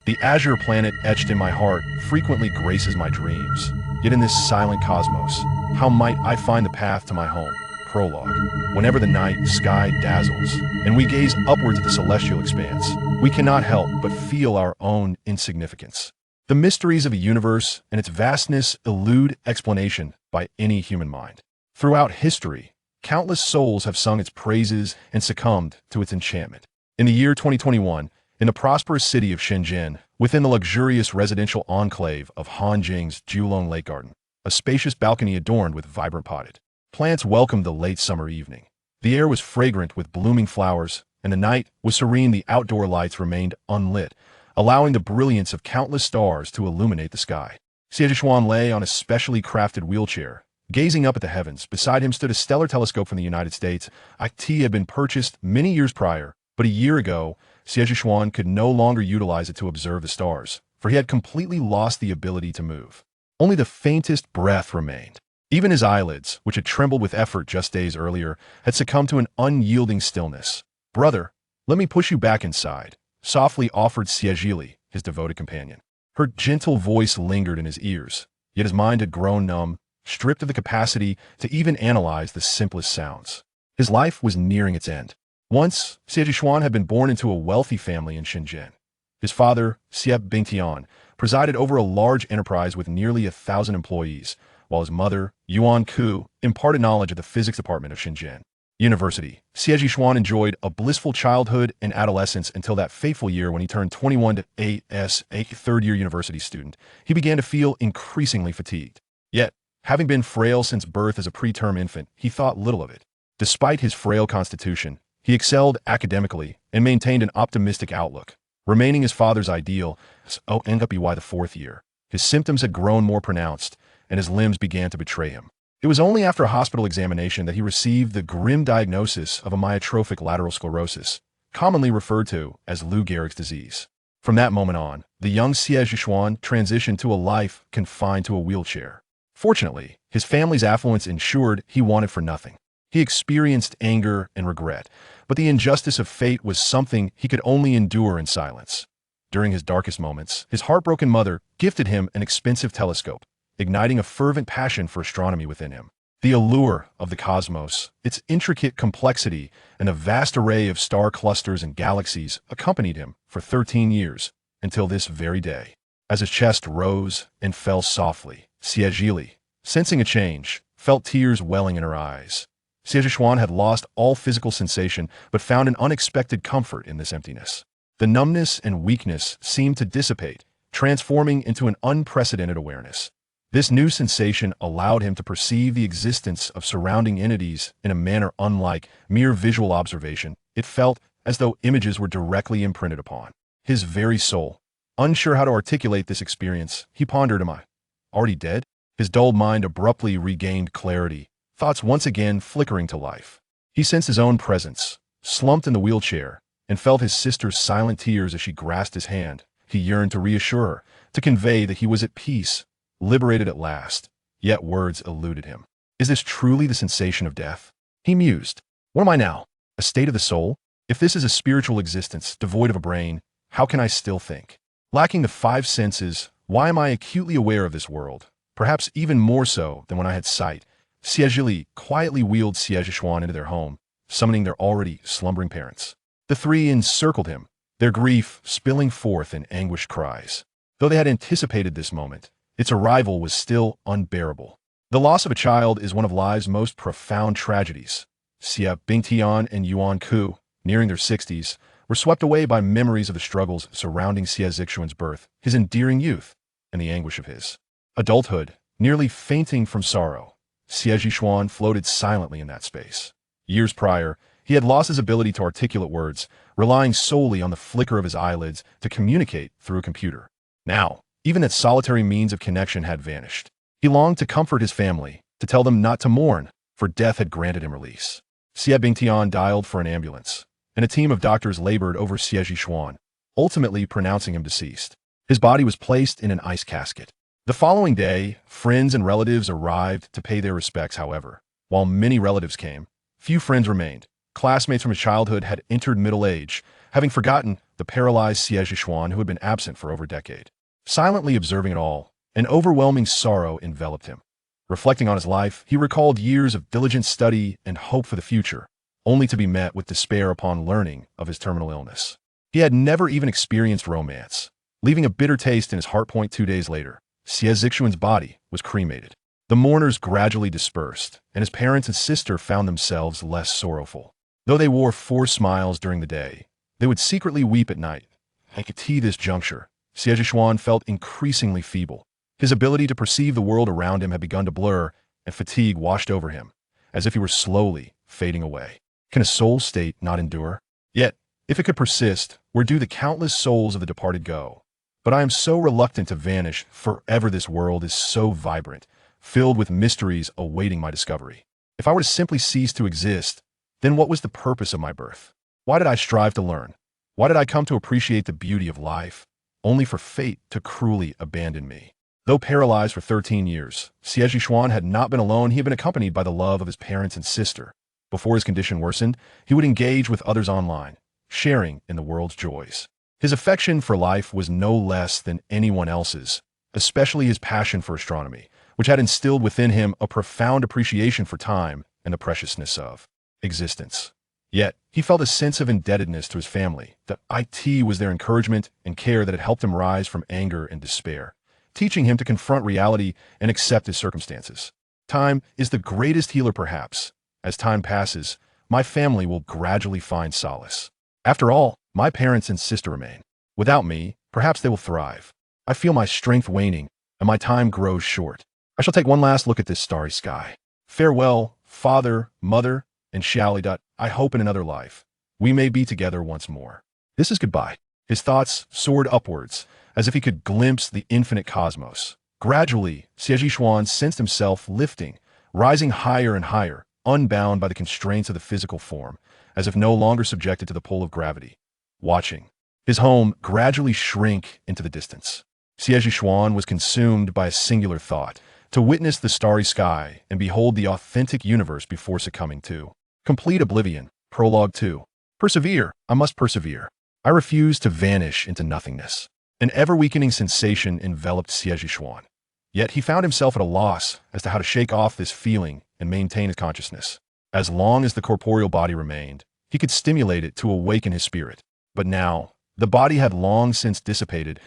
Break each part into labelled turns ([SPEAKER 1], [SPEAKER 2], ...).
[SPEAKER 1] The azure planet etched in my heart frequently graces my dreams. Yet in this silent cosmos, how might I find the path to my home? Prologue. Whenever the night sky dazzles, and we gaze upwards at the celestial expanse, we cannot help but feel our own insignificance. The mysteries of a universe and its vastness elude explanation by any human mind. Throughout history, countless souls have sung its praises and succumbed to its enchantment. In the year 2021, in the prosperous city of Shenzhen, within the luxurious residential enclave of Han Jing's Jiulong Lake Garden, a spacious balcony adorned with vibrant potted plants welcomed the late summer evening. The air was fragrant with blooming flowers, and the night was serene. The outdoor lights remained unlit, allowing the brilliance of countless stars to illuminate the sky. Shenzhen lay on a specially crafted wheelchair, gazing up at the heavens. Beside him stood a stellar telescope from the United States. It had been purchased many years prior, but a year ago, Shenzhen could no longer utilize it to observe the stars, for he had completely lost the ability to move. Only the faintest breath remained. Even his eyelids, which had trembled with effort just days earlier, had succumbed to an unyielding stillness. "Brother, let me push you back inside," softly offered Shenzhen, his devoted companion. Her gentle voice lingered in his ears, yet his mind had grown numb, stripped of the capacity to even analyze the simplest sounds. His life was nearing its end. Once, Shenzhen had been born into a wealthy family in Shenzhen. His father, Bing, presided over a large enterprise with nearly 1,000 employees, while his mother, Yuan Ku, imparted knowledge at the physics department of Shenzhen University. Shenzhen enjoyed a blissful childhood and adolescence until that fateful year when he turned 21 to as a third-year university student. He began to feel increasingly fatigued. Yet, having been frail since birth as a preterm infant, he thought little of it. Despite his frail constitution, he excelled academically and maintained an optimistic outlook, remaining his father's ideal. By the fourth year, his symptoms had grown more pronounced, and his limbs began to betray him. It was only after a hospital examination that he received the grim diagnosis of a myotrophic lateral sclerosis, commonly referred to as Lou Gehrig's disease. From that moment on, the young Shenzhen transitioned to a life confined to a wheelchair. Fortunately, his family's affluence ensured he wanted for nothing. He experienced anger and regret, but the injustice of fate was something he could only endure in silence. During his darkest moments, his heartbroken mother gifted him an expensive telescope, igniting a fervent passion for astronomy within him. The allure of the cosmos, its intricate complexity, and a vast array of star clusters and galaxies accompanied him for 13 years, until this very day. As his chest rose and fell softly, Shenzhen, sensing a change, felt tears welling in her eyes. Shenzhen had lost all physical sensation, but found an unexpected comfort in this emptiness. The numbness and weakness seemed to dissipate, transforming into an unprecedented awareness. This new sensation allowed him to perceive the existence of surrounding entities in a manner unlike mere visual observation. It felt as though images were directly imprinted upon his very soul. Unsure how to articulate this experience, he pondered, "Am I already dead?" His dulled mind abruptly regained clarity, thoughts once again flickering to life. He sensed his own presence, slumped in the wheelchair, and felt his sister's silent tears as she grasped his hand. He yearned to reassure her, to convey that he was at peace, liberated at last, yet words eluded him. Is this truly the sensation of death? He mused. What am I now? A state of the soul? If this is a spiritual existence, devoid of a brain, how can I still think? Lacking the five senses, why am I acutely aware of this world? Perhaps even more so than when I had sight. Shenzhen quietly wheeled Shenzhen into their home, summoning their already slumbering parents. The three encircled him, their grief spilling forth in anguished cries. Though they had anticipated this moment, its arrival was still unbearable. The loss of a child is one of life's most profound tragedies. Bing and Yuan Ku, nearing their 60s, were swept away by memories of the struggles surrounding Shenzhen's birth, his endearing youth, and the anguish of his adulthood. Nearly fainting from sorrow, Shenzhen floated silently in that space. Years prior, he had lost his ability to articulate words, relying solely on the flicker of his eyelids to communicate through a computer. Now, even that solitary means of connection had vanished. He longed to comfort his family, to tell them not to mourn, for death had granted him release. Bing dialed for an ambulance, and a team of doctors labored over Shenzhen, ultimately pronouncing him deceased. His body was placed in an ice casket. The following day, friends and relatives arrived to pay their respects. However, while many relatives came, few friends remained. Classmates from his childhood had entered middle age, having forgotten the paralyzed Xie who had been absent for over a decade. Silently observing it all, an overwhelming sorrow enveloped him. Reflecting on his life, he recalled years of diligent study and hope for the future, only to be met with despair upon learning of his terminal illness. He had never even experienced romance, leaving a bitter taste in his heart. 2 days later, Xie body was cremated. The mourners gradually dispersed, and his parents and sister found themselves less sorrowful. Though they wore forced smiles during the day, they would secretly weep at night. At this juncture, Xie felt increasingly feeble. His ability to perceive the world around him had begun to blur, and fatigue washed over him, as if he were slowly fading away. Can a soul state not endure? Yet, if it could persist, where do the countless souls of the departed go? But I am so reluctant to vanish forever. This world is so vibrant, filled with mysteries awaiting my discovery. If I were to simply cease to exist, then what was the purpose of my birth? Why did I strive to learn? Why did I come to appreciate the beauty of life, only for fate to cruelly abandon me? Though paralyzed for 13 years, Xie had not been alone. He had been accompanied by the love of his parents and sister. Before his condition worsened, he would engage with others online, sharing in the world's joys. His affection for life was no less than anyone else's, especially his passion for astronomy, which had instilled within him a profound appreciation for time and the preciousness of existence. Yet, he felt a sense of indebtedness to his family, that it was their encouragement and care that had helped him rise from anger and despair, teaching him to confront reality and accept his circumstances. Time is the greatest healer perhaps. As time passes, my family will gradually find solace. After all, my parents and sister remain. Without me, perhaps they will thrive. I feel my strength waning, and my time grows short. I shall take one last look at this starry sky. Farewell, father, mother, and Xiaoli. I hope in another life, we may be together once more. This is goodbye. His thoughts soared upwards, as if he could glimpse the infinite cosmos. Gradually, Xie sensed himself lifting, rising higher and higher, unbound by the constraints of the physical form, as if no longer subjected to the pull of gravity. Watching his home gradually shrink into the distance, Xie was consumed by a singular thought: to witness the starry sky and behold the authentic universe before succumbing to complete oblivion. Prologue 2. Persevere. I must persevere. I refuse to vanish into nothingness. An ever-weakening sensation enveloped Xie. Yet he found himself at a loss as to how to shake off this feeling and maintain his consciousness. As long as the corporeal body remained, he could stimulate it to awaken his spirit. But now, the body had long since dissipated.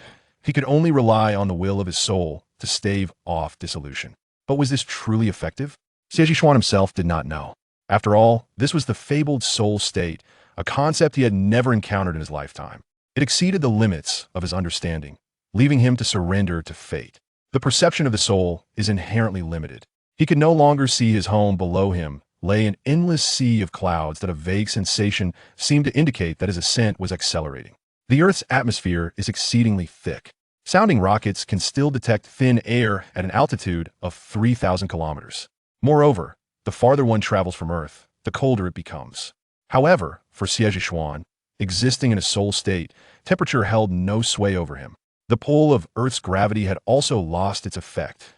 [SPEAKER 1] He could only rely on the will of his soul to stave off dissolution. But was this truly effective? Xie himself did not know. After all, this was the fabled soul state, a concept he had never encountered in his lifetime. It exceeded the limits of his understanding, leaving him to surrender to fate. The perception of the soul is inherently limited. He could no longer see his home. Below him lay an endless sea of clouds that a vague sensation seemed to indicate that his ascent was accelerating. The Earth's atmosphere is exceedingly thick. Sounding rockets can still detect thin air at an altitude of 3,000 kilometers. Moreover, the farther one travels from Earth, the colder it becomes. However, for Xie, existing in a soul state, temperature held no sway over him. The pull of Earth's gravity had also lost its effect.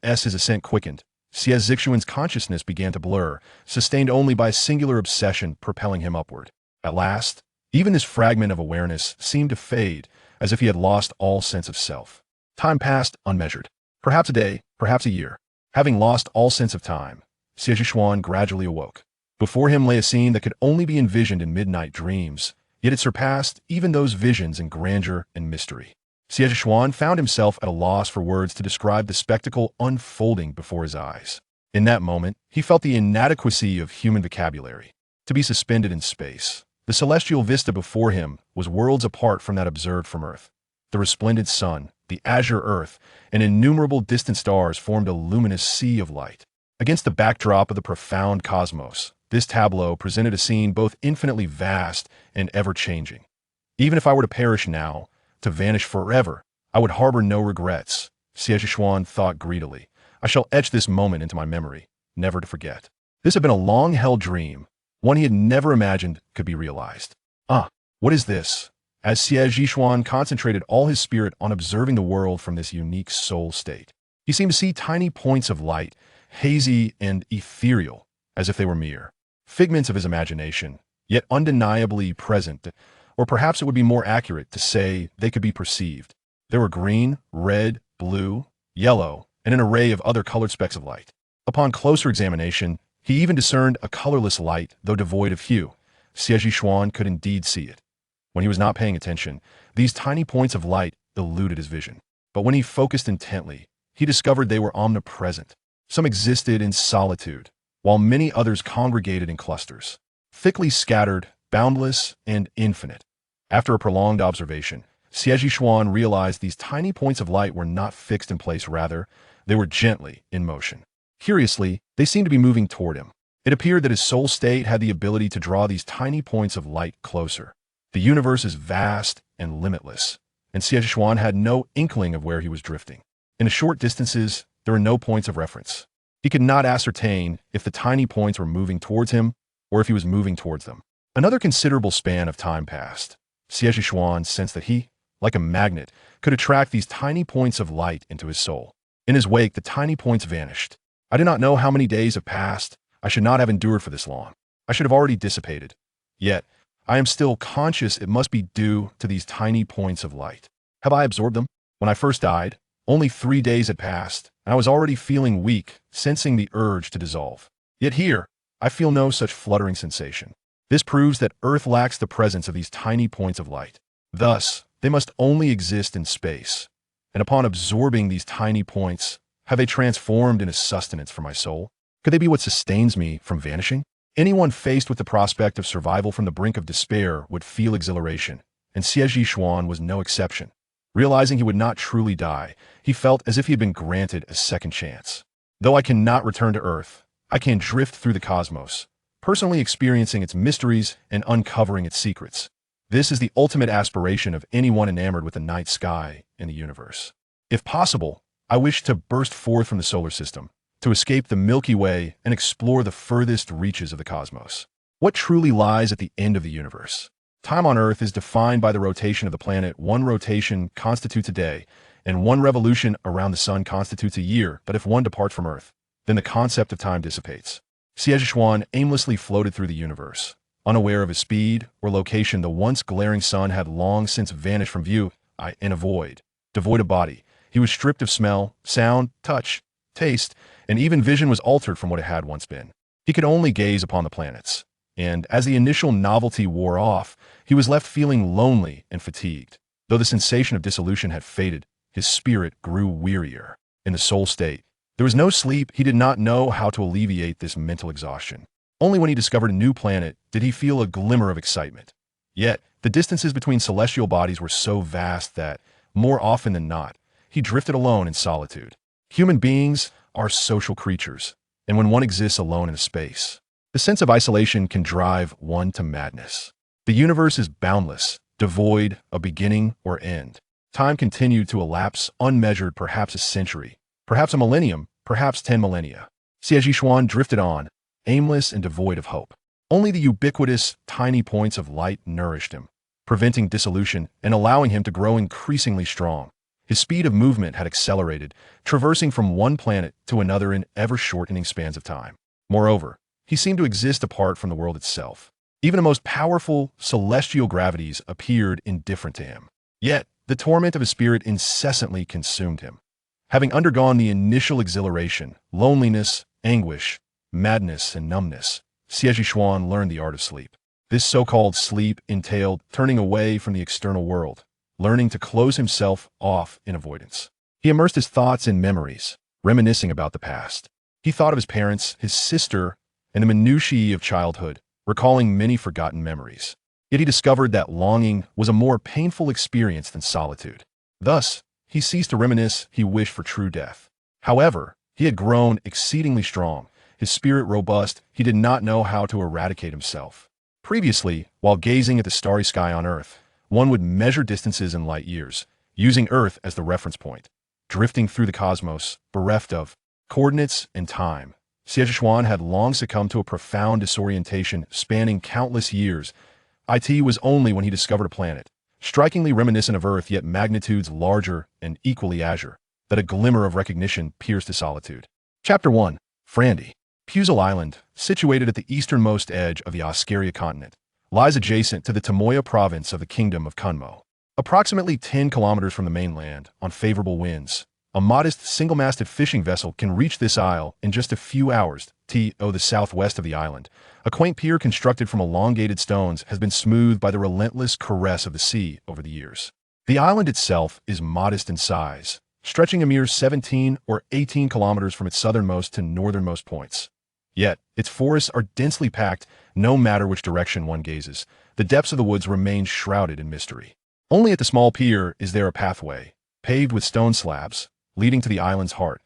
[SPEAKER 1] As his ascent quickened, Xie consciousness began to blur, sustained only by a singular obsession propelling him upward. At last, even this fragment of awareness seemed to fade, as if he had lost all sense of self. Time passed unmeasured. Perhaps a day, perhaps a year. Having lost all sense of time, Xie gradually awoke. Before him lay a scene that could only be envisioned in midnight dreams, yet it surpassed even those visions in grandeur and mystery. Xie found himself at a loss for words to describe the spectacle unfolding before his eyes. In that moment, he felt the inadequacy of human vocabulary. To be suspended in space, the celestial vista before him was worlds apart from that observed from Earth. The resplendent sun, the azure earth, and innumerable distant stars formed a luminous sea of light. Against the backdrop of the profound cosmos, this tableau presented a scene both infinitely vast and ever-changing. Even if I were to perish now, to vanish forever, I would harbor no regrets, Xie thought greedily. I shall etch this moment into my memory, never to forget. This had been a long-held dream, one he had never imagined could be realized. What is this? As Xie concentrated all his spirit on observing the world from this unique soul state, he seemed to see tiny points of light, hazy and ethereal, as if they were mere figments of his imagination, yet undeniably present, or perhaps it would be more accurate to say they could be perceived. There were green, red, blue, yellow, and an array of other colored specks of light. Upon closer examination, he even discerned a colorless light, though devoid of hue. Xuan could indeed see it. When he was not paying attention, these tiny points of light eluded his vision. But when he focused intently, he discovered they were omnipresent. Some existed in solitude, while many others congregated in clusters, thickly scattered, boundless, and infinite. After a prolonged observation, Xuan realized these tiny points of light were not fixed in place, rather, they were gently in motion. Curiously, they seemed to be moving toward him. It appeared that his soul state had the ability to draw these tiny points of light closer. The universe is vast and limitless, and Xuan had no inkling of where he was drifting. In the short distances, there were no points of reference. He could not ascertain if the tiny points were moving towards him or if he was moving towards them. Another considerable span of time passed. Xuan sensed that he, like a magnet, could attract these tiny points of light into his soul. In his wake, the tiny points vanished. I do not know how many days have passed. I should not have endured for this long. I should have already dissipated. Yet, I am still conscious it must be due to these tiny points of light. Have I absorbed them? When I first died, only 3 days had passed, and I was already feeling weak, sensing the urge to dissolve. Yet here, I feel no such fluttering sensation. This proves that Earth lacks the presence of these tiny points of light. Thus, they must only exist in space. And upon absorbing these tiny points, have they transformed into sustenance for my soul? Could they be what sustains me from vanishing? Anyone faced with the prospect of survival from the brink of despair would feel exhilaration, and Xuan was no exception. Realizing he would not truly die, he felt as if he had been granted a second chance. Though I cannot return to Earth, I can drift through the cosmos, personally experiencing its mysteries and uncovering its secrets. This is the ultimate aspiration of anyone enamored with the night sky and the universe. If possible, I wish to burst forth from the solar system, to escape the Milky Way and explore the furthest reaches of the cosmos. What truly lies at the end of the universe? Time on Earth is defined by the rotation of the planet. One rotation constitutes a day, and one revolution around the sun constitutes a year. But if one departs from Earth, then the concept of time dissipates. Xuan aimlessly floated through the universe. Unaware of his speed or location, the once glaring sun had long since vanished from view. In a void, devoid of body. He was stripped of smell, sound, touch, taste, and even vision was altered from what it had once been. He could only gaze upon the planets. And as the initial novelty wore off, he was left feeling lonely and fatigued. Though the sensation of dissolution had faded, his spirit grew wearier. In the soul state, there was no sleep. He did not know how to alleviate this mental exhaustion. Only when he discovered a new planet did he feel a glimmer of excitement. Yet, the distances between celestial bodies were so vast that, more often than not, he drifted alone in solitude. Human beings are social creatures, and when one exists alone in a space, the sense of isolation can drive one to madness. The universe is boundless, devoid of beginning or end. Time continued to elapse, unmeasured, perhaps a century, perhaps a millennium, perhaps 10 millennia. Xuan drifted on, aimless and devoid of hope. Only the ubiquitous, tiny points of light nourished him, preventing dissolution and allowing him to grow increasingly strong. His speed of movement had accelerated, traversing from one planet to another in ever-shortening spans of time. Moreover, he seemed to exist apart from the world itself. Even the most powerful celestial gravities appeared indifferent to him. Yet, the torment of his spirit incessantly consumed him. Having undergone the initial exhilaration, loneliness, anguish, madness, and numbness, Xuan learned the art of sleep. This so-called sleep entailed turning away from the external world, learning to close himself off in avoidance. He immersed his thoughts in memories, reminiscing about the past. He thought of his parents, his sister, and the minutiae of childhood, recalling many forgotten memories. Yet he discovered that longing was a more painful experience than solitude. Thus, he ceased to reminisce. He wished for true death. However, he had grown exceedingly strong, his spirit robust. He did not know how to eradicate himself. Previously, while gazing at the starry sky on Earth, one would measure distances in light years, using Earth as the reference point. Drifting through the cosmos, bereft of coordinates and time, Xuan had long succumbed to a profound disorientation spanning countless years. It was only when he discovered a planet, strikingly reminiscent of Earth yet magnitudes larger and equally azure, that a glimmer of recognition pierced his solitude. Chapter 1. Frandy. Puzel Island, situated at the easternmost edge of the Oscaria continent, lies adjacent to the Tamoya province of the Kingdom of Kunmo. Approximately 10 kilometers from the mainland, on favorable winds, a modest single-masted fishing vessel can reach this isle in just a few hours. The southwest of the island, a quaint pier constructed from elongated stones has been smoothed by the relentless caress of the sea over the years. The island itself is modest in size, stretching a mere 17 or 18 kilometers from its southernmost to northernmost points. Yet, its forests are densely packed no matter which direction one gazes. The depths of the woods remain shrouded in mystery. Only at the small pier is there a pathway, paved with stone slabs, leading to the island's heart.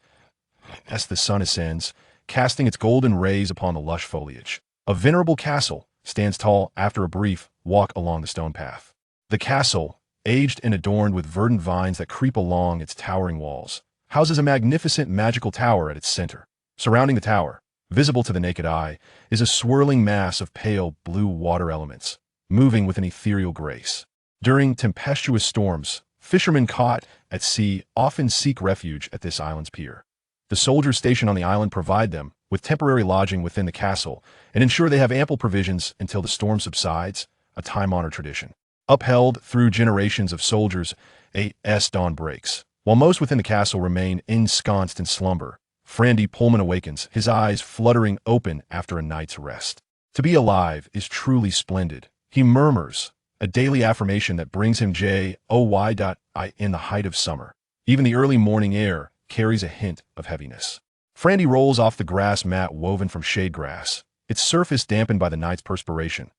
[SPEAKER 1] As the sun ascends, casting its golden rays upon the lush foliage, a venerable castle stands tall after a brief walk along the stone path. The castle, aged and adorned with verdant vines that creep along its towering walls, houses a magnificent magical tower at its center. Surrounding the tower, visible to the naked eye, is a swirling mass of pale blue water elements, moving with an ethereal grace. During tempestuous storms, fishermen caught at sea often seek refuge at this island's pier. The soldiers stationed on the island provide them with temporary lodging within the castle and ensure they have ample provisions until the storm subsides, a time-honored tradition. Upheld through generations of soldiers, as dawn breaks. While most within the castle remain ensconced in slumber, Frandy Pullman awakens, his eyes fluttering open after a night's rest. To be alive is truly splendid, he murmurs, a daily affirmation that brings him joy in the height of summer. Even the early morning air carries a hint of heaviness. Frandy rolls off the grass mat woven from shade grass, its surface dampened by the night's perspiration.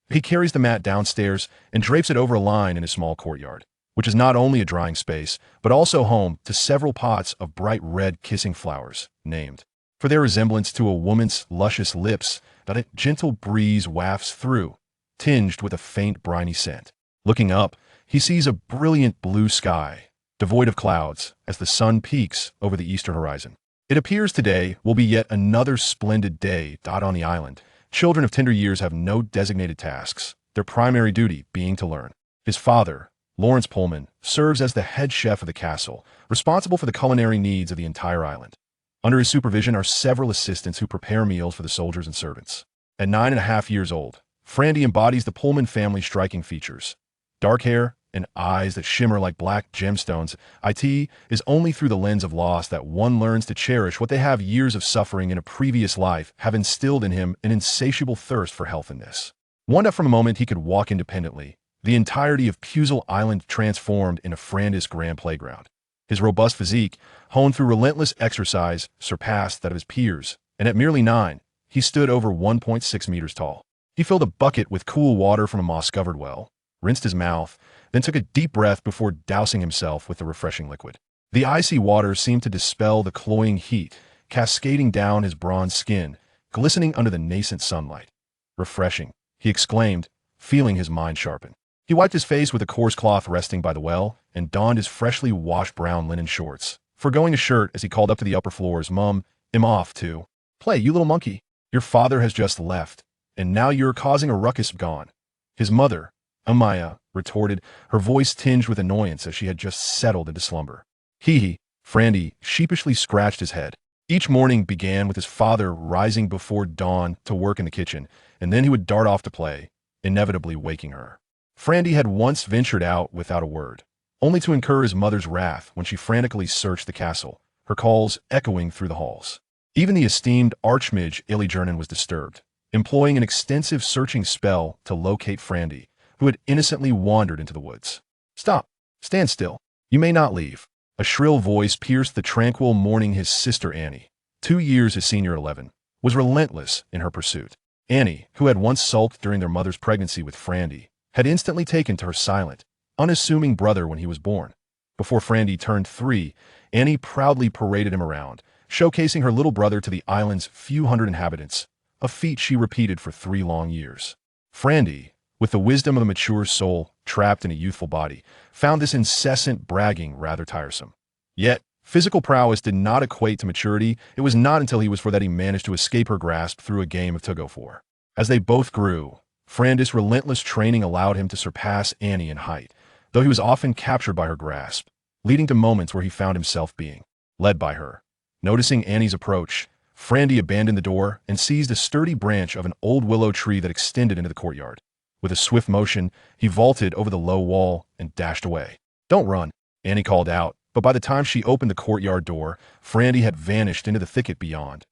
[SPEAKER 1] He carries the mat downstairs and drapes it over a line in his small courtyard, which is not only a drying space, but also home to several pots of bright red kissing flowers, named for their resemblance to a woman's luscious lips that a gentle breeze wafts through, tinged with a faint briny scent. Looking up, he sees a brilliant blue sky, devoid of clouds, as the sun peaks over the eastern horizon. It appears today will be yet another splendid day. On the island, children of tender years have no designated tasks, their primary duty being to learn. His father, Lawrence Pullman, serves as the head chef of the castle, responsible for the culinary needs of the entire island. Under his supervision are several assistants who prepare meals for the soldiers and servants. At 9.5 years old, Frandy embodies the Pullman family's striking features. Dark hair and eyes that shimmer like black gemstones. It is only through the lens of loss that one learns to cherish what they have. Years of suffering in a previous life have instilled in him an insatiable thirst for healthiness. One that from a moment he could walk independently, the entirety of Puzel Island transformed in a Frandy's grand playground. His robust physique, honed through relentless exercise, surpassed that of his peers, and at merely 9, he stood over 1.6 meters tall. He filled a bucket with cool water from a moss-covered well, rinsed his mouth, then took a deep breath before dousing himself with the refreshing liquid. The icy water seemed to dispel the cloying heat, cascading down his bronze skin, glistening under the nascent sunlight. Refreshing, he exclaimed, feeling his mind sharpen. He wiped his face with a coarse cloth resting by the well and donned his freshly washed brown linen shorts, foregoing a shirt as he called up to the upper floors, "Mum, I'm off to play, you little monkey. Your father has just left, and now you're causing a ruckus." Gone. His mother, Amaya, retorted, her voice tinged with annoyance as she had just settled into slumber. Frandy sheepishly scratched his head. Each morning began with his father rising before dawn to work in the kitchen, and then he would dart off to play, inevitably waking her. Frandy had once ventured out without a word, only to incur his mother's wrath when she frantically searched the castle, her calls echoing through the halls. Even the esteemed Archmage Illuminate was disturbed, employing an extensive searching spell to locate Frandy, who had innocently wandered into the woods. "Stop! Stand still! You may not leave!" A shrill voice pierced the tranquil morning. His sister Annie, 2 years his senior 11, was relentless in her pursuit. Annie, who had once sulked during their mother's pregnancy with Frandy, had instantly taken to her silent, unassuming brother when he was born. Before Frandy turned 3, Annie proudly paraded him around, showcasing her little brother to the island's few hundred inhabitants, a feat she repeated for 3 long years. Frandy, with the wisdom of a mature soul trapped in a youthful body, found this incessant bragging rather tiresome. Yet, physical prowess did not equate to maturity. It was not until he was 4 that he managed to escape her grasp through a game of tug-of-war. As they both grew, Frandy's relentless training allowed him to surpass Annie in height, though he was often captured by her grasp, leading to moments where he found himself being led by her. Noticing Annie's approach, Frandy abandoned the door and seized a sturdy branch of an old willow tree that extended into the courtyard. With a swift motion, he vaulted over the low wall and dashed away. "Don't run," Annie called out, but by the time she opened the courtyard door, Frandy had vanished into the thicket beyond.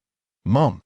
[SPEAKER 1] Mum,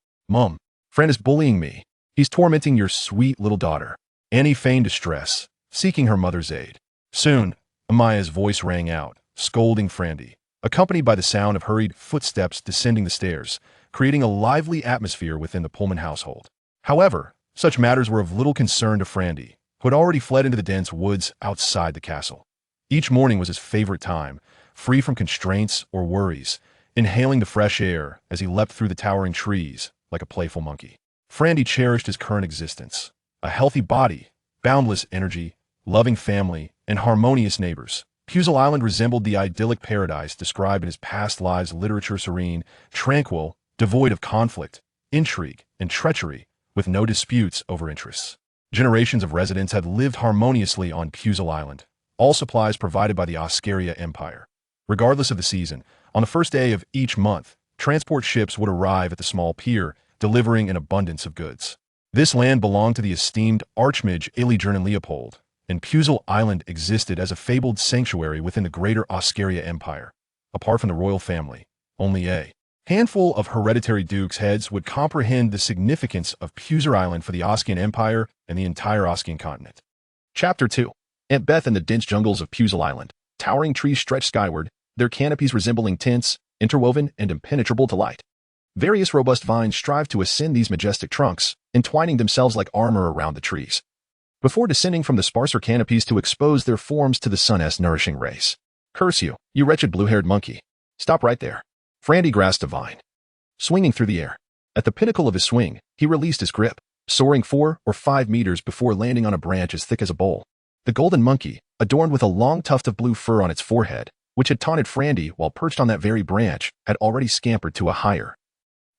[SPEAKER 1] Fran is bullying me. He's tormenting your sweet little daughter." Annie feigned distress, seeking her mother's aid. Soon, Amaya's voice rang out, scolding Frandy, accompanied by the sound of hurried footsteps descending the stairs, creating a lively atmosphere within the Pullman household. However, such matters were of little concern to Frandy, who had already fled into the dense woods outside the castle. Each morning was his favorite time, free from constraints or worries, inhaling the fresh air as he leapt through the towering trees like a playful monkey. Frandy cherished his current existence, a healthy body, boundless energy, loving family, and harmonious neighbors. Puzzle Island resembled the idyllic paradise described in his past lives literature, serene, tranquil, devoid of conflict, intrigue, and treachery, with no disputes over interests. Generations of residents had lived harmoniously on Puzzle Island, all supplies provided by the Oscaria Empire. Regardless of the season, on the first day of each month, transport ships would arrive at the small pier, delivering an abundance of goods. This land belonged to the esteemed Archmage Illude Leopold, and Puzzle Island existed as a fabled sanctuary within the greater Oscaria Empire. Apart from the royal family, only a handful of hereditary dukes' heads would comprehend the significance of Puzzle Island for the Oskian Empire and the entire Oskian continent. Chapter 2. Aunt Beth in the dense jungles of Puzzle Island. Towering trees stretch skyward, their canopies resembling tents, interwoven and impenetrable to light. Various robust vines strive to ascend these majestic trunks, entwining themselves like armor around the trees, before descending from the sparser canopies to expose their forms to the sun's nourishing rays. "Curse you, you wretched blue-haired monkey. Stop right there." Frandy grasped a vine, swinging through the air. At the pinnacle of his swing, he released his grip, soaring 4 or 5 meters before landing on a branch as thick as a bowl. The golden monkey, adorned with a long tuft of blue fur on its forehead, which had taunted Frandy while perched on that very branch, had already scampered to a higher,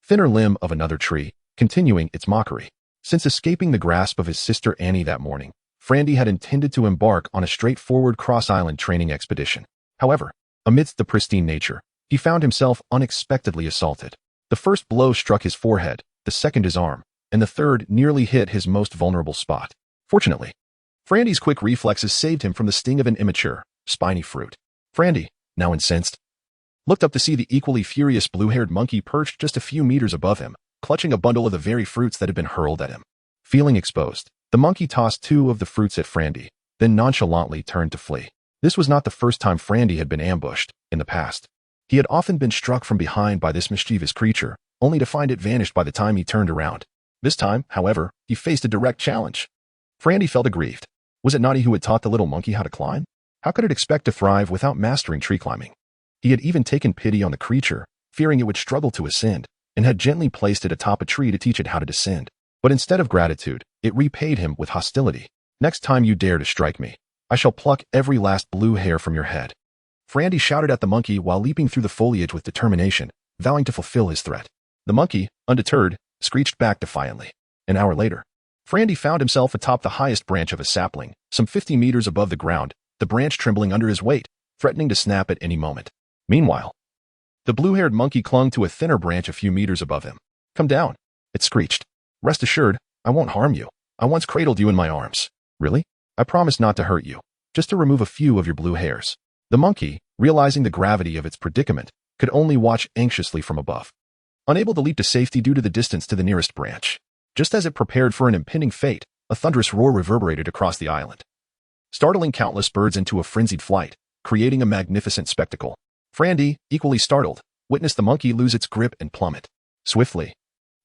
[SPEAKER 1] thinner limb of another tree, continuing its mockery. Since escaping the grasp of his sister Annie that morning, Frandy had intended to embark on a straightforward cross-island training expedition. However, amidst the pristine nature, he found himself unexpectedly assaulted. The first blow struck his forehead, the second his arm, and the third nearly hit his most vulnerable spot. Fortunately, Frandy's quick reflexes saved him from the sting of an immature, spiny fruit. Frandy, now incensed, looked up to see the equally furious blue-haired monkey perched just a few meters above him, clutching a bundle of the very fruits that had been hurled at him. Feeling exposed, the monkey tossed 2 of the fruits at Frandy, then nonchalantly turned to flee. This was not the first time Frandy had been ambushed. In the past, he had often been struck from behind by this mischievous creature, only to find it vanished by the time he turned around. This time, however, he faced a direct challenge. Frandy felt aggrieved. Was it not he who had taught the little monkey how to climb? How could it expect to thrive without mastering tree climbing? He had even taken pity on the creature, fearing it would struggle to ascend, and had gently placed it atop a tree to teach it how to descend. But instead of gratitude, it repaid him with hostility. "Next time you dare to strike me, I shall pluck every last blue hair from your head." Frandy shouted at the monkey while leaping through the foliage with determination, vowing to fulfill his threat. The monkey, undeterred, screeched back defiantly. An hour later, Frandy found himself atop the highest branch of a sapling, some 50 meters above the ground, the branch trembling under his weight, threatening to snap at any moment. Meanwhile, the blue-haired monkey clung to a thinner branch a few meters above him. "Come down," it screeched. "Rest assured, I won't harm you. I once cradled you in my arms." "Really? I promise not to hurt you, just to remove a few of your blue hairs." The monkey, realizing the gravity of its predicament, could only watch anxiously from above, unable to leap to safety due to the distance to the nearest branch. Just as it prepared for an impending fate, a thunderous roar reverberated across the island, startling countless birds into a frenzied flight, creating a magnificent spectacle. Frandy, equally startled, witnessed the monkey lose its grip and plummet. Swiftly,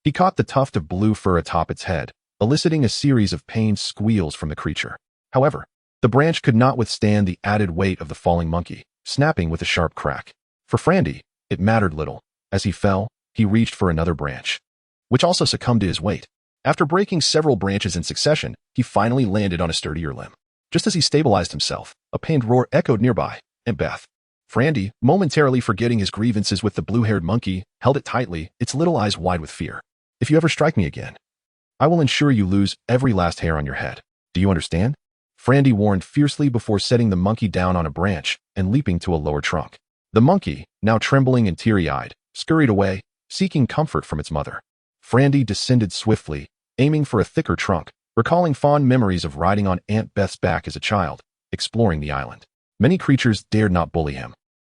[SPEAKER 1] he caught the tuft of blue fur atop its head, eliciting a series of pained squeals from the creature. However, the branch could not withstand the added weight of the falling monkey, snapping with a sharp crack. For Frandy, it mattered little. As he fell, he reached for another branch, which also succumbed to his weight. After breaking several branches in succession, he finally landed on a sturdier limb. Just as he stabilized himself, a pained roar echoed nearby. "Aunt Beth." Frandy, momentarily forgetting his grievances with the blue-haired monkey, held it tightly, its little eyes wide with fear. "If you ever strike me again, I will ensure you lose every last hair on your head. Do you understand?" Frandy warned fiercely before setting the monkey down on a branch and leaping to a lower trunk. The monkey, now trembling and teary-eyed, scurried away, seeking comfort from its mother. Frandy descended swiftly, aiming for a thicker trunk, recalling fond memories of riding on Aunt Beth's back as a child, exploring the island. Many creatures dared not bully him,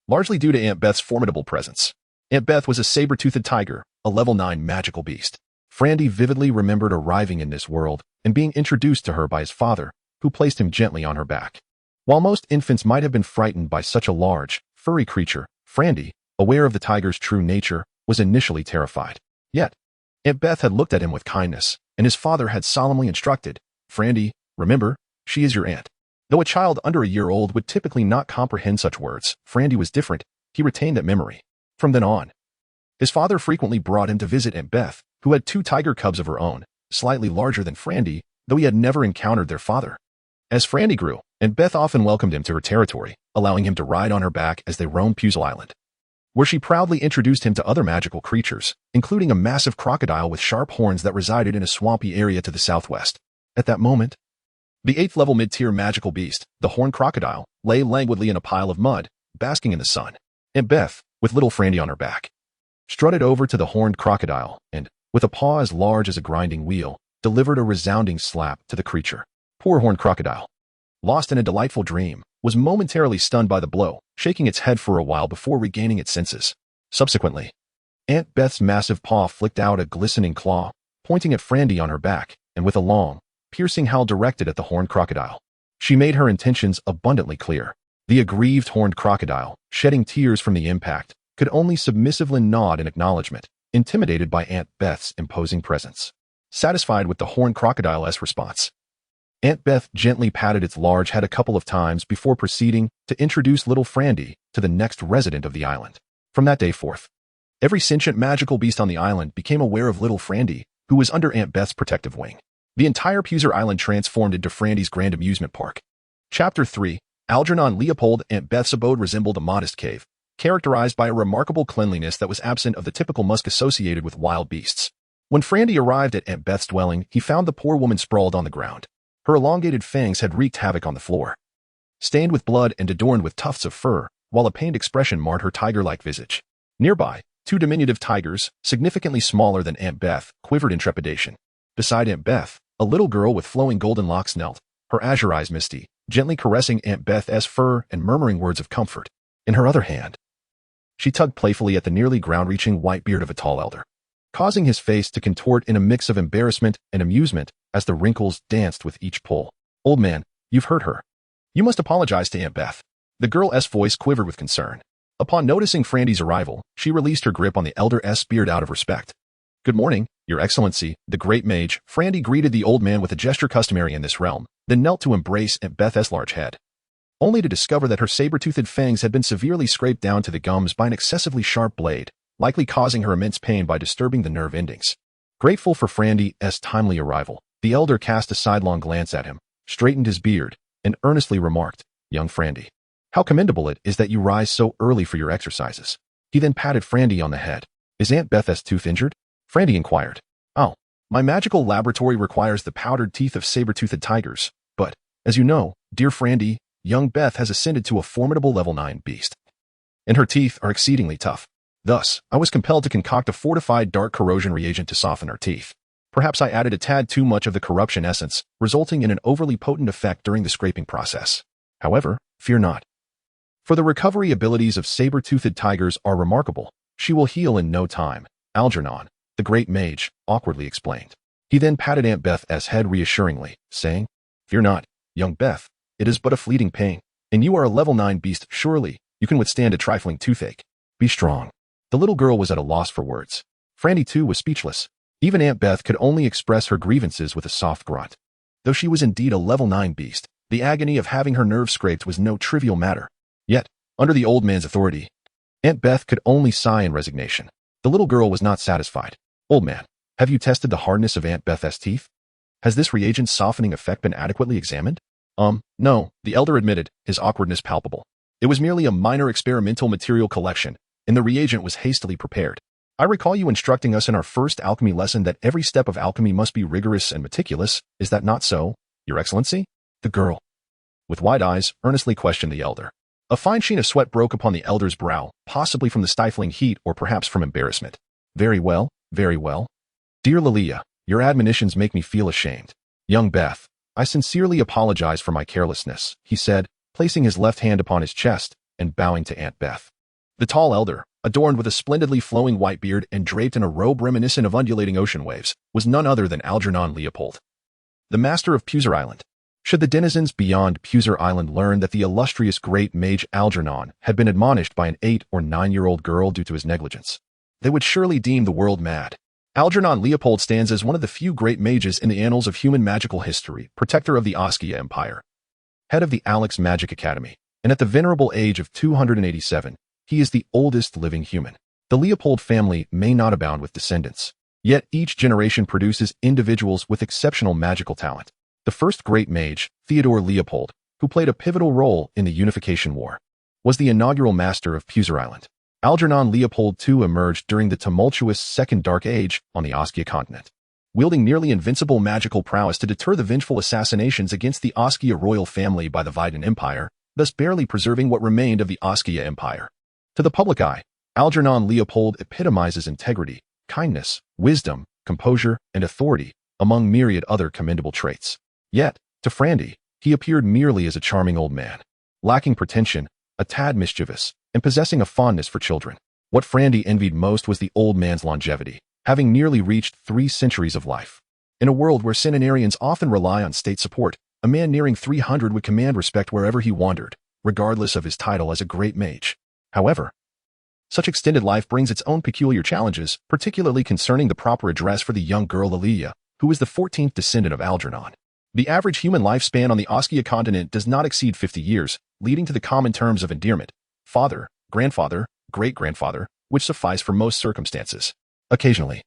[SPEAKER 1] largely due to Aunt Beth's formidable presence. Aunt Beth was a saber-toothed tiger, a level 9 magical beast. Frandy vividly remembered arriving in this world and being introduced to her by his father, who placed him gently on her back. While most infants might have been frightened by such a large, furry creature, Frandy, aware of the tiger's true nature, was initially terrified. Yet, Aunt Beth had looked at him with kindness, and his father had solemnly instructed, "Frandy, remember, she is your aunt." Though a child under a year old would typically not comprehend such words, Frandy was different. He retained that memory. From then on, his father frequently brought him to visit Aunt Beth, who had 2 tiger cubs of her own, slightly larger than Frandy, though he had never encountered their father. As Frandy grew, Aunt Beth often welcomed him to her territory, allowing him to ride on her back as they roamed Puzzle Island, where she proudly introduced him to other magical creatures, including a massive crocodile with sharp horns that resided in a swampy area to the southwest. At that moment, the 8th level mid-tier magical beast, the horned crocodile, lay languidly in a pile of mud, basking in the sun. Aunt Beth, with little Frandy on her back, strutted over to the horned crocodile and, with a paw as large as a grinding wheel, delivered a resounding slap to the creature. Poor horned crocodile, lost in a delightful dream, was momentarily stunned by the blow, shaking its head for a while before regaining its senses. Subsequently, Aunt Beth's massive paw flicked out a glistening claw, pointing at Frandy on her back, and with a long, piercing howl directed at the horned crocodile. She made her intentions abundantly clear. The aggrieved horned crocodile, shedding tears from the impact, could only submissively nod in acknowledgement, intimidated by Aunt Beth's imposing presence. Satisfied with the horned crocodile's response, Aunt Beth gently patted its large head a couple of times before proceeding to introduce little Frandy to the next resident of the island. From that day forth, every sentient magical beast on the island became aware of little Frandy, who was under Aunt Beth's protective wing. The entire Puzzle Island transformed into Frandy's grand amusement park. Chapter 3, Algernon Leopold. Aunt Beth's abode resembled a modest cave, characterized by a remarkable cleanliness that was absent of the typical musk associated with wild beasts. When Frandy arrived at Aunt Beth's dwelling, he found the poor woman sprawled on the ground. Her elongated fangs had wreaked havoc on the floor, stained with blood and adorned with tufts of fur, while a pained expression marred her tiger-like visage. Nearby, 2 diminutive tigers, significantly smaller than Aunt Beth, quivered in trepidation. Beside Aunt Beth, a little girl with flowing golden locks knelt, her azure eyes misty, gently caressing Aunt Beth's fur and murmuring words of comfort. In her other hand, she tugged playfully at the nearly ground-reaching white beard of a tall elder, causing his face to contort in a mix of embarrassment and amusement as the wrinkles danced with each pull. "Old man, you've hurt her. You must apologize to Aunt Beth." The girl's voice quivered with concern. Upon noticing Frandy's arrival, she released her grip on the elder's beard out of respect. "Good morning, Your Excellency, the Great Mage." Frandy greeted the old man with a gesture customary in this realm, then knelt to embrace Aunt Beth's large head, only to discover that her saber-toothed fangs had been severely scraped down to the gums by an excessively sharp blade, likely causing her immense pain by disturbing the nerve endings. Grateful for Frandy's timely arrival, the elder cast a sidelong glance at him, straightened his beard, and earnestly remarked, "Young Frandy, how commendable it is that you rise so early for your exercises." He then patted Frandy on the head. "Is Aunt Beth's tooth injured?" Frandy inquired. "Oh, my magical laboratory requires the powdered teeth of saber-toothed tigers, but, as you know, dear Frandy, young Beth has ascended to a formidable level 9 beast, and her teeth are exceedingly tough. Thus, I was compelled to concoct a fortified dark corrosion reagent to soften her teeth. Perhaps I added a tad too much of the corruption essence, resulting in an overly potent effect during the scraping process. However, fear not, for the recovery abilities of saber-toothed tigers are remarkable. She will heal in no time," Algernon, the Great Mage, awkwardly explained. He then patted Aunt Beth's head reassuringly, saying, "Fear not, young Beth, it is but a fleeting pain, and you are a level 9 beast. Surely, you can withstand a trifling toothache. Be strong." The little girl was at a loss for words. Frandy, too, was speechless. Even Aunt Beth could only express her grievances with a soft grunt. Though she was indeed a level 9 beast, the agony of having her nerves scraped was no trivial matter. Yet, under the old man's authority, Aunt Beth could only sigh in resignation. The little girl was not satisfied. "Old man, have you tested the hardness of Aunt Beth's teeth? Has this reagent's softening effect been adequately examined?" No, the elder admitted, his awkwardness palpable. "It was merely a minor experimental material collection, and the reagent was hastily prepared. I recall you instructing us in our first alchemy lesson that every step of alchemy must be rigorous and meticulous. Is that not so, Your Excellency?" The girl, with wide eyes, earnestly questioned the elder. A fine sheen of sweat broke upon the elder's brow, possibly from the stifling heat or perhaps from embarrassment. Very well. Dear Lilia, your admonitions make me feel ashamed. Young Beth, I sincerely apologize for my carelessness, he said, placing his left hand upon his chest and bowing to Aunt Beth. The tall elder, adorned with a splendidly flowing white beard and draped in a robe reminiscent of undulating ocean waves, was none other than Algernon Leopold, the master of Puser Island. Should the denizens beyond Puser Island learn that the illustrious great mage Algernon had been admonished by an 8 or 9-year-old girl due to his negligence, they would surely deem the world mad. Algernon Leopold stands as one of the few great mages in the annals of human magical history, protector of the Askia Empire, head of the Alex Magic Academy, and at the venerable age of 287, he is the oldest living human. The Leopold family may not abound with descendants, yet each generation produces individuals with exceptional magical talent. The first great mage, Theodore Leopold, who played a pivotal role in the Unification War, was the inaugural master of Puser Island. Algernon Leopold II emerged during the tumultuous Second Dark Age on the Askia continent, wielding nearly invincible magical prowess to deter the vengeful assassinations against the Askia royal family by the Vidan Empire, thus barely preserving what remained of the Askia Empire. To the public eye, Algernon Leopold epitomizes integrity, kindness, wisdom, composure, and authority, among myriad other commendable traits. Yet, to Frandy, he appeared merely as a charming old man, lacking pretension, a tad mischievous, and possessing a fondness for children. What Frandy envied most was the old man's longevity, having nearly reached 3 centuries of life. In a world where centenarians often rely on state support, a man nearing 300 would command respect wherever he wandered, regardless of his title as a great mage. However, such extended life brings its own peculiar challenges, particularly concerning the proper address for the young girl Lilia, who is the 14th descendant of Algernon. The average human lifespan on the Askia continent does not exceed 50 years, leading to the common terms of endearment, father, grandfather, great-grandfather, which suffice for most circumstances. Occasionally,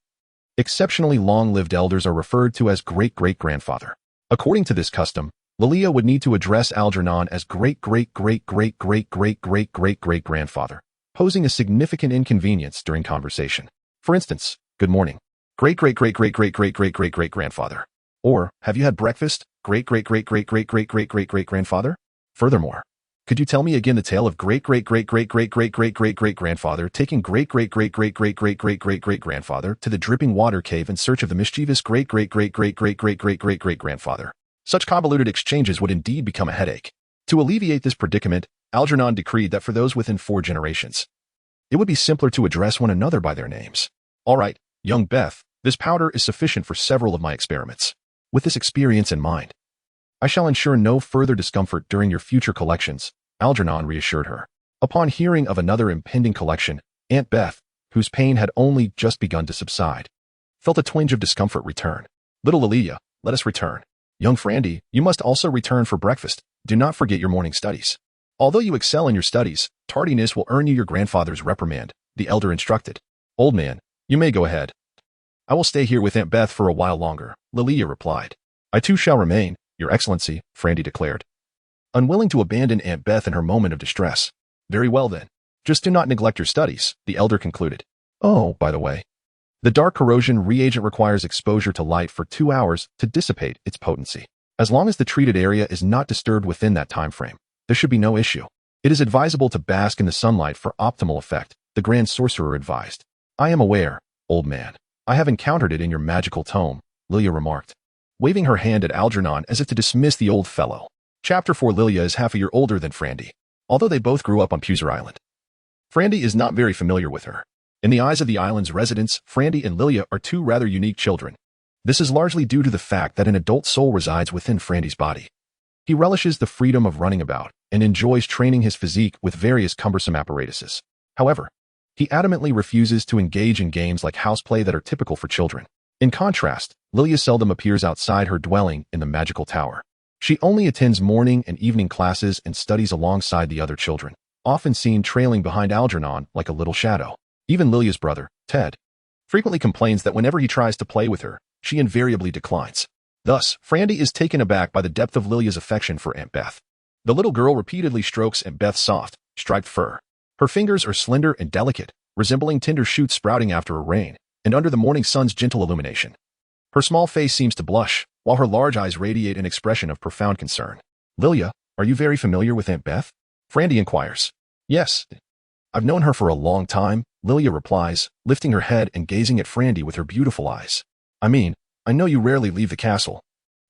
[SPEAKER 1] exceptionally long-lived elders are referred to as great-great-grandfather. According to this custom, Lilia would need to address Algernon as great-great-great-great-great-great-great-great-great-grandfather, posing a significant inconvenience during conversation. For instance, good morning, great-great-great-great-great-great-great-great-grandfather. Or, have you had breakfast, great-great-great-great-great-great-great-great-great-great-grandfather? Furthermore, could you tell me again the tale of great-great-great-great-great-great-great-great-great-grandfather taking great-great-great-great-great-great-great-great-grandfather to the dripping water cave in search of the mischievous great-great-great-great-great-great-great-great-grandfather? Such convoluted exchanges would indeed become a headache. To alleviate this predicament, Algernon decreed that for those within 4 generations, it would be simpler to address one another by their names. All right, young Beth, this powder is sufficient for several of my experiments. With this experience in mind, I shall ensure no further discomfort during your future collections, Algernon reassured her. Upon hearing of another impending collection, Aunt Beth, whose pain had only just begun to subside, felt a twinge of discomfort return. Little Lilia, let us return. Young Frandy, you must also return for breakfast. Do not forget your morning studies. Although you excel in your studies, tardiness will earn you your grandfather's reprimand, the elder instructed. Old man, you may go ahead. I will stay here with Aunt Beth for a while longer, Lilia replied. I too shall remain, Your Excellency, Frandy declared, unwilling to abandon Aunt Beth in her moment of distress. Very well then. Just do not neglect your studies, the elder concluded. Oh, by the way, the dark corrosion reagent requires exposure to light for 2 hours to dissipate its potency. As long as the treated area is not disturbed within that time frame, there should be no issue. It is advisable to bask in the sunlight for optimal effect, the Grand Sorcerer advised. I am aware, old man. I have encountered it in your magical tome, Lilia remarked, waving her hand at Algernon as if to dismiss the old fellow. Chapter 4. Lilia is half a year older than Frandy, although they both grew up on Puser Island. Frandy is not very familiar with her. In the eyes of the island's residents, Frandy and Lilia are 2 rather unique children. This is largely due to the fact that an adult soul resides within Frandy's body. He relishes the freedom of running about and enjoys training his physique with various cumbersome apparatuses. However, he adamantly refuses to engage in games like houseplay that are typical for children. In contrast, Lilia seldom appears outside her dwelling in the magical tower. She only attends morning and evening classes and studies alongside the other children, often seen trailing behind Algernon like a little shadow. Even Lilia's brother, Ted, frequently complains that whenever he tries to play with her, she invariably declines. Thus, Frandy is taken aback by the depth of Lilia's affection for Aunt Beth. The little girl repeatedly strokes Aunt Beth's soft, striped fur. Her fingers are slender and delicate, resembling tender shoots sprouting after a rain, and under the morning sun's gentle illumination. Her small face seems to blush, while her large eyes radiate an expression of profound concern. Lilia, are you very familiar with Aunt Beth? Frandy inquires. Yes. I've known her for a long time, Lilia replies, lifting her head and gazing at Frandy with her beautiful eyes. I mean, I know you rarely leave the castle.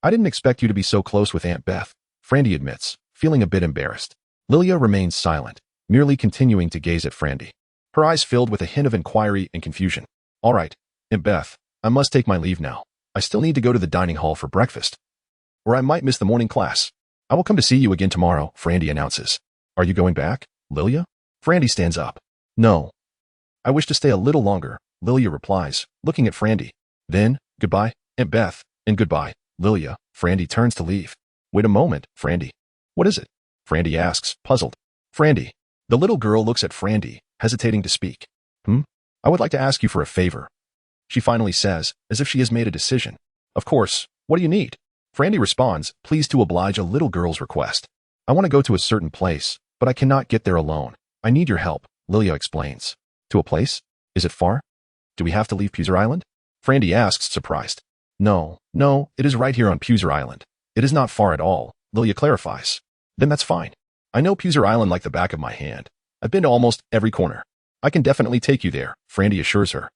[SPEAKER 1] I didn't expect you to be so close with Aunt Beth, Frandy admits, feeling a bit embarrassed. Lilia remains silent, merely continuing to gaze at Frandy. Her eyes filled with a hint of inquiry and confusion. All right, Aunt Beth, I must take my leave now. I still need to go to the dining hall for breakfast, or I might miss the morning class. I will come to see you again tomorrow, Frandy announces. Are you going back, Lilia? Frandy stands up. No. I wish to stay a little longer, Lilia replies, looking at Frandy. Then, goodbye, Aunt Beth, and goodbye, Lilia. Frandy turns to leave. Wait a moment, Frandy. What is it? Frandy asks, puzzled. Frandy. The little girl looks at Frandy, hesitating to speak. I would like to ask you for a favor, she finally says, as if she has made a decision. Of course, what do you need? Frandy responds, pleased to oblige a little girl's request. I want to go to a certain place, but I cannot get there alone. I need your help, Lilia explains. To a place? Is it far? Do we have to leave Puser Island? Frandy asks, surprised. No, it is right here on Puser Island. It is not far at all, Lilia clarifies. Then that's fine. I know Puser Island like the back of my hand. I've been to almost every corner. I can definitely take you there, Frandy assures her.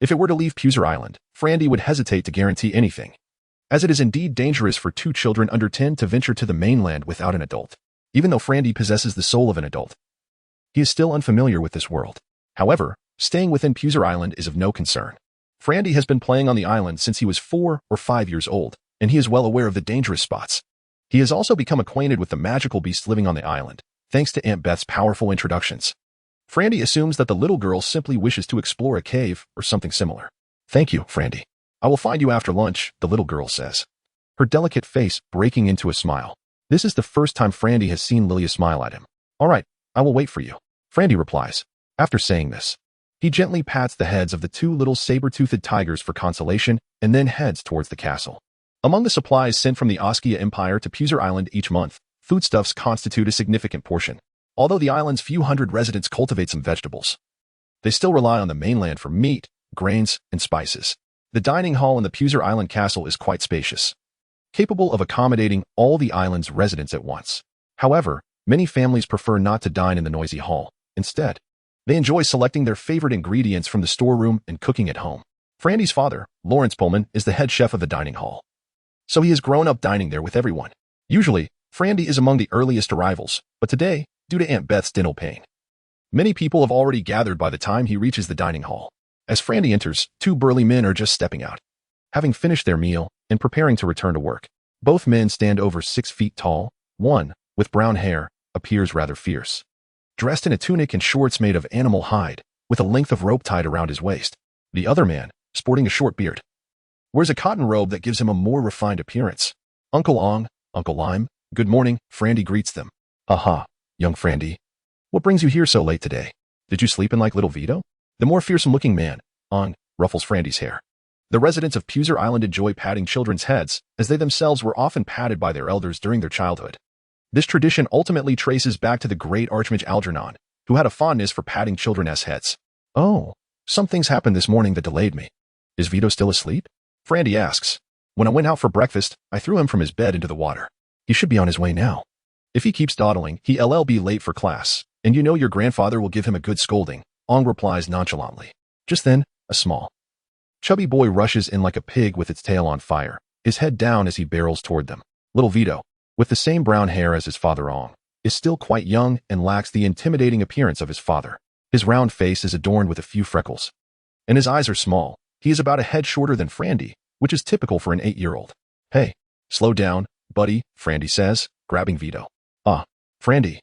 [SPEAKER 1] If it were to leave Puser Island, Frandy would hesitate to guarantee anything, as it is indeed dangerous for 2 children under 10 to venture to the mainland without an adult. Even though Frandy possesses the soul of an adult, he is still unfamiliar with this world. However, staying within Puser Island is of no concern. Frandy has been playing on the island since he was 4 or 5 years old, and he is well aware of the dangerous spots. He has also become acquainted with the magical beasts living on the island, thanks to Aunt Beth's powerful introductions. Frandy assumes that the little girl simply wishes to explore a cave or something similar. Thank you, Frandy. I will find you after lunch, the little girl says, her delicate face breaking into a smile. This is the first time Frandy has seen Lilia smile at him. All right, I will wait for you, Frandy replies. After saying this, he gently pats the heads of the 2 little saber-toothed tigers for consolation and then heads towards the castle. Among the supplies sent from the Oskia Empire to Puser Island each month, foodstuffs constitute a significant portion. Although the island's few hundred residents cultivate some vegetables, they still rely on the mainland for meat, grains, and spices. The dining hall in the Puser Island castle is quite spacious, capable of accommodating all the island's residents at once. However, many families prefer not to dine in the noisy hall. Instead, they enjoy selecting their favorite ingredients from the storeroom and cooking at home. Frandy's father, Lawrence Pullman, is the head chef of the dining hall, so he has grown up dining there with everyone. Usually, Frandy is among the earliest arrivals, but today, due to Aunt Beth's dental pain, many people have already gathered by the time he reaches the dining hall. As Frandy enters, 2 burly men are just stepping out, having finished their meal and preparing to return to work. Both men stand over 6 feet tall. One, with brown hair, appears rather fierce, dressed in a tunic and shorts made of animal hide, with a length of rope tied around his waist. The other man, sporting a short beard, wears a cotton robe that gives him a more refined appearance. Uncle Ong, Uncle Lime, good morning, Frandy greets them. Aha, young Frandy. What brings you here so late today? Did you sleep in like little Vito? The more fearsome-looking man, Ong, ruffles Frandy's hair. The residents of Puser Island enjoy patting children's heads, as they themselves were often patted by their elders during their childhood. This tradition ultimately traces back to the great Archmage Algernon, who had a fondness for patting children's heads. Oh, some things happened this morning that delayed me. Is Vito still asleep? Frandy asks. When I went out for breakfast, I threw him from his bed into the water. He should be on his way now. If he keeps dawdling, he'll be late for class, and you know your grandfather will give him a good scolding, Ong replies nonchalantly. Just then, a small, chubby boy rushes in like a pig with its tail on fire, his head down as he barrels toward them. Little Vito, with the same brown hair as his father Ong, is still quite young and lacks the intimidating appearance of his father. His round face is adorned with a few freckles, and his eyes are small. He is about a head shorter than Frandy, which is typical for an 8-year-old. Hey, slow down, buddy, Frandy says, grabbing Vito. Ah, Frandy,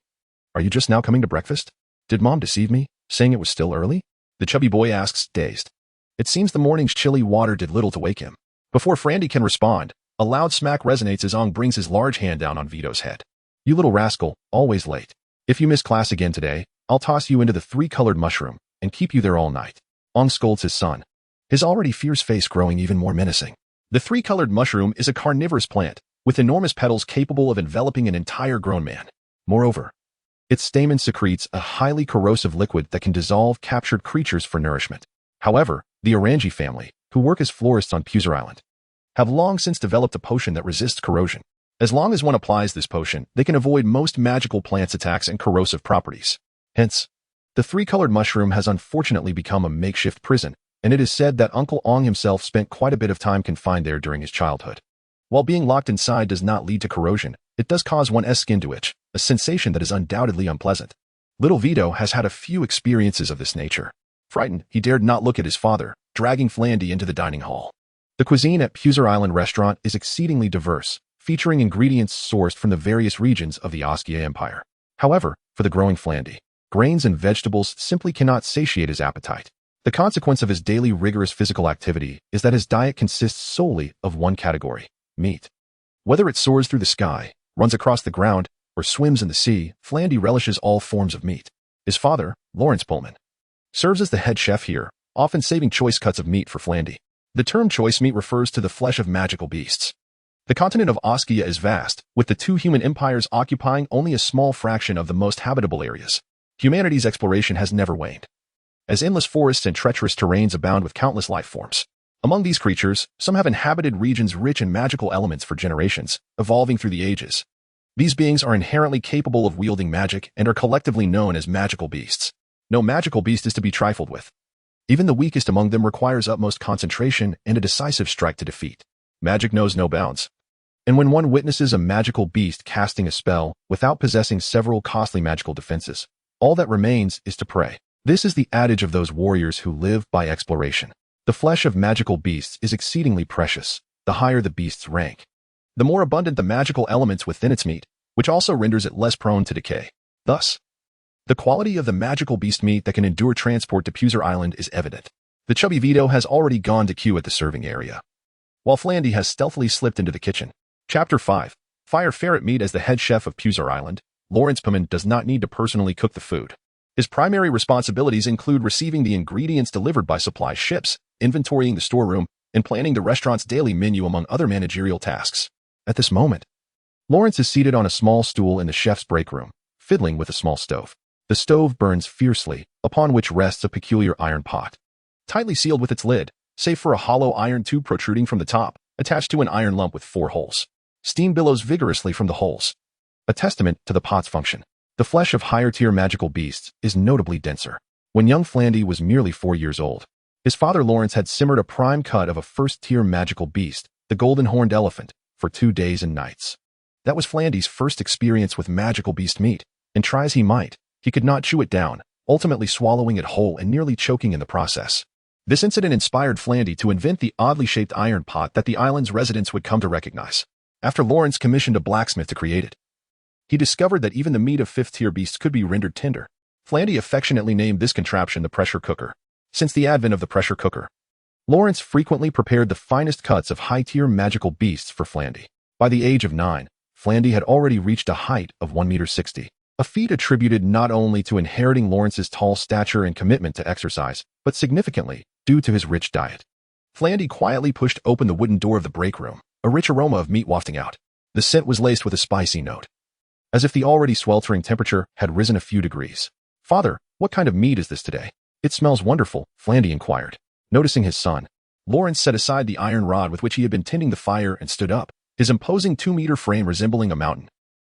[SPEAKER 1] are you just now coming to breakfast? Did Mom deceive me, saying it was still early? The chubby boy asks, dazed. It seems the morning's chilly water did little to wake him. Before Frandy can respond, a loud smack resonates as Ong brings his large hand down on Vito's head. You little rascal, always late. If you miss class again today, I'll toss you into the 3-colored mushroom and keep you there all night. Ong scolds his son, his already fierce face growing even more menacing. The 3-colored mushroom is a carnivorous plant, with enormous petals capable of enveloping an entire grown man. Moreover, its stamen secretes a highly corrosive liquid that can dissolve captured creatures for nourishment. However, the Orangi family, who work as florists on Puser Island, have long since developed a potion that resists corrosion. As long as one applies this potion, they can avoid most magical plants' attacks and corrosive properties. Hence, the 3-colored mushroom has unfortunately become a makeshift prison, and it is said that Uncle Ong himself spent quite a bit of time confined there during his childhood. While being locked inside does not lead to corrosion, it does cause one's skin to itch, a sensation that is undoubtedly unpleasant. Little Vito has had a few experiences of this nature. Frightened, he dared not look at his father, dragging Flandy into the dining hall. The cuisine at Puser Island restaurant is exceedingly diverse, featuring ingredients sourced from the various regions of the Oskia Empire. However, for the growing Flandy, grains and vegetables simply cannot satiate his appetite. The consequence of his daily rigorous physical activity is that his diet consists solely of one category: meat. Whether it soars through the sky, runs across the ground, or swims in the sea, Flandy relishes all forms of meat. His father, Lawrence Pullman, serves as the head chef here, often saving choice cuts of meat for Flandy. The term choice meat refers to the flesh of magical beasts. The continent of Oskia is vast, with the two human empires occupying only a small fraction of the most habitable areas. Humanity's exploration has never waned, as endless forests and treacherous terrains abound with countless life forms. Among these creatures, some have inhabited regions rich in magical elements for generations, evolving through the ages. These beings are inherently capable of wielding magic and are collectively known as magical beasts. No magical beast is to be trifled with. Even the weakest among them requires utmost concentration and a decisive strike to defeat. Magic knows no bounds. And when one witnesses a magical beast casting a spell without possessing several costly magical defenses, all that remains is to pray. This is the adage of those warriors who live by exploration. The flesh of magical beasts is exceedingly precious, the higher the beast's rank. The more abundant the magical elements within its meat, which also renders it less prone to decay. Thus, the quality of the magical beast meat that can endure transport to Puser Island is evident. The chubby Vito has already gone to queue at the serving area, while Flandy has stealthily slipped into the kitchen. Chapter 5. Fire Ferret Meat. As the head chef of Puser Island, Lawrence Pullman does not need to personally cook the food. His primary responsibilities include receiving the ingredients delivered by supply ships, inventorying the storeroom, and planning the restaurant's daily menu among other managerial tasks. At this moment, Lawrence is seated on a small stool in the chef's break room, fiddling with a small stove. The stove burns fiercely, upon which rests a peculiar iron pot, tightly sealed with its lid, save for a hollow iron tube protruding from the top, attached to an iron lump with 4 holes. Steam billows vigorously from the holes, a testament to the pot's function. The flesh of higher-tier magical beasts is notably denser. When young Flandy was merely 4 years old, his father Lawrence had simmered a prime cut of a first-tier magical beast, the golden-horned elephant, for 2 days and nights. That was Flandy's first experience with magical beast meat, and try as he might, he could not chew it down, ultimately swallowing it whole and nearly choking in the process. This incident inspired Flandy to invent the oddly shaped iron pot that the island's residents would come to recognize. After Lawrence commissioned a blacksmith to create it, he discovered that even the meat of 5th-tier beasts could be rendered tender. Flandy affectionately named this contraption the pressure cooker. Since the advent of the pressure cooker, Lawrence frequently prepared the finest cuts of high-tier magical beasts for Flandy. By the age of 9, Flandy had already reached a height of 1.60 meters, a feat attributed not only to inheriting Lawrence's tall stature and commitment to exercise, but significantly, due to his rich diet. Flandy quietly pushed open the wooden door of the break room, a rich aroma of meat wafting out. The scent was laced with a spicy note, as if the already sweltering temperature had risen a few degrees. "Father, what kind of meat is this today?" "It smells wonderful," Flandy inquired. Noticing his son, Lawrence set aside the iron rod with which he had been tending the fire and stood up, his imposing 2-meter frame resembling a mountain.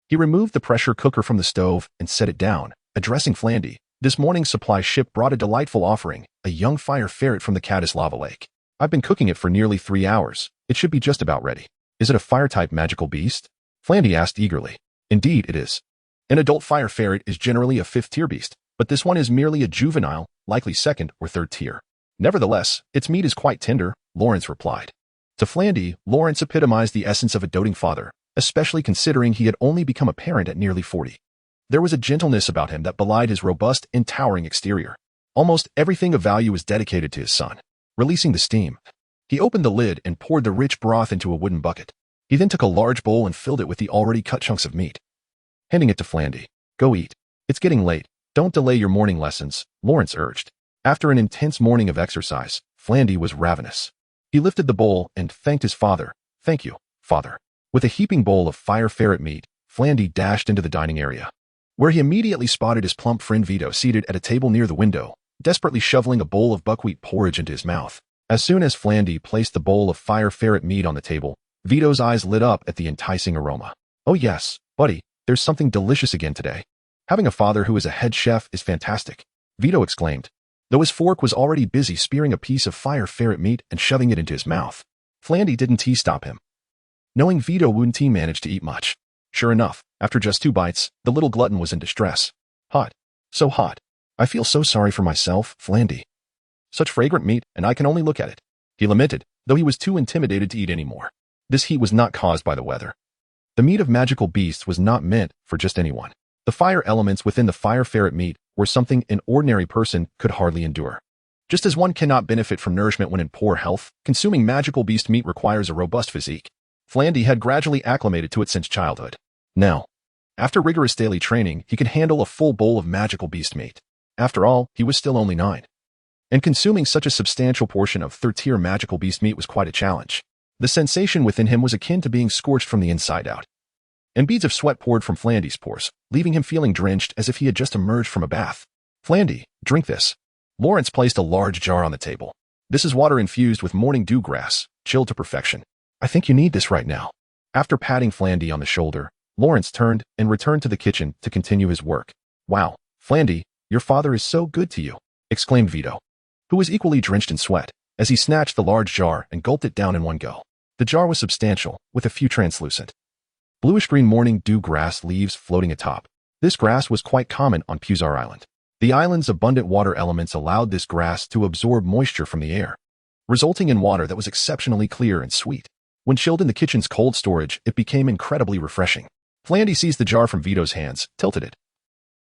[SPEAKER 1] He removed the pressure cooker from the stove and set it down, addressing Flandy. "This morning's supply ship brought a delightful offering, a young fire ferret from the Caddis Lava Lake. I've been cooking it for nearly 3 hours. It should be just about ready." "Is it a fire-type magical beast?" Flandy asked eagerly. "Indeed it is. An adult fire ferret is generally a 5th-tier beast, but this one is merely a juvenile, likely 2nd or 3rd tier. Nevertheless, its meat is quite tender," Lawrence replied. To Flandy, Lawrence epitomized the essence of a doting father, especially considering he had only become a parent at nearly 40. There was a gentleness about him that belied his robust and towering exterior. Almost everything of value was dedicated to his son. Releasing the steam, he opened the lid and poured the rich broth into a wooden bucket. He then took a large bowl and filled it with the already cut chunks of meat. Handing it to Flandy, "Go eat. It's getting late. Don't delay your morning lessons," Lawrence urged. After an intense morning of exercise, Flandy was ravenous. He lifted the bowl and thanked his father. "Thank you, father." With a heaping bowl of fire ferret meat, Flandy dashed into the dining area, where he immediately spotted his plump friend Vito seated at a table near the window, desperately shoveling a bowl of buckwheat porridge into his mouth. As soon as Flandy placed the bowl of fire ferret meat on the table, Vito's eyes lit up at the enticing aroma. "Oh yes, buddy, there's something delicious again today. Having a father who is a head chef is fantastic," Vito exclaimed, though his fork was already busy spearing a piece of fire ferret meat and shoving it into his mouth. Flandy didn't stop him. knowing Vito wouldn't manage to eat much. Sure enough, after just 2 bites, the little glutton was in distress. Hot. So hot. I feel so sorry for myself, Flandy. Such fragrant meat, and I can only look at it. He lamented, though he was too intimidated to eat anymore. This heat was not caused by the weather. The meat of magical beasts was not meant for just anyone. The fire elements within the fire ferret meat were something an ordinary person could hardly endure. Just as one cannot benefit from nourishment when in poor health, consuming magical beast meat requires a robust physique. Flandy had gradually acclimated to it since childhood. Now, after rigorous daily training, he could handle a full bowl of magical beast meat. After all, he was still only 9. And consuming such a substantial portion of third-tier magical beast meat was quite a challenge. The sensation within him was akin to being scorched from the inside out. And beads of sweat poured from Flandy's pores, leaving him feeling drenched as if he had just emerged from a bath. Flandy, drink this. Lawrence placed a large jar on the table. This is water infused with morning dew grass, chilled to perfection. I think you need this right now. After patting Flandy on the shoulder, Lawrence turned and returned to the kitchen to continue his work. Wow, Flandy, your father is so good to you, exclaimed Vito, who was equally drenched in sweat, as he snatched the large jar and gulped it down in one go. The jar was substantial, with a few translucent, bluish-green morning dew grass leaves floating atop. This grass was quite common on Puzar Island. The island's abundant water elements allowed this grass to absorb moisture from the air, resulting in water that was exceptionally clear and sweet. When chilled in the kitchen's cold storage, it became incredibly refreshing. Flandy seized the jar from Vito's hands, tilted it,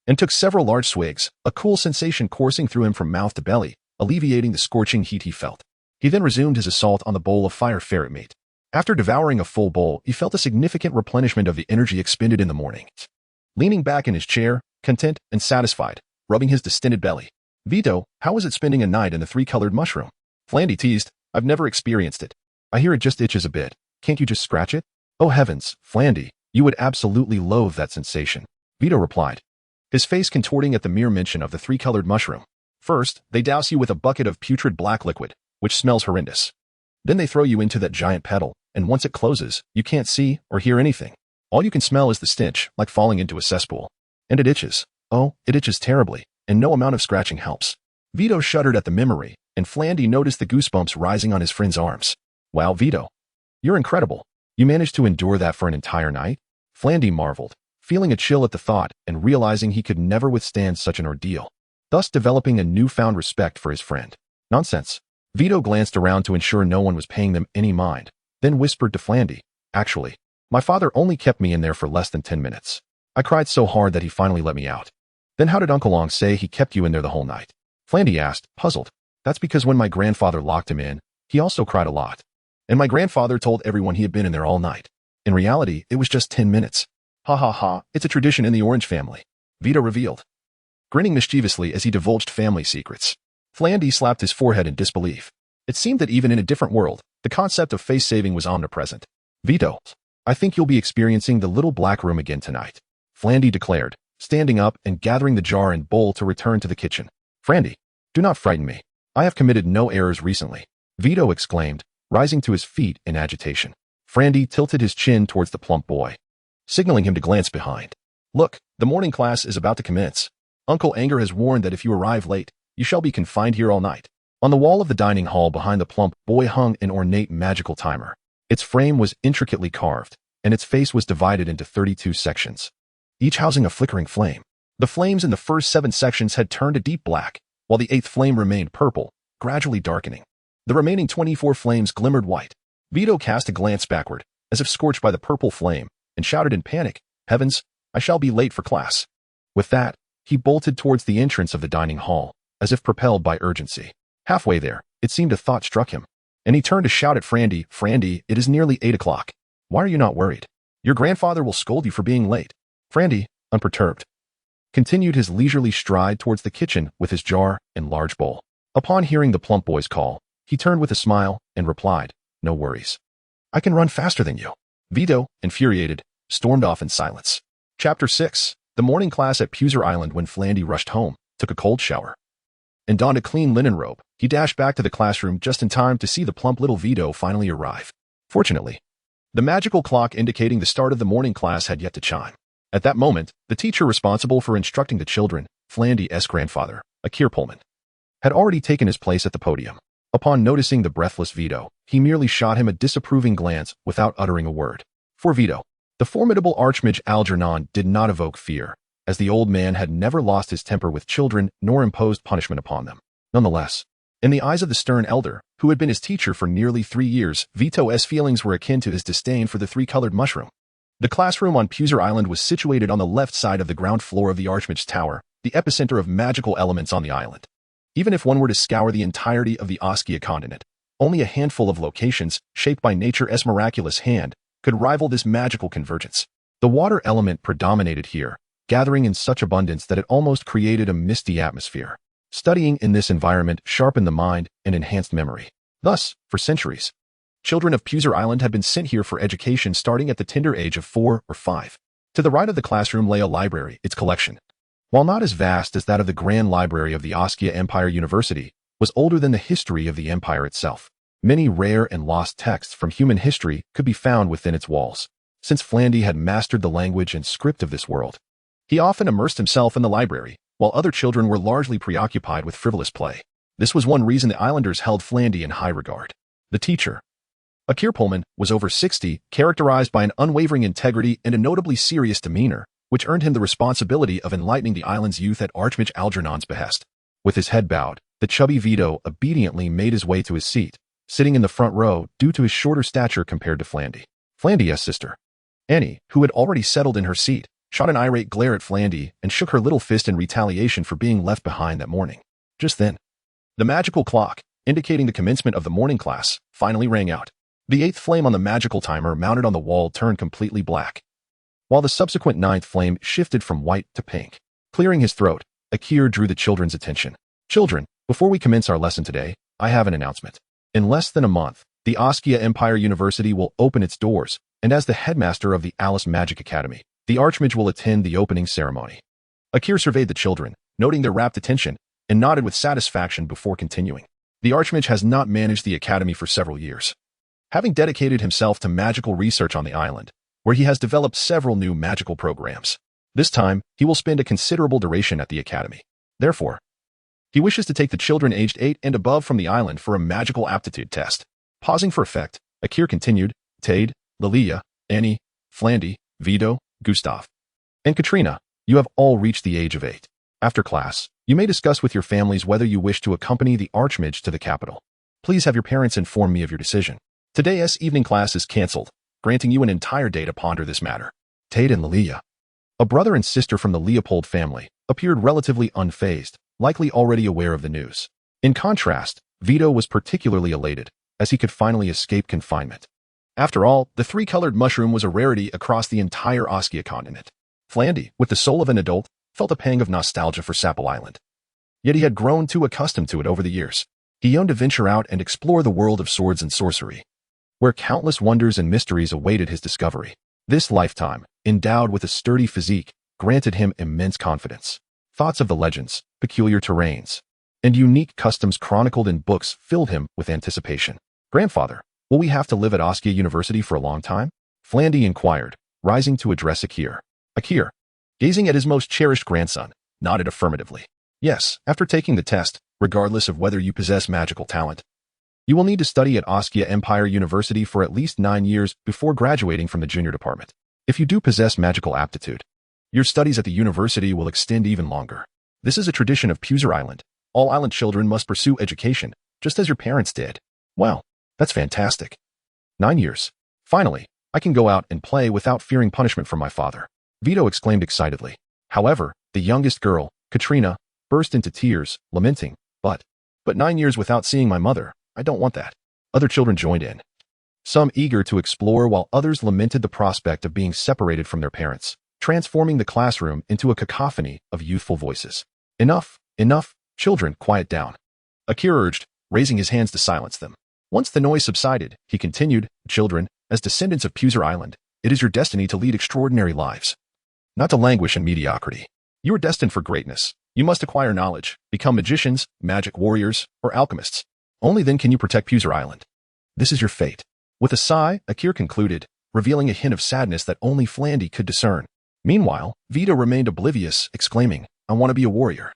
[SPEAKER 1] and took several large swigs, a cool sensation coursing through him from mouth to belly, alleviating the scorching heat he felt. He then resumed his assault on the bowl of fire ferret meat. After devouring a full bowl, he felt a significant replenishment of the energy expended in the morning. Leaning back in his chair, content and satisfied, rubbing his distended belly. Vito, how was it spending a night in the 3-colored mushroom? Flandy teased, I've never experienced it. I hear it just itches a bit. Can't you just scratch it? Oh heavens, Flandy, you would absolutely loathe that sensation. Vito replied, his face contorting at the mere mention of the 3-colored mushroom. First, they douse you with a bucket of putrid black liquid, which smells horrendous. Then they throw you into that giant petal, and once it closes, you can't see or hear anything. All you can smell is the stench, like falling into a cesspool. And it itches. Oh, it itches terribly, and no amount of scratching helps. Vito shuddered at the memory, and Flandy noticed the goosebumps rising on his friend's arms. Wow, Vito. You're incredible. You managed to endure that for an entire night? Flandy marveled, feeling a chill at the thought and realizing he could never withstand such an ordeal, thus developing a newfound respect for his friend. Nonsense. Vito glanced around to ensure no one was paying them any mind, then whispered to Flandy, actually, my father only kept me in there for less than 10 minutes. I cried so hard that he finally let me out. Then how did Uncle Long say he kept you in there the whole night? Flandy asked, puzzled. That's because when my grandfather locked him in, he also cried a lot. And my grandfather told everyone he had been in there all night. In reality, it was just 10 minutes. Ha ha ha, it's a tradition in the Orange family, Vito revealed, grinning mischievously as he divulged family secrets. Flandy slapped his forehead in disbelief. It seemed that even in a different world, the concept of face saving was omnipresent. Vito, I think you'll be experiencing the little black room again tonight, Flandy declared, standing up and gathering the jar and bowl to return to the kitchen. Flandy, do not frighten me. I have committed no errors recently, Vito exclaimed, rising to his feet in agitation. Flandy tilted his chin towards the plump boy, signaling him to glance behind. Look, the morning class is about to commence. Uncle Anger has warned that if you arrive late, you shall be confined here all night. On the wall of the dining hall behind the plump boy hung an ornate magical timer. Its frame was intricately carved, and its face was divided into 32 sections, each housing a flickering flame. The flames in the first 7 sections had turned a deep black, while the 8th flame remained purple, gradually darkening. The remaining 24 flames glimmered white. Vito cast a glance backward, as if scorched by the purple flame, and shouted in panic, Heavens, I shall be late for class. With that, he bolted towards the entrance of the dining hall, as if propelled by urgency. Halfway there, it seemed a thought struck him, and he turned to shout at Flandy, Flandy, it is nearly 8 o'clock. Why are you not worried? Your grandfather will scold you for being late. Flandy, unperturbed, continued his leisurely stride towards the kitchen with his jar and large bowl. Upon hearing the plump boy's call, he turned with a smile and replied, no worries. I can run faster than you. Vito, infuriated, stormed off in silence. Chapter 6. The morning class at Puzar Island. When Flandy rushed home, took a cold shower, and donned a clean linen robe, he dashed back to the classroom just in time to see the plump little Vito finally arrive. Fortunately, the magical clock indicating the start of the morning class had yet to chime. At that moment, the teacher responsible for instructing the children, Flandy's grandfather, Akir Pullman, had already taken his place at the podium. Upon noticing the breathless Vito, he merely shot him a disapproving glance without uttering a word. For Vito, the formidable archmage Algernon did not evoke fear, as the old man had never lost his temper with children nor imposed punishment upon them. Nonetheless, in the eyes of the stern elder, who had been his teacher for nearly 3 years, Vito's feelings were akin to his disdain for the three-colored mushroom. The classroom on Puser Island was situated on the left side of the ground floor of the Archmage's Tower, the epicenter of magical elements on the island. Even if one were to scour the entirety of the Oskia continent, only a handful of locations, shaped by nature's miraculous hand, could rival this magical convergence. The water element predominated here, gathering in such abundance that it almost created a misty atmosphere. Studying in this environment sharpened the mind and enhanced memory. Thus, for centuries, children of Puser Island had been sent here for education starting at the tender age of 4 or 5. To the right of the classroom lay a library. Its collection, while not as vast as that of the Grand Library of the Oskia Empire University, was older than the history of the empire itself. Many rare and lost texts from human history could be found within its walls. Since Flandy had mastered the language and script of this world, he often immersed himself in the library, while other children were largely preoccupied with frivolous play. This was one reason the islanders held Flandy in high regard. The teacher, Akir Pullman, was over 60, characterized by an unwavering integrity and a notably serious demeanor, which earned him the responsibility of enlightening the island's youth at Archmage Algernon's behest. With his head bowed, the chubby Vito obediently made his way to his seat, sitting in the front row due to his shorter stature compared to Flandy. Flandy's sister, Annie, who had already settled in her seat, shot an irate glare at Flandy and shook her little fist in retaliation for being left behind that morning. Just then, the magical clock, indicating the commencement of the morning class, finally rang out. The 8th flame on the magical timer mounted on the wall turned completely black, while the subsequent 9th flame shifted from white to pink. Clearing his throat, Akir drew the children's attention. Children, before we commence our lesson today, I have an announcement. In less than a month, the Oskia Empire University will open its doors, and as the headmaster of the Alice Magic Academy, the Archmage will attend the opening ceremony. Akir surveyed the children, noting their rapt attention, and nodded with satisfaction before continuing. The Archmage has not managed the academy for several years, having dedicated himself to magical research on the island, where he has developed several new magical programs. This time, he will spend a considerable duration at the academy. Therefore, he wishes to take the children aged 8 and above from the island for a magical aptitude test. Pausing for effect, Akir continued, Tade, Lilia, Annie, Flandy, Vito, Gustav, and Katrina, you have all reached the age of 8. After class, you may discuss with your families whether you wish to accompany the Archmage to the capital. Please have your parents inform me of your decision. Today's evening class is cancelled, granting you an entire day to ponder this matter. Tade and Lilia, a brother and sister from the Leopold family, appeared relatively unfazed, likely already aware of the news. In contrast, Vito was particularly elated, as he could finally escape confinement. After all, the three-colored mushroom was a rarity across the entire Oskia continent. Flandy, with the soul of an adult, felt a pang of nostalgia for Sapple Island. Yet he had grown too accustomed to it over the years. He yearned to venture out and explore the world of swords and sorcery, where countless wonders and mysteries awaited his discovery. This lifetime, endowed with a sturdy physique, granted him immense confidence. Thoughts of the legends, peculiar terrains, and unique customs chronicled in books filled him with anticipation. Grandfather, will we have to live at Oskia University for a long time? Flandy inquired, rising to address Akir. Akir, gazing at his most cherished grandson, nodded affirmatively. Yes, after taking the test, regardless of whether you possess magical talent, you will need to study at Oskia Empire University for at least 9 years before graduating from the junior department. If you do possess magical aptitude, your studies at the university will extend even longer. This is a tradition of Puser Island. All island children must pursue education, just as your parents did. Wow, that's fantastic. 9 years. Finally, I can go out and play without fearing punishment from my father. Vito exclaimed excitedly. However, the youngest girl, Katrina, burst into tears, lamenting, But 9 years without seeing my mother, I don't want that. Other children joined in, some eager to explore while others lamented the prospect of being separated from their parents, transforming the classroom into a cacophony of youthful voices. Enough, enough, children, quiet down. Akir urged, raising his hands to silence them. Once the noise subsided, he continued, Children, as descendants of Puser Island, it is your destiny to lead extraordinary lives, not to languish in mediocrity. You are destined for greatness. You must acquire knowledge, become magicians, magic warriors, or alchemists. Only then can you protect Puser Island. This is your fate. With a sigh, Akir concluded, revealing a hint of sadness that only Flandy could discern. Meanwhile, Vito remained oblivious, exclaiming, I want to be a warrior,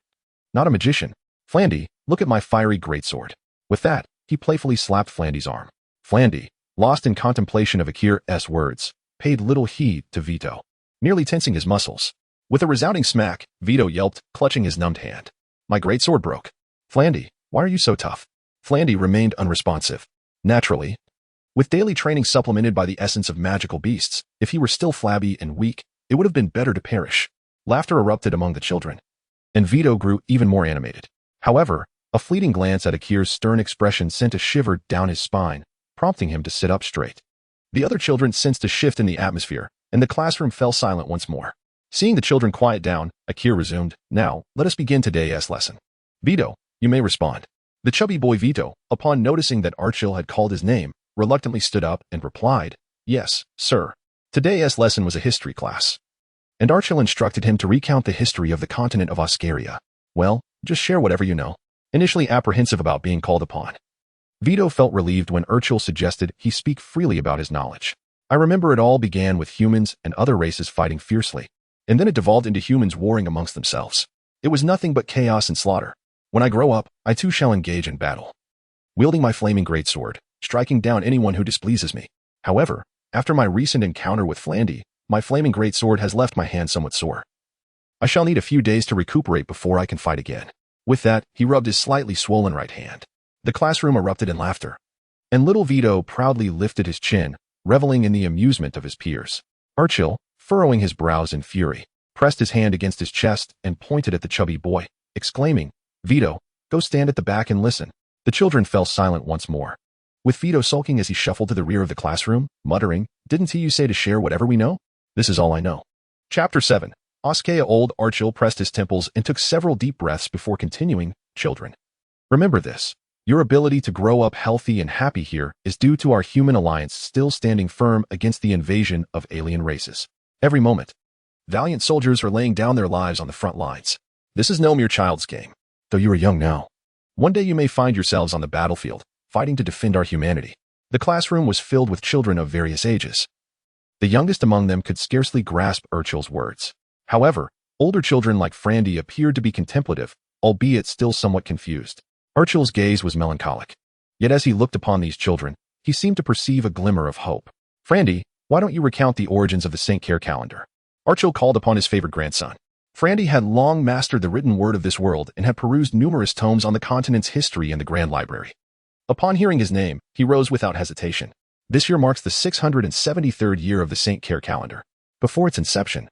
[SPEAKER 1] not a magician. Flandy, look at my fiery greatsword. With that, he playfully slapped Flandy's arm. Flandy, lost in contemplation of Akir's words, paid little heed to Vito, nearly tensing his muscles. With a resounding smack, Vito yelped, clutching his numbed hand. My great sword broke. Flandy, why are you so tough? Flandy remained unresponsive. Naturally, with daily training supplemented by the essence of magical beasts, if he were still flabby and weak, it would have been better to perish. Laughter erupted among the children, and Vito grew even more animated. However, a fleeting glance at Akir's stern expression sent a shiver down his spine, prompting him to sit up straight. The other children sensed a shift in the atmosphere, and the classroom fell silent once more. Seeing the children quiet down, Akir resumed, Now, let us begin today's lesson. Vito, you may respond. The chubby boy Vito, upon noticing that Archil had called his name, reluctantly stood up and replied, Yes, sir. Today's lesson was a history class. And Archil instructed him to recount the history of the continent of Oscaria. Well, just share whatever you know. Initially apprehensive about being called upon, Vito felt relieved when Archil suggested he speak freely about his knowledge. I remember it all began with humans and other races fighting fiercely, and then it devolved into humans warring amongst themselves. It was nothing but chaos and slaughter. When I grow up, I too shall engage in battle, wielding my flaming greatsword, striking down anyone who displeases me. However, after my recent encounter with Flandy, my flaming greatsword has left my hand somewhat sore. I shall need a few days to recuperate before I can fight again. With that, he rubbed his slightly swollen right hand. The classroom erupted in laughter, and little Vito proudly lifted his chin, reveling in the amusement of his peers. Archil, furrowing his brows in fury, pressed his hand against his chest and pointed at the chubby boy, exclaiming, Vito, go stand at the back and listen. The children fell silent once more, with Vito sulking as he shuffled to the rear of the classroom, muttering, Didn't you say to share whatever we know? This is all I know. Chapter 7. Oscaria. Old Archil pressed his temples and took several deep breaths before continuing, Children, remember this. Your ability to grow up healthy and happy here is due to our human alliance still standing firm against the invasion of alien races. Every moment, valiant soldiers are laying down their lives on the front lines. This is no mere child's game. Though you are young now, one day you may find yourselves on the battlefield, fighting to defend our humanity. The classroom was filled with children of various ages. The youngest among them could scarcely grasp Archil's words. However, older children like Frandy appeared to be contemplative, albeit still somewhat confused. Archil's gaze was melancholic. Yet as he looked upon these children, he seemed to perceive a glimmer of hope. Frandy, why don't you recount the origins of the St. Care calendar? Archil called upon his favorite grandson. Frandy had long mastered the written word of this world and had perused numerous tomes on the continent's history in the Grand Library. Upon hearing his name, he rose without hesitation. This year marks the 673rd year of the St. Care calendar. Before its inception,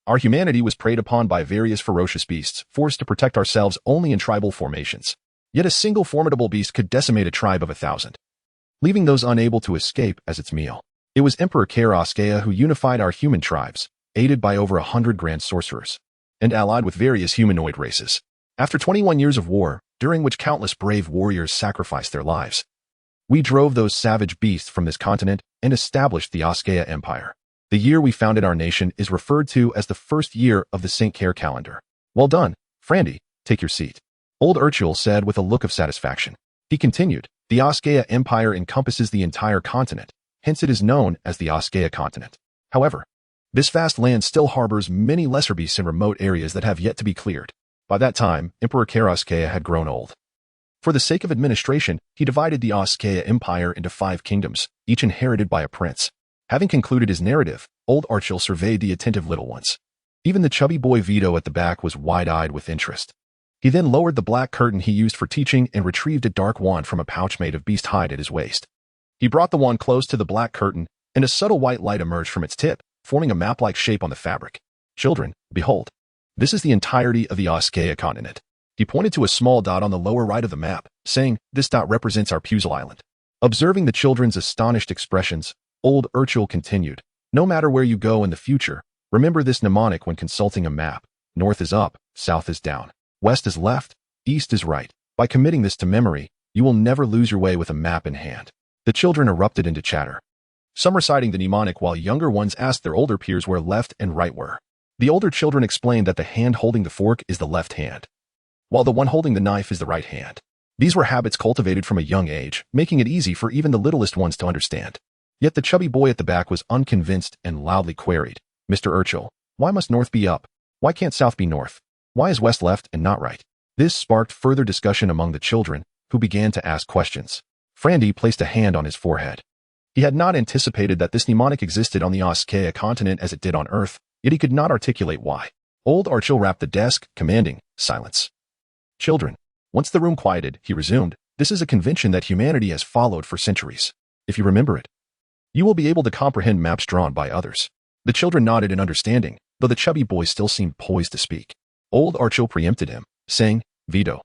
[SPEAKER 1] our humanity was preyed upon by various ferocious beasts, forced to protect ourselves only in tribal formations. Yet a single formidable beast could decimate a tribe of 1,000, leaving those unable to escape as its meal. It was Emperor Oscaria who unified our human tribes, aided by over 100 grand sorcerers, and allied with various humanoid races. After 21 years of war, during which countless brave warriors sacrificed their lives, we drove those savage beasts from this continent and established the Oscaria Empire. The year we founded our nation is referred to as the first year of the St. Care calendar. Well done, Frandy, take your seat. Old Archil said with a look of satisfaction. He continued, the Oscaria Empire encompasses the entire continent, hence it is known as the Oscaria continent. However, this vast land still harbors many lesser beasts in remote areas that have yet to be cleared. By that time, Emperor Oscaria had grown old. For the sake of administration, he divided the Oscaria Empire into 5 kingdoms, each inherited by a prince. Having concluded his narrative, old Archil surveyed the attentive little ones. Even the chubby boy Vito at the back was wide-eyed with interest. He then lowered the black curtain he used for teaching and retrieved a dark wand from a pouch made of beast hide at his waist. He brought the wand close to the black curtain, and a subtle white light emerged from its tip, forming a map-like shape on the fabric. Children, behold. This is the entirety of the Oscaria continent. He pointed to a small dot on the lower right of the map, saying, This dot represents our Puzzle Island. Observing the children's astonished expressions, old Archil continued, No matter where you go in the future, remember this mnemonic when consulting a map. North is up, south is down. West is left, east is right. By committing this to memory, you will never lose your way with a map in hand. The children erupted into chatter, some reciting the mnemonic while younger ones asked their older peers where left and right were. The older children explained that the hand holding the fork is the left hand, while the one holding the knife is the right hand. These were habits cultivated from a young age, making it easy for even the littlest ones to understand. Yet the chubby boy at the back was unconvinced and loudly queried, Mr. Archil, why must north be up? Why can't south be north? Why is west left and not right? This sparked further discussion among the children, who began to ask questions. Frandy placed a hand on his forehead. He had not anticipated that this mnemonic existed on the Oskea continent as it did on Earth, yet he could not articulate why. Old Archil rapped the desk, commanding silence. Children. Once the room quieted, he resumed, this is a convention that humanity has followed for centuries. If you remember it, you will be able to comprehend maps drawn by others. The children nodded in understanding, though the chubby boy still seemed poised to speak. Old Archil preempted him, saying, Vito,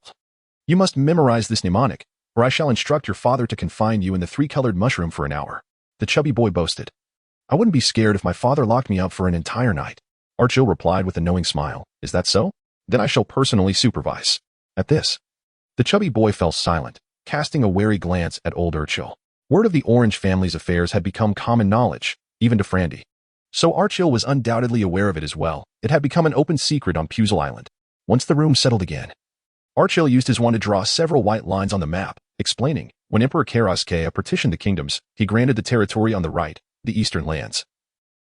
[SPEAKER 1] you must memorize this mnemonic, or I shall instruct your father to confine you in the three-colored mushroom for an hour. The chubby boy boasted. I wouldn't be scared if my father locked me up for an entire night. Archil replied with a knowing smile. Is that so? Then I shall personally supervise. At this, the chubby boy fell silent, casting a wary glance at old Archil. Word of the Orange family's affairs had become common knowledge, even to Frandy. So Archil was undoubtedly aware of it as well. It had become an open secret on Puzzle Island. Once the room settled again, Archil used his wand to draw several white lines on the map, explaining, when Emperor Karaskea partitioned the kingdoms, he granted the territory on the right, the eastern lands,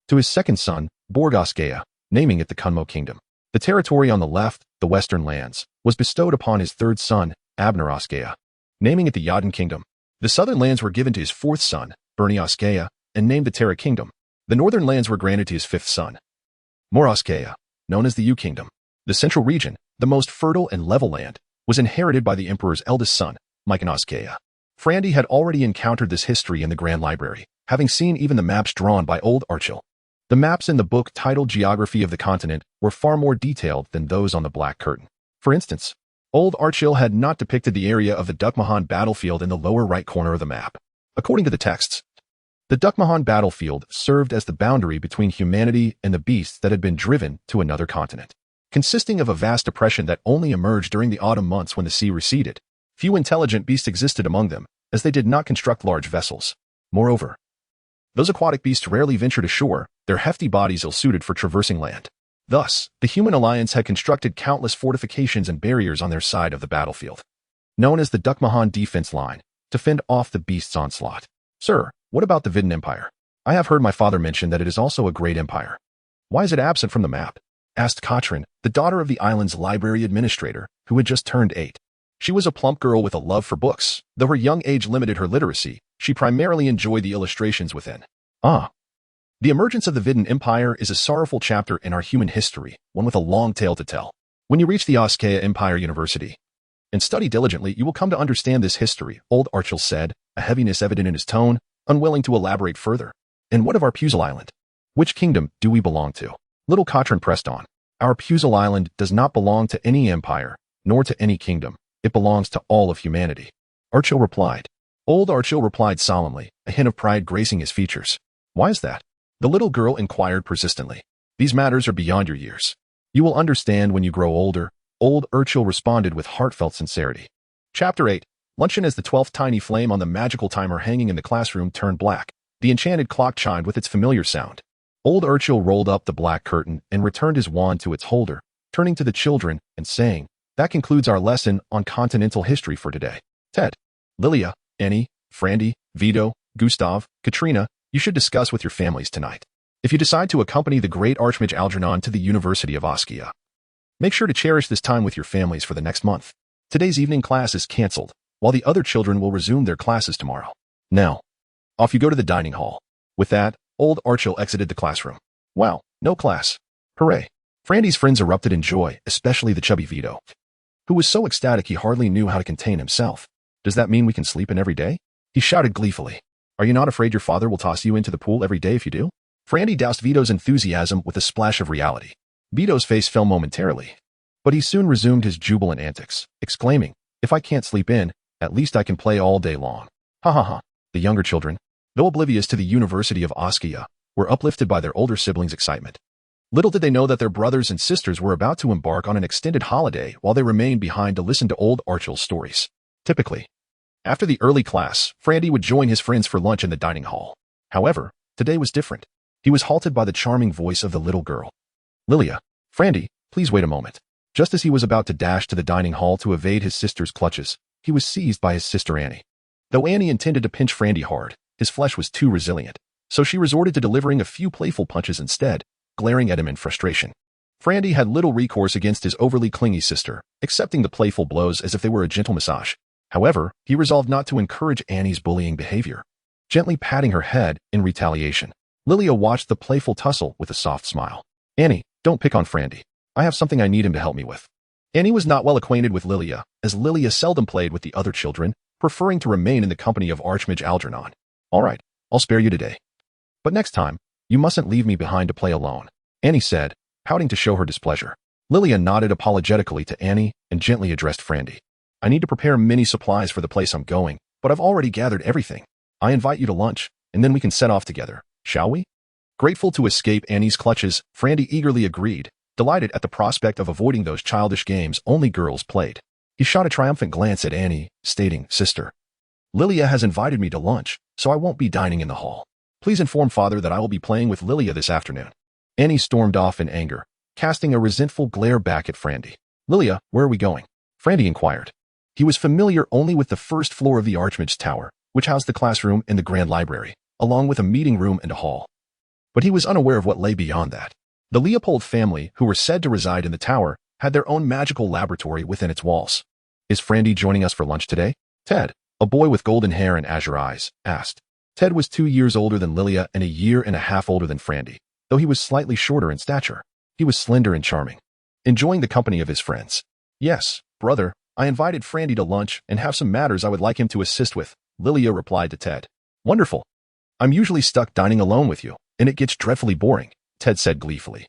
[SPEAKER 1] to his second son, Borgoskea, naming it the Kunmo Kingdom. The territory on the left, the western lands, was bestowed upon his third son, Abneroskea, naming it the Yadin Kingdom. The southern lands were given to his fourth son, Bernioskea, and named the Terra Kingdom. The northern lands were granted to his fifth son, Moroskea, known as the U Kingdom. The central region, the most fertile and level land, was inherited by the emperor's eldest son, Mykonoskea. Frandy had already encountered this history in the Grand Library, having seen even the maps drawn by old Archil. The maps in the book titled Geography of the Continent were far more detailed than those on the Black Curtain. For instance, old Archil had not depicted the area of the Dukmahan battlefield in the lower right corner of the map. According to the texts, the Dukmahan battlefield served as the boundary between humanity and the beasts that had been driven to another continent. Consisting of a vast depression that only emerged during the autumn months when the sea receded, few intelligent beasts existed among them, as they did not construct large vessels. Moreover, those aquatic beasts rarely ventured ashore, their hefty bodies ill-suited for traversing land. Thus, the human alliance had constructed countless fortifications and barriers on their side of the battlefield, known as the Dukmahan defense line, to fend off the beast's onslaught. Sir, what about the Vidin Empire? I have heard my father mention that it is also a great empire. Why is it absent from the map? Asked Katrin, the daughter of the island's library administrator, who had just turned 8. She was a plump girl with a love for books. Though her young age limited her literacy, she primarily enjoyed the illustrations within. The emergence of the Vidin Empire is a sorrowful chapter in our human history, one with a long tale to tell. When you reach the Oskea Empire University and study diligently, you will come to understand this history, old Archil said, a heaviness evident in his tone, unwilling to elaborate further. And what of our Puzzle Island? Which kingdom do we belong to? Little Katrin pressed on. Our Puzzle Island does not belong to any empire, nor to any kingdom. It belongs to all of humanity. Archil replied. Old Archil replied solemnly, a hint of pride gracing his features. Why is that? The little girl inquired persistently. These matters are beyond your years. You will understand when you grow older. Old Archil responded with heartfelt sincerity. Chapter 8. Luncheon. As the 12th tiny flame on the magical timer hanging in the classroom turned black, the enchanted clock chimed with its familiar sound. Old Archil rolled up the black curtain and returned his wand to its holder, turning to the children and saying, that concludes our lesson on continental history for today. Ted, Lilia, Annie, Frandy, Vito, Gustav, Katrina, you should discuss with your families tonight. If you decide to accompany the great Archmage Algernon to the University of Oskea, make sure to cherish this time with your families for the next month. Today's evening class is cancelled, while the other children will resume their classes tomorrow. Now, off you go to the dining hall. With that, old Archil exited the classroom. Wow, no class. Hooray. Frandy's friends erupted in joy, especially the chubby Vito, who was so ecstatic he hardly knew how to contain himself. Does that mean we can sleep in every day? He shouted gleefully. Are you not afraid your father will toss you into the pool every day if you do? Frandy doused Vito's enthusiasm with a splash of reality. Vito's face fell momentarily, but he soon resumed his jubilant antics, exclaiming, if I can't sleep in, at least I can play all day long. Ha ha ha. The younger children, though oblivious to the University of Oskea, were uplifted by their older siblings' excitement. Little did they know that their brothers and sisters were about to embark on an extended holiday while they remained behind to listen to old Archil's stories. Typically, after the early class, Frandy would join his friends for lunch in the dining hall. However, today was different. He was halted by the charming voice of the little girl. Lilia, Frandy, please wait a moment. Just as he was about to dash to the dining hall to evade his sister's clutches, he was seized by his sister Annie. Though Annie intended to pinch Frandy hard, his flesh was too resilient, so she resorted to delivering a few playful punches instead, glaring at him in frustration. Frandy had little recourse against his overly clingy sister, accepting the playful blows as if they were a gentle massage. However, he resolved not to encourage Annie's bullying behavior, gently patting her head in retaliation. Lilia watched the playful tussle with a soft smile. Annie, don't pick on Frandy. I have something I need him to help me with. Annie was not well acquainted with Lilia, as Lilia seldom played with the other children, preferring to remain in the company of Archmage Algernon. All right, I'll spare you today. But next time, you mustn't leave me behind to play alone, Annie said, pouting to show her displeasure. Lilia nodded apologetically to Annie and gently addressed Frandy. I need to prepare many supplies for the place I'm going, but I've already gathered everything. I invite you to lunch, and then we can set off together, shall we? Grateful to escape Annie's clutches, Frandy eagerly agreed, delighted at the prospect of avoiding those childish games only girls played. He shot a triumphant glance at Annie, stating, Sister, Lilia has invited me to lunch, so I won't be dining in the hall. Please inform Father that I will be playing with Lilia this afternoon. Annie stormed off in anger, casting a resentful glare back at Frandy. Lilia, where are we going? Frandy inquired. He was familiar only with the first floor of the Archmage's tower, which housed the classroom and the grand library, along with a meeting room and a hall. But he was unaware of what lay beyond that. The Leopold family, who were said to reside in the tower, had their own magical laboratory within its walls. Is Frandy joining us for lunch today? Ted, a boy with golden hair and azure eyes, asked. Ted was 2 years older than Lilia and 1.5 years older than Frandy, though he was slightly shorter in stature. He was slender and charming, enjoying the company of his friends. Yes, brother, I invited Frandy to lunch and have some matters I would like him to assist with, Lilia replied to Ted. Wonderful. I'm usually stuck dining alone with you, and it gets dreadfully boring, Ted said gleefully,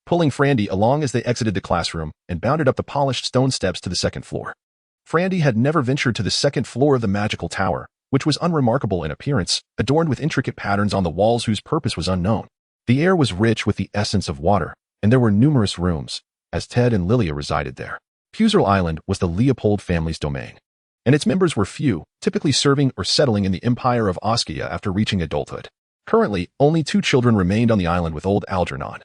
[SPEAKER 1] pulling Frandy along as they exited the classroom and bounded up the polished stone steps to the second floor. Frandy had never ventured to the second floor of the magical tower, which was unremarkable in appearance, adorned with intricate patterns on the walls whose purpose was unknown. The air was rich with the essence of water, and there were numerous rooms, as Ted and Lilia resided there. Puserl Island was the Leopold family's domain, and its members were few, typically serving or settling in the Empire of Oskia after reaching adulthood. Currently, only 2 children remained on the island with old Algernon,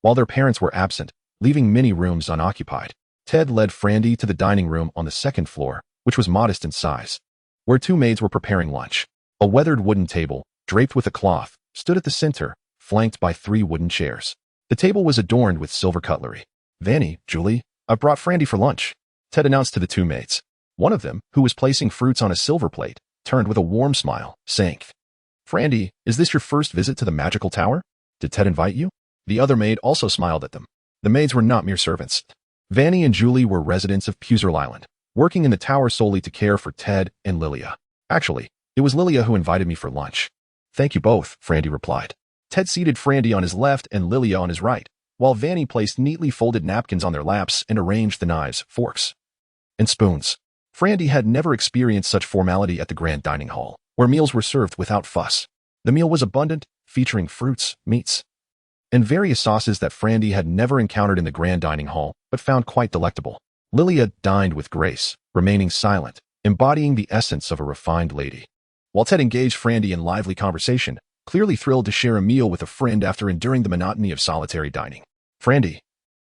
[SPEAKER 1] while their parents were absent, leaving many rooms unoccupied. Ted led Frandy to the dining room on the second floor, which was modest in size, where 2 maids were preparing lunch. A weathered wooden table, draped with a cloth, stood at the center, flanked by 3 wooden chairs. The table was adorned with silver cutlery. Vanny, Julie, I've brought Frandy for lunch, Ted announced to the 2 maids. One of them, who was placing fruits on a silver plate, turned with a warm smile, saying, Frandy, is this your first visit to the magical tower? Did Ted invite you? The other maid also smiled at them. The maids were not mere servants. Vanny and Julie were residents of Puserl Island, working in the tower solely to care for Ted and Lilia. Actually, it was Lilia who invited me for lunch. Thank you both, Frandy replied. Ted seated Frandy on his left and Lilia on his right, while Vanny placed neatly folded napkins on their laps and arranged the knives, forks, and spoons. Frandy had never experienced such formality at the grand dining hall, where meals were served without fuss. The meal was abundant, featuring fruits, meats, and various sauces that Frandy had never encountered in the grand dining hall, but found quite delectable. Lilia dined with grace, remaining silent, embodying the essence of a refined lady, while Ted engaged Frandy in lively conversation, clearly thrilled to share a meal with a friend after enduring the monotony of solitary dining. Frandy,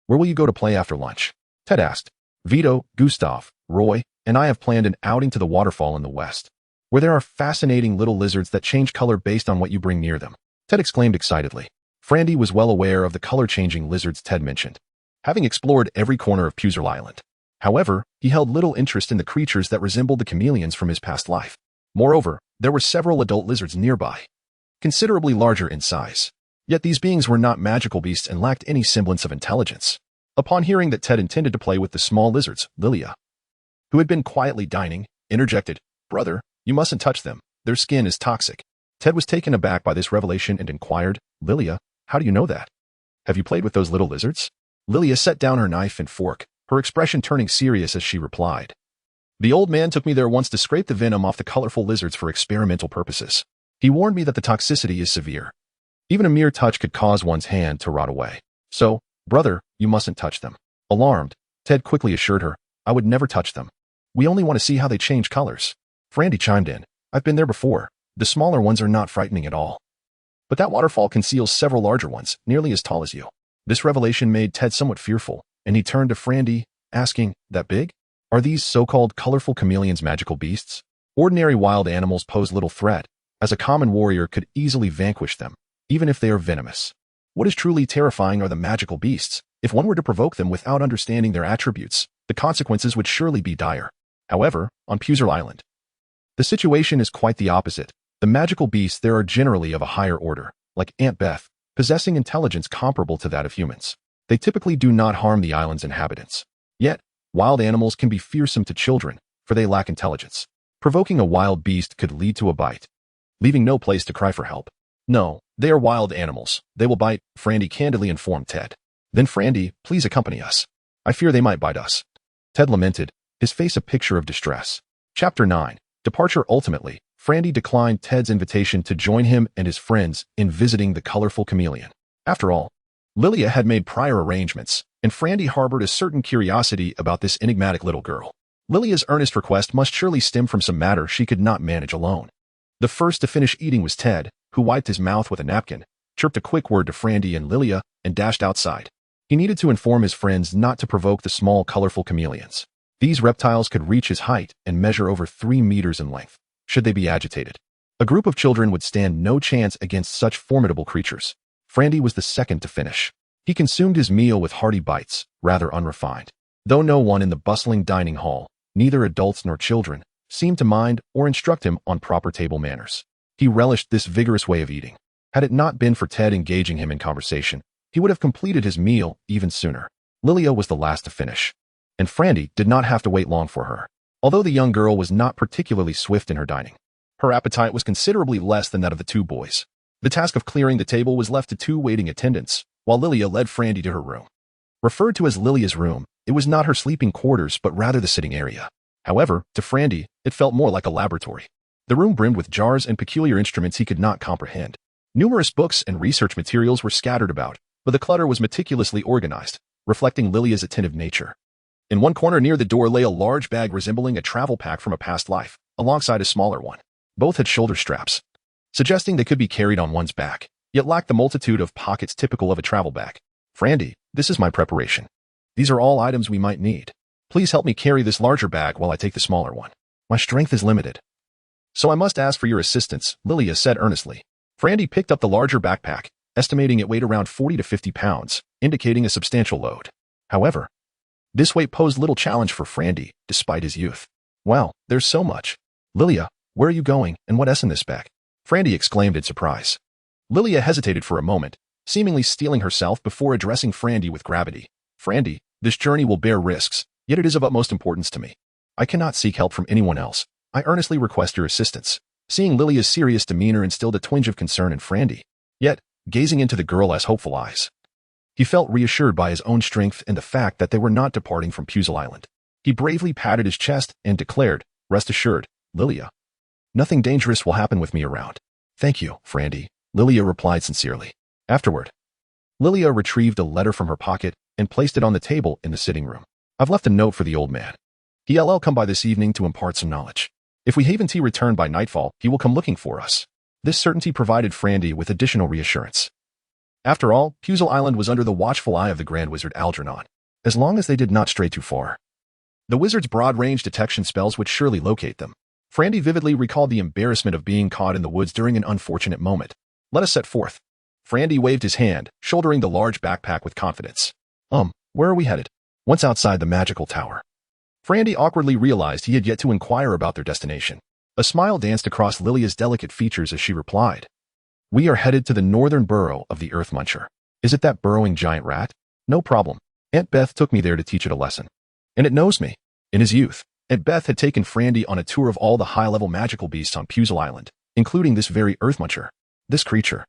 [SPEAKER 1] where will you go to play after lunch? Ted asked. Vito, Gustav, Roy, and I have planned an outing to the waterfall in the west, where there are fascinating little lizards that change color based on what you bring near them, Ted exclaimed excitedly. Frandy was well aware of the color-changing lizards Ted mentioned, having explored every corner of Puserl Island. However, he held little interest in the creatures that resembled the chameleons from his past life. Moreover, there were several adult lizards nearby, considerably larger in size. Yet these beings were not magical beasts and lacked any semblance of intelligence. Upon hearing that Ted intended to play with the small lizards, Lilia, who had been quietly dining, interjected, Brother, you mustn't touch them. Their skin is toxic. Ted was taken aback by this revelation and inquired, Lilia, how do you know that? Have you played with those little lizards? Lilia set down her knife and fork, her expression turning serious as she replied. The old man took me there once to scrape the venom off the colorful lizards for experimental purposes. He warned me that the toxicity is severe. Even a mere touch could cause one's hand to rot away. So, brother, you mustn't touch them. Alarmed, Ted quickly assured her, I would never touch them. We only want to see how they change colors. Frandy chimed in, I've been there before. The smaller ones are not frightening at all. But that waterfall conceals several larger ones, nearly as tall as you. This revelation made Ted somewhat fearful, and he turned to Frandy, asking, that big? Are these so-called colorful chameleons magical beasts? Ordinary wild animals pose little threat, as a common warrior could easily vanquish them, even if they are venomous. What is truly terrifying are the magical beasts. If one were to provoke them without understanding their attributes, the consequences would surely be dire. However, on Puser Island, the situation is quite the opposite. The magical beasts there are generally of a higher order, like Aunt Beth, possessing intelligence comparable to that of humans. They typically do not harm the island's inhabitants. Yet, wild animals can be fearsome to children, for they lack intelligence. Provoking a wild beast could lead to a bite, leaving no place to cry for help. No, they are wild animals. They will bite, Frandy candidly informed Ted. Then Frandy, please accompany us. I fear they might bite us. Ted lamented, his face a picture of distress. Chapter 9. Departure. Ultimately, Frandy declined Ted's invitation to join him and his friends in visiting the colorful chameleon. After all, Lilia had made prior arrangements, and Frandy harbored a certain curiosity about this enigmatic little girl. Lilia's earnest request must surely stem from some matter she could not manage alone. The first to finish eating was Ted, who wiped his mouth with a napkin, chirped a quick word to Frandy and Lilia, and dashed outside. He needed to inform his friends not to provoke the small, colorful chameleons. These reptiles could reach his height and measure over 3 meters in length, should they be agitated. A group of children would stand no chance against such formidable creatures. Frandy was the second to finish. He consumed his meal with hearty bites, rather unrefined. Though no one in the bustling dining hall, neither adults nor children, seemed to mind or instruct him on proper table manners. He relished this vigorous way of eating. Had it not been for Ted engaging him in conversation, he would have completed his meal even sooner. Lilia was the last to finish, and Frandy did not have to wait long for her. Although the young girl was not particularly swift in her dining, her appetite was considerably less than that of the two boys. The task of clearing the table was left to 2 waiting attendants, while Lilia led Frandy to her room. Referred to as Lilia's room, it was not her sleeping quarters but rather the sitting area. However, to Frandy, it felt more like a laboratory. The room brimmed with jars and peculiar instruments he could not comprehend. Numerous books and research materials were scattered about, but the clutter was meticulously organized, reflecting Lilia's attentive nature. In one corner near the door lay a large bag resembling a travel pack from a past life, alongside a smaller one. Both had shoulder straps, suggesting they could be carried on one's back, yet lacked the multitude of pockets typical of a travel bag. Frandy, this is my preparation. These are all items we might need. Please help me carry this larger bag while I take the smaller one. My strength is limited, so I must ask for your assistance, Lilia said earnestly. Frandy picked up the larger backpack, estimating it weighed around 40 to 50 pounds, indicating a substantial load. However, this weight posed little challenge for Frandy, despite his youth. Wow, there's so much. Lilia, where are you going, and what's in this bag? Frandy exclaimed in surprise. Lilia hesitated for a moment, seemingly steeling herself before addressing Frandy with gravity. Frandy, this journey will bear risks, yet it is of utmost importance to me. I cannot seek help from anyone else. I earnestly request your assistance. Seeing Lilia's serious demeanor instilled a twinge of concern in Frandy. Yet, gazing into the girl's hopeful eyes, he felt reassured by his own strength and the fact that they were not departing from Puser Island. He bravely patted his chest and declared, rest assured, Lilia, nothing dangerous will happen with me around. Thank you, Frandy, Lilia replied sincerely. Afterward, Lilia retrieved a letter from her pocket and placed it on the table in the sitting room. I've left a note for the old man. He'll come by this evening to impart some knowledge. If we haven't returned by nightfall, he will come looking for us. This certainty provided Frandy with additional reassurance. After all, Puser Island was under the watchful eye of the Grand Wizard Algernon, as long as they did not stray too far. The wizard's broad-range detection spells would surely locate them. Frandy vividly recalled the embarrassment of being caught in the woods during an unfortunate moment. Let us set forth. Frandy waved his hand, shouldering the large backpack with confidence. Where are we headed? Once outside the magical tower, Frandy awkwardly realized he had yet to inquire about their destination. A smile danced across Lilia's delicate features as she replied. We are headed to the northern burrow of the Earth Muncher. Is it that burrowing giant rat? No problem. Aunt Beth took me there to teach it a lesson. And it knows me. In his youth, Aunt Beth had taken Frandy on a tour of all the high-level magical beasts on Puser Island, including this very Earth Muncher. This creature,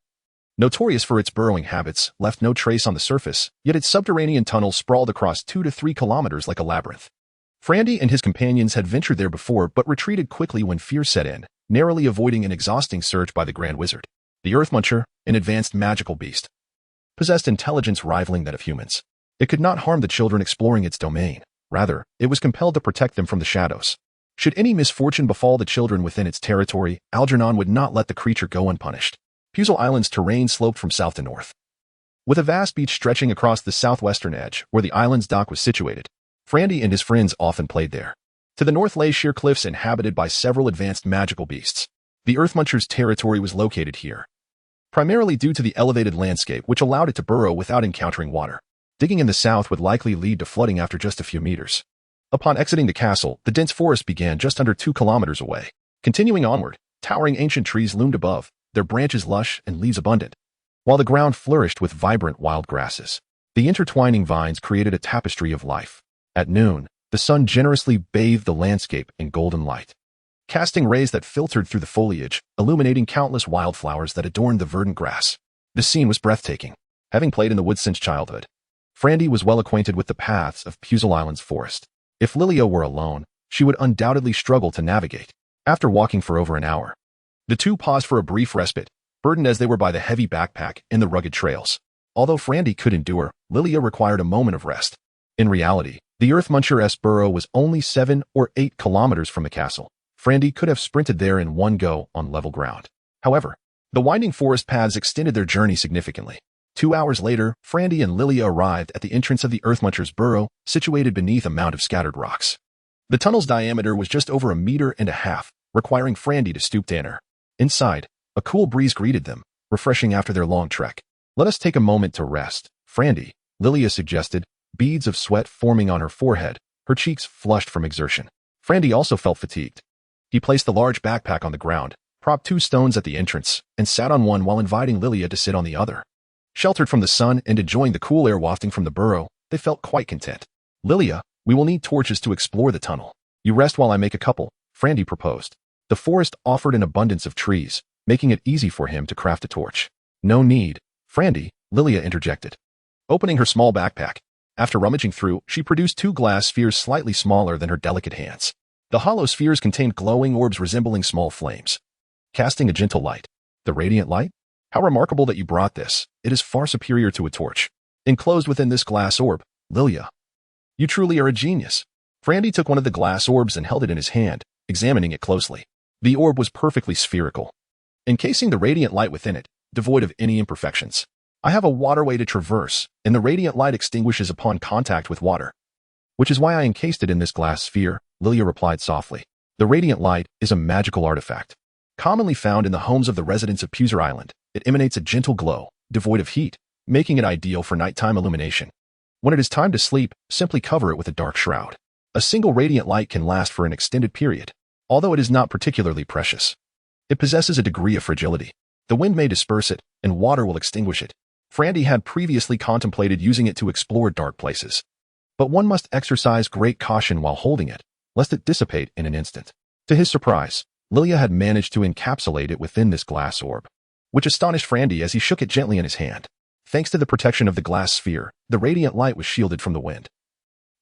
[SPEAKER 1] notorious for its burrowing habits, left no trace on the surface, yet its subterranean tunnels sprawled across 2 to 3 kilometers like a labyrinth. Frandy and his companions had ventured there before but retreated quickly when fear set in, narrowly avoiding an exhausting search by the Grand Wizard. The Earth Muncher, an advanced magical beast, possessed intelligence rivaling that of humans. It could not harm the children exploring its domain. Rather, it was compelled to protect them from the shadows. Should any misfortune befall the children within its territory, Algernon would not let the creature go unpunished. Puser Island's terrain sloped from south to north, with a vast beach stretching across the southwestern edge where the island's dock was situated. Frandy and his friends often played there. To the north lay sheer cliffs inhabited by several advanced magical beasts. The Earth Muncher's territory was located here, primarily due to the elevated landscape which allowed it to burrow without encountering water. Digging in the south would likely lead to flooding after just a few meters. Upon exiting the castle, the dense forest began just under 2 kilometers away. Continuing onward, towering ancient trees loomed above, their branches lush and leaves abundant, while the ground flourished with vibrant wild grasses. The intertwining vines created a tapestry of life. At noon, the sun generously bathed the landscape in golden light, casting rays that filtered through the foliage, illuminating countless wildflowers that adorned the verdant grass. The scene was breathtaking. Having played in the woods since childhood, Frandy was well acquainted with the paths of Puzzle Island's forest. If Lilia were alone, she would undoubtedly struggle to navigate. After walking for over an hour, the two paused for a brief respite, burdened as they were by the heavy backpack and the rugged trails. Although Frandy could endure, Lilia required a moment of rest. In reality, the Earth Muncher's burrow was only 7 or 8 kilometers from the castle. Frandy could have sprinted there in one go on level ground. However, the winding forest paths extended their journey significantly. 2 hours later, Frandy and Lilia arrived at the entrance of the Earth Muncher's burrow, situated beneath a mound of scattered rocks. The tunnel's diameter was just over 1.5 meters, requiring Frandy to stoop to enter. Inside, a cool breeze greeted them, refreshing after their long trek. "Let us take a moment to rest, Frandy," Lilia suggested, beads of sweat forming on her forehead, her cheeks flushed from exertion. Frandy also felt fatigued. He placed the large backpack on the ground, propped 2 stones at the entrance, and sat on one while inviting Lilia to sit on the other. Sheltered from the sun and enjoying the cool air wafting from the burrow, they felt quite content. "Lilia, we will need torches to explore the tunnel. You rest while I make a couple," Frandy proposed. The forest offered an abundance of trees, making it easy for him to craft a torch. "No need, Frandy," Lilia interjected. Opening her small backpack, after rummaging through, she produced 2 glass spheres slightly smaller than her delicate hands. The hollow spheres contained glowing orbs resembling small flames, casting a gentle light. "The radiant light? How remarkable that you brought this. It is far superior to a torch. Enclosed within this glass orb, Lilia. You truly are a genius." Frandy took one of the glass orbs and held it in his hand, examining it closely. The orb was perfectly spherical, encasing the radiant light within it, devoid of any imperfections. "I have a waterway to traverse, and the radiant light extinguishes upon contact with water, which is why I encased it in this glass sphere," Lilia replied softly. "The radiant light is a magical artifact, commonly found in the homes of the residents of Puzzle Island. It emanates a gentle glow, devoid of heat, making it ideal for nighttime illumination. When it is time to sleep, simply cover it with a dark shroud. A single radiant light can last for an extended period, although it is not particularly precious. It possesses a degree of fragility. The wind may disperse it, and water will extinguish it." Frandy had previously contemplated using it to explore dark places, but one must exercise great caution while holding it, lest it dissipate in an instant. To his surprise, Lilia had managed to encapsulate it within this glass orb, which astonished Frandy as he shook it gently in his hand. Thanks to the protection of the glass sphere, the radiant light was shielded from the wind,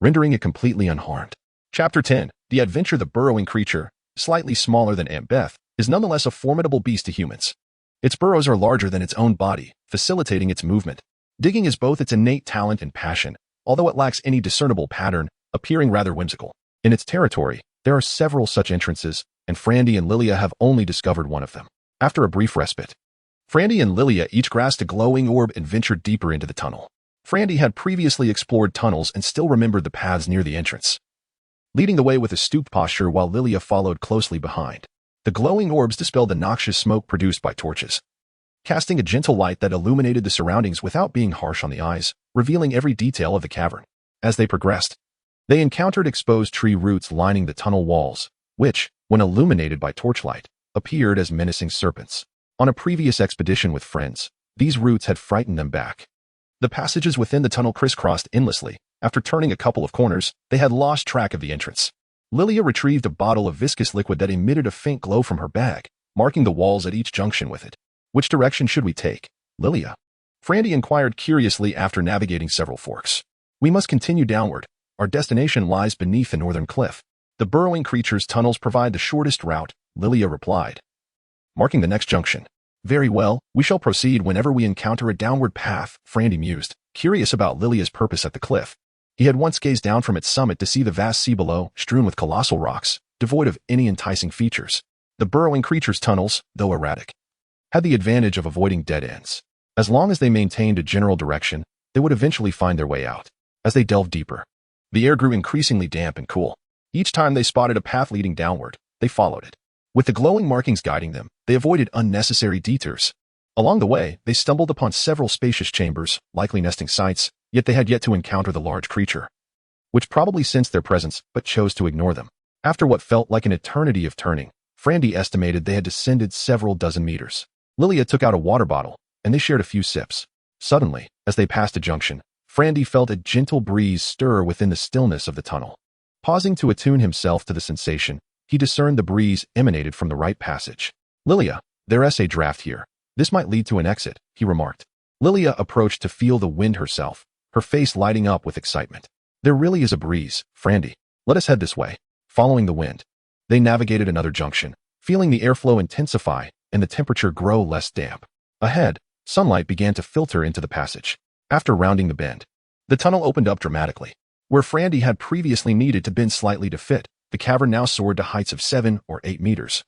[SPEAKER 1] rendering it completely unharmed. Chapter 10. The Adventure. The burrowing creature, slightly smaller than Aunt Beth, is nonetheless a formidable beast to humans. Its burrows are larger than its own body, facilitating its movement. Digging is both its innate talent and passion, although it lacks any discernible pattern, appearing rather whimsical. In its territory, there are several such entrances, and Frandy and Lilia have only discovered one of them. After a brief respite, Frandy and Lilia each grasped a glowing orb and ventured deeper into the tunnel. Frandy had previously explored tunnels and still remembered the paths near the entrance, leading the way with a stooped posture while Lilia followed closely behind. The glowing orbs dispelled the noxious smoke produced by torches, casting a gentle light that illuminated the surroundings without being harsh on the eyes, revealing every detail of the cavern. As they progressed, they encountered exposed tree roots lining the tunnel walls, which, when illuminated by torchlight, appeared as menacing serpents. On a previous expedition with friends, these roots had frightened them back. The passages within the tunnel crisscrossed endlessly. After turning a couple of corners, they had lost track of the entrance. Lilia retrieved a bottle of viscous liquid that emitted a faint glow from her bag, marking the walls at each junction with it. "Which direction should we take, Lilia?" Frandy inquired curiously after navigating several forks. "We must continue downward. Our destination lies beneath the northern cliff. The burrowing creature's tunnels provide the shortest route," Lilia replied, marking the next junction. "Very well, we shall proceed whenever we encounter a downward path," Frandy mused, curious about Lilia's purpose at the cliff. He had once gazed down from its summit to see the vast sea below, strewn with colossal rocks, devoid of any enticing features. The burrowing creature's tunnels, though erratic, had the advantage of avoiding dead ends. As long as they maintained a general direction, they would eventually find their way out. As they delved deeper, the air grew increasingly damp and cool. Each time they spotted a path leading downward, they followed it. With the glowing markings guiding them, they avoided unnecessary detours. Along the way, they stumbled upon several spacious chambers, likely nesting sites, yet they had yet to encounter the large creature. which probably sensed their presence but chose to ignore them. After what felt like an eternity of turning, Frandy estimated they had descended several dozen meters. Lilia took out a water bottle, and they shared a few sips. Suddenly, as they passed a junction, Frandy felt a gentle breeze stir within the stillness of the tunnel. Pausing to attune himself to the sensation, he discerned the breeze emanated from the right passage. Lilia, there's a draft here. This might lead to an exit, he remarked. Lilia approached to feel the wind herself, her face lighting up with excitement. There really is a breeze, Frandy. Let us head this way. Following the wind, they navigated another junction, feeling the airflow intensify and the temperature grow less damp. Ahead, sunlight began to filter into the passage. After rounding the bend, the tunnel opened up dramatically. Where Frandy had previously needed to bend slightly to fit, the cavern now soared to heights of 7 or 8 meters.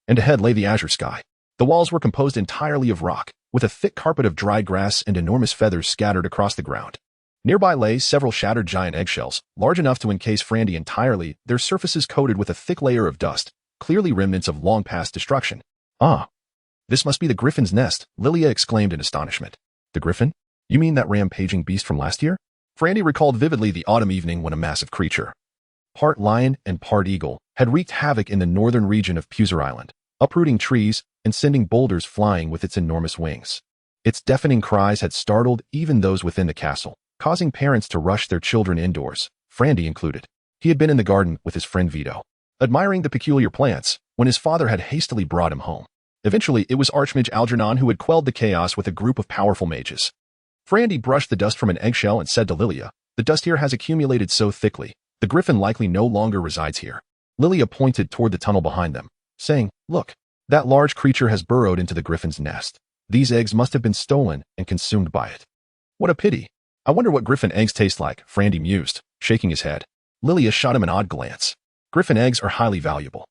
[SPEAKER 1] And ahead lay the azure sky. The walls were composed entirely of rock, with a thick carpet of dry grass and enormous feathers scattered across the ground. Nearby lay several shattered giant eggshells, large enough to encase Frandy entirely, their surfaces coated with a thick layer of dust, clearly remnants of long-past destruction. Ah! This must be the griffin's nest, Lilia exclaimed in astonishment. The griffin? You mean that rampaging beast from last year? Frandy recalled vividly the autumn evening when a massive creature, part lion and part eagle, had wreaked havoc in the northern region of Puser Island, uprooting trees and sending boulders flying with its enormous wings. Its deafening cries had startled even those within the castle, causing parents to rush their children indoors, Frandy included. He had been in the garden with his friend Vito, admiring the peculiar plants, when his father had hastily brought him home. Eventually, it was Archmage Algernon who had quelled the chaos with a group of powerful mages. Frandy brushed the dust from an eggshell and said to Lilia, "The dust here has accumulated so thickly, the griffin likely no longer resides here." Lilia pointed toward the tunnel behind them, saying, "Look, that large creature has burrowed into the griffin's nest. These eggs must have been stolen and consumed by it. What a pity. I wonder what griffin eggs taste like," Frandy mused, shaking his head. Lilia shot him an odd glance. Griffin eggs are highly valuable.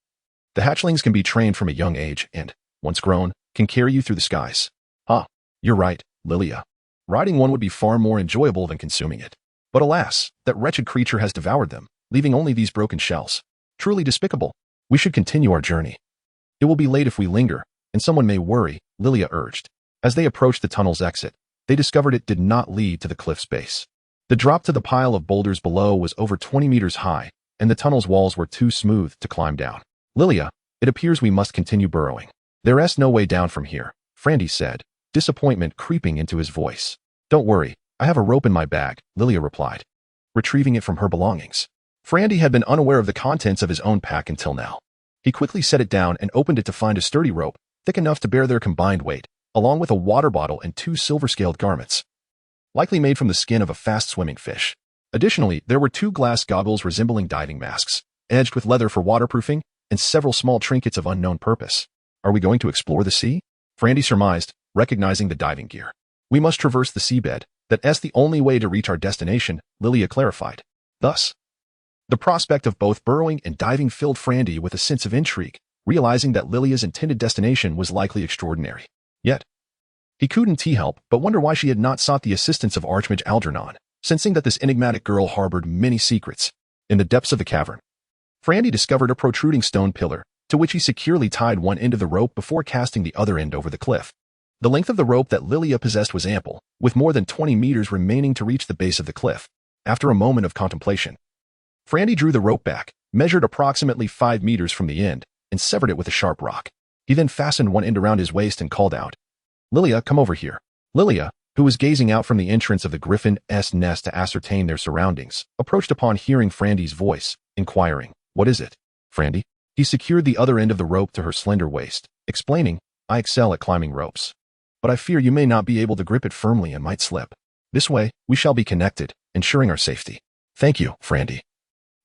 [SPEAKER 1] The hatchlings can be trained from a young age and, once grown, can carry you through the skies. Ah, you're right, Lilia. Riding one would be far more enjoyable than consuming it. But alas, that wretched creature has devoured them, leaving only these broken shells. Truly despicable. We should continue our journey. It will be late if we linger, and someone may worry, Lilia urged. As they approached the tunnel's exit, they discovered it did not lead to the cliff's base. The drop to the pile of boulders below was over 20 meters high, and the tunnel's walls were too smooth to climb down. Lilia, it appears we must continue burrowing. There's no way down from here, Frandy said, disappointment creeping into his voice. Don't worry, I have a rope in my bag, Lilia replied, retrieving it from her belongings. Frandy had been unaware of the contents of his own pack until now. He quickly set it down and opened it to find a sturdy rope, thick enough to bear their combined weight, along with a water bottle and 2 silver-scaled garments, likely made from the skin of a fast-swimming fish. Additionally, there were 2 glass goggles resembling diving masks, edged with leather for waterproofing, and several small trinkets of unknown purpose. Are we going to explore the sea? Frandy surmised, recognizing the diving gear. We must traverse the seabed. That's the only way to reach our destination, Lilia clarified. Thus, the prospect of both burrowing and diving filled Frandy with a sense of intrigue, realizing that Lilia's intended destination was likely extraordinary. Yet, he couldn't help but wonder why she had not sought the assistance of Archmage Algernon, sensing that this enigmatic girl harbored many secrets. In the depths of the cavern, Frandy discovered a protruding stone pillar, to which he securely tied one end of the rope before casting the other end over the cliff. The length of the rope that Lilia possessed was ample, with more than 20 meters remaining to reach the base of the cliff. After a moment of contemplation, Frandy drew the rope back, measured approximately 5 meters from the end, and severed it with a sharp rock. He then fastened one end around his waist and called out, "Lilia, come over here." Lilia, who was gazing out from the entrance of the griffin's nest to ascertain their surroundings, approached upon hearing Frandy's voice, inquiring, "What is it, Frandy?" He secured the other end of the rope to her slender waist, explaining, "I excel at climbing ropes, but I fear you may not be able to grip it firmly and might slip. This way, we shall be connected, ensuring our safety." "Thank you, Frandy."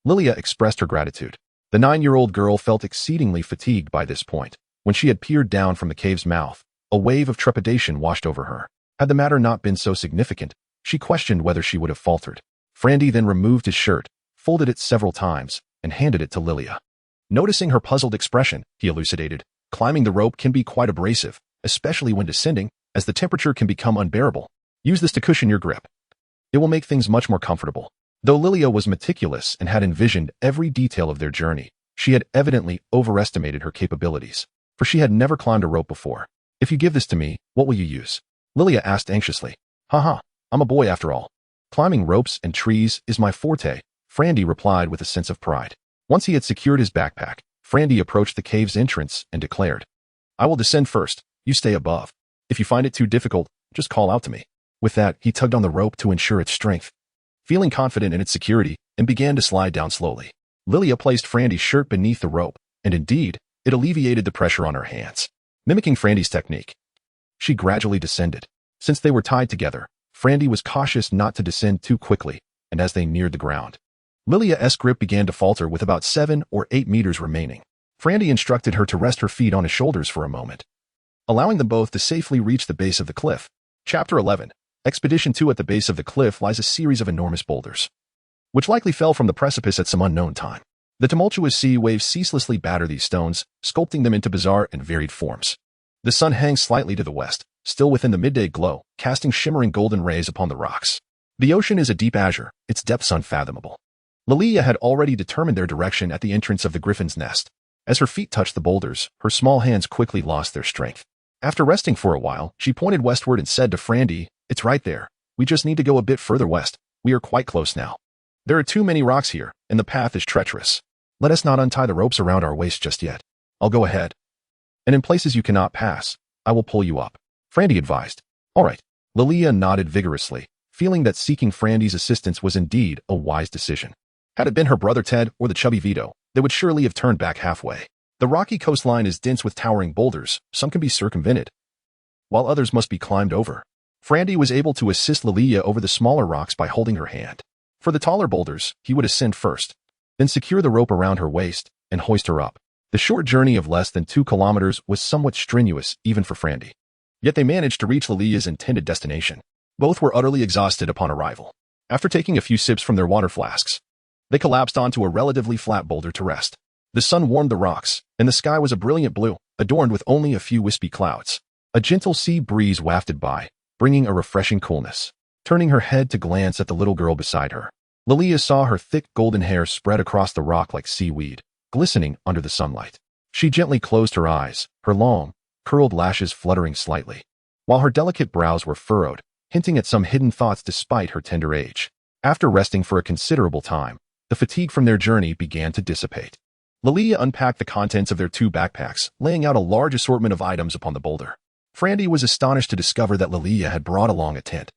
[SPEAKER 1] Lilia expressed her gratitude. The 9-year-old girl felt exceedingly fatigued by this point. When she had peered down from the cave's mouth, a wave of trepidation washed over her. Had the matter not been so significant, she questioned whether she would have faltered. Frandy then removed his shirt, folded it several times, and handed it to Lilia. Noticing her puzzled expression, he elucidated, "Climbing the rope can be quite abrasive, especially when descending, as the temperature can become unbearable. Use this to cushion your grip. It will make things much more comfortable." Though Lilia was meticulous and had envisioned every detail of their journey, she had evidently overestimated her capabilities, for she had never climbed a rope before. "If you give this to me, what will you use?" Lilia asked anxiously. "Haha, I'm a boy after all. Climbing ropes and trees is my forte," Frandy replied with a sense of pride. Once he had secured his backpack, Frandy approached the cave's entrance and declared, "I will descend first. You stay above. If you find it too difficult, just call out to me." With that, he tugged on the rope to ensure its strength, feeling confident in its security, and began to slide down slowly. Lilia placed Frandy's shirt beneath the rope, and indeed, it alleviated the pressure on her hands. Mimicking Frandy's technique, she gradually descended. Since they were tied together, Frandy was cautious not to descend too quickly, and as they neared the ground, Lilia's grip began to falter with about 7 or 8 meters remaining. Frandy instructed her to rest her feet on his shoulders for a moment, allowing them both to safely reach the base of the cliff. Chapter 11. Expedition 2. At the base of the cliff lies a series of enormous boulders, which likely fell from the precipice at some unknown time. The tumultuous sea waves ceaselessly batter these stones, sculpting them into bizarre and varied forms. The sun hangs slightly to the west, still within the midday glow, casting shimmering golden rays upon the rocks. The ocean is a deep azure, its depths unfathomable. Lilia had already determined their direction at the entrance of the griffin's nest. As her feet touched the boulders, her small hands quickly lost their strength. After resting for a while, she pointed westward and said to Frandy, "It's right there. We just need to go a bit further west. We are quite close now. There are too many rocks here, and the path is treacherous. Let us not untie the ropes around our waist just yet. I'll go ahead, and in places you cannot pass, I will pull you up," Frandy advised. "All right." Lilia nodded vigorously, feeling that seeking Frandy's assistance was indeed a wise decision. Had it been her brother Ted or the chubby Vito, they would surely have turned back halfway. The rocky coastline is dense with towering boulders. Some can be circumvented, while others must be climbed over. Frandy was able to assist Lilia over the smaller rocks by holding her hand. For the taller boulders, he would ascend first, then secure the rope around her waist and hoist her up. The short journey of less than 2 kilometers was somewhat strenuous even for Frandy. Yet they managed to reach Lilia's intended destination. Both were utterly exhausted upon arrival. After taking a few sips from their water flasks, they collapsed onto a relatively flat boulder to rest. The sun warmed the rocks, and the sky was a brilliant blue, adorned with only a few wispy clouds. A gentle sea breeze wafted by, bringing a refreshing coolness. Turning her head to glance at the little girl beside her, Lilia saw her thick golden hair spread across the rock like seaweed, glistening under the sunlight. She gently closed her eyes, her long, curled lashes fluttering slightly, while her delicate brows were furrowed, hinting at some hidden thoughts despite her tender age. After resting for a considerable time, the fatigue from their journey began to dissipate. Lilia unpacked the contents of their 2 backpacks, laying out a large assortment of items upon the boulder. Frandy was astonished to discover that Lilia had brought along a tent,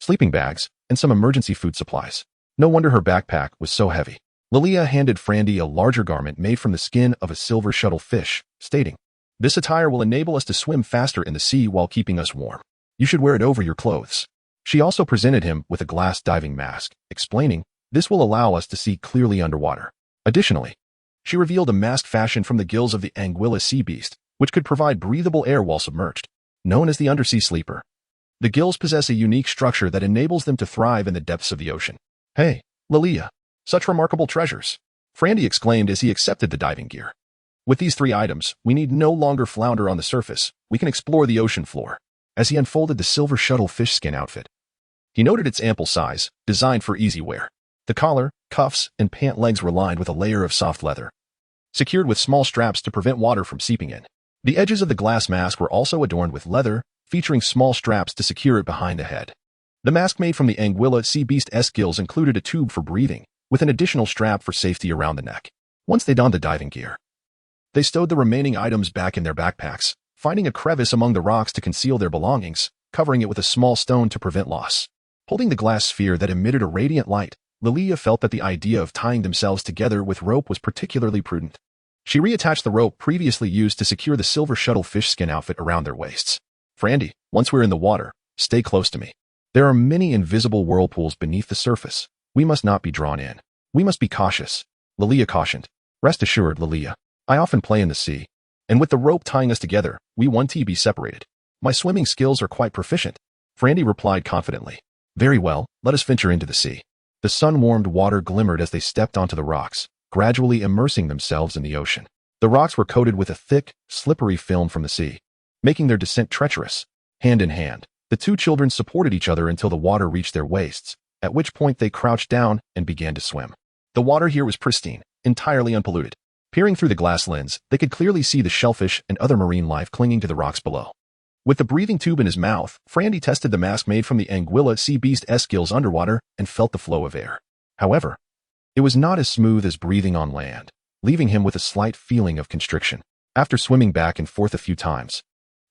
[SPEAKER 1] sleeping bags, and some emergency food supplies. No wonder her backpack was so heavy. Lilia handed Frandy a larger garment made from the skin of a silver shuttle fish, stating, "This attire will enable us to swim faster in the sea while keeping us warm. You should wear it over your clothes." She also presented him with a glass diving mask, explaining, "This will allow us to see clearly underwater." Additionally, she revealed a mask fashioned from the gills of the anguilla sea beast, which could provide breathable air while submerged. Known as the undersea sleeper, the gills possess a unique structure that enables them to thrive in the depths of the ocean. "Hey, Lilia, such remarkable treasures," Frandy exclaimed as he accepted the diving gear. "With these 3 items, we need no longer flounder on the surface. We can explore the ocean floor." As he unfolded the silver shuttle fish skin outfit, he noted its ample size, designed for easy wear. The collar, cuffs, and pant legs were lined with a layer of soft leather, secured with small straps to prevent water from seeping in. The edges of the glass mask were also adorned with leather, featuring small straps to secure it behind the head. The mask made from the anguilla sea beast's gills included a tube for breathing, with an additional strap for safety around the neck. Once they donned the diving gear, they stowed the remaining items back in their backpacks, finding a crevice among the rocks to conceal their belongings, covering it with a small stone to prevent loss. Holding the glass sphere that emitted a radiant light, Lilia felt that the idea of tying themselves together with rope was particularly prudent. She reattached the rope previously used to secure the silver shuttle fish skin outfit around their waists. "Frandy, once we're in the water, stay close to me. There are many invisible whirlpools beneath the surface. We must not be drawn in. We must be cautious," Lilia cautioned. "Rest assured, Lilia, I often play in the sea, and with the rope tying us together, we won't be separated. My swimming skills are quite proficient," Frandy replied confidently. "Very well, let us venture into the sea." The sun-warmed water glimmered as they stepped onto the rocks, gradually immersing themselves in the ocean. The rocks were coated with a thick, slippery film from the sea, making their descent treacherous. Hand in hand, the 2 children supported each other until the water reached their waists, at which point they crouched down and began to swim. The water here was pristine, entirely unpolluted. Peering through the glass lens, they could clearly see the shellfish and other marine life clinging to the rocks below. With the breathing tube in his mouth, Frandy tested the mask made from the anguilla sea beast's gills underwater and felt the flow of air. However, It was not as smooth as breathing on land, leaving him with a slight feeling of constriction. After swimming back and forth a few times,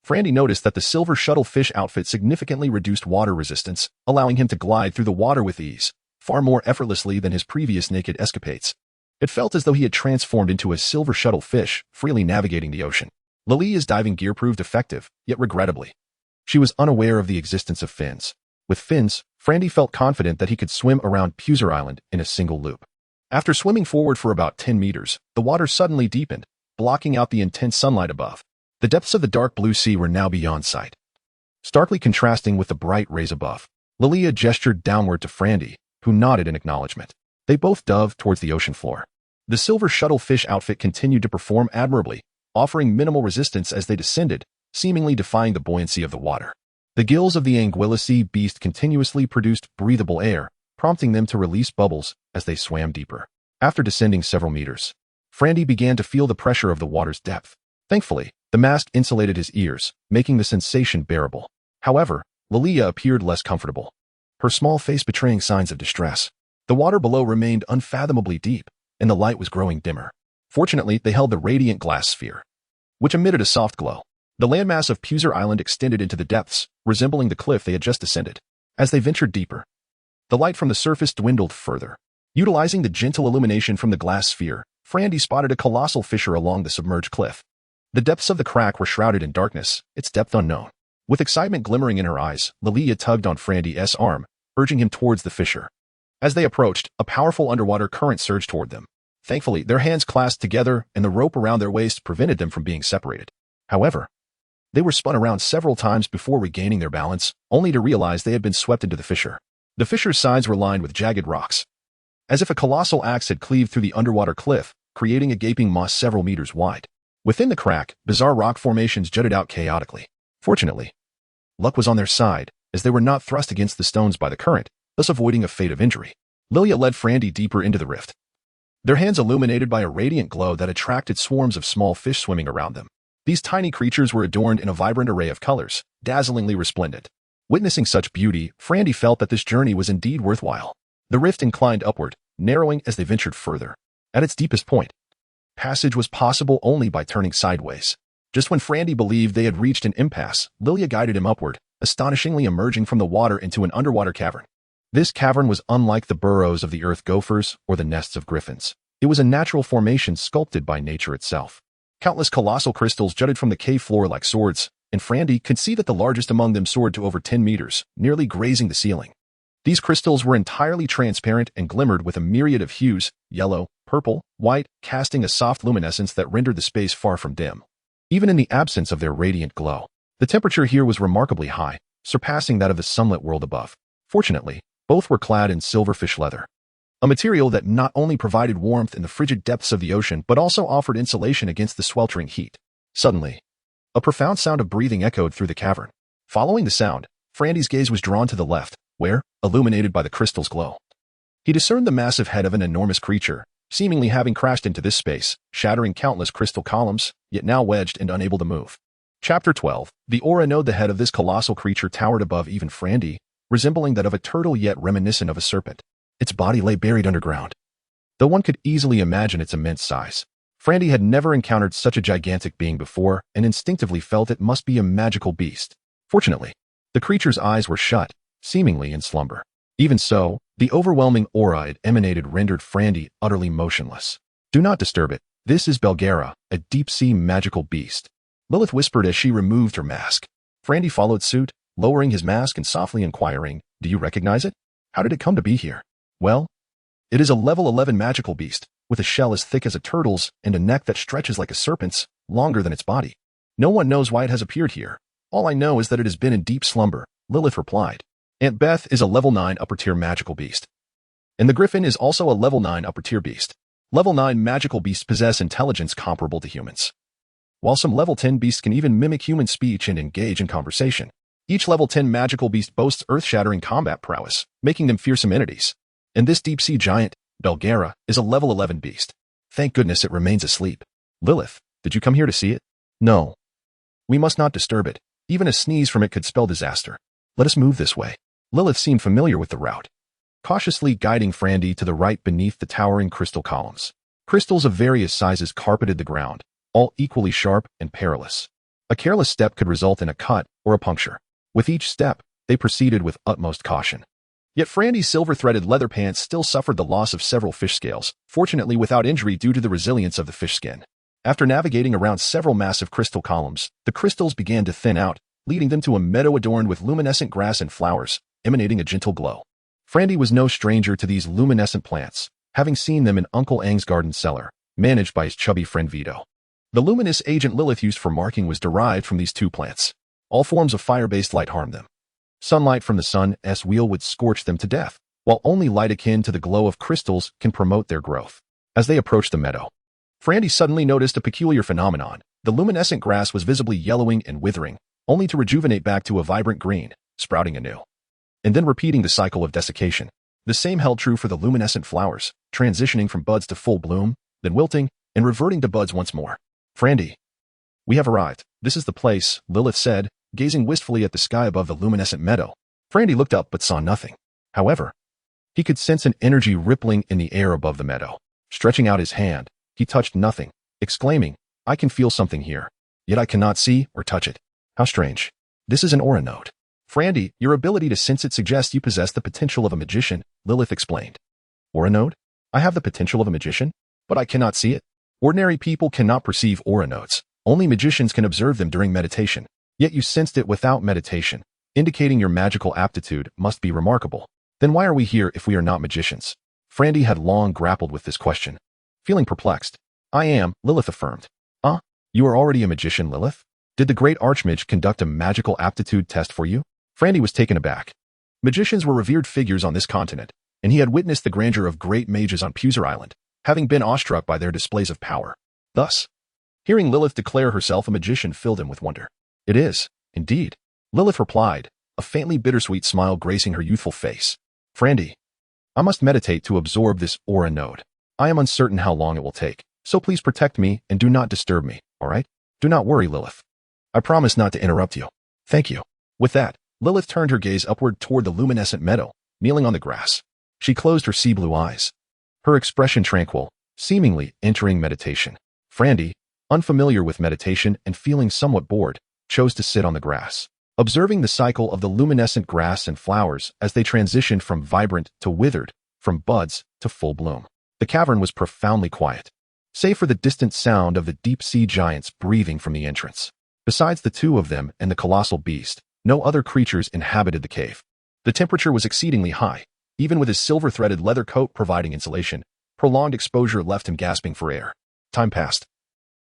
[SPEAKER 1] Frandy noticed that the silver shuttlefish outfit significantly reduced water resistance, allowing him to glide through the water with ease, far more effortlessly than his previous naked escapades. It felt as though he had transformed into a silver shuttlefish, freely navigating the ocean. Lilia's diving gear proved effective, yet regrettably, she was unaware of the existence of fins. With fins, Frandy felt confident that he could swim around Puser Island in a single loop. After swimming forward for about 10 meters, the water suddenly deepened, blocking out the intense sunlight above. The depths of the dark blue sea were now beyond sight, starkly contrasting with the bright rays above. Lilia gestured downward to Frandy, who nodded in acknowledgement. They both dove towards the ocean floor. The silver shuttlefish outfit continued to perform admirably, offering minimal resistance as they descended, seemingly defying the buoyancy of the water. The gills of the anguilla beast continuously produced breathable air, prompting them to release bubbles as they swam deeper. After descending several meters, Frandy began to feel the pressure of the water's depth. Thankfully, the mask insulated his ears, making the sensation bearable. However, Lilia appeared less comfortable, her small face betraying signs of distress. The water below remained unfathomably deep, and the light was growing dimmer. Fortunately, they held the radiant glass sphere, which emitted a soft glow. The landmass of Puser Island extended into the depths, resembling the cliff they had just descended. As they ventured deeper, the light from the surface dwindled further. Utilizing the gentle illumination from the glass sphere, Frandy spotted a colossal fissure along the submerged cliff. The depths of the crack were shrouded in darkness, its depth unknown. With excitement glimmering in her eyes, Lilia tugged on Frandy's arm, urging him towards the fissure. As they approached, a powerful underwater current surged toward them. Thankfully, their hands clasped together and the rope around their waists prevented them from being separated. However, they were spun around several times before regaining their balance, only to realize they had been swept into the fissure. The fissure's sides were lined with jagged rocks, as if a colossal axe had cleaved through the underwater cliff, creating a gaping maw several meters wide. Within the crack, bizarre rock formations jutted out chaotically. Fortunately, luck was on their side, as they were not thrust against the stones by the current, thus avoiding a fate of injury. Lilia led Frandy deeper into the rift, their hands illuminated by a radiant glow that attracted swarms of small fish swimming around them. These tiny creatures were adorned in a vibrant array of colors, dazzlingly resplendent. Witnessing such beauty, Frandy felt that this journey was indeed worthwhile. The rift inclined upward, narrowing as they ventured further. At its deepest point, passage was possible only by turning sideways. Just when Frandy believed they had reached an impasse, Lilia guided him upward, astonishingly emerging from the water into an underwater cavern. This cavern was unlike the burrows of the earth gophers or the nests of griffins. It was a natural formation sculpted by nature itself. Countless colossal crystals jutted from the cave floor like swords, and Frandy could see that the largest among them soared to over 10 meters, nearly grazing the ceiling. These crystals were entirely transparent and glimmered with a myriad of hues, yellow, purple, white, casting a soft luminescence that rendered the space far from dim. Even in the absence of their radiant glow, the temperature here was remarkably high, surpassing that of the sunlit world above. Fortunately, both were clad in silverfish leather, a material that not only provided warmth in the frigid depths of the ocean but also offered insulation against the sweltering heat. Suddenly, a profound sound of breathing echoed through the cavern. Following the sound, Frandy's gaze was drawn to the left, where, illuminated by the crystal's glow, he discerned the massive head of an enormous creature, seemingly having crashed into this space, shattering countless crystal columns, yet now wedged and unable to move. Chapter 12. The aura node. The head of this colossal creature towered above even Frandy, resembling that of a turtle yet reminiscent of a serpent. Its body lay buried underground, though one could easily imagine its immense size. Frandy had never encountered such a gigantic being before and instinctively felt it must be a magical beast. Fortunately, the creature's eyes were shut, seemingly in slumber. Even so, the overwhelming aura it emanated rendered Frandy utterly motionless. Do not disturb it. This is Belgara, a deep-sea magical beast, Lilith whispered as she removed her mask. Frandy followed suit, lowering his mask and softly inquiring, "Do you recognize it? How did it come to be here?" "Well, it is a level 11 magical beast, with a shell as thick as a turtle's and a neck that stretches like a serpent's, longer than its body. No one knows why it has appeared here. All I know is that it has been in deep slumber," Lilith replied. Aunt Beth is a level 9 upper-tier magical beast, and the Griffin is also a level 9 upper-tier beast. Level 9 magical beasts possess intelligence comparable to humans, while some level 10 beasts can even mimic human speech and engage in conversation. Each level 10 magical beast boasts earth-shattering combat prowess, making them fearsome entities. And this deep-sea giant, Belgara, is a level 11 beast. Thank goodness it remains asleep. Lilith, did you come here to see it? No. We must not disturb it. Even a sneeze from it could spell disaster. Let us move this way. Lilith seemed familiar with the route, cautiously guiding Frandy to the right beneath the towering crystal columns. Crystals of various sizes carpeted the ground, all equally sharp and perilous. A careless step could result in a cut or a puncture. With each step, they proceeded with utmost caution. Yet Frandy's silver-threaded leather pants still suffered the loss of several fish scales, fortunately without injury due to the resilience of the fish skin. After navigating around several massive crystal columns, the crystals began to thin out, leading them to a meadow adorned with luminescent grass and flowers, emanating a gentle glow. Frandy was no stranger to these luminescent plants, having seen them in Uncle Aang's garden cellar, managed by his chubby friend Vito. The luminous agent Lilith used for marking was derived from these two plants. All forms of fire-based light harm them. Sunlight from the sun's wheel would scorch them to death, while only light akin to the glow of crystals can promote their growth. As they approached the meadow, Frandy suddenly noticed a peculiar phenomenon. The luminescent grass was visibly yellowing and withering, only to rejuvenate back to a vibrant green, sprouting anew. And then repeating the cycle of desiccation. The same held true for the luminescent flowers, transitioning from buds to full bloom, then wilting, and reverting to buds once more. Frandy, we have arrived. This is the place, Lilith said, gazing wistfully at the sky above the luminescent meadow. Frandy looked up but saw nothing. However, he could sense an energy rippling in the air above the meadow. Stretching out his hand, he touched nothing, exclaiming, I can feel something here, yet I cannot see or touch it. How strange. This is an aura node. Frandy, your ability to sense it suggests you possess the potential of a magician, Lilith explained. Aura node? I have the potential of a magician, but I cannot see it. Ordinary people cannot perceive aura nodes. Only magicians can observe them during meditation. Yet you sensed it without meditation, indicating your magical aptitude must be remarkable. Then why are we here if we are not magicians? Frandy had long grappled with this question. Feeling perplexed, I am, Lilith affirmed. You are already a magician, Lilith? Did the great Archmage conduct a magical aptitude test for you? Frandy was taken aback. Magicians were revered figures on this continent, and he had witnessed the grandeur of great mages on Puser Island, having been awestruck by their displays of power. Thus, hearing Lilith declare herself a magician filled him with wonder. It is, indeed, Lilith replied, a faintly bittersweet smile gracing her youthful face. Frandy, I must meditate to absorb this aura node. I am uncertain how long it will take, so please protect me and do not disturb me, all right? Do not worry, Lilith. I promise not to interrupt you. Thank you. With that, Lilith turned her gaze upward toward the luminescent meadow, kneeling on the grass. She closed her sea blue eyes, her expression tranquil, seemingly entering meditation. Frandy, unfamiliar with meditation and feeling somewhat bored, chose to sit on the grass, observing the cycle of the luminescent grass and flowers as they transitioned from vibrant to withered, from buds to full bloom. The cavern was profoundly quiet, save for the distant sound of the deep-sea giants breathing from the entrance. Besides the two of them and the colossal beast, no other creatures inhabited the cave. The temperature was exceedingly high, even with his silver-threaded leather coat providing insulation. Prolonged exposure left him gasping for air. Time passed,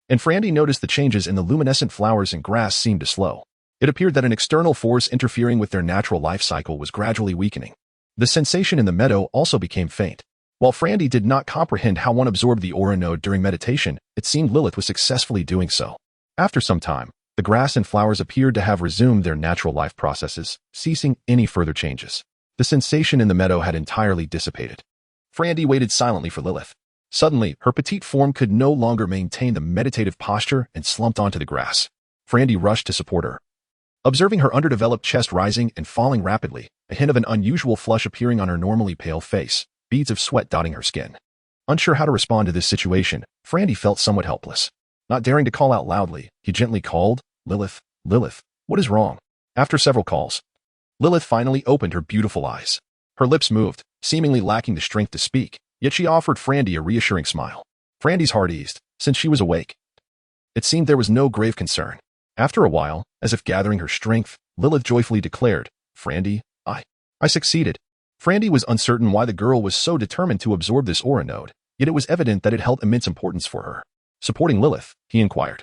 [SPEAKER 1] and Frandy noticed the changes in the luminescent flowers and grass seemed to slow. It appeared that an external force interfering with their natural life cycle was gradually weakening. The sensation in the meadow also became faint. While Frandy did not comprehend how one absorbed the aura node during meditation, it seemed Lilith was successfully doing so. After some time, the grass and flowers appeared to have resumed their natural life processes, ceasing any further changes. The sensation in the meadow had entirely dissipated. Frandy waited silently for Lilith. Suddenly, her petite form could no longer maintain the meditative posture and slumped onto the grass. Frandy rushed to support her. Observing her underdeveloped chest rising and falling rapidly, a hint of an unusual flush appearing on her normally pale face, beads of sweat dotting her skin. Unsure how to respond to this situation, Frandy felt somewhat helpless. Not daring to call out loudly, he gently called, Lilith, Lilith, what is wrong? After several calls, Lilith finally opened her beautiful eyes. Her lips moved, seemingly lacking the strength to speak, yet she offered Frandy a reassuring smile. Frandy's heart eased, since she was awake. It seemed there was no grave concern. After a while, as if gathering her strength, Lilith joyfully declared, Frandy, I succeeded. Frandy was uncertain why the girl was so determined to absorb this aura node, yet it was evident that it held immense importance for her. Supporting Lilith, he inquired,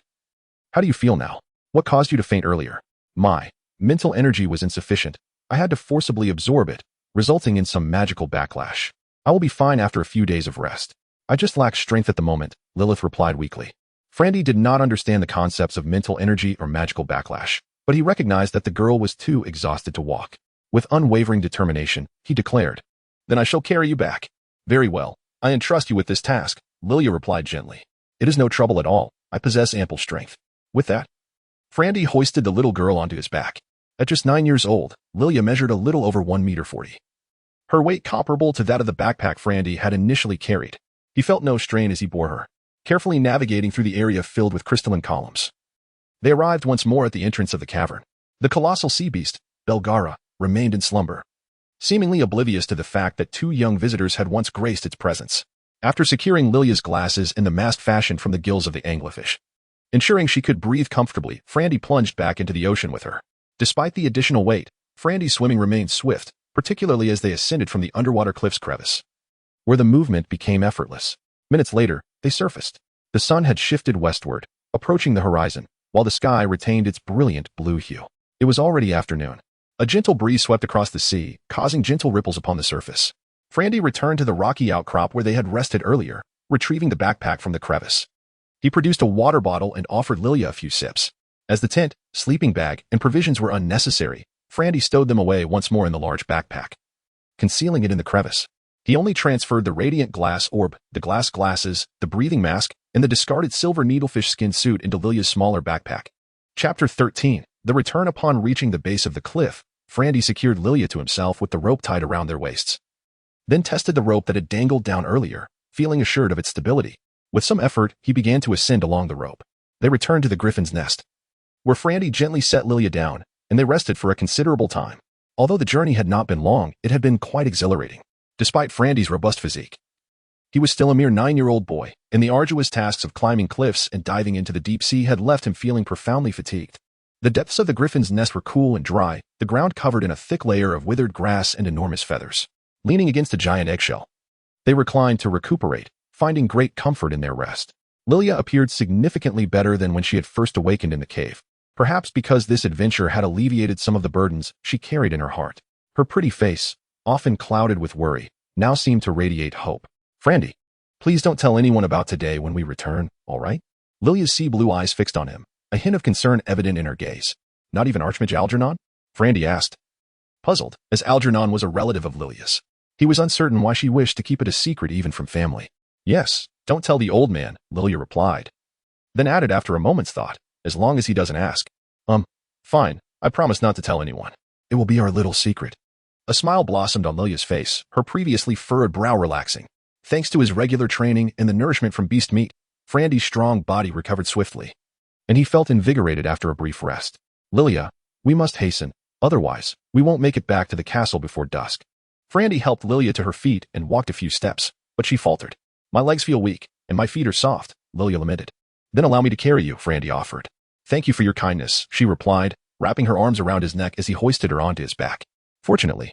[SPEAKER 1] How do you feel now? What caused you to faint earlier? My mental energy was insufficient. I had to forcibly absorb it, resulting in some magical backlash. I will be fine after a few days of rest. I just lack strength at the moment, Lilith replied weakly. Frandy did not understand the concepts of mental energy or magical backlash, but he recognized that the girl was too exhausted to walk. With unwavering determination, he declared, Then I shall carry you back. Very well, I entrust you with this task, Lilia replied gently. It is no trouble at all. I possess ample strength. With that, Frandy hoisted the little girl onto his back. At just 9 years old, Lilia measured a little over 1 meter 40. her weight comparable to that of the backpack Frandy had initially carried. He felt no strain as he bore her, carefully navigating through the area filled with crystalline columns. They arrived once more at the entrance of the cavern. The colossal sea beast, Belgara, remained in slumber, seemingly oblivious to the fact that two young visitors had once graced its presence. After securing Lilia's glasses in the mast fashioned from the gills of the anglerfish, ensuring she could breathe comfortably, Frandy plunged back into the ocean with her. Despite the additional weight, Frandy's swimming remained swift, particularly as they ascended from the underwater cliff's crevice, where the movement became effortless. Minutes later, they surfaced. The sun had shifted westward, approaching the horizon, while the sky retained its brilliant blue hue. It was already afternoon. A gentle breeze swept across the sea, causing gentle ripples upon the surface. Frandy returned to the rocky outcrop where they had rested earlier, retrieving the backpack from the crevice. He produced a water bottle and offered Lilia a few sips. As the tent, sleeping bag, and provisions were unnecessary, Frandy stowed them away once more in the large backpack, concealing it in the crevice. He only transferred the radiant glass orb, the glass glasses, the breathing mask, and the discarded silver needlefish skin suit into Lilia's smaller backpack. Chapter 13. The return. Upon reaching the base of the cliff, Frandy secured Lilia to himself with the rope tied around their waists, then tested the rope that had dangled down earlier, feeling assured of its stability. With some effort, he began to ascend along the rope. They returned to the griffin's nest, where Frandy gently set Lilia down, and they rested for a considerable time. Although the journey had not been long, it had been quite exhilarating. Despite Frandy's robust physique, he was still a mere 9-year-old boy, and the arduous tasks of climbing cliffs and diving into the deep sea had left him feeling profoundly fatigued. The depths of the griffin's nest were cool and dry, the ground covered in a thick layer of withered grass and enormous feathers. Leaning against a giant eggshell, they reclined to recuperate, finding great comfort in their rest. Lilia appeared significantly better than when she had first awakened in the cave, perhaps because this adventure had alleviated some of the burdens she carried in her heart. Her pretty face, often clouded with worry, now seemed to radiate hope. Frandy, please don't tell anyone about today when we return, all right? Lilia's sea-blue eyes fixed on him, a hint of concern evident in her gaze. Not even Archmage Algernon? Frandy asked, puzzled, as Algernon was a relative of Lilia's. He was uncertain why she wished to keep it a secret even from family. Yes, don't tell the old man, Lilia replied. Then added after a moment's thought, as long as he doesn't ask. Fine, I promise not to tell anyone. It will be our little secret. A smile blossomed on Lilia's face, her previously furrowed brow relaxing. Thanks to his regular training and the nourishment from beast meat, Frandy's strong body recovered swiftly, and he felt invigorated after a brief rest. Lilia, we must hasten, otherwise, we won't make it back to the castle before dusk. Frandy helped Lilia to her feet and walked a few steps, but she faltered. My legs feel weak, and my feet are soft, Lilia lamented. Then allow me to carry you, Frandy offered. Thank you for your kindness, she replied, wrapping her arms around his neck as he hoisted her onto his back. Fortunately,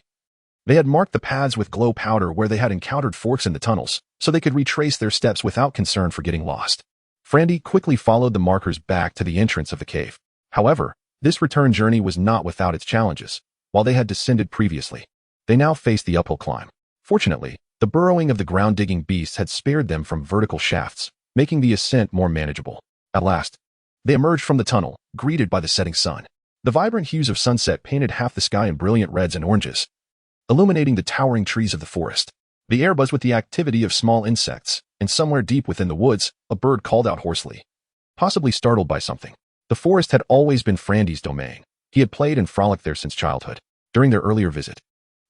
[SPEAKER 1] they had marked the paths with glow powder where they had encountered forks in the tunnels, so they could retrace their steps without concern for getting lost. Frandy quickly followed the markers back to the entrance of the cave. However, this return journey was not without its challenges. While they had descended previously, they now faced the uphill climb. Fortunately, the burrowing of the ground-digging beasts had spared them from vertical shafts, making the ascent more manageable. At last, they emerged from the tunnel, greeted by the setting sun. The vibrant hues of sunset painted half the sky in brilliant reds and oranges, illuminating the towering trees of the forest. The air buzzed with the activity of small insects, and somewhere deep within the woods, a bird called out hoarsely, possibly startled by something. The forest had always been Frandy's domain. He had played and frolicked there since childhood. During their earlier visit,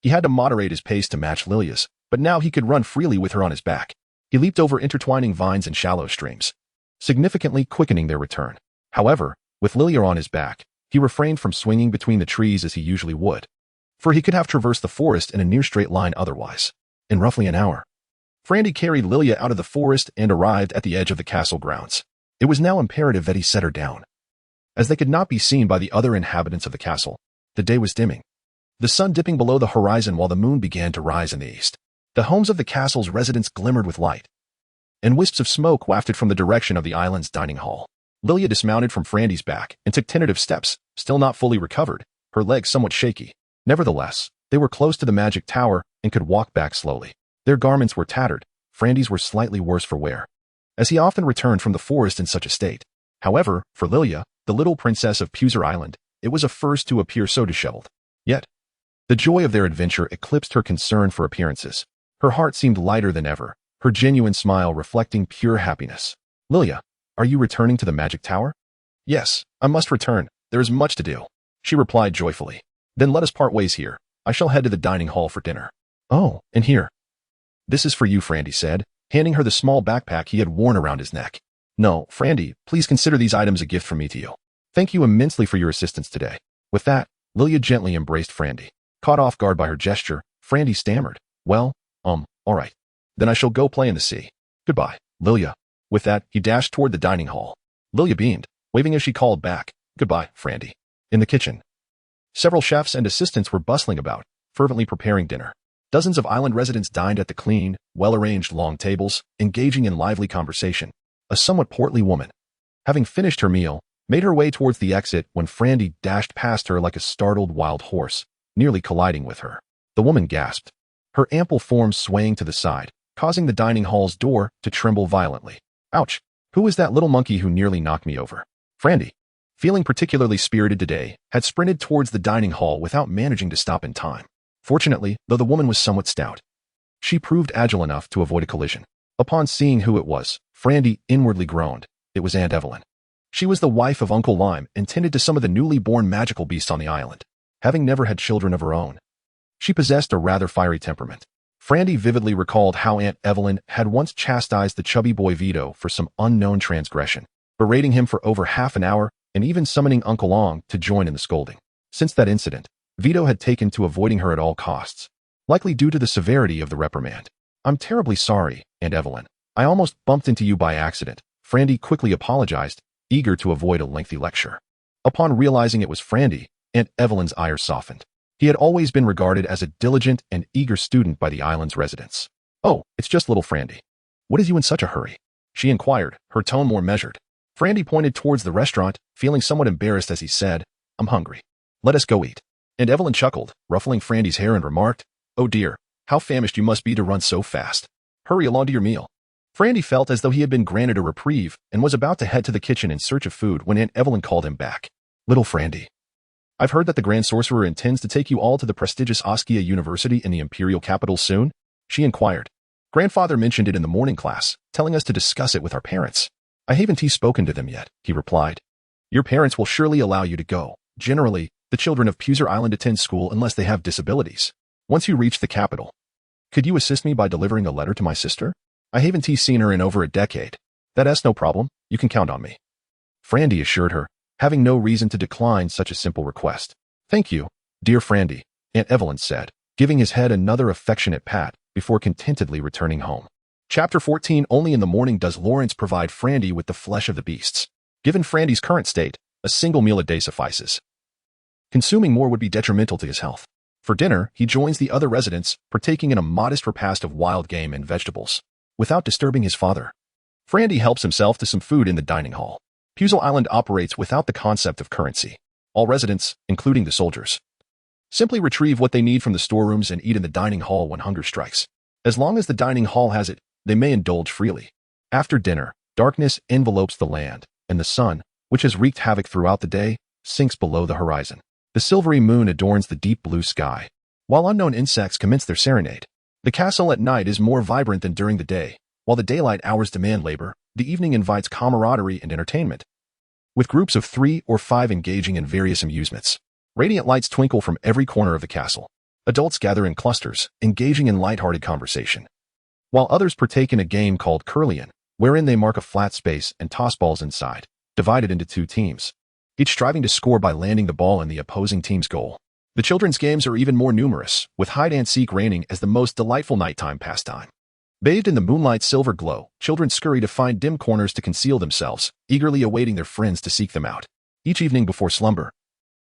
[SPEAKER 1] he had to moderate his pace to match Lilia's, but now he could run freely with her on his back. He leaped over intertwining vines and shallow streams, significantly quickening their return. However, with Lilia on his back, he refrained from swinging between the trees as he usually would, for he could have traversed the forest in a near straight line otherwise. In roughly an hour, Frandy carried Lilia out of the forest and arrived at the edge of the castle grounds. It was now imperative that he set her down, as they could not be seen by the other inhabitants of the castle. The day was dimming, the sun dipping below the horizon while the moon began to rise in the east. The homes of the castle's residents glimmered with light, and wisps of smoke wafted from the direction of the island's dining hall. Lilia dismounted from Frandy's back and took tentative steps, still not fully recovered, her legs somewhat shaky. Nevertheless, they were close to the magic tower and could walk back slowly. Their garments were tattered, Frandy's were slightly worse for wear, as he often returned from the forest in such a state. However, for Lilia, the little princess of Puser Island, it was a first to appear so disheveled. Yet, the joy of their adventure eclipsed her concern for appearances. Her heart seemed lighter than ever, her genuine smile reflecting pure happiness. Lilia, are you returning to the magic tower? Yes, I must return. There is much to do, she replied joyfully. Then let us part ways here. I shall head to the dining hall for dinner. Oh, and here. This is for you, Frandy said, handing her the small backpack he had worn around his neck. No, Frandy, please consider these items a gift from me to you. Thank you immensely for your assistance today. With that, Lilia gently embraced Frandy. Caught off guard by her gesture, Frandy stammered. Well, all right. Then I shall go play in the sea. Goodbye, Lilia. With that, he dashed toward the dining hall. Lilia beamed, waving as she called back. Goodbye, Frandy. In the kitchen, several chefs and assistants were bustling about, fervently preparing dinner. Dozens of island residents dined at the clean, well-arranged long tables, engaging in lively conversation. A somewhat portly woman, having finished her meal, made her way towards the exit when Frandy dashed past her like a startled wild horse, nearly colliding with her. The woman gasped, her ample form swaying to the side, causing the dining hall's door to tremble violently. Ouch! Who is that little monkey who nearly knocked me over? Frandy, feeling particularly spirited today, had sprinted towards the dining hall without managing to stop in time. Fortunately, though the woman was somewhat stout, she proved agile enough to avoid a collision. Upon seeing who it was, Frandy inwardly groaned. It was Aunt Evelyn. She was the wife of Uncle Lime and tended to some of the newly born magical beasts on the island. Having never had children of her own, she possessed a rather fiery temperament. Frandy vividly recalled how Aunt Evelyn had once chastised the chubby boy Vito for some unknown transgression, berating him for over half an hour and even summoning Uncle Long to join in the scolding. Since that incident, Vito had taken to avoiding her at all costs, likely due to the severity of the reprimand. I'm terribly sorry, Aunt Evelyn. I almost bumped into you by accident. Frandy quickly apologized, eager to avoid a lengthy lecture. Upon realizing it was Frandy, Aunt Evelyn's ire softened. He had always been regarded as a diligent and eager student by the island's residents. Oh, it's just little Frandy. What is you in such a hurry? She inquired, her tone more measured. Frandy pointed towards the restaurant, feeling somewhat embarrassed as he said, I'm hungry. Let us go eat. Aunt Evelyn chuckled, ruffling Frandy's hair and remarked, Oh dear, how famished you must be to run so fast. Hurry along to your meal. Frandy felt as though he had been granted a reprieve and was about to head to the kitchen in search of food when Aunt Evelyn called him back. Little Frandy, I've heard that the Grand Sorcerer intends to take you all to the prestigious Askia University in the Imperial capital soon, she inquired. Grandfather mentioned it in the morning class, telling us to discuss it with our parents. I haven't spoken to them yet, he replied. Your parents will surely allow you to go. Generally, the children of Puser Island attend school unless they have disabilities. Once you reach the capital, could you assist me by delivering a letter to my sister? I haven't seen her in over a decade. That's no problem. You can count on me. Frandy assured her, having no reason to decline such a simple request. Thank you, dear Frandy, Aunt Evelyn said, giving his head another affectionate pat before contentedly returning home. Chapter 14. Only in the morning does Lawrence provide Frandy with the flesh of the beasts. Given Frandy's current state, a single meal a day suffices. Consuming more would be detrimental to his health. For dinner, he joins the other residents, partaking in a modest repast of wild game and vegetables. Without disturbing his father, Frandy helps himself to some food in the dining hall. Puzel Island operates without the concept of currency. All residents, including the soldiers, simply retrieve what they need from the storerooms and eat in the dining hall when hunger strikes. As long as the dining hall has it, they may indulge freely. After dinner, darkness envelopes the land, and the sun, which has wreaked havoc throughout the day, sinks below the horizon. The silvery moon adorns the deep blue sky, while unknown insects commence their serenade. The castle at night is more vibrant than during the day. While the daylight hours demand labor, the evening invites camaraderie and entertainment, with groups of 3 or 5 engaging in various amusements. Radiant lights twinkle from every corner of the castle. Adults gather in clusters, engaging in light-hearted conversation, while others partake in a game called Curlian, wherein they mark a flat space and toss balls inside, divided into 2 teams, each striving to score by landing the ball in the opposing team's goal. The children's games are even more numerous, with hide-and-seek reigning as the most delightful nighttime pastime. Bathed in the moonlight's silver glow, children scurry to find dim corners to conceal themselves, eagerly awaiting their friends to seek them out. Each evening before slumber,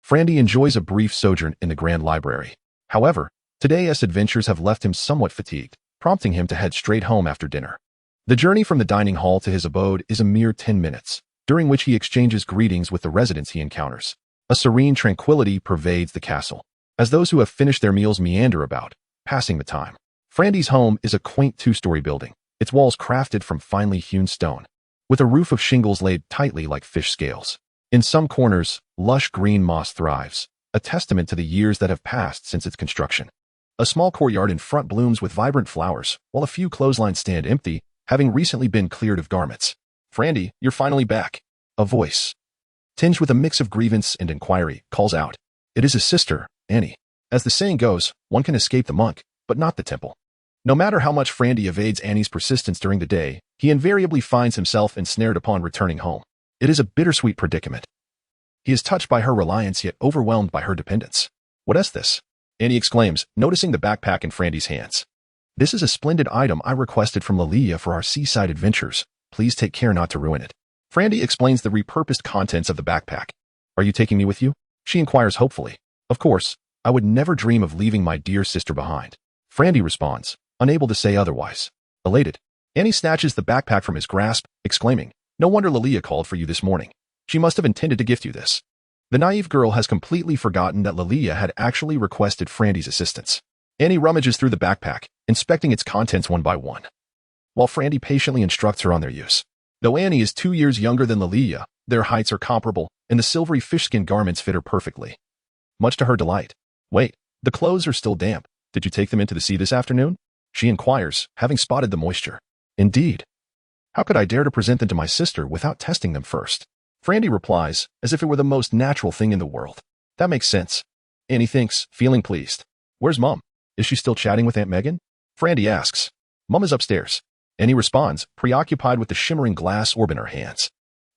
[SPEAKER 1] Frandy enjoys a brief sojourn in the Grand Library. However, today's adventures have left him somewhat fatigued, prompting him to head straight home after dinner. The journey from the dining hall to his abode is a mere 10 minutes, during which he exchanges greetings with the residents he encounters. A serene tranquility pervades the castle, as those who have finished their meals meander about, passing the time. Frandy's home is a quaint 2-story building, its walls crafted from finely hewn stone, with a roof of shingles laid tightly like fish scales. In some corners, lush green moss thrives, a testament to the years that have passed since its construction. A small courtyard in front blooms with vibrant flowers, while a few clotheslines stand empty, having recently been cleared of garments. Frandy, you're finally back. A voice, tinged with a mix of grievance and inquiry, calls out. It is his sister, Annie. As the saying goes, one can escape the monk, but not the temple. No matter how much Frandy evades Annie's persistence during the day, he invariably finds himself ensnared upon returning home. It is a bittersweet predicament. He is touched by her reliance yet overwhelmed by her dependence. "What is this?" Annie exclaims, noticing the backpack in Frandy's hands. "This is a splendid item I requested from Lilia for our seaside adventures. Please take care not to ruin it." Frandy explains the repurposed contents of the backpack. "Are you taking me with you?" she inquires hopefully. "Of course, I would never dream of leaving my dear sister behind." Frandy responds, unable to say otherwise. Elated, Annie snatches the backpack from his grasp, exclaiming, "No wonder Lilia called for you this morning. She must have intended to gift you this." The naive girl has completely forgotten that Lilia had actually requested Frandy's assistance. Annie rummages through the backpack, inspecting its contents one by one, while Frandy patiently instructs her on their use. Though Annie is 2 years younger than Lilia, their heights are comparable, and the silvery fishskin garments fit her perfectly. Much to her delight. "Wait, the clothes are still damp. Did you take them into the sea this afternoon?" she inquires, having spotted the moisture. "Indeed. How could I dare to present them to my sister without testing them first?" Frandy replies, as if it were the most natural thing in the world. "That makes sense." Annie thinks, feeling pleased. "Where's Mom? Is she still chatting with Aunt Megan?" Frandy asks. "Mom is upstairs." Annie responds, preoccupied with the shimmering glass orb in her hands.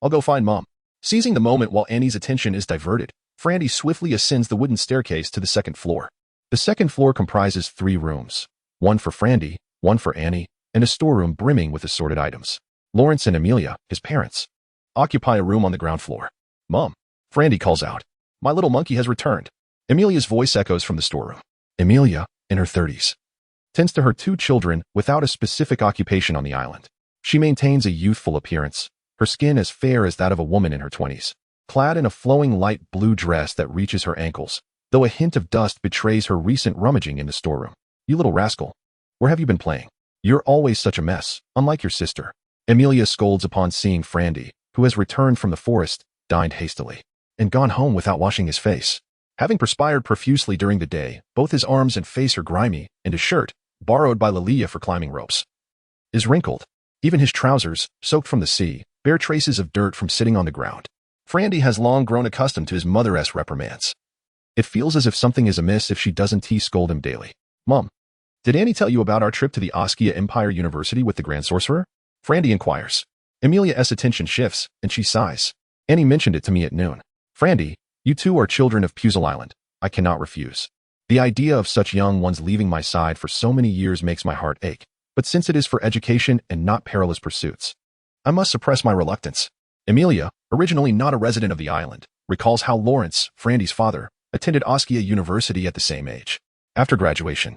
[SPEAKER 1] "I'll go find Mom." Seizing the moment while Annie's attention is diverted, Frandy swiftly ascends the wooden staircase to the second floor. The second floor comprises 3 rooms. One for Frandy, one for Annie, and a storeroom brimming with assorted items. Lawrence and Amelia, his parents, occupy a room on the ground floor. "Mom," Frandy calls out. "My little monkey has returned." Amelia's voice echoes from the storeroom. Amelia, in her 30s, tends to her 2 children without a specific occupation on the island. She maintains a youthful appearance, her skin as fair as that of a woman in her 20s, clad in a flowing light blue dress that reaches her ankles, though a hint of dust betrays her recent rummaging in the storeroom. "You little rascal, where have you been playing? You're always such a mess, unlike your sister." Amelia scolds upon seeing Frandy, who has returned from the forest, dined hastily, and gone home without washing his face. Having perspired profusely during the day, both his arms and face are grimy, and his shirt, borrowed by Lilia for climbing ropes, is wrinkled. Even his trousers, soaked from the sea, bear traces of dirt from sitting on the ground. Frandy has long grown accustomed to his mother-esque reprimands. It feels as if something is amiss if she doesn't scold him daily. "Mom, did Annie tell you about our trip to the Askia Empire University with the Grand Sorcerer?" Frandy inquires. Amelia's attention shifts, and she sighs. "Annie mentioned it to me at noon." "Frandy, you 2 are children of Puzzle Island. I cannot refuse. The idea of such young ones leaving my side for so many years makes my heart ache. But since it is for education and not perilous pursuits, I must suppress my reluctance." Amelia, originally not a resident of the island, recalls how Lawrence, Frandy's father, attended Askia University at the same age. After graduation,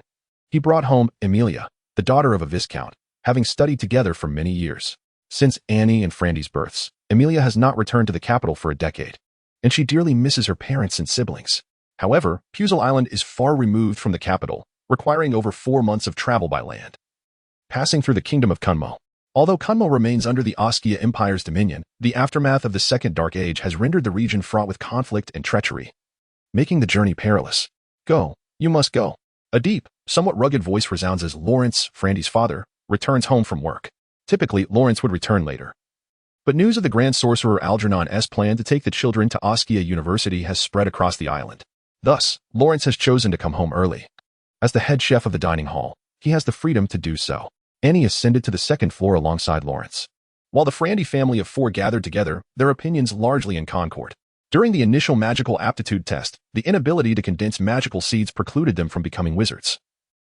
[SPEAKER 1] he brought home Amelia, the daughter of a viscount, having studied together for many years. Since Annie and Frandy's births, Amelia has not returned to the capital for a decade, and she dearly misses her parents and siblings. However, Puzzle Island is far removed from the capital, requiring over 4 months of travel by land. Passing through the kingdom of Kunmo. Although Kunmo remains under the Askia Empire's dominion, the aftermath of the Second Dark Age has rendered the region fraught with conflict and treachery, making the journey perilous. "Go, you must go." A deep, somewhat rugged voice resounds as Lawrence, Frandy's father, returns home from work. Typically, Lawrence would return later, but news of the Grand Sorcerer Algernon's plan to take the children to Askia University has spread across the island. Thus, Lawrence has chosen to come home early. As the head chef of the dining hall, he has the freedom to do so. Annie ascended to the second floor alongside Lawrence. While the Frandy family of 4 gathered together, their opinions largely in concord. During the initial magical aptitude test, the inability to condense magical seeds precluded them from becoming wizards,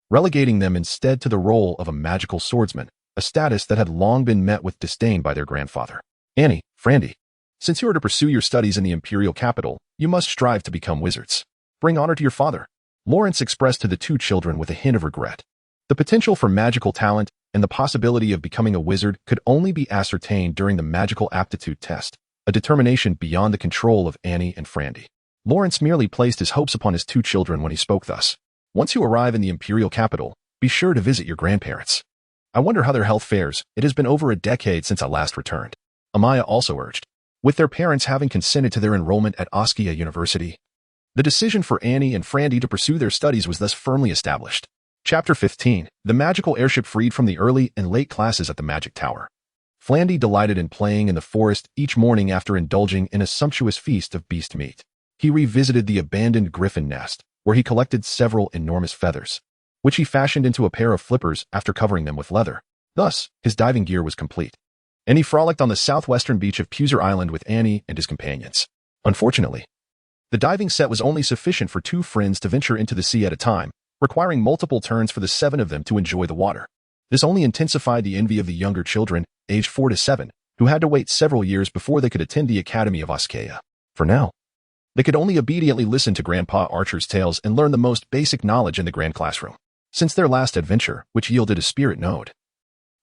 [SPEAKER 1] relegating them instead to the role of a magical swordsman, a status that had long been met with disdain by their grandfather. "Annie, Frandy, since you are to pursue your studies in the imperial capital, you must strive to become wizards. Bring honor to your father," Lawrence expressed to the 2 children with a hint of regret. The potential for magical talent and the possibility of becoming a wizard could only be ascertained during the magical aptitude test, a determination beyond the control of Annie and Frandy. Lawrence merely placed his hopes upon his 2 children when he spoke thus. "Once you arrive in the imperial capital, be sure to visit your grandparents. I wonder how their health fares. It has been over a decade since I last returned." Amaya also urged. With their parents having consented to their enrollment at Askia University, the decision for Annie and Frandy to pursue their studies was thus firmly established. Chapter 15. The magical airship freed from the early and late classes at the Magic Tower. Frandy delighted in playing in the forest each morning after indulging in a sumptuous feast of beast meat. He revisited the abandoned griffin nest, where he collected several enormous feathers, which he fashioned into a pair of flippers after covering them with leather. Thus, his diving gear was complete. And he frolicked on the southwestern beach of Puser Island with Annie and his companions. Unfortunately, the diving set was only sufficient for 2 friends to venture into the sea at a time, requiring multiple turns for the 7 of them to enjoy the water. This only intensified the envy of the younger children, aged 4 to 7, who had to wait several years before they could attend the Academy of Askea. For now, they could only obediently listen to Grandpa Archer's tales and learn the most basic knowledge in the grand classroom. Since their last adventure, which yielded a spirit node,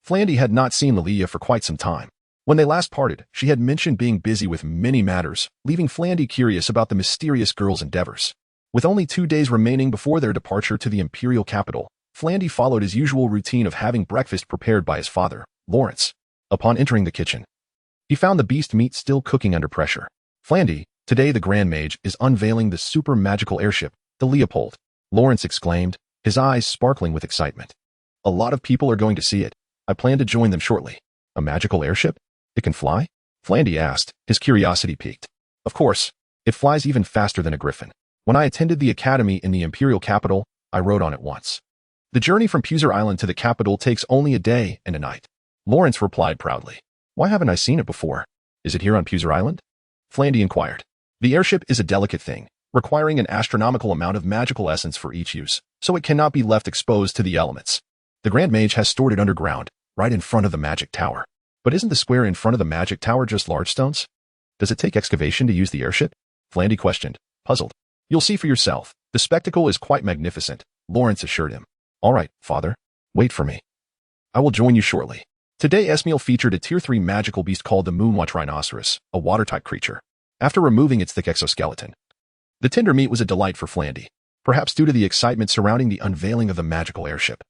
[SPEAKER 1] Flandy had not seen Lilia for quite some time. When they last parted, she had mentioned being busy with many matters, leaving Flandy curious about the mysterious girl's endeavors. With only 2 days remaining before their departure to the imperial capital, Flandy followed his usual routine of having breakfast prepared by his father, Lawrence. Upon entering the kitchen, he found the beast meat still cooking under pressure. Flandy, today the Grand Mage is unveiling the super magical airship, the Leopold, Lawrence exclaimed, his eyes sparkling with excitement. A lot of people are going to see it. I plan to join them shortly. A magical airship? It can fly? Flandy asked, his curiosity piqued. Of course, it flies even faster than a griffin. When I attended the academy in the imperial capital, I rode on it once. The journey from Puser Island to the capital takes only a day and a night. Lawrence replied proudly. Why haven't I seen it before? Is it here on Puser Island? Flandy inquired. The airship is a delicate thing, requiring an astronomical amount of magical essence for each use, so it cannot be left exposed to the elements. The Grand Mage has stored it underground, right in front of the magic tower. But isn't the square in front of the magic tower just large stones? Does it take excavation to use the airship? Flandy questioned, puzzled. You'll see for yourself. The spectacle is quite magnificent, Lawrence assured him. All right, father. Wait for me. I will join you shortly. Today's meal featured a Tier 3 magical beast called the Moonwatch Rhinoceros, a water-type creature. After removing its thick exoskeleton, the tender meat was a delight for Flandy, perhaps due to the excitement surrounding the unveiling of the magical airship.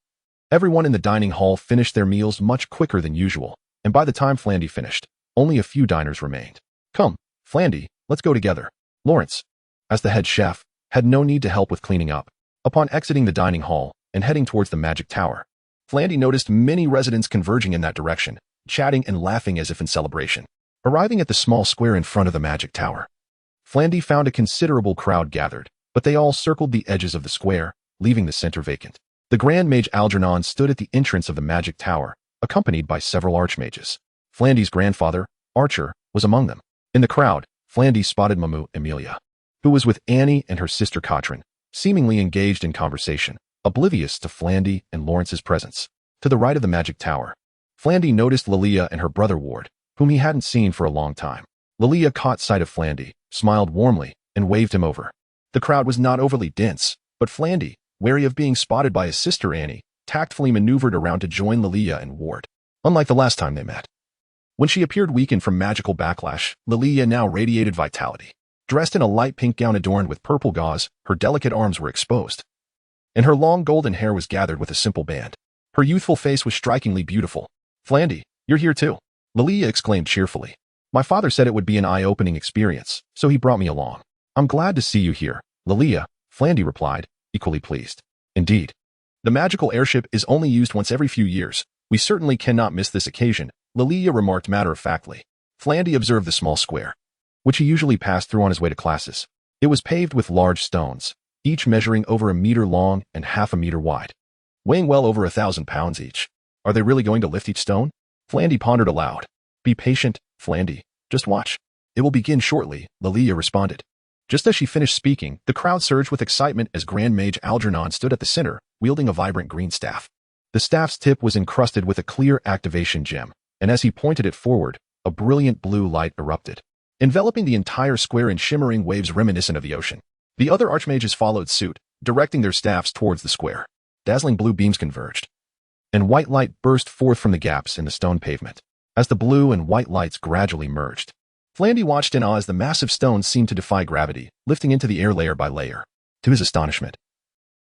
[SPEAKER 1] Everyone in the dining hall finished their meals much quicker than usual, and by the time Flandy finished, only a few diners remained. Come, Flandy, let's go together. Lawrence, as the head chef, had no need to help with cleaning up. Upon exiting the dining hall and heading towards the magic tower, Flandy noticed many residents converging in that direction, chatting and laughing as if in celebration. Arriving at the small square in front of the magic tower, Flandy found a considerable crowd gathered, but they all circled the edges of the square, leaving the center vacant. The Grand Mage Algernon stood at the entrance of the magic tower, accompanied by several archmages. Flandy's grandfather, Archer, was among them. In the crowd, Flandy spotted Mamu Emilia, who was with Annie and her sister Katrin, seemingly engaged in conversation, oblivious to Flandy and Lawrence's presence. To the right of the magic tower, Flandy noticed Lilia and her brother Ward, whom he hadn't seen for a long time. Lilia caught sight of Flandy, smiled warmly, and waved him over. The crowd was not overly dense, but Flandy, wary of being spotted by his sister Annie, tactfully maneuvered around to join Lilia and Ward. Unlike the last time they met, when she appeared weakened from magical backlash, Lilia now radiated vitality. Dressed in a light pink gown adorned with purple gauze, her delicate arms were exposed, and her long golden hair was gathered with a simple band. Her youthful face was strikingly beautiful. Flandy, you're here too, Lilia exclaimed cheerfully. My father said it would be an eye-opening experience, so he brought me along. I'm glad to see you here, Lilia, Flandy replied, equally pleased. Indeed. The magical airship is only used once every few years. We certainly cannot miss this occasion, Lilia remarked matter-of-factly. Flandy observed the small square, which he usually passed through on his way to classes. It was paved with large stones, each measuring over 1 meter long and half a meter wide, weighing well over 1,000 pounds each. Are they really going to lift each stone? Flandy pondered aloud. Be patient, Flandy. Just watch. It will begin shortly, Lilia responded. Just as she finished speaking, the crowd surged with excitement as Grand Mage Algernon stood at the center, wielding a vibrant green staff. The staff's tip was encrusted with a clear activation gem, and as he pointed it forward, a brilliant blue light erupted, enveloping the entire square in shimmering waves reminiscent of the ocean. The other archmages followed suit, directing their staffs towards the square. Dazzling blue beams converged, and white light burst forth from the gaps in the stone pavement. As the blue and white lights gradually merged, Flandy watched in awe as the massive stones seemed to defy gravity, lifting into the air layer by layer. To his astonishment,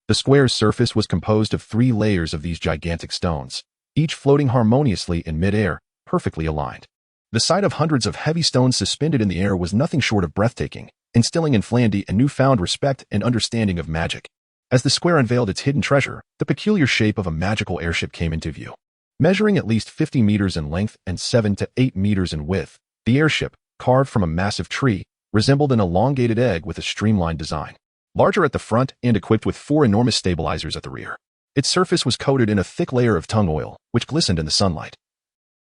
[SPEAKER 1] the square's surface was composed of 3 layers of these gigantic stones, each floating harmoniously in mid-air, perfectly aligned. The sight of hundreds of heavy stones suspended in the air was nothing short of breathtaking, instilling in Flandy a newfound respect and understanding of magic. As the square unveiled its hidden treasure, the peculiar shape of a magical airship came into view. Measuring at least 50 meters in length and 7 to 8 meters in width, the airship, carved from a massive tree, resembled an elongated egg with a streamlined design. Larger at the front and equipped with 4 enormous stabilizers at the rear. Its surface was coated in a thick layer of tung oil, which glistened in the sunlight,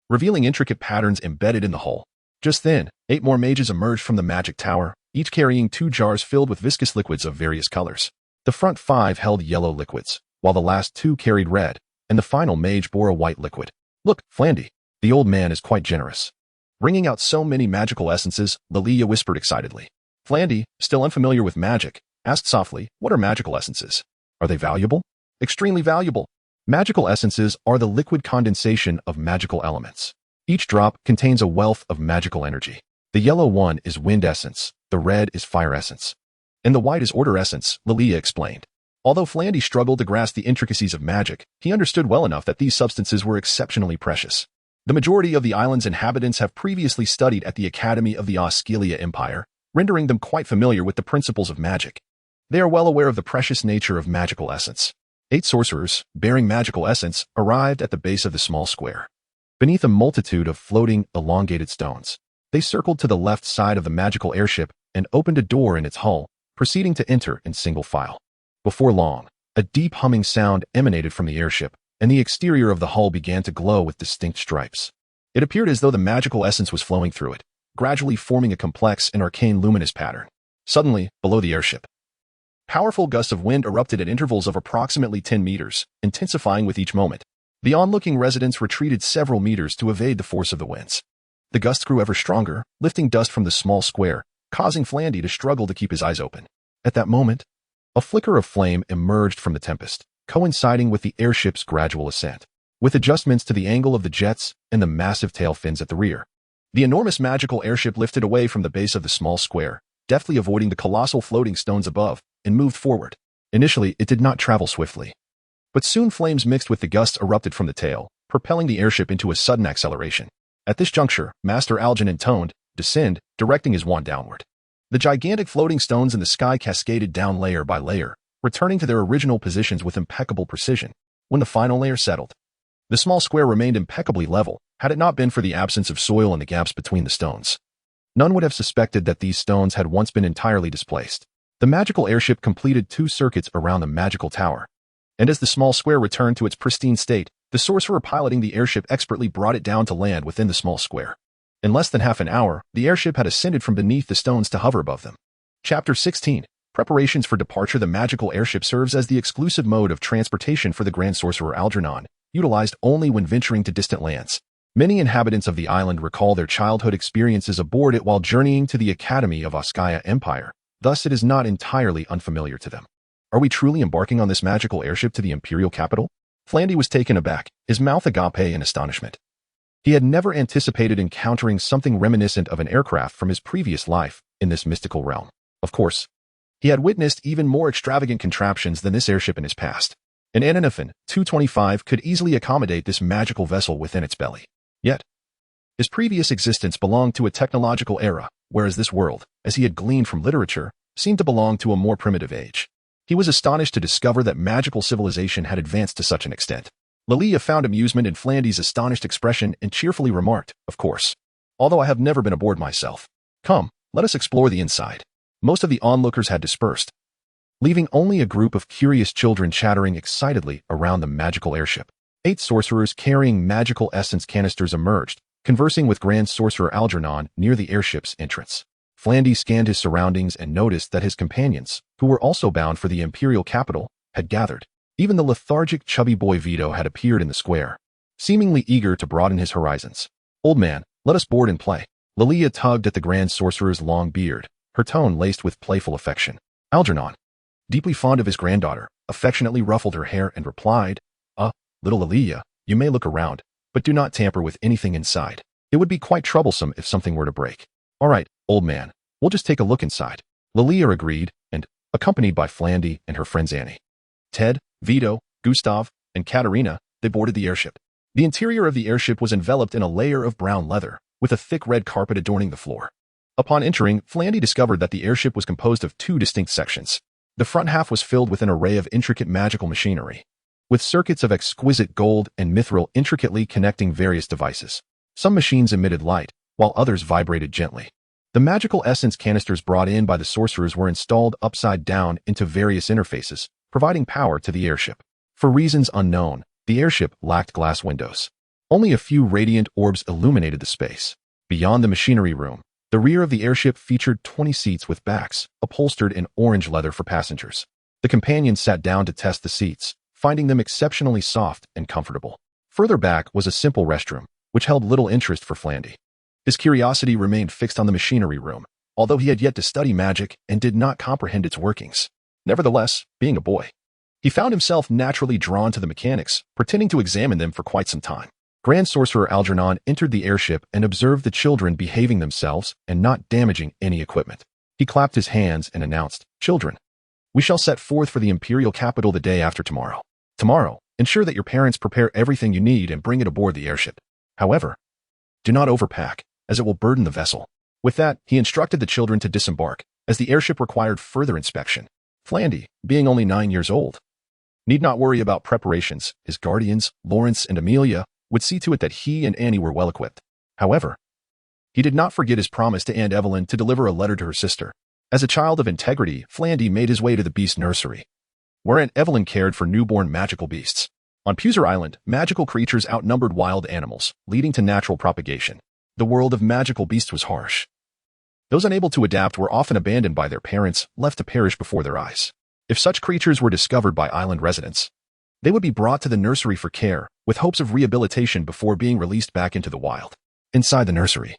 [SPEAKER 1] revealing intricate patterns embedded in the hull. Just then, 8 more mages emerged from the magic tower, each carrying 2 jars filled with viscous liquids of various colors. The front 5 held yellow liquids, while the last 2 carried red, and the final mage bore a white liquid. "Look, Flandy, the old man is quite generous." Bringing out so many magical essences, Lilia whispered excitedly. Flandy, still unfamiliar with magic, asked softly, "What are magical essences? Are they valuable?" "Extremely valuable. Magical essences are the liquid condensation of magical elements. Each drop contains a wealth of magical energy. The yellow one is wind essence, the red is fire essence, and the white is order essence," Lilia explained. Although Flandy struggled to grasp the intricacies of magic, he understood well enough that these substances were exceptionally precious. The majority of the island's inhabitants have previously studied at the Academy of the Osceola Empire, rendering them quite familiar with the principles of magic. They are well aware of the precious nature of magical essence. 8 sorcerers, bearing magical essence, arrived at the base of the small square. Beneath a multitude of floating, elongated stones, they circled to the left side of the magical airship and opened a door in its hull, proceeding to enter in single file. Before long, a deep humming sound emanated from the airship, and the exterior of the hull began to glow with distinct stripes. It appeared as though the magical essence was flowing through it, gradually forming a complex and arcane luminous pattern. Suddenly, below the airship, powerful gusts of wind erupted at intervals of approximately 10 meters, intensifying with each moment. The onlooking residents retreated several meters to evade the force of the winds. The gusts grew ever stronger, lifting dust from the small square, causing Flandy to struggle to keep his eyes open. At that moment, a flicker of flame emerged from the tempest, coinciding with the airship's gradual ascent. With adjustments to the angle of the jets and the massive tail fins at the rear, the enormous magical airship lifted away from the base of the small square, deftly avoiding the colossal floating stones above, and moved forward. Initially, it did not travel swiftly, but soon flames mixed with the gusts erupted from the tail, propelling the airship into a sudden acceleration. At this juncture, Master Algin intoned, "Descend," directing his wand downward. The gigantic floating stones in the sky cascaded down layer by layer, returning to their original positions with impeccable precision. When the final layer settled, the small square remained impeccably level, had it not been for the absence of soil and the gaps between the stones. None would have suspected that these stones had once been entirely displaced. The magical airship completed 2 circuits around the magical tower, and as the small square returned to its pristine state, the sorcerer piloting the airship expertly brought it down to land within the small square. In less than half an hour, the airship had ascended from beneath the stones to hover above them. Chapter 16. Preparations for departure. The magical airship serves as the exclusive mode of transportation for the Grand Sorcerer Algernon, utilized only when venturing to distant lands. Many inhabitants of the island recall their childhood experiences aboard it while journeying to the Academy of Osceola Empire, thus it is not entirely unfamiliar to them. Are we truly embarking on this magical airship to the imperial capital? Flandy was taken aback, his mouth agape in astonishment. He had never anticipated encountering something reminiscent of an aircraft from his previous life in this mystical realm. Of course, he had witnessed even more extravagant contraptions than this airship in his past. An Ananafin 225 could easily accommodate this magical vessel within its belly. Yet, his previous existence belonged to a technological era, whereas this world, as he had gleaned from literature, seemed to belong to a more primitive age. He was astonished to discover that magical civilization had advanced to such an extent. Lilia found amusement in Flandy's astonished expression and cheerfully remarked, "Of course. Although I have never been aboard myself. Come, let us explore the inside." Most of the onlookers had dispersed, leaving only a group of curious children chattering excitedly around the magical airship. 8 sorcerers carrying magical essence canisters emerged, conversing with Grand Sorcerer Algernon near the airship's entrance. Flandy scanned his surroundings and noticed that his companions, who were also bound for the imperial capital, had gathered. Even the lethargic chubby boy Vito had appeared in the square, seemingly eager to broaden his horizons. "Old man, let us board and play." Lilia tugged at the Grand Sorcerer's long beard, her tone laced with playful affection. Algernon, deeply fond of his granddaughter, affectionately ruffled her hair and replied, Little Lilia, you may look around, but do not tamper with anything inside. It would be quite troublesome if something were to break." "All right, old man, we'll just take a look inside." Lilia agreed, and, accompanied by Flandy and her friends Annie, Ted, Vito, Gustav, and Katerina, they boarded the airship. The interior of the airship was enveloped in a layer of brown leather, with a thick red carpet adorning the floor. Upon entering, Flandy discovered that the airship was composed of 2 distinct sections. The front half was filled with an array of intricate magical machinery, with circuits of exquisite gold and mithril intricately connecting various devices. Some machines emitted light, while others vibrated gently. The magical essence canisters brought in by the sorcerers were installed upside down into various interfaces, providing power to the airship. For reasons unknown, the airship lacked glass windows. Only a few radiant orbs illuminated the space. Beyond the machinery room, the rear of the airship featured 20 seats with backs, upholstered in orange leather for passengers. The companions sat down to test the seats, finding them exceptionally soft and comfortable. Further back was a simple restroom, which held little interest for Flandy. His curiosity remained fixed on the machinery room, although he had yet to study magic and did not comprehend its workings. Nevertheless, being a boy, he found himself naturally drawn to the mechanics, pretending to examine them for quite some time. Grand Sorcerer Algernon entered the airship and observed the children behaving themselves and not damaging any equipment. He clapped his hands and announced, "Children, we shall set forth for the imperial capital the day after tomorrow. Tomorrow, ensure that your parents prepare everything you need and bring it aboard the airship. However, do not overpack, as it will burden the vessel." With that, he instructed the children to disembark, as the airship required further inspection. Flandy, being only 9 years old, need not worry about preparations. His guardians, Lawrence and Amelia, would see to it that he and Annie were well equipped. However, he did not forget his promise to Aunt Evelyn to deliver a letter to her sister. As a child of integrity, Flandy made his way to the beast nursery, where Aunt Evelyn cared for newborn magical beasts. On Puser Island, magical creatures outnumbered wild animals, leading to natural propagation. The world of magical beasts was harsh. Those unable to adapt were often abandoned by their parents, left to perish before their eyes. If such creatures were discovered by island residents, they would be brought to the nursery for care, with hopes of rehabilitation before being released back into the wild. Inside the nursery,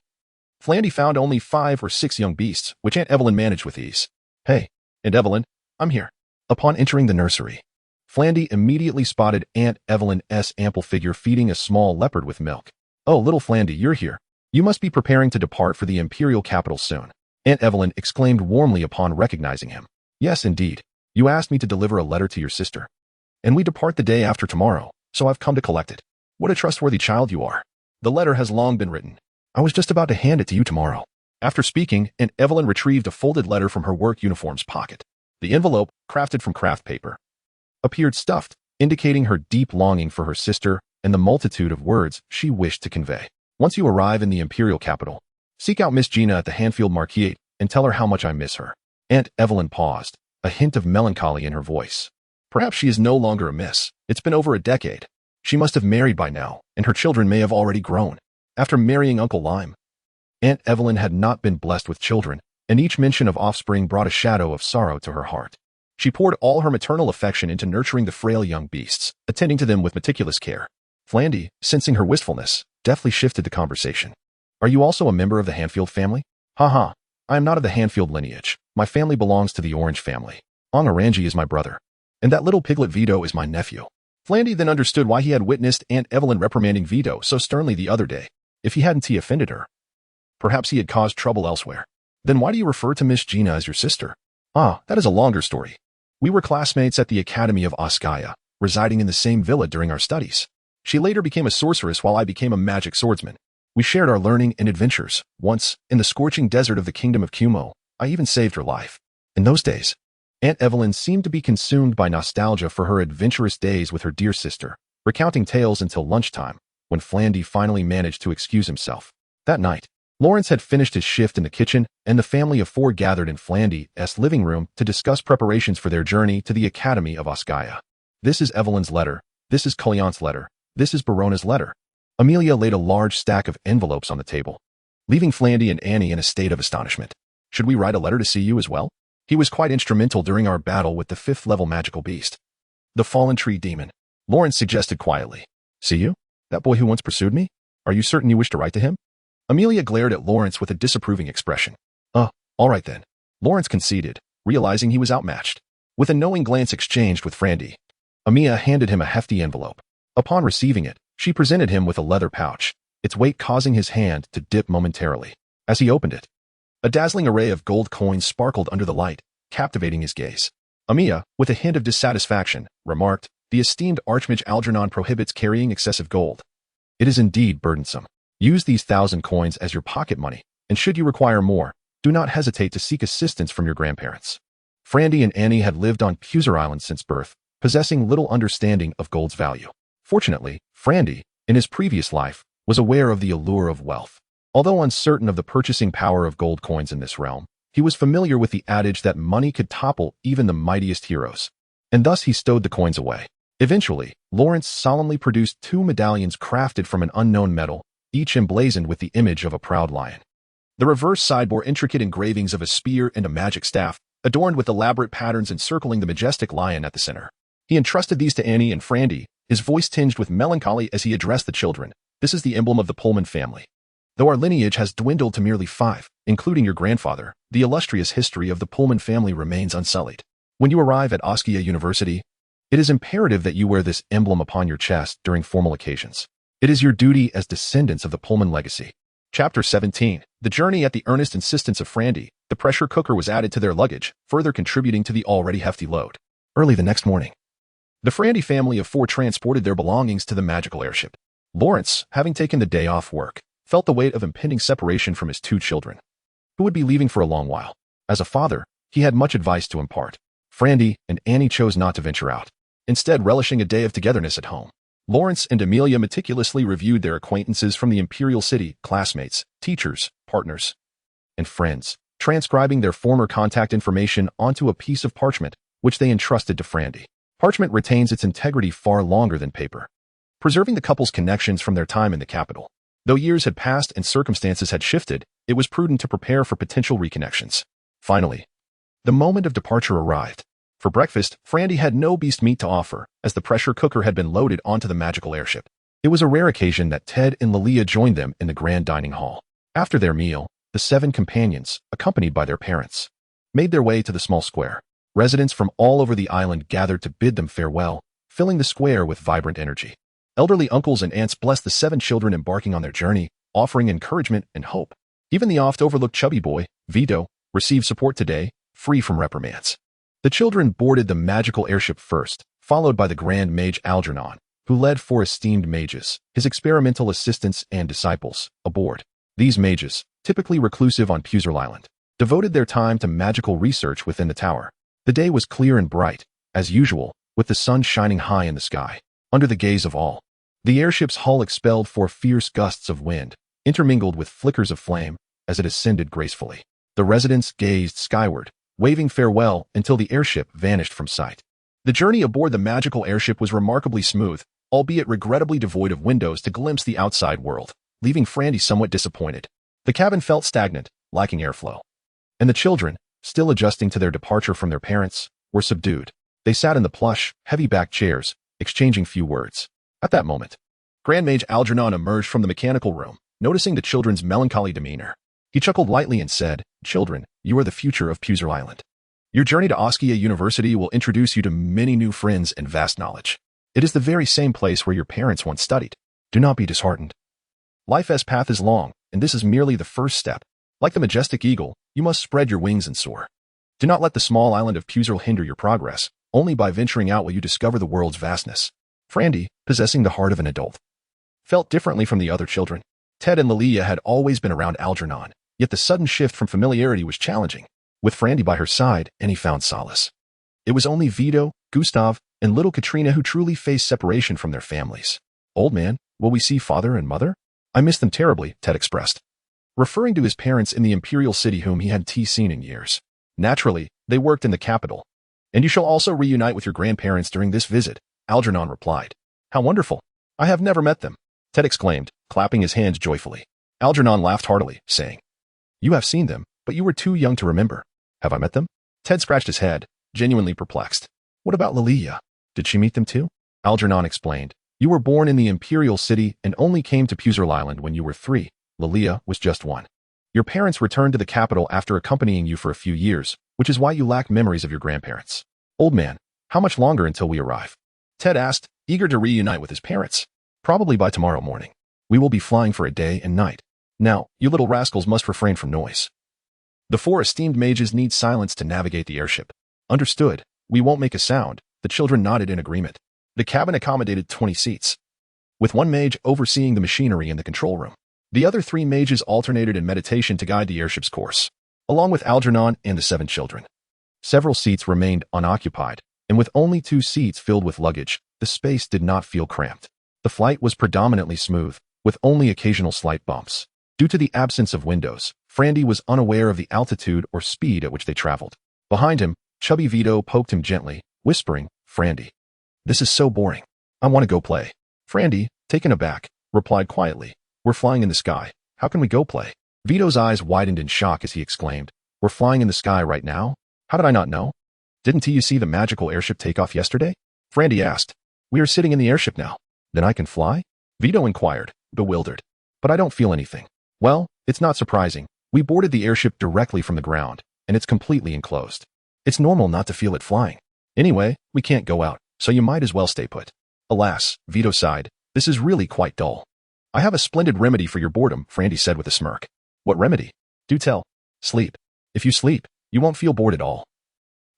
[SPEAKER 1] Flandy found only 5 or 6 young beasts, which Aunt Evelyn managed with ease. "Hey, Aunt Evelyn, I'm here." Upon entering the nursery, Flandy immediately spotted Aunt Evelyn's ample figure feeding a small leopard with milk. "Oh, little Flandy, you're here. You must be preparing to depart for the imperial capital soon," Aunt Evelyn exclaimed warmly upon recognizing him. "Yes, indeed. You asked me to deliver a letter to your sister, and we depart the day after tomorrow, so I've come to collect it." "What a trustworthy child you are. The letter has long been written. I was just about to hand it to you tomorrow." After speaking, Aunt Evelyn retrieved a folded letter from her work uniform's pocket. The envelope, crafted from craft paper, appeared stuffed, indicating her deep longing for her sister and the multitude of words she wished to convey. "Once you arrive in the imperial capital, seek out Miss Gina at the Hanfield Marquette and tell her how much I miss her." Aunt Evelyn paused, a hint of melancholy in her voice. "Perhaps she is no longer a miss. It's been over a decade. She must have married by now, and her children may have already grown. After marrying Uncle Lime, Aunt Evelyn had not been blessed with children, and each mention of offspring brought a shadow of sorrow to her heart. She poured all her maternal affection into nurturing the frail young beasts, attending to them with meticulous care. Flandy, sensing her wistfulness, deftly shifted the conversation. "Are you also a member of the Hanfield family?" "Ha. I am not of the Hanfield lineage. My family belongs to the Orange family. Ongarangi is my brother, and that little piglet Vito is my nephew." Flandy then understood why he had witnessed Aunt Evelyn reprimanding Vito so sternly the other day. If he hadn't offended her, perhaps he had caused trouble elsewhere. "Then why do you refer to Miss Gina as your sister?" "Ah, that is a longer story. We were classmates at the Academy of Oskaya, residing in the same villa during our studies. She later became a sorceress while I became a magic swordsman. We shared our learning and adventures. Once, in the scorching desert of the kingdom of Kumo, I even saved her life." In those days, Aunt Evelyn seemed to be consumed by nostalgia for her adventurous days with her dear sister, recounting tales until lunchtime, when Flandy finally managed to excuse himself. That night, Lawrence had finished his shift in the kitchen, and the family of 4 gathered in Flandy's living room to discuss preparations for their journey to the Academy of Oskaya. "This is Evelyn's letter. This is Coliant's letter. This is Barona's letter." Amelia laid a large stack of envelopes on the table, leaving Flandy and Annie in a state of astonishment. "Should we write a letter to see you as well? He was quite instrumental during our battle with the 5th-level magical beast, the fallen tree demon," Lawrence suggested quietly. "See you? That boy who once pursued me? Are you certain you wish to write to him?" Amelia glared at Lawrence with a disapproving expression. All right then," Lawrence conceded, realizing he was outmatched. With a knowing glance exchanged with Flandy, Amelia handed him a hefty envelope. Upon receiving it, she presented him with a leather pouch, its weight causing his hand to dip momentarily. As he opened it, a dazzling array of gold coins sparkled under the light, captivating his gaze. Amelia, with a hint of dissatisfaction, remarked, "The esteemed Archmage Algernon prohibits carrying excessive gold. It is indeed burdensome. Use these 1,000 coins as your pocket money, and should you require more, do not hesitate to seek assistance from your grandparents." Flandy and Annie had lived on Puser Island since birth, possessing little understanding of gold's value. Fortunately, Flandy, in his previous life, was aware of the allure of wealth. Although uncertain of the purchasing power of gold coins in this realm, he was familiar with the adage that money could topple even the mightiest heroes, and thus he stowed the coins away. Eventually, Lawrence solemnly produced 2 medallions crafted from an unknown metal, each emblazoned with the image of a proud lion. The reverse side bore intricate engravings of a spear and a magic staff, adorned with elaborate patterns encircling the majestic lion at the center. He entrusted these to Annie and Frandy, his voice tinged with melancholy as he addressed the children. This is the emblem of the Pullman family. Though our lineage has dwindled to merely 5, including your grandfather, the illustrious history of the Pullman family remains unsullied. When you arrive at Askia University, it is imperative that you wear this emblem upon your chest during formal occasions. It is your duty as descendants of the Pullman legacy. Chapter 17. The journey. At the earnest insistence of Frandy, the pressure cooker was added to their luggage, further contributing to the already hefty load. Early the next morning, the Frandy family of 4 transported their belongings to the magical airship. Lawrence, having taken the day off work, felt the weight of impending separation from his 2 children, who would be leaving for a long while. As a father, he had much advice to impart. Frandy and Annie chose not to venture out, instead relishing a day of togetherness at home. Lawrence and Amelia meticulously reviewed their acquaintances from the imperial city, classmates, teachers, partners, and friends, transcribing their former contact information onto a piece of parchment, which they entrusted to Frandy. Parchment retains its integrity far longer than paper, preserving the couple's connections from their time in the capital. Though years had passed and circumstances had shifted, it was prudent to prepare for potential reconnections. Finally, the moment of departure arrived. For breakfast, Frandy had no beast meat to offer, as the pressure cooker had been loaded onto the magical airship. It was a rare occasion that Ted and Lilia joined them in the grand dining hall. After their meal, the 7 companions, accompanied by their parents, made their way to the small square. Residents from all over the island gathered to bid them farewell, filling the square with vibrant energy. Elderly uncles and aunts blessed the 7 children embarking on their journey, offering encouragement and hope. Even the oft-overlooked chubby boy, Vito, received support today, free from reprimands. The children boarded the magical airship first, followed by the Grand Mage Algernon, who led 4 esteemed mages, his experimental assistants and disciples, aboard. These mages, typically reclusive on Puser Island, devoted their time to magical research within the tower. The day was clear and bright, as usual, with the sun shining high in the sky. Under the gaze of all, the airship's hull expelled 4 fierce gusts of wind, intermingled with flickers of flame, as it ascended gracefully. The residents gazed skyward, waving farewell until the airship vanished from sight. The journey aboard the magical airship was remarkably smooth, albeit regrettably devoid of windows to glimpse the outside world, leaving Frandy somewhat disappointed. The cabin felt stagnant, lacking airflow. And the children, still adjusting to their departure from their parents, were subdued. They sat in the plush, heavy-backed chairs, exchanging few words. At that moment, Grand Mage Algernon emerged from the mechanical room, noticing the children's melancholy demeanor. He chuckled lightly and said, "Children, you are the future of Puser Island. Your journey to Askia University will introduce you to many new friends and vast knowledge. It is the very same place where your parents once studied. Do not be disheartened. Life's path is long, and this is merely the first step. Like the majestic eagle, you must spread your wings and soar. Do not let the small island of Puser hinder your progress. Only by venturing out will you discover the world's vastness." Frandy, possessing the heart of an adult, felt differently from the other children. Ted and Lilia had always been around Algernon, yet the sudden shift from familiarity was challenging. With Frandy by her side, Annie found solace. It was only Vito, Gustav, and little Katrina who truly faced separation from their families. "Old man, will we see father and mother?" "I miss them terribly," Ted expressed, referring to his parents in the imperial city whom he hadn't seen in years. "Naturally, they worked in the capital. And you shall also reunite with your grandparents during this visit," Algernon replied. "How wonderful! I have never met them," Ted exclaimed, clapping his hands joyfully. Algernon laughed heartily, saying, "You have seen them, but you were too young to remember." "Have I met them?" Ted scratched his head, genuinely perplexed. "What about Lilia? Did she meet them too?" Algernon explained. "You were born in the imperial city and only came to Puser Island when you were 3. Lilia was just 1. Your parents returned to the capital after accompanying you for a few years, which is why you lack memories of your grandparents." "Old man, how much longer until we arrive?" Ted asked, eager to reunite with his parents. "Probably by tomorrow morning. We will be flying for a day and night. Now, you little rascals must refrain from noise. The 4 esteemed mages need silence to navigate the airship." "Understood. We won't make a sound." The children nodded in agreement. The cabin accommodated 20 seats, with 1 mage overseeing the machinery in the control room. The other 3 mages alternated in meditation to guide the airship's course, along with Algernon and the 7 children. Several seats remained unoccupied, and with only 2 seats filled with luggage, the space did not feel cramped. The flight was predominantly smooth, with only occasional slight bumps. Due to the absence of windows, Frandy was unaware of the altitude or speed at which they traveled. Behind him, chubby Vito poked him gently, whispering, "Frandy, This is so boring. I want to go play. Frandy, taken aback, replied quietly. We're flying in the sky. How can we go play? Vito's eyes widened in shock as he exclaimed, We're flying in the sky right now? How did I not know? Didn't you see the magical airship take off yesterday? Frandy asked. We are sitting in the airship now. Then I can fly? Vito inquired, bewildered. But I don't feel anything. Well, it's not surprising. We boarded the airship directly from the ground, and it's completely enclosed. It's normal not to feel it flying. Anyway, we can't go out, so you might as well stay put. Alas, Vito sighed, this is really quite dull. I have a splendid remedy for your boredom, Frandy said with a smirk. What remedy? Do tell. Sleep. If you sleep, you won't feel bored at all.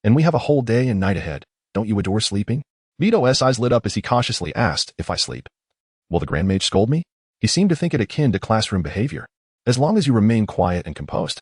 [SPEAKER 1] And we have a whole day and night ahead. Don't you adore sleeping? Vito's eyes lit up as he cautiously asked if I sleep. Will the Grand Mage scold me? He seemed to think it akin to classroom behavior. As long as you remain quiet and composed.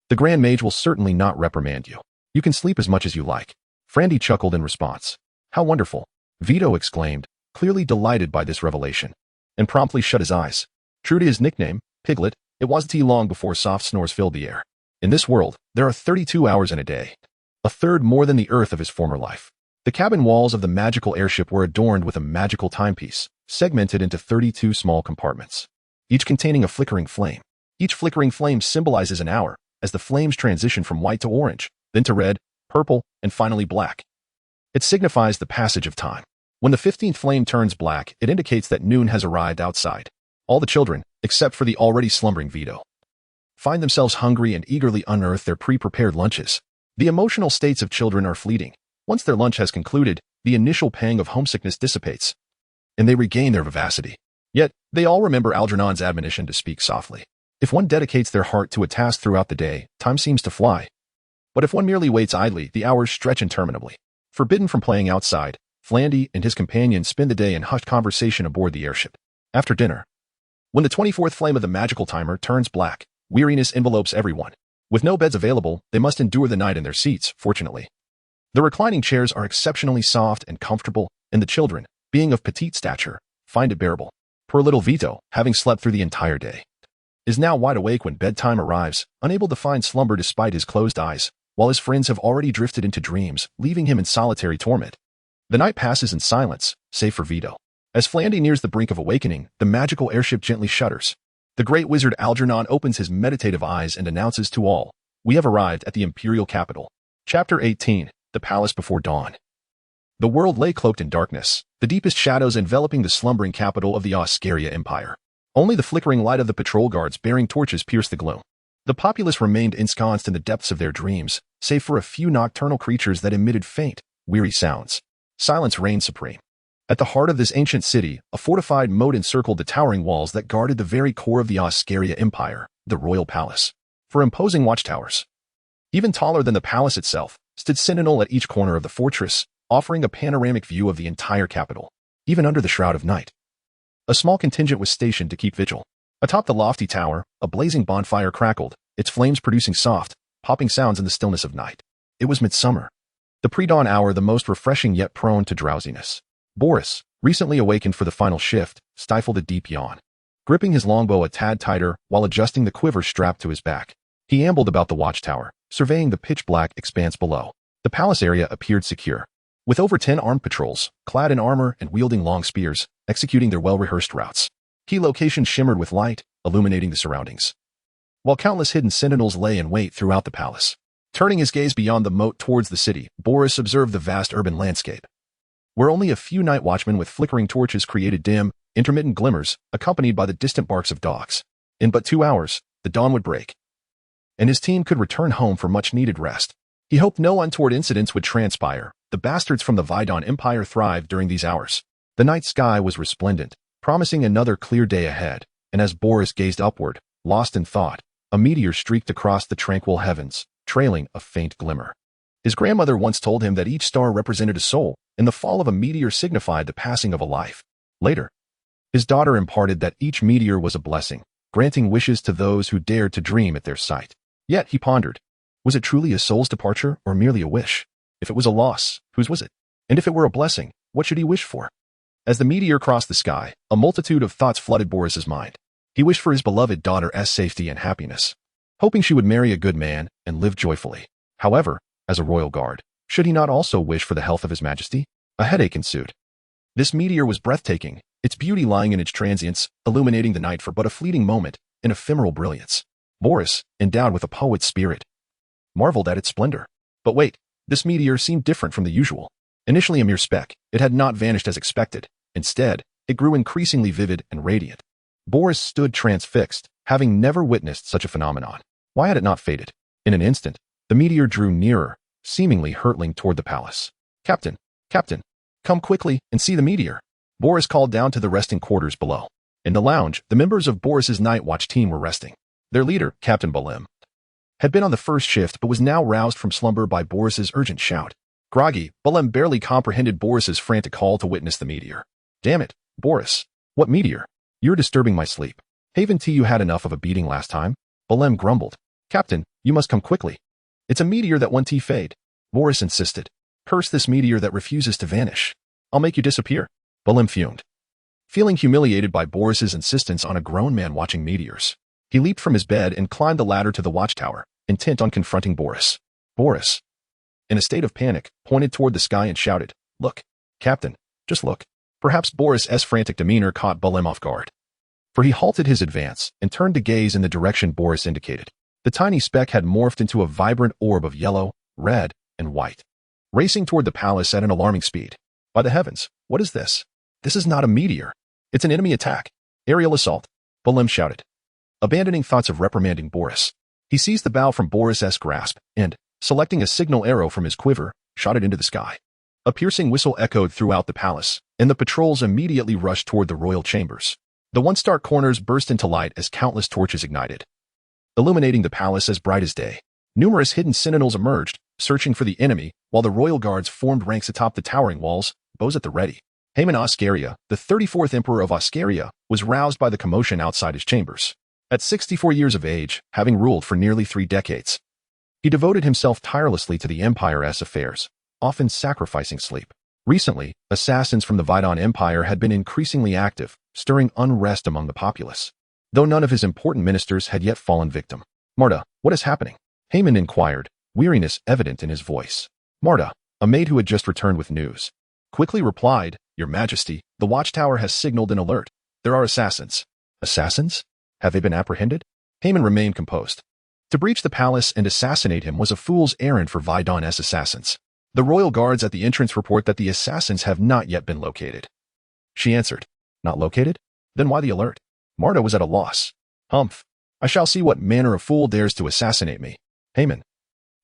[SPEAKER 1] The Grand Mage will certainly not reprimand you. You can sleep as much as you like. Frandy chuckled in response. How wonderful. Vito exclaimed, clearly delighted by this revelation, and promptly shut his eyes. True to his nickname, Piglet, it wasn't long before soft snores filled the air. In this world, there are 32 hours in a day. A third more than the Earth of his former life. The cabin walls of the magical airship were adorned with a magical timepiece, segmented into 32 small compartments, each containing a flickering flame. Each flickering flame symbolizes an hour, as the flames transition from white to orange, then to red, purple, and finally black. It signifies the passage of time. When the 15th flame turns black, it indicates that noon has arrived outside. All the children, except for the already slumbering Vito, find themselves hungry and eagerly unearth their pre-prepared lunches. The emotional states of children are fleeting. Once their lunch has concluded, the initial pang of homesickness dissipates, and they regain their vivacity. Yet, they all remember Algernon's admonition to speak softly. If one dedicates their heart to a task throughout the day, time seems to fly. But if one merely waits idly, the hours stretch interminably. Forbidden from playing outside, Frandy and his companions spend the day in hushed conversation aboard the airship. After dinner, when the 24th flame of the magical timer turns black, weariness envelopes everyone. With no beds available, they must endure the night in their seats, fortunately. The reclining chairs are exceptionally soft and comfortable, and the children, being of petite stature, find it bearable. Poor little Vito, having slept through the entire day, is now wide awake when bedtime arrives, unable to find slumber despite his closed eyes, while his friends have already drifted into dreams, leaving him in solitary torment. The night passes in silence, save for Vito. As Frandy nears the brink of awakening, the magical airship gently shudders. The great wizard Algernon opens his meditative eyes and announces to all, we have arrived at the imperial capital. Chapter 18, The Palace Before Dawn. The world lay cloaked in darkness, the deepest shadows enveloping the slumbering capital of the Oscaria Empire. Only the flickering light of the patrol guards bearing torches pierced the gloom. The populace remained ensconced in the depths of their dreams, save for a few nocturnal creatures that emitted faint, weary sounds. Silence reigned supreme. At the heart of this ancient city, a fortified moat encircled the towering walls that guarded the very core of the Oscaria Empire, the royal palace. For imposing watchtowers, even taller than the palace itself, stood sentinel at each corner of the fortress, offering a panoramic view of the entire capital, even under the shroud of night. A small contingent was stationed to keep vigil. Atop the lofty tower, a blazing bonfire crackled, its flames producing soft, popping sounds in the stillness of night. It was midsummer. The pre-dawn hour, the most refreshing yet prone to drowsiness. Boris, recently awakened for the final shift, stifled a deep yawn. Gripping his longbow a tad tighter while adjusting the quiver strapped to his back, he ambled about the watchtower, surveying the pitch-black expanse below. The palace area appeared secure, with over 10 armed patrols, clad in armor and wielding long spears, executing their well-rehearsed routes. Key locations shimmered with light, illuminating the surroundings, while countless hidden sentinels lay in wait throughout the palace. Turning his gaze beyond the moat towards the city, Boris observed the vast urban landscape, where only a few night watchmen with flickering torches created dim, intermittent glimmers, accompanied by the distant barks of dogs. In but 2 hours, the dawn would break, and his team could return home for much-needed rest. He hoped no untoward incidents would transpire. The bastards from the Vidon Empire thrived during these hours. The night sky was resplendent, promising another clear day ahead, and as Boris gazed upward, lost in thought, a meteor streaked across the tranquil heavens, trailing a faint glimmer. His grandmother once told him that each star represented a soul, and the fall of a meteor signified the passing of a life. Later, his daughter imparted that each meteor was a blessing, granting wishes to those who dared to dream at their sight. Yet, he pondered, was it truly a soul's departure or merely a wish? If it was a loss, whose was it? And if it were a blessing, what should he wish for? As the meteor crossed the sky, a multitude of thoughts flooded Boris's mind. He wished for his beloved daughter's safety and happiness, hoping she would marry a good man and live joyfully. However, as a royal guard, should he not also wish for the health of his majesty? A headache ensued. This meteor was breathtaking, its beauty lying in its transience, illuminating the night for but a fleeting moment, in ephemeral brilliance. Boris, endowed with a poet's spirit, marveled at its splendor. But wait, this meteor seemed different from the usual. Initially a mere speck, it had not vanished as expected. Instead, it grew increasingly vivid and radiant. Boris stood transfixed, having never witnessed such a phenomenon. Why had it not faded? In an instant, the meteor drew nearer, seemingly hurtling toward the palace. Captain, come quickly and see the meteor, Boris called down to the resting quarters below. In the lounge, the members of Boris's night watch team were resting. Their leader, Captain Balim, had been on the first shift but was now roused from slumber by Boris's urgent shout. Groggy, Balim barely comprehended Boris's frantic call to witness the meteor. Damn it, Boris. What meteor? You're disturbing my sleep. Haven't you had enough of a beating last time? Balim grumbled. Captain, you must come quickly. It's a meteor that won't fade. Boris insisted. Curse this meteor that refuses to vanish. I'll make you disappear. Balim fumed. Feeling humiliated by Boris's insistence on a grown man watching meteors, he leaped from his bed and climbed the ladder to the watchtower, intent on confronting Boris. Boris, in a state of panic, pointed toward the sky and shouted, Look, Captain, just look. Perhaps Boris's frantic demeanor caught Balim off guard, for he halted his advance and turned to gaze in the direction Boris indicated. The tiny speck had morphed into a vibrant orb of yellow, red, and white, racing toward the palace at an alarming speed. By the heavens, what is this? This is not a meteor. It's an enemy attack. Aerial assault, Balim shouted. Abandoning thoughts of reprimanding Boris, he seized the bow from Boris's grasp and, selecting a signal arrow from his quiver, shot it into the sky. A piercing whistle echoed throughout the palace, and the patrols immediately rushed toward the royal chambers. The once dark corners burst into light as countless torches ignited, illuminating the palace as bright as day. Numerous hidden sentinels emerged, searching for the enemy, while the royal guards formed ranks atop the towering walls, bows at the ready. Haman Oscaria, the 34th emperor of Oscaria, was roused by the commotion outside his chambers. At 64 years of age, having ruled for nearly 3 decades, he devoted himself tirelessly to the empire's affairs, often sacrificing sleep. Recently, assassins from the Vidon Empire had been increasingly active, stirring unrest among the populace, though none of his important ministers had yet fallen victim. Marta, what is happening? Haman inquired, weariness evident in his voice. Marta, a maid who had just returned with news, quickly replied, Your Majesty, the watchtower has signaled an alert. There are assassins. Assassins? Have they been apprehended? Haman remained composed. To breach the palace and assassinate him was a fool's errand for Vidon's assassins. The royal guards at the entrance report that the assassins have not yet been located. She answered, Not located? Then why the alert? Marta was at a loss. Humph. I shall see what manner of fool dares to assassinate me. Haman,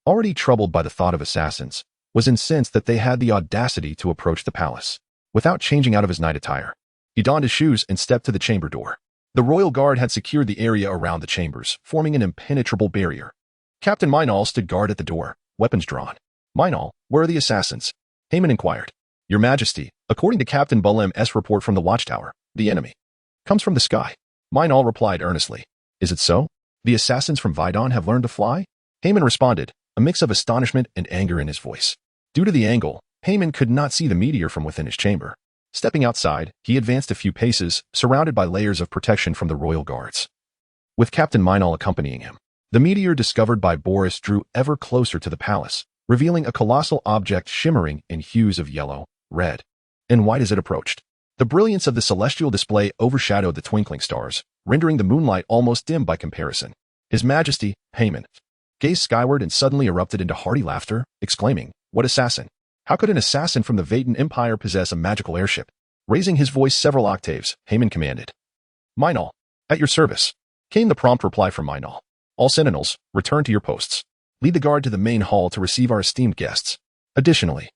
[SPEAKER 1] already troubled by the thought of assassins, was incensed that they had the audacity to approach the palace. Without changing out of his night attire, he donned his shoes and stepped to the chamber door. The royal guard had secured the area around the chambers, forming an impenetrable barrier. Captain Minal stood guard at the door, weapons drawn. Minal, where are the assassins? Haman inquired. Your Majesty, according to Captain Balim's report from the watchtower, the enemy comes from the sky. Minal replied earnestly. Is it so? The assassins from Vidon have learned to fly? Haman responded, a mix of astonishment and anger in his voice. Due to the angle, Haman could not see the meteor from within his chamber. Stepping outside, he advanced a few paces, surrounded by layers of protection from the royal guards. With Captain Minal accompanying him, the meteor discovered by Boris drew ever closer to the palace, revealing a colossal object shimmering in hues of yellow, red, and white as it approached. The brilliance of the celestial display overshadowed the twinkling stars, rendering the moonlight almost dim by comparison. His Majesty, Haman, gazed skyward and suddenly erupted into hearty laughter, exclaiming, What assassin? How could an assassin from the Vidon Empire possess a magical airship? Raising his voice several octaves, Haman commanded. Minal, at your service, came the prompt reply from Minal. All sentinels, return to your posts. Lead the guard to the main hall to receive our esteemed guests. Additionally,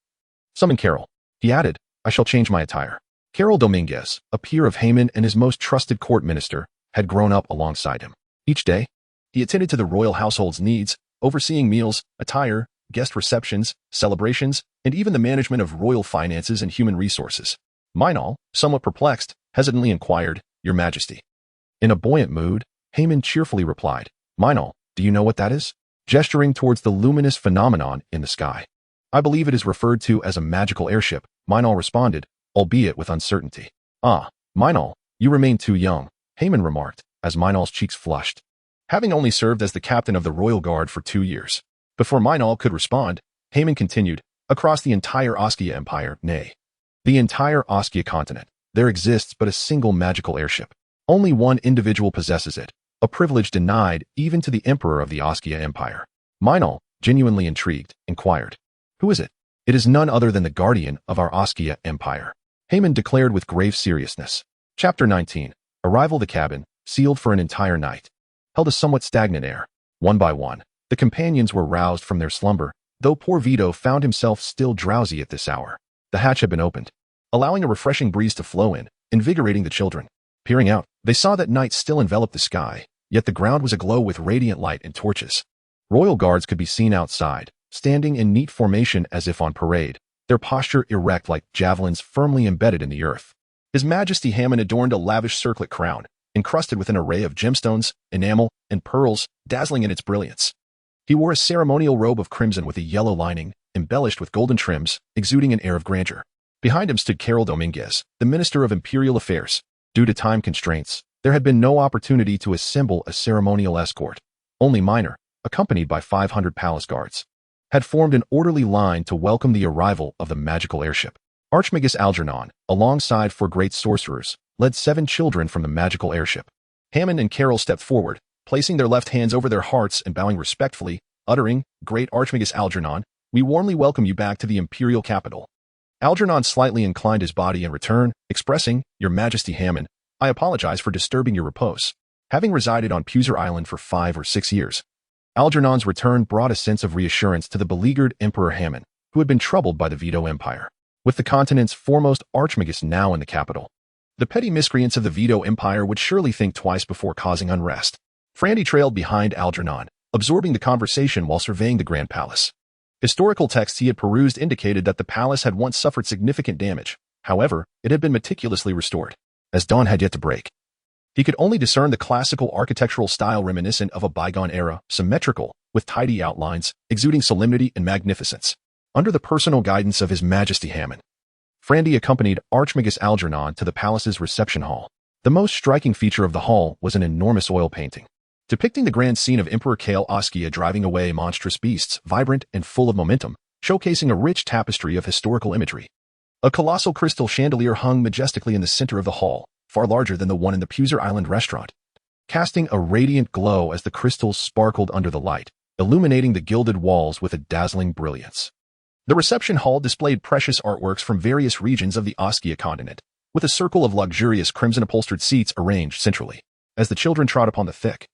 [SPEAKER 1] summon Carol. He added, I shall change my attire. Carol Dominguez, a peer of Haman and his most trusted court minister, had grown up alongside him. Each day, he attended to the royal household's needs, overseeing meals, attire, guest receptions, celebrations, and even the management of royal finances and human resources. Minal, somewhat perplexed, hesitantly inquired, Your Majesty. In a buoyant mood, Haman cheerfully replied, Minal, do you know what that is? Gesturing towards the luminous phenomenon in the sky. I believe it is referred to as a magical airship, Minal responded, albeit with uncertainty. Ah, Minal, you remain too young, Haman remarked, as Minal's cheeks flushed. Having only served as the captain of the royal guard for 2 years. Before Minal could respond, Haman continued, across the entire Oskia Empire, nay, The entire Oskia continent. There exists but a single magical airship. Only one individual possesses it, a privilege denied even to the emperor of the Oskia Empire. Meinl, genuinely intrigued, inquired, "Who is it?" "It is none other than the guardian of our Oskia Empire," Haman declared with grave seriousness. Chapter 19. Arrival. The cabin, sealed for an entire night, held a somewhat stagnant air. One by one, the companions were roused from their slumber, though poor Vito found himself still drowsy at this hour. The hatch had been opened, allowing a refreshing breeze to flow in, invigorating the children. Peering out, they saw that night still enveloped the sky, yet the ground was aglow with radiant light and torches. Royal guards could be seen outside, standing in neat formation as if on parade, their posture erect like javelins firmly embedded in the earth. His Majesty Hammond adorned a lavish circlet crown, encrusted with an array of gemstones, enamel, and pearls, dazzling in its brilliance. He wore a ceremonial robe of crimson with a yellow lining, embellished with golden trims, exuding an air of grandeur. Behind him stood Carol Dominguez, the Minister of Imperial Affairs. Due to time constraints, there had been no opportunity to assemble a ceremonial escort. Only Minor, accompanied by 500 palace guards, had formed an orderly line to welcome the arrival of the magical airship. Archmagus Algernon, alongside 4 great sorcerers, led 7 children from the magical airship. Hammond and Carol stepped forward, placing their left hands over their hearts and bowing respectfully, uttering, "Great Archmagus Algernon, we warmly welcome you back to the imperial capital." Algernon slightly inclined his body in return, expressing, "Your Majesty Hammond, I apologize for disturbing your repose." Having resided on Puser Island for 5 or 6 years, Algernon's return brought a sense of reassurance to the beleaguered Emperor Hammond, who had been troubled by the Vito Empire. With the continent's foremost Archmagus now in the capital, the petty miscreants of the Vito Empire would surely think twice before causing unrest. Frandy trailed behind Algernon, absorbing the conversation while surveying the Grand Palace. Historical texts he had perused indicated that the palace had once suffered significant damage. However, it had been meticulously restored. As dawn had yet to break, he could only discern the classical architectural style reminiscent of a bygone era, symmetrical, with tidy outlines, exuding solemnity and magnificence. Under the personal guidance of His Majesty Hammond, Frandy accompanied Archmagus Algernon to the palace's reception hall. The most striking feature of the hall was an enormous oil painting, depicting the grand scene of Emperor Kale Oskia driving away monstrous beasts, vibrant and full of momentum, showcasing a rich tapestry of historical imagery. A colossal crystal chandelier hung majestically in the center of the hall, far larger than the one in the Puser Island restaurant, casting a radiant glow as the crystals sparkled under the light, illuminating the gilded walls with a dazzling brilliance. The reception hall displayed precious artworks from various regions of the Oskia continent, with a circle of luxurious crimson-upholstered seats arranged centrally. As the children trod upon the thick,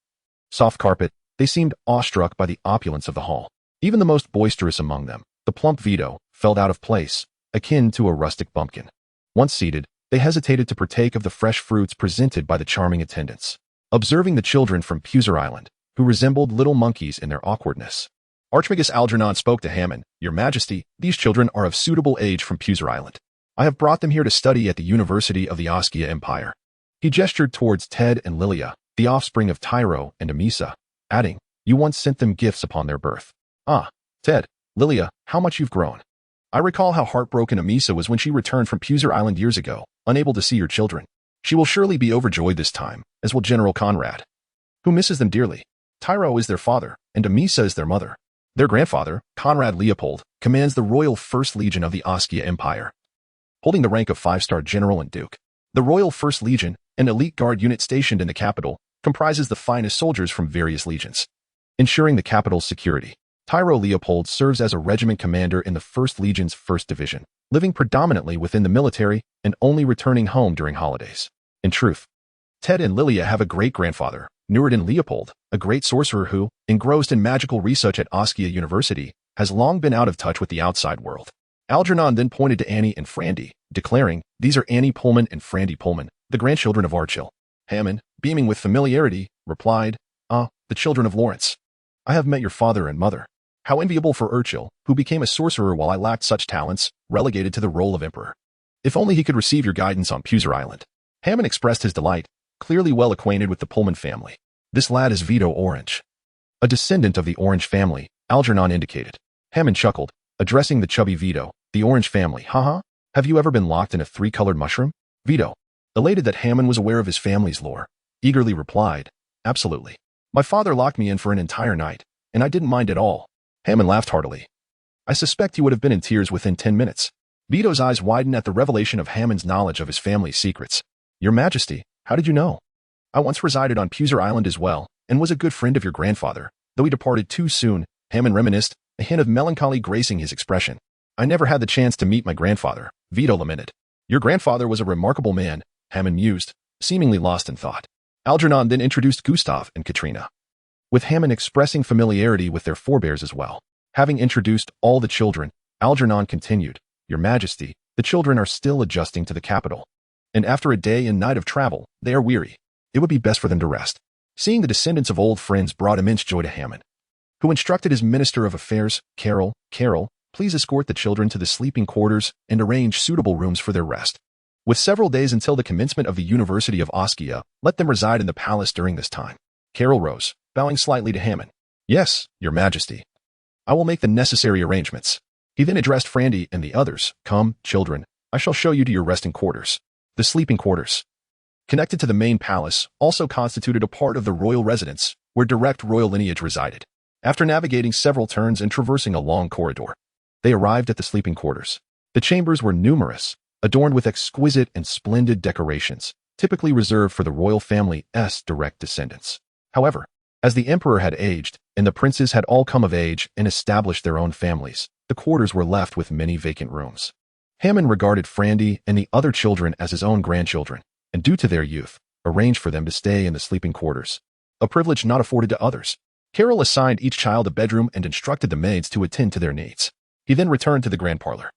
[SPEAKER 1] soft carpet, they seemed awestruck by the opulence of the hall. Even the most boisterous among them, the plump Vito, felt out of place, akin to a rustic bumpkin. Once seated, they hesitated to partake of the fresh fruits presented by the charming attendants. Observing the children from Puser Island, who resembled little monkeys in their awkwardness, Archmagus Algernon spoke to Hammond, "Your Majesty, these children are of suitable age from Puser Island. I have brought them here to study at the University of the Oskia Empire." He gestured towards Ted and Lilia, the offspring of Tyro and Amisa, adding, "You once sent them gifts upon their birth." "Ah, Ted, Lilia, how much you've grown. I recall how heartbroken Amisa was when she returned from Puser Island years ago, unable to see your children. She will surely be overjoyed this time, as will General Conrad, who misses them dearly. Tyro is their father, and Amisa is their mother. Their grandfather, Conrad Leopold, commands the Royal First Legion of the Oskia Empire, holding the rank of 5-star general and duke. The Royal First Legion, an elite guard unit stationed in the capital, comprises the finest soldiers from various legions, ensuring the capital's security. Tyro Leopold serves as a regiment commander in the 1st Legion's 1st Division, living predominantly within the military and only returning home during holidays. In truth, Ted and Lilia have a great-grandfather, Nureddin Leopold, a great sorcerer who, engrossed in magical research at Oskia University, has long been out of touch with the outside world. Algernon then pointed to Annie and Frandy, declaring, "These are Annie Pullman and Frandy Pullman, the grandchildren of Archil." Hammond, beaming with familiarity, replied, "Ah, the children of Lawrence. I have met your father and mother. How enviable for Urchil, who became a sorcerer while I lacked such talents, relegated to the role of emperor. If only he could receive your guidance on Puser Island." Hammond expressed his delight, clearly well acquainted with the Pullman family. "This lad is Vito Orange." A descendant of the Orange family, Algernon indicated. Hammond chuckled, addressing the chubby Vito, "The Orange family, haha? Have you ever been locked in a 3-colored mushroom?" Vito, elated that Hammond was aware of his family's lore, eagerly replied, "Absolutely. My father locked me in for an entire night, and I didn't mind at all." Hammond laughed heartily. "I suspect you would have been in tears within 10 minutes. Vito's eyes widened at the revelation of Hammond's knowledge of his family's secrets. Your Majesty, how did you know? I once resided on Puser Island as well, and was a good friend of your grandfather, though he departed too soon, Hammond reminisced, a hint of melancholy gracing his expression. I never had the chance to meet my grandfather, Vito lamented. Your grandfather was a remarkable man, Hammond mused, seemingly lost in thought. Algernon then introduced Gustav and Katrina, with Hammond expressing familiarity with their forebears as well. Having introduced all the children, Algernon continued, Your Majesty, the children are still adjusting to the capital, and after a day and night of travel, they are weary. It would be best for them to rest. Seeing the descendants of old friends brought immense joy to Hammond, who instructed his Minister of Affairs, Carol, please escort the children to the sleeping quarters and arrange suitable rooms for their rest. With several days until the commencement of the University of Oskia, let them reside in the palace during this time. Carol rose, bowing slightly to Hammond. Yes, Your Majesty. I will make the necessary arrangements. He then addressed Frandy and the others. Come, children, I shall show you to your resting quarters. The sleeping quarters, connected to the main palace, also constituted a part of the royal residence, where direct royal lineage resided. After navigating several turns and traversing a long corridor, they arrived at the sleeping quarters. The chambers were numerous, adorned with exquisite and splendid decorations, typically reserved for the royal family's direct descendants. However, as the emperor had aged, and the princes had all come of age and established their own families, the quarters were left with many vacant rooms. Hammond regarded Frandy and the other children as his own grandchildren, and due to their youth, arranged for them to stay in the sleeping quarters, a privilege not afforded to others. Carol assigned each child a bedroom and instructed the maids to attend to their needs. He then returned to the grand parlor.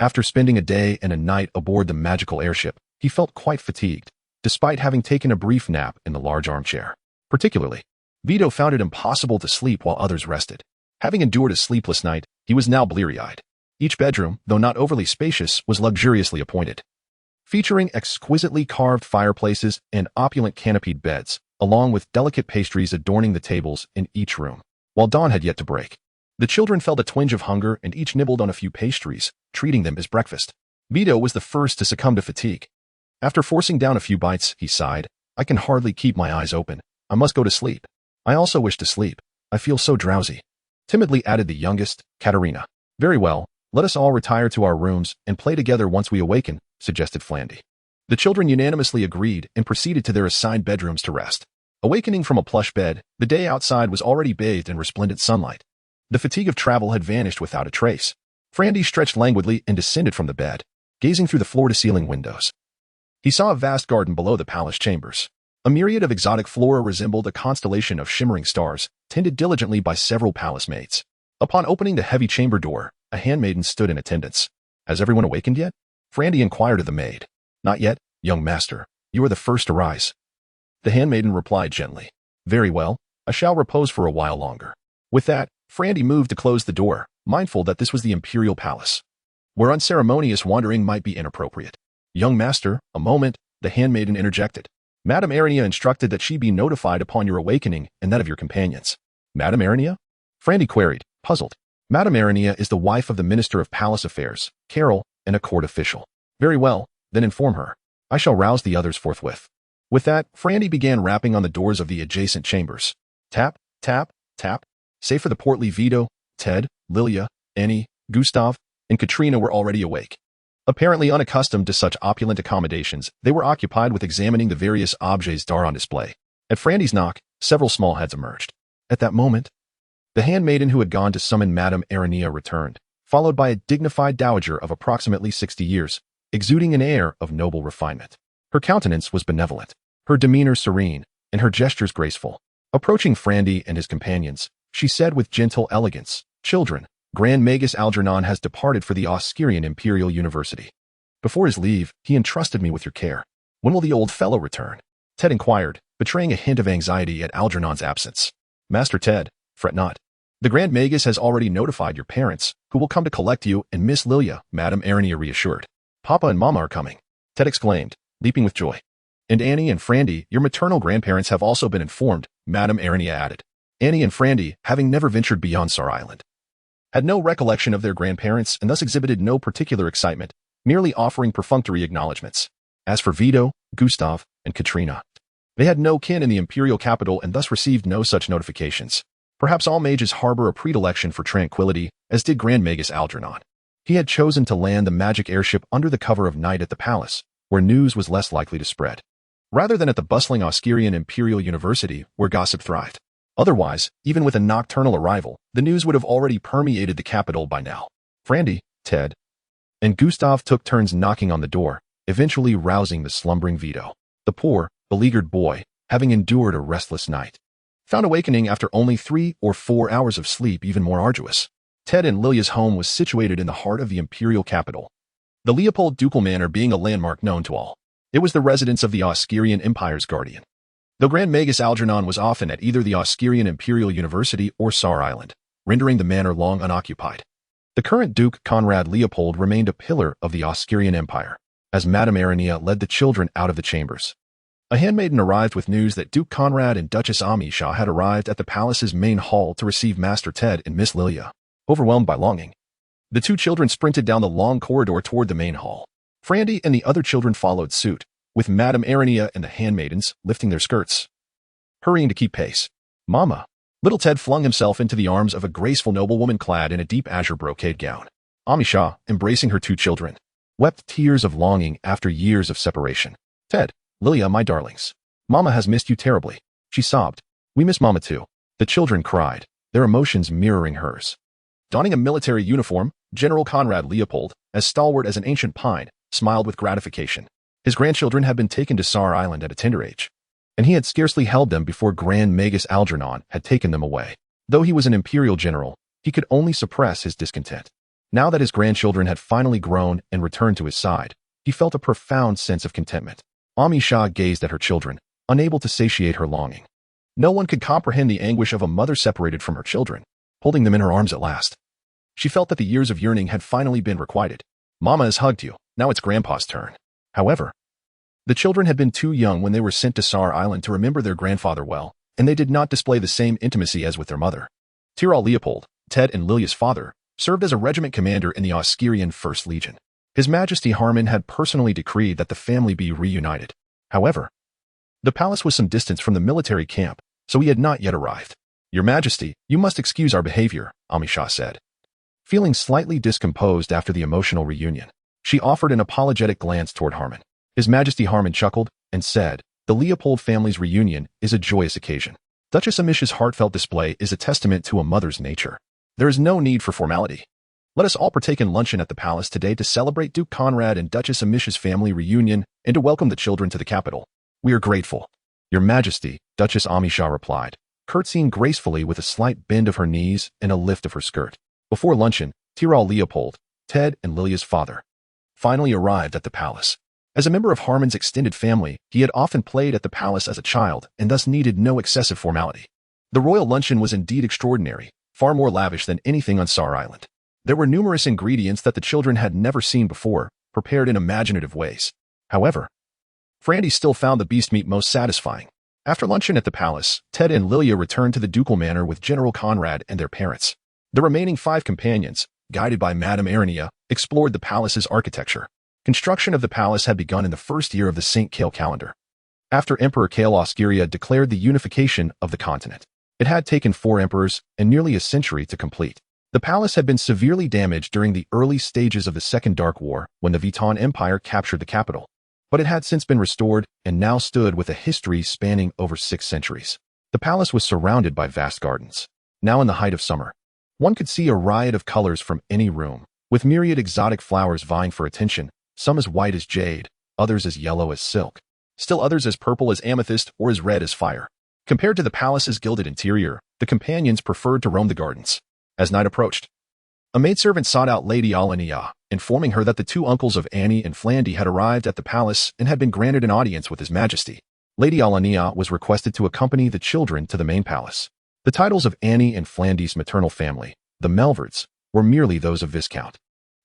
[SPEAKER 1] After spending a day and a night aboard the magical airship, he felt quite fatigued, despite having taken a brief nap in the large armchair. Particularly, Vito found it impossible to sleep while others rested. Having endured a sleepless night, he was now bleary-eyed. Each bedroom, though not overly spacious, was luxuriously appointed, featuring exquisitely carved fireplaces and opulent canopied beds, along with delicate pastries adorning the tables in each room. While dawn had yet to break, the children felt a twinge of hunger and each nibbled on a few pastries, treating them as breakfast. Vito was the first to succumb to fatigue. After forcing down a few bites, he sighed, I can hardly keep my eyes open. I must go to sleep. I also wish to sleep. I feel so drowsy. Timidly added the youngest, Katerina. Very well, let us all retire to our rooms and play together once we awaken, suggested Flandy. The children unanimously agreed and proceeded to their assigned bedrooms to rest. Awakening from a plush bed, the day outside was already bathed in resplendent sunlight. The fatigue of travel had vanished without a trace. Frandy stretched languidly and descended from the bed, gazing through the floor-to-ceiling windows. He saw a vast garden below the palace chambers. A myriad of exotic flora resembled a constellation of shimmering stars, tended diligently by several palace maids. Upon opening the heavy chamber door, a handmaiden stood in attendance. Has everyone awakened yet? Frandy inquired of the maid. Not yet, young master. You are the first to rise. The handmaiden replied gently. Very well, I shall repose for a while longer. With that, Frandy moved to close the door, mindful that this was the imperial palace, where unceremonious wandering might be inappropriate. Young master, a moment, the handmaiden interjected. Madame Arenia instructed that she be notified upon your awakening and that of your companions. Madame Arenia? Frandy queried, puzzled. Madame Arenia is the wife of the Minister of Palace Affairs, Carol, and a court official. Very well, then inform her. I shall rouse the others forthwith. With that, Frandy began rapping on the doors of the adjacent chambers. Tap, tap, tap. Save for the portly Vito, Ted, Lilia, Annie, Gustav, and Katrina were already awake. Apparently unaccustomed to such opulent accommodations, they were occupied with examining the various objets d'art on display. At Frandy's knock, several small heads emerged. At that moment, the handmaiden who had gone to summon Madame Arenia returned, followed by a dignified dowager of approximately 60 years, exuding an air of noble refinement. Her countenance was benevolent, her demeanor serene, and her gestures graceful. Approaching Frandy and his companions, she said with gentle elegance, Children, Grand Magus Algernon has departed for the Oscurian Imperial University. Before his leave, he entrusted me with your care. When will the old fellow return? Ted inquired, betraying a hint of anxiety at Algernon's absence. Master Ted, fret not. The Grand Magus has already notified your parents, who will come to collect you, and Miss Lilia, Madame Arenia reassured. Papa and Mama are coming, Ted exclaimed, leaping with joy. And Annie and Frandy, your maternal grandparents have also been informed, Madame Arenia added. Annie and Frandy, having never ventured beyond Sar Island, had no recollection of their grandparents and thus exhibited no particular excitement, merely offering perfunctory acknowledgments. As for Vito, Gustav, and Katrina, they had no kin in the imperial capital and thus received no such notifications. Perhaps all mages harbor a predilection for tranquility, as did Grand Magus Algernon. He had chosen to land the magic airship under the cover of night at the palace, where news was less likely to spread, rather than at the bustling Oscurian Imperial University, where gossip thrived. Otherwise, even with a nocturnal arrival, the news would have already permeated the capital by now. Frandy, Ted, and Gustav took turns knocking on the door, eventually rousing the slumbering Vito. The poor, beleaguered boy, having endured a restless night, found awakening after only 3 or 4 hours of sleep even more arduous. Ted and Lilia's home was situated in the heart of the imperial capital, the Leopold Ducal Manor being a landmark known to all. It was the residence of the Oscurian Empire's guardian, though Grand Magus Algernon was often at either the Oscurian Imperial University or Saar Island, rendering the manor long unoccupied. The current Duke Conrad Leopold remained a pillar of the Oscurian Empire, as Madame Arania led the children out of the chambers. A handmaiden arrived with news that Duke Conrad and Duchess Amisha had arrived at the palace's main hall to receive Master Ted and Miss Lilia. Overwhelmed by longing, the 2 children sprinted down the long corridor toward the main hall. Frandy and the other children followed suit, with Madame Arania and the handmaidens lifting their skirts, hurrying to keep pace. Mama! Little Ted flung himself into the arms of a graceful noblewoman clad in a deep azure brocade gown. Amisha, embracing her 2 children, wept tears of longing after years of separation. Ted, Lilia, my darlings. Mama has missed you terribly, she sobbed. We miss Mama too. The children cried, their emotions mirroring hers. Donning a military uniform, General Conrad Leopold, as stalwart as an ancient pine, smiled with gratification. His grandchildren had been taken to Saar Island at a tender age, and he had scarcely held them before Grand Magus Algernon had taken them away. Though he was an imperial general, he could only suppress his discontent. Now that his grandchildren had finally grown and returned to his side, he felt a profound sense of contentment. Amisha gazed at her children, unable to satiate her longing. No one could comprehend the anguish of a mother separated from her children, holding them in her arms at last. She felt that the years of yearning had finally been requited. Mama has hugged you, now it's Grandpa's turn. However, the children had been too young when they were sent to Saar Island to remember their grandfather well, and they did not display the same intimacy as with their mother. Tyrol Leopold, Ted and Lilia's father, served as a regiment commander in the Oscurian 1st Legion. His Majesty Harman had personally decreed that the family be reunited. However, the palace was some distance from the military camp, so he had not yet arrived. Your Majesty, you must excuse our behavior, Amisha said. Feeling slightly discomposed after the emotional reunion, she offered an apologetic glance toward Harman. His Majesty Harman chuckled and said, the Leopold family's reunion is a joyous occasion. Duchess Amisha's heartfelt display is a testament to a mother's nature. There is no need for formality. Let us all partake in luncheon at the palace today to celebrate Duke Conrad and Duchess Amisha's family reunion and to welcome the children to the capital. We are grateful. Your Majesty, Duchess Amisha replied, curtsying gracefully with a slight bend of her knees and a lift of her skirt. Before luncheon, Tyrol Leopold, Ted and Lilia's father, finally arrived at the palace. As a member of Harman's extended family, he had often played at the palace as a child and thus needed no excessive formality. The royal luncheon was indeed extraordinary, far more lavish than anything on Saar Island. There were numerous ingredients that the children had never seen before, prepared in imaginative ways. However, Frandy still found the beast meat most satisfying. After luncheon at the palace, Ted and Lilia returned to the ducal manor with General Conrad and their parents. The remaining 5 companions, guided by Madame Arania, explored the palace's architecture. Construction of the palace had begun in the 1st year of the St. Cale calendar, after Emperor Cale Oscuria declared the unification of the continent. It had taken 4 emperors and nearly a century to complete. The palace had been severely damaged during the early stages of the Second Dark War when the Viton Empire captured the capital, but it had since been restored and now stood with a history spanning over 6 centuries. The palace was surrounded by vast gardens. Now in the height of summer, one could see a riot of colors from any room, with myriad exotic flowers vying for attention, some as white as jade, others as yellow as silk, still others as purple as amethyst or as red as fire. Compared to the palace's gilded interior, the companions preferred to roam the gardens. As night approached, a maidservant sought out Lady Alania, informing her that the 2 uncles of Annie and Flandy had arrived at the palace and had been granted an audience with His Majesty. Lady Alania was requested to accompany the children to the main palace. The titles of Annie and Flandy's maternal family, the Melvards, were merely those of Viscount,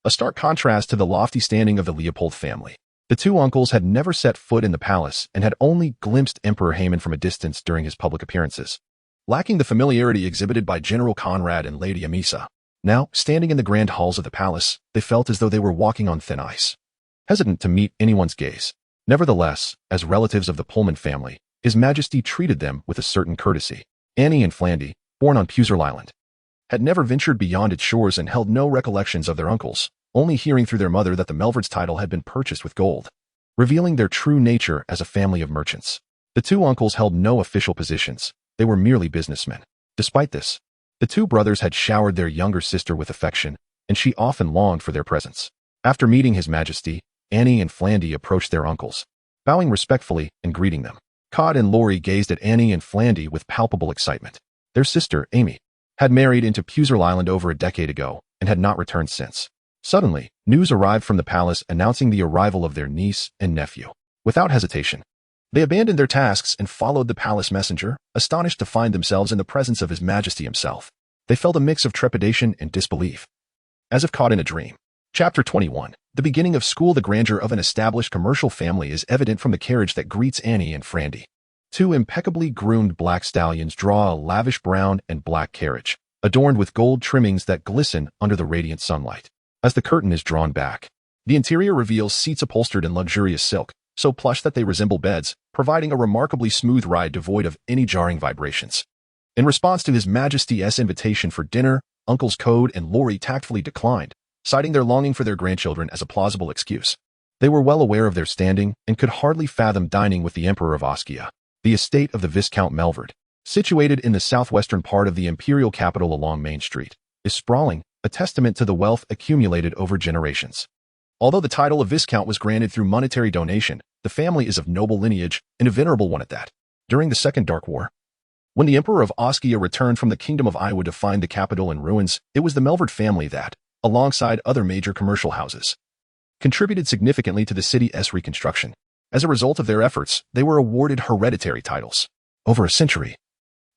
[SPEAKER 1] a stark contrast to the lofty standing of the Leopold family. The 2 uncles had never set foot in the palace and had only glimpsed Emperor Haman from a distance during his public appearances, lacking the familiarity exhibited by General Conrad and Lady Amisa. Now, standing in the grand halls of the palace, they felt as though they were walking on thin ice, hesitant to meet anyone's gaze. Nevertheless, as relatives of the Pullman family, His Majesty treated them with a certain courtesy. Annie and Flandy, born on Puzzle Island, had never ventured beyond its shores and held no recollections of their uncles. only hearing through their mother that the Melvard's title had been purchased with gold, revealing their true nature as a family of merchants. The two uncles held no official positions. They were merely businessmen. Despite this, the two brothers had showered their younger sister with affection, and she often longed for their presence. After meeting His Majesty, Annie and Flandy approached their uncles, bowing respectfully and greeting them. Cod and Laurie gazed at Annie and Flandy with palpable excitement. Their sister, Amy, had married into Puzzle Island over a decade ago and had not returned since. Suddenly, news arrived from the palace announcing the arrival of their niece and nephew. Without hesitation, they abandoned their tasks and followed the palace messenger, astonished to find themselves in the presence of His Majesty himself. They felt a mix of trepidation and disbelief, as if caught in a dream. Chapter 21. The beginning of school. The grandeur of an established commercial family is evident from the carriage that greets Annie and Flandy. Two impeccably groomed black stallions draw a lavish brown and black carriage, adorned with gold trimmings that glisten under the radiant sunlight. As the curtain is drawn back, the interior reveals seats upholstered in luxurious silk, so plush that they resemble beds, providing a remarkably smooth ride devoid of any jarring vibrations. In response to His Majesty's invitation for dinner, Uncles Code and Laurie tactfully declined, citing their longing for their grandchildren as a plausible excuse. They were well aware of their standing and could hardly fathom dining with the Emperor of Oskia. The estate of the Viscount Melvard, situated in the southwestern part of the imperial capital along Main Street, is sprawling, a testament to the wealth accumulated over generations. Although the title of Viscount was granted through monetary donation, the family is of noble lineage, and a venerable one at that. During the Second Dark War, when the Emperor of Oskia returned from the Kingdom of Iowa to find the capital in ruins, it was the Melvard family that, alongside other major commercial houses, contributed significantly to the city's reconstruction. As a result of their efforts, they were awarded hereditary titles. Over a century,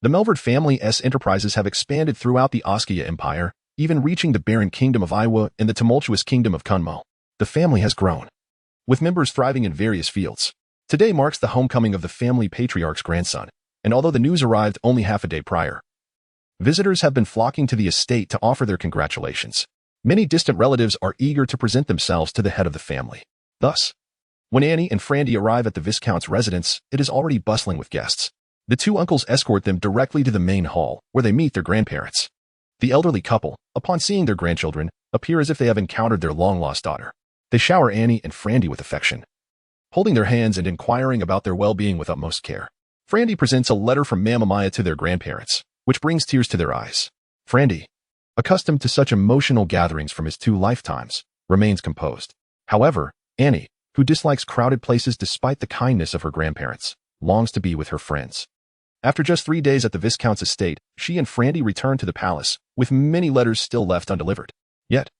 [SPEAKER 1] the Melvard family's enterprises have expanded throughout the Oskia Empire, even reaching the barren Kingdom of Iowa and the tumultuous Kingdom of Kunmo. The family has grown, with members thriving in various fields. Today marks the homecoming of the family patriarch's grandson, and although the news arrived only half a day prior, visitors have been flocking to the estate to offer their congratulations. Many distant relatives are eager to present themselves to the head of the family. Thus, when Annie and Flandy arrive at the Viscount's residence, it is already bustling with guests. The two uncles escort them directly to the main hall, where they meet their grandparents. The elderly couple, upon seeing their grandchildren, appear as if they have encountered their long-lost daughter. They shower Annie and Flandy with affection, holding their hands and inquiring about their well-being with utmost care. Flandy presents a letter from Mama Maya to their grandparents, which brings tears to their eyes. Flandy, accustomed to such emotional gatherings from his two lifetimes, remains composed. However, Annie, who dislikes crowded places despite the kindness of her grandparents, longs to be with her friends. After just 3 days at the Viscount's estate, she and Flandy return to the palace, with many letters still left undelivered. Yet,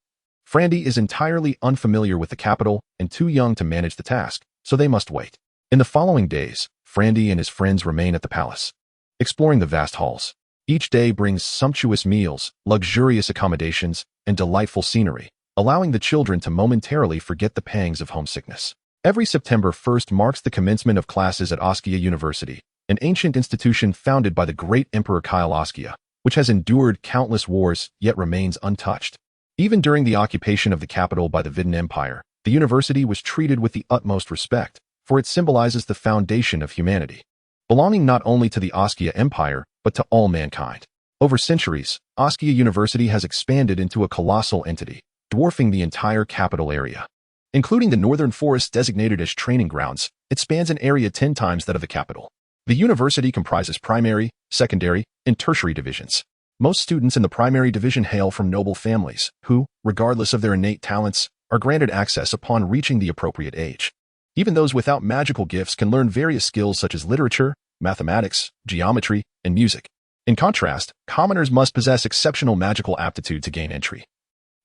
[SPEAKER 1] Flandy is entirely unfamiliar with the capital and too young to manage the task, so they must wait. In the following days, Flandy and his friends remain at the palace, exploring the vast halls. Each day brings sumptuous meals, luxurious accommodations, and delightful scenery, allowing the children to momentarily forget the pangs of homesickness. Every September 1st marks the commencement of classes at Oskia University, an ancient institution founded by the great Emperor Kyle Oskia, which has endured countless wars yet remains untouched. Even during the occupation of the capital by the Vidin Empire, the university was treated with the utmost respect, for it symbolizes the foundation of humanity, belonging not only to the Oskia Empire, but to all mankind. Over centuries, Oskia University has expanded into a colossal entity, dwarfing the entire capital area. Including the northern forest designated as training grounds, it spans an area 10 times that of the capital. The university comprises primary, secondary, and tertiary divisions. Most students in the primary division hail from noble families, who, regardless of their innate talents, are granted access upon reaching the appropriate age. Even those without magical gifts can learn various skills such as literature, mathematics, geometry, and music. In contrast, commoners must possess exceptional magical aptitude to gain entry,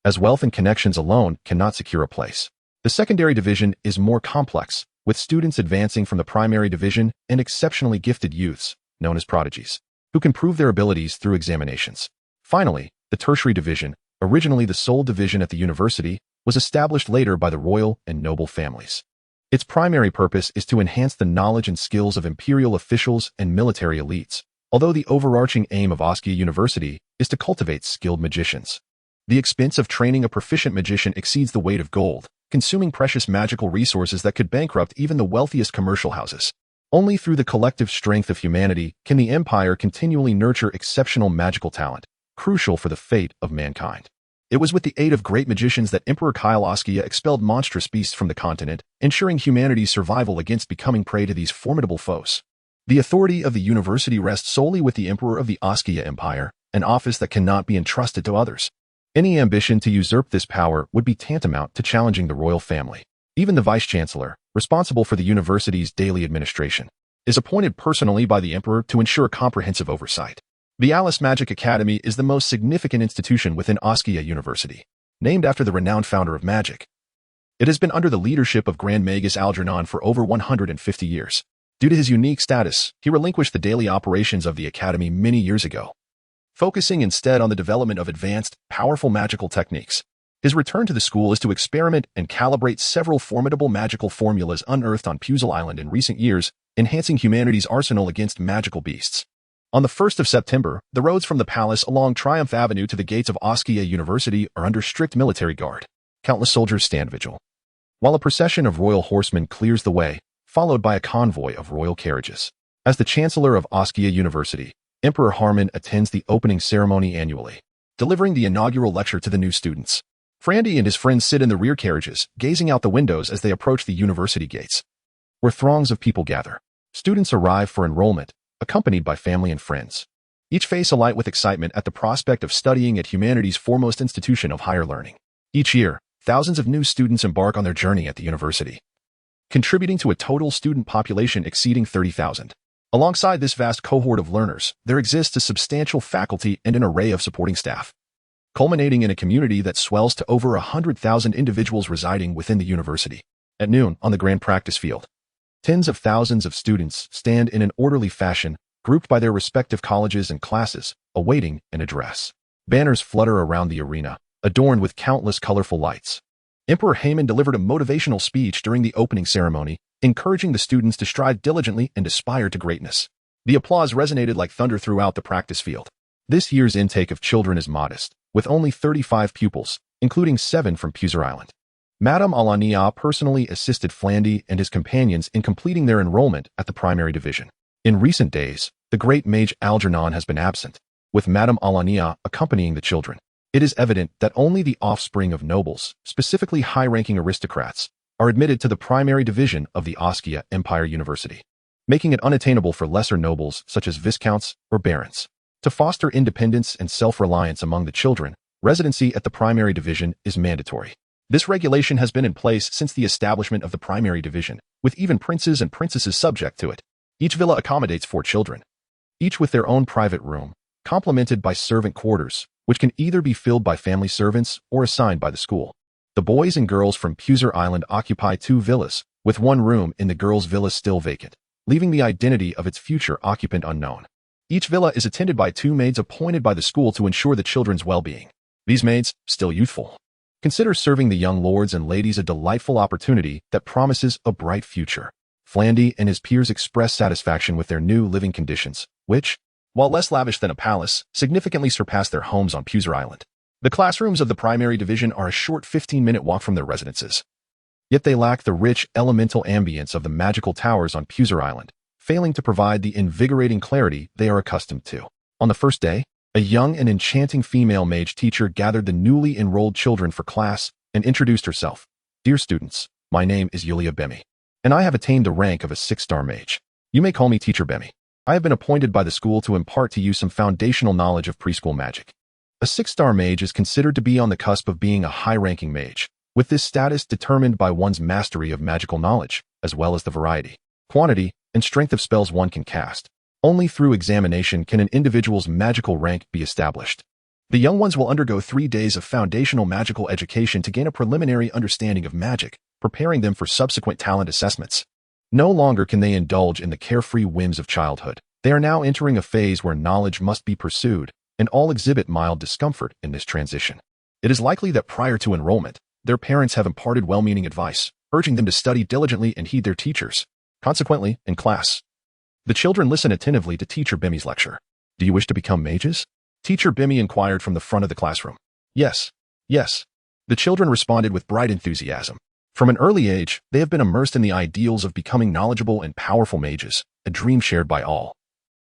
[SPEAKER 1] as wealth and connections alone cannot secure a place. The secondary division is more complex, with students advancing from the primary division and exceptionally gifted youths, known as prodigies, who can prove their abilities through examinations. Finally, the tertiary division, originally the sole division at the university, was established later by the royal and noble families. Its primary purpose is to enhance the knowledge and skills of imperial officials and military elites, although the overarching aim of Oskia University is to cultivate skilled magicians. The expense of training a proficient magician exceeds the weight of gold, consuming precious magical resources that could bankrupt even the wealthiest commercial houses. Only through the collective strength of humanity can the Empire continually nurture exceptional magical talent, crucial for the fate of mankind. It was with the aid of great magicians that Emperor Kyle expelled monstrous beasts from the continent, ensuring humanity's survival against becoming prey to these formidable foes. The authority of the university rests solely with the Emperor of the Askia Empire, an office that cannot be entrusted to others. Any ambition to usurp this power would be tantamount to challenging the royal family. Even the vice-chancellor, responsible for the university's daily administration, is appointed personally by the emperor to ensure comprehensive oversight. The Alice Magic Academy is the most significant institution within Askia University, named after the renowned founder of magic. It has been under the leadership of Grand Magus Algernon for over 150 years. Due to his unique status, he relinquished the daily operations of the academy many years ago, focusing instead on the development of advanced, powerful magical techniques. His return to the school is to experiment and calibrate several formidable magical formulas unearthed on Puzzle Island in recent years, enhancing humanity's arsenal against magical beasts. On the 1st of September, the roads from the palace along Triumph Avenue to the gates of Askia University are under strict military guard. Countless soldiers stand vigil, while a procession of royal horsemen clears the way, followed by a convoy of royal carriages. As the Chancellor of Askia University, Emperor Harmon attends the opening ceremony annually, delivering the inaugural lecture to the new students. Frandy and his friends sit in the rear carriages, gazing out the windows as they approach the university gates, where throngs of people gather. Students arrive for enrollment, accompanied by family and friends, each face alight with excitement at the prospect of studying at humanity's foremost institution of higher learning. Each year, thousands of new students embark on their journey at the university, contributing to a total student population exceeding 30,000. Alongside this vast cohort of learners, there exists a substantial faculty and an array of supporting staff, culminating in a community that swells to over 100,000 individuals residing within the university. At noon, on the grand practice field, tens of thousands of students stand in an orderly fashion, grouped by their respective colleges and classes, awaiting an address. Banners flutter around the arena, adorned with countless colorful lights. Emperor Haman delivered a motivational speech during the opening ceremony, encouraging the students to strive diligently and aspire to greatness. The applause resonated like thunder throughout the practice field. This year's intake of children is modest, with only 35 pupils, including 7 from Puzzle Island. Madame Alania personally assisted Flandy and his companions in completing their enrollment at the primary division. In recent days, the great mage Algernon has been absent, with Madame Alania accompanying the children. It is evident that only the offspring of nobles, specifically high-ranking aristocrats, are admitted to the primary division of the Askia Empire University, making it unattainable for lesser nobles such as viscounts or barons. To foster independence and self-reliance among the children, residency at the primary division is mandatory. This regulation has been in place since the establishment of the primary division, with even princes and princesses subject to it. Each villa accommodates 4 children, each with their own private room, complemented by servant quarters, which can either be filled by family servants or assigned by the school. The boys and girls from Puzzle Island occupy 2 villas, with 1 room in the girls' villa still vacant, leaving the identity of its future occupant unknown. Each villa is attended by 2 maids appointed by the school to ensure the children's well-being. These maids, still youthful, consider serving the young lords and ladies a delightful opportunity that promises a bright future. Flandy and his peers express satisfaction with their new living conditions, which, while less lavish than a palace, significantly surpass their homes on Puzzle Island. The classrooms of the primary division are a short 15-minute walk from their residences. Yet they lack the rich, elemental ambience of the magical towers on Puzzle Island, failing to provide the invigorating clarity they are accustomed to. On the first day, a young and enchanting female mage teacher gathered the newly enrolled children for class and introduced herself. "Dear students, my name is Yulia Bemi, and I have attained the rank of a 6-star mage. You may call me Teacher Bemi. I have been appointed by the school to impart to you some foundational knowledge of preschool magic." A 6-star mage is considered to be on the cusp of being a high-ranking mage, with this status determined by one's mastery of magical knowledge, as well as the variety, quantity, and strength of spells one can cast. Only through examination can an individual's magical rank be established. The young ones will undergo 3 days of foundational magical education to gain a preliminary understanding of magic, preparing them for subsequent talent assessments. No longer can they indulge in the carefree whims of childhood. They are now entering a phase where knowledge must be pursued, and all exhibit mild discomfort in this transition. It is likely that prior to enrollment, their parents have imparted well-meaning advice, urging them to study diligently and heed their teachers. Consequently, in class, the children listen attentively to Teacher Bimi's lecture. "Do you wish to become mages?" Teacher Bimi inquired from the front of the classroom. Yes. The children responded with bright enthusiasm. From an early age, they have been immersed in the ideals of becoming knowledgeable and powerful mages, a dream shared by all,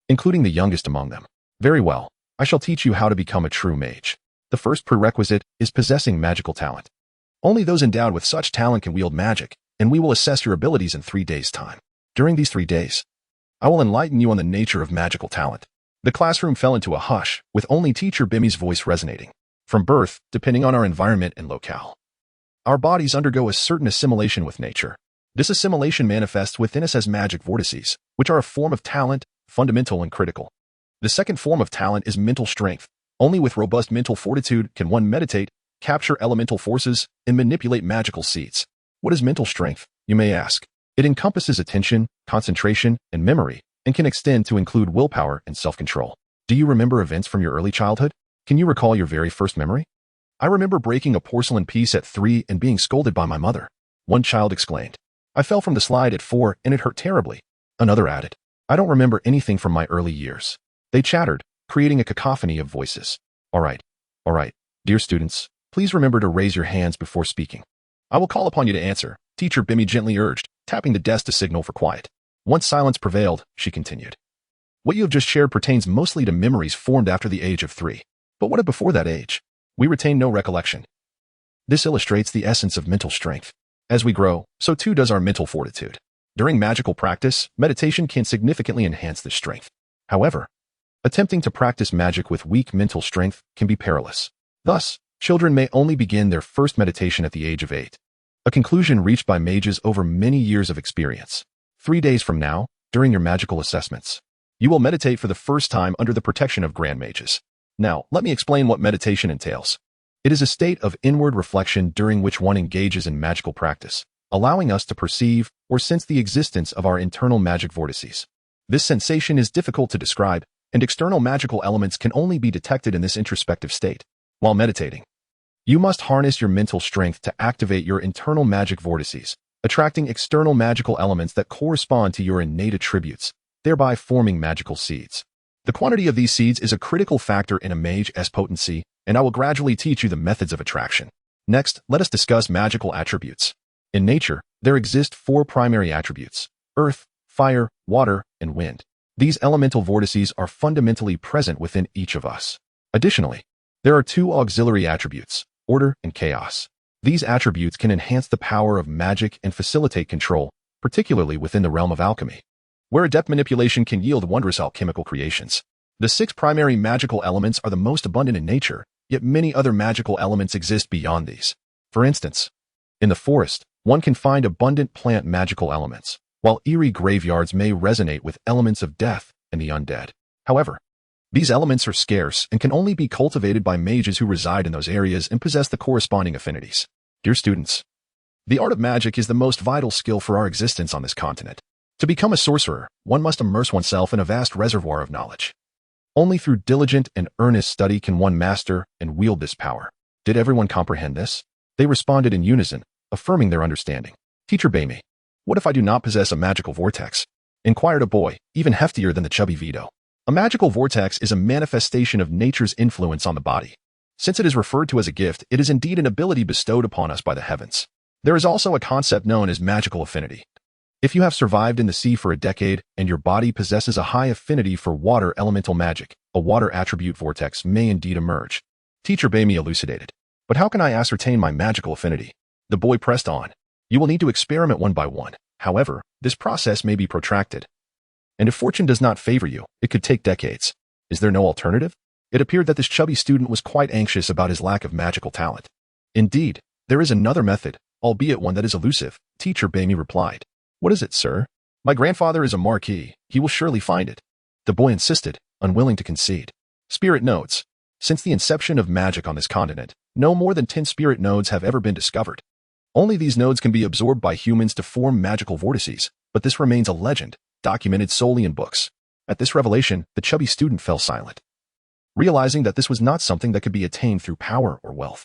[SPEAKER 1] including the youngest among them. "Very well, I shall teach you how to become a true mage. The first prerequisite is possessing magical talent. Only those endowed with such talent can wield magic, and we will assess your abilities in 3 days' time. During these 3 days, I will enlighten you on the nature of magical talent. The classroom fell into a hush, with only teacher Bimi's voice resonating. From birth, depending on our environment and locale, our bodies undergo a certain assimilation with nature. This assimilation manifests within us as magic vortices, which are a form of talent, fundamental and critical. The second form of talent is mental strength. Only with robust mental fortitude can one meditate, capture elemental forces, and manipulate magical seeds. What is mental strength, you may ask? It encompasses attention, concentration, and memory, and can extend to include willpower and self-control. Do you remember events from your early childhood? Can you recall your very first memory? I remember breaking a porcelain piece at 3 and being scolded by my mother. One child exclaimed. I fell from the slide at 4 and it hurt terribly. Another added. I don't remember anything from my early years. They chattered, creating a cacophony of voices. All right. Dear students, please remember to raise your hands before speaking. I will call upon you to answer, Teacher Bimi gently urged, tapping the desk to signal for quiet. Once silence prevailed, she continued. What you have just shared pertains mostly to memories formed after the age of 3. But what if before that age? We retain no recollection. This illustrates the essence of mental strength. As we grow, so too does our mental fortitude. During magical practice, meditation can significantly enhance this strength. However, attempting to practice magic with weak mental strength can be perilous. Thus, children may only begin their first meditation at the age of 8. A conclusion reached by mages over many years of experience. 3 days from now, during your magical assessments, you will meditate for the first time under the protection of grand mages. Now, let me explain what meditation entails. It is a state of inward reflection during which one engages in magical practice, allowing us to perceive or sense the existence of our internal magic vortices. This sensation is difficult to describe, and external magical elements can only be detected in this introspective state. While meditating, you must harness your mental strength to activate your internal magic vortices, attracting external magical elements that correspond to your innate attributes, thereby forming magical seeds. The quantity of these seeds is a critical factor in a mage's potency, and I will gradually teach you the methods of attraction. Next, let us discuss magical attributes. In nature, there exist 4 primary attributes: earth, fire, water, and wind. These elemental vortices are fundamentally present within each of us. Additionally, there are 2 auxiliary attributes, order and chaos. These attributes can enhance the power of magic and facilitate control, particularly within the realm of alchemy, where adept manipulation can yield wondrous alchemical creations. The 6 primary magical elements are the most abundant in nature, yet many other magical elements exist beyond these. For instance, in the forest, one can find abundant plant magical elements, while eerie graveyards may resonate with elements of death and the undead. However, these elements are scarce and can only be cultivated by mages who reside in those areas and possess the corresponding affinities. Dear students, the art of magic is the most vital skill for our existence on this continent. To become a sorcerer, one must immerse oneself in a vast reservoir of knowledge. Only through diligent and earnest study can one master and wield this power. Did everyone comprehend this? They responded in unison, affirming their understanding. Teacher Bimi, what if I do not possess a magical vortex? Inquired a boy, even heftier than the chubby Vito. A magical vortex is a manifestation of nature's influence on the body. Since it is referred to as a gift, it is indeed an ability bestowed upon us by the heavens. There is also a concept known as magical affinity. If you have survived in the sea for a decade and your body possesses a high affinity for water elemental magic, a water attribute vortex may indeed emerge. Teacher Bami elucidated. But how can I ascertain my magical affinity? The boy pressed on. You will need to experiment one by one. However, this process may be protracted. And if fortune does not favor you, it could take decades. Is there no alternative? It appeared that this chubby student was quite anxious about his lack of magical talent. Indeed, there is another method, albeit one that is elusive, Teacher Bami replied. What is it, sir? My grandfather is a marquis. He will surely find it. The boy insisted, unwilling to concede. Spirit nodes. Since the inception of magic on this continent, no more than 10 spirit nodes have ever been discovered. Only these nodes can be absorbed by humans to form magical vortices, but this remains a legend, documented solely in books. At this revelation, the chubby student fell silent, realizing that this was not something that could be attained through power or wealth.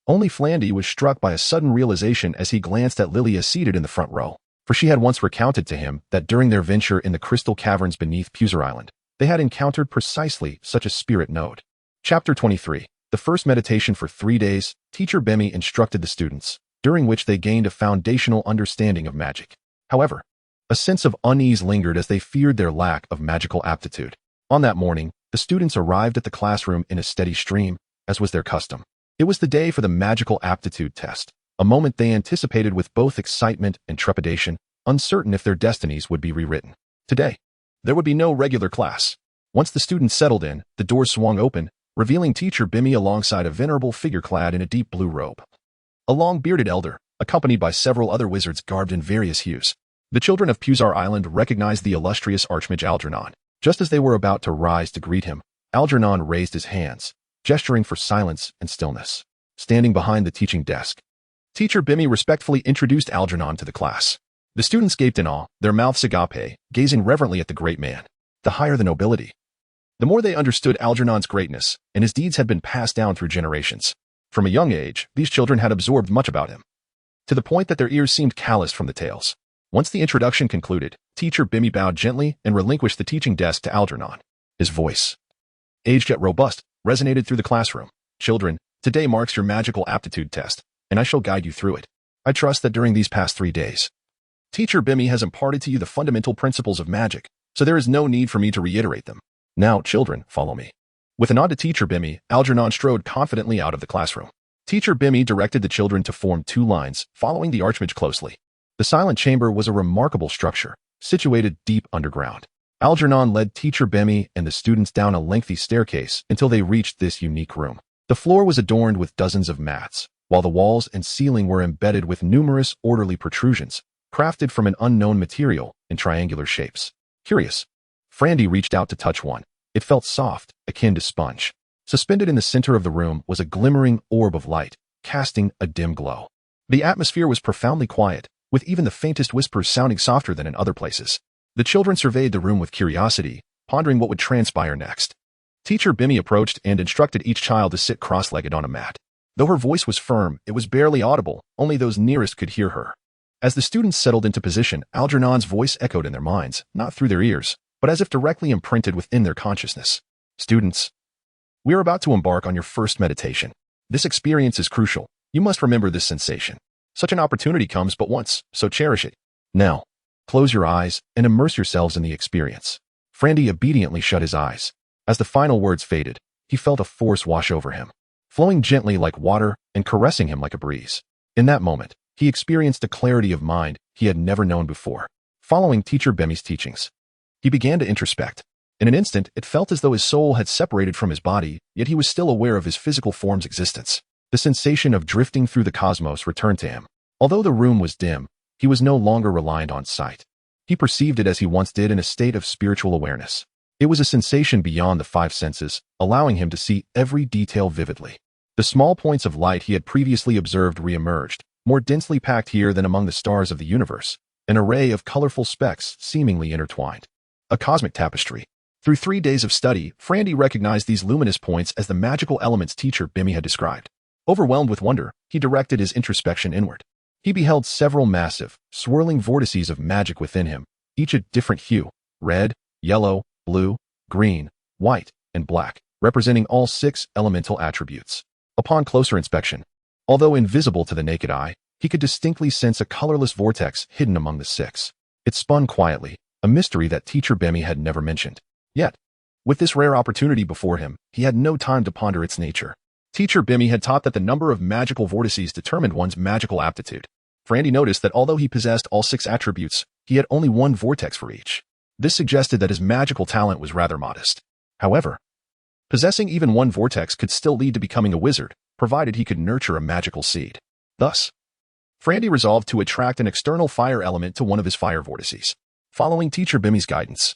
[SPEAKER 1] Only Flandy was struck by a sudden realization as he glanced at Lilia seated in the front row, for she had once recounted to him that during their venture in the crystal caverns beneath Puser Island, they had encountered precisely such a spirit node. Chapter 23. The first meditation for 3 days, Teacher Bemi instructed the students, during which they gained a foundational understanding of magic. However, a sense of unease lingered as they feared their lack of magical aptitude. On that morning, the students arrived at the classroom in a steady stream, as was their custom. It was the day for the magical aptitude test, a moment they anticipated with both excitement and trepidation, uncertain if their destinies would be rewritten. Today, there would be no regular class. Once the students settled in, the doors swung open, revealing teacher Bimmy alongside a venerable figure clad in a deep blue robe. A long-bearded elder, accompanied by several other wizards garbed in various hues. The children of Pusar Island recognized the illustrious Archmage Algernon. Just as they were about to rise to greet him, Algernon raised his hands, gesturing for silence and stillness. Standing behind the teaching desk, teacher Bimmy respectfully introduced Algernon to the class. The students gaped in awe, their mouths agape, gazing reverently at the great man. The higher the nobility, the more they understood Algernon's greatness, and his deeds had been passed down through generations. From a young age, these children had absorbed much about him, to the point that their ears seemed calloused from the tales. Once the introduction concluded, teacher Bimmy bowed gently and relinquished the teaching desk to Algernon. His voice, aged yet robust, resonated through the classroom. Children, today marks your magical aptitude test, and I shall guide you through it. I trust that during these past 3 days, teacher Bimmy has imparted to you the fundamental principles of magic, so there is no need for me to reiterate them. Now, children, follow me. With a nod to teacher Bimmy, Algernon strode confidently out of the classroom. Teacher Bimmy directed the children to form 2 lines, following the Archmage closely. The silent chamber was a remarkable structure, situated deep underground. Algernon led teacher Bimmy and the students down a lengthy staircase until they reached this unique room. The floor was adorned with dozens of mats, while the walls and ceiling were embedded with numerous orderly protrusions, crafted from an unknown material in triangular shapes. Curious, Frandy reached out to touch one. It felt soft, akin to sponge. Suspended in the center of the room was a glimmering orb of light, casting a dim glow. The atmosphere was profoundly quiet, with even the faintest whispers sounding softer than in other places. The children surveyed the room with curiosity, pondering what would transpire next. Teacher Bimmy approached and instructed each child to sit cross-legged on a mat. Though her voice was firm, it was barely audible, only those nearest could hear her. As the students settled into position, Algernon's voice echoed in their minds, not through their ears, but as if directly imprinted within their consciousness. Students, we are about to embark on your first meditation. This experience is crucial. You must remember this sensation. Such an opportunity comes but once, so cherish it. Now, close your eyes and immerse yourselves in the experience. Frandy obediently shut his eyes. As the final words faded, he felt a force wash over him, flowing gently like water and caressing him like a breeze. In that moment, he experienced a clarity of mind he had never known before. Following teacher Bimmy's teachings, he began to introspect. In an instant, it felt as though his soul had separated from his body, yet he was still aware of his physical form's existence. The sensation of drifting through the cosmos returned to him. Although the room was dim, he was no longer reliant on sight. He perceived it as he once did in a state of spiritual awareness. It was a sensation beyond the 5 senses, allowing him to see every detail vividly. The small points of light he had previously observed re-emerged, more densely packed here than among the stars of the universe, an array of colorful specks seemingly intertwined. A cosmic tapestry. Through 3 days of study, Frandy recognized these luminous points as the magical elements teacher Bimmy had described. Overwhelmed with wonder, he directed his introspection inward. He beheld several massive, swirling vortices of magic within him, each a different hue: red, yellow, blue, green, white, and black, representing all 6 elemental attributes. Upon closer inspection, although invisible to the naked eye, he could distinctly sense a colorless vortex hidden among the 6. It spun quietly, a mystery that teacher Bimmy had never mentioned. Yet, with this rare opportunity before him, he had no time to ponder its nature. Teacher Bimmy had taught that the number of magical vortices determined one's magical aptitude. Frandy noticed that although he possessed all 6 attributes, he had only 1 vortex for each. This suggested that his magical talent was rather modest. However, possessing even 1 vortex could still lead to becoming a wizard, provided he could nurture a magical seed. Thus, Frandy resolved to attract an external fire element to one of his fire vortices. Following teacher Bimmy's guidance,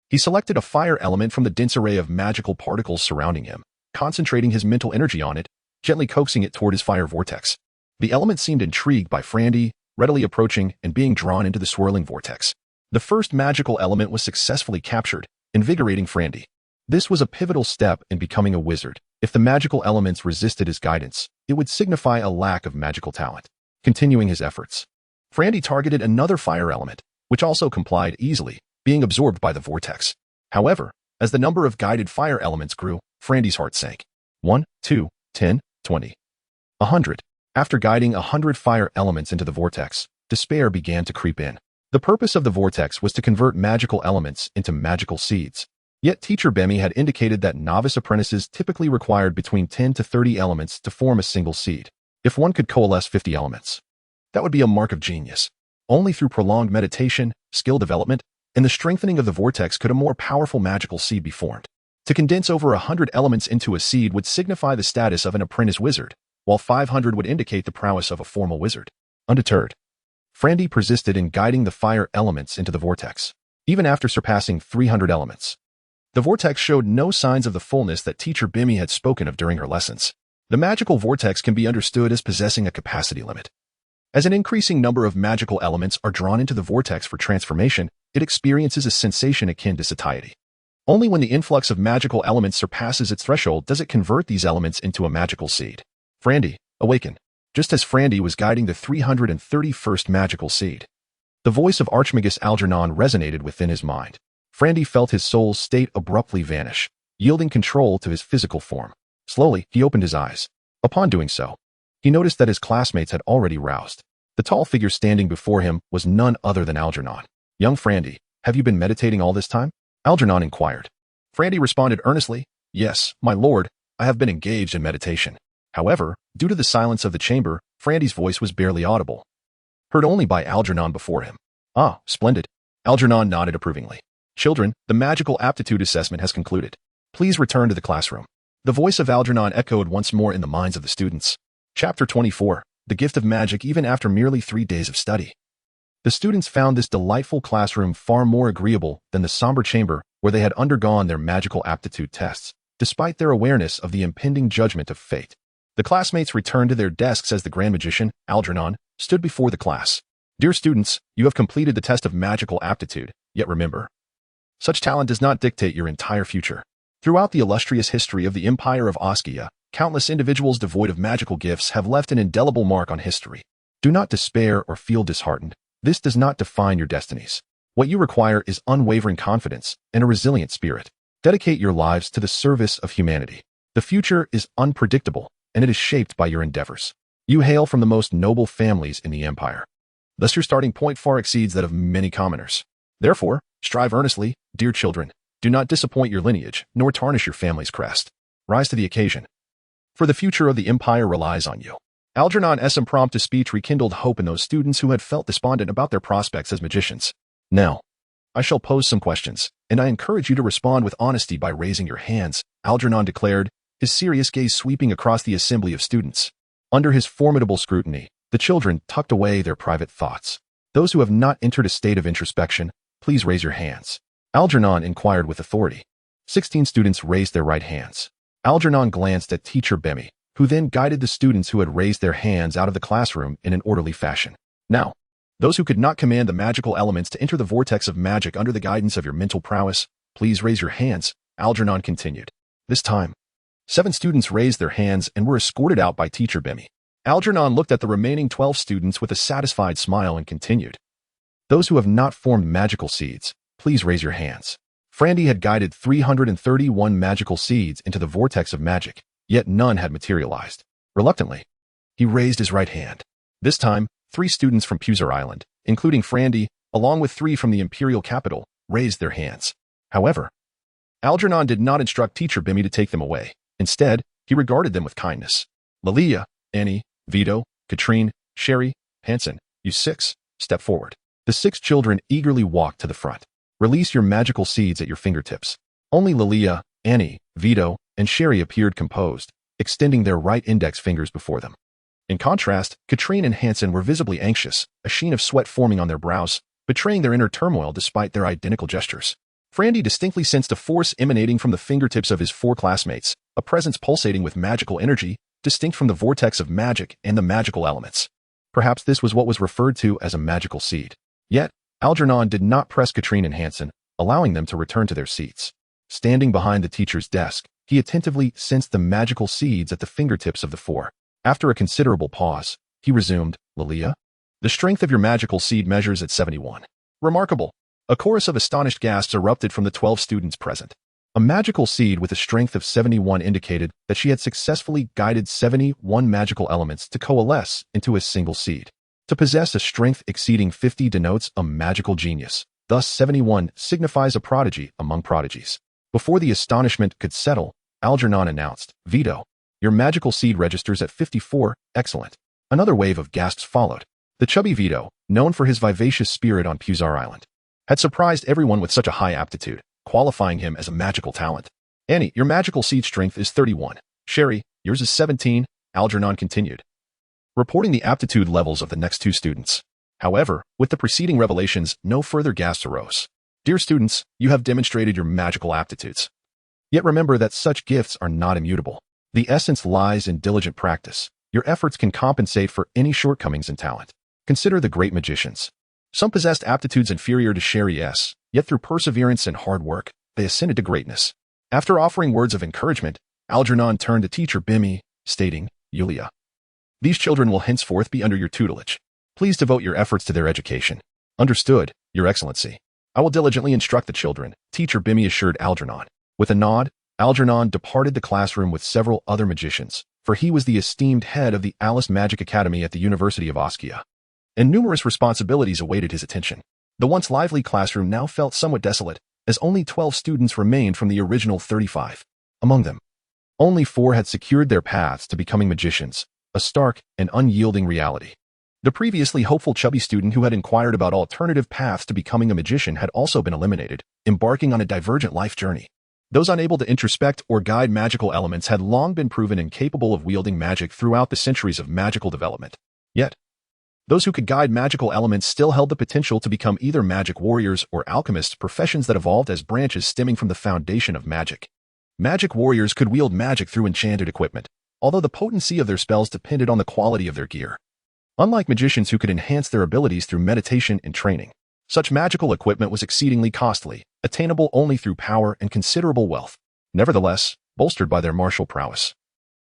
[SPEAKER 1] he selected a fire element from the dense array of magical particles surrounding him, concentrating his mental energy on it, gently coaxing it toward his fire vortex. The element seemed intrigued by Frandy, readily approaching and being drawn into the swirling vortex. The first magical element was successfully captured, invigorating Frandy. This was a pivotal step in becoming a wizard. If the magical elements resisted his guidance, it would signify a lack of magical talent. Continuing his efforts, Frandy targeted another fire element, which also complied easily, being absorbed by the vortex. However, as the number of guided fire elements grew, Frandy's heart sank. 1, 2, 10, 20. 100. After guiding 100 fire elements into the vortex, despair began to creep in. The purpose of the vortex was to convert magical elements into magical seeds. Yet teacher Bemi had indicated that novice apprentices typically required between 10 to 30 elements to form a single seed. If one could coalesce 50 elements, that would be a mark of genius. Only through prolonged meditation, skill development, and the strengthening of the vortex could a more powerful magical seed be formed. To condense over 100 elements into a seed would signify the status of an apprentice wizard, while 500 would indicate the prowess of a formal wizard. Undeterred, Frandy persisted in guiding the fire elements into the vortex, even after surpassing 300 elements. The vortex showed no signs of the fullness that teacher Bimi had spoken of during her lessons. The magical vortex can be understood as possessing a capacity limit. As an increasing number of magical elements are drawn into the vortex for transformation, it experiences a sensation akin to satiety. Only when the influx of magical elements surpasses its threshold does it convert these elements into a magical seed. Frandy, awaken. Just as Frandy was guiding the 331st magical seed, the voice of Archmagus Algernon resonated within his mind. Frandy felt his soul's state abruptly vanish, yielding control to his physical form. Slowly, he opened his eyes. Upon doing so, he noticed that his classmates had already roused. The tall figure standing before him was none other than Algernon. Young Frandy, have you been meditating all this time? Algernon inquired. Frandy responded earnestly, Yes, my lord, I have been engaged in meditation. However, due to the silence of the chamber, Frandy's voice was barely audible, heard only by Algernon before him. Ah, splendid. Algernon nodded approvingly. Children, the magical aptitude assessment has concluded. Please return to the classroom. The voice of Algernon echoed once more in the minds of the students. Chapter 24, The Gift of Magic Even After Merely 3 Days of Study. The students found this delightful classroom far more agreeable than the somber chamber where they had undergone their magical aptitude tests, despite their awareness of the impending judgment of fate. The classmates returned to their desks as the Grand Magician, Algernon, stood before the class. Dear students, you have completed the test of magical aptitude, yet remember, such talent does not dictate your entire future. Throughout the illustrious history of the Empire of Oskia, countless individuals devoid of magical gifts have left an indelible mark on history. Do not despair or feel disheartened. This does not define your destinies. What you require is unwavering confidence and a resilient spirit. Dedicate your lives to the service of humanity. The future is unpredictable, and it is shaped by your endeavors. You hail from the most noble families in the Empire. Thus your starting point far exceeds that of many commoners. Therefore, strive earnestly, dear children. Do not disappoint your lineage, nor tarnish your family's crest. Rise to the occasion. For the future of the Empire relies on you. Algernon's impromptu speech rekindled hope in those students who had felt despondent about their prospects as magicians. Now, I shall pose some questions, and I encourage you to respond with honesty by raising your hands, Algernon declared, his serious gaze sweeping across the assembly of students. Under his formidable scrutiny, the children tucked away their private thoughts. Those who have not entered a state of introspection, please raise your hands. Algernon inquired with authority. 16 students raised their right hands. Algernon glanced at teacher Bemi, who then guided the students who had raised their hands out of the classroom in an orderly fashion. Now, those who could not command the magical elements to enter the vortex of magic under the guidance of your mental prowess, please raise your hands, Algernon continued. This time, 7 students raised their hands and were escorted out by teacher Bemi. Algernon looked at the remaining 12 students with a satisfied smile and continued. Those who have not formed magical seeds, please raise your hands. Frandy had guided 331 magical seeds into the vortex of magic, yet none had materialized. Reluctantly, he raised his right hand. This time, 3 students from Puser Island, including Frandy, along with 3 from the imperial capital, raised their hands. However, Algernon did not instruct teacher Bimi to take them away. Instead, he regarded them with kindness. Lilia, Annie, Vito, Katrine, Sherry, Hansen, you 6, step forward. The 6 children eagerly walked to the front. Release your magical seeds at your fingertips. Only Lilia, Annie, Vito, and Sherry appeared composed, extending their right index fingers before them. In contrast, Katrine and Hansen were visibly anxious, a sheen of sweat forming on their brows, betraying their inner turmoil despite their identical gestures. Frandy distinctly sensed a force emanating from the fingertips of his 4 classmates, a presence pulsating with magical energy, distinct from the vortex of magic and the magical elements. Perhaps this was what was referred to as a magical seed. Yet, Algernon did not press Katrine and Hansen, allowing them to return to their seats. Standing behind the teacher's desk, he attentively sensed the magical seeds at the fingertips of the 4. After a considerable pause, he resumed, Lilia, the strength of your magical seed measures at 71. Remarkable. A chorus of astonished gasps erupted from the 12 students present. A magical seed with a strength of 71 indicated that she had successfully guided 71 magical elements to coalesce into a single seed. To possess a strength exceeding 50 denotes a magical genius. Thus 71 signifies a prodigy among prodigies. Before the astonishment could settle, Algernon announced, "Vito, your magical seed registers at 54, excellent." Another wave of gasps followed. The chubby Vito, known for his vivacious spirit on Puzar Island, had surprised everyone with such a high aptitude, qualifying him as a magical talent. "Annie, your magical seed strength is 31. Sherry, yours is 17, Algernon continued, reporting the aptitude levels of the next two students. However, with the preceding revelations, no further gasps arose. "Dear students, you have demonstrated your magical aptitudes. Yet remember that such gifts are not immutable. The essence lies in diligent practice. Your efforts can compensate for any shortcomings in talent. Consider the great magicians. Some possessed aptitudes inferior to Sherry's, yet through perseverance and hard work, they ascended to greatness." After offering words of encouragement, Algernon turned to teacher Bimmy, stating, "Yulia, these children will henceforth be under your tutelage. Please devote your efforts to their education." "Understood, Your Excellency. I will diligently instruct the children," teacher Bimmy assured Algernon. With a nod, Algernon departed the classroom with several other magicians, for he was the esteemed head of the Alice Magic Academy at the University of Oskia, and numerous responsibilities awaited his attention. The once lively classroom now felt somewhat desolate, as only 12 students remained from the original 35. Among them, only 4 had secured their paths to becoming magicians, a stark and unyielding reality. The previously hopeful chubby student who had inquired about alternative paths to becoming a magician had also been eliminated, embarking on a divergent life journey. Those unable to introspect or guide magical elements had long been proven incapable of wielding magic throughout the centuries of magical development. Yet, those who could guide magical elements still held the potential to become either magic warriors or alchemists, professions that evolved as branches stemming from the foundation of magic. Magic warriors could wield magic through enchanted equipment, although the potency of their spells depended on the quality of their gear. Unlike magicians who could enhance their abilities through meditation and training, such magical equipment was exceedingly costly, attainable only through power and considerable wealth. Nevertheless, bolstered by their martial prowess,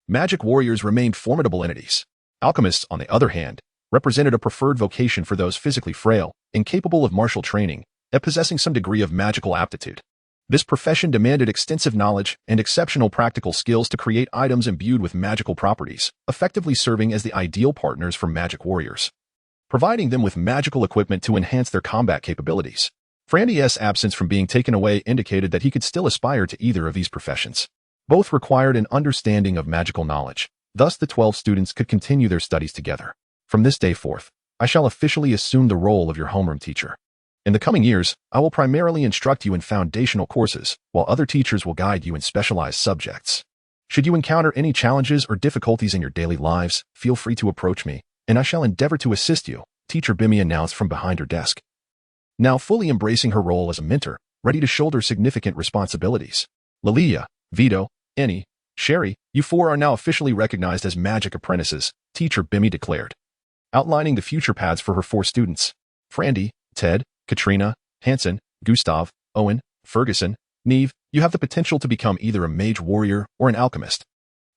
[SPEAKER 1] magic warriors remained formidable entities. Alchemists, on the other hand, represented a preferred vocation for those physically frail, incapable of martial training, yet possessing some degree of magical aptitude. This profession demanded extensive knowledge and exceptional practical skills to create items imbued with magical properties, effectively serving as the ideal partners for magic warriors, providing them with magical equipment to enhance their combat capabilities. Frandy's absence from being taken away indicated that he could still aspire to either of these professions. Both required an understanding of magical knowledge, thus the 12 students could continue their studies together. "From this day forth, I shall officially assume the role of your homeroom teacher. In the coming years, I will primarily instruct you in foundational courses, while other teachers will guide you in specialized subjects. Should you encounter any challenges or difficulties in your daily lives, feel free to approach me, and I shall endeavor to assist you," teacher Bimmy announced from behind her desk. Now fully embracing her role as a mentor, ready to shoulder significant responsibilities. "Lilia, Vito, Annie, Sherry, you 4 are now officially recognized as magic apprentices," teacher Bimmy declared, outlining the future paths for her 4 students. "Frandy, Ted, Katrina, Hansen, Gustav, Owen, Ferguson, Neve, you have the potential to become either a mage warrior or an alchemist.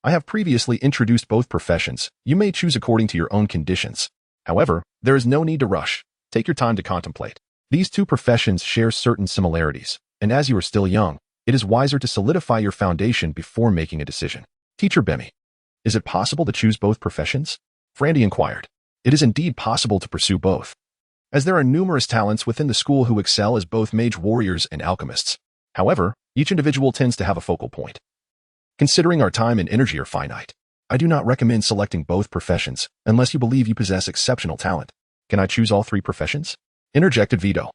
[SPEAKER 1] I have previously introduced both professions. You may choose according to your own conditions. However, there is no need to rush. Take your time to contemplate. These 2 professions share certain similarities, and as you are still young, it is wiser to solidify your foundation before making a decision." Teacher Bimmy, "Is it possible to choose both professions?" Frandy inquired. "It is indeed possible to pursue both, as there are numerous talents within the school who excel as both mage warriors and alchemists. However, each individual tends to have a focal point. Considering our time and energy are finite, I do not recommend selecting both professions unless you believe you possess exceptional talent. Can I choose all 3 professions?" interjected Vito,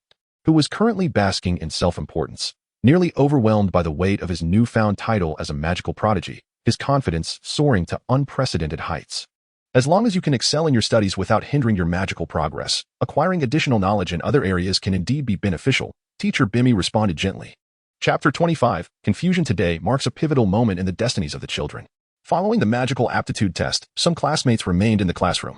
[SPEAKER 1] who was currently basking in self-importance, nearly overwhelmed by the weight of his newfound title as a magical prodigy, his confidence soaring to unprecedented heights. "As long as you can excel in your studies without hindering your magical progress, acquiring additional knowledge in other areas can indeed be beneficial," teacher Bimmy responded gently. Chapter 25, Confusion Today marks a pivotal moment in the destinies of the children. Following the magical aptitude test, some classmates remained in the classroom,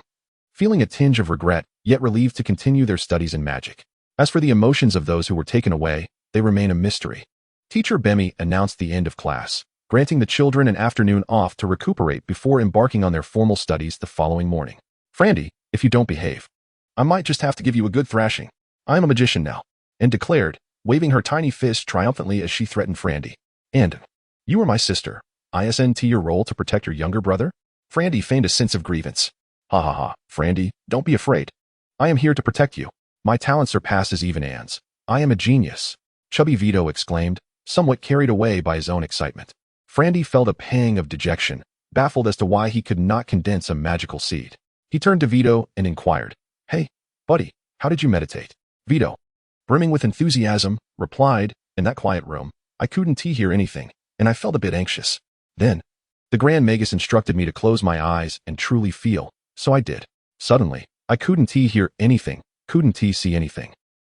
[SPEAKER 1] feeling a tinge of regret, yet relieved to continue their studies in magic. As for the emotions of those who were taken away, they remain a mystery. Teacher Bimmy announced the end of class, granting the children an afternoon off to recuperate before embarking on their formal studies the following morning. "Frandy, if you don't behave, I might just have to give you a good thrashing. I am a magician now," and declared, waving her tiny fist triumphantly as she threatened Frandy. "And you are my sister. Isn't your role to protect your younger brother?" Frandy feigned a sense of grievance. "Ha ha ha, Frandy, don't be afraid. I am here to protect you. My talent surpasses even Anne's. I am a genius," chubby Vito exclaimed, somewhat carried away by his own excitement. Frandy felt a pang of dejection, baffled as to why he could not condense a magical seed. He turned to Vito and inquired, "Hey, buddy, how did you meditate?" Vito, brimming with enthusiasm, replied, "In that quiet room, I couldn't hear anything, and I felt a bit anxious. Then, the Grand Magus instructed me to close my eyes and truly feel, so I did. Suddenly, I couldn't hear anything, couldn't see anything,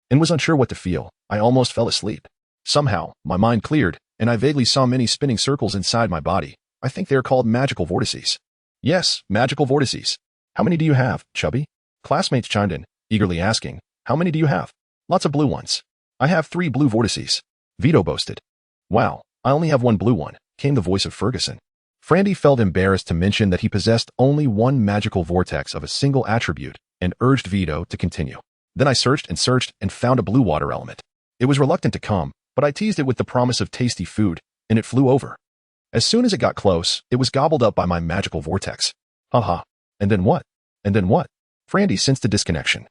[SPEAKER 1] and was unsure what to feel. I almost fell asleep. Somehow, my mind cleared, and I vaguely saw many spinning circles inside my body. I think they are called magical vortices." "Yes, magical vortices. How many do you have, Chubby?" Classmates chimed in, eagerly asking, "How many do you have?" "Lots of blue ones. I have 3 blue vortices," Vito boasted. "Wow, I only have 1 blue one," came the voice of Ferguson. Frandy felt embarrassed to mention that he possessed only 1 magical vortex of a single attribute and urged Vito to continue. "Then I searched and found a blue water element. It was reluctant to come, but I teased it with the promise of tasty food, and it flew over. As soon as it got close, it was gobbled up by my magical vortex. Haha. And then what? And then what?" Frandy sensed a disconnection,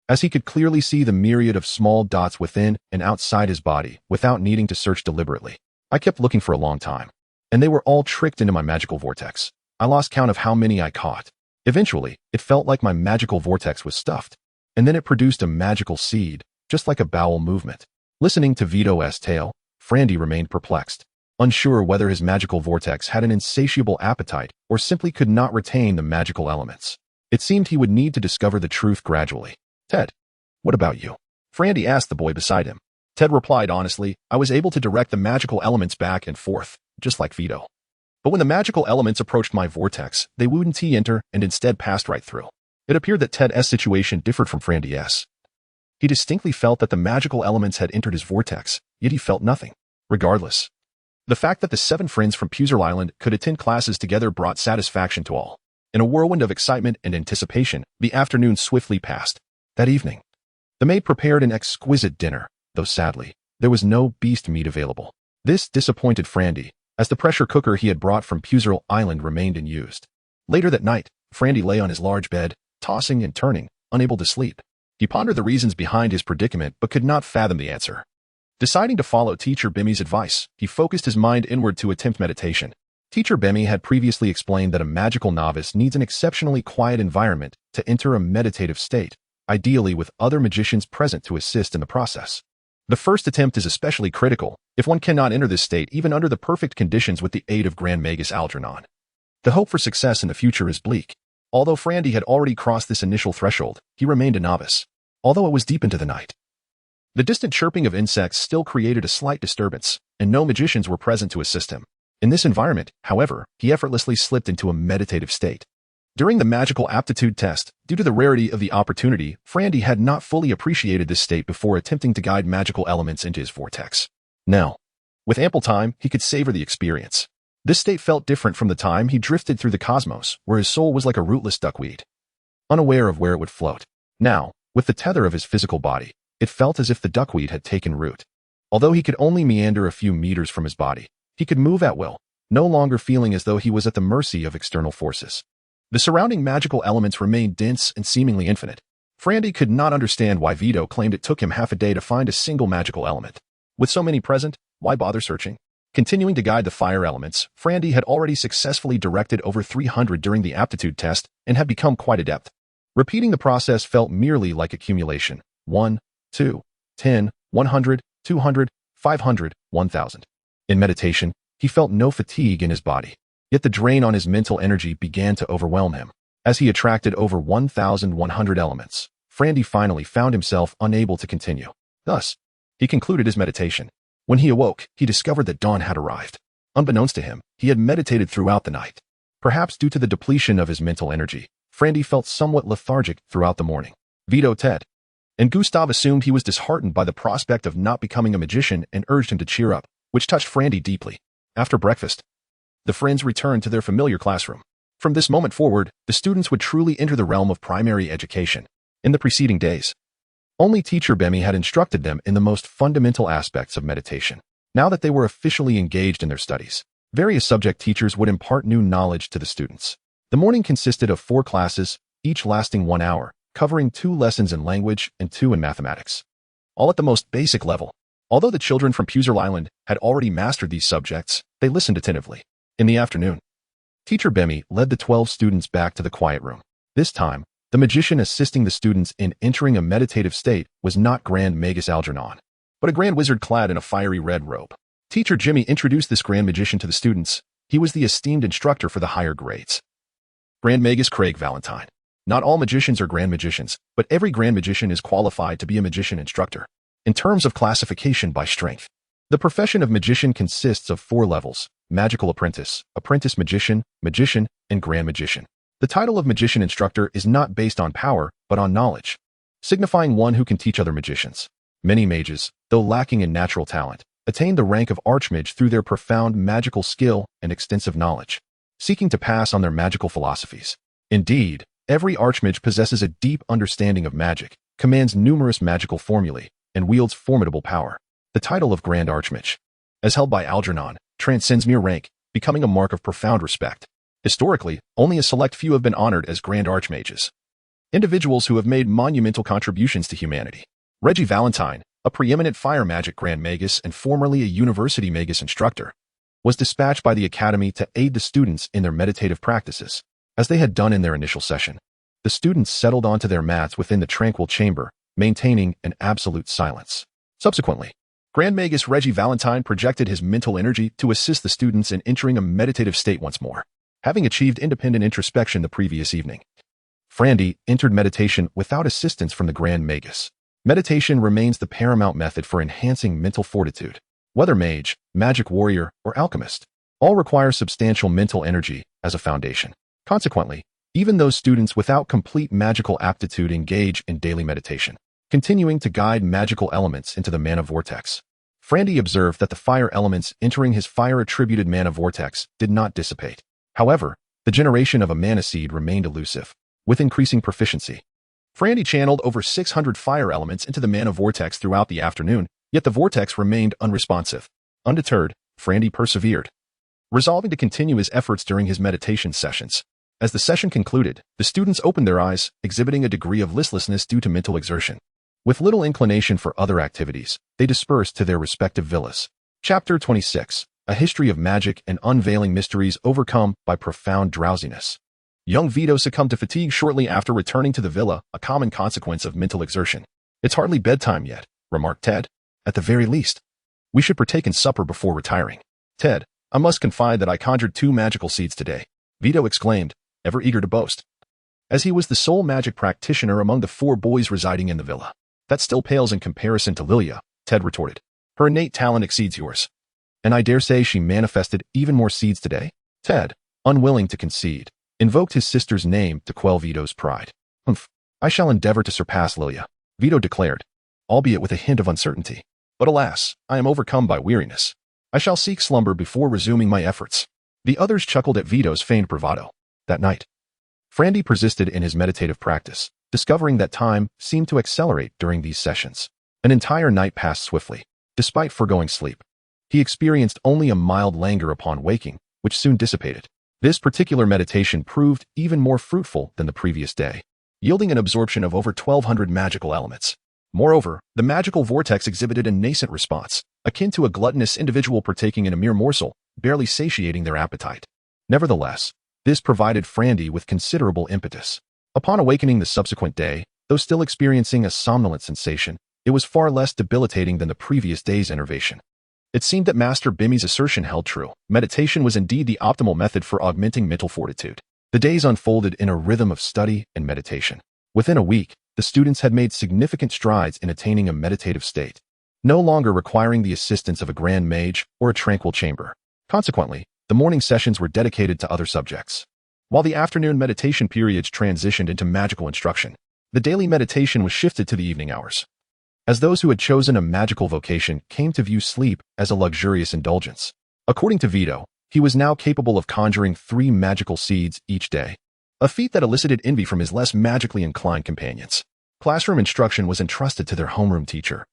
[SPEAKER 1] as he could clearly see the myriad of small dots within and outside his body without needing to search deliberately. "I kept looking for a long time, and they were all tricked into my magical vortex. I lost count of how many I caught. Eventually, it felt like my magical vortex was stuffed, and then it produced a magical seed, just like a bowel movement." Listening to Vito's tale, Frandy remained perplexed, unsure whether his magical vortex had an insatiable appetite or simply could not retain the magical elements. It seemed he would need to discover the truth gradually. "Ted, what about you?" Frandy asked the boy beside him. Ted replied honestly, "I was able to direct the magical elements back and forth, just like Vito. But when the magical elements approached my vortex, they wouldn't enter and instead passed right through." It appeared that Ted's situation differed from Frandy's. He distinctly felt that the magical elements had entered his vortex, yet he felt nothing. Regardless, the fact that the 7 friends from Puzzle Island could attend classes together brought satisfaction to all. In a whirlwind of excitement and anticipation, the afternoon swiftly passed. That evening, the maid prepared an exquisite dinner, though sadly, there was no beast meat available. This disappointed Frandy, as the pressure cooker he had brought from Puzzle Island remained unused. Later that night, Frandy lay on his large bed, tossing and turning, unable to sleep. He pondered the reasons behind his predicament but could not fathom the answer. Deciding to follow Teacher Bemi's advice, he focused his mind inward to attempt meditation. Teacher Bemi had previously explained that a magical novice needs an exceptionally quiet environment to enter a meditative state, ideally with other magicians present to assist in the process. The first attempt is especially critical if one cannot enter this state even under the perfect conditions with the aid of Grand Magus Algernon. The hope for success in the future is bleak. Although Frandy had already crossed this initial threshold, he remained a novice, although it was deep into the night. The distant chirping of insects still created a slight disturbance, and no magicians were present to assist him. In this environment, however, he effortlessly slipped into a meditative state. During the magical aptitude test, due to the rarity of the opportunity, Frandy had not fully appreciated this state before attempting to guide magical elements into his vortex. Now, with ample time, he could savor the experience. This state felt different from the time he drifted through the cosmos, where his soul was like a rootless duckweed, unaware of where it would float. Now, with the tether of his physical body, it felt as if the duckweed had taken root. Although he could only meander a few meters from his body, he could move at will, no longer feeling as though he was at the mercy of external forces. The surrounding magical elements remained dense and seemingly infinite. Frandy could not understand why Vito claimed it took him half a day to find a single magical element. With so many present, why bother searching? Continuing to guide the fire elements, Frandy had already successfully directed over 300 during the aptitude test and had become quite adept. Repeating the process felt merely like accumulation. 1, 2, 10, 100, 200, 500, 1000. In meditation, he felt no fatigue in his body, yet the drain on his mental energy began to overwhelm him. As he attracted over 1,100 elements, Frandy finally found himself unable to continue. Thus, he concluded his meditation. When he awoke, he discovered that dawn had arrived. Unbeknownst to him, he had meditated throughout the night. Perhaps due to the depletion of his mental energy, Frandy felt somewhat lethargic throughout the morning. Vito, Ted, and Gustav assumed he was disheartened by the prospect of not becoming a magician and urged him to cheer up, which touched Frandy deeply. After breakfast, the friends returned to their familiar classroom. From this moment forward, the students would truly enter the realm of primary education. In the preceding days, only Teacher Bemi had instructed them in the most fundamental aspects of meditation. Now that they were officially engaged in their studies, various subject teachers would impart new knowledge to the students. The morning consisted of 4 classes, each lasting 1 hour, covering 2 lessons in language and 2 in mathematics. All at the most basic level. Although the children from Puser Island had already mastered these subjects, they listened attentively. In the afternoon, Teacher Bemi led the 12 students back to the quiet room. This time, the magician assisting the students in entering a meditative state was not Grand Magus Algernon, but a grand wizard clad in a fiery red robe. Teacher Jimmy introduced this grand magician to the students. He was the esteemed instructor for the higher grades. Grand Magus Craig Valentine. Not all magicians are grand magicians, but every grand magician is qualified to be a magician instructor. In terms of classification by strength, the profession of magician consists of 4 levels: magical apprentice, apprentice magician, magician, and grand magician. The title of magician instructor is not based on power, but on knowledge, signifying one who can teach other magicians. Many mages, though lacking in natural talent, attain the rank of archmage through their profound magical skill and extensive knowledge, seeking to pass on their magical philosophies. Indeed, every archmage possesses a deep understanding of magic, commands numerous magical formulae, and wields formidable power. The title of Grand Archmage, as held by Algernon, transcends mere rank, becoming a mark of profound respect. Historically, only a select few have been honored as Grand Archmages, individuals who have made monumental contributions to humanity. Reggie Valentine, a preeminent fire magic Grand Magus and formerly a University Magus instructor, was dispatched by the Academy to aid the students in their meditative practices. As they had done in their initial session, the students settled onto their mats within the tranquil chamber, maintaining an absolute silence. Subsequently, Grand Magus Reggie Valentine projected his mental energy to assist the students in entering a meditative state once more. Having achieved independent introspection the previous evening, Frandy entered meditation without assistance from the Grand Magus. Meditation remains the paramount method for enhancing mental fortitude. Whether mage, magic warrior, or alchemist, all require substantial mental energy as a foundation. Consequently, even those students without complete magical aptitude engage in daily meditation, continuing to guide magical elements into the mana vortex. Frandy observed that the fire elements entering his fire-attributed mana vortex did not dissipate. However, the generation of a mana seed remained elusive. With increasing proficiency, Frandy channeled over 600 fire elements into the mana vortex throughout the afternoon, yet the vortex remained unresponsive. Undeterred, Frandy persevered, resolving to continue his efforts during his meditation sessions. As the session concluded, the students opened their eyes, exhibiting a degree of listlessness due to mental exertion. With little inclination for other activities, they dispersed to their respective villas. Chapter 26. A history of magic and unveiling mysteries overcome by profound drowsiness. Young Vito succumbed to fatigue shortly after returning to the villa, a common consequence of mental exertion. "It's hardly bedtime yet," remarked Ted. "At the very least, we should partake in supper before retiring." "Ted, I must confide that I conjured 2 magical seeds today," Vito exclaimed, ever eager to boast, as he was the sole magic practitioner among the 4 boys residing in the villa. "That still pales in comparison to Lilia," Ted retorted. "Her innate talent exceeds yours. And I dare say she manifested even more seeds today." Ted, unwilling to concede, invoked his sister's name to quell Vito's pride. "Humph, I shall endeavor to surpass Lilia," Vito declared, albeit with a hint of uncertainty. "But alas, I am overcome by weariness. I shall seek slumber before resuming my efforts." The others chuckled at Vito's feigned bravado. That night, Frandy persisted in his meditative practice, discovering that time seemed to accelerate during these sessions. An entire night passed swiftly. Despite foregoing sleep, he experienced only a mild languor upon waking, which soon dissipated. This particular meditation proved even more fruitful than the previous day, yielding an absorption of over 1,200 magical elements. Moreover, the magical vortex exhibited a nascent response, akin to a gluttonous individual partaking in a mere morsel, barely satiating their appetite. Nevertheless, this provided Frandy with considerable impetus. Upon awakening the subsequent day, though still experiencing a somnolent sensation, it was far less debilitating than the previous day's enervation. It seemed that Master Bimi's assertion held true. Meditation was indeed the optimal method for augmenting mental fortitude. The days unfolded in a rhythm of study and meditation. Within a week, the students had made significant strides in attaining a meditative state, no longer requiring the assistance of a grand mage or a tranquil chamber. Consequently, the morning sessions were dedicated to other subjects, while the afternoon meditation periods transitioned into magical instruction. The daily meditation was shifted to the evening hours, as those who had chosen a magical vocation came to view sleep as a luxurious indulgence. According to Vito, he was now capable of conjuring 3 magical seeds each day, a feat that elicited envy from his less magically inclined companions. Classroom instruction was entrusted to their homeroom teacher,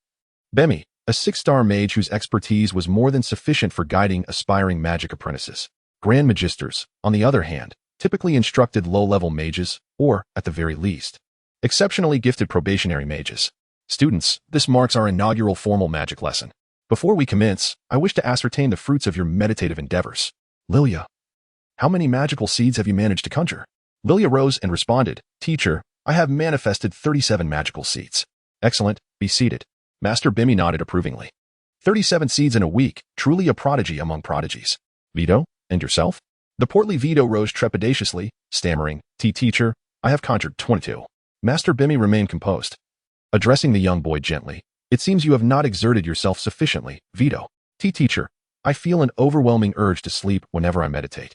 [SPEAKER 1] Bemi, a 6-star mage whose expertise was more than sufficient for guiding aspiring magic apprentices. Grand Magisters, on the other hand, typically instructed low-level mages, or, at the very least, exceptionally gifted probationary mages. "Students, this marks our inaugural formal magic lesson," Before we commence, I wish to ascertain the fruits of your meditative endeavors. Lilia, how many magical seeds have you managed to conjure? Lilia rose and responded, Teacher, I have manifested 37 magical seeds. Excellent, be seated. Master Bimmy nodded approvingly. 37 seeds in a week, truly a prodigy among prodigies. Vito, and yourself? The portly Vito rose trepidatiously, stammering, Teacher, I have conjured 22. Master Bimmy remained composed. Addressing the young boy gently, it seems you have not exerted yourself sufficiently, Vito. Teacher, I feel an overwhelming urge to sleep whenever I meditate.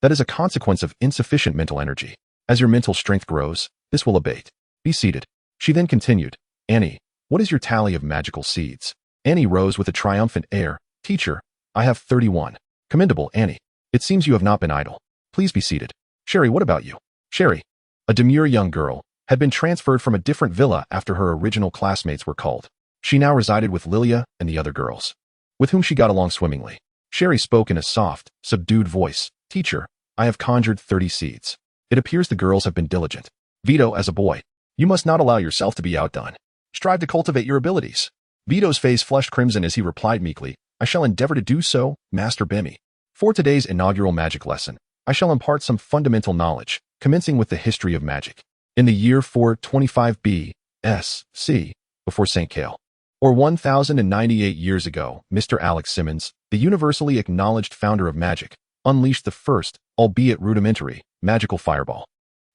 [SPEAKER 1] That is a consequence of insufficient mental energy. As your mental strength grows, this will abate. Be seated. She then continued, Annie, what is your tally of magical seeds? Annie rose with a triumphant air. Teacher, I have 31. Commendable, Annie. It seems you have not been idle. Please be seated. Sherry, what about you? Sherry, a demure young girl, had been transferred from a different villa after her original classmates were culled. She now resided with Lilia and the other girls, with whom she got along swimmingly. Sherry spoke in a soft, subdued voice. Teacher, I have conjured 30 seeds. It appears the girls have been diligent. Vito, as a boy, you must not allow yourself to be outdone. Strive to cultivate your abilities. Vito's face flushed crimson as he replied meekly, I shall endeavor to do so, Master Bimmy. For today's inaugural magic lesson, I shall impart some fundamental knowledge, commencing with the history of magic. In the year 425 B.C., before St. Cale, or 1,098 years ago, Mr. Alex Simmons, the universally acknowledged founder of magic, unleashed the first, albeit rudimentary, magical fireball.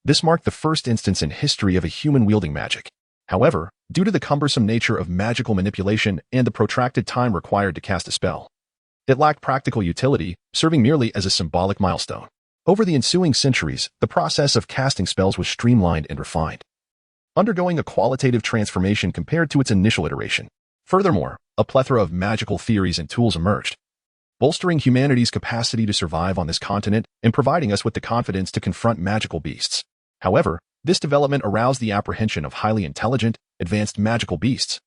[SPEAKER 1] This marked the first instance in history of a human wielding magic. However, due to the cumbersome nature of magical manipulation and the protracted time required to cast a spell, it lacked practical utility, serving merely as a symbolic milestone. Over the ensuing centuries, the process of casting spells was streamlined and refined, undergoing a qualitative transformation compared to its initial iteration. Furthermore, a plethora of magical theories and tools emerged, bolstering humanity's capacity to survive on this continent and providing us with the confidence to confront magical beasts. However, this development aroused the apprehension of highly intelligent, advanced magical beasts,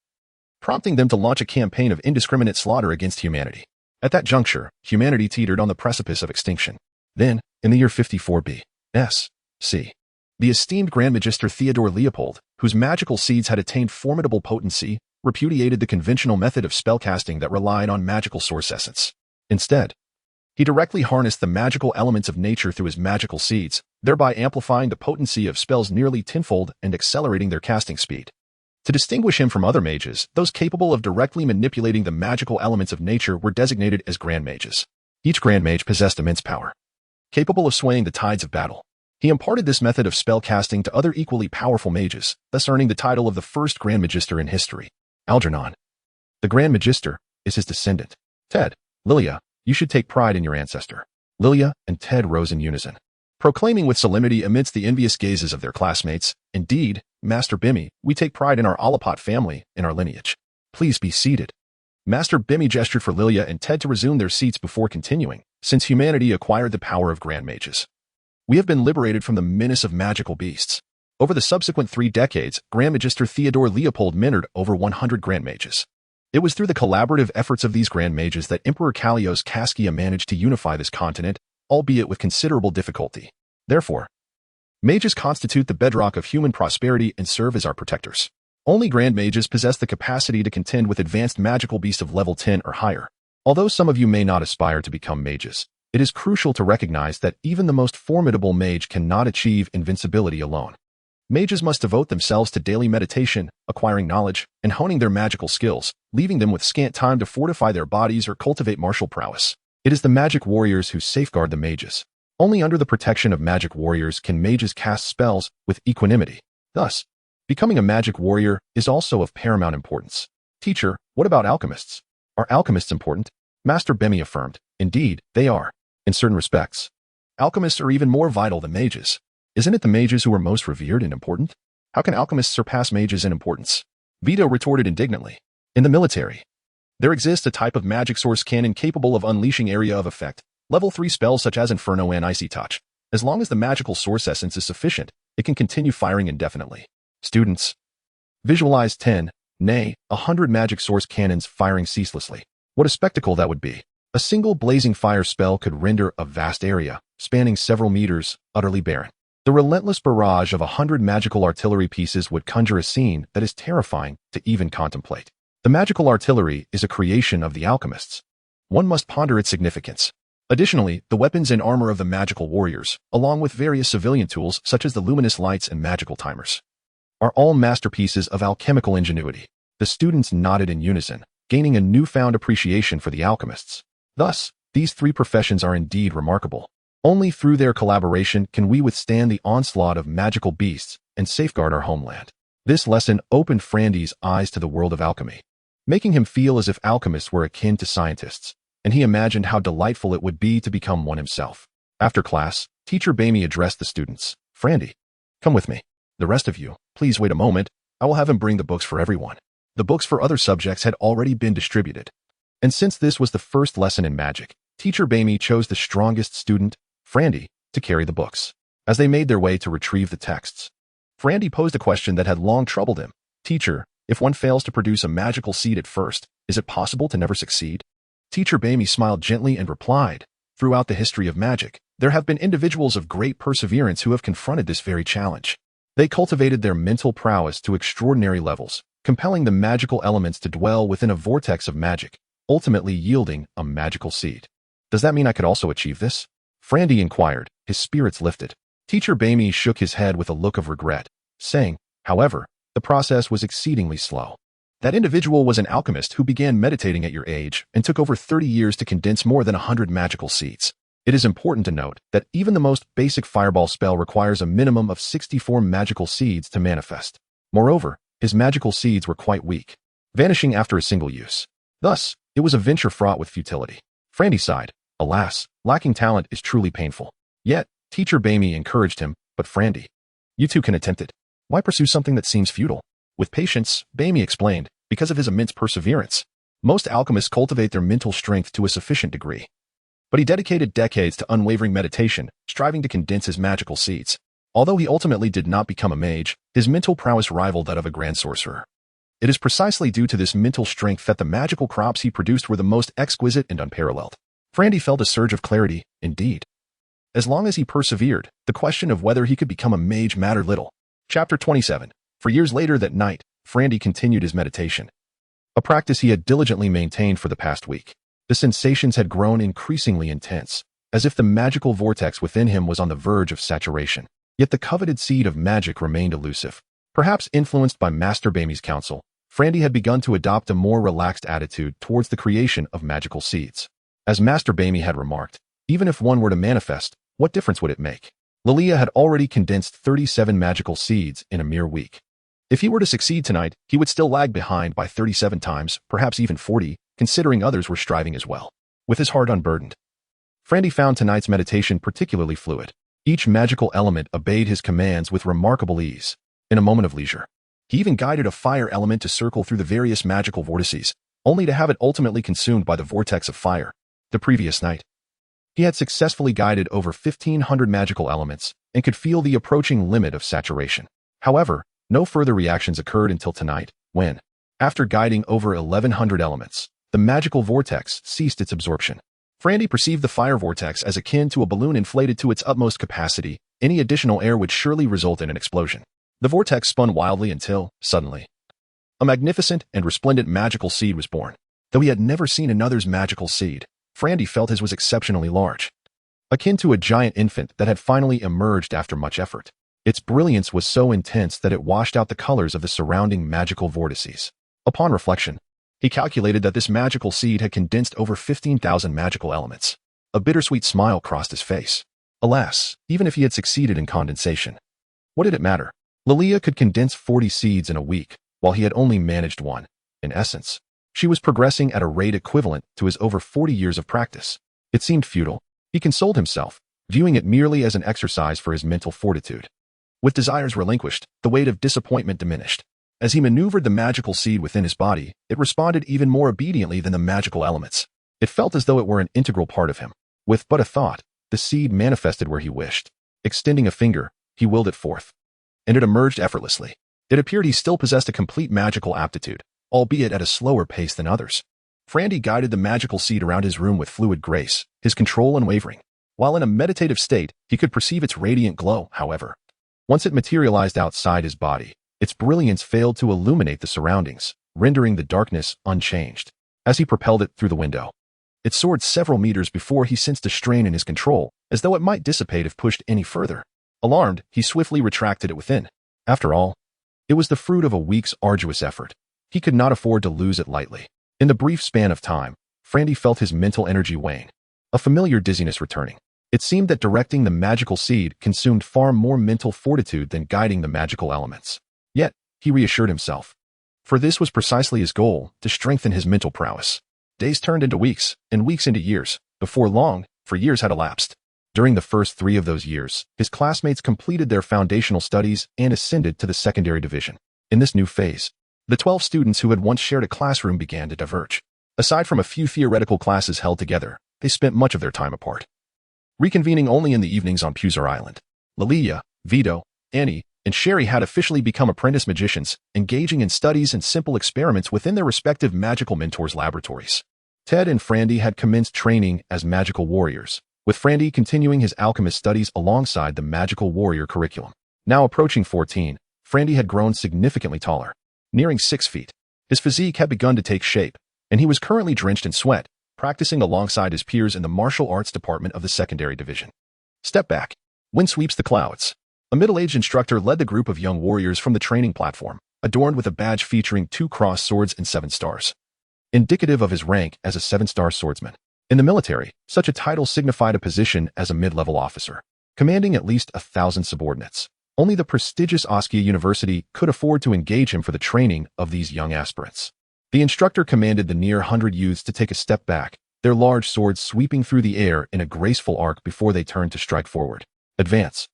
[SPEAKER 1] prompting them to launch a campaign of indiscriminate slaughter against humanity. At that juncture, humanity teetered on the precipice of extinction. Then, in the year 54 B.C., the esteemed Grand Magister Theodore Leopold, whose magical seeds had attained formidable potency, repudiated the conventional method of spellcasting that relied on magical source essence. Instead, he directly harnessed the magical elements of nature through his magical seeds, thereby amplifying the potency of spells nearly tenfold and accelerating their casting speed. To distinguish him from other mages, those capable of directly manipulating the magical elements of nature were designated as Grand Mages. Each Grand Mage possessed immense power, capable of swaying the tides of battle. He imparted this method of spellcasting to other equally powerful mages, thus earning the title of the first Grand Magister in history. Algernon, the Grand Magister, is his descendant. Ted, Lilia, you should take pride in your ancestor. Lilia and Ted rose in unison, proclaiming with solemnity amidst the envious gazes of their classmates, Indeed, Master Bimmy, we take pride in our Olipot family, in our lineage. Please be seated. Master Bimmy gestured for Lilia and Ted to resume their seats before continuing. Since humanity acquired the power of Grand Mages, we have been liberated from the menace of magical beasts. Over the subsequent 3 decades, Grand Magister Theodore Leopold mentored over 100 Grand Mages. It was through the collaborative efforts of these Grand Mages that Emperor Kallios Kaskia managed to unify this continent, albeit with considerable difficulty. Therefore, mages constitute the bedrock of human prosperity and serve as our protectors. Only Grand Mages possess the capacity to contend with advanced magical beasts of level 10 or higher. Although some of you may not aspire to become mages, it is crucial to recognize that even the most formidable mage cannot achieve invincibility alone. Mages must devote themselves to daily meditation, acquiring knowledge, and honing their magical skills, leaving them with scant time to fortify their bodies or cultivate martial prowess. It is the magic warriors who safeguard the mages. Only under the protection of magic warriors can mages cast spells with equanimity. Thus, becoming a magic warrior is also of paramount importance. Teacher, what about alchemists? Are alchemists important? Master Bimmy affirmed. Indeed, they are. In certain respects, alchemists are even more vital than mages. Isn't it the mages who are most revered and important? How can alchemists surpass mages in importance? Vito retorted indignantly. In the military, there exists a type of magic source cannon capable of unleashing area of effect, level 3 spells such as Inferno and Icy Touch. As long as the magical source essence is sufficient, it can continue firing indefinitely. Students, visualize 10, nay, 100 magic source cannons firing ceaselessly. What a spectacle that would be. A single blazing fire spell could render a vast area, spanning several meters, utterly barren. The relentless barrage of 100 magical artillery pieces would conjure a scene that is terrifying to even contemplate. The magical artillery is a creation of the alchemists. One must ponder its significance. Additionally, the weapons and armor of the magical warriors, along with various civilian tools such as the luminous lights and magical timers, are all masterpieces of alchemical ingenuity. The students nodded in unison, gaining a newfound appreciation for the alchemists. Thus, these three professions are indeed remarkable. Only through their collaboration can we withstand the onslaught of magical beasts and safeguard our homeland. This lesson opened Frandy's eyes to the world of alchemy, making him feel as if alchemists were akin to scientists, and he imagined how delightful it would be to become one himself. After class, Teacher Bamey addressed the students. Frandy, come with me. The rest of you, please wait a moment. I will have him bring the books for everyone. The books for other subjects had already been distributed. And since this was the first lesson in magic, Teacher Bamey chose the strongest student, Frandy, to carry the books. As they made their way to retrieve the texts, Frandy posed a question that had long troubled him. Teacher, if one fails to produce a magical seed at first, is it possible to never succeed? Teacher Bamey smiled gently and replied, throughout the history of magic, there have been individuals of great perseverance who have confronted this very challenge. They cultivated their mental prowess to extraordinary levels, compelling the magical elements to dwell within a vortex of magic, ultimately yielding a magical seed. Does that mean I could also achieve this? Frandy inquired, his spirits lifted. Teacher Bamey shook his head with a look of regret, saying, however, the process was exceedingly slow. That individual was an alchemist who began meditating at your age and took over 30 years to condense more than 100 magical seeds. It is important to note that even the most basic fireball spell requires a minimum of 64 magical seeds to manifest. Moreover, his magical seeds were quite weak, vanishing after a single use. Thus, it was a venture fraught with futility. Frandy sighed. Alas, lacking talent is truly painful. Yet, Teacher Bamey encouraged him, but Frandy, you too can attempt it. Why pursue something that seems futile? With patience, Bamey explained, because of his immense perseverance. Most alchemists cultivate their mental strength to a sufficient degree. But he dedicated decades to unwavering meditation, striving to condense his magical seeds. Although he ultimately did not become a mage, his mental prowess rivaled that of a grand sorcerer. It is precisely due to this mental strength that the magical crops he produced were the most exquisite and unparalleled. Frandy felt a surge of clarity, indeed. As long as he persevered, the question of whether he could become a mage mattered little. Chapter 27. For years later that night, Frandy continued his meditation, a practice he had diligently maintained for the past week. The sensations had grown increasingly intense, as if the magical vortex within him was on the verge of saturation. Yet the coveted seed of magic remained elusive. Perhaps influenced by Master Bamey's counsel, Frandy had begun to adopt a more relaxed attitude towards the creation of magical seeds. As Master Bamey had remarked, even if one were to manifest, what difference would it make? Lilia had already condensed 37 magical seeds in a mere week. If he were to succeed tonight, he would still lag behind by 37 times, perhaps even 40, considering others were striving as well. With his heart unburdened, Frandy found tonight's meditation particularly fluid. Each magical element obeyed his commands with remarkable ease. In a moment of leisure, he even guided a fire element to circle through the various magical vortices, only to have it ultimately consumed by the vortex of fire. The previous night, he had successfully guided over 1,500 magical elements and could feel the approaching limit of saturation. However, no further reactions occurred until tonight, when, after guiding over 1,100 elements, the magical vortex ceased its absorption. Frandy perceived the fire vortex as akin to a balloon inflated to its utmost capacity. Any additional air would surely result in an explosion. The vortex spun wildly until, suddenly, a magnificent and resplendent magical seed was born. Though he had never seen another's magical seed, Frandy felt his was exceptionally large, akin to a giant infant that had finally emerged after much effort. Its brilliance was so intense that it washed out the colors of the surrounding magical vortices. Upon reflection, he calculated that this magical seed had condensed over 15,000 magical elements. A bittersweet smile crossed his face. Alas, even if he had succeeded in condensation, what did it matter? Lilia could condense 40 seeds in a week, while he had only managed one. In essence, she was progressing at a rate equivalent to his over 40 years of practice. It seemed futile. He consoled himself, viewing it merely as an exercise for his mental fortitude. With desires relinquished, the weight of disappointment diminished. As he maneuvered the magical seed within his body, it responded even more obediently than the magical elements. It felt as though it were an integral part of him. With but a thought, the seed manifested where he wished. Extending a finger, he willed it forth, and it emerged effortlessly. It appeared he still possessed a complete magical aptitude, albeit at a slower pace than others. Frandy guided the magical seed around his room with fluid grace, his control unwavering. While in a meditative state, he could perceive its radiant glow, however. Once it materialized outside his body, its brilliance failed to illuminate the surroundings. rendering the darkness unchanged. As he propelled it through the window, it soared several meters before he sensed a strain in his control, as though it might dissipate if pushed any further. Alarmed, he swiftly retracted it within. After all, it was the fruit of a week's arduous effort. He could not afford to lose it lightly. In the brief span of time, Frandy felt his mental energy wane, a familiar dizziness returning. It seemed that directing the magical seed consumed far more mental fortitude than guiding the magical elements. Yet, he reassured himself. For this was precisely his goal, to strengthen his mental prowess. Days turned into weeks, and weeks into years. Before long, for years had elapsed. During the first 3 of those years, his classmates completed their foundational studies and ascended to the secondary division. In this new phase, the 12 students who had once shared a classroom began to diverge. Aside from a few theoretical classes held together, they spent much of their time apart, reconvening only in the evenings on Puser Island. Lilia, Vito, Annie, and Sherry had officially become apprentice magicians, engaging in studies and simple experiments within their respective magical mentors' laboratories. Ted and Frandy had commenced training as magical warriors, with Frandy continuing his alchemist studies alongside the magical warrior curriculum. Now approaching 14, Frandy had grown significantly taller, nearing 6 feet. His physique had begun to take shape, and he was currently drenched in sweat, practicing alongside his peers in the martial arts department of the secondary division. Step back. Wind sweeps the clouds. A middle-aged instructor led the group of young warriors from the training platform, adorned with a badge featuring 2 crossed swords and 7 stars, indicative of his rank as a 7-star swordsman. In the military, such a title signified a position as a mid-level officer, commanding at least 1,000 subordinates. Only the prestigious Askia University could afford to engage him for the training of these young aspirants. The instructor commanded the near 100 youths to take a step back, their large swords sweeping through the air in a graceful arc before they turned to strike forward. Advance.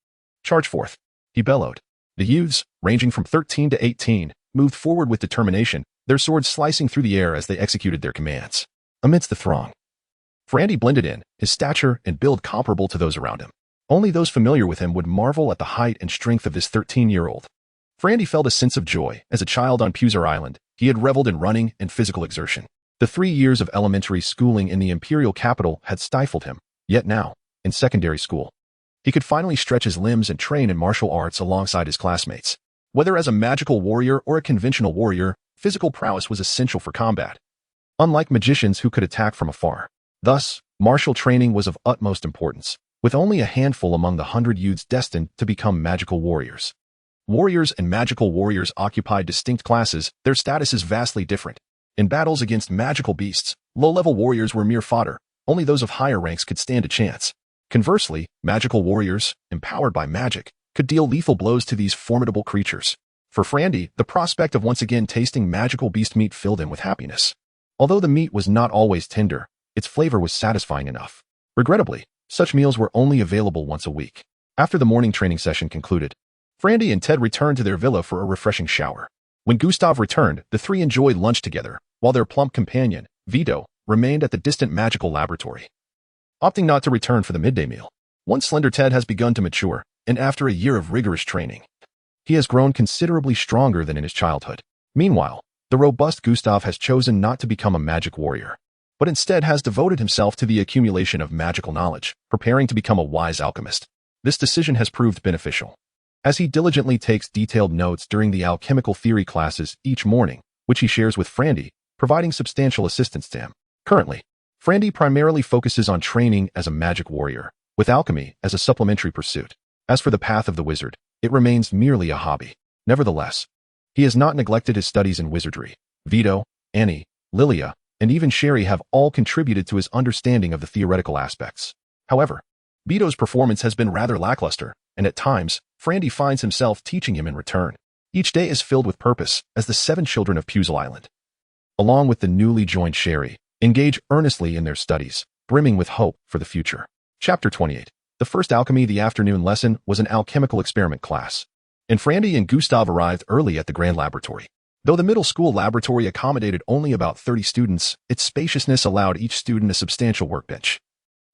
[SPEAKER 1] Charge forth, he bellowed. The youths, ranging from 13 to 18, moved forward with determination, their swords slicing through the air as they executed their commands. Amidst the throng, Frandy blended in, his stature and build comparable to those around him. Only those familiar with him would marvel at the height and strength of this 13-year-old. Frandy felt a sense of joy. As a child on Puser Island, he had reveled in running and physical exertion. The 3 years of elementary schooling in the imperial capital had stifled him, yet now, in secondary school, he could finally stretch his limbs and train in martial arts alongside his classmates. Whether as a magical warrior or a conventional warrior, physical prowess was essential for combat, unlike magicians who could attack from afar. Thus, martial training was of utmost importance, with only a handful among the 100 youths destined to become magical warriors. Warriors and magical warriors occupied distinct classes, their status is vastly different. In battles against magical beasts, low-level warriors were mere fodder, only those of higher ranks could stand a chance. Conversely, magical warriors, empowered by magic, could deal lethal blows to these formidable creatures. For Frandy, the prospect of once again tasting magical beast meat filled him with happiness. Although the meat was not always tender, its flavor was satisfying enough. Regrettably, such meals were only available once a week. After the morning training session concluded, Frandy and Ted returned to their villa for a refreshing shower. When Gustav returned, the 3 enjoyed lunch together, while their plump companion, Vito, remained at the distant magical laboratory, opting not to return for the midday meal. One slender Ted has begun to mature, and after a year of rigorous training, he has grown considerably stronger than in his childhood. Meanwhile, the robust Gustav has chosen not to become a magic warrior, but instead has devoted himself to the accumulation of magical knowledge, preparing to become a wise alchemist. This decision has proved beneficial, as he diligently takes detailed notes during the alchemical theory classes each morning, which he shares with Frandy, providing substantial assistance to him. Currently, Frandy primarily focuses on training as a magic warrior, with alchemy as a supplementary pursuit. As for the path of the wizard, it remains merely a hobby. Nevertheless, he has not neglected his studies in wizardry. Vito, Annie, Lilia, and even Sherry have all contributed to his understanding of the theoretical aspects. However, Vito's performance has been rather lackluster, and at times, Frandy finds himself teaching him in return. Each day is filled with purpose, as the 7 children of Puser Island, along with the newly joined Sherry, engage earnestly in their studies, brimming with hope for the future. Chapter 28. The first alchemy the afternoon lesson was an alchemical experiment class, and Frandy and Gustav arrived early at the grand laboratory. Though the middle school laboratory accommodated only about 30 students, its spaciousness allowed each student a substantial workbench,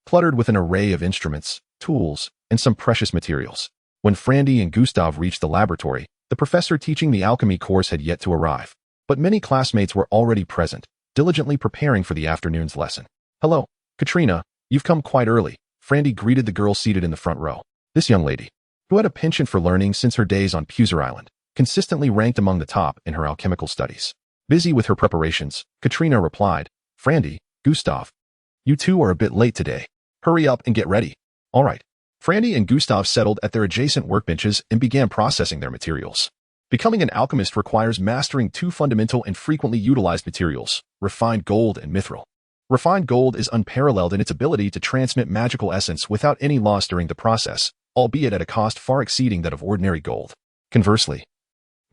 [SPEAKER 1] cluttered with an array of instruments, tools, and some precious materials. When Frandy and Gustav reached the laboratory, the professor teaching the alchemy course had yet to arrive, but many classmates were already present, diligently preparing for the afternoon's lesson. "Hello, Katrina, you've come quite early," Frandy greeted the girl seated in the front row. This young lady, who had a penchant for learning since her days on Puser Island, consistently ranked among the top in her alchemical studies. Busy with her preparations, Katrina replied, Frandy, Gustav, you two are a bit late today. Hurry up and get ready. All right. Frandy and Gustav settled at their adjacent workbenches and began processing their materials. Becoming an alchemist requires mastering two fundamental and frequently utilized materials, refined gold and mithril. Refined gold is unparalleled in its ability to transmit magical essence without any loss during the process, albeit at a cost far exceeding that of ordinary gold. Conversely,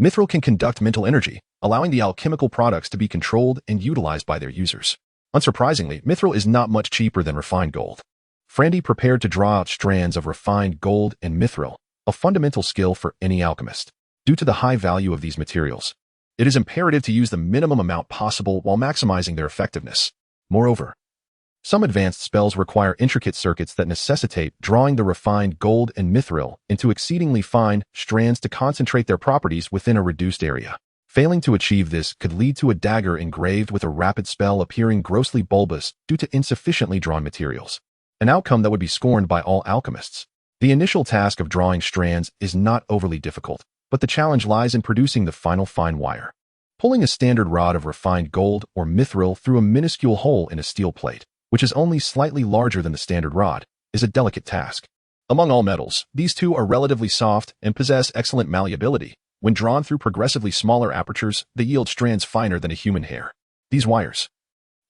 [SPEAKER 1] mithril can conduct mental energy, allowing the alchemical products to be controlled and utilized by their users. Unsurprisingly, mithril is not much cheaper than refined gold. Frandy prepared to draw out strands of refined gold and mithril, a fundamental skill for any alchemist. Due to the high value of these materials, it is imperative to use the minimum amount possible while maximizing their effectiveness. Moreover, some advanced spells require intricate circuits that necessitate drawing the refined gold and mithril into exceedingly fine strands to concentrate their properties within a reduced area. Failing to achieve this could lead to a dagger engraved with a rapid spell appearing grossly bulbous due to insufficiently drawn materials, an outcome that would be scorned by all alchemists. The initial task of drawing strands is not overly difficult, but the challenge lies in producing the final fine wire. Pulling a standard rod of refined gold or mithril through a minuscule hole in a steel plate, which is only slightly larger than the standard rod, is a delicate task. Among all metals, these two are relatively soft and possess excellent malleability. When drawn through progressively smaller apertures, they yield strands finer than a human hair. These wires,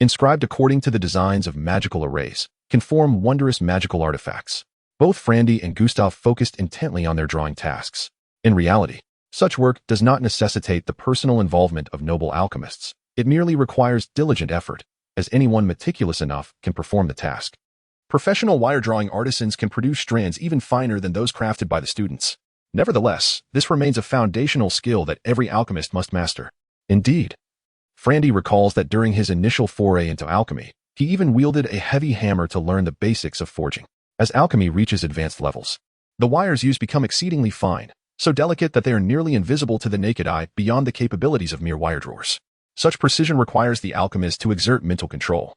[SPEAKER 1] inscribed according to the designs of magical arrays, can form wondrous magical artifacts. Both Frandy and Gustav focused intently on their drawing tasks. In reality, such work does not necessitate the personal involvement of noble alchemists. It merely requires diligent effort, as anyone meticulous enough can perform the task. Professional wire drawing artisans can produce strands even finer than those crafted by the students. Nevertheless, this remains a foundational skill that every alchemist must master. Indeed, Frandy recalls that during his initial foray into alchemy, he even wielded a heavy hammer to learn the basics of forging. As alchemy reaches advanced levels, the wires used become exceedingly fine, so delicate that they are nearly invisible to the naked eye beyond the capabilities of mere wire drawers. Such precision requires the alchemist to exert mental control,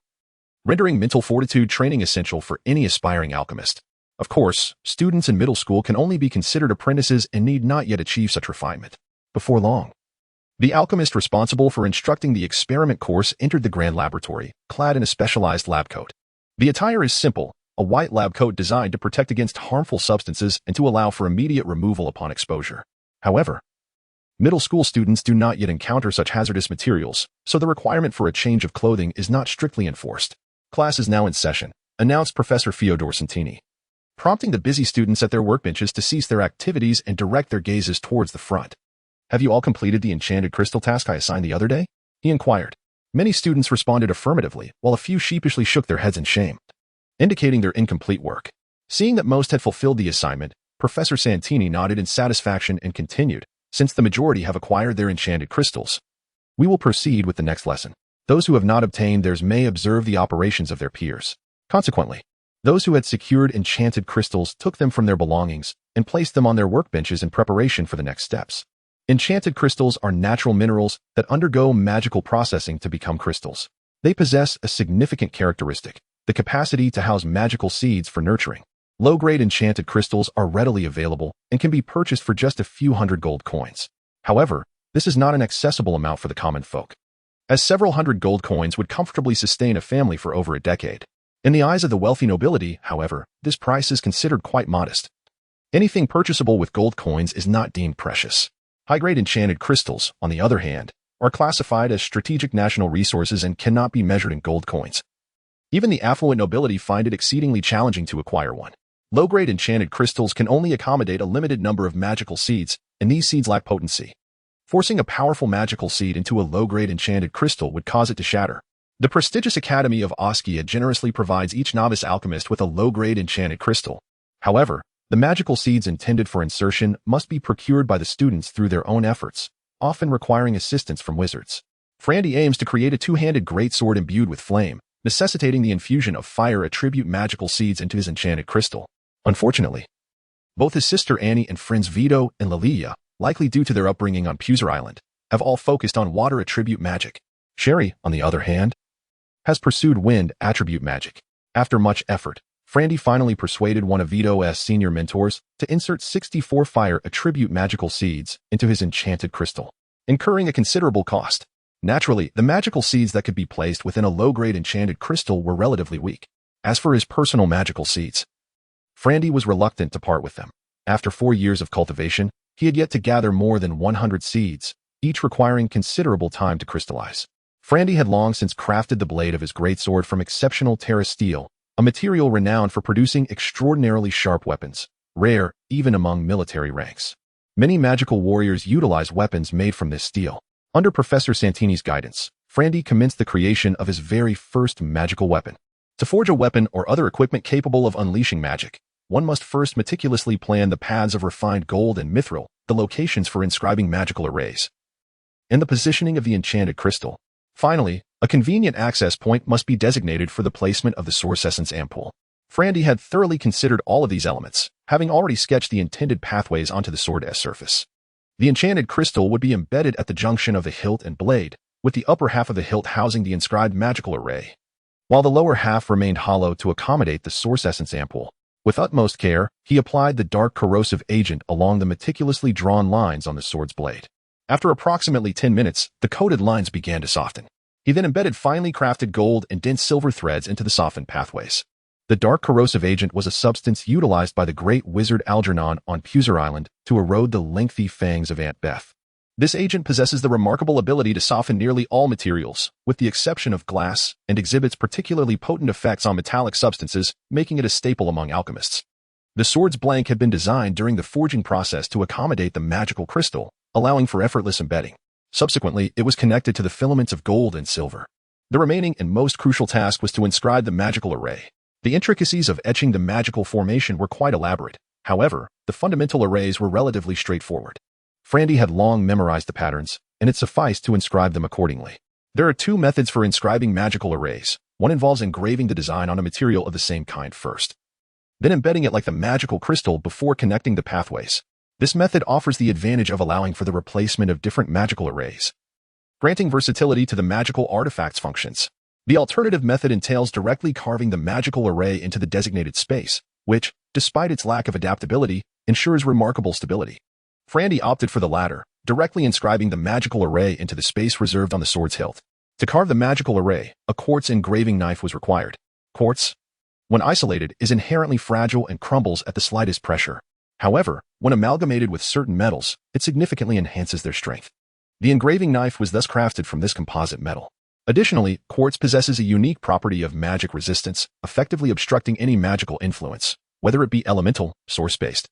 [SPEAKER 1] rendering mental fortitude training essential for any aspiring alchemist. Of course, students in middle school can only be considered apprentices and need not yet achieve such refinement. Before long, the alchemist responsible for instructing the experiment course entered the grand laboratory, clad in a specialized lab coat. The attire is simple, a white lab coat designed to protect against harmful substances and to allow for immediate removal upon exposure. However, middle school students do not yet encounter such hazardous materials, so the requirement for a change of clothing is not strictly enforced. Class is now in session, announced Professor Fyodor Santini, prompting the busy students at their workbenches to cease their activities and direct their gazes towards the front. Have you all completed the enchanted crystal task I assigned the other day? He inquired. Many students responded affirmatively, while a few sheepishly shook their heads in shame, indicating their incomplete work. Seeing that most had fulfilled the assignment, Professor Santini nodded in satisfaction and continued, since the majority have acquired their enchanted crystals, we will proceed with the next lesson. Those who have not obtained theirs may observe the operations of their peers. Consequently, those who had secured enchanted crystals took them from their belongings and placed them on their workbenches in preparation for the next steps. Enchanted crystals are natural minerals that undergo magical processing to become crystals. They possess a significant characteristic, the capacity to house magical seeds for nurturing. Low-grade enchanted crystals are readily available and can be purchased for just a few hundred gold coins. However, this is not an accessible amount for the common folk, as several hundred gold coins would comfortably sustain a family for over a decade. In the eyes of the wealthy nobility, however, this price is considered quite modest. Anything purchasable with gold coins is not deemed precious. High-grade enchanted crystals, on the other hand, are classified as strategic national resources and cannot be measured in gold coins. Even the affluent nobility find it exceedingly challenging to acquire one. Low-grade enchanted crystals can only accommodate a limited number of magical seeds, and these seeds lack potency. Forcing a powerful magical seed into a low-grade enchanted crystal would cause it to shatter. The prestigious Academy of Oskia generously provides each novice alchemist with a low-grade enchanted crystal. However, the magical seeds intended for insertion must be procured by the students through their own efforts, often requiring assistance from wizards. Frandy aims to create a two-handed greatsword imbued with flame, necessitating the infusion of fire attribute magical seeds into his enchanted crystal. Unfortunately, both his sister Annie and friends Vito and Lilia, likely due to their upbringing on Puser Island, have all focused on water attribute magic. Sherry, on the other hand, has pursued wind attribute magic. After much effort, Frandy finally persuaded one of Vito's senior mentors to insert 64 fire attribute magical seeds into his enchanted crystal, incurring a considerable cost. Naturally, the magical seeds that could be placed within a low-grade enchanted crystal were relatively weak. As for his personal magical seeds, Frandy was reluctant to part with them. After 4 years of cultivation, he had yet to gather more than 100 seeds, each requiring considerable time to crystallize. Frandy had long since crafted the blade of his greatsword from exceptional Terra steel, a material renowned for producing extraordinarily sharp weapons, rare even among military ranks. Many magical warriors utilize weapons made from this steel. Under Professor Santini's guidance, Frandy commenced the creation of his very first magical weapon. To forge a weapon or other equipment capable of unleashing magic, one must first meticulously plan the paths of refined gold and mithril, the locations for inscribing magical arrays, and the positioning of the enchanted crystal. Finally, a convenient access point must be designated for the placement of the source essence ampoule. Frandy had thoroughly considered all of these elements, having already sketched the intended pathways onto the sword's surface. The enchanted crystal would be embedded at the junction of the hilt and blade, with the upper half of the hilt housing the inscribed magical array, while the lower half remained hollow to accommodate the source essence ampoule. With utmost care, he applied the dark corrosive agent along the meticulously drawn lines on the sword's blade. After approximately 10 minutes, the coated lines began to soften. He then embedded finely crafted gold and dense silver threads into the softened pathways. The dark corrosive agent was a substance utilized by the great wizard Algernon on Puser Island to erode the lengthy fangs of Aunt Beth. This agent possesses the remarkable ability to soften nearly all materials, with the exception of glass, and exhibits particularly potent effects on metallic substances, making it a staple among alchemists. The sword's blank had been designed during the forging process to accommodate the magical crystal, allowing for effortless embedding. Subsequently, it was connected to the filaments of gold and silver. The remaining and most crucial task was to inscribe the magical array. The intricacies of etching the magical formation were quite elaborate. However, the fundamental arrays were relatively straightforward. Frandy had long memorized the patterns, and it sufficed to inscribe them accordingly. There are 2 methods for inscribing magical arrays. One involves engraving the design on a material of the same kind first, then embedding it like the magical crystal before connecting the pathways. This method offers the advantage of allowing for the replacement of different magical arrays, granting versatility to the magical artifacts functions. The alternative method entails directly carving the magical array into the designated space, which, despite its lack of adaptability, ensures remarkable stability. Frandy opted for the latter, directly inscribing the magical array into the space reserved on the sword's hilt. To carve the magical array, a quartz engraving knife was required. Quartz, when isolated, is inherently fragile and crumbles at the slightest pressure. However, when amalgamated with certain metals, it significantly enhances their strength. The engraving knife was thus crafted from this composite metal. Additionally, quartz possesses a unique property of magic resistance, effectively obstructing any magical influence, whether it be elemental, source-based,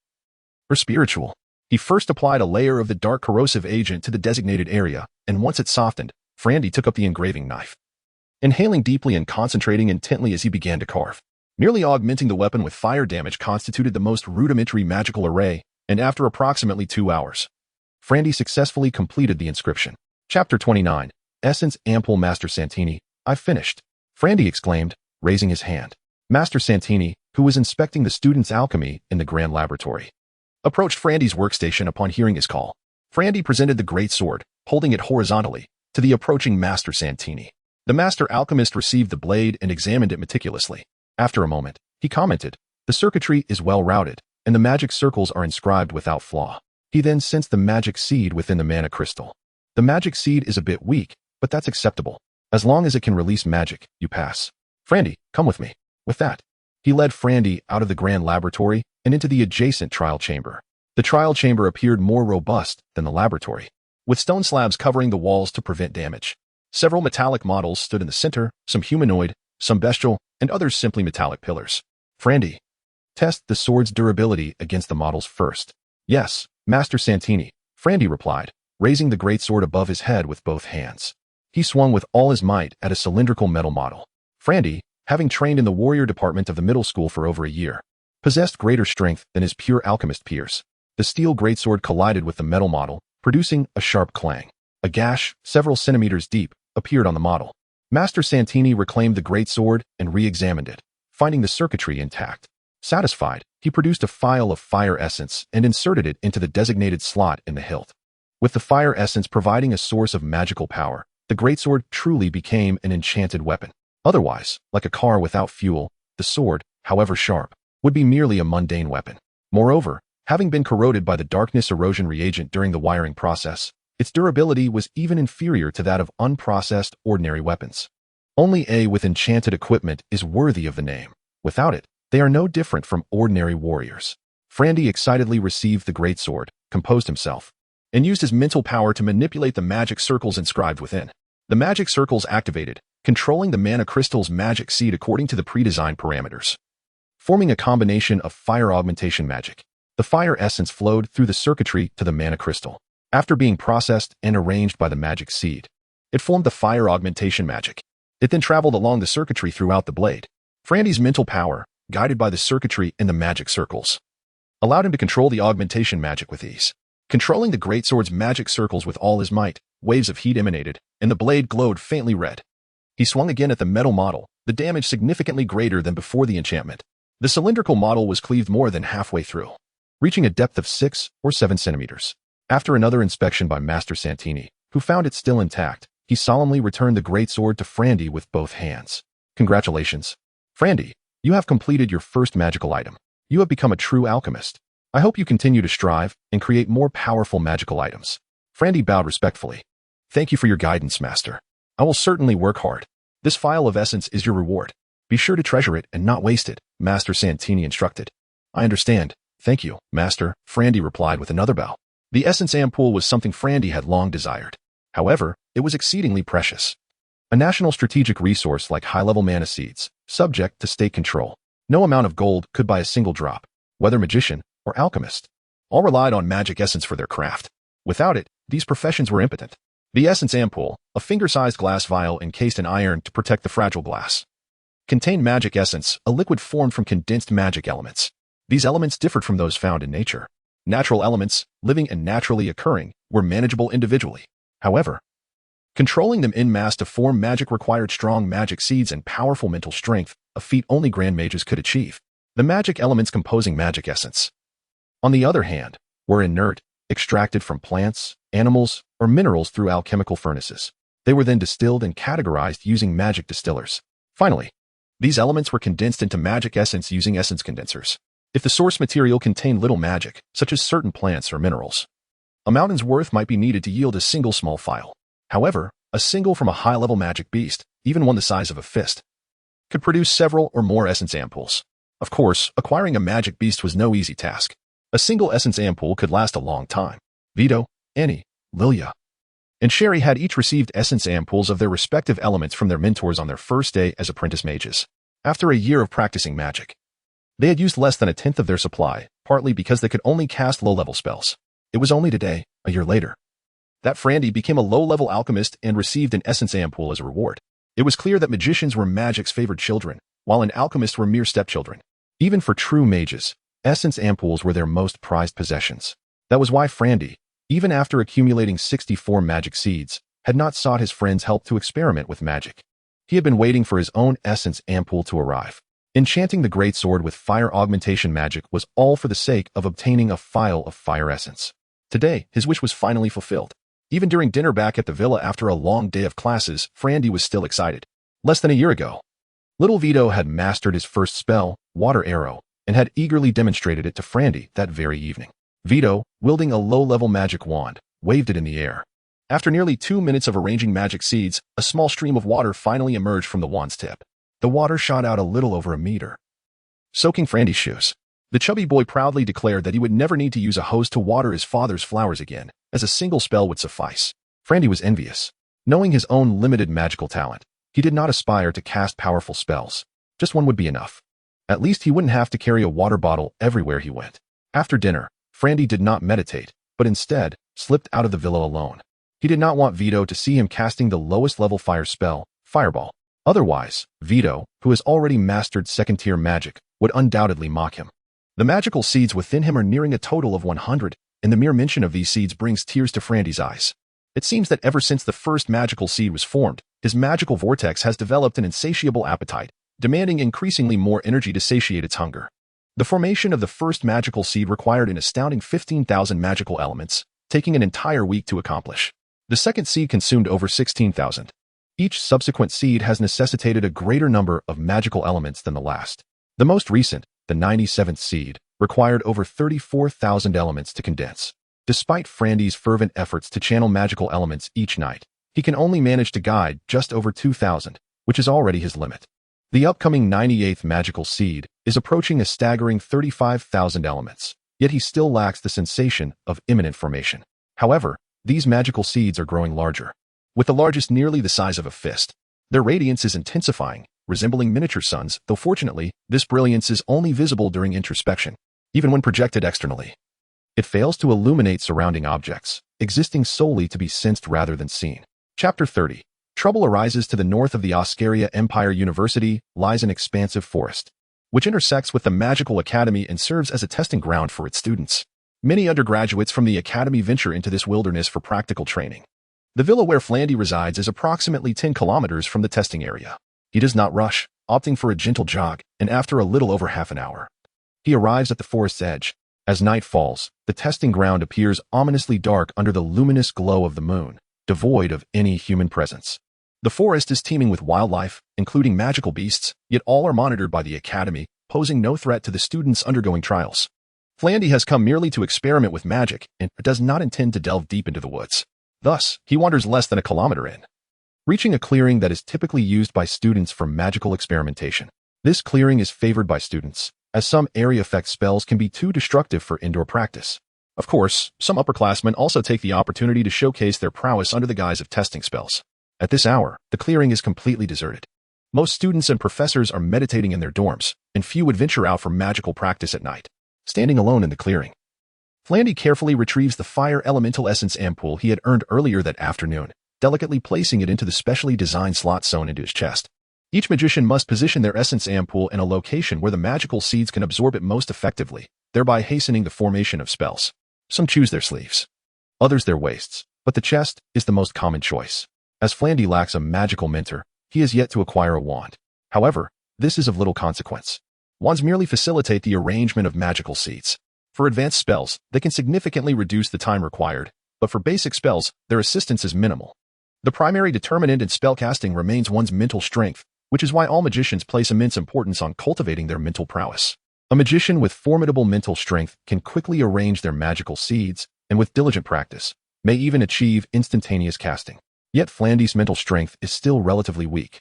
[SPEAKER 1] or spiritual. He first applied a layer of the dark corrosive agent to the designated area, and once it softened, Frandy took up the engraving knife, inhaling deeply and concentrating intently as he began to carve. Merely augmenting the weapon with fire damage constituted the most rudimentary magical array, and after approximately 2 hours, Frandy successfully completed the inscription. Chapter 29. Essence Ampoule. Master Santini, I've finished, Frandy exclaimed, raising his hand. Master Santini, who was inspecting the students' alchemy in the grand laboratory, approached Frandy's workstation upon hearing his call. Frandy presented the great sword, holding it horizontally, to the approaching Master Santini. The master alchemist received the blade and examined it meticulously. After a moment, he commented, "The circuitry is well routed, and the magic circles are inscribed without flaw." He then sensed the magic seed within the mana crystal. The magic seed is a bit weak, but that's acceptable. As long as it can release magic, you pass. Frandy, come with me. With that, he led Frandy out of the grand laboratory and into the adjacent trial chamber. The trial chamber appeared more robust than the laboratory, with stone slabs covering the walls to prevent damage. Several metallic models stood in the center, some humanoid, some bestial, and others simply metallic pillars. Frandy, test the sword's durability against the models first. Yes, Master Santini, Frandy replied, raising the great sword above his head with both hands. He swung with all his might at a cylindrical metal model. Frandy, having trained in the warrior department of the middle school for over a year, possessed greater strength than his pure alchemist peers. The steel greatsword collided with the metal model, producing a sharp clang. A gash, several centimeters deep, appeared on the model. Master Santini reclaimed the greatsword and re-examined it, finding the circuitry intact. Satisfied, he produced a phial of fire essence and inserted it into the designated slot in the hilt. With the fire essence providing a source of magical power, the greatsword truly became an enchanted weapon. Otherwise, like a car without fuel, the sword, however sharp, would be merely a mundane weapon. Moreover, having been corroded by the darkness erosion reagent during the wiring process, Its durability was even inferior to that of unprocessed ordinary weapons. Only A with enchanted equipment is worthy of the name. Without it, they are no different from ordinary warriors. Frandy excitedly received the greatsword, composed himself, and used his mental power to manipulate the magic circles inscribed within. The magic circles activated, controlling the mana crystal's magic seed according to the pre-designed parameters, forming a combination of fire augmentation magic. The fire essence flowed through the circuitry to the mana crystal. After being processed and arranged by the magic seed, it formed the fire augmentation magic. It then traveled along the circuitry throughout the blade. Frandy's mental power, guided by the circuitry and the magic circles, allowed him to control the augmentation magic with ease. Controlling the greatsword's magic circles with all his might, waves of heat emanated, and the blade glowed faintly red. He swung again at the metal model, the damage significantly greater than before the enchantment. The cylindrical model was cleaved more than halfway through, reaching a depth of 6 or 7 centimeters. After another inspection by Master Santini, who found it still intact, he solemnly returned the greatsword to Frandy with both hands. Congratulations, Frandy, you have completed your first magical item. You have become a true alchemist. I hope you continue to strive and create more powerful magical items. Frandy bowed respectfully. Thank you for your guidance, Master. I will certainly work hard. This phial of essence is your reward. Be sure to treasure it and not waste it, Master Santini instructed. I understand. Thank you, Master, Frandy replied with another bow. The essence ampoule was something Frandy had long desired. However, it was exceedingly precious. A national strategic resource like high-level mana seeds, subject to state control. No amount of gold could buy a single drop, whether magician or alchemist. All relied on magic essence for their craft. Without it, these professions were impotent. The essence ampoule, a finger-sized glass vial encased in iron to protect the fragile glass, contained magic essence, a liquid formed from condensed magic elements. These elements differed from those found in nature. Natural elements, living and naturally occurring, were manageable individually. However, controlling them en masse to form magic required strong magic seeds and powerful mental strength, a feat only grand mages could achieve. The magic elements composing magic essence, on the other hand, were inert, extracted from plants, animals, or minerals through alchemical furnaces. They were then distilled and categorized using magic distillers. Finally, these elements were condensed into magic essence using essence condensers. If the source material contained little magic, such as certain plants or minerals, a mountain's worth might be needed to yield a single small phial. However, a single from a high-level magic beast, even one the size of a fist, could produce several or more essence ampoules. Of course, acquiring a magic beast was no easy task. A single essence ampoule could last a long time. Vito, Annie, Lilia, and Sherry had each received essence ampoules of their respective elements from their mentors on their first day as apprentice mages. After a year of practicing magic, they had used less than a tenth of their supply, partly because they could only cast low-level spells. It was only today, a year later, that Frandy became a low-level alchemist and received an essence ampoule as a reward. It was clear that magicians were magic's favored children, while an alchemist were mere stepchildren. Even for true mages, essence ampoules were their most prized possessions. That was why Frandy, even after accumulating 64 magic seeds, had not sought his friend's help to experiment with magic. He had been waiting for his own essence ampoule to arrive. Enchanting the greatsword with fire augmentation magic was all for the sake of obtaining a phial of fire essence. Today, his wish was finally fulfilled. Even during dinner back at the villa after a long day of classes, Frandy was still excited. Less than a year ago, little Vito had mastered his first spell, Water Arrow, and had eagerly demonstrated it to Frandy that very evening. Vito, wielding a low-level magic wand, waved it in the air. After nearly 2 minutes of arranging magic seeds, a small stream of water finally emerged from the wand's tip. The water shot out a little over a meter, soaking Frandy's shoes. The chubby boy proudly declared that he would never need to use a hose to water his father's flowers again, as a single spell would suffice. Frandy was envious. Knowing his own limited magical talent, he did not aspire to cast powerful spells. Just one would be enough. At least he wouldn't have to carry a water bottle everywhere he went. After dinner, Frandy did not meditate, but instead slipped out of the villa alone. He did not want Vito to see him casting the lowest level fire spell, Fireball. Otherwise, Vito, who has already mastered second-tier magic, would undoubtedly mock him. The magical seeds within him are nearing a total of 100, and the mere mention of these seeds brings tears to Frandy's eyes. It seems that ever since the first magical seed was formed, his magical vortex has developed an insatiable appetite, demanding increasingly more energy to satiate its hunger. The formation of the first magical seed required an astounding 15,000 magical elements, taking an entire week to accomplish. The second seed consumed over 16,000. Each subsequent seed has necessitated a greater number of magical elements than the last. The most recent, the 97th seed, required over 34,000 elements to condense. Despite Frandy's fervent efforts to channel magical elements each night, he can only manage to guide just over 2,000, which is already his limit. The upcoming 98th magical seed is approaching a staggering 35,000 elements, yet he still lacks the sensation of imminent formation. However, these magical seeds are growing larger, with the largest nearly the size of a fist. Their radiance is intensifying, resembling miniature suns, though fortunately, this brilliance is only visible during introspection, even when projected externally. It fails to illuminate surrounding objects, existing solely to be sensed rather than seen. Chapter 30. Trouble arises to the north of the Oscaria Empire University lies an expansive forest, which intersects with the Magical Academy and serves as a testing ground for its students. Many undergraduates from the academy venture into this wilderness for practical training. The villa where Flandy resides is approximately 10 kilometers from the testing area. He does not rush, opting for a gentle jog, and after a little over half an hour, he arrives at the forest's edge. As night falls, the testing ground appears ominously dark under the luminous glow of the moon, devoid of any human presence. The forest is teeming with wildlife, including magical beasts, yet all are monitored by the academy, posing no threat to the students undergoing trials. Flandy has come merely to experiment with magic and does not intend to delve deep into the woods. Thus, he wanders less than a kilometer in, reaching a clearing that is typically used by students for magical experimentation. This clearing is favored by students, as some area effect spells can be too destructive for indoor practice. Of course, some upperclassmen also take the opportunity to showcase their prowess under the guise of testing spells. At this hour, the clearing is completely deserted. Most students and professors are meditating in their dorms, and few would venture out for magical practice at night. Standing alone in the clearing, Flandy carefully retrieves the fire elemental essence ampoule he had earned earlier that afternoon, delicately placing it into the specially designed slot sewn into his chest. Each magician must position their essence ampoule in a location where the magical seeds can absorb it most effectively, thereby hastening the formation of spells. Some choose their sleeves, others their waists, but the chest is the most common choice. As Flandy lacks a magical mentor, he has yet to acquire a wand. However, this is of little consequence. Wands merely facilitate the arrangement of magical seeds. For advanced spells, they can significantly reduce the time required, but for basic spells, their assistance is minimal. The primary determinant in spellcasting remains one's mental strength, which is why all magicians place immense importance on cultivating their mental prowess. A magician with formidable mental strength can quickly arrange their magical seeds, and with diligent practice, may even achieve instantaneous casting. Yet Flandy's mental strength is still relatively weak,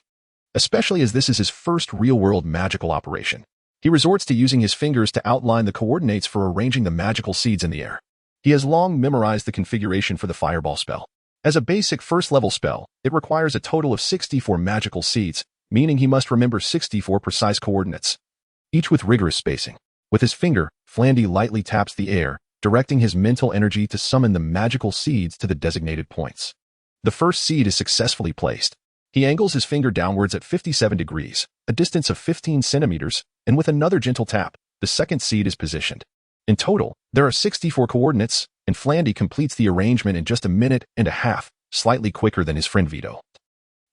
[SPEAKER 1] especially as this is his first real-world magical operation. He resorts to using his fingers to outline the coordinates for arranging the magical seeds in the air. He has long memorized the configuration for the fireball spell. As a basic first-level spell, it requires a total of 64 magical seeds, meaning he must remember 64 precise coordinates, each with rigorous spacing. With his finger, Flandy lightly taps the air, directing his mental energy to summon the magical seeds to the designated points. The first seed is successfully placed. He angles his finger downwards at 57 degrees, a distance of 15 centimeters, and with another gentle tap, the second seed is positioned. In total, there are 64 coordinates, and Flandy completes the arrangement in just a minute and a half, slightly quicker than his friend Vito,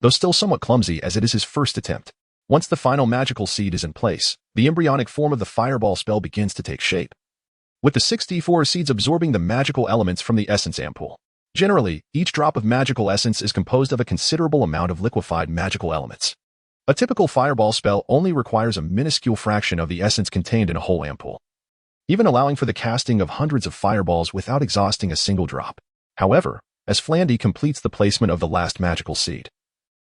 [SPEAKER 1] though still somewhat clumsy as it is his first attempt. Once the final magical seed is in place, the embryonic form of the fireball spell begins to take shape, with the 64 seeds absorbing the magical elements from the essence ampoule. Generally, each drop of magical essence is composed of a considerable amount of liquefied magical elements. A typical fireball spell only requires a minuscule fraction of the essence contained in a whole ampoule, even allowing for the casting of hundreds of fireballs without exhausting a single drop. However, as Flandy completes the placement of the last magical seed,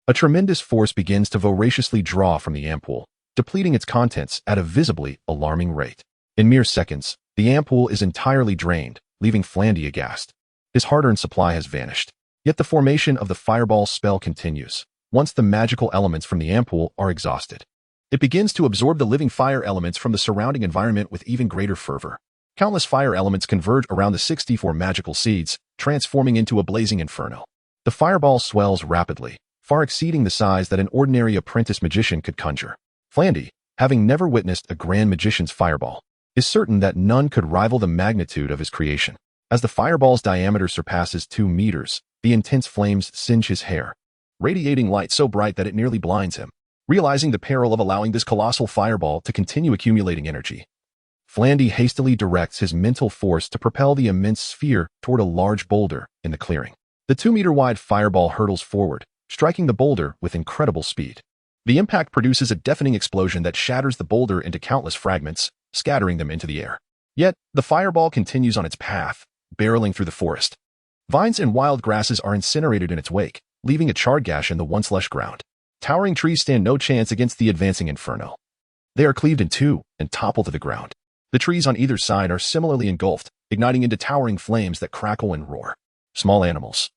[SPEAKER 1] a tremendous force begins to voraciously draw from the ampoule, depleting its contents at a visibly alarming rate. In mere seconds, the ampoule is entirely drained, leaving Flandy aghast. His hard-earned supply has vanished. Yet the formation of the fireball spell continues. Once the magical elements from the ampoule are exhausted, it begins to absorb the living fire elements from the surrounding environment with even greater fervor. Countless fire elements converge around the 64 magical seeds, transforming into a blazing inferno. The fireball swells rapidly, far exceeding the size that an ordinary apprentice magician could conjure. Flandy, having never witnessed a grand magician's fireball, is certain that none could rival the magnitude of his creation. As the fireball's diameter surpasses 2 meters, the intense flames singe his hair, radiating light so bright that it nearly blinds him. Realizing the peril of allowing this colossal fireball to continue accumulating energy, Flandy hastily directs his mental force to propel the immense sphere toward a large boulder in the clearing. The 2-meter-wide fireball hurtles forward, striking the boulder with incredible speed. The impact produces a deafening explosion that shatters the boulder into countless fragments, scattering them into the air. Yet, the fireball continues on its path, barreling through the forest. Vines and wild grasses are incinerated in its wake, leaving a charred gash in the once lush ground. Towering trees stand no chance against the advancing inferno. They are cleaved in two and topple to the ground. The trees on either side are similarly engulfed, igniting into towering flames that crackle and roar. Small animals,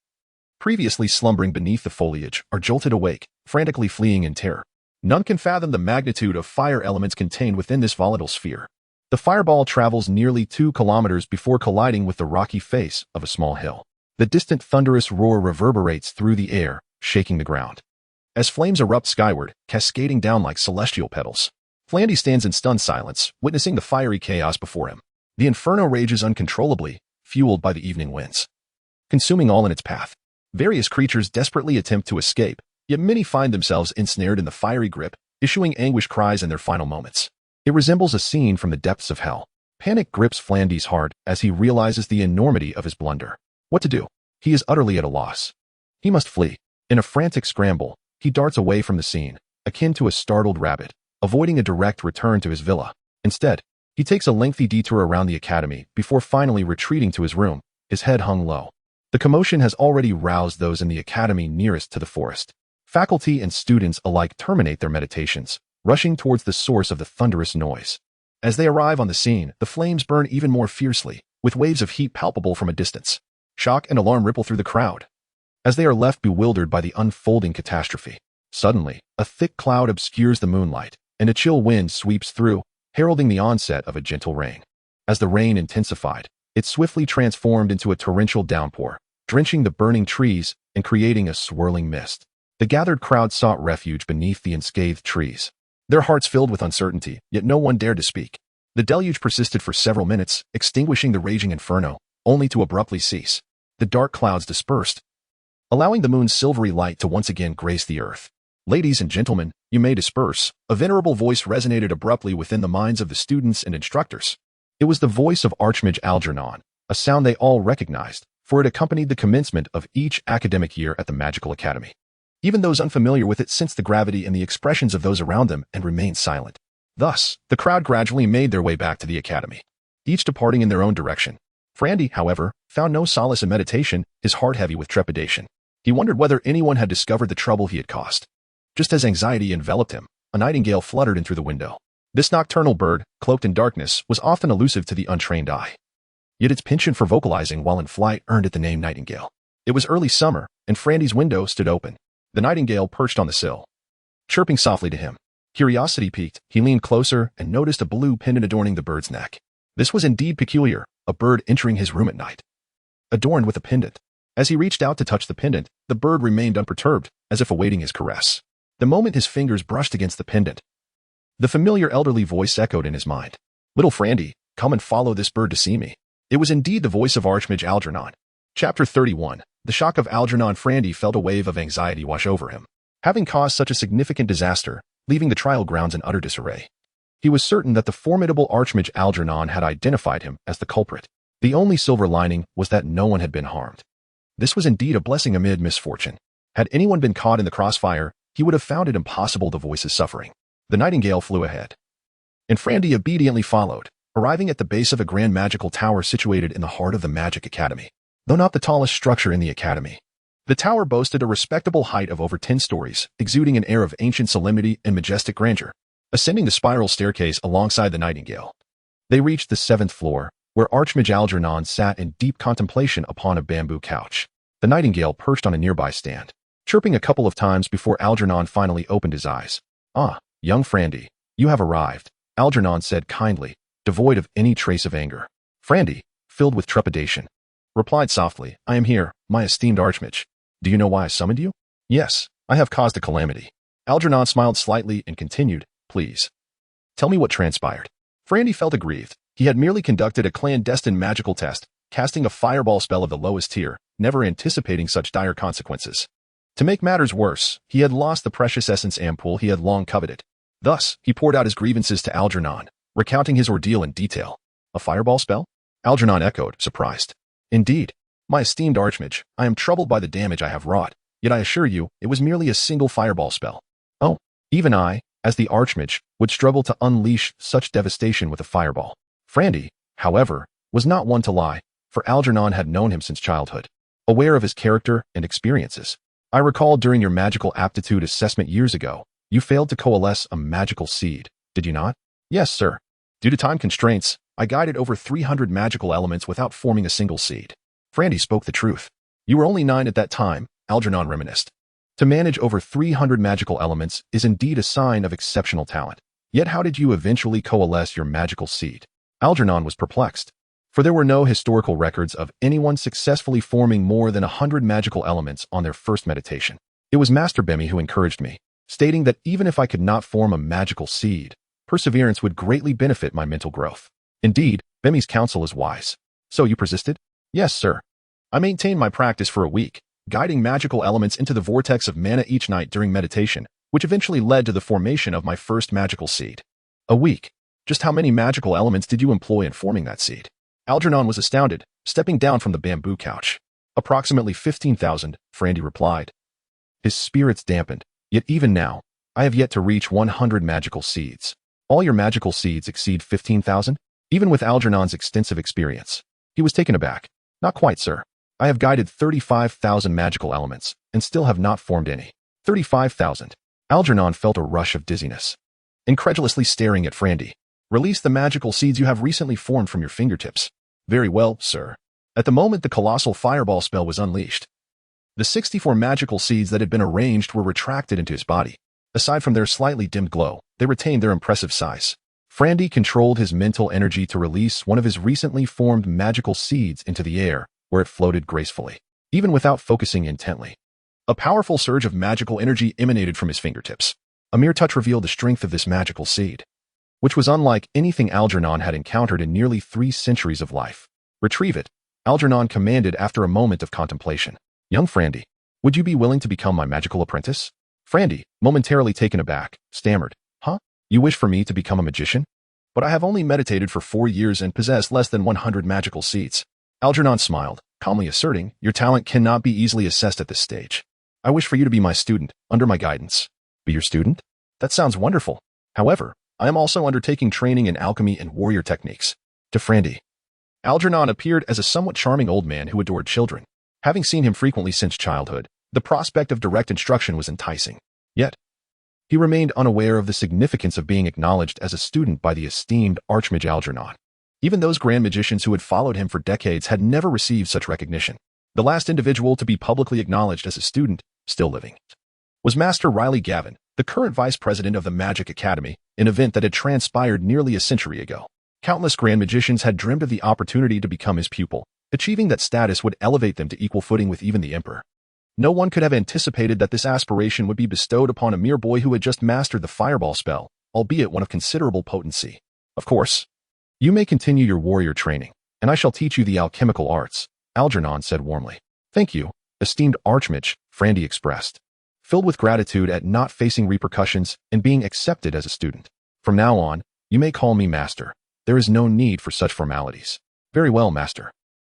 [SPEAKER 1] previously slumbering beneath the foliage, are jolted awake, frantically fleeing in terror. None can fathom the magnitude of fire elements contained within this volatile sphere. The fireball travels nearly 2 kilometers before colliding with the rocky face of a small hill. The distant thunderous roar reverberates through the air, shaking the ground. As flames erupt skyward, cascading down like celestial petals, Flandy stands in stunned silence, witnessing the fiery chaos before him. The inferno rages uncontrollably, fueled by the evening winds, consuming all in its path. Various creatures desperately attempt to escape, yet many find themselves ensnared in the fiery grip, issuing anguished cries in their final moments. It resembles a scene from the depths of hell. Panic grips Flandy's heart as he realizes the enormity of his blunder. What to do? He is utterly at a loss. He must flee. In a frantic scramble, he darts away from the scene, akin to a startled rabbit, avoiding a direct return to his villa. Instead, he takes a lengthy detour around the academy before finally retreating to his room, his head hung low. The commotion has already roused those in the academy nearest to the forest. Faculty and students alike terminate their meditations, rushing towards the source of the thunderous noise. As they arrive on the scene, the flames burn even more fiercely, with waves of heat palpable from a distance. Shock and alarm ripple through the crowd, as they are left bewildered by the unfolding catastrophe. Suddenly, a thick cloud obscures the moonlight, and a chill wind sweeps through, heralding the onset of a gentle rain. As the rain intensified, it swiftly transformed into a torrential downpour, drenching the burning trees and creating a swirling mist. The gathered crowd sought refuge beneath the unscathed trees, their hearts filled with uncertainty, yet no one dared to speak. The deluge persisted for several minutes, extinguishing the raging inferno, only to abruptly cease. The dark clouds dispersed, allowing the moon's silvery light to once again grace the earth. Ladies and gentlemen, you may disperse. A venerable voice resonated abruptly within the minds of the students and instructors. It was the voice of Archmage Algernon, a sound they all recognized, for it accompanied the commencement of each academic year at the Magical Academy. Even those unfamiliar with it sensed the gravity in the expressions of those around them and remained silent. Thus, the crowd gradually made their way back to the academy, each departing in their own direction. Frandy, however, found no solace in meditation, his heart heavy with trepidation. He wondered whether anyone had discovered the trouble he had caused. Just as anxiety enveloped him, a nightingale fluttered in through the window. This nocturnal bird, cloaked in darkness, was often elusive to the untrained eye. Yet its penchant for vocalizing while in flight earned it the name nightingale. It was early summer, and Frandy's window stood open. The nightingale perched on the sill, chirping softly to him. Curiosity piqued, he leaned closer and noticed a blue pendant adorning the bird's neck. This was indeed peculiar, a bird entering his room at night, adorned with a pendant. As he reached out to touch the pendant, the bird remained unperturbed, as if awaiting his caress. The moment his fingers brushed against the pendant, the familiar elderly voice echoed in his mind. Little Frandy, come and follow this bird to see me. It was indeed the voice of Archmage Algernon. Chapter 31. The shock of Algernon. Frandy felt a wave of anxiety wash over him. Having caused such a significant disaster, leaving the trial grounds in utter disarray, he was certain that the formidable Archmage Algernon had identified him as the culprit. The only silver lining was that no one had been harmed. This was indeed a blessing amid misfortune. Had anyone been caught in the crossfire, he would have found it impossible to voice his suffering. The nightingale flew ahead, and Frandy obediently followed, arriving at the base of a grand magical tower situated in the heart of the Magic Academy. Though not the tallest structure in the academy, the tower boasted a respectable height of over 10 stories, exuding an air of ancient solemnity and majestic grandeur. Ascending the spiral staircase alongside the nightingale, they reached the 7th floor, where Archmage Algernon sat in deep contemplation upon a bamboo couch. The nightingale perched on a nearby stand, chirping a couple of times before Algernon finally opened his eyes. Ah, young Frandy, you have arrived, Algernon said kindly, devoid of any trace of anger. Frandy, filled with trepidation, replied softly, I am here, my esteemed Archmage. Do you know why I summoned you? Yes, I have caused a calamity. Algernon smiled slightly and continued, please, tell me what transpired. Frandy felt aggrieved. He had merely conducted a clandestine magical test, casting a fireball spell of the lowest tier, never anticipating such dire consequences. To make matters worse, he had lost the precious essence ampoule he had long coveted. Thus, he poured out his grievances to Algernon, recounting his ordeal in detail. A fireball spell? Algernon echoed, surprised. Indeed, my esteemed Archmage, I am troubled by the damage I have wrought, yet I assure you, it was merely a single fireball spell. Oh, even I, as the Archmage, would struggle to unleash such devastation with a fireball. Frandy, however, was not one to lie. for Algernon had known him since childhood, aware of his character and experiences. I recall during your magical aptitude assessment years ago, you failed to coalesce a magical seed, did you not? Yes, sir. Due to time constraints, I guided over 300 magical elements without forming a single seed. Frandy spoke the truth. You were only 9 at that time, Algernon reminisced. To manage over 300 magical elements is indeed a sign of exceptional talent. Yet how did you eventually coalesce your magical seed? Algernon was perplexed, for there were no historical records of anyone successfully forming more than 100 magical elements on their first meditation. It was Master Bemi who encouraged me, stating that even if I could not form a magical seed, perseverance would greatly benefit my mental growth. Indeed, Bemi's counsel is wise. So you persisted? Yes, sir. I maintained my practice for a week, guiding magical elements into the vortex of mana each night during meditation, which eventually led to the formation of my first magical seed. A week. Just how many magical elements did you employ in forming that seed? Algernon was astounded, stepping down from the bamboo couch. Approximately 15,000, Frandy replied. His spirits dampened, yet even now, I have yet to reach 100 magical seeds. All your magical seeds exceed 15,000? Even with Algernon's extensive experience. He was taken aback. Not quite, sir. I have guided 35,000 magical elements, and still have not formed any. 35,000. Algernon felt a rush of dizziness. Incredulously staring at Frandy. Release the magical seeds you have recently formed from your fingertips. Very well, sir. At the moment the colossal fireball spell was unleashed, the 64 magical seeds that had been arranged were retracted into his body. Aside from their slightly dimmed glow, they retained their impressive size. Frandy controlled his mental energy to release one of his recently formed magical seeds into the air, where it floated gracefully, even without focusing intently. A powerful surge of magical energy emanated from his fingertips. A mere touch revealed the strength of this magical seed, which was unlike anything Algernon had encountered in nearly 3 centuries of life. Retrieve it, Algernon commanded after a moment of contemplation. Young Frandy, would you be willing to become my magical apprentice? Frandy, momentarily taken aback, stammered, Huh? You wish for me to become a magician? But I have only meditated for 4 years and possess less than 100 magical seeds. Algernon smiled, calmly asserting, Your talent cannot be easily assessed at this stage. I wish for you to be my student, under my guidance. Be your student? That sounds wonderful. However, I am also undertaking training in alchemy and warrior techniques. To Frandy. Algernon appeared as a somewhat charming old man who adored children. Having seen him frequently since childhood, the prospect of direct instruction was enticing. Yet, he remained unaware of the significance of being acknowledged as a student by the esteemed Archmage Algernon. Even those grand magicians who had followed him for decades had never received such recognition. The last individual to be publicly acknowledged as a student, still living, was Master Riley Gavin, the current vice president of the Magic Academy, an event that had transpired nearly a century ago. Countless grand magicians had dreamed of the opportunity to become his pupil. Achieving that status would elevate them to equal footing with even the emperor. No one could have anticipated that this aspiration would be bestowed upon a mere boy who had just mastered the fireball spell, albeit one of considerable potency. Of course, you may continue your warrior training, and I shall teach you the alchemical arts, Algernon said warmly. Thank you, esteemed Archmage, Frandy expressed, filled with gratitude at not facing repercussions and being accepted as a student. From now on, you may call me Master. There is no need for such formalities. Very well, Master.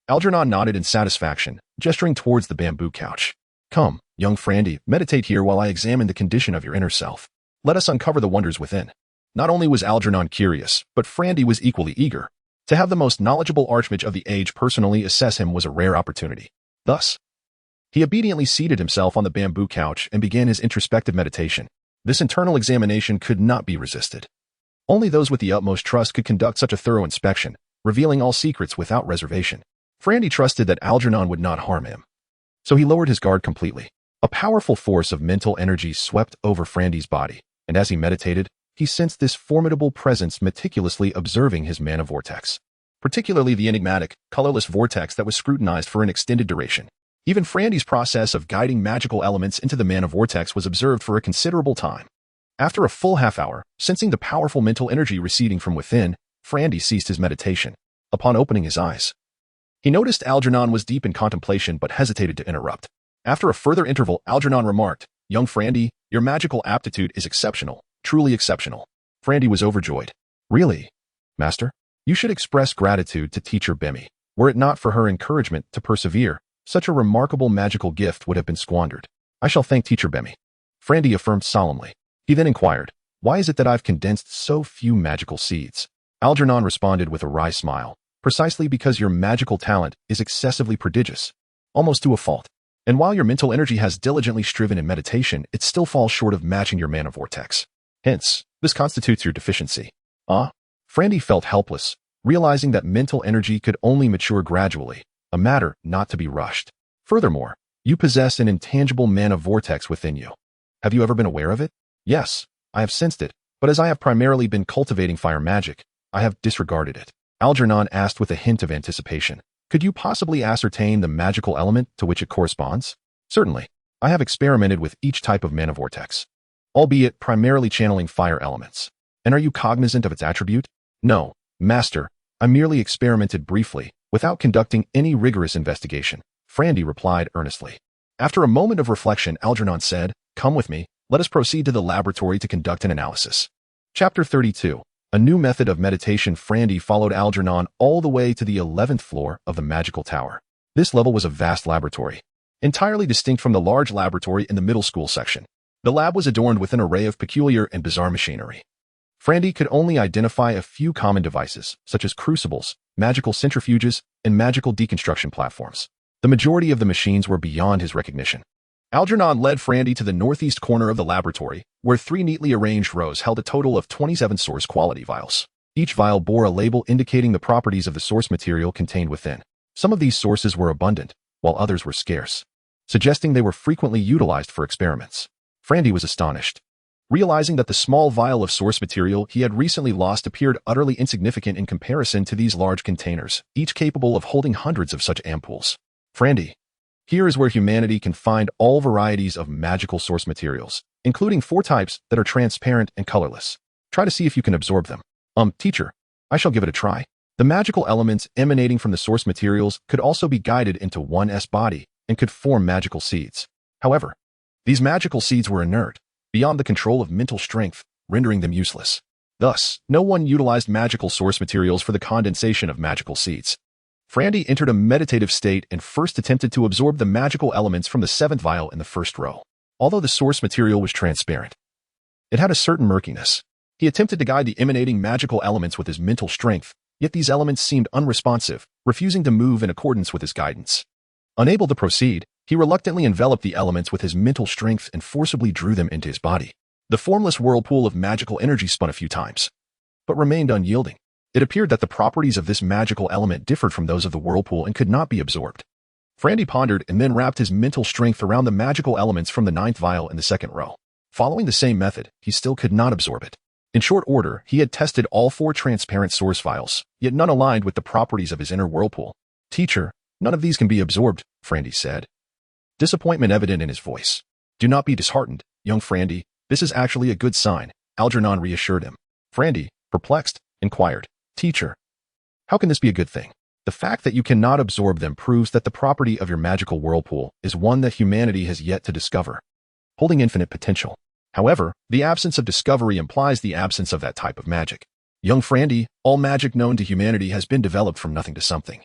[SPEAKER 1] Algernon nodded in satisfaction, gesturing towards the bamboo couch. Come, young Frandy, meditate here while I examine the condition of your inner self. Let us uncover the wonders within. Not only was Algernon curious, but Frandy was equally eager. To have the most knowledgeable Archmage of the age personally assess him was a rare opportunity. Thus, he obediently seated himself on the bamboo couch and began his introspective meditation. This internal examination could not be resisted. Only those with the utmost trust could conduct such a thorough inspection, revealing all secrets without reservation. Frandy trusted that Algernon would not harm him, so he lowered his guard completely. A powerful force of mental energy swept over Frandy's body, and as he meditated, he sensed this formidable presence meticulously observing his mana vortex, particularly the enigmatic, colorless vortex that was scrutinized for an extended duration. Even Frandy's process of guiding magical elements into the mana vortex was observed for a considerable time. After a full half-hour, sensing the powerful mental energy receding from within, Frandy ceased his meditation. Upon opening his eyes, he noticed Algernon was deep in contemplation but hesitated to interrupt. After a further interval, Algernon remarked, Young Frandy, your magical aptitude is exceptional, truly exceptional. Frandy was overjoyed. Really, Master? You should express gratitude to Teacher Bemi. Were it not for her encouragement to persevere, such a remarkable magical gift would have been squandered. I shall thank Teacher Bemi. Frandy affirmed solemnly. He then inquired, Why is it that I've condensed so few magical seeds? Algernon responded with a wry smile. precisely because your magical talent is excessively prodigious, almost to a fault. And while your mental energy has diligently striven in meditation, it still falls short of matching your mana vortex. Hence, this constitutes your deficiency. Frandy felt helpless, realizing that mental energy could only mature gradually, a matter not to be rushed. Furthermore, you possess an intangible mana vortex within you. Have you ever been aware of it? Yes, I have sensed it, but as I have primarily been cultivating fire magic, I have disregarded it. Algernon asked with a hint of anticipation. Could you possibly ascertain the magical element to which it corresponds? Certainly. I have experimented with each type of mana vortex, albeit primarily channeling fire elements. And are you cognizant of its attribute? No, Master. I merely experimented briefly, without conducting any rigorous investigation, Frandy replied earnestly. After a moment of reflection, Algernon said, Come with me, let us proceed to the laboratory to conduct an analysis. Chapter 32. A new method of meditation. Frandy followed Algernon all the way to the 11th floor of the magical tower. This level was a vast laboratory, entirely distinct from the large laboratory in the middle school section. The lab was adorned with an array of peculiar and bizarre machinery. Frandy could only identify a few common devices, such as crucibles, magical centrifuges, and magical deconstruction platforms. The majority of the machines were beyond his recognition. Algernon led Frandy to the northeast corner of the laboratory, where 3 neatly arranged rows held a total of 27 source quality vials. Each vial bore a label indicating the properties of the source material contained within. Some of these sources were abundant, while others were scarce, suggesting they were frequently utilized for experiments. Frandy was astonished, realizing that the small vial of source material he had recently lost appeared utterly insignificant in comparison to these large containers, each capable of holding hundreds of such ampoules. Frandy, here is where humanity can find all varieties of magical source materials, including 4 types that are transparent and colorless. Try to see if you can absorb them. Teacher, I shall give it a try. The magical elements emanating from the source materials could also be guided into one's body and could form magical seeds. However, these magical seeds were inert, beyond the control of mental strength, rendering them useless. Thus, no one utilized magical source materials for the condensation of magical seeds. Frandy entered a meditative state and first attempted to absorb the magical elements from the 7th vial in the first row. Although the source material was transparent, it had a certain murkiness. He attempted to guide the emanating magical elements with his mental strength, yet these elements seemed unresponsive, refusing to move in accordance with his guidance. Unable to proceed, he reluctantly enveloped the elements with his mental strength and forcibly drew them into his body. The formless whirlpool of magical energy spun a few times, but remained unyielding. It appeared that the properties of this magical element differed from those of the whirlpool and could not be absorbed. Frandy pondered and then wrapped his mental strength around the magical elements from the 9th vial in the 2nd row. Following the same method, he still could not absorb it. In short order, he had tested all 4 transparent source vials, yet none aligned with the properties of his inner whirlpool. Teacher, none of these can be absorbed, Frandy said, disappointment evident in his voice. Do not be disheartened, young Frandy. This is actually a good sign, Algernon reassured him. Frandy, perplexed, inquired, Teacher, how can this be a good thing? The fact that you cannot absorb them proves that the property of your magical whirlpool is one that humanity has yet to discover, holding infinite potential. However, the absence of discovery implies the absence of that type of magic. Young Frandy, all magic known to humanity has been developed from nothing to something,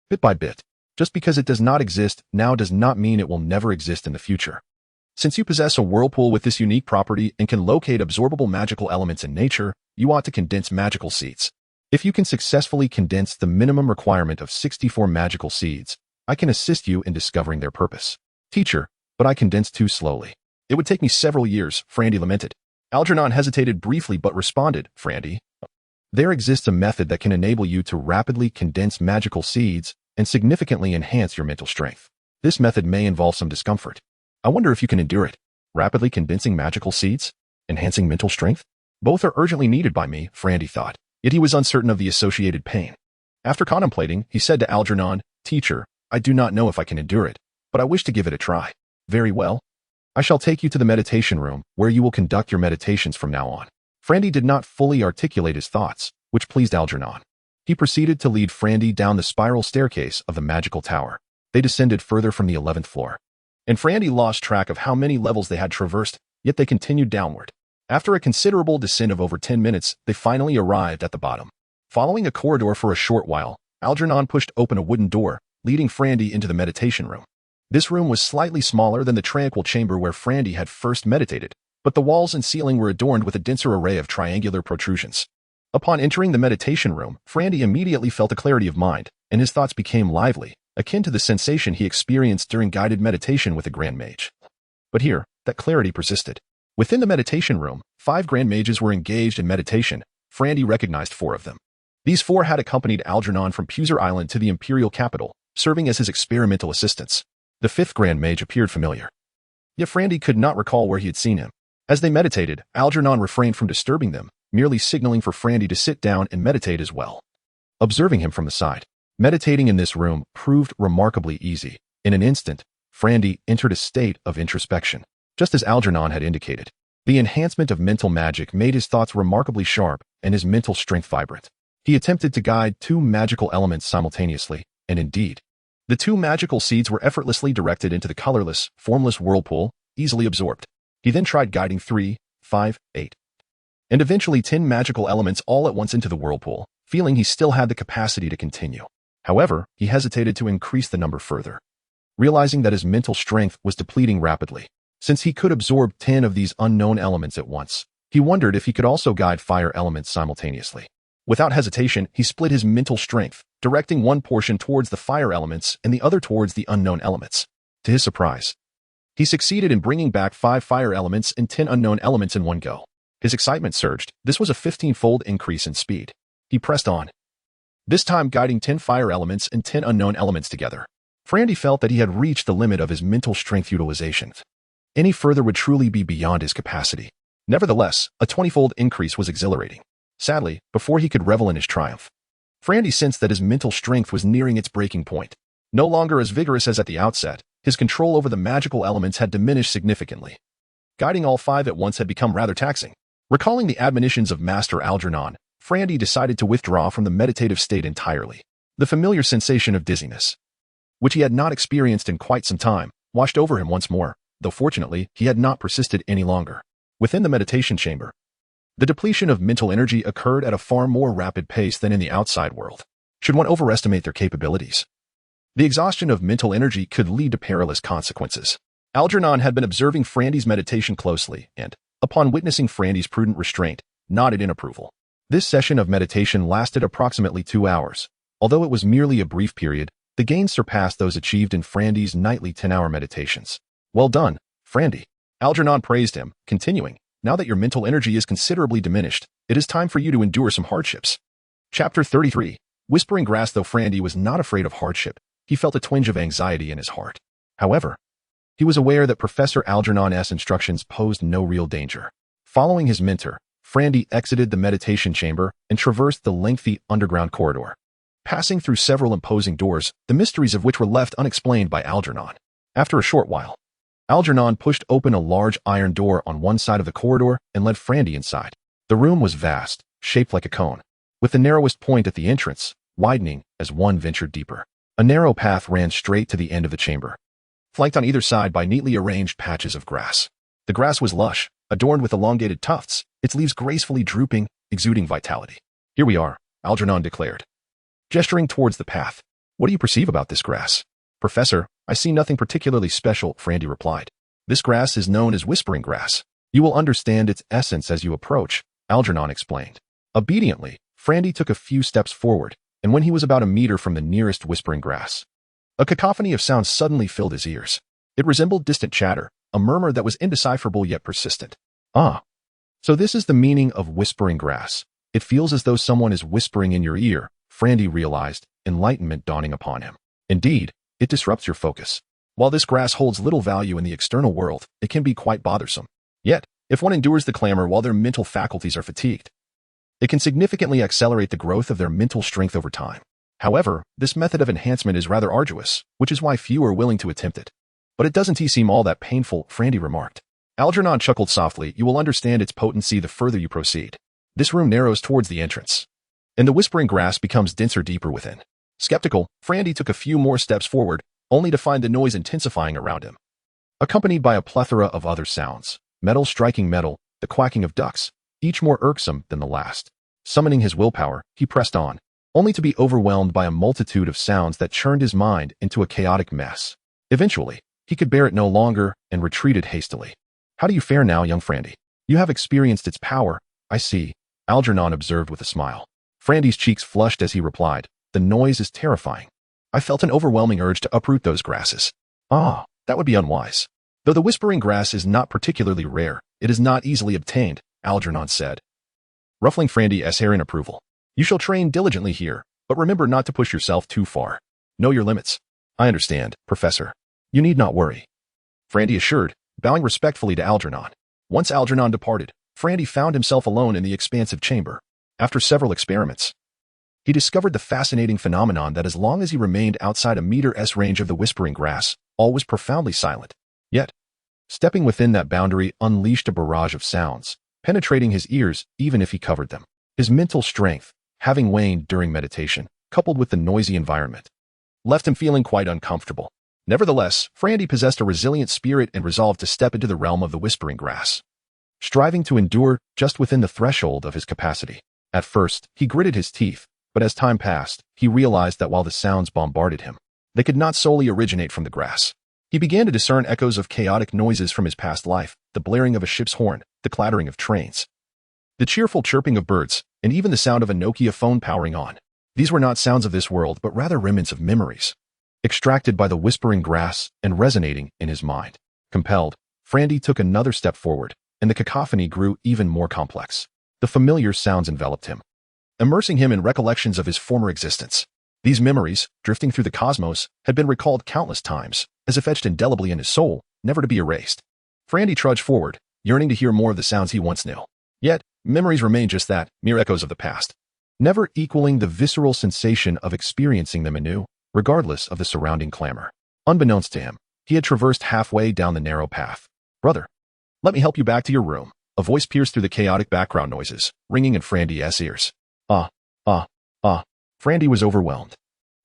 [SPEAKER 1] bit by bit. Just because it does not exist now does not mean it will never exist in the future. Since you possess a whirlpool with this unique property and can locate absorbable magical elements in nature, you ought to condense magical seeds. If you can successfully condense the minimum requirement of 64 magical seeds, I can assist you in discovering their purpose. Teacher, but I condense too slowly. It would take me several years, Frandy lamented. Algernon hesitated briefly but responded, Frandy, there exists a method that can enable you to rapidly condense magical seeds and significantly enhance your mental strength. This method may involve some discomfort. I wonder if you can endure it. Rapidly condensing magical seeds? Enhancing mental strength? Both are urgently needed by me, Frandy thought. Yet he was uncertain of the associated pain. After contemplating, he said to Algernon, Teacher, I do not know if I can endure it, but I wish to give it a try. Very well. I shall take you to the meditation room, where you will conduct your meditations from now on. Frandy did not fully articulate his thoughts, which pleased Algernon. He proceeded to lead Frandy down the spiral staircase of the magical tower. They descended further from the 11th floor, and Frandy lost track of how many levels they had traversed, yet they continued downward. After a considerable descent of over 10 minutes, they finally arrived at the bottom. Following a corridor for a short while, Algernon pushed open a wooden door, leading Frandy into the meditation room. This room was slightly smaller than the tranquil chamber where Frandy had first meditated, but the walls and ceiling were adorned with a denser array of triangular protrusions. Upon entering the meditation room, Frandy immediately felt a clarity of mind, and his thoughts became lively, akin to the sensation he experienced during guided meditation with a Grand Mage. But here, that clarity persisted. Within the meditation room, 5 Grand Mages were engaged in meditation. Frandy recognized 4 of them. These 4 had accompanied Algernon from Puser Island to the Imperial capital, serving as his experimental assistants. The 5th Grand Mage appeared familiar. Yet Frandy could not recall where he had seen him. As they meditated, Algernon refrained from disturbing them, merely signaling for Frandy to sit down and meditate as well. Observing him from the side, meditating in this room proved remarkably easy. In an instant, Frandy entered a state of introspection, just as Algernon had indicated. The enhancement of mental magic made his thoughts remarkably sharp and his mental strength vibrant. He attempted to guide 2 magical elements simultaneously, and indeed, the 2 magical seeds were effortlessly directed into the colorless, formless whirlpool, easily absorbed. He then tried guiding 3, 5, 8, and eventually 10 magical elements all at once into the whirlpool, feeling he still had the capacity to continue. However, he hesitated to increase the number further, realizing that his mental strength was depleting rapidly. Since he could absorb 10 of these unknown elements at once, he wondered if he could also guide fire elements simultaneously. Without hesitation, he split his mental strength, directing one portion towards the fire elements and the other towards the unknown elements. To his surprise, he succeeded in bringing back 5 fire elements and 10 unknown elements in one go. His excitement surged. This was a 15-fold increase in speed. He pressed on, this time guiding 10 fire elements and 10 unknown elements together. Frandy felt that he had reached the limit of his mental strength utilization. Any further would truly be beyond his capacity. Nevertheless, a 20-fold increase was exhilarating. Sadly, before he could revel in his triumph, Frandy sensed that his mental strength was nearing its breaking point. No longer as vigorous as at the outset, his control over the magical elements had diminished significantly. Guiding all 5 at once had become rather taxing. Recalling the admonitions of Master Algernon, Frandy decided to withdraw from the meditative state entirely. The familiar sensation of dizziness, which he had not experienced in quite some time, washed over him once more, though fortunately he had not persisted any longer. Within the meditation chamber, the depletion of mental energy occurred at a far more rapid pace than in the outside world. Should one overestimate their capabilities? The exhaustion of mental energy could lead to perilous consequences. Algernon had been observing Frandy's meditation closely and, upon witnessing Frandy's prudent restraint, nodded in approval. This session of meditation lasted approximately 2 hours. Although it was merely a brief period, the gains surpassed those achieved in Frandy's nightly 10-hour meditations. Well done, Frandy. Algernon praised him, continuing, now that your mental energy is considerably diminished, it is time for you to endure some hardships. Chapter 33. Whispering Grass. Though Frandy was not afraid of hardship, he felt a twinge of anxiety in his heart. However, he was aware that Professor Algernon's instructions posed no real danger. Following his mentor, Frandy exited the meditation chamber and traversed the lengthy underground corridor, passing through several imposing doors, the mysteries of which were left unexplained by Algernon. After a short while, Algernon pushed open a large iron door on one side of the corridor and led Frandy inside. The room was vast, shaped like a cone, with the narrowest point at the entrance, widening as one ventured deeper. A narrow path ran straight to the end of the chamber, flanked on either side by neatly arranged patches of grass. The grass was lush, adorned with elongated tufts, its leaves gracefully drooping, exuding vitality. Here we are, Algernon declared, gesturing towards the path. What do you perceive about this grass? Professor, I see nothing particularly special, Frandy replied. This grass is known as whispering grass. You will understand its essence as you approach, Algernon explained. Obediently, Frandy took a few steps forward, and when he was about a meter from the nearest whispering grass, a cacophony of sounds suddenly filled his ears. It resembled distant chatter, a murmur that was indecipherable yet persistent. Ah, so this is the meaning of whispering grass. It feels as though someone is whispering in your ear, Frandy realized, enlightenment dawning upon him. Indeed, it disrupts your focus. While this grass holds little value in the external world, it can be quite bothersome. Yet, if one endures the clamor while their mental faculties are fatigued, it can significantly accelerate the growth of their mental strength over time. However, this method of enhancement is rather arduous, which is why few are willing to attempt it. But it doesn't seem all that painful, Frandy remarked. Algernon chuckled softly. You will understand its potency the further you proceed. This room narrows towards the entrance, and the whispering grass becomes denser deeper within. Skeptical, Frandy took a few more steps forward, only to find the noise intensifying around him, accompanied by a plethora of other sounds, metal striking metal, the quacking of ducks, each more irksome than the last. Summoning his willpower, he pressed on, only to be overwhelmed by a multitude of sounds that churned his mind into a chaotic mess. Eventually, he could bear it no longer and retreated hastily. How do you fare now, young Frandy? You have experienced its power, I see, Algernon observed with a smile. Frandy's cheeks flushed as he replied, "The noise is terrifying. I felt an overwhelming urge to uproot those grasses." "Ah, that would be unwise. Though the whispering grass is not particularly rare, it is not easily obtained," Algernon said, ruffling Frandy's hair in approval. "You shall train diligently here, but remember not to push yourself too far. Know your limits." "I understand, Professor. You need not worry," Frandy assured, bowing respectfully to Algernon. Once Algernon departed, Frandy found himself alone in the expansive chamber. After several experiments, he discovered the fascinating phenomenon that as long as he remained outside a meter's range of the whispering grass, all was profoundly silent. Yet, stepping within that boundary unleashed a barrage of sounds, penetrating his ears even if he covered them. His mental strength, having waned during meditation, coupled with the noisy environment, left him feeling quite uncomfortable. Nevertheless, Frandy possessed a resilient spirit and resolved to step into the realm of the whispering grass, striving to endure just within the threshold of his capacity. At first, he gritted his teeth, but as time passed, he realized that while the sounds bombarded him, they could not solely originate from the grass. He began to discern echoes of chaotic noises from his past life, the blaring of a ship's horn, the clattering of trains, the cheerful chirping of birds, and even the sound of a Nokia phone powering on. These were not sounds of this world, but rather remnants of memories, extracted by the whispering grass and resonating in his mind. Compelled, Frandy took another step forward, and the cacophony grew even more complex. The familiar sounds enveloped him, immersing him in recollections of his former existence. These memories, drifting through the cosmos, had been recalled countless times, as if etched indelibly in his soul, never to be erased. Frandy trudged forward, yearning to hear more of the sounds he once knew. Yet, memories remained just that, mere echoes of the past, never equaling the visceral sensation of experiencing them anew, regardless of the surrounding clamor. Unbeknownst to him, he had traversed halfway down the narrow path. "Brother, let me help you back to your room." A voice pierced through the chaotic background noises, ringing in Frandy's ears. Ah. Frandy was overwhelmed.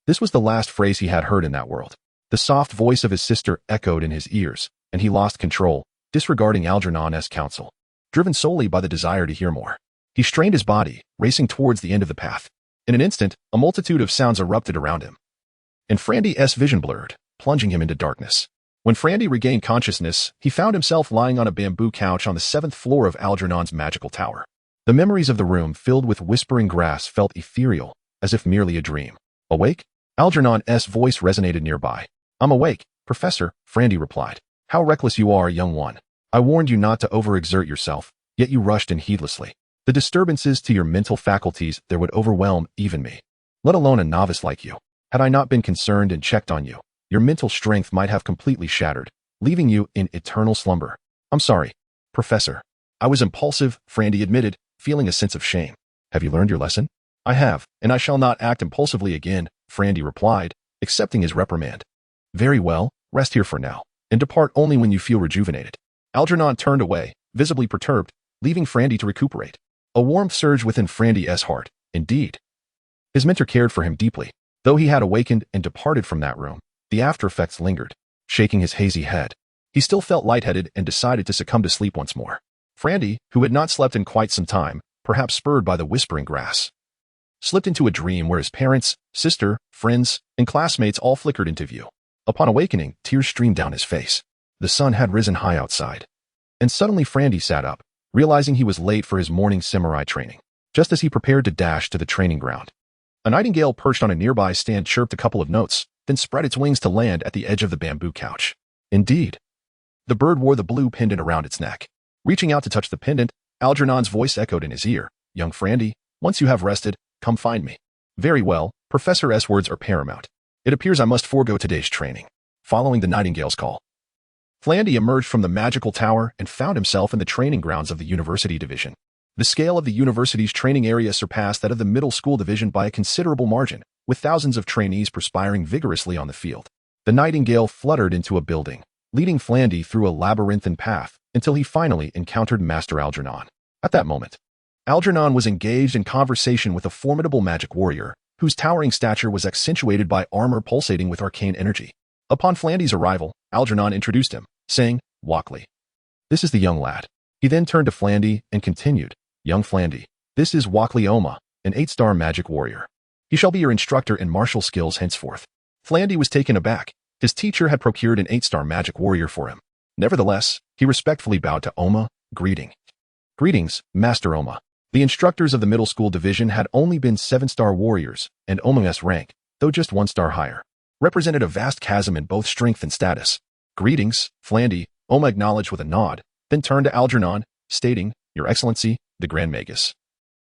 [SPEAKER 1] This was the last phrase he had heard in that world. The soft voice of his sister echoed in his ears, and he lost control, disregarding Algernon's counsel, driven solely by the desire to hear more. He strained his body, racing towards the end of the path. In an instant, a multitude of sounds erupted around him, and Frandy's vision blurred, plunging him into darkness. When Frandy regained consciousness, he found himself lying on a bamboo couch on the 7th floor of Algernon's magical tower. The memories of the room filled with whispering grass felt ethereal, as if merely a dream. "Awake?" Algernon's voice resonated nearby. "I'm awake, Professor," Frandy replied. "How reckless you are, young one. I warned you not to overexert yourself, yet you rushed in heedlessly. The disturbances to your mental faculties there would overwhelm even me, let alone a novice like you. Had I not been concerned and checked on you, your mental strength might have completely shattered, leaving you in eternal slumber." "I'm sorry, Professor. I was impulsive," Frandy admitted, feeling a sense of shame. "Have you learned your lesson?" "I have, and I shall not act impulsively again," Frandy replied, accepting his reprimand. "Very well, rest here for now, and depart only when you feel rejuvenated." Algernon turned away, visibly perturbed, leaving Frandy to recuperate. A warmth surged within Frandy's heart. Indeed, his mentor cared for him deeply. Though he had awakened and departed from that room, the after-effects lingered. Shaking his hazy head, he still felt lightheaded and decided to succumb to sleep once more. Frandy, who had not slept in quite some time, perhaps spurred by the whispering grass, slipped into a dream where his parents, sister, friends, and classmates all flickered into view. Upon awakening, tears streamed down his face. The sun had risen high outside, and suddenly Frandy sat up, realizing he was late for his morning samurai training. Just as he prepared to dash to the training ground, a nightingale perched on a nearby stand chirped a couple of notes, then spread its wings to land at the edge of the bamboo couch. Indeed, the bird wore the blue pendant around its neck. Reaching out to touch the pendant, Algernon's voice echoed in his ear. "Young Frandy, once you have rested, come find me." "Very well, Professor S. Words are paramount. It appears I must forego today's training." Following the nightingale's call, Frandy emerged from the magical tower and found himself in the training grounds of the university division. The scale of the university's training area surpassed that of the middle school division by a considerable margin, with thousands of trainees perspiring vigorously on the field. The nightingale fluttered into a building, leading Frandy through a labyrinthine path until he finally encountered Master Algernon. At that moment, Algernon was engaged in conversation with a formidable magic warrior, whose towering stature was accentuated by armor pulsating with arcane energy. Upon Frandy's arrival, Algernon introduced him, saying, "Walkley, this is the young lad." He then turned to Frandy and continued, "Young Frandy, this is Walkley Oma, an 8-star magic warrior. He shall be your instructor in martial skills henceforth." Frandy was taken aback. His teacher had procured an 8-star magic warrior for him. Nevertheless, he respectfully bowed to Oma, greeting. "Greetings, Master Oma." The instructors of the middle school division had only been 7-star warriors, and Oma's rank, though just 1 star higher, represented a vast chasm in both strength and status. "Greetings, Flandy," Oma acknowledged with a nod, then turned to Algernon, stating, "Your Excellency, the Grand Magus.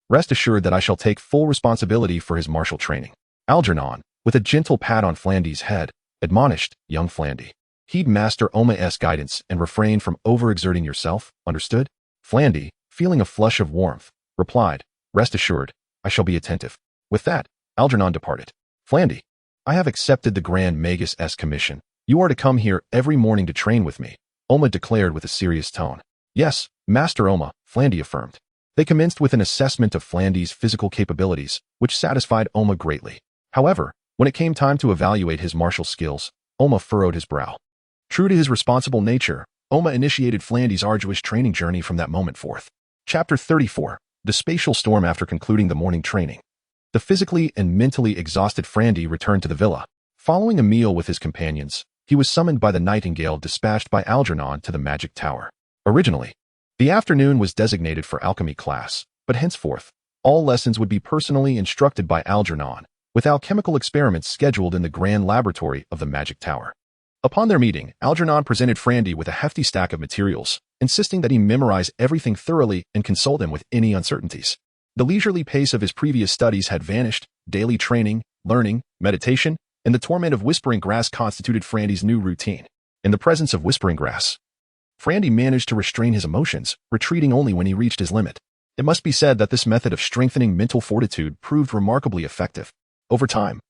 [SPEAKER 1] Rest assured that I shall take full responsibility for his martial training." Algernon, with a gentle pat on Flandy's head, admonished, "Young Flandy, heed Master Oma's guidance and refrain from overexerting yourself, understood?" Flandy, feeling a flush of warmth, replied, "Rest assured, I shall be attentive." With that, Algernon departed. "Flandy, I have accepted the Grand Magus' commission. You are to come here every morning to train with me," Oma declared with a serious tone. "Yes, Master Oma," Flandy affirmed. They commenced with an assessment of Flandy's physical capabilities, which satisfied Oma greatly. However, when it came time to evaluate his martial skills, Oma furrowed his brow. True to his responsible nature, Oma initiated Flandy's arduous training journey from that moment forth. Chapter 34. The Spatial Storm. After concluding the morning training, the physically and mentally exhausted Flandy returned to the villa. Following a meal with his companions, he was summoned by the Nightingale dispatched by Algernon to the Magic Tower. Originally, the afternoon was designated for alchemy class, but henceforth, all lessons would be personally instructed by Algernon, with alchemical experiments scheduled in the grand laboratory of the Magic Tower. Upon their meeting, Algernon presented Flandy with a hefty stack of materials, insisting that he memorize everything thoroughly and consult him with any uncertainties. The leisurely pace of his previous studies had vanished. Daily training, learning, meditation, and the torment of whispering grass constituted Flandy's new routine. In the presence of whispering grass, Flandy managed to restrain his emotions, retreating only when he reached his limit. It must be said that this method of strengthening mental fortitude proved remarkably effective. Over time,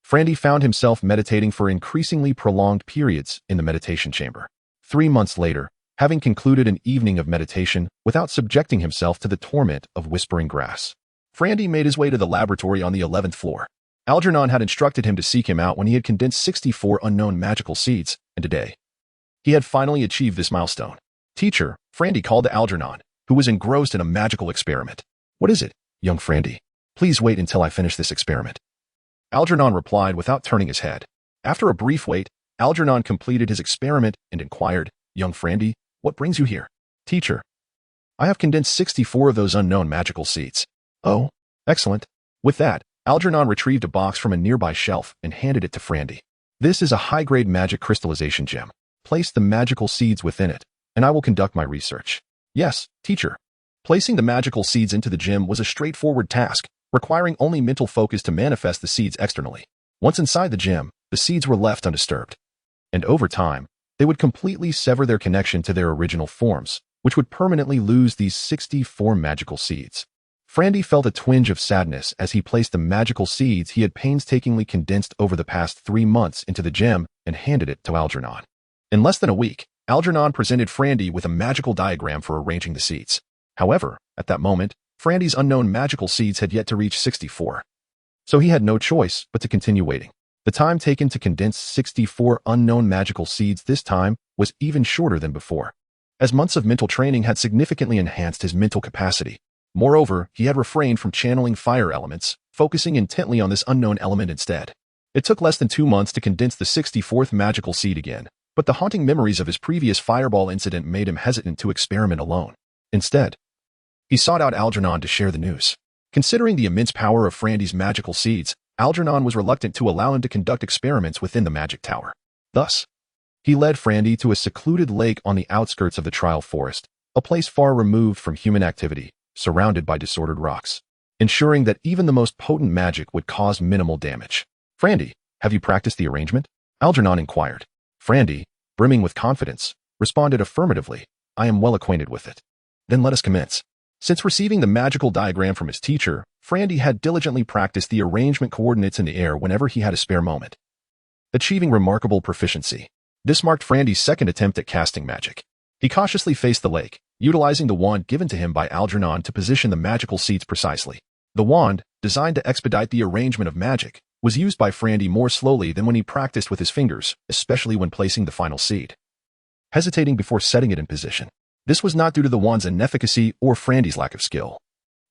[SPEAKER 1] Flandy found himself meditating for increasingly prolonged periods in the meditation chamber. 3 months later, having concluded an evening of meditation without subjecting himself to the torment of whispering grass, Flandy made his way to the laboratory on the 11th floor. Algernon had instructed him to seek him out when he had condensed 64 unknown magical seeds, and today, he had finally achieved this milestone. "Teacher," Flandy called to Algernon, who was engrossed in a magical experiment. "What is it, young Flandy? Please wait until I finish this experiment." Algernon replied without turning his head. After a brief wait, Algernon completed his experiment and inquired, "Young Flandy, what brings you here?" "Teacher, I have condensed 64 of those unknown magical seeds." "Oh, excellent." With that, Algernon retrieved a box from a nearby shelf and handed it to Flandy. "This is a high-grade magic crystallization gem. Place the magical seeds within it, and I will conduct my research." "Yes, teacher." Placing the magical seeds into the gem was a straightforward task, requiring only mental focus to manifest the seeds externally. Once inside the gem, the seeds were left undisturbed. And over time, they would completely sever their connection to their original forms, which would permanently lose these 64 magical seeds. Flandy felt a twinge of sadness as he placed the magical seeds he had painstakingly condensed over the past 3 months into the gem and handed it to Algernon. In less than a week, Algernon presented Flandy with a magical diagram for arranging the seeds. However, at that moment, Flandy's unknown magical seeds had yet to reach 64. So he had no choice but to continue waiting. The time taken to condense 64 unknown magical seeds this time was even shorter than before, as months of mental training had significantly enhanced his mental capacity. Moreover, he had refrained from channeling fire elements, focusing intently on this unknown element instead. It took less than 2 months to condense the 64th magical seed again, but the haunting memories of his previous fireball incident made him hesitant to experiment alone. Instead, he sought out Algernon to share the news. Considering the immense power of Flandy's magical seeds, Algernon was reluctant to allow him to conduct experiments within the Magic Tower. Thus, he led Flandy to a secluded lake on the outskirts of the Trial Forest, a place far removed from human activity, surrounded by disordered rocks, ensuring that even the most potent magic would cause minimal damage. "Flandy, have you practiced the arrangement?" Algernon inquired. Flandy, brimming with confidence, responded affirmatively, "I am well acquainted with it." "Then let us commence." Since receiving the magical diagram from his teacher, Flandy had diligently practiced the arrangement coordinates in the air whenever he had a spare moment, achieving remarkable proficiency. This marked Flandy's second attempt at casting magic. He cautiously faced the lake, utilizing the wand given to him by Algernon to position the magical seeds precisely. The wand, designed to expedite the arrangement of magic, was used by Flandy more slowly than when he practiced with his fingers, especially when placing the final seed, hesitating before setting it in position. This was not due to the wand's inefficacy or Flandy's lack of skill,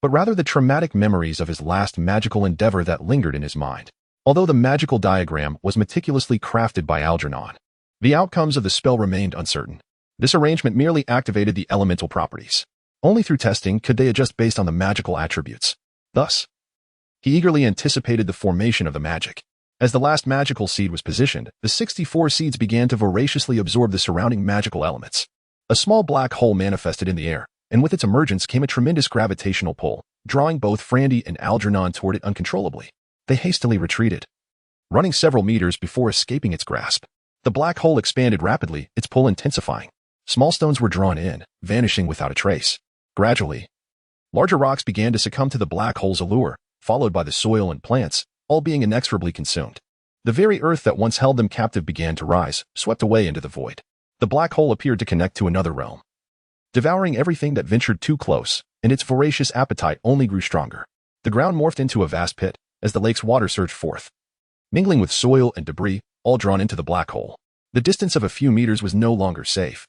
[SPEAKER 1] but rather the traumatic memories of his last magical endeavor that lingered in his mind. Although the magical diagram was meticulously crafted by Algernon, the outcomes of the spell remained uncertain. This arrangement merely activated the elemental properties. Only through testing could they adjust based on the magical attributes. Thus, he eagerly anticipated the formation of the magic. As the last magical seed was positioned, the 64 seeds began to voraciously absorb the surrounding magical elements. A small black hole manifested in the air, and with its emergence came a tremendous gravitational pull, drawing both Frandy and Algernon toward it uncontrollably. They hastily retreated, running several meters before escaping its grasp. The black hole expanded rapidly, its pull intensifying. Small stones were drawn in, vanishing without a trace. Gradually, larger rocks began to succumb to the black hole's allure, followed by the soil and plants, all being inexorably consumed. The very earth that once held them captive began to rise, swept away into the void. The black hole appeared to connect to another realm, devouring everything that ventured too close, and its voracious appetite only grew stronger. The ground morphed into a vast pit as the lake's water surged forth, mingling with soil and debris, all drawn into the black hole. The distance of a few meters was no longer safe,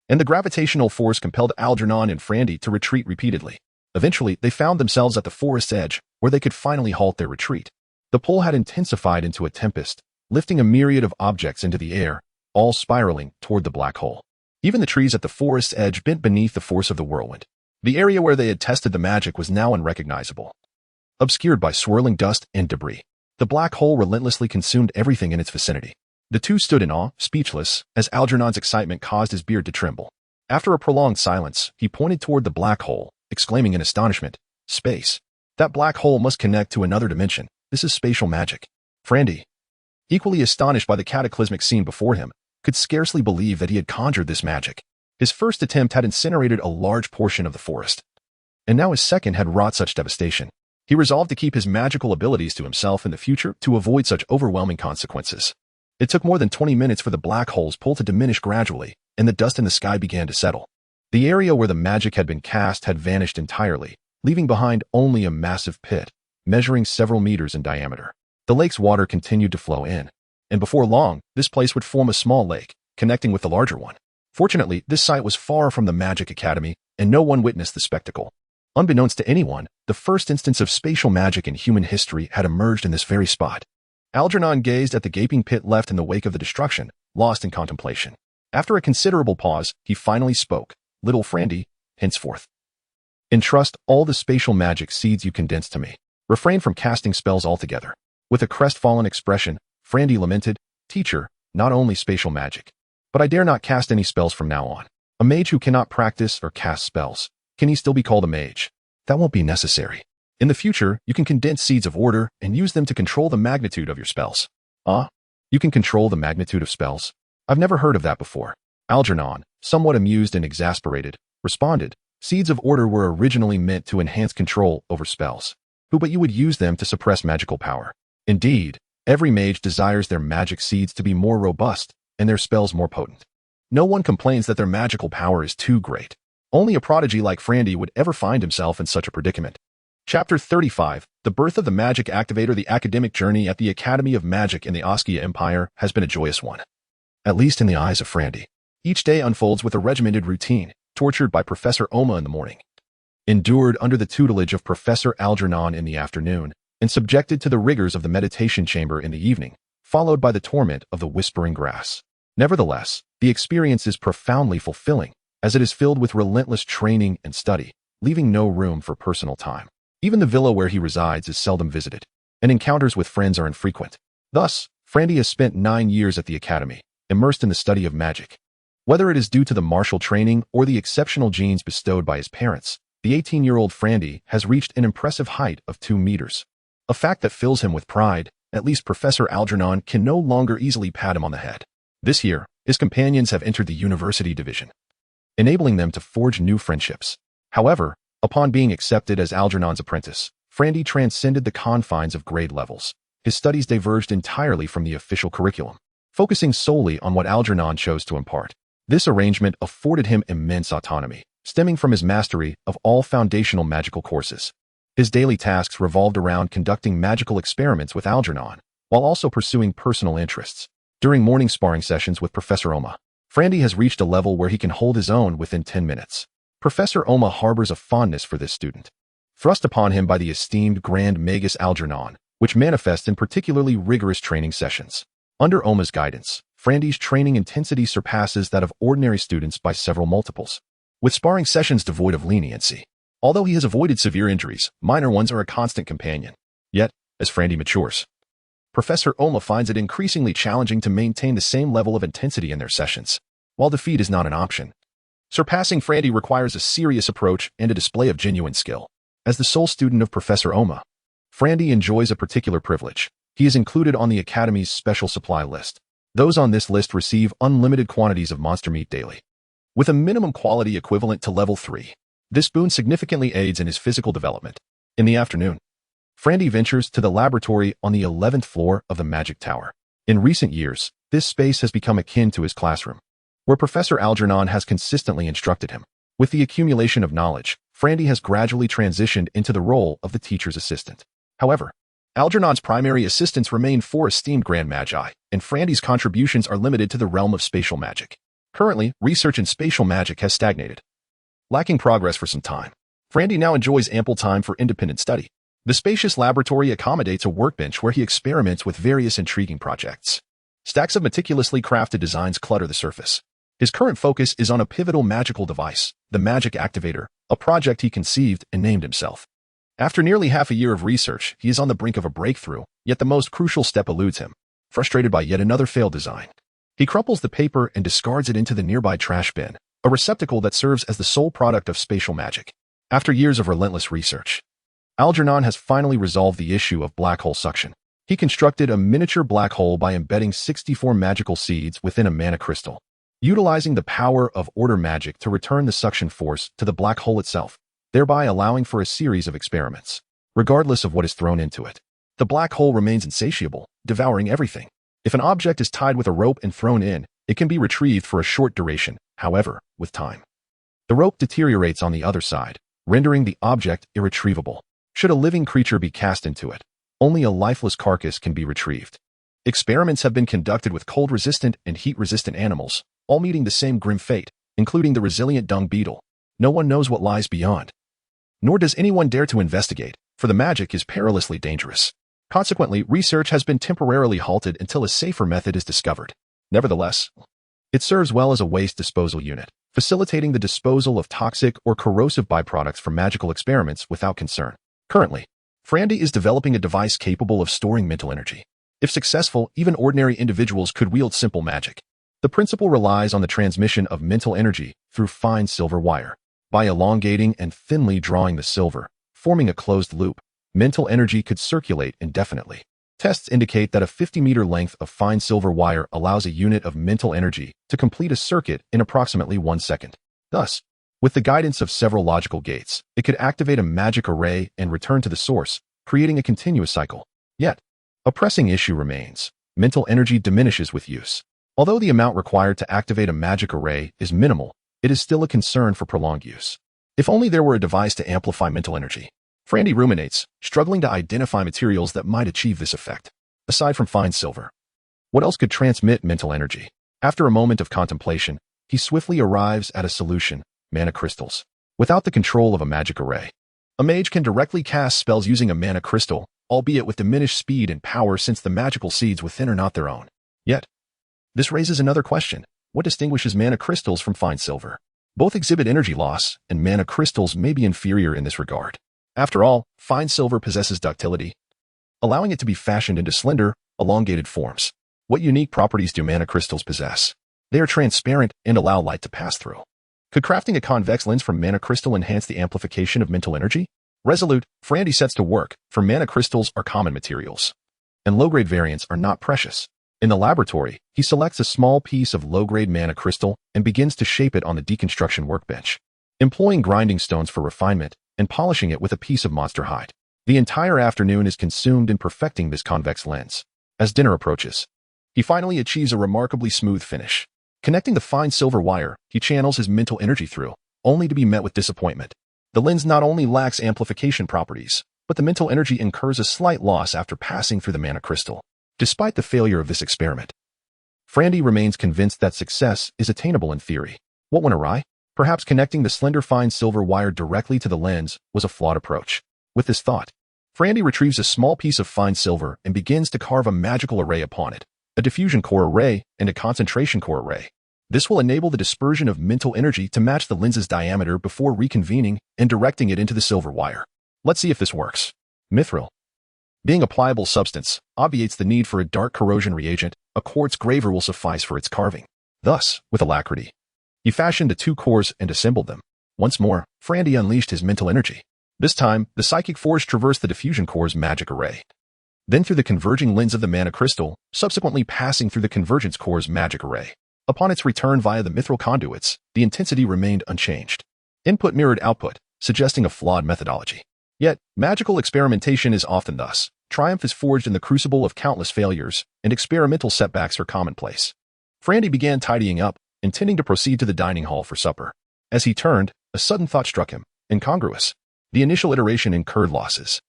[SPEAKER 1] and the gravitational force compelled Algernon and Frandy to retreat repeatedly. Eventually, they found themselves at the forest's edge, where they could finally halt their retreat. The pull had intensified into a tempest, lifting a myriad of objects into the air, all spiraling toward the black hole. Even the trees at the forest's edge bent beneath the force of the whirlwind. The area where they had tested the magic was now unrecognizable, obscured by swirling dust and debris. The black hole relentlessly consumed everything in its vicinity. The two stood in awe, speechless, as Algernon's excitement caused his beard to tremble. After a prolonged silence, he pointed toward the black hole, exclaiming in astonishment, "Space! That black hole must connect to another dimension. This is spatial magic." Frandy, equally astonished by the cataclysmic scene before him, could scarcely believe that he had conjured this magic. His first attempt had incinerated a large portion of the forest, and now his second had wrought such devastation. He resolved to keep his magical abilities to himself in the future to avoid such overwhelming consequences. It took more than 20 minutes for the black hole's pull to diminish gradually, and the dust in the sky began to settle. The area where the magic had been cast had vanished entirely, leaving behind only a massive pit, measuring several meters in diameter. The lake's water continued to flow in, and before long, this place would form a small lake, connecting with the larger one. Fortunately, this site was far from the Magic Academy, and no one witnessed the spectacle. Unbeknownst to anyone, the first instance of spatial magic in human history had emerged in this very spot. Algernon gazed at the gaping pit left in the wake of the destruction, lost in contemplation. After a considerable pause, he finally spoke. "Little Frandy, henceforth, entrust all the spatial magic seeds you condense to me. Refrain from casting spells altogether." With a crestfallen expression, Frandy lamented, "Teacher, not only spatial magic, but I dare not cast any spells from now on. A mage who cannot practice or cast spells, can he still be called a mage? That won't be necessary. In the future, you can condense seeds of order and use them to control the magnitude of your spells." "Ah? You can control the magnitude of spells? I've never heard of that before." Algernon, somewhat amused and exasperated, responded, "Seeds of order were originally meant to enhance control over spells. But you would use them to suppress magical power. Indeed, every mage desires their magic seeds to be more robust and their spells more potent. No one complains that their magical power is too great. Only a prodigy like Frandy would ever find himself in such a predicament." Chapter 35, The Birth of the Magic Activator. The academic journey at the Academy of Magic in the Oskia Empire has been a joyous one, at least in the eyes of Frandy. Each day unfolds with a regimented routine, tortured by Professor Oma in the morning, endured under the tutelage of Professor Algernon in the afternoon, and subjected to the rigors of the meditation chamber in the evening, followed by the torment of the whispering grass. Nevertheless, the experience is profoundly fulfilling, as it is filled with relentless training and study, leaving no room for personal time. Even the villa where he resides is seldom visited, and encounters with friends are infrequent. Thus, Frandy has spent 9 years at the academy, immersed in the study of magic. Whether it is due to the martial training or the exceptional genes bestowed by his parents, the 18-year-old Frandy has reached an impressive height of 2 meters. A fact that fills him with pride. At least Professor Algernon can no longer easily pat him on the head. This year, his companions have entered the university division, enabling them to forge new friendships. However, upon being accepted as Algernon's apprentice, Frandy transcended the confines of grade levels. His studies diverged entirely from the official curriculum, focusing solely on what Algernon chose to impart. This arrangement afforded him immense autonomy, stemming from his mastery of all foundational magical courses. His daily tasks revolved around conducting magical experiments with Algernon, while also pursuing personal interests. During morning sparring sessions with Professor Oma, Frandy has reached a level where he can hold his own within 10 minutes. Professor Oma harbors a fondness for this student, thrust upon him by the esteemed Grand Magus Algernon, which manifests in particularly rigorous training sessions. Under Oma's guidance, Frandy's training intensity surpasses that of ordinary students by several multiples. with sparring sessions devoid of leniency. Although he has avoided severe injuries, minor ones are a constant companion. Yet, as Frandy matures, Professor Oma finds it increasingly challenging to maintain the same level of intensity in their sessions. While defeat is not an option, surpassing Frandy requires a serious approach and a display of genuine skill. As the sole student of Professor Oma, Frandy enjoys a particular privilege. He is included on the Academy's special supply list. Those on this list receive unlimited quantities of monster meat daily, with a minimum quality equivalent to level 3. This boon significantly aids in his physical development. In the afternoon, Frandy ventures to the laboratory on the 11th floor of the Magic Tower. In recent years, this space has become akin to his classroom, where Professor Algernon has consistently instructed him. With the accumulation of knowledge, Frandy has gradually transitioned into the role of the teacher's assistant. However, Algernon's primary assistants remain 4 esteemed Grand Magi, and Frandy's contributions are limited to the realm of spatial magic. Currently, research in spatial magic has stagnated, lacking progress for some time. Frandy now enjoys ample time for independent study. The spacious laboratory accommodates a workbench where he experiments with various intriguing projects. Stacks of meticulously crafted designs clutter the surface. His current focus is on a pivotal magical device, the Magic Activator, a project he conceived and named himself. After nearly half a year of research, he is on the brink of a breakthrough, yet the most crucial step eludes him. Frustrated by yet another failed design, he crumples the paper and discards it into the nearby trash bin, a receptacle that serves as the sole product of spatial magic. After years of relentless research, Algernon has finally resolved the issue of black hole suction. He constructed a miniature black hole by embedding 64 magical seeds within a mana crystal, utilizing the power of order magic to return the suction force to the black hole itself, thereby allowing for a series of experiments. Regardless of what is thrown into it, the black hole remains insatiable, devouring everything. If an object is tied with a rope and thrown in, it can be retrieved for a short duration. However, with time, the rope deteriorates on the other side, rendering the object irretrievable. Should a living creature be cast into it, only a lifeless carcass can be retrieved. Experiments have been conducted with cold-resistant and heat-resistant animals, all meeting the same grim fate, including the resilient dung beetle. No one knows what lies beyond, nor does anyone dare to investigate, for the magic is perilously dangerous. Consequently, research has been temporarily halted until a safer method is discovered. Nevertheless, it serves well as a waste disposal unit, facilitating the disposal of toxic or corrosive byproducts from magical experiments without concern. Currently, Frandy is developing a device capable of storing mental energy. If successful, even ordinary individuals could wield simple magic. The principle relies on the transmission of mental energy through fine silver wire. By elongating and thinly drawing the silver, forming a closed loop, mental energy could circulate indefinitely. Tests indicate that a 50-meter length of fine silver wire allows a unit of mental energy to complete a circuit in approximately 1 second. Thus, with the guidance of several logical gates, it could activate a magic array and return to the source, creating a continuous cycle. Yet, a pressing issue remains. Mental energy diminishes with use. Although the amount required to activate a magic array is minimal, it is still a concern for prolonged use. If only there were a device to amplify mental energy. Frandy ruminates, struggling to identify materials that might achieve this effect. Aside from fine silver, what else could transmit mental energy? After a moment of contemplation, he swiftly arrives at a solution: mana crystals. Without the control of a magic array, a mage can directly cast spells using a mana crystal, albeit with diminished speed and power since the magical seeds within are not their own. Yet, this raises another question. What distinguishes mana crystals from fine silver? Both exhibit energy loss, and mana crystals may be inferior in this regard. After all, fine silver possesses ductility, allowing it to be fashioned into slender, elongated forms. What unique properties do mana crystals possess? They are transparent and allow light to pass through. Could crafting a convex lens from mana crystal enhance the amplification of mental energy? Resolute, Frandy sets to work, for mana crystals are common materials, and low-grade variants are not precious. In the laboratory, he selects a small piece of low-grade mana crystal and begins to shape it on the deconstruction workbench, employing grinding stones for refinement and polishing it with a piece of monster hide. The entire afternoon is consumed in perfecting this convex lens. As dinner approaches, he finally achieves a remarkably smooth finish. Connecting the fine silver wire, he channels his mental energy through, only to be met with disappointment. The lens not only lacks amplification properties, but the mental energy incurs a slight loss after passing through the mana crystal. Despite the failure of this experiment, Frandy remains convinced that success is attainable in theory. What went awry? Perhaps connecting the slender fine silver wire directly to the lens was a flawed approach. With this thought, Frandy retrieves a small piece of fine silver and begins to carve a magical array upon it, a diffusion core array and a concentration core array. This will enable the dispersion of mental energy to match the lens's diameter before reconvening and directing it into the silver wire. Let's see if this works. Mithril. Being a pliable substance, obviates the need for a dark corrosion reagent. A quartz graver will suffice for its carving. Thus, with alacrity, he fashioned the two cores and assembled them. Once more, Frandy unleashed his mental energy. This time, the psychic force traversed the diffusion core's magic array. Then through the converging lens of the mana crystal, subsequently passing through the convergence core's magic array. Upon its return via the mithril conduits, the intensity remained unchanged. Input mirrored output, suggesting a flawed methodology. Yet, magical experimentation is often thus. Triumph is forged in the crucible of countless failures, and experimental setbacks are commonplace. Frandy began tidying up, intending to proceed to the dining hall for supper. As he turned, a sudden thought struck him. Incongruous. The initial iteration incurred losses,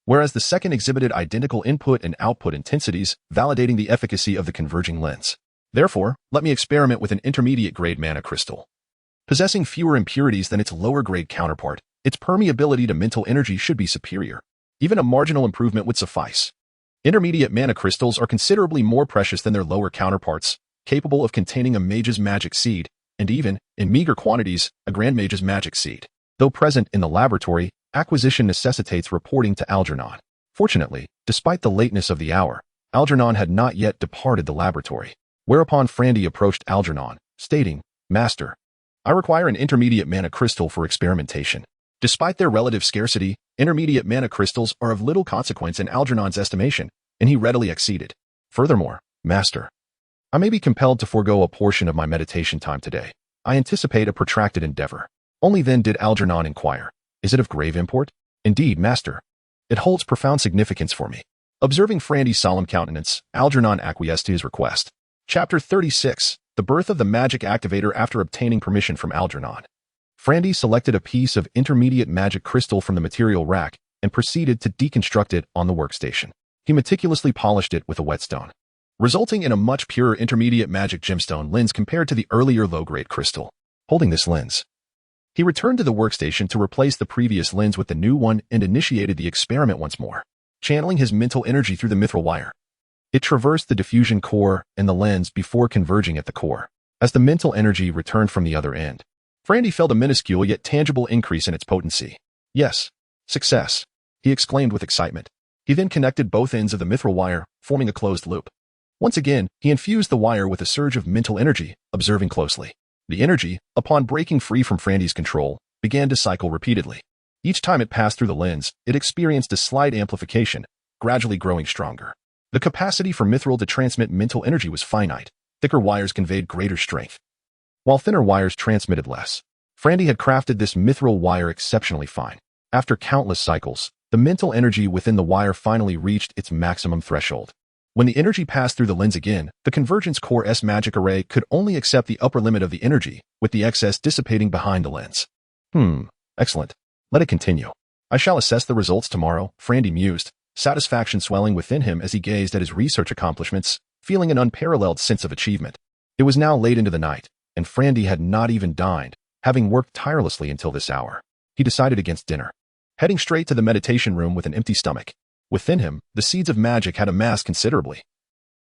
[SPEAKER 1] whereas the second exhibited identical input and output intensities, validating the efficacy of the converging lens. Therefore, let me experiment with an intermediate-grade mana crystal. Possessing fewer impurities than its lower-grade counterpart, its permeability to mental energy should be superior. Even a marginal improvement would suffice. Intermediate mana crystals are considerably more precious than their lower counterparts, capable of containing a mage's magic seed, and even, in meager quantities, a grand mage's magic seed. Though present in the laboratory, acquisition necessitates reporting to Algernon. Fortunately, despite the lateness of the hour, Algernon had not yet departed the laboratory. Whereupon Frandy approached Algernon, stating, "Master, I require an intermediate mana crystal for experimentation." Despite their relative scarcity, intermediate mana crystals are of little consequence in Algernon's estimation, and he readily acceded. Furthermore, Master, I may be compelled to forego a portion of my meditation time today. I anticipate a protracted endeavor. Only then did Algernon inquire, "Is it of grave import?" "Indeed, Master. It holds profound significance for me." Observing Frandy's solemn countenance, Algernon acquiesced to his request. Chapter 36, The Birth of the Magic Activator after obtaining permission from Algernon. Frandy selected a piece of intermediate magic crystal from the material rack and proceeded to deconstruct it on the workstation. He meticulously polished it with a whetstone, resulting in a much purer intermediate magic gemstone lens compared to the earlier low-grade crystal. Holding this lens, he returned to the workstation to replace the previous lens with the new one and initiated the experiment once more, channeling his mental energy through the mithril wire. It traversed the diffusion core and the lens before converging at the core. As the mental energy returned from the other end, Frandy felt a minuscule yet tangible increase in its potency. "Yes, success," he exclaimed with excitement. He then connected both ends of the mithril wire, forming a closed loop. Once again, he infused the wire with a surge of mental energy, observing closely. The energy, upon breaking free from Frandy's control, began to cycle repeatedly. Each time it passed through the lens, it experienced a slight amplification, gradually growing stronger. The capacity for mithril to transmit mental energy was finite. Thicker wires conveyed greater strength, while thinner wires transmitted less. Frandy had crafted this mithril wire exceptionally fine. After countless cycles, the mental energy within the wire finally reached its maximum threshold. When the energy passed through the lens again, the convergence core's magic array could only accept the upper limit of the energy, with the excess dissipating behind the lens. Excellent. Let it continue. I shall assess the results tomorrow, Frandy mused, satisfaction swelling within him as he gazed at his research accomplishments, feeling an unparalleled sense of achievement. It was now late into the night, and Frandy had not even dined, having worked tirelessly until this hour. He decided against dinner, heading straight to the meditation room with an empty stomach. Within him, the seeds of magic had amassed considerably,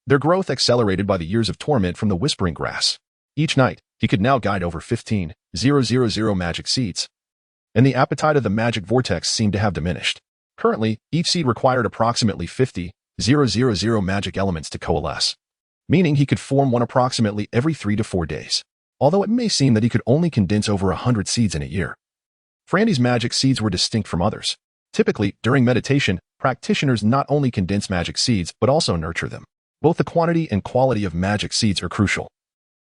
[SPEAKER 1] their growth accelerated by the years of torment from the whispering grass. Each night, he could now guide over 15,000 magic seeds, and the appetite of the magic vortex seemed to have diminished. Currently, each seed required approximately 50,000 magic elements to coalesce, meaning he could form one approximately every 3 to 4 days. Although it may seem that he could only condense over 100 seeds in a year, Frandy's magic seeds were distinct from others. Typically, during meditation, practitioners not only condense magic seeds but also nurture them. Both the quantity and quality of magic seeds are crucial.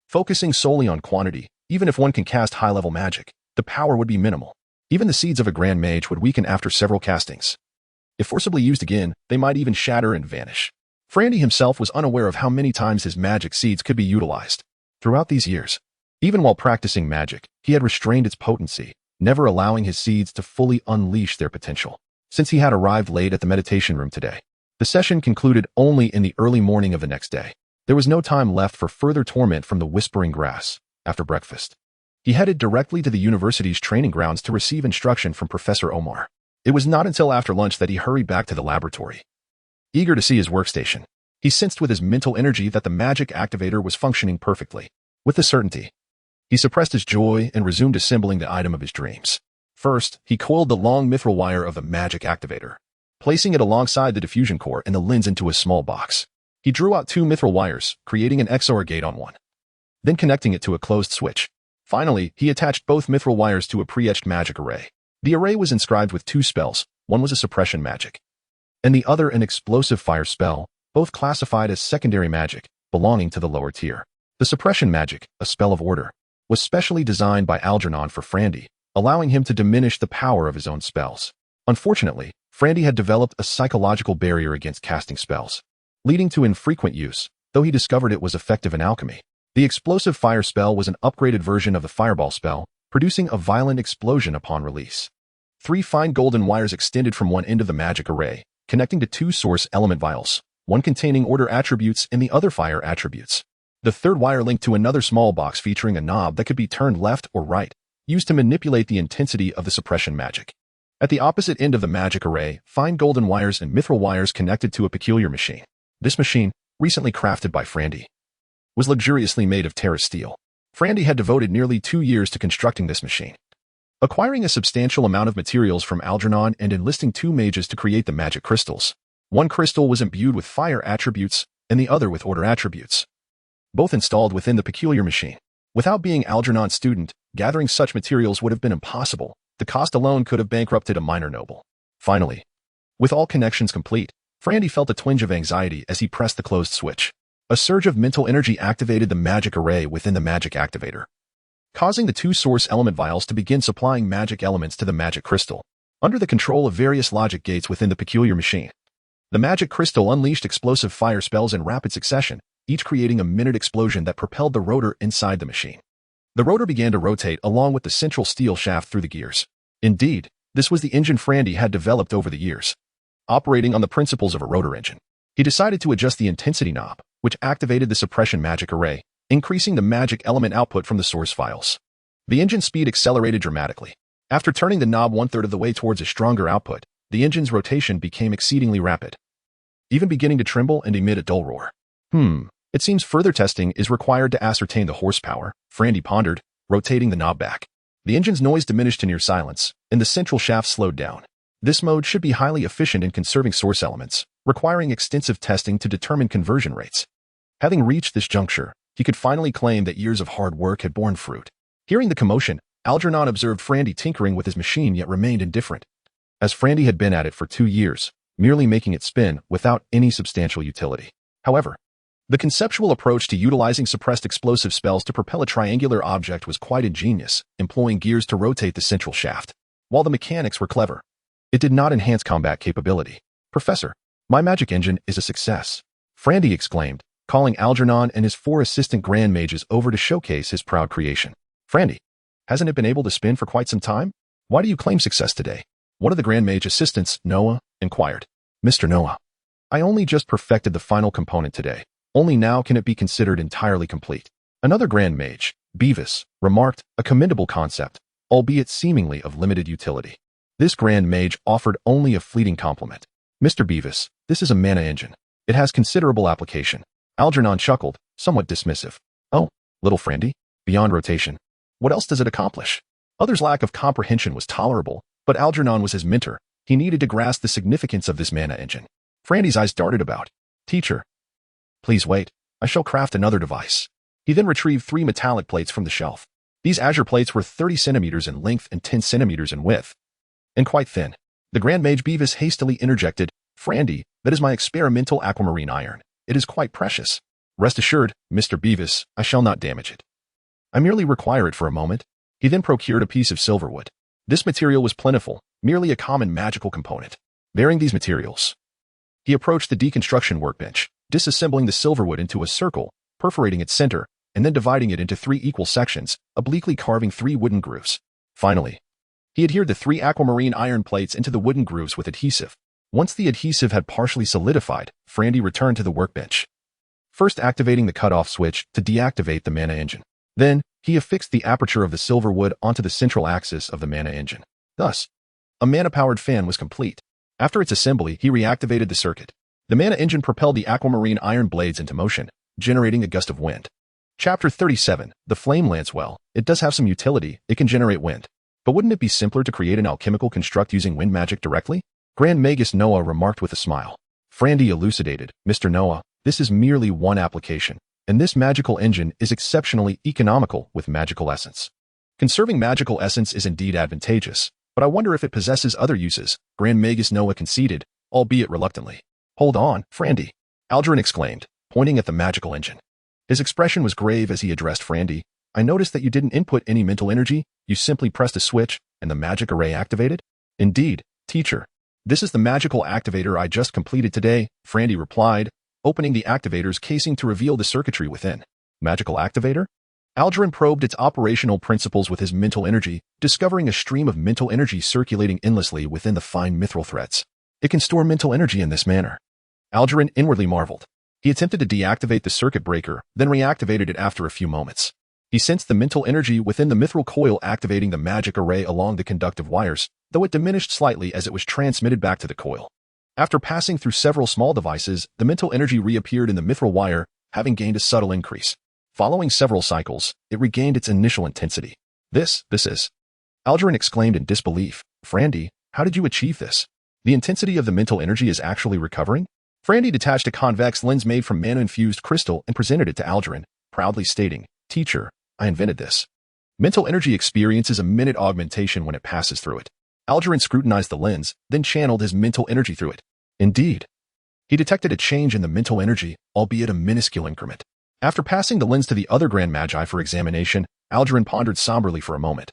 [SPEAKER 1] Focusing solely on quantity, even if one can cast high-level magic, the power would be minimal. Even the seeds of a grand mage would weaken after several castings. If forcibly used again, they might even shatter and vanish. Frandy himself was unaware of how many times his magic seeds could be utilized. Throughout these years, even while practicing magic, he had restrained its potency, never allowing his seeds to fully unleash their potential. Since he had arrived late at the meditation room today, the session concluded only in the early morning of the next day. There was no time left for further torment from the whispering grass. After breakfast, he headed directly to the university's training grounds to receive instruction from Professor Omar. It was not until after lunch that he hurried back to the laboratory. Eager to see his workstation, he sensed with his mental energy that the magic activator was functioning perfectly. With the certainty, he suppressed his joy and resumed assembling the item of his dreams. First, he coiled the long mithril wire of the magic activator, placing it alongside the diffusion core and the lens into a small box. He drew out 2 mithril wires, creating an XOR gate on one, then connecting it to a closed switch. Finally, he attached both mithril wires to a pre-etched magic array. The array was inscribed with 2 spells. One was a suppression magic, and the other an explosive fire spell, both classified as secondary magic, belonging to the lower tier. The suppression magic, a spell of order, was specially designed by Algernon for Frandy, allowing him to diminish the power of his own spells. Unfortunately, Frandy had developed a psychological barrier against casting spells, leading to infrequent use, though he discovered it was effective in alchemy. The explosive fire spell was an upgraded version of the fireball spell, producing a violent explosion upon release. 3 fine golden wires extended from one end of the magic array, connecting to 2 source element vials, one containing order attributes and the other fire attributes. The third wire linked to another small box featuring a knob that could be turned left or right, used to manipulate the intensity of the suppression magic. At the opposite end of the magic array, fine golden wires and mithril wires connected to a peculiar machine. This machine, recently crafted by Frandy, was luxuriously made of terra steel. Frandy had devoted nearly 2 years to constructing this machine, acquiring a substantial amount of materials from Algernon and enlisting 2 mages to create the magic crystals. One crystal was imbued with fire attributes and the other with order attributes, both installed within the peculiar machine. Without being Algernon's student, gathering such materials would have been impossible. The cost alone could have bankrupted a minor noble. Finally, with all connections complete, Frandy felt a twinge of anxiety as he pressed the closed switch. A surge of mental energy activated the magic array within the magic activator, causing the 2 source element vials to begin supplying magic elements to the magic crystal. Under the control of various logic gates within the peculiar machine, the magic crystal unleashed explosive fire spells in rapid succession, each creating a minute explosion that propelled the rotor inside the machine. The rotor began to rotate along with the central steel shaft through the gears. Indeed, this was the engine Frandy had developed over the years, operating on the principles of a rotor engine. He decided to adjust the intensity knob, which activated the suppression magic array, increasing the magic element output from the source files. The engine speed accelerated dramatically. After turning the knob 1/3 of the way towards a stronger output, the engine's rotation became exceedingly rapid, even beginning to tremble and emit a dull roar. It seems further testing is required to ascertain the horsepower, Frandy pondered, rotating the knob back. The engine's noise diminished to near silence, and the central shaft slowed down. This mode should be highly efficient in conserving source elements, requiring extensive testing to determine conversion rates. Having reached this juncture, he could finally claim that years of hard work had borne fruit. Hearing the commotion, Algernon observed Frandy tinkering with his machine yet remained indifferent, as Frandy had been at it for 2 years, merely making it spin without any substantial utility. However, the conceptual approach to utilizing suppressed explosive spells to propel a triangular object was quite ingenious, employing gears to rotate the central shaft. While the mechanics were clever, it did not enhance combat capability. "Professor, my magic engine is a success," Frandy exclaimed, calling Algernon and his 4 assistant grand mages over to showcase his proud creation. "Frandy, hasn't it been able to spin for quite some time? Why do you claim success today?" One of the grand mage assistants, Noah, inquired. "Mr. Noah, I only just perfected the final component today. Only now can it be considered entirely complete." Another grand mage, Beavis, remarked, "A commendable concept, albeit seemingly of limited utility." This grand mage offered only a fleeting compliment. "Mr. Beavis, this is a mana engine. It has considerable application." Algernon chuckled, somewhat dismissive. "Oh, little Frandy, beyond rotation. What else does it accomplish?" Others' lack of comprehension was tolerable, but Algernon was his mentor. He needed to grasp the significance of this mana engine. Frandy's eyes darted about. "Teacher, please wait. I shall craft another device." He then retrieved 3 metallic plates from the shelf. These azure plates were 30 centimeters in length and 10 centimeters in width, and quite thin. The Grand Mage Beavis hastily interjected, "Frandy, that is my experimental aquamarine iron. It is quite precious. Rest assured, Mr. Beavis, I shall not damage it. I merely require it for a moment." He then procured a piece of silverwood. This material was plentiful, merely a common magical component. Bearing these materials, he approached the deconstruction workbench, disassembling the silverwood into a circle, perforating its center, and then dividing it into 3 equal sections, obliquely carving 3 wooden grooves. Finally, he adhered the 3 aquamarine iron plates into the wooden grooves with adhesive. Once the adhesive had partially solidified, Frandy returned to the workbench, first activating the cutoff switch to deactivate the mana engine. Then, he affixed the aperture of the silverwood onto the central axis of the mana engine. Thus, a mana-powered fan was complete. After its assembly, he reactivated the circuit. The mana engine propelled the aquamarine iron blades into motion, generating a gust of wind. Chapter 37, The Flame Lance. Well, it does have some utility, it can generate wind. But wouldn't it be simpler to create an alchemical construct using wind magic directly? Grand Magus Noah remarked with a smile. Frandy elucidated, Mr. Noah, this is merely one application, and this magical engine is exceptionally economical with magical essence. Conserving magical essence is indeed advantageous, but I wonder if it possesses other uses, Grand Magus Noah conceded, albeit reluctantly. Hold on, Frandy, Algernon exclaimed, pointing at the magical engine. His expression was grave as he addressed Frandy. I noticed that you didn't input any mental energy, you simply pressed a switch, and the magic array activated? Indeed, teacher. This is the magical activator I just completed today, Frandy replied, opening the activator's casing to reveal the circuitry within. Magical activator? Algernon probed its operational principles with his mental energy, discovering a stream of mental energy circulating endlessly within the fine mithril threads. It can store mental energy in this manner. Algernon inwardly marveled. He attempted to deactivate the circuit breaker, then reactivated it after a few moments. He sensed the mental energy within the mithril coil activating the magic array along the conductive wires, though it diminished slightly as it was transmitted back to the coil. After passing through several small devices, the mental energy reappeared in the mithril wire, having gained a subtle increase. Following several cycles, it regained its initial intensity. This is. Algernon exclaimed in disbelief. Frandy, how did you achieve this? The intensity of the mental energy is actually recovering? Frandy detached a convex lens made from mana-infused crystal and presented it to Algernon, proudly stating, Teacher, I invented this. Mental energy experiences a minute augmentation when it passes through it. Algernon scrutinized the lens, then channeled his mental energy through it. Indeed. He detected a change in the mental energy, albeit a minuscule increment. After passing the lens to the other Grand Magi for examination, Algernon pondered somberly for a moment.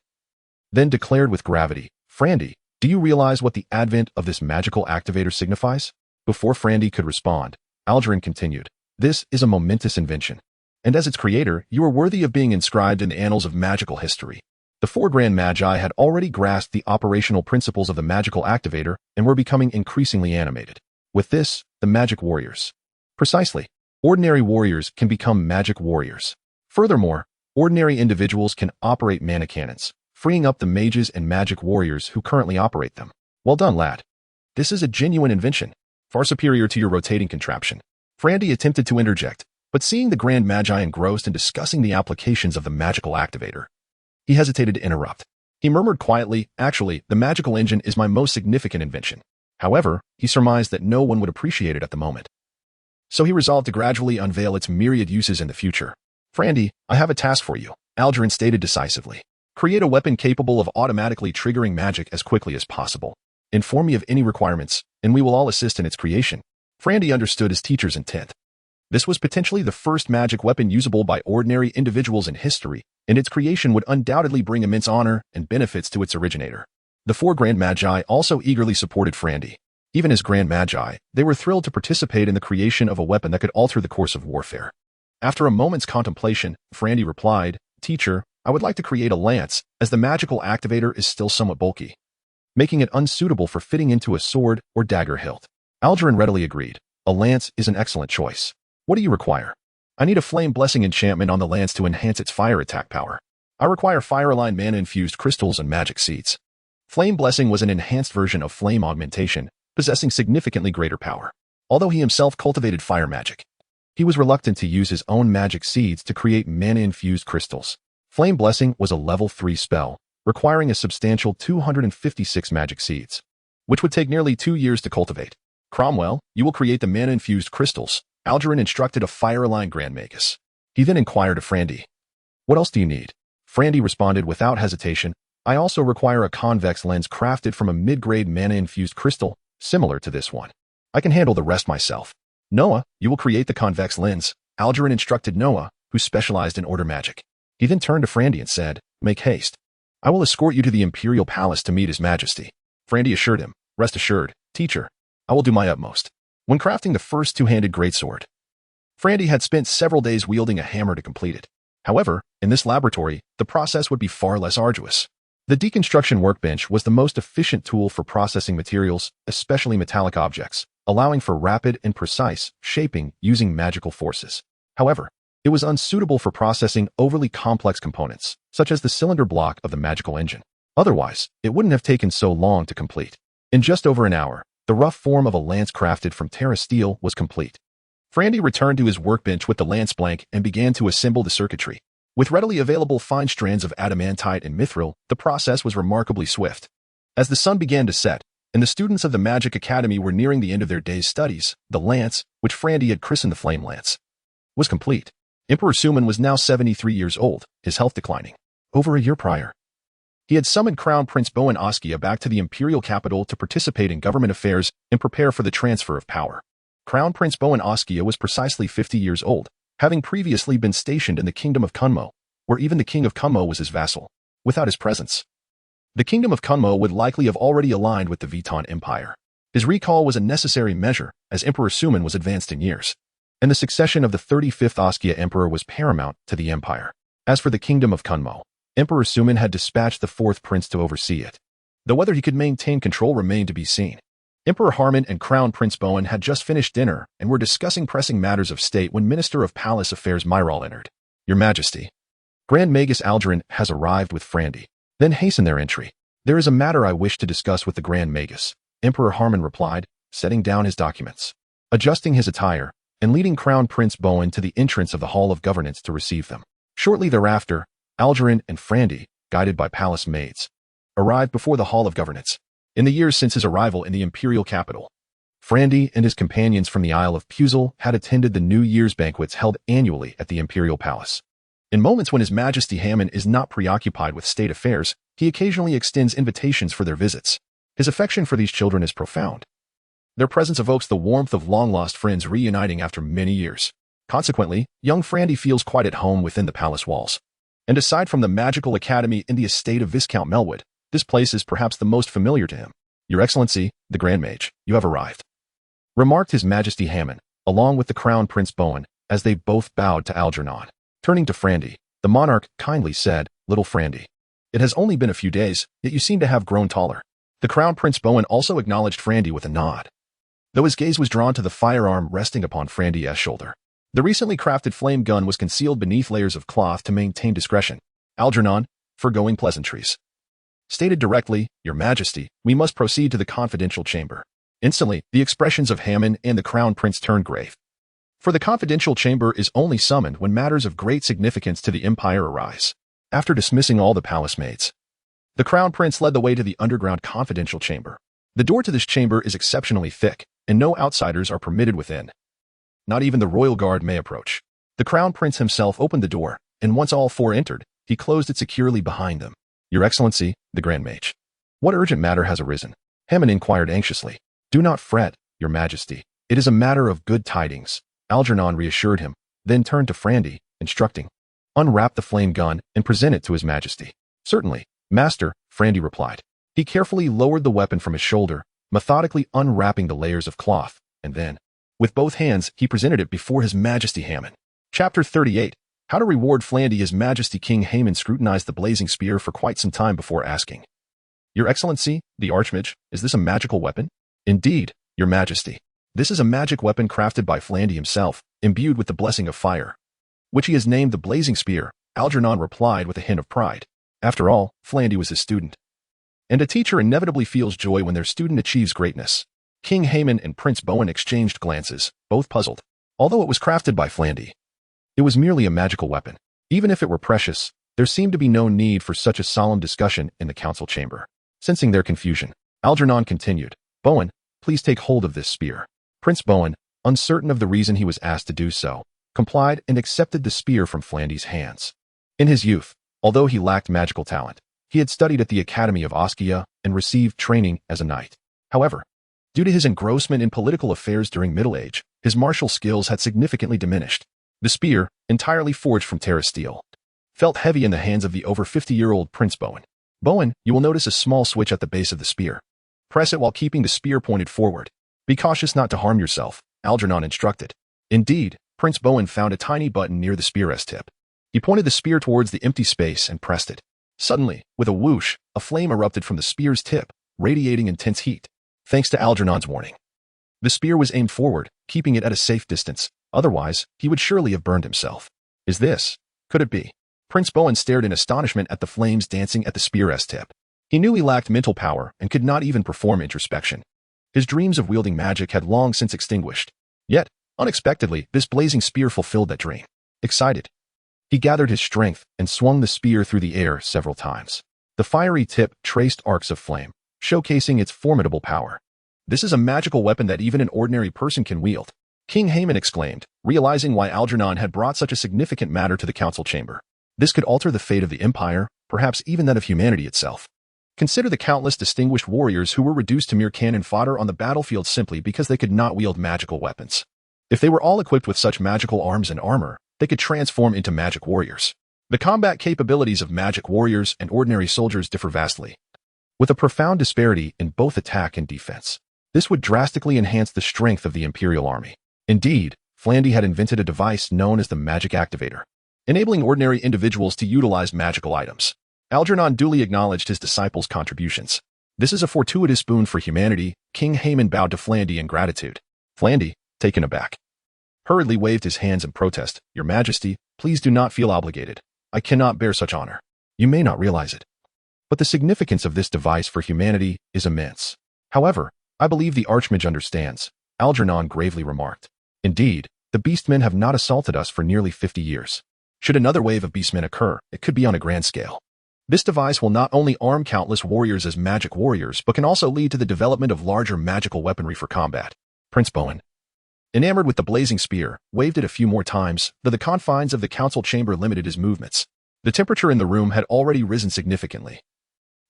[SPEAKER 1] Then declared with gravity, Frandy, do you realize what the advent of this magical activator signifies? Before Frandy could respond, Algernon continued, This is a momentous invention. And as its creator, you are worthy of being inscribed in the annals of magical history. The four Grand Magi had already grasped the operational principles of the magical activator and were becoming increasingly animated. With this, the magic warriors. Precisely. Ordinary warriors can become magic warriors. Furthermore, ordinary individuals can operate mana cannons, freeing up the mages and magic warriors who currently operate them. Well done, lad. This is a genuine invention, far superior to your rotating contraption. Frandy attempted to interject, but seeing the Grand Magi engrossed in discussing the applications of the magical activator, he hesitated to interrupt. He murmured quietly, Actually, the magical engine is my most significant invention. However, he surmised that no one would appreciate it at the moment. So he resolved to gradually unveil its myriad uses in the future. Frandy, I have a task for you, Algernon stated decisively. Create a weapon capable of automatically triggering magic as quickly as possible. Inform me of any requirements, and we will all assist in its creation. Frandy understood his teacher's intent. This was potentially the first magic weapon usable by ordinary individuals in history, and its creation would undoubtedly bring immense honor and benefits to its originator. The four Grand Magi also eagerly supported Frandy. Even as Grand Magi, they were thrilled to participate in the creation of a weapon that could alter the course of warfare. After a moment's contemplation, Frandy replied, Teacher, I would like to create a lance, as the magical activator is still somewhat bulky, making it unsuitable for fitting into a sword or dagger hilt. Algernon readily agreed. A lance is an excellent choice. What do you require? I need a flame blessing enchantment on the lance to enhance its fire attack power. I require fire-aligned mana-infused crystals and magic seeds. Flame blessing was an enhanced version of flame augmentation, possessing significantly greater power. Although he himself cultivated fire magic, he was reluctant to use his own magic seeds to create mana-infused crystals. Flame blessing was a level 3 spell, requiring a substantial 256 magic seeds, which would take nearly 2 years to cultivate. Cromwell, you will create the mana-infused crystals, Algernon instructed a fire-aligned Grand Magus. He then inquired of Frandy, What else do you need? Frandy responded without hesitation, I also require a convex lens crafted from a mid-grade mana-infused crystal, similar to this one. I can handle the rest myself. Noah, you will create the convex lens, Algernon instructed Noah, who specialized in order magic. He then turned to Frandy and said, Make haste. I will escort you to the Imperial Palace to meet His Majesty. Frandy assured him, Rest assured, teacher, I will do my utmost. When crafting the first two-handed greatsword, Frandy had spent several days wielding a hammer to complete it. However, in this laboratory, the process would be far less arduous. The deconstruction workbench was the most efficient tool for processing materials, especially metallic objects, allowing for rapid and precise shaping using magical forces. However, it was unsuitable for processing overly complex components, such as the cylinder block of the magical engine. Otherwise, it wouldn't have taken so long to complete. In just over an hour, the rough form of a lance crafted from Terra steel was complete. Frandy returned to his workbench with the lance blank and began to assemble the circuitry. With readily available fine strands of adamantite and mithril, the process was remarkably swift. As the sun began to set, and the students of the Magic Academy were nearing the end of their day's studies, the lance, which Frandy had christened the Flame Lance, was complete. Emperor Suman was now 73 years old, his health declining. Over a year prior, he had summoned Crown Prince Bowen Oskia back to the imperial capital to participate in government affairs and prepare for the transfer of power. Crown Prince Bowen Oskia was precisely 50 years old, having previously been stationed in the Kingdom of Kunmo, where even the King of Kunmo was his vassal. Without his presence, the Kingdom of Kunmo would likely have already aligned with the Vitan Empire. His recall was a necessary measure, as Emperor Suman was advanced in years, and the succession of the 35th Oskia Emperor was paramount to the empire. As for the Kingdom of Kunmo, Emperor Suman had dispatched the 4th prince to oversee it, though whether he could maintain control remained to be seen. Emperor Harman and Crown Prince Bowen had just finished dinner and were discussing pressing matters of state when Minister of Palace Affairs Myral entered. Your Majesty, Grand Magus Algerin has arrived with Frandy. Then hastened their entry. There is a matter I wish to discuss with the Grand Magus, Emperor Harman replied, setting down his documents, adjusting his attire, and leading Crown Prince Bowen to the entrance of the Hall of Governance to receive them. Shortly thereafter, Algerin and Frandy, guided by palace maids, arrived before the Hall of Governance. In the years since his arrival in the imperial capital, Frandy and his companions from the Isle of Puzel had attended the New Year's banquets held annually at the imperial palace. In moments when His Majesty Hammond is not preoccupied with state affairs, he occasionally extends invitations for their visits. His affection for these children is profound. Their presence evokes the warmth of long-lost friends reuniting after many years. Consequently, young Frandy feels quite at home within the palace walls. And aside from the magical academy in the estate of Viscount Melwood, this place is perhaps the most familiar to him. Your Excellency, the Grand Mage, you have arrived, remarked His Majesty Hammond, along with the Crown Prince Bowen, as they both bowed to Algernon. Turning to Frandy, the monarch kindly said, Little Frandy, it has only been a few days, yet you seem to have grown taller. The Crown Prince Bowen also acknowledged Frandy with a nod, though his gaze was drawn to the firearm resting upon Frandy's shoulder. The recently crafted flame gun was concealed beneath layers of cloth to maintain discretion. Algernon, foregoing pleasantries, stated directly, Your Majesty, we must proceed to the confidential chamber. Instantly, the expressions of Hammond and the Crown Prince turned grave. For the confidential chamber is only summoned when matters of great significance to the empire arise. After dismissing all the palace maids, the Crown Prince led the way to the underground confidential chamber. The door to this chamber is exceptionally thick, and no outsiders are permitted within. Not even the royal guard may approach. The Crown Prince himself opened the door, and once all four entered, he closed it securely behind them. Your Excellency, the Grand Mage, what urgent matter has arisen? Hammond inquired anxiously. Do not fret, Your Majesty. It is a matter of good tidings, Algernon reassured him, then turned to Frandy, instructing, unwrap the flame gun and present it to His Majesty. Certainly, Master, Frandy replied. He carefully lowered the weapon from his shoulder, methodically unwrapping the layers of cloth, and then, with both hands, he presented it before His Majesty Hammond. Chapter 38. How to reward Frandy. His Majesty King Hammond scrutinized the blazing spear for quite some time before asking, Your Excellency, the Archmage, is this a magical weapon? Indeed, Your Majesty. This is a magic weapon crafted by Frandy himself, imbued with the blessing of fire, which he has named the Blazing Spear, Algernon replied with a hint of pride. After all, Frandy was his student, and a teacher inevitably feels joy when their student achieves greatness. King Hammond and Prince Bowen exchanged glances, both puzzled. Although it was crafted by Frandy, it was merely a magical weapon. Even if it were precious, there seemed to be no need for such a solemn discussion in the council chamber. Sensing their confusion, Algernon continued, Bowen, please take hold of this spear. Prince Bowen, uncertain of the reason he was asked to do so, complied and accepted the spear from Frandy's hands. In his youth, although he lacked magical talent, he had studied at the Academy of Oskia and received training as a knight. However, due to his engrossment in political affairs during middle age, his martial skills had significantly diminished. The spear, entirely forged from Terra steel, felt heavy in the hands of the over 50-year-old Prince Bowen. Bowen, you will notice a small switch at the base of the spear. Press it while keeping the spear pointed forward. Be cautious not to harm yourself, Algernon instructed. Indeed, Prince Bowen found a tiny button near the spear's tip. He pointed the spear towards the empty space and pressed it. Suddenly, with a whoosh, a flame erupted from the spear's tip, radiating intense heat. Thanks to Algernon's warning, the spear was aimed forward, keeping it at a safe distance. Otherwise, he would surely have burned himself. Could it be? Prince Bowen stared in astonishment at the flames dancing at the spear's tip. He knew he lacked mental power and could not even perform introspection. His dreams of wielding magic had long since extinguished. Yet, Unexpectedly, this blazing spear fulfilled that dream. Excited, he gathered his strength and swung the spear through the air several times. The fiery tip traced arcs of flame, showcasing its formidable power. This is a magical weapon that even an ordinary person can wield, King Haman exclaimed, realizing why Algernon had brought such a significant matter to the council chamber. This could alter the fate of the empire, perhaps even that of humanity itself. Consider the countless distinguished warriors who were reduced to mere cannon fodder on the battlefield simply because they could not wield magical weapons. If they were all equipped with such magical arms and armor, they could transform into magic warriors. The combat capabilities of magic warriors and ordinary soldiers differ vastly, with a profound disparity in both attack and defense. This would drastically enhance the strength of the Imperial Army. Indeed, Flandy had invented a device known as the Magic Activator, enabling ordinary individuals to utilize magical items. Algernon duly acknowledged his disciples' contributions. This is a fortuitous boon for humanity. King Haman bowed to Flandy in gratitude. Flandy, taken aback, hurriedly waved his hands in protest. Your Majesty, please do not feel obligated. I cannot bear such honor. You may not realize it, but the significance of this device for humanity is immense. However, I believe the Archmage understands, Algernon gravely remarked. Indeed, the Beastmen have not assaulted us for nearly 50 years. Should another wave of Beastmen occur, it could be on a grand scale. This device will not only arm countless warriors as magic warriors, but can also lead to the development of larger magical weaponry for combat. Prince Bowen, enamored with the blazing spear, waved it a few more times, though the confines of the council chamber limited his movements. The temperature in the room had already risen significantly,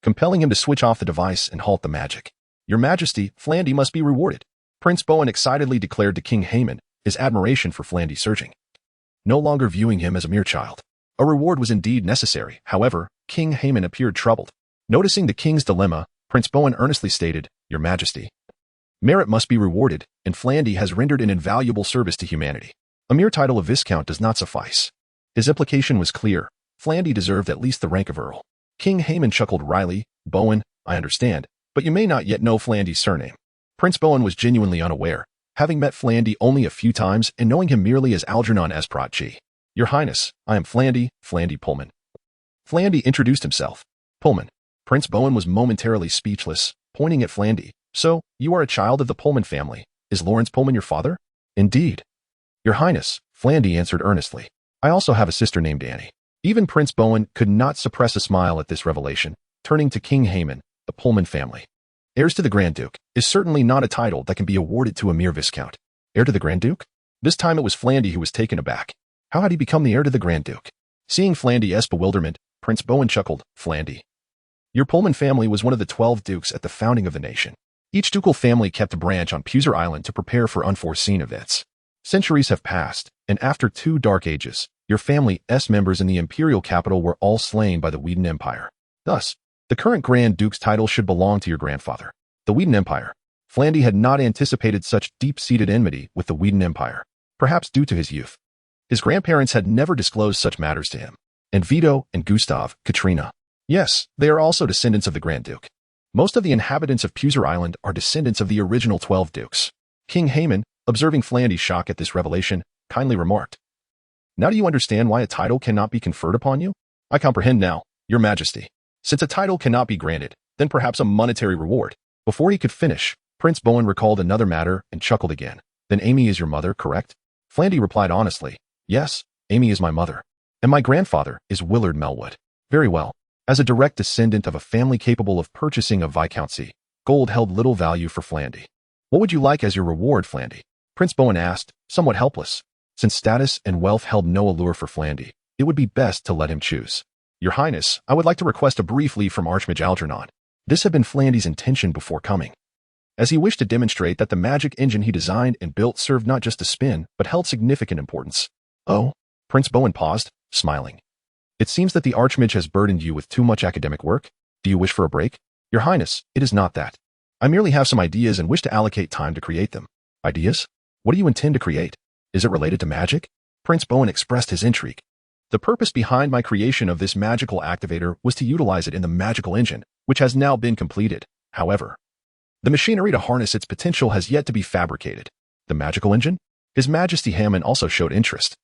[SPEAKER 1] compelling him to switch off the device and halt the magic. Your Majesty, Flandy must be rewarded, Prince Bowen excitedly declared to King Haman, his admiration for Flandy surging, no longer viewing him as a mere child. A reward was indeed necessary. However, King Haman appeared troubled. Noticing the king's dilemma, Prince Bowen earnestly stated, Your Majesty, merit must be rewarded, and Flandy has rendered an invaluable service to humanity. A mere title of Viscount does not suffice. His implication was clear. Flandy deserved at least the rank of Earl. King Haman chuckled wryly. Bowen, I understand, but you may not yet know Flandy's surname. Prince Bowen was genuinely unaware, having met Flandy only a few times and knowing him merely as Algernon Esprotchi. Your Highness, I am Flandy Pullman. Flandy introduced himself. Pullman. Prince Bowen was momentarily speechless, pointing at Flandy. So, you are a child of the Pullman family. Is Lawrence Pullman your father? Indeed. Your Highness, Flandy answered earnestly. I also have a sister named Annie. Even Prince Bowen could not suppress a smile at this revelation, turning to King Haman, the Pullman family. Heirs to the Grand Duke is certainly not a title that can be awarded to a mere Viscount. Heir to the Grand Duke? This time it was Flandy who was taken aback. How had he become the heir to the Grand Duke? Seeing Flandy's bewilderment, Prince Bowen chuckled. Flandy, your Pullman family was one of the 12 dukes at the founding of the nation. Each ducal family kept a branch on Puser Island to prepare for unforeseen events. Centuries have passed, and after 2 dark ages, your family's members in the imperial capital were all slain by the Wheaton Empire. Thus, the current Grand Duke's title should belong to your grandfather. The Wheaton Empire. Flandy had not anticipated such deep-seated enmity with the Wheaton Empire, perhaps due to his youth. His grandparents had never disclosed such matters to him. And Vito and Gustav, Katrina. Yes, they are also descendants of the Grand Duke. Most of the inhabitants of Puser Island are descendants of the original 12 dukes. King Haman, observing Flandy's shock at this revelation, kindly remarked, Now do you understand why a title cannot be conferred upon you? I comprehend now, Your Majesty. Since a title cannot be granted, then perhaps a monetary reward. Before he could finish, Prince Bowen recalled another matter and chuckled again. Then Amy is your mother, correct? Flandy replied honestly, Yes, Amy is my mother. And my grandfather is Willard Melwood. Very well. As a direct descendant of a family capable of purchasing a viscountcy, gold held little value for Flandy. What would you like as your reward, Flandy? Prince Bowen asked, somewhat helpless. Since status and wealth held no allure for Flandy, it would be best to let him choose. Your Highness, I would like to request a brief leave from Archmage Algernon. This had been Flandy's intention before coming, as he wished to demonstrate that the magic engine he designed and built served not just to spin, but held significant importance. Oh, Prince Bowen paused, smiling. It seems that the Archmage has burdened you with too much academic work. Do you wish for a break? Your Highness, it is not that. I merely have some ideas and wish to allocate time to create them. Ideas? What do you intend to create? Is it related to magic? Prince Bowen expressed his intrigue. The purpose behind my creation of this magical activator was to utilize it in the magical engine, which has now been completed. However, the machinery to harness its potential has yet to be fabricated. The magical engine? His Majesty Hammond also showed interest,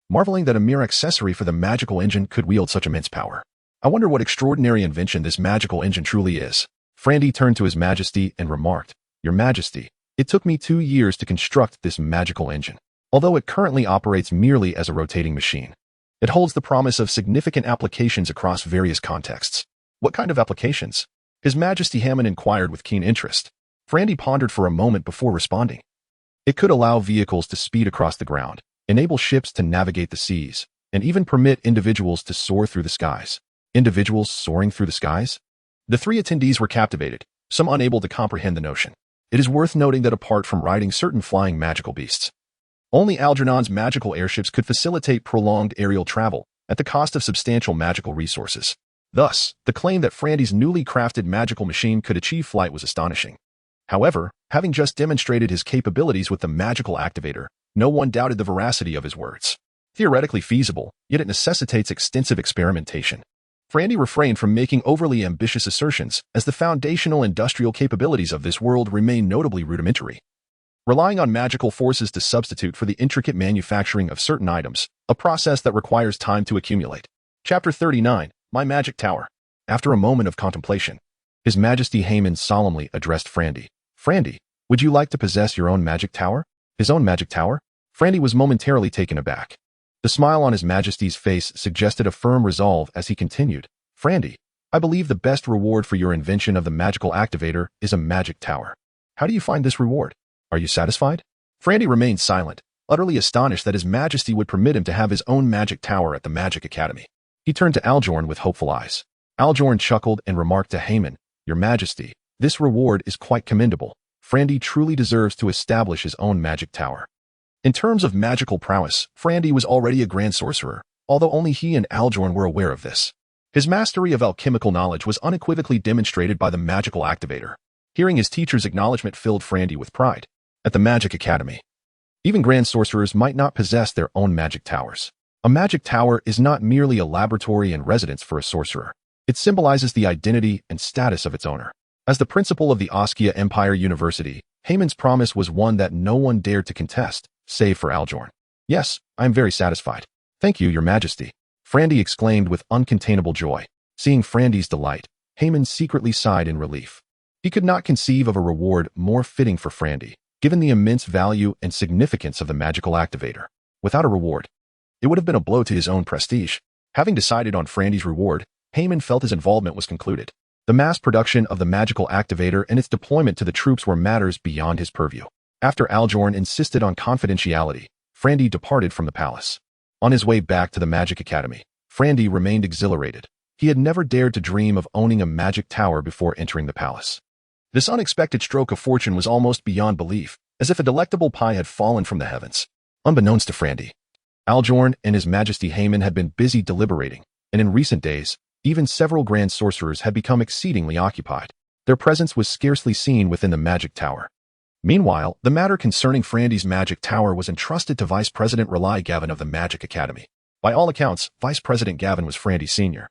[SPEAKER 1] marveling that a mere accessory for the magical engine could wield such immense power. I wonder what extraordinary invention this magical engine truly is. Flandy turned to His Majesty and remarked, Your Majesty, It took me 2 years to construct this magical engine. Although it currently operates merely as a rotating machine, it holds the promise of significant applications across various contexts. What kind of applications? His Majesty Hammond inquired with keen interest. Frandy pondered for a moment before responding. It could allow vehicles to speed across the ground, enable ships to navigate the seas, and even permit individuals to soar through the skies. Individuals soaring through the skies? The 3 attendees were captivated, some unable to comprehend the notion. It is worth noting that apart from riding certain flying magical beasts, only Algernon's magical airships could facilitate prolonged aerial travel at the cost of substantial magical resources. Thus, the claim that Frandy's newly crafted magical machine could achieve flight was astonishing. However, having just demonstrated his capabilities with the magical activator, no one doubted the veracity of his words. Theoretically feasible, yet it necessitates extensive experimentation. Frandy refrained from making overly ambitious assertions, as the foundational industrial capabilities of this world remain notably rudimentary. Relying on magical forces to substitute for the intricate manufacturing of certain items, a process that requires time to accumulate. Chapter 39, My Magic Tower. After a moment of contemplation, His Majesty Hammond solemnly addressed Frandy. Frandy, would you like to possess your own magic tower? His own magic tower? Frandy was momentarily taken aback. The smile on His Majesty's face suggested a firm resolve as he continued. Frandy, I believe the best reward for your invention of the magical activator is a magic tower. How do you find this reward? Are you satisfied? Frandy remained silent, utterly astonished that His Majesty would permit him to have his own magic tower at the Magic Academy. He turned to Algern with hopeful eyes. Algern chuckled and remarked to Hammond, Your Majesty, this reward is quite commendable. Frandy truly deserves to establish his own magic tower. In terms of magical prowess, Frandy was already a grand sorcerer, although only he and Algern were aware of this. His mastery of alchemical knowledge was unequivocally demonstrated by the magical activator. Hearing his teacher's acknowledgement filled Frandy with pride. At the Magic Academy, even grand sorcerers might not possess their own magic towers. A magic tower is not merely a laboratory and residence for a sorcerer. It symbolizes the identity and status of its owner. As the principal of the Oskia Empire University, Hammond's promise was one that no one dared to contest, save for Algern. Yes, I am very satisfied. Thank you, Your Majesty. Frandy exclaimed with uncontainable joy. Seeing Frandy's delight, Hammond secretly sighed in relief. He could not conceive of a reward more fitting for Frandy, given the immense value and significance of the magical activator. Without a reward, it would have been a blow to his own prestige. Having decided on Frandy's reward, Hammond felt his involvement was concluded. The mass production of the magical activator and its deployment to the troops were matters beyond his purview. After Algern insisted on confidentiality, Frandy departed from the palace. On his way back to the Magic Academy, Frandy remained exhilarated. He had never dared to dream of owning a magic tower before entering the palace. This unexpected stroke of fortune was almost beyond belief, as if a delectable pie had fallen from the heavens. Unbeknownst to Frandy, Algern and His Majesty Hammond had been busy deliberating, and in recent days, even several grand sorcerers had become exceedingly occupied. Their presence was scarcely seen within the magic tower. Meanwhile, the matter concerning Frandy's magic tower was entrusted to Vice President Rely Gavin of the Magic Academy. By all accounts, Vice President Gavin was Frandy Sr.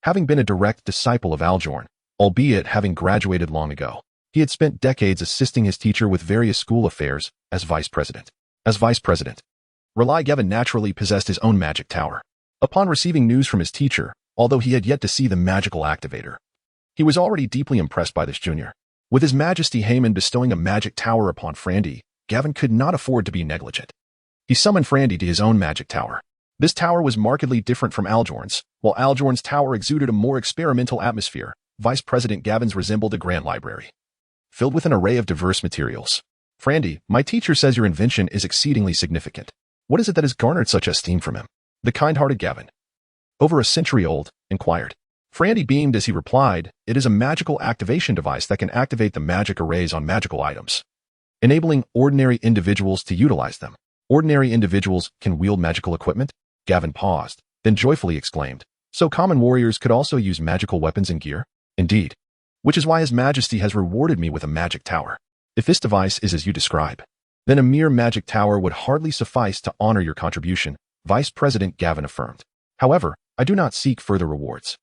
[SPEAKER 1] Having been a direct disciple of Algern, albeit having graduated long ago, he had spent decades assisting his teacher with various school affairs as Vice President. As Vice President, Rely Gavin naturally possessed his own magic tower. Upon receiving news from his teacher, although he had yet to see the magical activator, he was already deeply impressed by this junior. With His Majesty Hammond bestowing a magic tower upon Frandy, Gavin could not afford to be negligent. He summoned Frandy to his own magic tower. This tower was markedly different from Algern's. While Algern's tower exuded a more experimental atmosphere, Vice President Gavin's resembled a grand library, filled with an array of diverse materials. Frandy, my teacher says your invention is exceedingly significant. What is it that has garnered such esteem from him? The kind-hearted Gavin, over a century old, inquired. Frandy beamed as he replied, it is a magical activation device that can activate the magic arrays on magical items, enabling ordinary individuals to utilize them. Ordinary individuals can wield magical equipment? Gavin paused, then joyfully exclaimed, so common warriors could also use magical weapons and gear? Indeed. Which is why His Majesty has rewarded me with a magic tower. If this device is as you describe, then a mere magic tower would hardly suffice to honor your contribution, Vice President Gavin affirmed. However, I do not seek further rewards.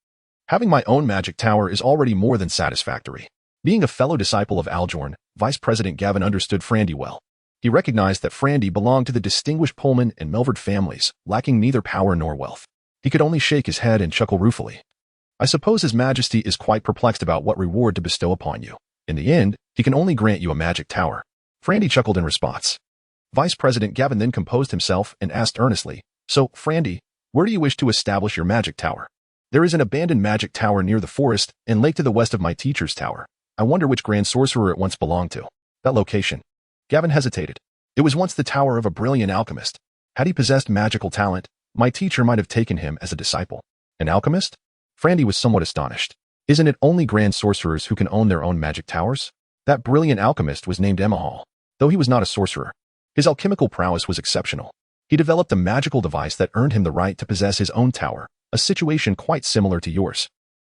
[SPEAKER 1] Having my own magic tower is already more than satisfactory. Being a fellow disciple of Algern, Vice President Gavin understood Frandy well. He recognized that Frandy belonged to the distinguished Pullman and Melvard families, lacking neither power nor wealth. He could only shake his head and chuckle ruefully. I suppose His Majesty is quite perplexed about what reward to bestow upon you. In the end, he can only grant you a magic tower. Frandy chuckled in response. Vice President Gavin then composed himself and asked earnestly, "So, Frandy, where do you wish to establish your magic tower?" "There is an abandoned magic tower near the forest and lake to the west of my teacher's tower. I wonder which grand sorcerer it once belonged to." That location. Gavin hesitated. It was once the tower of a brilliant alchemist. Had he possessed magical talent, my teacher might have taken him as a disciple. An alchemist? Frandy was somewhat astonished. Isn't it only grand sorcerers who can own their own magic towers? That brilliant alchemist was named Emahal, though he was not a sorcerer. His alchemical prowess was exceptional. He developed a magical device that earned him the right to possess his own tower, a situation quite similar to yours.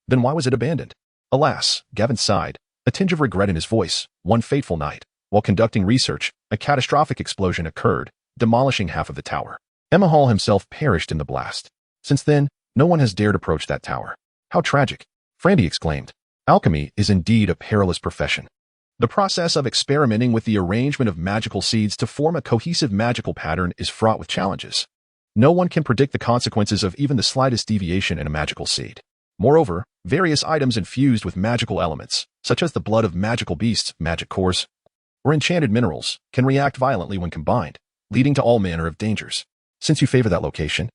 [SPEAKER 1] Then why was it abandoned? Alas, Gavin sighed, a tinge of regret in his voice. One fateful night, while conducting research, a catastrophic explosion occurred, demolishing half of the tower. Emahal himself perished in the blast. Since then, no one has dared approach that tower. How tragic, Frandy exclaimed. Alchemy is indeed a perilous profession. The process of experimenting with the arrangement of magical seeds to form a cohesive magical pattern is fraught with challenges. No one can predict the consequences of even the slightest deviation in a magical seed. Moreover, various items infused with magical elements, such as the blood of magical beasts, magic cores, or enchanted minerals, can react violently when combined, leading to all manner of dangers. Since you favor that location,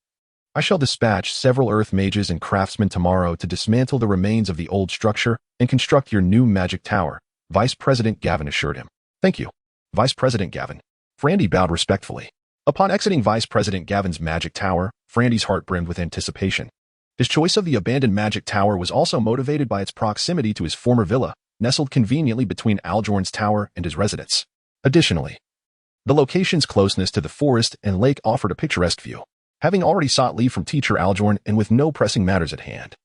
[SPEAKER 1] I shall dispatch several earth mages and craftsmen tomorrow to dismantle the remains of the old structure and construct your new magic tower, Vice President Gavin assured him. Thank you, Vice President Gavin. Frandy bowed respectfully. Upon exiting Vice President Gavin's magic tower, Frandy's heart brimmed with anticipation. His choice of the abandoned magic tower was also motivated by its proximity to his former villa, nestled conveniently between Aljorn's tower and his residence. Additionally, the location's closeness to the forest and lake offered a picturesque view. Having already sought leave from teacher Aljorn and with no pressing matters at hand,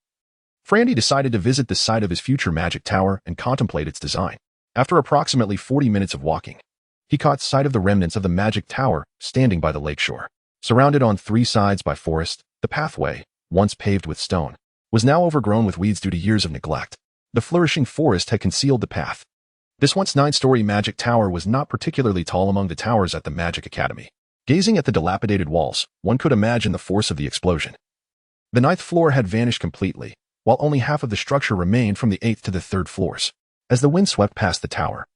[SPEAKER 1] Frandy decided to visit the site of his future magic tower and contemplate its design. After approximately 40 minutes of walking, he caught sight of the remnants of the magic tower standing by the lakeshore. Surrounded on three sides by forest, the pathway, once paved with stone, was now overgrown with weeds due to years of neglect. The flourishing forest had concealed the path. This once 9-story magic tower was not particularly tall among the towers at the Magic Academy. Gazing at the dilapidated walls, one could imagine the force of the explosion. The 9th floor had vanished completely, while only half of the structure remained from the 8th to the 3rd floors. As the wind swept past the tower,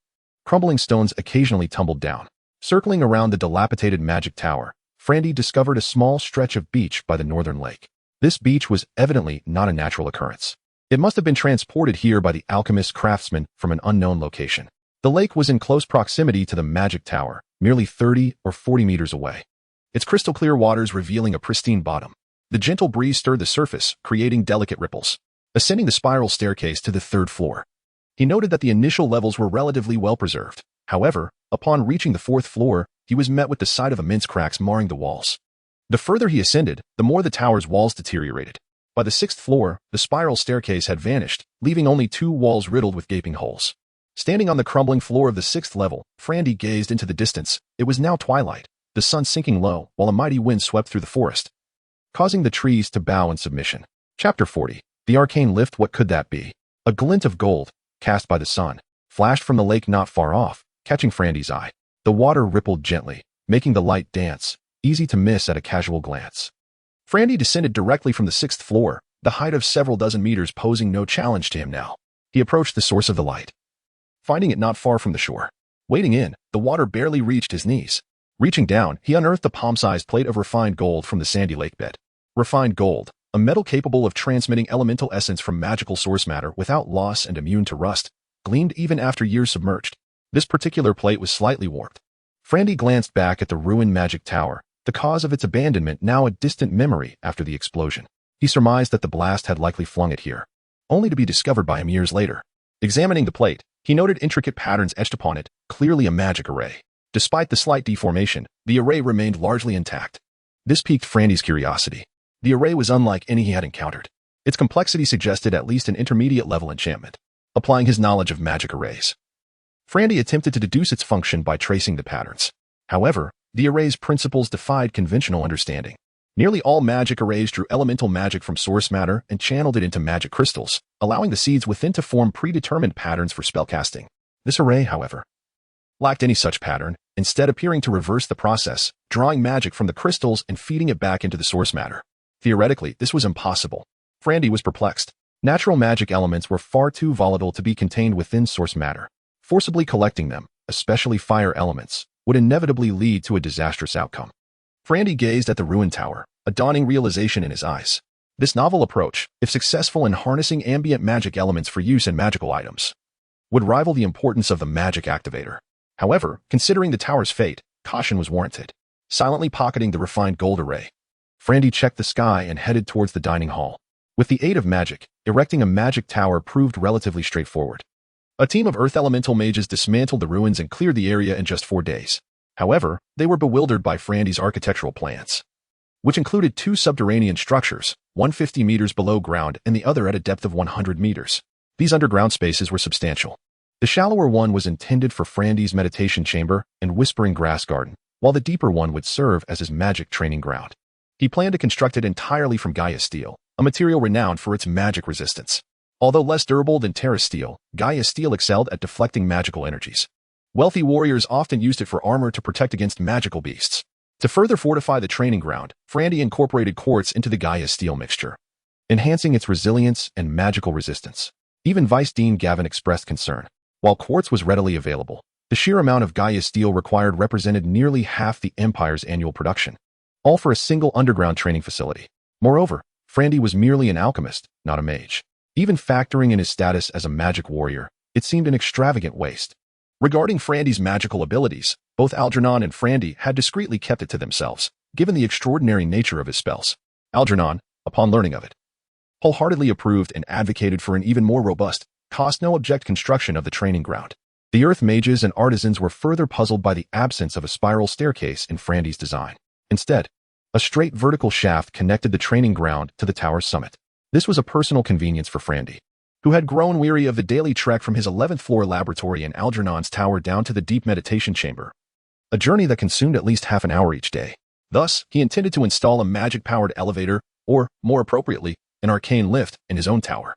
[SPEAKER 1] crumbling stones occasionally tumbled down. Circling around the dilapidated magic tower, Frandy discovered a small stretch of beach by the northern lake. This beach was evidently not a natural occurrence. It must have been transported here by the alchemist craftsman from an unknown location. The lake was in close proximity to the magic tower, merely 30 or 40 meters away. Its crystal-clear waters revealing a pristine bottom. The gentle breeze stirred the surface, creating delicate ripples. Ascending the spiral staircase to the 3rd floor, he noted that the initial levels were relatively well preserved. However, upon reaching the 4th floor, he was met with the sight of immense cracks marring the walls. The further he ascended, the more the tower's walls deteriorated. By the 6th floor, the spiral staircase had vanished, leaving only 2 walls riddled with gaping holes. Standing on the crumbling floor of the 6th level, Frandy gazed into the distance. It was now twilight, the sun sinking low, while a mighty wind swept through the forest, causing the trees to bow in submission. Chapter 40. The Arcane Lift. What could that be? A glint of gold, cast by the sun, flashed from the lake not far off, catching Frandy's eye. The water rippled gently, making the light dance, easy to miss at a casual glance. Frandy descended directly from the 6th floor, the height of several dozen meters posing no challenge to him now. He approached the source of the light, finding it not far from the shore. Wading in, the water barely reached his knees. Reaching down, he unearthed a palm-sized plate of refined gold from the sandy lake bed. Refined gold, a metal capable of transmitting elemental essence from magical source matter without loss and immune to rust, gleamed even after years submerged. This particular plate was slightly warped. Frandy glanced back at the ruined magic tower, the cause of its abandonment now a distant memory after the explosion. He surmised that the blast had likely flung it here, only to be discovered by him years later. Examining the plate, he noted intricate patterns etched upon it, clearly a magic array. Despite the slight deformation, the array remained largely intact. This piqued Frandy's curiosity. The array was unlike any he had encountered. Its complexity suggested at least an intermediate-level enchantment. Applying his knowledge of magic arrays, Frandy attempted to deduce its function by tracing the patterns. However, the array's principles defied conventional understanding. Nearly all magic arrays drew elemental magic from source matter and channeled it into magic crystals, allowing the seeds within to form predetermined patterns for spellcasting. This array, however, lacked any such pattern, instead appearing to reverse the process, drawing magic from the crystals and feeding it back into the source matter. Theoretically, this was impossible. Frandy was perplexed. Natural magic elements were far too volatile to be contained within source matter. Forcibly collecting them, especially fire elements, would inevitably lead to a disastrous outcome. Frandy gazed at the ruined tower, a dawning realization in his eyes. This novel approach, if successful in harnessing ambient magic elements for use in magical items, would rival the importance of the magic activator. However, considering the tower's fate, caution was warranted. Silently pocketing the refined gold array, Frandy checked the sky and headed towards the dining hall. With the aid of magic, erecting a magic tower proved relatively straightforward. A team of earth elemental mages dismantled the ruins and cleared the area in just 4 days. However, they were bewildered by Frandy's architectural plans, which included 2 subterranean structures, one 50 meters below ground and the other at a depth of 100 meters. These underground spaces were substantial. The shallower one was intended for Frandy's meditation chamber and whispering grass garden, while the deeper one would serve as his magic training ground. He planned to construct it entirely from Gaia steel, a material renowned for its magic resistance. Although less durable than Terra steel, Gaia steel excelled at deflecting magical energies. Wealthy warriors often used it for armor to protect against magical beasts. To further fortify the training ground, Frandy incorporated quartz into the Gaia steel mixture, enhancing its resilience and magical resistance. Even Vice Dean Gavin expressed concern. While quartz was readily available, the sheer amount of Gaia steel required represented nearly half the Empire's annual production, all for a single underground training facility. Moreover, Frandy was merely an alchemist, not a mage. Even factoring in his status as a magic warrior, it seemed an extravagant waste. Regarding Frandy's magical abilities, both Algernon and Frandy had discreetly kept it to themselves, given the extraordinary nature of his spells. Algernon, upon learning of it, wholeheartedly approved and advocated for an even more robust, cost-no-object construction of the training ground. The earth mages and artisans were further puzzled by the absence of a spiral staircase in Frandy's design. Instead, a straight vertical shaft connected the training ground to the tower's summit. This was a personal convenience for Frandy, who had grown weary of the daily trek from his 11th floor laboratory in Algernon's tower down to the deep meditation chamber, a journey that consumed at least half an hour each day. Thus, he intended to install a magic-powered elevator, or, more appropriately, an arcane lift, in his own tower.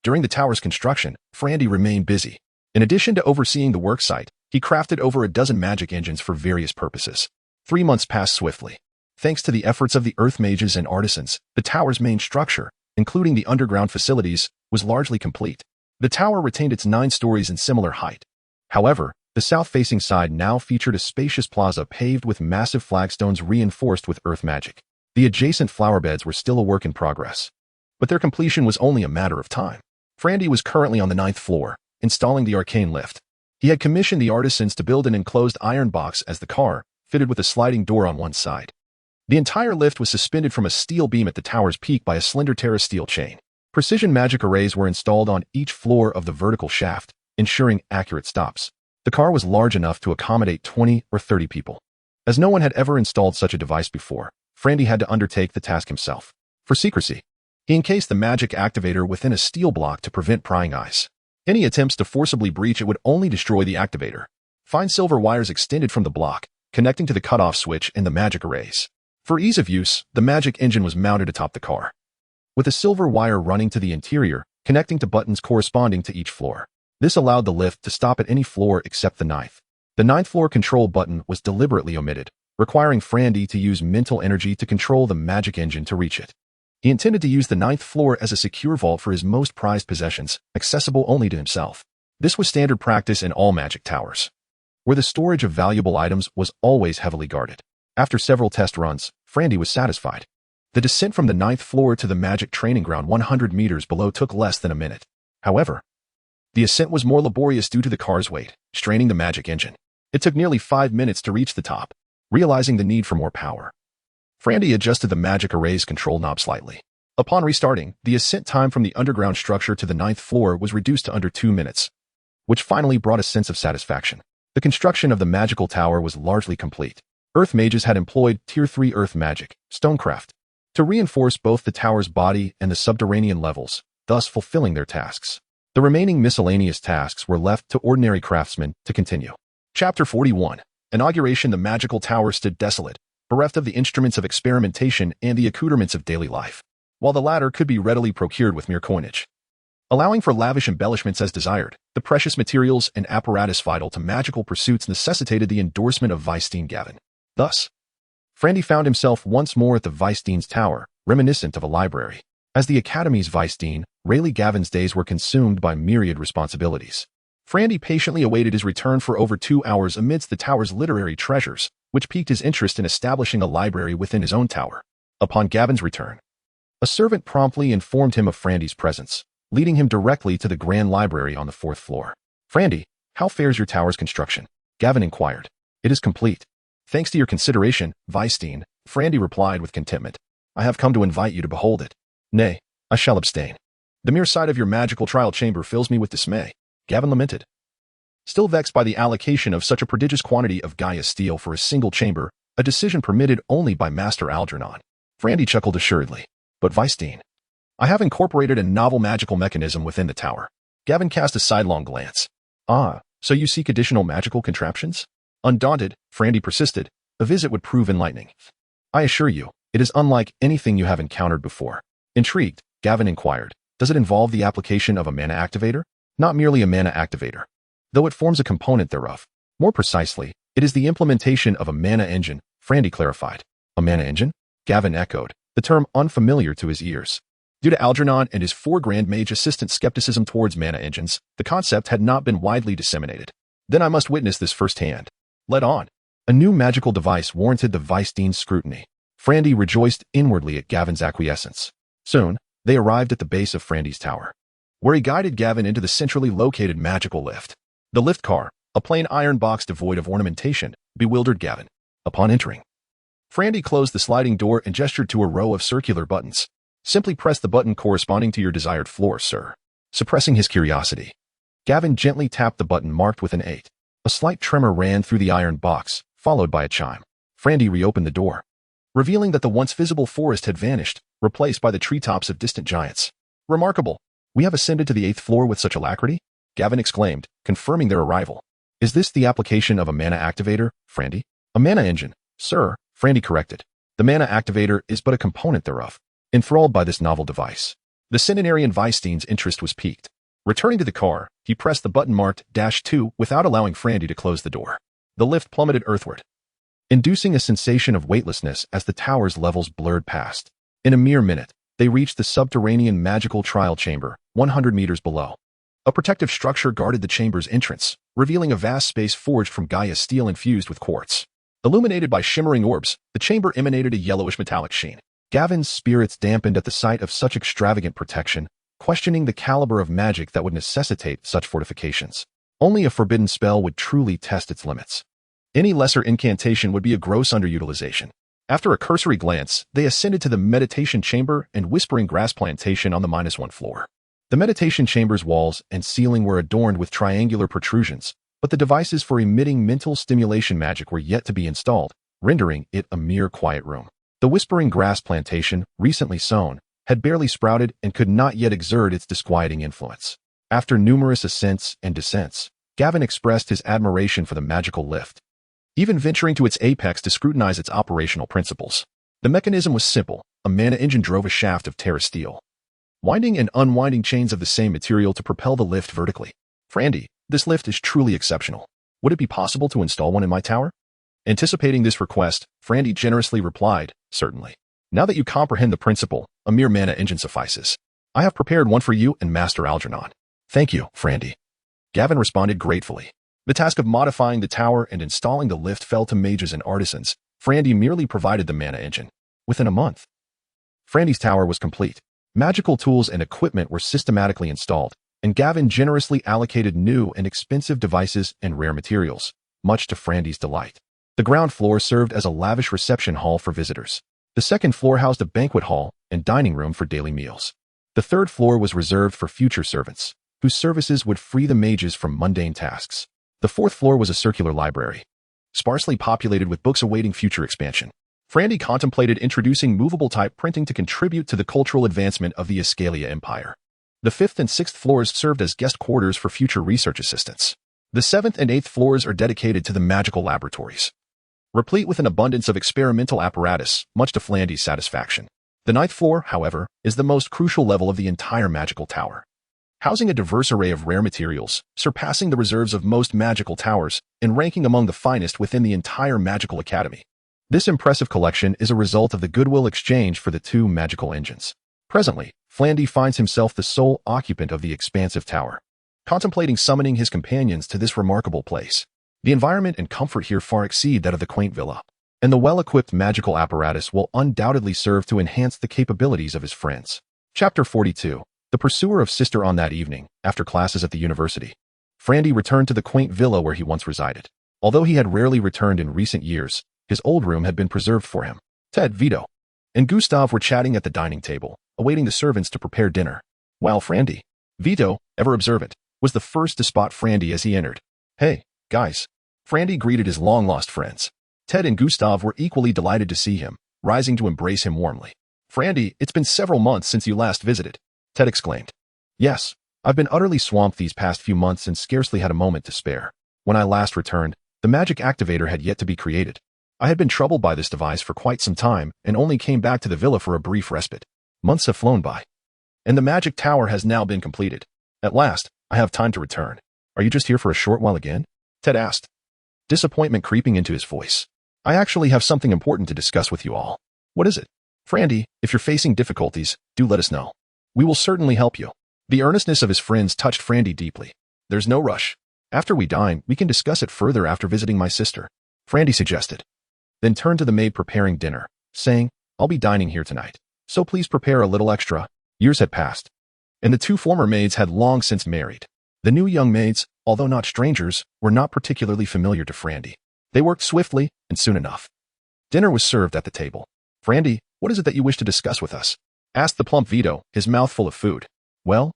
[SPEAKER 1] During the tower's construction, Frandy remained busy. In addition to overseeing the worksite, he crafted over a dozen magic engines for various purposes. 3 months passed swiftly. Thanks to the efforts of the earth mages and artisans, the tower's main structure, including the underground facilities, was largely complete. The tower retained its 9 stories in similar height. However, the south-facing side now featured a spacious plaza paved with massive flagstones reinforced with earth magic. The adjacent flower beds were still a work in progress, but their completion was only a matter of time. Frandy was currently on the 9th floor, installing the arcane lift. He had commissioned the artisans to build an enclosed iron box as the car, fitted with a sliding door on one side. The entire lift was suspended from a steel beam at the tower's peak by a slender Terra steel chain. Precision magic arrays were installed on each floor of the vertical shaft, ensuring accurate stops. The car was large enough to accommodate 20 or 30 people. As no one had ever installed such a device before, Frandy had to undertake the task himself. For secrecy, he encased the magic activator within a steel block to prevent prying eyes. Any attempts to forcibly breach it would only destroy the activator. Fine silver wires extended from the block, connecting to the cutoff switch and the magic arrays. For ease of use, the magic engine was mounted atop the car, with a silver wire running to the interior, connecting to buttons corresponding to each floor. This allowed the lift to stop at any floor except the 9th. The 9th floor control button was deliberately omitted, requiring Frandy to use mental energy to control the magic engine to reach it. He intended to use the 9th floor as a secure vault for his most prized possessions, accessible only to himself. This was standard practice in all magic towers, where the storage of valuable items was always heavily guarded. After several test runs, Frandy was satisfied. The descent from the 9th floor to the magic training ground 100 meters below took less than a minute. However, the ascent was more laborious due to the car's weight, straining the magic engine. It took nearly 5 minutes to reach the top. Realizing the need for more power, Frandy adjusted the magic array's control knob slightly. Upon restarting, the ascent time from the underground structure to the 9th floor was reduced to under 2 minutes, which finally brought a sense of satisfaction. The construction of the magical tower was largely complete. Earth mages had employed Tier 3 earth magic, stonecraft, to reinforce both the tower's body and the subterranean levels, thus fulfilling their tasks. The remaining miscellaneous tasks were left to ordinary craftsmen to continue. Chapter 41. Inauguration. The magical tower stood desolate, bereft of the instruments of experimentation and the accoutrements of daily life, while the latter could be readily procured with mere coinage. Allowing for lavish embellishments as desired, the precious materials and apparatus vital to magical pursuits necessitated the endorsement of Vice Dean Gavin. Thus, Frandy found himself once more at the Vice Dean's tower, reminiscent of a library. As the Academy's Vice Dean, Rayleigh Gavin's days were consumed by myriad responsibilities. Frandy patiently awaited his return for over 2 hours amidst the tower's literary treasures, which piqued his interest in establishing a library within his own tower. Upon Gavin's return, a servant promptly informed him of Frandy's presence, leading him directly to the grand library on the 4th floor. "Frandy, how fares your tower's construction?" Gavin inquired. "It is complete. Thanks to your consideration, Weisstein," Frandy replied with contentment. "I have come to invite you to behold it." "Nay, I shall abstain. The mere sight of your magical trial chamber fills me with dismay," Gavin lamented. Still vexed by the allocation of such a prodigious quantity of Gaia steel for a single chamber, a decision permitted only by Master Algernon, Frandy chuckled assuredly. "But Weisstein, I have incorporated a novel magical mechanism within the tower." Gavin cast a sidelong glance. "Ah, so you seek additional magical contraptions?" Undaunted, Frandy persisted. "A visit would prove enlightening. I assure you, it is unlike anything you have encountered before." Intrigued, Gavin inquired, "Does it involve the application of a mana activator?" "Not merely a mana activator, though it forms a component thereof. More precisely, it is the implementation of a mana engine," Frandy clarified. "A mana engine?" Gavin echoed, the term unfamiliar to his ears. Due to Algernon and his 4 Grand Mage assistant skepticism towards mana engines, the concept had not been widely disseminated. "Then I must witness this firsthand." Led on. A new magical device warranted the Weisstein's scrutiny. Frandy rejoiced inwardly at Gavin's acquiescence. Soon, they arrived at the base of Frandy's tower, where he guided Gavin into the centrally located magical lift. The lift car, a plain iron box devoid of ornamentation, bewildered Gavin. Upon entering, Frandy closed the sliding door and gestured to a row of circular buttons. "Simply press the button corresponding to your desired floor, sir." Suppressing his curiosity, Gavin gently tapped the button marked with an 8. A slight tremor ran through the iron box, followed by a chime. Frandy reopened the door, revealing that the once visible forest had vanished, replaced by the treetops of distant giants. "Remarkable. We have ascended to the 8th floor with such alacrity?" Gavin exclaimed, confirming their arrival. "Is this the application of a mana activator, Frandy?" "A mana engine, sir," Frandy corrected. "The mana activator is but a component thereof." Enthralled by this novel device, the centenarian Weisstein's interest was piqued. Returning to the car, he pressed the button marked -2 without allowing Frandy to close the door. The lift plummeted earthward, inducing a sensation of weightlessness as the tower's levels blurred past. In a mere minute, they reached the subterranean magical trial chamber, 100 meters below. A protective structure guarded the chamber's entrance, revealing a vast space forged from Gaia steel infused with quartz. Illuminated by shimmering orbs, the chamber emanated a yellowish metallic sheen. Gavin's spirits dampened at the sight of such extravagant protection, questioning the caliber of magic that would necessitate such fortifications. Only a forbidden spell would truly test its limits. Any lesser incantation would be a gross underutilization. After a cursory glance, they ascended to the meditation chamber and whispering grass plantation on the -1 floor. The meditation chamber's walls and ceiling were adorned with triangular protrusions, but the devices for emitting mental stimulation magic were yet to be installed, rendering it a mere quiet room. The whispering grass plantation, recently sown, had barely sprouted and could not yet exert its disquieting influence. After numerous ascents and descents, Gavin expressed his admiration for the magical lift, even venturing to its apex to scrutinize its operational principles. The mechanism was simple. A mana engine drove a shaft of terra steel, winding and unwinding chains of the same material to propel the lift vertically. "Frandy, this lift is truly exceptional. Would it be possible to install one in my tower?" Anticipating this request, Frandy generously replied, "Certainly. Now that you comprehend the principle, a mere mana engine suffices. I have prepared one for you and Master Algernon." "Thank you, Frandy." Gavin responded gratefully. The task of modifying the tower and installing the lift fell to mages and artisans. Frandy merely provided the mana engine. Within a month, Frandy's tower was complete. Magical tools and equipment were systematically installed, and Gavin generously allocated new and expensive devices and rare materials, much to Frandy's delight. The ground floor served as a lavish reception hall for visitors. The 2nd floor housed a banquet hall and dining room for daily meals. The 3rd floor was reserved for future servants, whose services would free the mages from mundane tasks. The 4th floor was a circular library, sparsely populated with books awaiting future expansion. Frandy contemplated introducing movable-type printing to contribute to the cultural advancement of the Escalia Empire. The 5th and 6th floors served as guest quarters for future research assistants. The 7th and 8th floors are dedicated to the magical laboratories, replete with an abundance of experimental apparatus, much to Frandy's satisfaction. The 9th floor, however, is the most crucial level of the entire magical tower, housing a diverse array of rare materials, surpassing the reserves of most magical towers, and ranking among the finest within the entire magical academy. This impressive collection is a result of the goodwill exchange for the 2 magical engines. Presently, Frandy finds himself the sole occupant of the expansive tower. contemplating summoning his companions to this remarkable place. The environment and comfort here far exceed that of the quaint villa, and the well-equipped magical apparatus will undoubtedly serve to enhance the capabilities of his friends. Chapter 42. The Pursuer of Sister. On that evening, after classes at the university, Frandy returned to the quaint villa where he once resided. Although he had rarely returned in recent years, his old room had been preserved for him. Ted, Vito, and Gustav were chatting at the dining table, awaiting the servants to prepare dinner. While Frandy, Vito, ever observant, was the first to spot Frandy as he entered. "Hey, guys." Frandy greeted his long-lost friends. Ted and Gustav were equally delighted to see him, rising to embrace him warmly. "Frandy, it's been several months since you last visited," Ted exclaimed. "Yes, I've been utterly swamped these past few months and scarcely had a moment to spare. When I last returned, the magic activator had yet to be created. I had been troubled by this device for quite some time and only came back to the villa for a brief respite. Months have flown by, and the magic tower has now been completed. At last, I have time to return. Are you just here for a short while again?" Ted asked, disappointment creeping into his voice. "I actually have something important to discuss with you all." "What is it?" "Frandy, if you're facing difficulties, do let us know. We will certainly help you." The earnestness of his friends touched Frandy deeply. "There's no rush. After we dine, we can discuss it further after visiting my sister," Frandy suggested. Then turned to the maid preparing dinner, saying, "I'll be dining here tonight, so please prepare a little extra." Years had passed, and the two former maids had long since married. The new young maids, although not strangers, were not particularly familiar to Frandy. They worked swiftly, and soon enough, dinner was served at the table. "Frandy, what is it that you wish to discuss with us?" asked the plump Vito, his mouth full of food. "Well,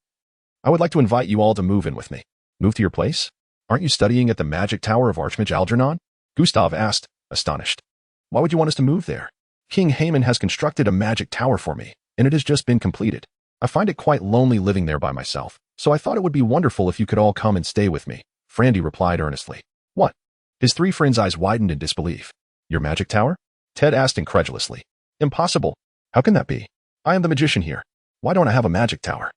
[SPEAKER 1] I would like to invite you all to move in with me." "Move to your place? Aren't you studying at the magic tower of Archmage Algernon?" Gustav asked, astonished. "Why would you want us to move there?" "King Haman has constructed a magic tower for me, and it has just been completed. I find it quite lonely living there by myself, so I thought it would be wonderful if you could all come and stay with me," Frandy replied earnestly. "What?" His three friends' eyes widened in disbelief. "Your magic tower?" Ted asked incredulously. "Impossible. How can that be? I am the magician here. Why don't I have a magic tower?"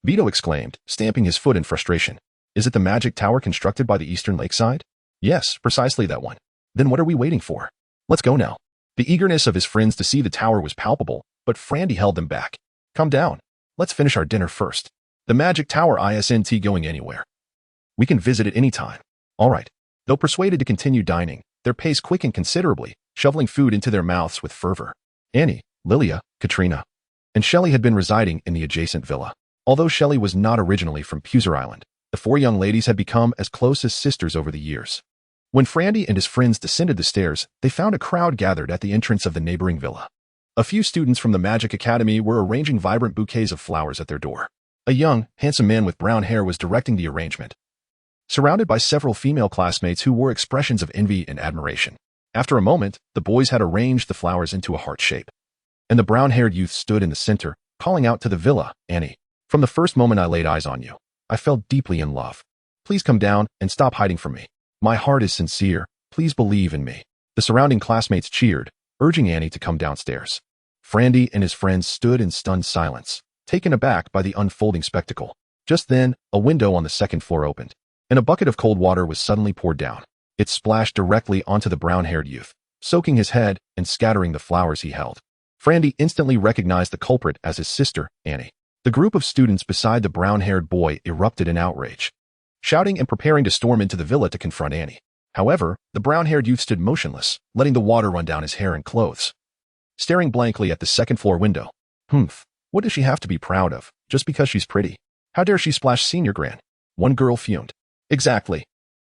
[SPEAKER 1] Vito exclaimed, stamping his foot in frustration. "Is it the magic tower constructed by the eastern lakeside?" "Yes, precisely that one." "Then what are we waiting for? Let's go now." The eagerness of his friends to see the tower was palpable, but Frandy held them back. "Calm down. Let's finish our dinner first. The magic tower isn't going anywhere. We can visit it any time." "All right." Though persuaded to continue dining, their pace quickened considerably, shoveling food into their mouths with fervor. Annie, Lilia, Katrina, and Shelley had been residing in the adjacent villa. Although Shelley was not originally from Puser Island, the four young ladies had become as close as sisters over the years. When Frandy and his friends descended the stairs, they found a crowd gathered at the entrance of the neighboring villa. A few students from the Magic Academy were arranging vibrant bouquets of flowers at their door. A young, handsome man with brown hair was directing the arrangement, surrounded by several female classmates who wore expressions of envy and admiration. After a moment, the boys had arranged the flowers into a heart shape, and the brown-haired youth stood in the center, calling out to the villa, "Annie, from the first moment I laid eyes on you, I fell deeply in love. Please come down and stop hiding from me. My heart is sincere. Please believe in me." The surrounding classmates cheered, urging Annie to come downstairs. Frandy and his friends stood in stunned silence, taken aback by the unfolding spectacle. Just then, a window on the second floor opened, and a bucket of cold water was suddenly poured down. It splashed directly onto the brown-haired youth, soaking his head and scattering the flowers he held. Frandy instantly recognized the culprit as his sister, Annie. The group of students beside the brown-haired boy erupted in outrage, shouting and preparing to storm into the villa to confront Annie. However, the brown-haired youth stood motionless, letting the water run down his hair and clothes, staring blankly at the second-floor window. What does she have to be proud of, just because she's pretty? How dare she splash Senior Gran? One girl fumed. Exactly.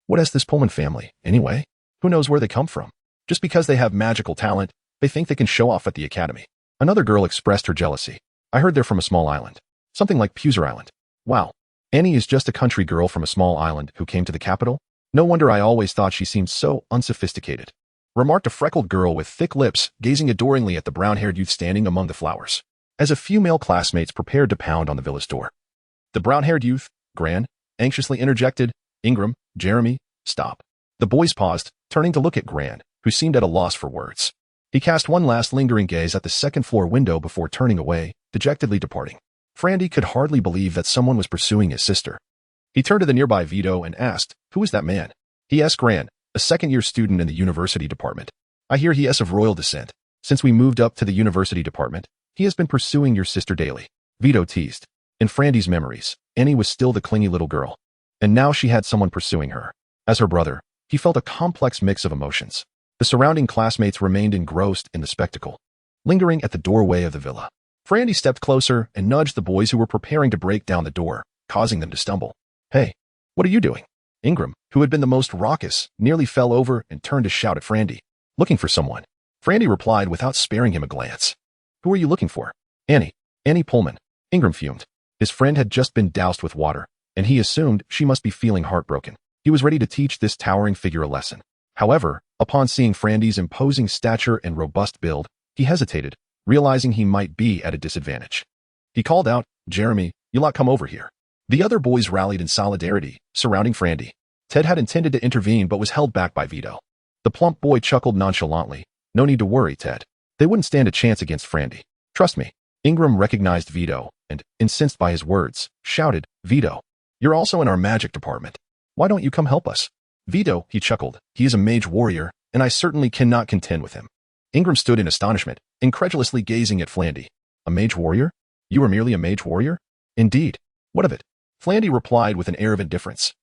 [SPEAKER 1] What has this Pullman family, anyway? Who knows where they come from? Just because they have magical talent, they think they can show off at the academy. Another girl expressed her jealousy. I heard they're from a small island. Something like Puser Island. Wow. Annie is just a country girl from a small island who came to the capital? No wonder I always thought she seemed so unsophisticated, remarked a freckled girl with thick lips, gazing adoringly at the brown-haired youth standing among the flowers, as a few male classmates prepared to pound on the villa's door. The brown-haired youth, Gran, anxiously interjected, "Ingram, Jeremy, stop." The boys paused, turning to look at Gran, who seemed at a loss for words. He cast one last lingering gaze at the second-floor window before turning away, dejectedly departing. Frandy could hardly believe that someone was pursuing his sister. He turned to the nearby Vito and asked, "Who is that man?" He asked Gran, a second-year student in the university department. "I hear he is of royal descent. Since we moved up to the university department, he has been pursuing your sister daily," Vito teased. In Frandy's memories, Annie was still the clingy little girl. and now she had someone pursuing her. As her brother, he felt a complex mix of emotions. The surrounding classmates remained engrossed in the spectacle. Lingering at the doorway of the villa, Frandy stepped closer and nudged the boys who were preparing to break down the door, causing them to stumble. "Hey, what are you doing?" Ingram, who had been the most raucous, nearly fell over and turned to shout at Frandy. "Looking for someone." Frandy replied without sparing him a glance. "Who are you looking for?" Annie Pullman." Ingram fumed. His friend had just been doused with water, and he assumed she must be feeling heartbroken. He was ready to teach this towering figure a lesson. However, upon seeing Frandy's imposing stature and robust build, he hesitated, realizing he might be at a disadvantage. He called out, "Jeremy, you lot come over here." The other boys rallied in solidarity, surrounding Frandy. Ted had intended to intervene but was held back by Vito. The plump boy chuckled nonchalantly. "No need to worry, Ted. They wouldn't stand a chance against Frandy. Trust me." Ingram recognized Vito and, incensed by his words, shouted, "Vito, you're also in our magic department. Why don't you come help us?" "Vito," he chuckled, "he is a mage warrior, and I certainly cannot contend with him." Ingram stood in astonishment, incredulously gazing at Flandy. "A mage warrior? You are merely a mage warrior?" "Indeed. What of it?" Flandy replied with an air of indifference.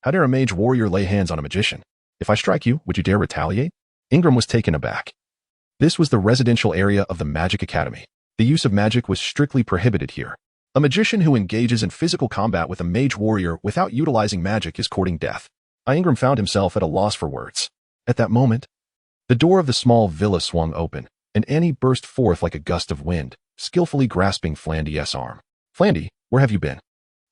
[SPEAKER 1] "How dare a mage warrior lay hands on a magician? If I strike you, would you dare retaliate?" Ingram was taken aback. This was the residential area of the Magic Academy. The use of magic was strictly prohibited here. A magician who engages in physical combat with a mage warrior without utilizing magic is courting death. Ingram found himself at a loss for words. At that moment, the door of the small villa swung open, and Annie burst forth like a gust of wind, skillfully grasping Flandy's arm. "Flandy, where have you been?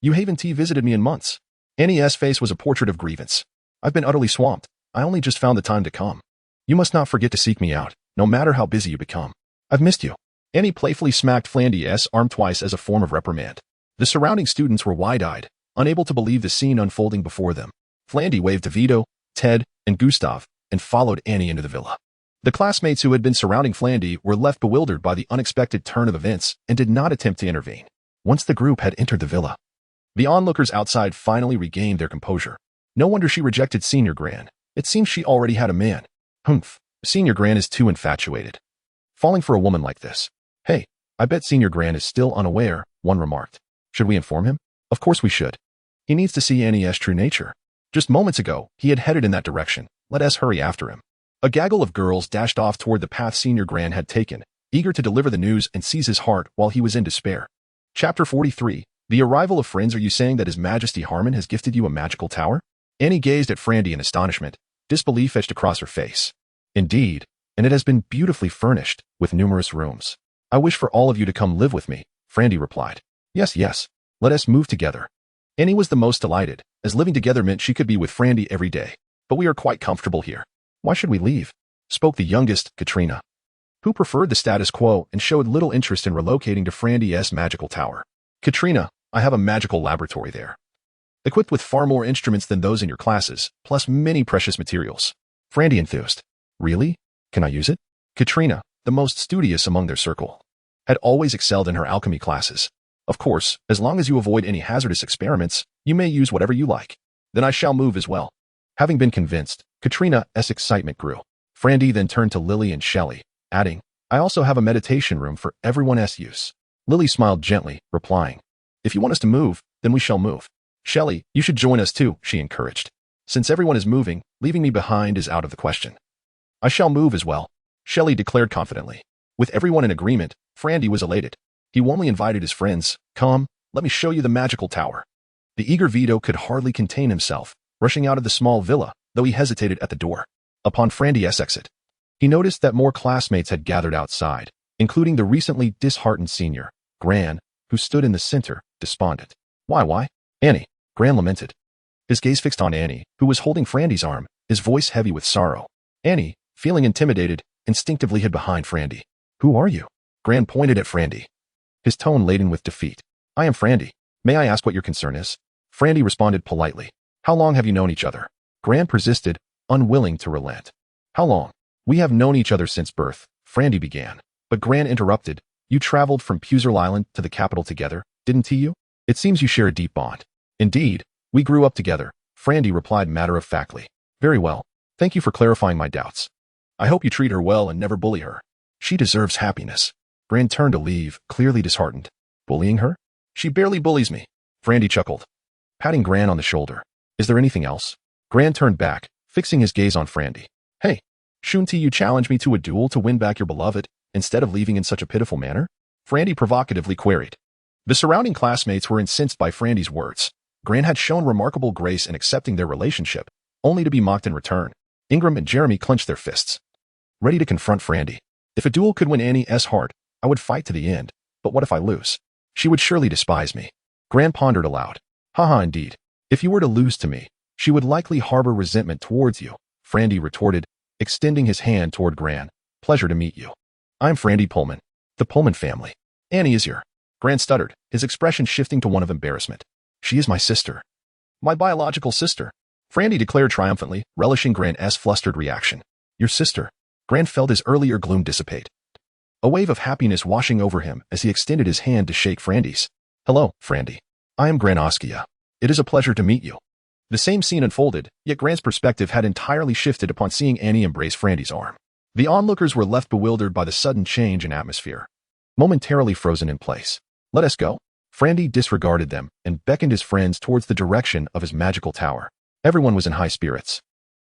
[SPEAKER 1] You haven't visited me in months." Annie's face was a portrait of grievance. "I've been utterly swamped. I only just found the time to come. You must not forget to seek me out, no matter how busy you become. I've missed you." Annie playfully smacked Flandy's arm twice as a form of reprimand. The surrounding students were wide-eyed, unable to believe the scene unfolding before them. Flandy waved to Vito, Ted, and Gustav, and followed Annie into the villa. The classmates who had been surrounding Flandy were left bewildered by the unexpected turn of events and did not attempt to intervene. Once the group had entered the villa, the onlookers outside finally regained their composure. No wonder she rejected Senior Gran. It seems she already had a man. Humph, Senior Gran is too infatuated. Falling for a woman like this. "Hey, I bet Senior Gran is still unaware," one remarked. "Should we inform him?" "Of course we should. He needs to see Annie's true nature. Just moments ago, he had headed in that direction. Let us hurry after him." A gaggle of girls dashed off toward the path Senior Gran had taken, eager to deliver the news and seize his heart while he was in despair. Chapter 43. The arrival of friends. Are you saying that His Majesty Harmon has gifted you a magical tower? Annie gazed at Frandy in astonishment, disbelief etched across her face. "Indeed, and it has been beautifully furnished, with numerous rooms. I wish for all of you to come live with me," Frandy replied. Yes, let us move together." Annie was the most delighted, as living together meant she could be with Frandy every day. "But we are quite comfortable here. Why should we leave?" spoke the youngest, Katrina, who preferred the status quo and showed little interest in relocating to Frandy's magical tower. "Katrina, I have a magical laboratory there, equipped with far more instruments than those in your classes, plus many precious materials." Frandy enthused. "Really? Can I use it?" Katrina, the most studious among their circle, had always excelled in her alchemy classes. "Of course, as long as you avoid any hazardous experiments, you may use whatever you like." "Then I shall move as well." Having been convinced, Katrina's excitement grew. Frandy then turned to Lily and Shelley, adding, "I also have a meditation room for everyone's use." Lily smiled gently, replying, "If you want us to move, then we shall move." "Shelley, you should join us too," she encouraged. "Since everyone is moving, leaving me behind is out of the question." "I shall move as well," Shelley declared confidently. With everyone in agreement, Frandy was elated. He warmly invited his friends. "Come, let me show you the magical tower." The eager Vito could hardly contain himself, rushing out of the small villa, though he hesitated at the door. Upon Frandy's exit, he noticed that more classmates had gathered outside, including the recently disheartened Senior Gran, who stood in the center, despondent. Why? Annie," Gran lamented. His gaze fixed on Annie, who was holding Frandy's arm, his voice heavy with sorrow. Annie, feeling intimidated, instinctively hid behind Frandy. "Who are you?" Gran pointed at Frandy, his tone laden with defeat. "I am Frandy. May I ask what your concern is?" Frandy responded politely. "How long have you known each other?" Gran persisted, unwilling to relent. "How long? We have known each other since birth," Frandy began. But Gran interrupted. "You traveled from Puzzle Island to the capital together, didn't you? It seems you share a deep bond." "Indeed, we grew up together," Frandy replied matter-of-factly. "Very well. Thank you for clarifying my doubts. I hope you treat her well and never bully her. She deserves happiness." Gran turned to leave, clearly disheartened. "Bullying her? She barely bullies me," Frandy chuckled, patting Gran on the shoulder. Is there anything else? Gran turned back, fixing his gaze on Frandy. Hey, shouldn't you challenge me to a duel to win back your beloved, instead of leaving in such a pitiful manner? Frandy provocatively queried. The surrounding classmates were incensed by Frandy's words. Gran had shown remarkable grace in accepting their relationship, only to be mocked in return. Ingram and Jeremy clenched their fists, ready to confront Frandy. If a duel could win Annie's heart, I would fight to the end. But what if I lose? She would surely despise me. Gran pondered aloud. Haha, indeed. If you were to lose to me, she would likely harbor resentment towards you, Frandy retorted, extending his hand toward Gran. Pleasure to meet you. I'm Frandy Pullman. The Pullman family. Annie is your... Gran stuttered, his expression shifting to one of embarrassment. She is my sister. My biological sister. Frandy declared triumphantly, relishing Gran's flustered reaction. Your sister. Gran felt his earlier gloom dissipate, a wave of happiness washing over him as he extended his hand to shake Frandy's. Hello, Frandy. I am Gran Oskia. It is a pleasure to meet you. The same scene unfolded, yet Gran's perspective had entirely shifted upon seeing Annie embrace Frandy's arm. The onlookers were left bewildered by the sudden change in atmosphere, momentarily frozen in place. Let us go. Frandy disregarded them and beckoned his friends towards the direction of his magical tower. Everyone was in high spirits,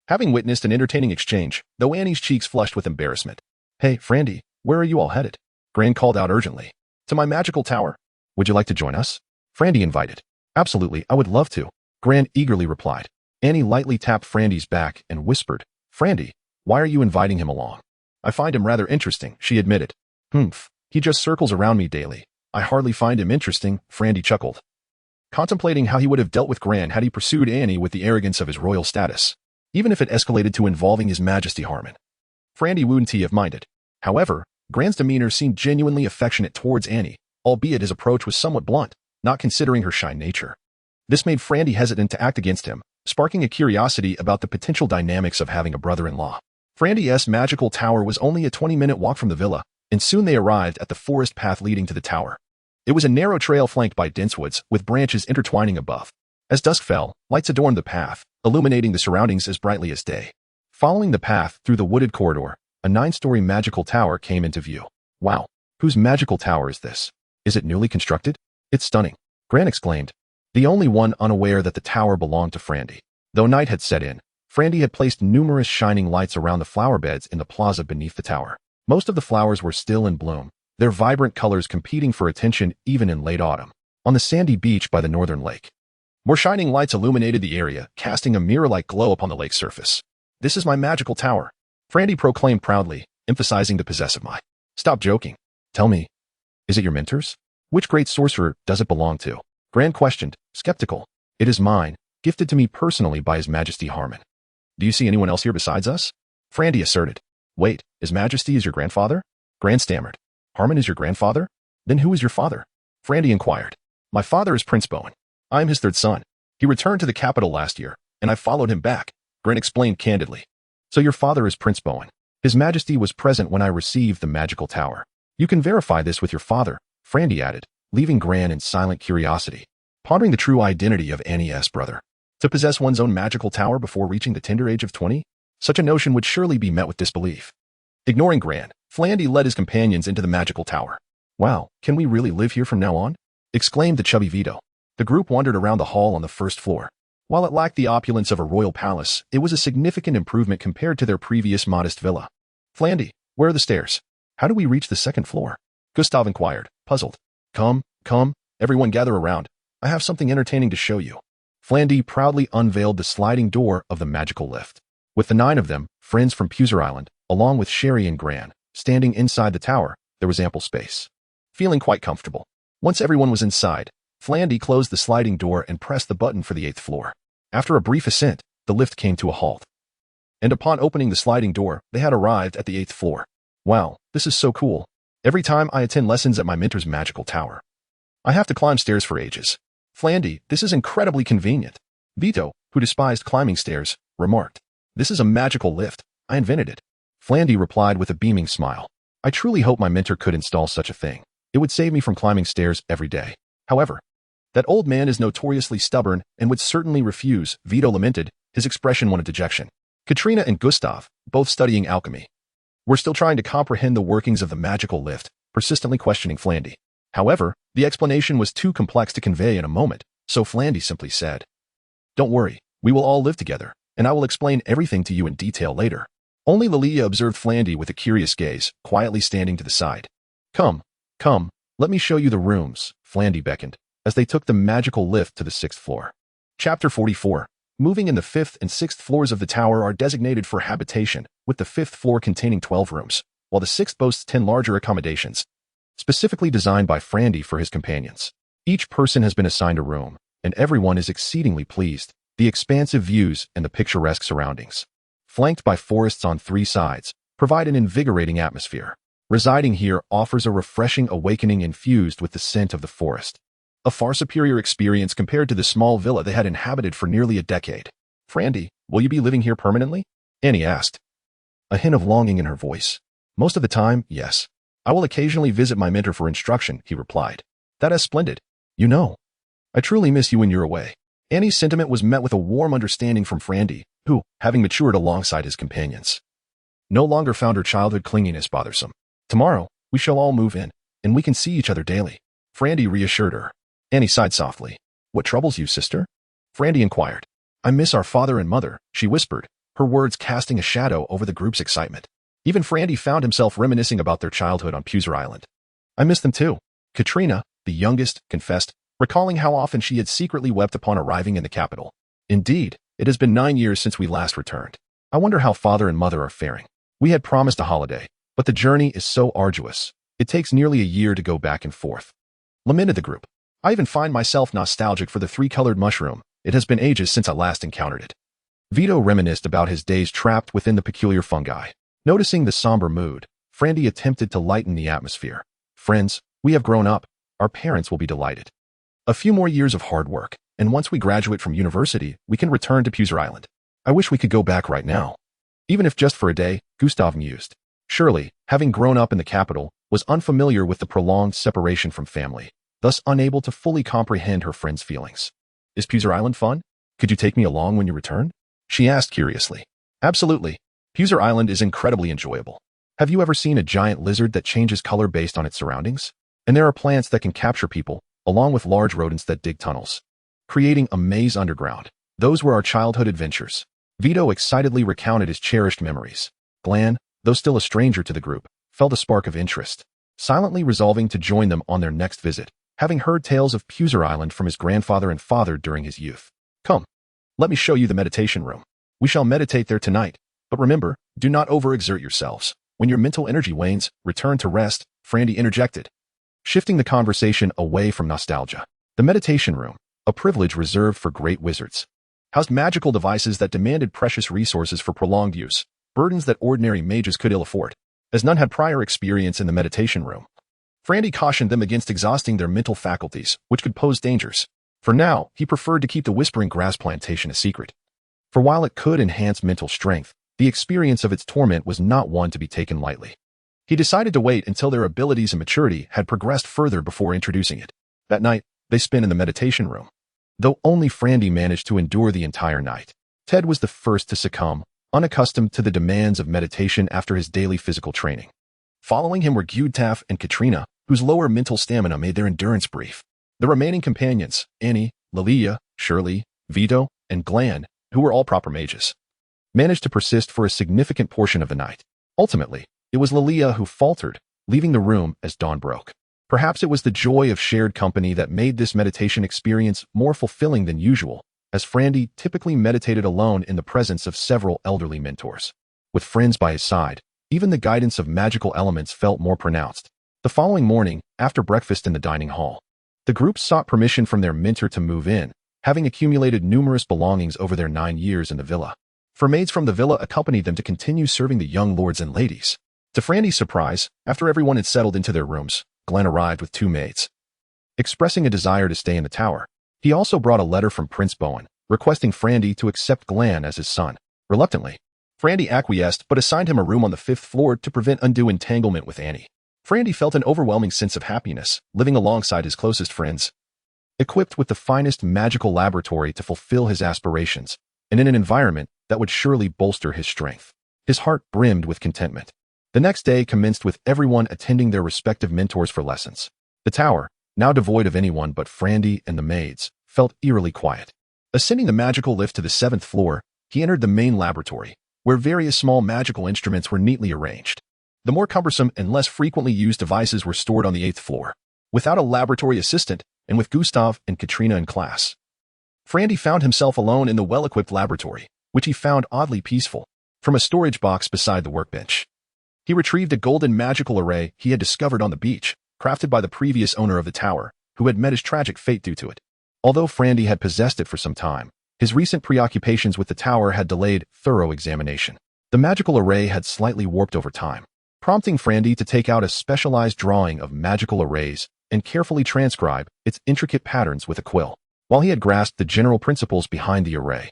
[SPEAKER 1] having witnessed an entertaining exchange, though Annie's cheeks flushed with embarrassment. Hey, Frandy, where are you all headed? Gran called out urgently. To my magical tower. Would you like to join us? Frandy invited. Absolutely, I would love to. Gran eagerly replied. Annie lightly tapped Frandy's back and whispered, Frandy, why are you inviting him along? I find him rather interesting, she admitted. Humph, he just circles around me daily. I hardly find him interesting, Frandy chuckled, contemplating how he would have dealt with Gran had he pursued Annie with the arrogance of his royal status, even if it escalated to involving His Majesty Harmon. Frandy wouldn't have minded. However, Gran's demeanor seemed genuinely affectionate towards Annie, albeit his approach was somewhat blunt, not considering her shy nature. This made Frandy hesitant to act against him, sparking a curiosity about the potential dynamics of having a brother-in-law. Frandy's magical tower was only a 20-minute walk from the villa, and soon they arrived at the forest path leading to the tower. It was a narrow trail flanked by dense woods, with branches intertwining above. As dusk fell, lights adorned the path, illuminating the surroundings as brightly as day. Following the path through the wooded corridor, a 9-story magical tower came into view. Wow, whose magical tower is this? Is it newly constructed? It's stunning, Gran exclaimed, the only one unaware that the tower belonged to Frandy. Though night had set in, Frandy had placed numerous shining lights around the flower beds in the plaza beneath the tower. Most of the flowers were still in bloom, their vibrant colors competing for attention even in late autumn. On the sandy beach by the northern lake, more shining lights illuminated the area, casting a mirror-like glow upon the lake's surface. This is my magical tower, Frandy proclaimed proudly, emphasizing the possessive my. Stop joking. Tell me, is it your mentor's? Which great sorcerer does it belong to? Gran questioned, skeptical. It is mine, gifted to me personally by His Majesty Harmon. Do you see anyone else here besides us? Frandy asserted. Wait, His Majesty is your grandfather? Gran stammered. Harmon is your grandfather? Then who is your father? Frandy inquired. My father is Prince Bowen. I am his third son. He returned to the capital last year, and I followed him back, Gran explained candidly. So your father is Prince Bowen. His Majesty was present when I received the magical tower. You can verify this with your father, Frandy added, leaving Gran in silent curiosity, pondering the true identity of Annie's brother. To possess one's own magical tower before reaching the tender age of 20? Such a notion would surely be met with disbelief. Ignoring Gran, Frandy led his companions into the magical tower. Wow, can we really live here from now on? Exclaimed the chubby Vito. The group wandered around the hall on the first floor. While it lacked the opulence of a royal palace, it was a significant improvement compared to their previous modest villa. Frandy, where are the stairs? How do we reach the second floor? Gustav inquired, puzzled. Come, everyone gather around. I have something entertaining to show you. Frandy proudly unveiled the sliding door of the magical lift. With the 9 of them, friends from Puser Island, along with Sherry and Gran, standing inside the tower, there was ample space. Feeling quite comfortable, once everyone was inside, Frandy closed the sliding door and pressed the button for the 8th floor. After a brief ascent, the lift came to a halt. And upon opening the sliding door, they had arrived at the 8th floor. Wow, this is so cool. Every time I attend lessons at my mentor's magical tower, I have to climb stairs for ages. Frandy, this is incredibly convenient. Vito, who despised climbing stairs, remarked. This is a magical lift. I invented it. Frandy replied with a beaming smile. I truly hope my mentor could install such a thing. It would save me from climbing stairs every day. However, that old man is notoriously stubborn and would certainly refuse, Vito lamented, his expression one of dejection. Katrina and Gustav, both studying alchemy, were still trying to comprehend the workings of the magical lift, persistently questioning Frandy. However, the explanation was too complex to convey in a moment, so Frandy simply said, Don't worry, We will all live together, and I will explain everything to you in detail later. Only Lilia observed Flandy with a curious gaze, quietly standing to the side. Come, let me show you the rooms, Flandy beckoned, as they took the magical lift to the 6th floor. Chapter 44. Moving in the 5th and 6th floors of the tower are designated for habitation, with the 5th floor containing 12 rooms, while the 6th boasts 10 larger accommodations, specifically designed by Frandy for his companions. Each person has been assigned a room, and everyone is exceedingly pleased. The expansive views and the picturesque surroundings, flanked by forests on 3 sides, provide an invigorating atmosphere. Residing here offers a refreshing awakening infused with the scent of the forest. A far superior experience compared to the small villa they had inhabited for nearly a decade. Frandy, will you be living here permanently? Annie asked, a hint of longing in her voice. Most of the time, yes. I will occasionally visit my mentor for instruction, he replied. That is splendid. You know, I truly miss you when you're away. Annie's sentiment was met with a warm understanding from Frandy, who, having matured alongside his companions, no longer found her childhood clinginess bothersome. Tomorrow, we shall all move in, and we can see each other daily. Frandy reassured her. Annie sighed softly. What troubles you, sister? Frandy inquired. I miss our father and mother, she whispered, her words casting a shadow over the group's excitement. Even Frandy found himself reminiscing about their childhood on Puser Island. I miss them too. Katrina, the youngest, confessed, recalling how often she had secretly wept upon arriving in the capital. Indeed, it has been 9 years since we last returned. I wonder how father and mother are faring. We had promised a holiday, but the journey is so arduous. It takes nearly a year to go back and forth. Lamented the group. I even find myself nostalgic for the 3-colored mushroom. It has been ages since I last encountered it. Vito reminisced about his days trapped within the peculiar fungi. Noticing the somber mood, Frandy attempted to lighten the atmosphere. Friends, we have grown up. Our parents will be delighted. A few more years of hard work, and once we graduate from university, we can return to Puser Island. I wish we could go back right now. Even if just for a day, Gustav mused. Shirley, having grown up in the capital, was unfamiliar with the prolonged separation from family, thus unable to fully comprehend her friend's feelings. Is Puser Island fun? Could you take me along when you return? She asked curiously. Absolutely. Puser Island is incredibly enjoyable. Have you ever seen a giant lizard that changes color based on its surroundings? And there are plants that can capture people, along with large rodents that dig tunnels, creating a maze underground. Those were our childhood adventures. Vito excitedly recounted his cherished memories. Glenn, though still a stranger to the group, felt a spark of interest, silently resolving to join them on their next visit, having heard tales of Puser Island from his grandfather and father during his youth. Come, let me show you the meditation room. We shall meditate there tonight, but remember, do not overexert yourselves. When your mental energy wanes, return to rest, Frandy interjected, shifting the conversation away from nostalgia. The meditation room, a privilege reserved for great wizards, housed magical devices that demanded precious resources for prolonged use, burdens that ordinary mages could ill afford, as none had prior experience in the meditation room. Frandy cautioned them against exhausting their mental faculties, which could pose dangers. For now, he preferred to keep the Whispering Grass Plantation a secret. For while it could enhance mental strength, the experience of its torment was not one to be taken lightly. He decided to wait until their abilities and maturity had progressed further before introducing it. That night, they spent in the meditation room. Though only Frandy managed to endure the entire night, Ted was the first to succumb, unaccustomed to the demands of meditation after his daily physical training. Following him were Gudtaf and Katrina, whose lower mental stamina made their endurance brief. The remaining companions, Annie, Lilia, Shirley, Vito, and Glenn, who were all proper mages, managed to persist for a significant portion of the night. Ultimately, it was Lilia who faltered, leaving the room as dawn broke. Perhaps it was the joy of shared company that made this meditation experience more fulfilling than usual, as Frandy typically meditated alone in the presence of several elderly mentors. With friends by his side, even the guidance of magical elements felt more pronounced. The following morning, after breakfast in the dining hall, the group sought permission from their mentor to move in, having accumulated numerous belongings over their 9 years in the villa. For maids from the villa accompanied them to continue serving the young lords and ladies. To Frandy's surprise, after everyone had settled into their rooms, Glenn arrived with 2 maids. Expressing a desire to stay in the tower, he also brought a letter from Prince Bowen, requesting Frandy to accept Glenn as his son. Reluctantly, Frandy acquiesced but assigned him a room on the 5th floor to prevent undue entanglement with Annie. Frandy felt an overwhelming sense of happiness, living alongside his closest friends, equipped with the finest magical laboratory to fulfill his aspirations, and in an environment that would surely bolster his strength. His heart brimmed with contentment. The next day commenced with everyone attending their respective mentors for lessons. The tower, now devoid of anyone but Frandy and the maids, felt eerily quiet. Ascending the magical lift to the 7th floor, he entered the main laboratory, where various small magical instruments were neatly arranged. The more cumbersome and less frequently used devices were stored on the 8th floor. Without a laboratory assistant, and with Gustav and Katrina in class, Frandy found himself alone in the well-equipped laboratory, which he found oddly peaceful. From a storage box beside the workbench, he retrieved a golden magical array he had discovered on the beach, crafted by the previous owner of the tower, who had met his tragic fate due to it. Although Frandy had possessed it for some time, his recent preoccupations with the tower had delayed thorough examination. The magical array had slightly warped over time, prompting Frandy to take out a specialized drawing of magical arrays and carefully transcribe its intricate patterns with a quill. While he had grasped the general principles behind the array,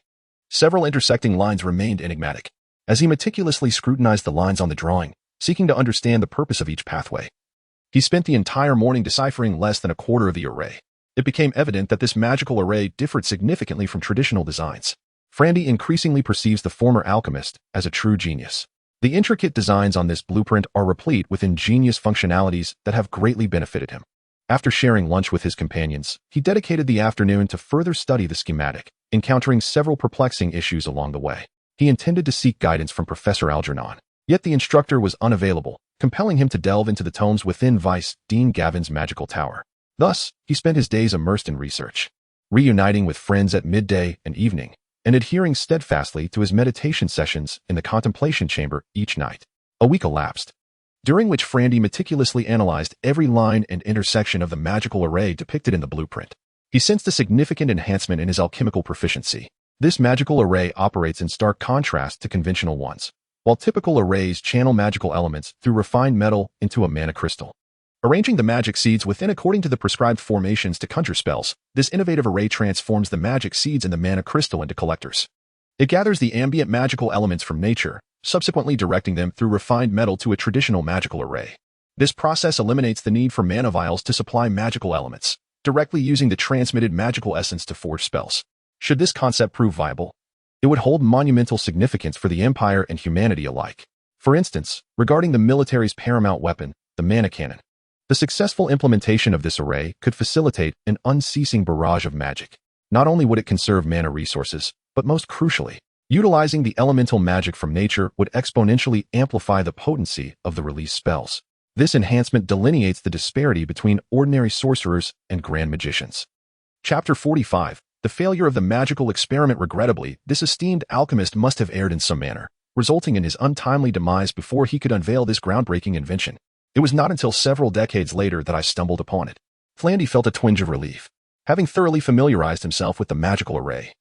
[SPEAKER 1] several intersecting lines remained enigmatic. As he meticulously scrutinized the lines on the drawing, seeking to understand the purpose of each pathway, he spent the entire morning deciphering less than a quarter of the array. It became evident that this magical array differed significantly from traditional designs. Frandy increasingly perceives the former alchemist as a true genius. The intricate designs on this blueprint are replete with ingenious functionalities that have greatly benefited him. After sharing lunch with his companions, he dedicated the afternoon to further study the schematic, encountering several perplexing issues along the way. He intended to seek guidance from Professor Algernon, yet the instructor was unavailable, compelling him to delve into the tomes within Vice-Dean-Gavin's magical tower. Thus, he spent his days immersed in research, reuniting with friends at midday and evening, and adhering steadfastly to his meditation sessions in the contemplation chamber each night. A week elapsed, during which Frandy meticulously analyzed every line and intersection of the magical array depicted in the blueprint. He sensed a significant enhancement in his alchemical proficiency. This magical array operates in stark contrast to conventional ones, while typical arrays channel magical elements through refined metal into a mana crystal. Arranging the magic seeds within according to the prescribed formations to conjure spells, this innovative array transforms the magic seeds in the mana crystal into collectors. It gathers the ambient magical elements from nature, subsequently directing them through refined metal to a traditional magical array. This process eliminates the need for mana vials to supply magical elements, directly using the transmitted magical essence to forge spells. Should this concept prove viable, it would hold monumental significance for the Empire and humanity alike. For instance, regarding the military's paramount weapon, the mana cannon, the successful implementation of this array could facilitate an unceasing barrage of magic. Not only would it conserve mana resources, but most crucially, utilizing the elemental magic from nature would exponentially amplify the potency of the released spells. This enhancement delineates the disparity between ordinary sorcerers and grand magicians. Chapter 45. The failure of the magical experiment. Regrettably, this esteemed alchemist must have erred in some manner, resulting in his untimely demise before he could unveil this groundbreaking invention. It was not until several decades later that I stumbled upon it. Frandy felt a twinge of relief. Having thoroughly familiarized himself with the magical array,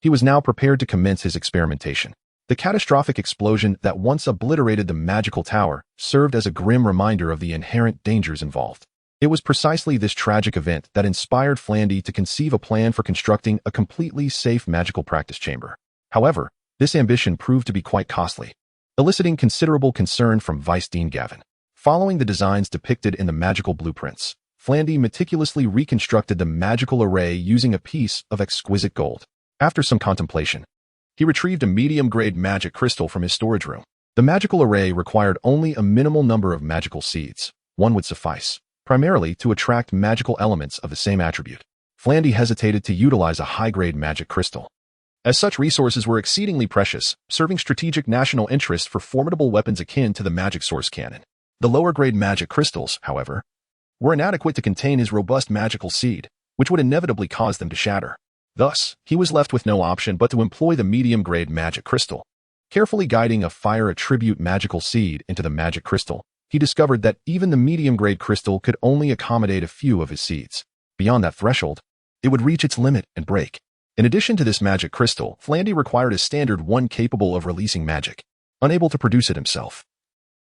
[SPEAKER 1] he was now prepared to commence his experimentation. The catastrophic explosion that once obliterated the magical tower served as a grim reminder of the inherent dangers involved. It was precisely this tragic event that inspired Frandy to conceive a plan for constructing a completely safe magical practice chamber. However, this ambition proved to be quite costly, eliciting considerable concern from Vice-Dean Gavin. Following the designs depicted in the magical blueprints, Frandy meticulously reconstructed the magical array using a piece of exquisite gold. After some contemplation, he retrieved a medium-grade magic crystal from his storage room. The magical array required only a minimal number of magical seeds. One would suffice, primarily to attract magical elements of the same attribute. Frandy hesitated to utilize a high-grade magic crystal, as such resources were exceedingly precious, serving strategic national interests for formidable weapons akin to the magic source cannon. The lower-grade magic crystals, however, were inadequate to contain his robust magical seed, which would inevitably cause them to shatter. Thus, he was left with no option but to employ the medium-grade magic crystal. Carefully guiding a fire attribute magical seed into the magic crystal, he discovered that even the medium-grade crystal could only accommodate a few of his seeds. Beyond that threshold, it would reach its limit and break. In addition to this magic crystal, Frandy required a standard one capable of releasing magic. Unable to produce it himself,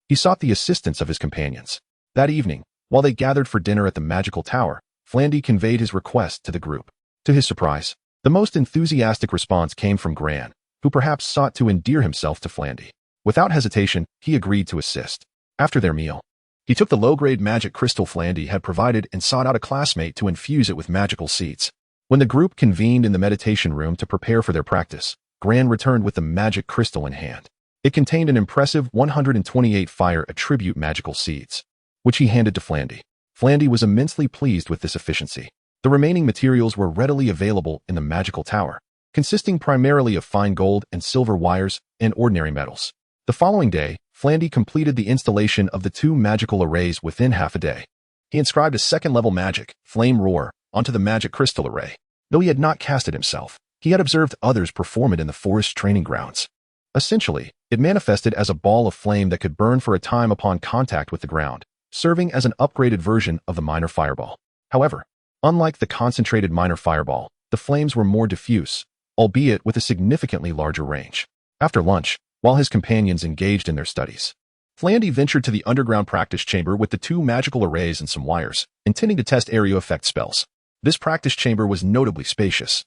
[SPEAKER 1] he sought the assistance of his companions. That evening, while they gathered for dinner at the magical tower, Frandy conveyed his request to the group. To his surprise, the most enthusiastic response came from Gran, who perhaps sought to endear himself to Frandy. Without hesitation, he agreed to assist. After their meal, he took the low-grade magic crystal Frandy had provided and sought out a classmate to infuse it with magical seeds. When the group convened in the meditation room to prepare for their practice, Gran returned with the magic crystal in hand. It contained an impressive 128 fire attribute magical seeds, which he handed to Frandy. Frandy was immensely pleased with this efficiency. The remaining materials were readily available in the magical tower, consisting primarily of fine gold and silver wires and ordinary metals. The following day, Flandy completed the installation of the 2 magical arrays within half a day. He inscribed a second-level magic, Flame Roar, onto the magic crystal array. Though he had not cast it himself, he had observed others perform it in the forest training grounds. Essentially, it manifested as a ball of flame that could burn for a time upon contact with the ground, serving as an upgraded version of the minor fireball. However, unlike the concentrated minor fireball, the flames were more diffuse, albeit with a significantly larger range. After lunch, while his companions engaged in their studies, Flandy ventured to the underground practice chamber with the 2 magical arrays and some wires, intending to test area effect spells. This practice chamber was notably spacious,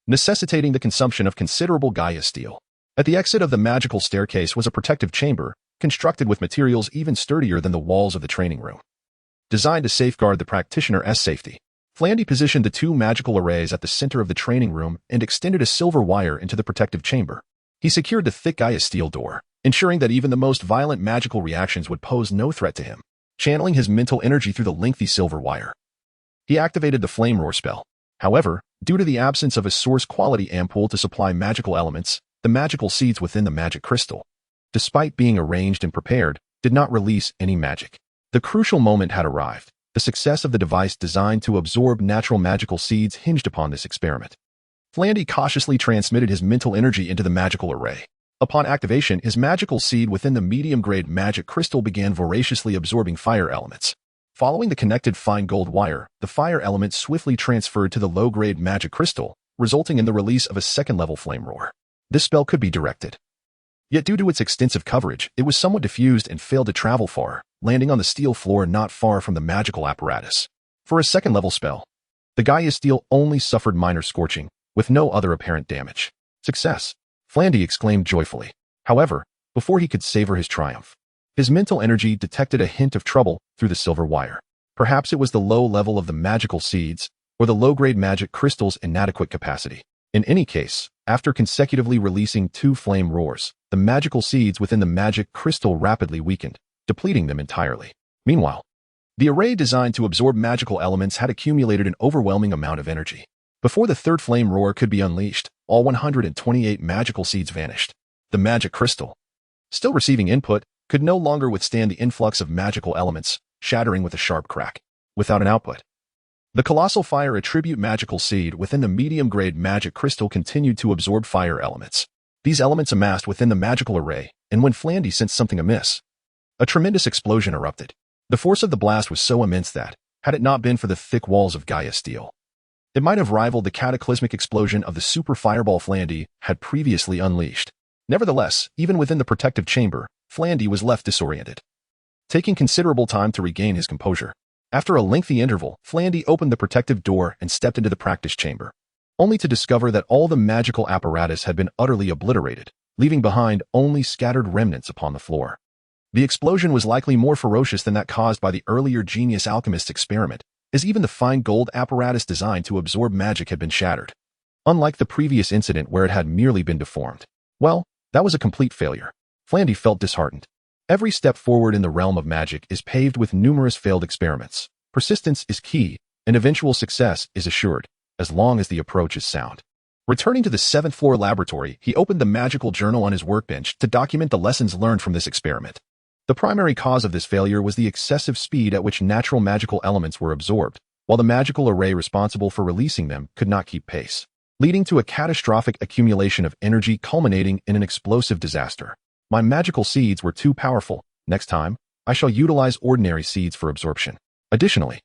[SPEAKER 1] necessitating the consumption of considerable Gaia steel. At the exit of the magical staircase was a protective chamber, constructed with materials even sturdier than the walls of the training room. Designed to safeguard the practitioner's safety, Flandy positioned the 2 magical arrays at the center of the training room and extended a silver wire into the protective chamber. He secured the thick Gaia steel door, ensuring that even the most violent magical reactions would pose no threat to him. Channeling his mental energy through the lengthy silver wire, he activated the Flame Roar spell. However, due to the absence of a source quality ampoule to supply magical elements, the magical seeds within the magic crystal, despite being arranged and prepared, did not release any magic. The crucial moment had arrived. The success of the device designed to absorb natural magical seeds hinged upon this experiment. Flandy cautiously transmitted his mental energy into the magical array. Upon activation, his magical seed within the medium-grade magic crystal began voraciously absorbing fire elements. Following the connected fine gold wire, the fire element swiftly transferred to the low-grade magic crystal, resulting in the release of a second-level Flame Roar. This spell could be directed. Yet due to its extensive coverage, it was somewhat diffused and failed to travel far, landing on the steel floor not far from the magical apparatus. For a second-level spell, the Gaia steel only suffered minor scorching, with no other apparent damage. Success! Flandy exclaimed joyfully. However, before he could savor his triumph, his mental energy detected a hint of trouble through the silver wire. Perhaps it was the low level of the magical seeds, or the low-grade magic crystal's inadequate capacity. In any case, after consecutively releasing 2 flame roars, the magical seeds within the magic crystal rapidly weakened, depleting them entirely. Meanwhile, the array designed to absorb magical elements had accumulated an overwhelming amount of energy. Before the 3rd flame roar could be unleashed, all 128 magical seeds vanished. The magic crystal, still receiving input, could no longer withstand the influx of magical elements, shattering with a sharp crack. Without an output, the colossal fire attribute magical seed within the medium-grade magic crystal continued to absorb fire elements. These elements amassed within the magical array, and when Flandy sensed something amiss, a tremendous explosion erupted. The force of the blast was so immense that, had it not been for the thick walls of Gaia steel, it might have rivaled the cataclysmic explosion of the super fireball Flandy had previously unleashed. Nevertheless, even within the protective chamber, Flandy was left disoriented, taking considerable time to regain his composure. After a lengthy interval, Flandy opened the protective door and stepped into the practice chamber, only to discover that all the magical apparatus had been utterly obliterated, leaving behind only scattered remnants upon the floor. The explosion was likely more ferocious than that caused by the earlier genius alchemist's experiment, as even the fine gold apparatus designed to absorb magic had been shattered. Unlike the previous incident where it had merely been deformed. Well, that was a complete failure. Flandy felt disheartened. Every step forward in the realm of magic is paved with numerous failed experiments. Persistence is key, and eventual success is assured, as long as the approach is sound. Returning to the 7th floor laboratory, he opened the magical journal on his workbench to document the lessons learned from this experiment. The primary cause of this failure was the excessive speed at which natural magical elements were absorbed, while the magical array responsible for releasing them could not keep pace, leading to a catastrophic accumulation of energy culminating in an explosive disaster. My magical seeds were too powerful. Next time, I shall utilize ordinary seeds for absorption. Additionally,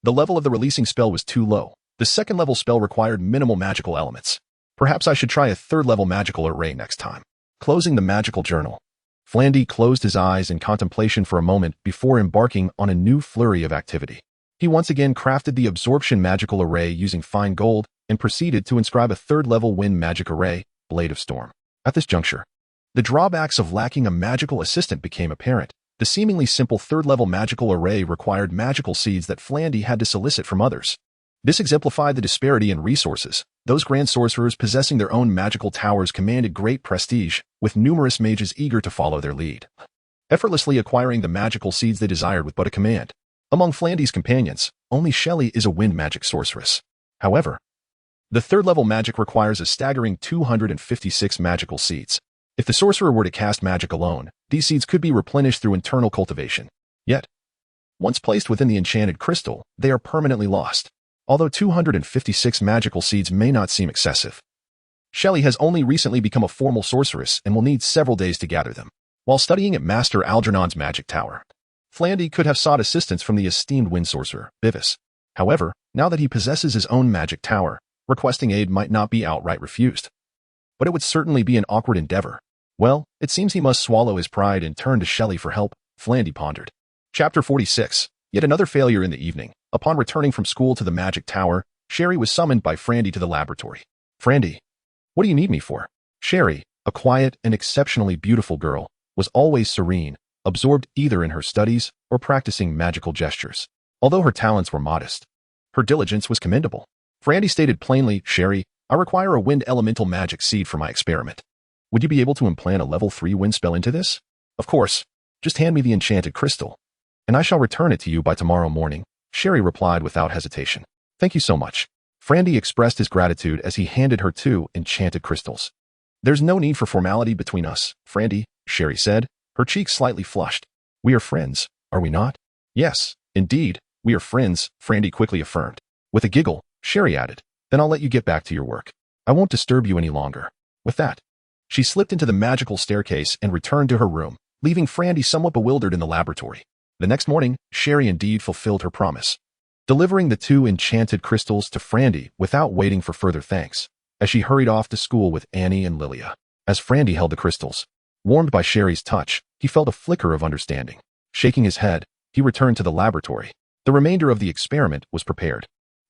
[SPEAKER 1] the level of the releasing spell was too low. The 2nd-level spell required minimal magical elements. Perhaps I should try a 3rd-level magical array next time. Closing the magical journal, Flandy closed his eyes in contemplation for a moment before embarking on a new flurry of activity. He once again crafted the absorption magical array using fine gold and proceeded to inscribe a 3rd-level wind magic array, Blade of Storm. At this juncture, the drawbacks of lacking a magical assistant became apparent. The seemingly simple 3rd-level magical array required magical seeds that Flandy had to solicit from others. This exemplified the disparity in resources. Those grand sorcerers possessing their own magical towers commanded great prestige, with numerous mages eager to follow their lead, effortlessly acquiring the magical seeds they desired with but a command. Among Flandy's companions, only Shelley is a wind magic sorceress. However, The third-level magic requires a staggering 256 magical seeds. If the sorcerer were to cast magic alone, these seeds could be replenished through internal cultivation. Yet, once placed within the enchanted crystal, they are permanently lost. Although 256 magical seeds may not seem excessive, Shelley has only recently become a formal sorceress and will need several days to gather them. While studying at Master Algernon's magic tower, Flandy could have sought assistance from the esteemed wind sorcerer, Bivis. However, now that he possesses his own magic tower, requesting aid might not be outright refused. But it would certainly be an awkward endeavor. Well, it seems he must swallow his pride and turn to Shelley for help, Flandy pondered. Chapter 46. Yet another failure in the evening. Upon returning from school to the magic tower, Sherry was summoned by Frandy to the laboratory. Frandy, what do you need me for? Sherry, a quiet and exceptionally beautiful girl, was always serene, absorbed either in her studies or practicing magical gestures. Although her talents were modest, her diligence was commendable. Frandy stated plainly, Sherry, I require a wind elemental magic seed for my experiment. Would you be able to implant a level 3 wind spell into this? Of course. Just hand me the enchanted crystal, and I shall return it to you by tomorrow morning, Sherry replied without hesitation. Thank you so much. Frandy expressed his gratitude as he handed her 2 enchanted crystals. There's no need for formality between us, Frandy, Sherry said, her cheeks slightly flushed. We are friends, are we not? Yes, indeed, we are friends, Frandy quickly affirmed. With a giggle, Sherry added, then I'll let you get back to your work. I won't disturb you any longer. With that, she slipped into the magical staircase and returned to her room, leaving Frandy somewhat bewildered in the laboratory. The next morning, Sherry indeed fulfilled her promise, delivering the 2 enchanted crystals to Frandy without waiting for further thanks, as she hurried off to school with Annie and Lilia. As Frandy held the crystals, warmed by Sherry's touch, he felt a flicker of understanding. Shaking his head, he returned to the laboratory. The remainder of the experiment was prepared.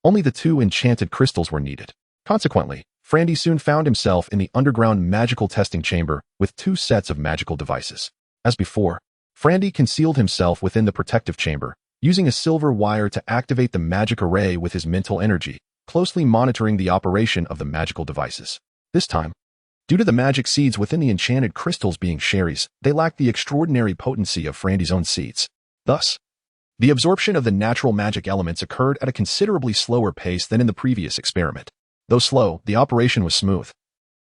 [SPEAKER 1] Only the 2 enchanted crystals were needed. Consequently, Frandy soon found himself in the underground magical testing chamber with 2 sets of magical devices. As before, Frandy concealed himself within the protective chamber, using a silver wire to activate the magic array with his mental energy, closely monitoring the operation of the magical devices. This time, due to the magic seeds within the enchanted crystals being Sherry's, they lacked the extraordinary potency of Frandy's own seeds. Thus, the absorption of the natural magic elements occurred at a considerably slower pace than in the previous experiment. Though slow, the operation was smooth.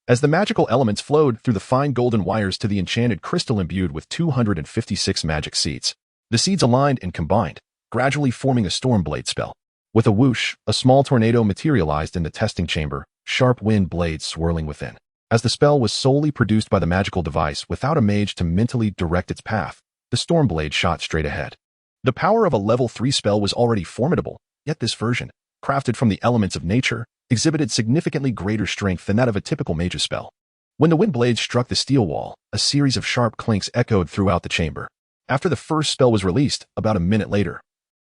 [SPEAKER 1] As the magical elements flowed through the fine golden wires to the enchanted crystal imbued with 256 magic seeds, the seeds aligned and combined, gradually forming a storm blade spell. With a whoosh, a small tornado materialized in the testing chamber, sharp wind blades swirling within. As the spell was solely produced by the magical device without a mage to mentally direct its path, the storm blade shot straight ahead. The power of a level 3 spell was already formidable, yet this version, crafted from the elements of nature, exhibited significantly greater strength than that of a typical mage's spell. When the wind blades struck the steel wall, a series of sharp clinks echoed throughout the chamber. After the first spell was released, about a minute later,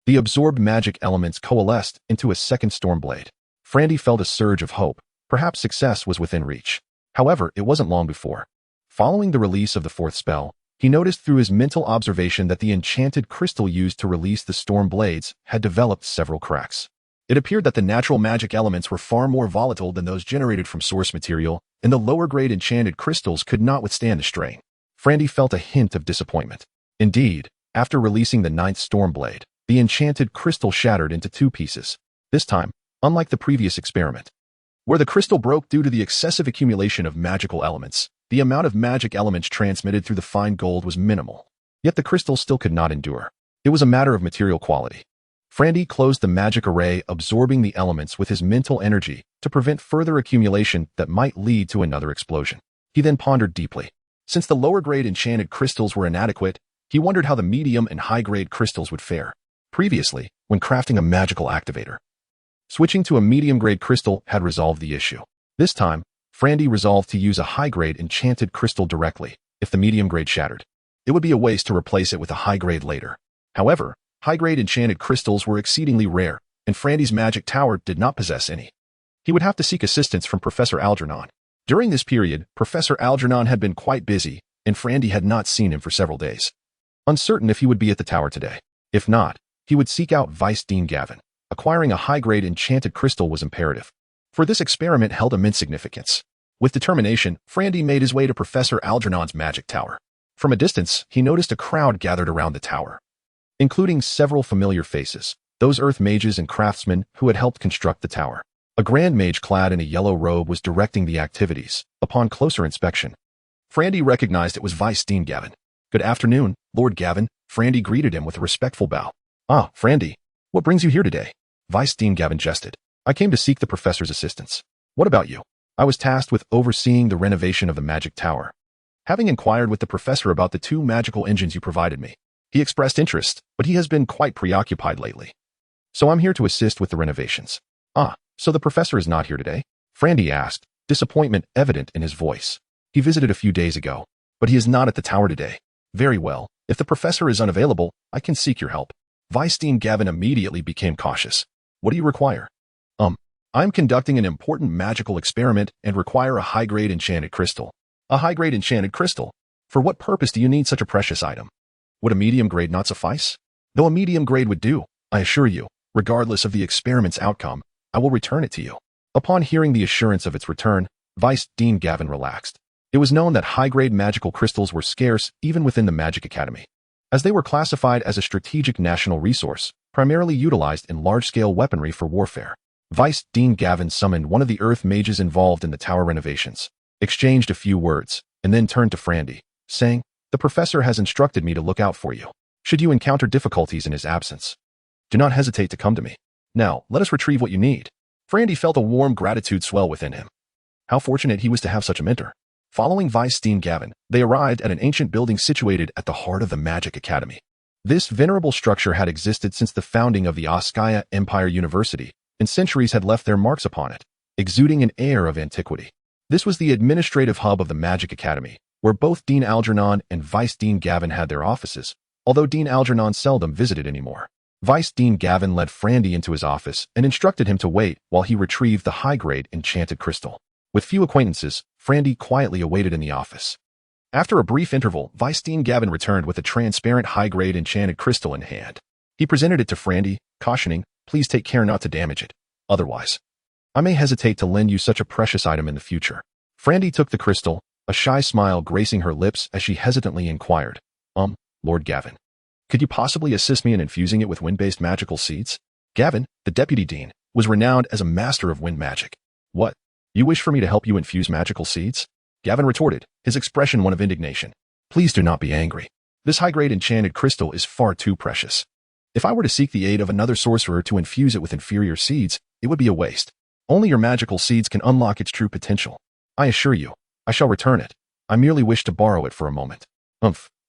[SPEAKER 1] the absorbed magic elements coalesced into a second storm blade. Frandy felt a surge of hope. Perhaps success was within reach. However, it wasn't long before. Following the release of the 4th spell, he noticed through his mental observation that the enchanted crystal used to release the storm blades had developed several cracks. It appeared that the natural magic elements were far more volatile than those generated from source material, and the lower-grade enchanted crystals could not withstand the strain. Frandy felt a hint of disappointment. Indeed, after releasing the 9th storm blade, the enchanted crystal shattered into 2 pieces. This time, unlike the previous experiment, where the crystal broke due to the excessive accumulation of magical elements, the amount of magic elements transmitted through the fine gold was minimal. Yet the crystal still could not endure. It was a matter of material quality. Frandy closed the magic array, absorbing the elements with his mental energy to prevent further accumulation that might lead to another explosion. He then pondered deeply. Since the lower-grade enchanted crystals were inadequate, he wondered how the medium and high-grade crystals would fare. Previously, when crafting a magical activator, switching to a medium-grade crystal had resolved the issue. This time, Frandy resolved to use a high-grade enchanted crystal directly. If the medium-grade shattered, it would be a waste to replace it with a high-grade later. However, high-grade enchanted crystals were exceedingly rare, and Frandy's magic tower did not possess any. He would have to seek assistance from Professor Algernon. During this period, Professor Algernon had been quite busy, and Frandy had not seen him for several days. Uncertain if he would be at the tower today. If not, he would seek out Vice Dean Gavin. Acquiring a high-grade enchanted crystal was imperative, for this experiment held immense significance. With determination, Frandy made his way to Professor Algernon's magic tower. From a distance, he noticed a crowd gathered around the tower, including several familiar faces, those earth mages and craftsmen who had helped construct the tower. A grand mage clad in a yellow robe was directing the activities. Upon closer inspection, Frandy recognized it was Vice-Dean Gavin. "Good afternoon, Lord Gavin." Frandy greeted him with a respectful bow. "Ah, Frandy, what brings you here today?" Vice-Dean Gavin jested. "I came to seek the professor's assistance." "What about you?" "I was tasked with overseeing the renovation of the magic tower. Having inquired with the professor about the 2 magical engines you provided me, he expressed interest, but he has been quite preoccupied lately. So I'm here to assist with the renovations." "Ah, so the professor is not here today?" Frandy asked, disappointment evident in his voice. "He visited a few days ago, but he is not at the tower today." "Very well. If the professor is unavailable, I can seek your help." Vice-Dean Gavin immediately became cautious. "What do you require?" I'm conducting an important magical experiment and require a high-grade enchanted crystal." "A high-grade enchanted crystal? For what purpose do you need such a precious item? Would a medium grade not suffice?" "Though a medium grade would do, I assure you, regardless of the experiment's outcome, I will return it to you." Upon hearing the assurance of its return, Vice-Dean Gavin relaxed. It was known that high-grade magical crystals were scarce even within the Magic Academy, as they were classified as a strategic national resource, primarily utilized in large-scale weaponry for warfare. Vice-Dean Gavin summoned one of the earth mages involved in the tower renovations, exchanged a few words, and then turned to Frandy, saying, "The professor has instructed me to look out for you. Should you encounter difficulties in his absence, do not hesitate to come to me. Now, let us retrieve what you need." Frandy felt a warm gratitude swell within him. How fortunate he was to have such a mentor. Following Vice-Dean Gavin, they arrived at an ancient building situated at the heart of the Magic Academy. This venerable structure had existed since the founding of the Oskaya Empire University, and centuries had left their marks upon it, exuding an air of antiquity. This was the administrative hub of the Magic Academy, where both Dean Algernon and Vice-Dean Gavin had their offices, although Dean Algernon seldom visited anymore. Vice-Dean Gavin led Frandy into his office and instructed him to wait while he retrieved the high-grade enchanted crystal. With few acquaintances, Frandy quietly awaited in the office. After a brief interval, Vice-Dean Gavin returned with a transparent high-grade enchanted crystal in hand. He presented it to Frandy, cautioning, "Please take care not to damage it. Otherwise, I may hesitate to lend you such a precious item in the future." Frandy took the crystal, a shy smile gracing her lips as she hesitantly inquired, Lord Gavin, could you possibly assist me in infusing it with wind-based magical seeds?" Gavin, the deputy dean, was renowned as a master of wind magic. "What? You wish for me to help you infuse magical seeds?" Gavin retorted, his expression one of indignation. "Please do not be angry. This high-grade enchanted crystal is far too precious. If I were to seek the aid of another sorcerer to infuse it with inferior seeds, it would be a waste. Only your magical seeds can unlock its true potential. I assure you, I shall return it. I merely wish to borrow it for a moment."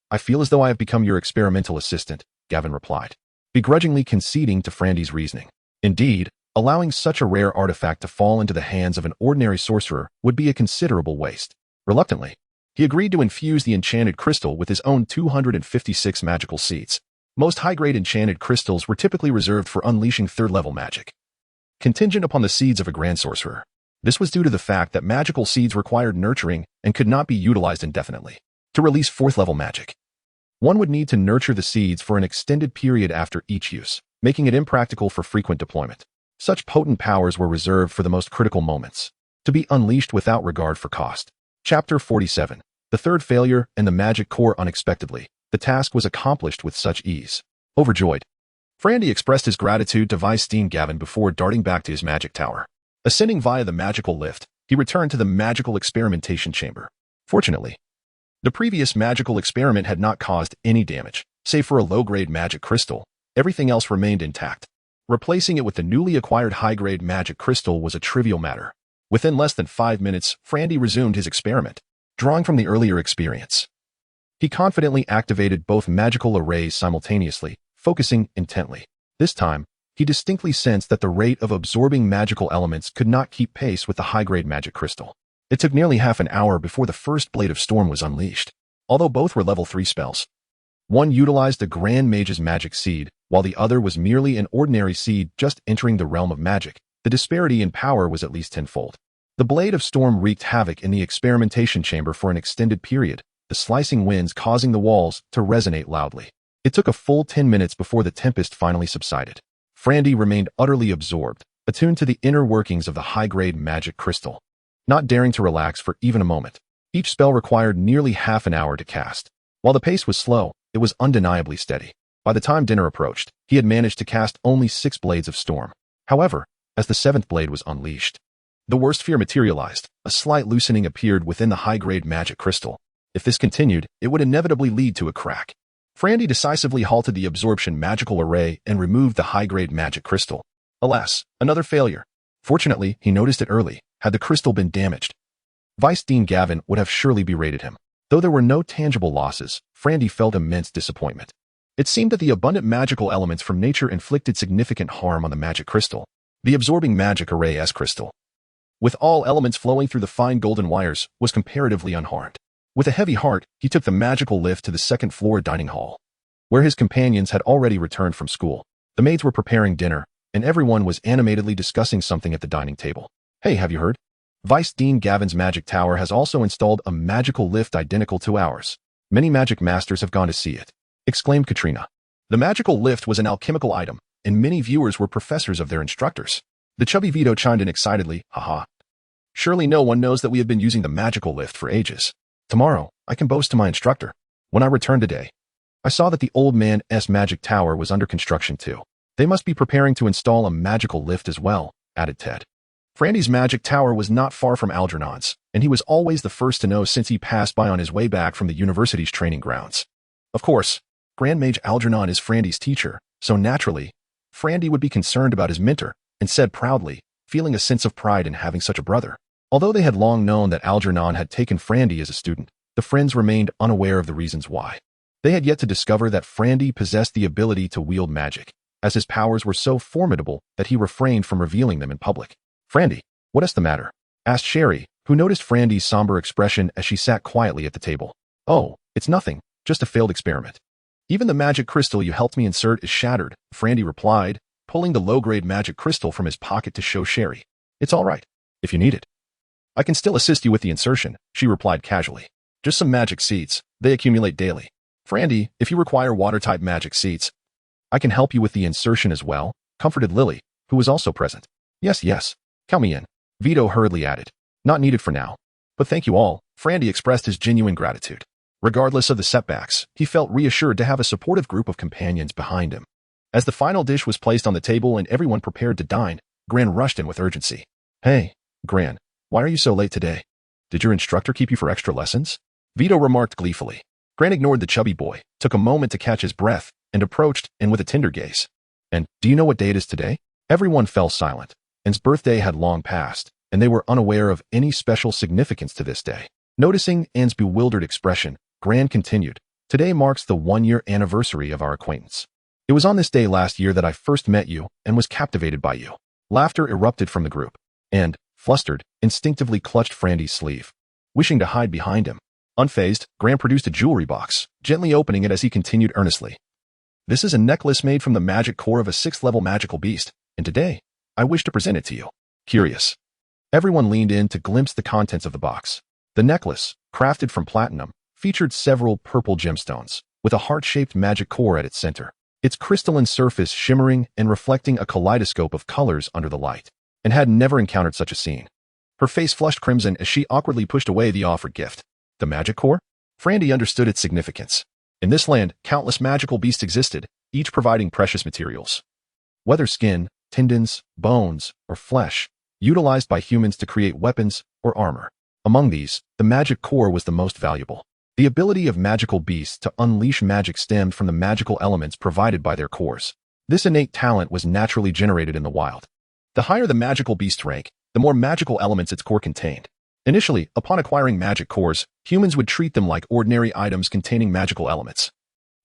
[SPEAKER 1] "I feel as though I have become your experimental assistant," Gavin replied, begrudgingly conceding to Frandy's reasoning. Indeed, allowing such a rare artifact to fall into the hands of an ordinary sorcerer would be a considerable waste. Reluctantly, he agreed to infuse the enchanted crystal with his own 256 magical seeds. Most high-grade enchanted crystals were typically reserved for unleashing third-level magic, contingent upon the seeds of a grand sorcerer. This was due to the fact that magical seeds required nurturing and could not be utilized indefinitely. To release fourth-level magic, one would need to nurture the seeds for an extended period after each use, making it impractical for frequent deployment. Such potent powers were reserved for the most critical moments, to be unleashed without regard for cost. Chapter 47. The third failure and the magic core. Unexpectedly, the task was accomplished with such ease. Overjoyed, Frandy expressed his gratitude to Vice-Dean Gavin before darting back to his magic tower. Ascending via the magical lift, he returned to the magical experimentation chamber. Fortunately, the previous magical experiment had not caused any damage, save for a low-grade magic crystal. Everything else remained intact. Replacing it with the newly acquired high-grade magic crystal was a trivial matter. Within less than 5 minutes, Frandy resumed his experiment, drawing from the earlier experience. He confidently activated both magical arrays simultaneously, focusing intently. This time, he distinctly sensed that the rate of absorbing magical elements could not keep pace with the high-grade magic crystal. It took nearly half an hour before the first Blade of Storm was unleashed. Although both were level 3 spells, one utilized the Grand Mage's magic seed, while the other was merely an ordinary seed just entering the realm of magic. The disparity in power was at least tenfold. The Blade of Storm wreaked havoc in the experimentation chamber for an extended period, the slicing winds causing the walls to resonate loudly. It took a full 10 minutes before the tempest finally subsided. Frandy remained utterly absorbed, attuned to the inner workings of the high-grade magic crystal, not daring to relax for even a moment. Each spell required nearly half an hour to cast. While the pace was slow, it was undeniably steady. By the time dinner approached, he had managed to cast only 6 Blades of Storm. However, as the seventh blade was unleashed. The worst fear materialized. A slight loosening appeared within the high-grade magic crystal. If this continued, it would inevitably lead to a crack. Frandy decisively halted the absorption magical array and removed the high-grade magic crystal. Alas, another failure. Fortunately, he noticed it early. Had the crystal been damaged, Vice Dean Gavin would have surely berated him. Though there were no tangible losses, Frandy felt immense disappointment. It seemed that the abundant magical elements from nature inflicted significant harm on the magic crystal, the absorbing magic array S crystal. With all elements flowing through the fine golden wires, was comparatively unharmed. With a heavy heart, he took the magical lift to the second-floor dining hall, where his companions had already returned from school. The maids were preparing dinner, and everyone was animatedly discussing something at the dining table. Hey, have you heard? Vice Dean Gavin's magic tower has also installed a magical lift identical to ours. Many magic masters have gone to see it, exclaimed Katrina. The magical lift was an alchemical item, and many viewers were professors of their instructors. The chubby Vito chimed in excitedly, haha. Surely no one knows that we have been using the magical lift for ages. Tomorrow, I can boast to my instructor. When I returned today, I saw that the old man's magic tower was under construction too. They must be preparing to install a magical lift as well, added Ted. Frandy's magic tower was not far from Algernon's, and he was always the first to know since he passed by on his way back from the university's training grounds. Of course, Grand Mage Algernon is Frandy's teacher, so naturally, Frandy would be concerned about his mentor, and said proudly, feeling a sense of pride in having such a brother. Although they had long known that Algernon had taken Frandy as a student, the friends remained unaware of the reasons why. They had yet to discover that Frandy possessed the ability to wield magic, as his powers were so formidable that he refrained from revealing them in public. Frandy, what is the matter? Asked Sherry, who noticed Frandy's somber expression as she sat quietly at the table. Oh, it's nothing, just a failed experiment. Even the magic crystal you helped me insert is shattered, Frandy replied, pulling the low-grade magic crystal from his pocket to show Sherry. It's all right, if you need it. I can still assist you with the insertion, she replied casually. Just some magic seeds, they accumulate daily. Frandy, if you require water-type magic seeds, I can help you with the insertion as well, comforted Lily, who was also present. Yes, count me in, Vito hurriedly added. Not needed for now. But thank you all, Frandy expressed his genuine gratitude. Regardless of the setbacks, he felt reassured to have a supportive group of companions behind him. As the final dish was placed on the table and everyone prepared to dine, Gran rushed in with urgency. Hey, Gran, why are you so late today? Did your instructor keep you for extra lessons? Vito remarked gleefully. Gran ignored the chubby boy, took a moment to catch his breath, and approached and with a tender gaze. And, do you know what day it is today? Everyone fell silent. Anne's birthday had long passed, and they were unaware of any special significance to this day. Noticing Anne's bewildered expression, Gran continued, Today marks the 1-year anniversary of our acquaintance. It was on this day last year that I first met you and was captivated by you. Laughter erupted from the group, and, flustered, instinctively clutched Frandy's sleeve, wishing to hide behind him. Unfazed, Gran produced a jewelry box, gently opening it as he continued earnestly. This is a necklace made from the magic core of a 6th-level magical beast, and today, I wish to present it to you. Curious. Everyone leaned in to glimpse the contents of the box. The necklace, crafted from platinum, featured several purple gemstones, with a heart-shaped magic core at its center. Its crystalline surface shimmering and reflecting a kaleidoscope of colors under the light, and had never encountered such a scene. Her face flushed crimson as she awkwardly pushed away the offered gift. The magic core? Frandy understood its significance. In this land, countless magical beasts existed, each providing precious materials. Whether skin, tendons, bones, or flesh, utilized by humans to create weapons or armor. Among these, the magic core was the most valuable. The ability of magical beasts to unleash magic stemmed from the magical elements provided by their cores. This innate talent was naturally generated in the wild. The higher the magical beast's rank, the more magical elements its core contained. Initially, upon acquiring magic cores, humans would treat them like ordinary items containing magical elements,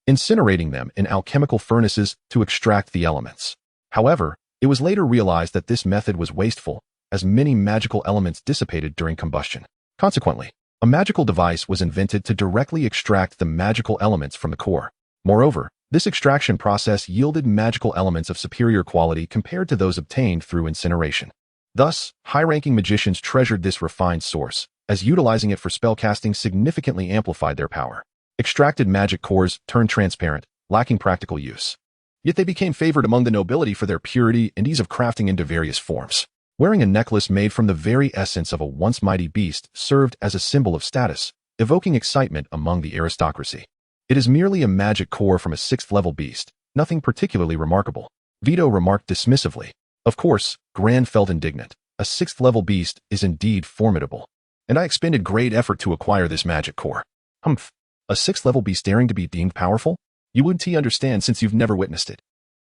[SPEAKER 1] incinerating them in alchemical furnaces to extract the elements. However, it was later realized that this method was wasteful, as many magical elements dissipated during combustion. Consequently, a magical device was invented to directly extract the magical elements from the core. Moreover, this extraction process yielded magical elements of superior quality compared to those obtained through incineration. Thus, high-ranking magicians treasured this refined source, as utilizing it for spellcasting significantly amplified their power. Extracted magic cores turned transparent, lacking practical use. Yet they became favored among the nobility for their purity and ease of crafting into various forms. Wearing a necklace made from the very essence of a once mighty beast served as a symbol of status, evoking excitement among the aristocracy. It is merely a magic core from a 6th-level beast, nothing particularly remarkable, Vito remarked dismissively. Of course, Gran felt indignant. A 6th level beast is indeed formidable, and I expended great effort to acquire this magic core. Humph. A 6th level beast daring to be deemed powerful? You wouldn't understand since you've never witnessed it.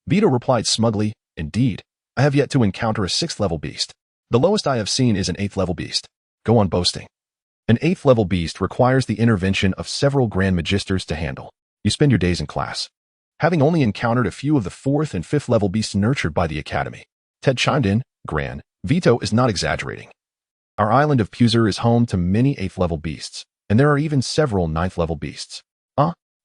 [SPEAKER 1] Vito replied smugly, indeed, I have yet to encounter a 6th level beast. The lowest I have seen is an 8th level beast. Go on boasting. An 8th level beast requires the intervention of several Grand Magisters to handle. You spend your days in class. Having only encountered a few of the 4th and 5th level beasts nurtured by the Academy. Ted chimed in, Gran, Vito is not exaggerating. Our island of Puzur is home to many 8th level beasts, and there are even several 9th level beasts.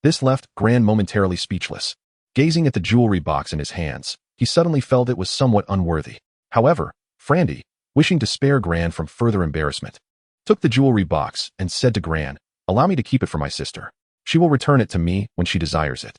[SPEAKER 1] This left Gran momentarily speechless. Gazing at the jewelry box in his hands, he suddenly felt it was somewhat unworthy. However, Frandy, wishing to spare Gran from further embarrassment, took the jewelry box and said to Gran, allow me to keep it for my sister. She will return it to me when she desires it.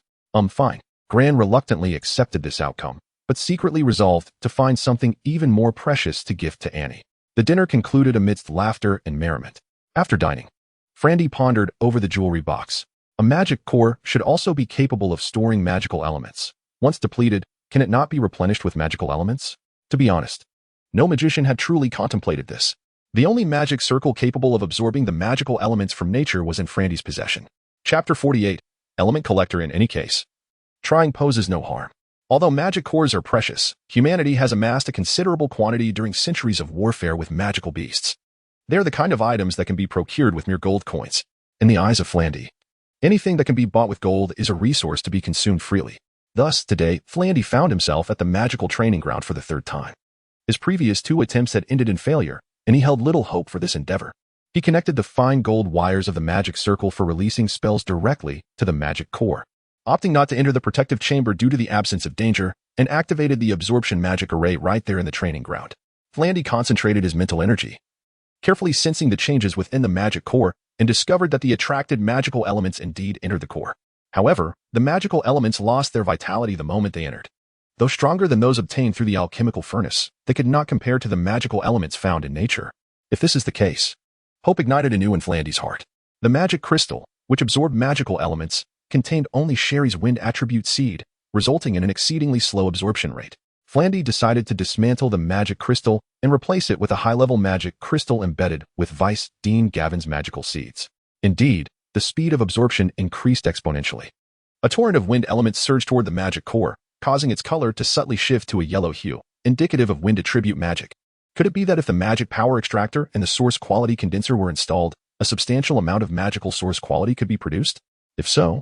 [SPEAKER 1] Fine. Gran reluctantly accepted this outcome, but secretly resolved to find something even more precious to gift to Annie. The dinner concluded amidst laughter and merriment. After dining, Frandy pondered over the jewelry box. A magic core should also be capable of storing magical elements. Once depleted, can it not be replenished with magical elements? To be honest, no magician had truly contemplated this. The only magic circle capable of absorbing the magical elements from nature was in Frandy's possession. Chapter 48, Element Collector. In any case, trying poses no harm. Although magic cores are precious, humanity has amassed a considerable quantity during centuries of warfare with magical beasts. They are the kind of items that can be procured with mere gold coins. In the eyes of Flandy, anything that can be bought with gold is a resource to be consumed freely. Thus, today, Flandy found himself at the magical training ground for the 3rd time. His previous 2 attempts had ended in failure, and he held little hope for this endeavor. He connected the fine gold wires of the magic circle for releasing spells directly to the magic core, opting not to enter the protective chamber due to the absence of danger, and activated the absorption magic array right there in the training ground. Flandy concentrated his mental energy, carefully sensing the changes within the magic core, and discovered that the attracted magical elements indeed entered the core. However, the magical elements lost their vitality the moment they entered. Though stronger than those obtained through the alchemical furnace, they could not compare to the magical elements found in nature. If this is the case, hope ignited anew in Flandy's heart. The magic crystal, which absorbed magical elements, contained only Sherry's wind attribute seed, resulting in an exceedingly slow absorption rate. Flandy decided to dismantle the magic crystal and replace it with a high-level magic crystal embedded with Vice Dean Gavin's magical seeds. Indeed, the speed of absorption increased exponentially. A torrent of wind elements surged toward the magic core, causing its color to subtly shift to a yellow hue, indicative of wind attribute magic. Could it be that if the magic power extractor and the source quality condenser were installed, a substantial amount of magical source quality could be produced? If so,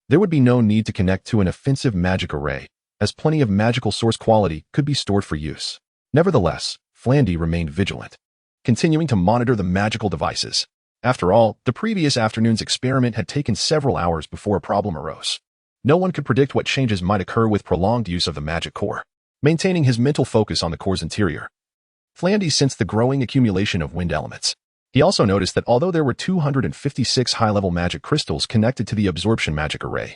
[SPEAKER 1] there would be no need to connect to an offensive magic array, as plenty of magical source quality could be stored for use. Nevertheless, Flandy remained vigilant, continuing to monitor the magical devices. After all, the previous afternoon's experiment had taken several hours before a problem arose. No one could predict what changes might occur with prolonged use of the magic core. Maintaining his mental focus on the core's interior, Flandy sensed the growing accumulation of wind elements. He also noticed that although there were 256 high-level magic crystals connected to the absorption magic array,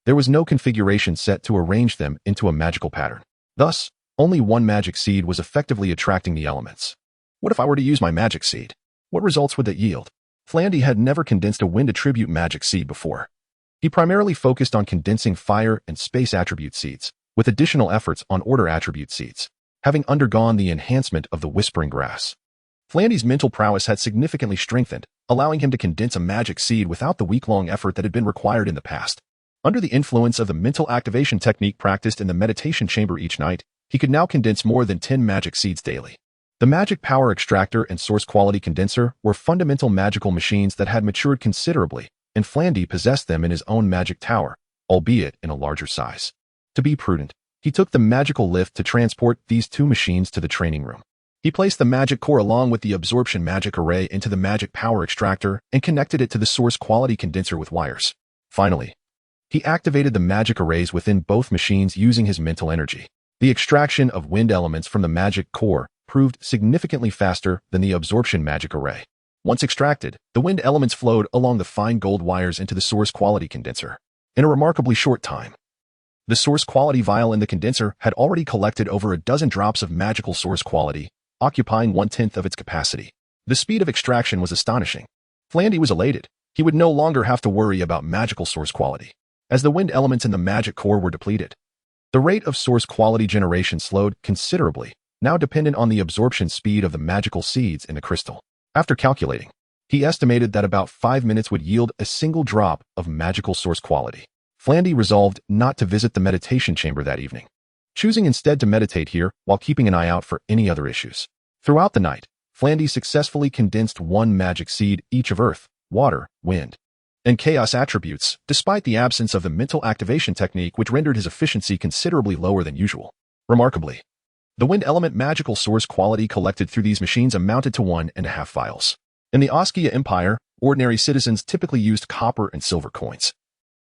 [SPEAKER 1] there was no configuration set to arrange them into a magical pattern. Thus, only one magic seed was effectively attracting the elements. What if I were to use my magic seed? What results would that yield? Flandy had never condensed a wind attribute magic seed before. He primarily focused on condensing fire and space attribute seeds, with additional efforts on order attribute seeds, having undergone the enhancement of the whispering grass. Flandy's mental prowess had significantly strengthened, allowing him to condense a magic seed without the week-long effort that had been required in the past. Under the influence of the mental activation technique practiced in the meditation chamber each night, he could now condense more than 10 magic seeds daily. The magic power extractor and source quality condenser were fundamental magical machines that had matured considerably, and Flandy possessed them in his own magic tower, albeit in a larger size. To be prudent, he took the magical lift to transport these 2 machines to the training room. He placed the magic core along with the absorption magic array into the magic power extractor and connected it to the source quality condenser with wires. Finally, he activated the magic arrays within both machines using his mental energy. The extraction of wind elements from the magic core proved significantly faster than the absorption magic array. Once extracted, the wind elements flowed along the fine gold wires into the source quality condenser. In a remarkably short time, the source quality vial in the condenser had already collected over a dozen drops of magical source quality, occupying 1/10 of its capacity. The speed of extraction was astonishing. Flandy was elated. He would no longer have to worry about magical source quality, as the wind elements in the magic core were depleted. The rate of source quality generation slowed considerably, now dependent on the absorption speed of the magical seeds in the crystal. After calculating, he estimated that about 5 minutes would yield a single drop of magical source quality. Flandy resolved not to visit the meditation chamber that evening, choosing instead to meditate here while keeping an eye out for any other issues. Throughout the night, Flandy successfully condensed one magic seed each of earth, water, wind, and chaos attributes, despite the absence of the mental activation technique which rendered his efficiency considerably lower than usual. Remarkably, the wind element magical source quality collected through these machines amounted to 1.5 vials. In the Askia Empire, ordinary citizens typically used copper and silver coins,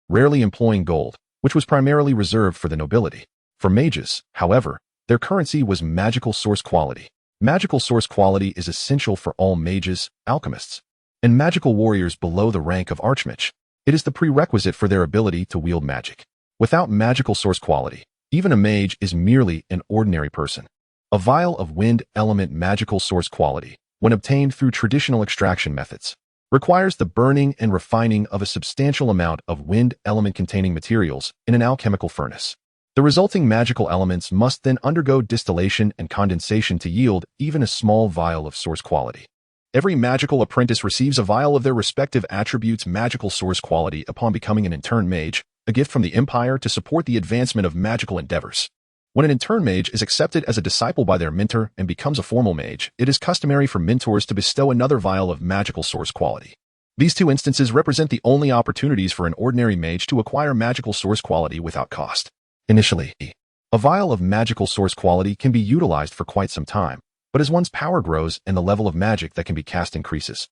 [SPEAKER 1] rarely employing gold, which was primarily reserved for the nobility. For mages, however, their currency was magical source quality. Magical source quality is essential for all mages, alchemists, and magical warriors below the rank of archmage. It is the prerequisite for their ability to wield magic. Without magical source quality, even a mage is merely an ordinary person. A vial of wind element magical source quality, when obtained through traditional extraction methods, requires the burning and refining of a substantial amount of wind element-containing materials in an alchemical furnace. The resulting magical elements must then undergo distillation and condensation to yield even a small vial of source quality. Every magical apprentice receives a vial of their respective attributes' magical source quality upon becoming an intern mage, a gift from the Empire to support the advancement of magical endeavors. When an intern mage is accepted as a disciple by their mentor and becomes a formal mage, it is customary for mentors to bestow another vial of magical source quality. These two instances represent the only opportunities for an ordinary mage to acquire magical source quality without cost. Initially, a vial of magical source quality can be utilized for quite some time, but as one's power grows and the level of magic that can be cast increases,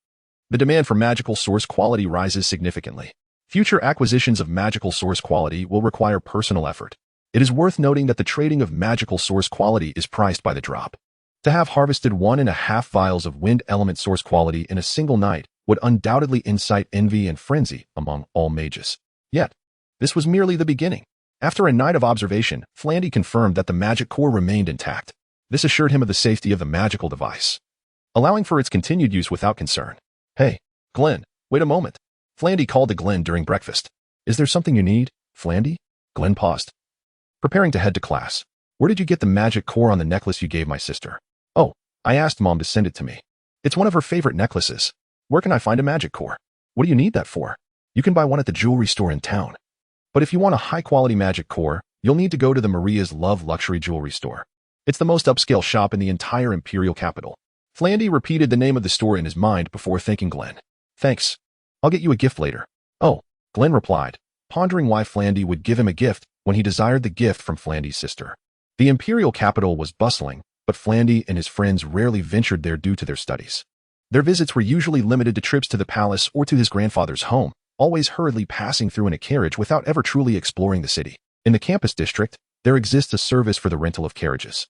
[SPEAKER 1] the demand for magical source quality rises significantly. Future acquisitions of magical source quality will require personal effort. It is worth noting that the trading of magical source quality is priced by the drop. To have harvested 1.5 vials of wind element source quality in a single night would undoubtedly incite envy and frenzy among all mages. Yet, this was merely the beginning. After a night of observation, Flandy confirmed that the magic core remained intact. This assured him of the safety of the magical device, allowing for its continued use without concern. Hey, Glenn, wait a moment. Flandy called to Glenn during breakfast. Is there something you need, Flandy? Glenn paused, preparing to head to class. Where did you get the magic core on the necklace you gave my sister? Oh, I asked Mom to send it to me. It's one of her favorite necklaces. Where can I find a magic core? What do you need that for? You can buy one at the jewelry store in town. But if you want a high-quality magic core, you'll need to go to the Maria's Love luxury jewelry store. It's the most upscale shop in the entire imperial capital. Flandy repeated the name of the store in his mind before thanking Glenn. Thanks. I'll get you a gift later. Oh, Glenn replied, pondering why Flandy would give him a gift when he desired the gift from Flandy's sister. The imperial capital was bustling, but Flandy and his friends rarely ventured there due to their studies. Their visits were usually limited to trips to the palace or to his grandfather's home, always hurriedly passing through in a carriage without ever truly exploring the city. In the campus district, there exists a service for the rental of carriages.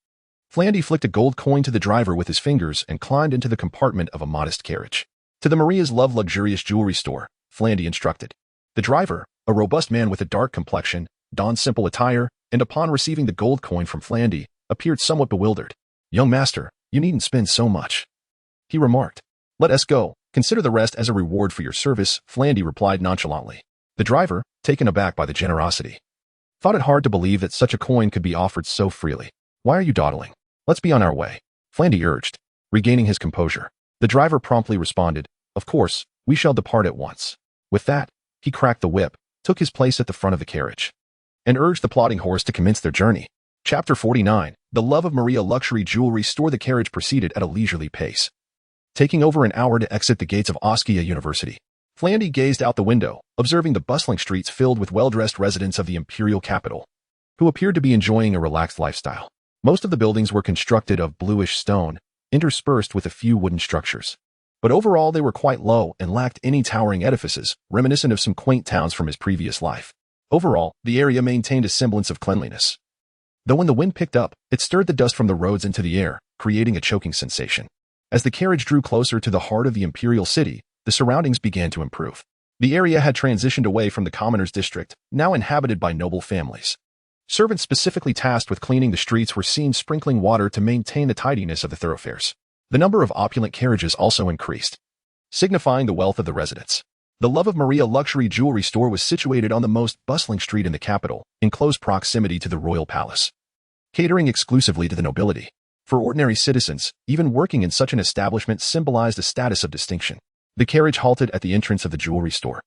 [SPEAKER 1] Flandy flicked a gold coin to the driver with his fingers and climbed into the compartment of a modest carriage. To the Maria's Love luxurious jewelry store, Flandy instructed. The driver, a robust man with a dark complexion, donned simple attire, and upon receiving the gold coin from Flandy, appeared somewhat bewildered. Young master, you needn't spend so much, he remarked. Let us go. Consider the rest as a reward for your service, Flandy replied nonchalantly. The driver, taken aback by the generosity, thought it hard to believe that such a coin could be offered so freely. Why are you dawdling? Let's be on our way, Flandy urged, regaining his composure. The driver promptly responded, Of course, we shall depart at once. With that, he cracked the whip, took his place at the front of the carriage, and urged the plodding horse to commence their journey. Chapter 49, The Love of Maria luxury jewelry store. The carriage proceeded at a leisurely pace, taking over an hour to exit the gates of Askia University. Flandy gazed out the window, observing the bustling streets filled with well-dressed residents of the imperial capital, who appeared to be enjoying a relaxed lifestyle. Most of the buildings were constructed of bluish stone, interspersed with a few wooden structures. But overall they were quite low and lacked any towering edifices, reminiscent of some quaint towns from his previous life. Overall, the area maintained a semblance of cleanliness, though when the wind picked up, it stirred the dust from the roads into the air, creating a choking sensation. As the carriage drew closer to the heart of the imperial city, the surroundings began to improve. The area had transitioned away from the commoners' district, now inhabited by noble families. Servants specifically tasked with cleaning the streets were seen sprinkling water to maintain the tidiness of the thoroughfares. The number of opulent carriages also increased, signifying the wealth of the residents. The Love of Maria luxury jewelry store was situated on the most bustling street in the capital, in close proximity to the royal palace, catering exclusively to the nobility. For ordinary citizens, even working in such an establishment symbolized a status of distinction. The carriage halted at the entrance of the jewelry store,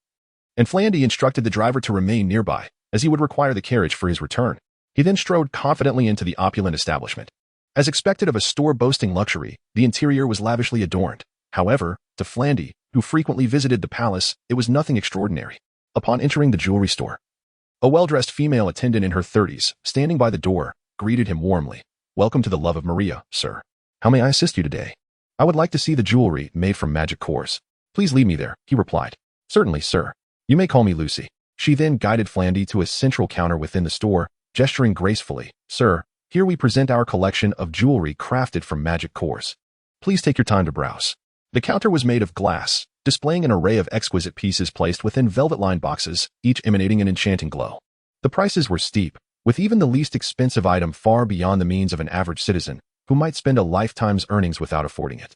[SPEAKER 1] and Flandy instructed the driver to remain nearby, as he would require the carriage for his return. He then strode confidently into the opulent establishment. As expected of a store boasting luxury, the interior was lavishly adorned. However, to Flandy, who frequently visited the palace, it was nothing extraordinary. Upon entering the jewelry store, a well-dressed female attendant in her 30s, standing by the door, greeted him warmly. "Welcome to the Love of Maria, sir. How may I assist you today?" "I would like to see the jewelry made from magic cores." "Please lead me there," he replied. "Certainly, sir. You may call me Lucy." She then guided Flandy to a central counter within the store, gesturing gracefully. "Sir, here we present our collection of jewelry crafted from magic cores. Please take your time to browse." The counter was made of glass, displaying an array of exquisite pieces placed within velvet-lined boxes, each emanating an enchanting glow. The prices were steep, with even the least expensive item far beyond the means of an average citizen, who might spend a lifetime's earnings without affording it.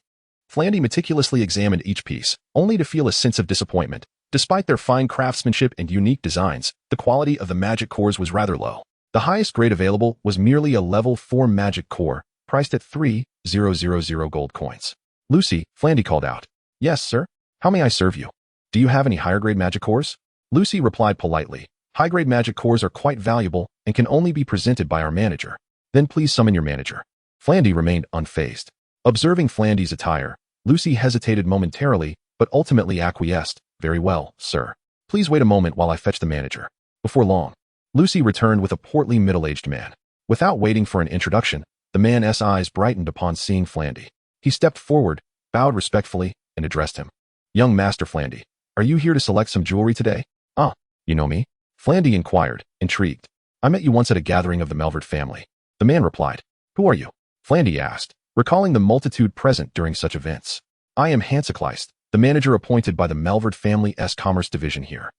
[SPEAKER 1] Flandy meticulously examined each piece, only to feel a sense of disappointment. Despite their fine craftsmanship and unique designs, the quality of the magic cores was rather low. The highest grade available was merely a level 4 magic core, priced at 3,000 gold coins. "Lucy," Flandy called out. "Yes, sir. How may I serve you? Do you have any higher grade magic cores?" Lucy replied politely. "High-grade magic cores are quite valuable and can only be presented by our manager." "Then please summon your manager." Flandy remained unfazed. Observing Flandy's attire, Lucy hesitated momentarily, but ultimately acquiesced. "Very well, sir. Please wait a moment while I fetch the manager." Before long, Lucy returned with a portly middle-aged man. Without waiting for an introduction, the man's eyes brightened upon seeing Flandy. He stepped forward, bowed respectfully, and addressed him. "Young Master Flandy, are you here to select some jewelry today?" "Ah, you know me?" Flandy inquired, intrigued. "I met you once at a gathering of the Melvert family." The man replied. "Who are you?" Flandy asked, recalling the multitude present during such events. "I am Hansecleist, the manager appointed by the Melvert family's commerce division here."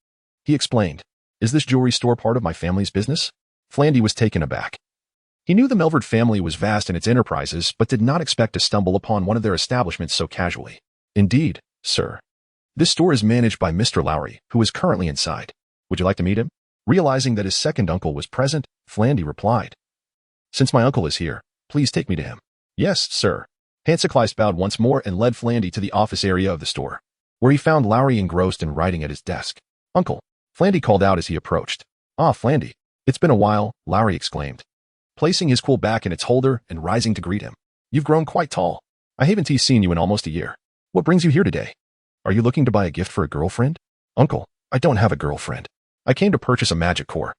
[SPEAKER 1] He explained. "Is this jewelry store part of my family's business?" Flandy was taken aback. He knew the Melvert family was vast in its enterprises, but did not expect to stumble upon one of their establishments so casually. "Indeed, sir. This store is managed by Mr. Lowry, who is currently inside. Would you like to meet him?" Realizing that his second uncle was present, Flandy replied. "Since my uncle is here, please take me to him." "Yes, sir." Hansecleist bowed once more and led Flandy to the office area of the store, where he found Lowry engrossed in writing at his desk. "Uncle," Flandy called out as he approached. "Ah, Flandy. It's been a while," Lowry exclaimed, placing his quill back in its holder and rising to greet him. "You've grown quite tall. I haven't seen you in almost a year. What brings you here today? Are you looking to buy a gift for a girlfriend?" "Uncle, I don't have a girlfriend. I came to purchase a magic core,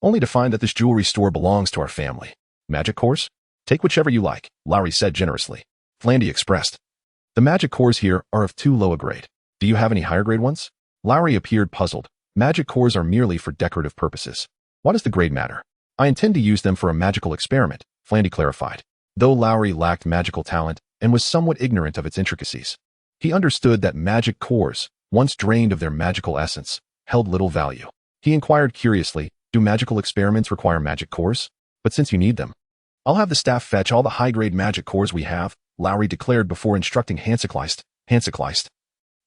[SPEAKER 1] only to find that this jewelry store belongs to our family." "Magic cores? Take whichever you like," Lowry said generously. Flandy expressed. "The magic cores here are of too low a grade. Do you have any higher grade ones?" Lowry appeared puzzled. "Magic cores are merely for decorative purposes. Why does the grade matter?" "I intend to use them for a magical experiment," Flandy clarified. Though Lowry lacked magical talent and was somewhat ignorant of its intricacies, he understood that magic cores, once drained of their magical essence, held little value. He inquired curiously, "Do magical experiments require magic cores? But since you need them, I'll have the staff fetch all the high-grade magic cores we have," Lowry declared before instructing Hansecleist. "Hansecleist,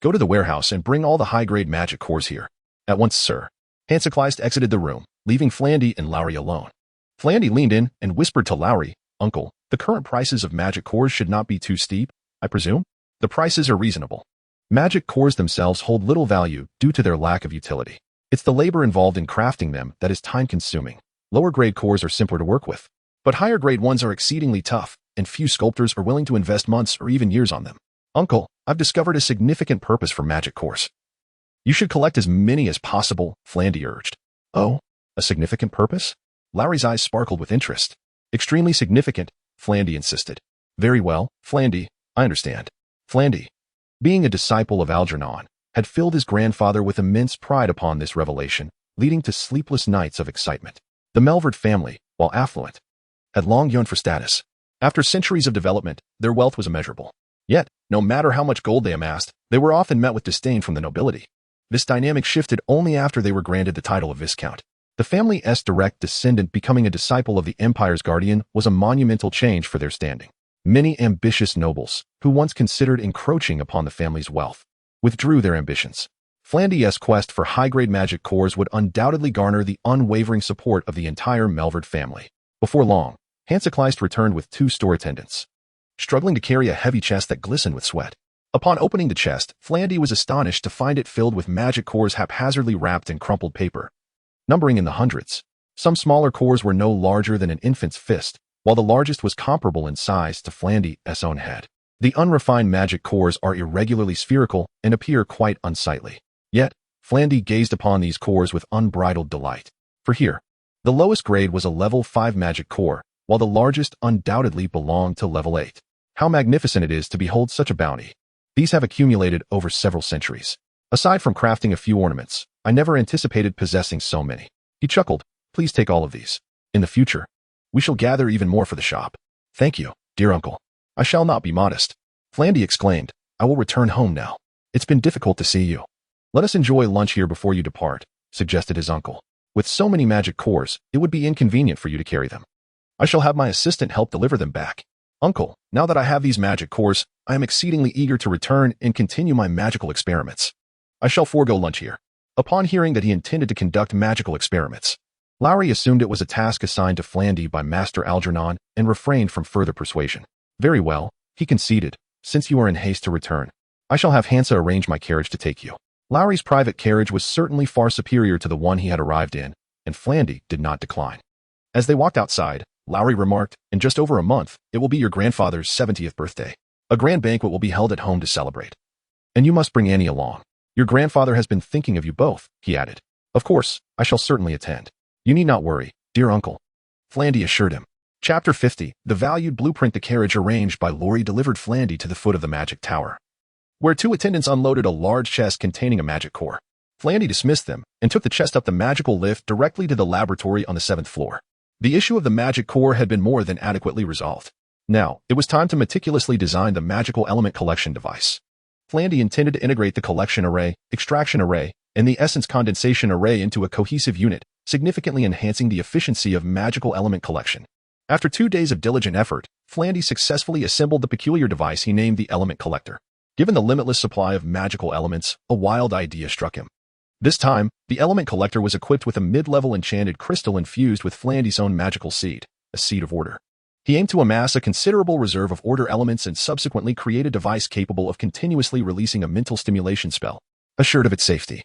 [SPEAKER 1] go to the warehouse and bring all the high-grade magic cores here." "At once, sir." Hansecleist exited the room, leaving Flandy and Lowry alone. Flandy leaned in and whispered to Lowry, "Uncle, the current prices of magic cores should not be too steep, I presume?" "The prices are reasonable. Magic cores themselves hold little value due to their lack of utility. It's the labor involved in crafting them that is time-consuming. Lower-grade cores are simpler to work with, but higher-grade ones are exceedingly tough, and few sculptors are willing to invest months or even years on them." "Uncle, I've discovered a significant purpose for magic cores. You should collect as many as possible," Flandy urged. "Oh, a significant purpose?" Lowry's eyes sparkled with interest. "Extremely significant," Flandy insisted. "Very well, Flandy, I understand." Flandy, being a disciple of Algernon, had filled his grandfather with immense pride upon this revelation, leading to sleepless nights of excitement. The Melvert family, while affluent, had long yearned for status. After centuries of development, their wealth was immeasurable. Yet, no matter how much gold they amassed, they were often met with disdain from the nobility. This dynamic shifted only after they were granted the title of Viscount. The family's direct descendant becoming a disciple of the empire's guardian was a monumental change for their standing. Many ambitious nobles, who once considered encroaching upon the family's wealth, withdrew their ambitions. Flandy's quest for high-grade magic cores would undoubtedly garner the unwavering support of the entire Melvert family. Before long, Hansecleist returned with 2 store attendants, struggling to carry a heavy chest that glistened with sweat. Upon opening the chest, Flandy was astonished to find it filled with magic cores haphazardly wrapped in crumpled paper, numbering in the hundreds. Some smaller cores were no larger than an infant's fist, while the largest was comparable in size to Flandy's own head. The unrefined magic cores are irregularly spherical and appear quite unsightly. Yet, Flandy gazed upon these cores with unbridled delight. For here, the lowest grade was a level 5 magic core, while the largest undoubtedly belonged to level 8. How magnificent it is to behold such a bounty. These have accumulated over several centuries. Aside from crafting a few ornaments, I never anticipated possessing so many. He chuckled. Please take all of these. In the future, we shall gather even more for the shop. Thank you, dear uncle. I shall not be modest. Flandy exclaimed. I will return home now. It's been difficult to see you. Let us enjoy lunch here before you depart, suggested his uncle. With so many magic cores, it would be inconvenient for you to carry them. I shall have my assistant help deliver them back. Uncle, now that I have these magic cores, I am exceedingly eager to return and continue my magical experiments. I shall forego lunch here. Upon hearing that he intended to conduct magical experiments, Lowry assumed it was a task assigned to Flandy by Master Algernon and refrained from further persuasion. Very well, he conceded, since you are in haste to return. I shall have Hansa arrange my carriage to take you. Lowry's private carriage was certainly far superior to the one he had arrived in, and Flandy did not decline. As they walked outside, Lowry remarked, in just over a month, it will be your grandfather's 70th birthday. A grand banquet will be held at home to celebrate. And you must bring Annie along. Your grandfather has been thinking of you both, he added. Of course, I shall certainly attend. You need not worry, dear uncle. Flandy assured him. Chapter 50, the valued blueprint. The carriage arranged by Lowry delivered Flandy to the foot of the magic tower, where 2 attendants unloaded a large chest containing a magic core. Flandy dismissed them and took the chest up the magical lift directly to the laboratory on the 7th floor. The issue of the magic core had been more than adequately resolved. Now, it was time to meticulously design the magical element collection device. Flandy intended to integrate the collection array, extraction array, and the essence condensation array into a cohesive unit, significantly enhancing the efficiency of magical element collection. After 2 days of diligent effort, Flandy successfully assembled the peculiar device he named the Element Collector. Given the limitless supply of magical elements, a wild idea struck him. This time, the Element Collector was equipped with a mid-level enchanted crystal infused with Flandy's own magical seed, a seed of order. He aimed to amass a considerable reserve of order elements and subsequently create a device capable of continuously releasing a mental stimulation spell, assured of its safety.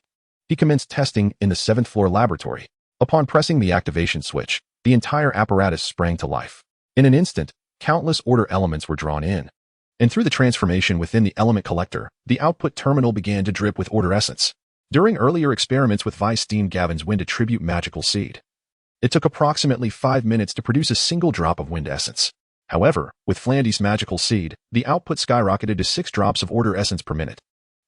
[SPEAKER 1] He commenced testing in the 7th floor laboratory. Upon pressing the activation switch, the entire apparatus sprang to life. In an instant, countless order elements were drawn in. And through the transformation within the Element Collector, the output terminal began to drip with order essence. During earlier experiments with Vice Dean Gavin's wind attribute magical seed, it took approximately 5 minutes to produce a single drop of wind essence. However, with Flandy's magical seed, the output skyrocketed to 6 drops of order essence per minute.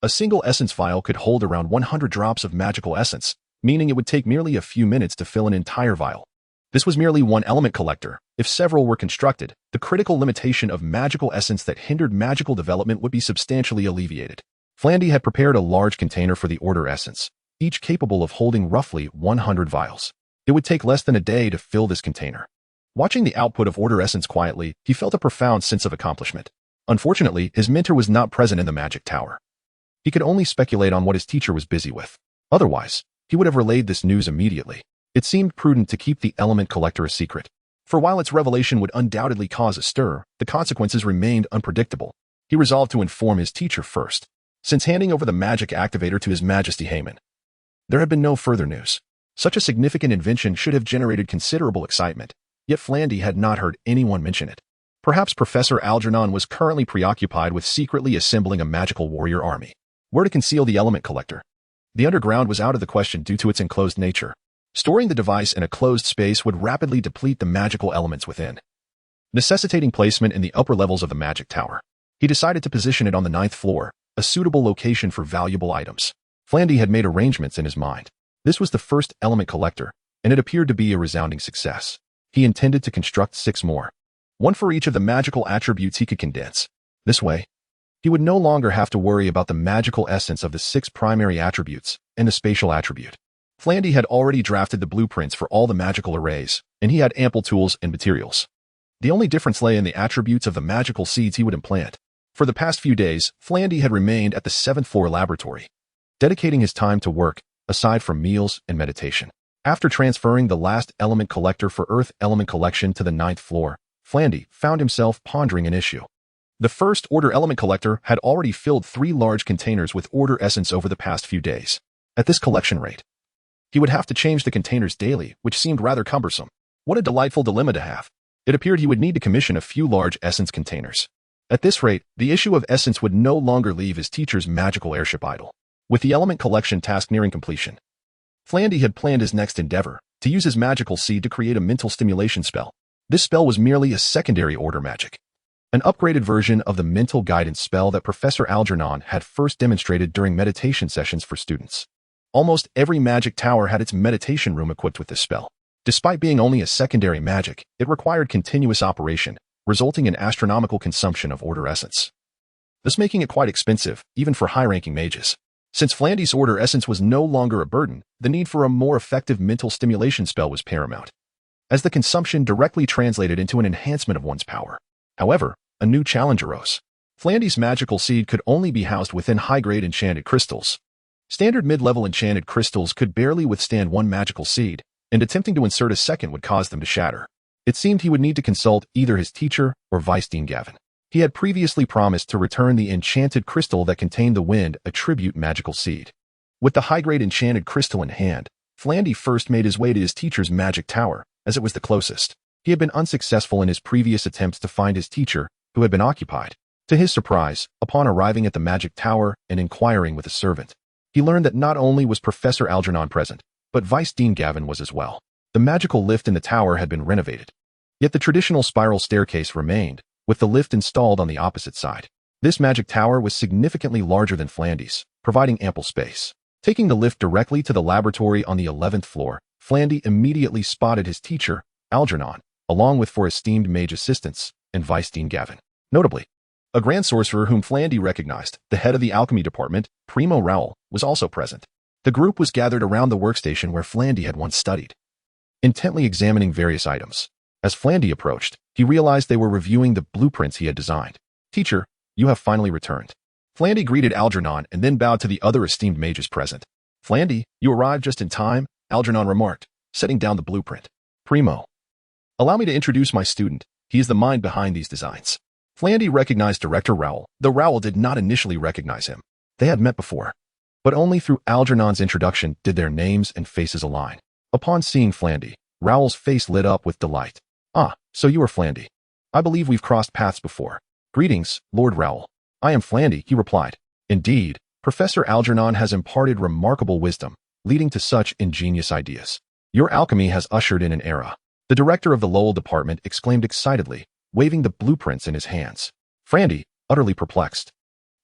[SPEAKER 1] A single essence vial could hold around 100 drops of magical essence, meaning it would take merely a few minutes to fill an entire vial. This was merely one element collector. If several were constructed, the critical limitation of magical essence that hindered magical development would be substantially alleviated. Flandy had prepared a large container for the order essence, each capable of holding roughly 100 vials. It would take less than a day to fill this container. Watching the output of order essence quietly, he felt a profound sense of accomplishment. Unfortunately, his mentor was not present in the magic tower. He could only speculate on what his teacher was busy with. Otherwise, he would have relayed this news immediately. It seemed prudent to keep the element collector a secret. For while its revelation would undoubtedly cause a stir, the consequences remained unpredictable. He resolved to inform his teacher first. Since handing over the magic activator to His Majesty Haman, there had been no further news. Such a significant invention should have generated considerable excitement, yet Flandy had not heard anyone mention it. Perhaps Professor Algernon was currently preoccupied with secretly assembling a magical warrior army. Where to conceal the element collector? The underground was out of the question due to its enclosed nature. Storing the device in a closed space would rapidly deplete the magical elements within, necessitating placement in the upper levels of the magic tower. He decided to position it on the 9th floor, a suitable location for valuable items. Flandy had made arrangements in his mind. This was the first element collector, and it appeared to be a resounding success. He intended to construct 6 more, one for each of the magical attributes he could condense. This way, he would no longer have to worry about the magical essence of the 6 primary attributes and the spatial attribute. Flandy had already drafted the blueprints for all the magical arrays, and he had ample tools and materials. The only difference lay in the attributes of the magical seeds he would implant. For the past few days, Flandy had remained at the 7th floor laboratory, dedicating his time to work, aside from meals and meditation. After transferring the last element collector for Earth element collection to the 9th floor, Flandy found himself pondering an issue. The first order element collector had already filled 3 large containers with order essence over the past few days. At this collection rate, he would have to change the containers daily, which seemed rather cumbersome. What a delightful dilemma to have. It appeared he would need to commission a few large essence containers. At this rate, the issue of essence would no longer leave his teacher's magical airship idle. With the element collection task nearing completion, Flandy had planned his next endeavor, to use his magical seed to create a mental stimulation spell. This spell was merely a secondary order magic, an upgraded version of the mental guidance spell that Professor Algernon had first demonstrated during meditation sessions for students. Almost every magic tower had its meditation room equipped with this spell. Despite being only a secondary magic, it required continuous operation, resulting in astronomical consumption of order essence, thus making it quite expensive, even for high-ranking mages. Since Flandy's order essence was no longer a burden, the need for a more effective mental stimulation spell was paramount, as the consumption directly translated into an enhancement of one's power. However, a new challenge arose. Flandy's magical seed could only be housed within high-grade enchanted crystals. Standard mid-level enchanted crystals could barely withstand one magical seed, and attempting to insert a second would cause them to shatter. It seemed he would need to consult either his teacher or Vice-Dean. He had previously promised to return the enchanted crystal that contained the wind a tribute magical seed. With the high-grade enchanted crystal in hand, Flandy first made his way to his teacher's magic tower, as it was the closest. He had been unsuccessful in his previous attempts to find his teacher, who had been occupied. To his surprise, upon arriving at the magic tower and inquiring with a servant, he learned that not only was Professor Algernon present, but Vice-Dean was as well. The magical lift in the tower had been renovated. Yet the traditional spiral staircase remained, with the lift installed on the opposite side. This magic tower was significantly larger than Flandy's, providing ample space. Taking the lift directly to the laboratory on the 11th floor, Flandy immediately spotted his teacher, Algernon, along with 4 esteemed mage assistants, and Vice-Dean. Notably, a grand sorcerer whom Flandy recognized, the head of the alchemy department, Primo Rowell, was also present. The group was gathered around the workstation where Flandy had once studied, intently examining various items. As Flandy approached, he realized they were reviewing the blueprints he had designed. "Teacher, you have finally returned." Flandy greeted Algernon and then bowed to the other esteemed mages present. "Flandy, you arrived just in time," Algernon remarked, setting down the blueprint. "Primo, allow me to introduce my student. He is the mind behind these designs." Flandy recognized Director Rowell, though Rowell did not initially recognize him. They had met before, but only through Algernon's introduction did their names and faces align. Upon seeing Flandy, Rowell's face lit up with delight. "Ah, so you are Flandy. I believe we've crossed paths before." "Greetings, Lord Rowell." "I am Flandy," he replied. "Indeed, Professor Algernon has imparted remarkable wisdom, leading to such ingenious ideas. Your alchemy has ushered in an era." The director of the Lowell department exclaimed excitedly, waving the blueprints in his hands. Flandy, utterly perplexed,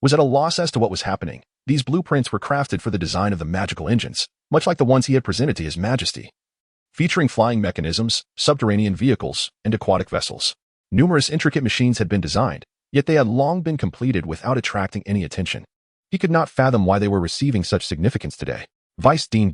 [SPEAKER 1] was at a loss as to what was happening. These blueprints were crafted for the design of the magical engines, much like the ones he had presented to His Majesty, featuring flying mechanisms, subterranean vehicles, and aquatic vessels. Numerous intricate machines had been designed, yet they had long been completed without attracting any attention. He could not fathom why they were receiving such significance today. Vice-Dean,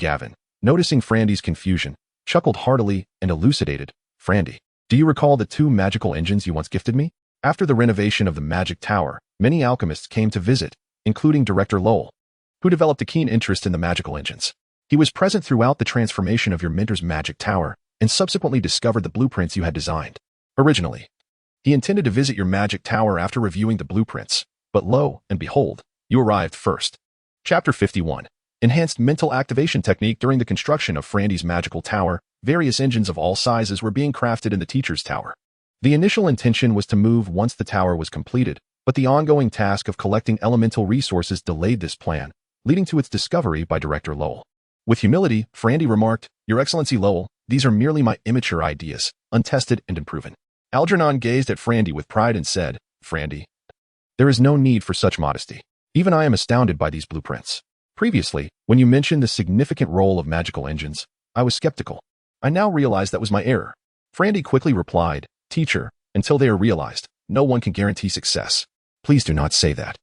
[SPEAKER 1] noticing Flandy's confusion, chuckled heartily and elucidated. "Flandy, do you recall the 2 magical engines you once gifted me?" After the renovation of the magic tower, many alchemists came to visit, including Director Lowell, who developed a keen interest in the magical engines. He was present throughout the transformation of your mentor's magic tower and subsequently discovered the blueprints you had designed. Originally, he intended to visit your magic tower after reviewing the blueprints, but lo and behold, you arrived first. Chapter 51. Enhanced mental activation technique. During the construction of Flandy's magical tower, various engines of all sizes were being crafted in the teacher's tower. The initial intention was to move once the tower was completed, but the ongoing task of collecting elemental resources delayed this plan, leading to its discovery by Director Lowell. With humility, Flandy remarked, "Your Excellency Lowell, these are merely my immature ideas, untested and unproven." Algernon gazed at Flandy with pride and said, "Flandy, there is no need for such modesty. Even I am astounded by these blueprints. Previously, when you mentioned the significant role of magical engines, I was skeptical. I now realize that was my error." Flandy quickly replied, "Teacher, until they are realized, no one can guarantee success." "Please do not say that."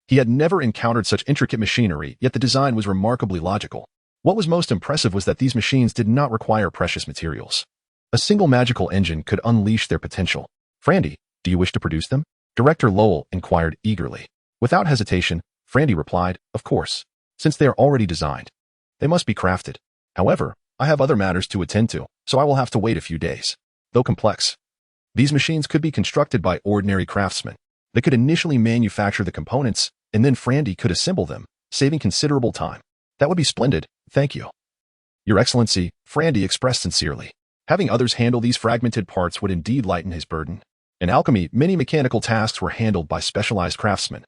[SPEAKER 1] He had never encountered such intricate machinery, yet the design was remarkably logical. What was most impressive was that these machines did not require precious materials. A single magical engine could unleash their potential. "Flandy, do you wish to produce them?" Director Lowell inquired eagerly. Without hesitation, Flandy replied, "Of course. since they are already designed. They must be crafted. However, I have other matters to attend to, so I will have to wait a few days. Though complex, these machines could be constructed by ordinary craftsmen. They could initially manufacture the components, and then Frandy could assemble them, saving considerable time. That would be splendid, thank you. Your Excellency, Frandy expressed sincerely. Having others handle these fragmented parts would indeed lighten his burden. In alchemy, many mechanical tasks were handled by specialized craftsmen,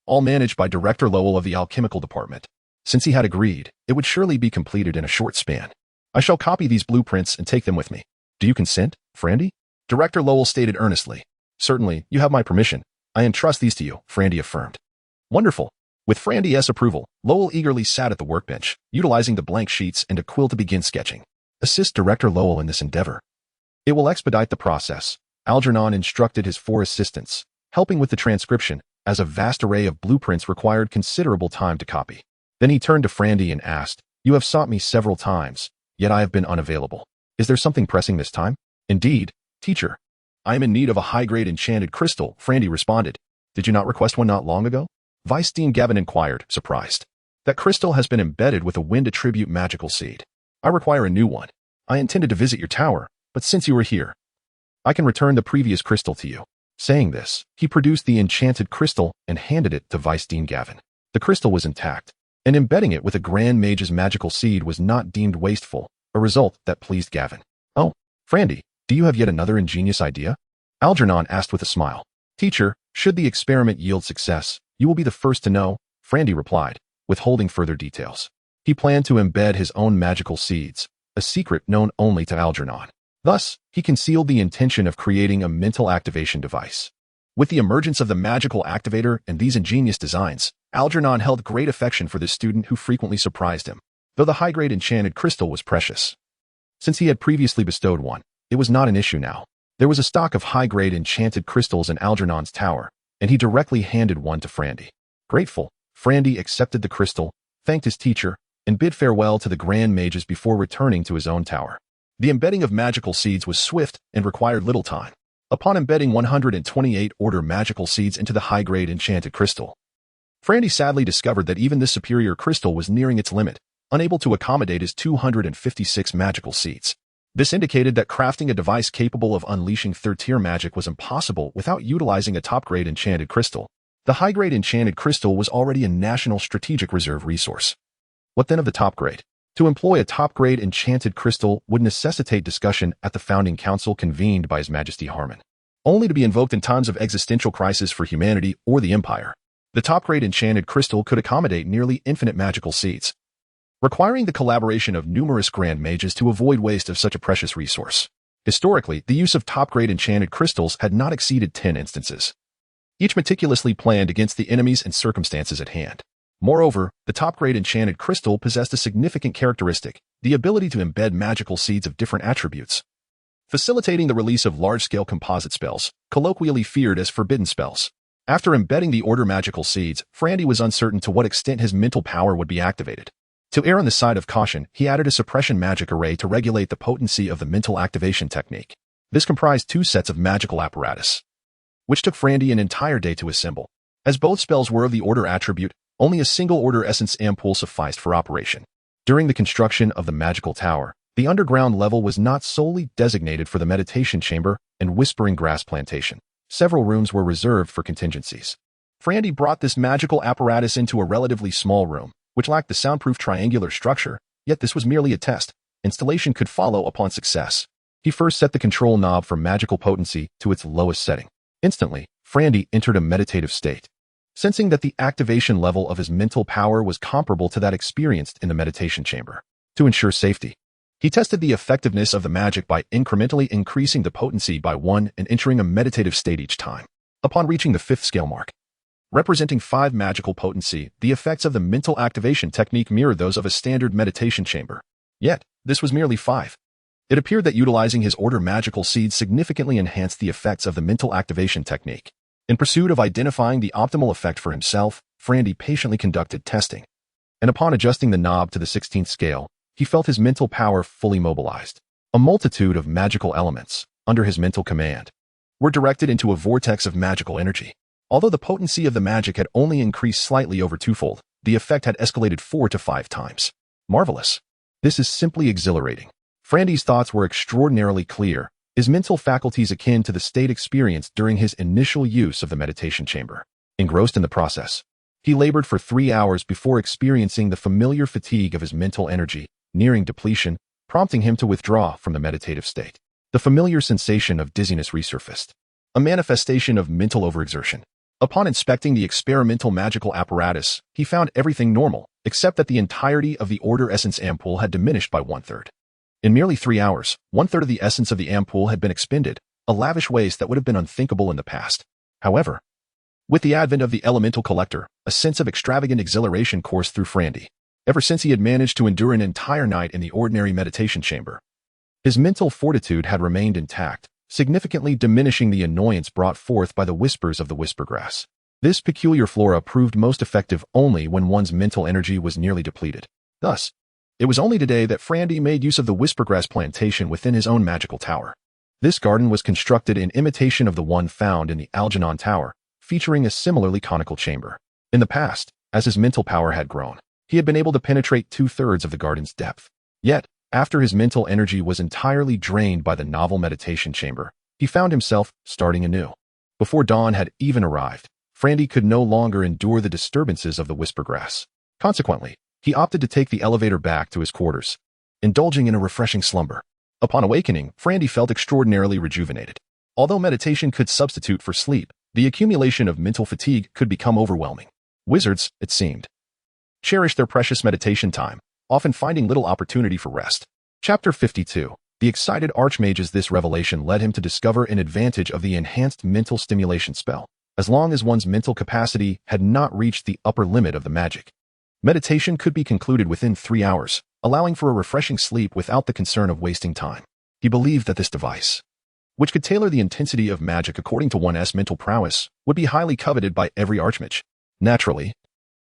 [SPEAKER 1] all managed by Director Lowell of the alchemical department. Since he had agreed, it would surely be completed in a short span. I shall copy these blueprints and take them with me. Do you consent, Frandy? Director Lowell stated earnestly. Certainly, you have my permission. I entrust these to you, Frandy affirmed. Wonderful. With Frandy's approval, Lowell eagerly sat at the workbench, utilizing the blank sheets and a quill to begin sketching. Assist Director Lowell in this endeavor. It will expedite the process. Algernon instructed his 4 assistants, helping with the transcription, as a vast array of blueprints required considerable time to copy. Then he turned to Frandy and asked, You have sought me several times, yet I have been unavailable. Is there something pressing this time? Indeed, teacher. I am in need of a high-grade enchanted crystal, Frandy responded. Did you not request one not long ago? Vice Dean Gavin inquired, surprised. That crystal has been embedded with a wind attribute magical seed. I require a new one. I intended to visit your tower, but since you are here, I can return the previous crystal to you. Saying this, he produced the enchanted crystal and handed it to Vice Dean Gavin. The crystal was intact, and embedding it with a Grand Mage's magical seed was not deemed wasteful, a result that pleased Gavin. Oh, Frandy, do you have yet another ingenious idea? Algernon asked with a smile. Teacher, should the experiment yield success, you will be the first to know, Frandy replied, withholding further details. He planned to embed his own magical seeds, a secret known only to Algernon. Thus, he concealed the intention of creating a mental activation device. With the emergence of the magical activator and these ingenious designs, Algernon held great affection for this student who frequently surprised him, though the high-grade enchanted crystal was precious. Since he had previously bestowed one, it was not an issue now. There was a stock of high-grade enchanted crystals in Algernon's tower, and he directly handed one to Frandy. Grateful, Frandy accepted the crystal, thanked his teacher, and bid farewell to the Grand Mages before returning to his own tower. The embedding of magical seeds was swift and required little time. Upon embedding 128 order magical seeds into the high-grade enchanted crystal, Frandy sadly discovered that even this superior crystal was nearing its limit, unable to accommodate his 256 magical seeds. This indicated that crafting a device capable of unleashing third-tier magic was impossible without utilizing a top-grade enchanted crystal. The high-grade enchanted crystal was already a national strategic reserve resource. What then of the top-grade? To employ a top-grade enchanted crystal would necessitate discussion at the founding council convened by His Majesty Harmon, only to be invoked in times of existential crisis for humanity or the Empire. The top-grade enchanted crystal could accommodate nearly infinite magical seeds, requiring the collaboration of numerous Grand Mages to avoid waste of such a precious resource. Historically, the use of top-grade enchanted crystals had not exceeded 10 instances, each meticulously planned against the enemies and circumstances at hand. Moreover, the top-grade enchanted crystal possessed a significant characteristic, the ability to embed magical seeds of different attributes, facilitating the release of large-scale composite spells, colloquially feared as forbidden spells. After embedding the order magical seeds, Frandy was uncertain to what extent his mental power would be activated. To err on the side of caution, he added a suppression magic array to regulate the potency of the mental activation technique. This comprised 2 sets of magical apparatus, which took Frandy an entire day to assemble. As both spells were of the order attribute, only a single order essence ampoule sufficed for operation. During the construction of the magical tower, the underground level was not solely designated for the meditation chamber and whispering grass plantation. Several rooms were reserved for contingencies. Frandy brought this magical apparatus into a relatively small room, which lacked the soundproof triangular structure, yet this was merely a test. Installation could follow upon success. He first set the control knob for magical potency to its lowest setting. Instantly, Frandy entered a meditative state, sensing that the activation level of his mental power was comparable to that experienced in the meditation chamber. To ensure safety, he tested the effectiveness of the magic by incrementally increasing the potency by 1 and entering a meditative state each time. Upon reaching the 5th scale mark, representing 5 magical potency, the effects of the mental activation technique mirrored those of a standard meditation chamber. Yet, this was merely 5. It appeared that utilizing his order magical seeds significantly enhanced the effects of the mental activation technique. In pursuit of identifying the optimal effect for himself, Frandy patiently conducted testing, and upon adjusting the knob to the 16th scale, he felt his mental power fully mobilized. A multitude of magical elements, under his mental command, were directed into a vortex of magical energy. Although the potency of the magic had only increased slightly over twofold, The effect had escalated 4 to 5 times. Marvelous. This is simply exhilarating. Frandy's thoughts were extraordinarily clear, his mental faculties akin to the state experienced during his initial use of the meditation chamber. Engrossed in the process, he labored for 3 hours before experiencing the familiar fatigue of his mental energy, nearing depletion, prompting him to withdraw from the meditative state. The familiar sensation of dizziness resurfaced, a manifestation of mental overexertion. Upon inspecting the experimental magical apparatus, he found everything normal, except that the entirety of the order essence ampoule had diminished by 1/3. In merely 3 hours, 1/3 of the essence of the ampoule had been expended, a lavish waste that would have been unthinkable in the past. However, with the advent of the elemental collector, a sense of extravagant exhilaration coursed through Frandy. Ever since he had managed to endure an entire night in the ordinary meditation chamber, his mental fortitude had remained intact, significantly diminishing the annoyance brought forth by the whispers of the whispergrass. This peculiar flora proved most effective only when one's mental energy was nearly depleted. Thus, it was only today that Frandy made use of the whispergrass plantation within his own magical tower. This garden was constructed in imitation of the one found in the Algernon Tower, featuring a similarly conical chamber. In the past, as his mental power had grown, he had been able to penetrate 2/3 of the garden's depth. Yet, after his mental energy was entirely drained by the novel meditation chamber, he found himself starting anew. Before dawn had even arrived, Frandy could no longer endure the disturbances of the whispergrass. Consequently, he opted to take the elevator back to his quarters, indulging in a refreshing slumber. Upon awakening, Frandy felt extraordinarily rejuvenated. Although meditation could substitute for sleep, the accumulation of mental fatigue could become overwhelming. Wizards, it seemed, cherished their precious meditation time, often finding little opportunity for rest. Chapter 52. The excited archmages. This revelation led him to discover an advantage of the enhanced mental stimulation spell, as long as one's mental capacity had not reached the upper limit of the magic. Meditation could be concluded within 3 hours, allowing for a refreshing sleep without the concern of wasting time. He believed that this device, which could tailor the intensity of magic according to one's mental prowess, would be highly coveted by every archmage. Naturally,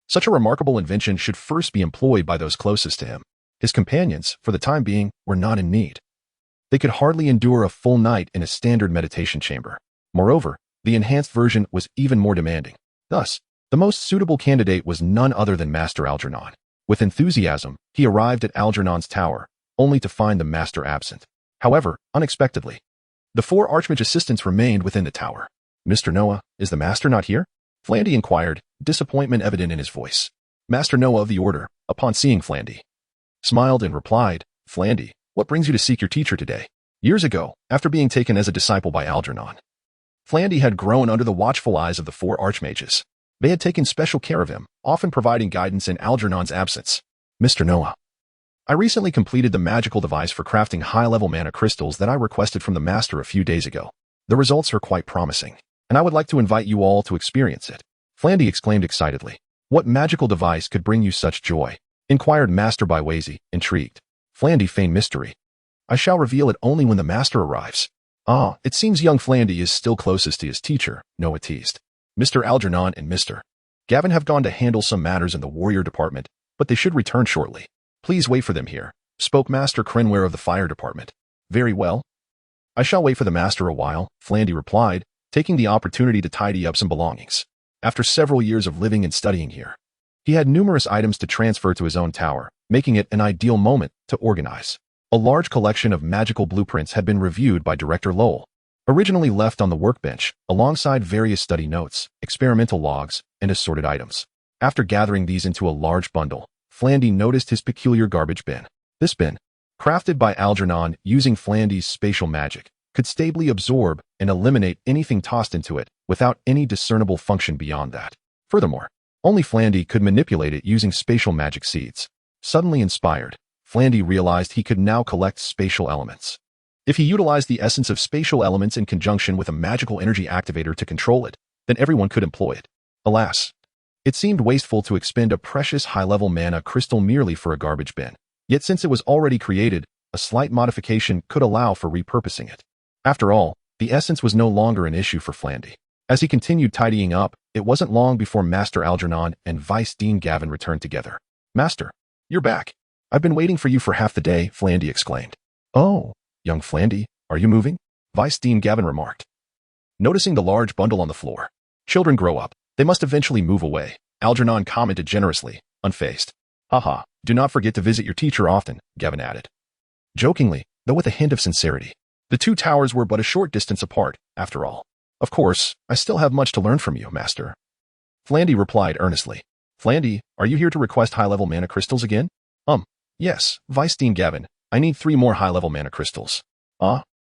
[SPEAKER 1] such a remarkable invention should first be employed by those closest to him. His companions, for the time being, were not in need. They could hardly endure a full night in a standard meditation chamber. Moreover, the enhanced version was even more demanding. Thus, the most suitable candidate was none other than Master Algernon. With enthusiasm, he arrived at Algernon's tower, only to find the master absent. However, unexpectedly, the 4 archmage assistants remained within the tower. "Mr. Noah, is the master not here?" Flandy inquired, disappointment evident in his voice. Master Noah of the Order, upon seeing Flandy, smiled and replied, "Flandy, what brings you to seek your teacher today?" Years ago, after being taken as a disciple by Algernon, Flandy had grown under the watchful eyes of the 4 archmages. They had taken special care of him, often providing guidance in Algernon's absence. "Mr. Noah, I recently completed the magical device for crafting high-level mana crystals that I requested from the master a few days ago. The results are quite promising, and I would like to invite you all to experience it." Flandy exclaimed excitedly. "What magical device could bring you such joy?" inquired Master Bywazy, intrigued. Flandy feigned mystery. "I shall reveal it only when the master arrives." "Ah, it seems young Flandy is still closest to his teacher," Noah teased. "Mr. Algernon and Mr. Gavin have gone to handle some matters in the warrior department, but they should return shortly. Please wait for them here," spoke Master Crenware of the fire department. "Very well. I shall wait for the master a while," Flandy replied, taking the opportunity to tidy up some belongings. After several years of living and studying here, he had numerous items to transfer to his own tower, making it an ideal moment to organize. A large collection of magical blueprints had been reviewed by Director Lowell, originally left on the workbench, alongside various study notes, experimental logs, and assorted items. After gathering these into a large bundle, Flandy noticed his peculiar garbage bin. This bin, crafted by Algernon using Flandy's spatial magic, could stably absorb and eliminate anything tossed into it without any discernible function beyond that. Furthermore, only Flandy could manipulate it using spatial magic seeds. Suddenly inspired, Flandy realized he could now collect spatial elements. If he utilized the essence of spatial elements in conjunction with a magical energy activator to control it, then everyone could employ it. Alas, it seemed wasteful to expend a precious high-level mana crystal merely for a garbage bin. Yet since it was already created, a slight modification could allow for repurposing it. After all, the essence was no longer an issue for Flandy. As he continued tidying up, it wasn't long before Master Algernon and Vice Dean Gavin returned together. "Master, you're back. I've been waiting for you for half the day," Flandy exclaimed. "Oh, young Flandy, are you moving?" Vice Dean Gavin remarked, noticing the large bundle on the floor. "Children grow up. They must eventually move away," Algernon commented generously, unfazed. Haha, do not forget to visit your teacher often, Gavin added. Jokingly, though with a hint of sincerity. The two towers were but a short distance apart, after all. Of course, I still have much to learn from you, master. Flandy replied earnestly. Flandy, are you here to request high-level mana crystals again? Yes, Vice Dean Gavin, I need 3 more high-level mana crystals.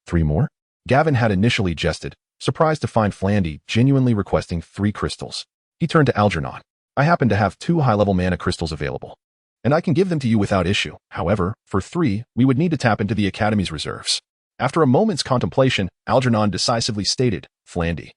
[SPEAKER 1] 3 more? Gavin had initially jested, surprised to find Flandy genuinely requesting 3 crystals. He turned to Algernon. I happen to have 2 high-level mana crystals available, and I can give them to you without issue. However, for 3, we would need to tap into the Academy's reserves. After a moment's contemplation, Algernon decisively stated, Flandy,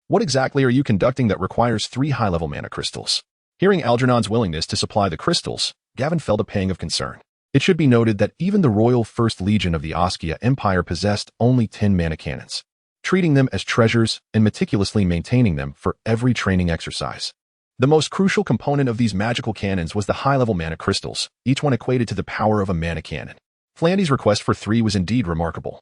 [SPEAKER 1] what exactly are you conducting that requires 3 high-level mana crystals? Hearing Algernon's willingness to supply the crystals, Gavin felt a pang of concern. It should be noted that even the Royal First Legion of the Oskia Empire possessed only 10 mana cannons, treating them as treasures and meticulously maintaining them for every training exercise. The most crucial component of these magical cannons was the high-level mana crystals, each one equated to the power of a mana cannon. Flandy's request for 3 was indeed remarkable,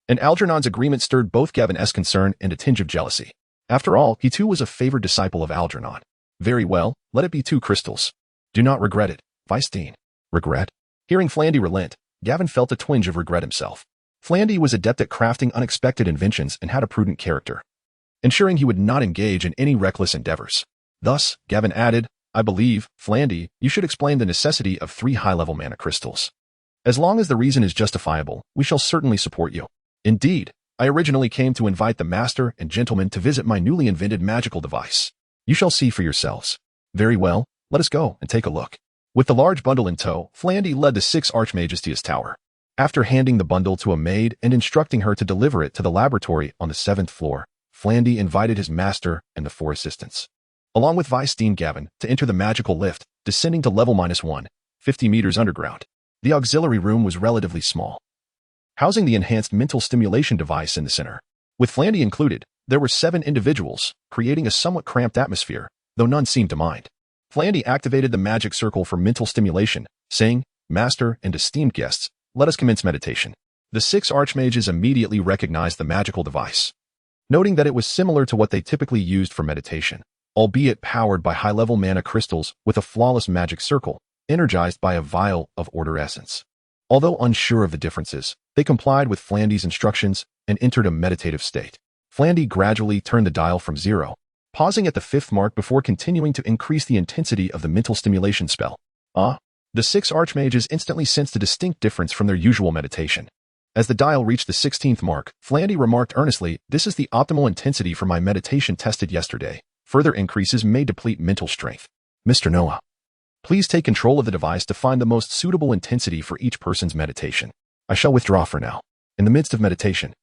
[SPEAKER 1] and Algernon's agreement stirred both Gavin's concern and a tinge of jealousy. After all, he too was a favored disciple of Algernon. Very well, let it be 2 crystals. Do not regret it, Vice Dean. Regret? Hearing Flandy relent, Gavin felt a twinge of regret himself. Flandy was adept at crafting unexpected inventions and had a prudent character, ensuring he would not engage in any reckless endeavors. Thus, Gavin added, I believe, Flandy, you should explain the necessity of 3 high-level mana crystals. As long as the reason is justifiable, we shall certainly support you. Indeed, I originally came to invite the master and gentlemen to visit my newly invented magical device. You shall see for yourselves. Very well, let us go and take a look. With the large bundle in tow, Flandy led the 6 archmages to his tower. After handing the bundle to a maid and instructing her to deliver it to the laboratory on the 7th floor, Flandy invited his master and the 4 assistants, along with Vice Dean Gavin, to enter the magical lift, descending to level -1, 50 meters underground. The auxiliary room was relatively small, housing the enhanced mental stimulation device in the center. With Flandy included, there were 7 individuals, creating a somewhat cramped atmosphere, though none seemed to mind. Flandy activated the magic circle for mental stimulation, saying, Master and esteemed guests, let us commence meditation. The 6 archmages immediately recognized the magical device, noting that it was similar to what they typically used for meditation, albeit powered by high-level mana crystals with a flawless magic circle, energized by a vial of order essence. Although unsure of the differences, they complied with Flandy's instructions and entered a meditative state. Flandy gradually turned the dial from 0, pausing at the 5th mark before continuing to increase the intensity of the mental stimulation spell. The 6 archmages instantly sensed a distinct difference from their usual meditation. As the dial reached the 16th mark, Flandy remarked earnestly, This is the optimal intensity for my meditation tested yesterday. Further increases may deplete mental strength. Mr. Noah, please take control of the device to find the most suitable intensity for each person's meditation. I shall withdraw for now. In the midst of meditation,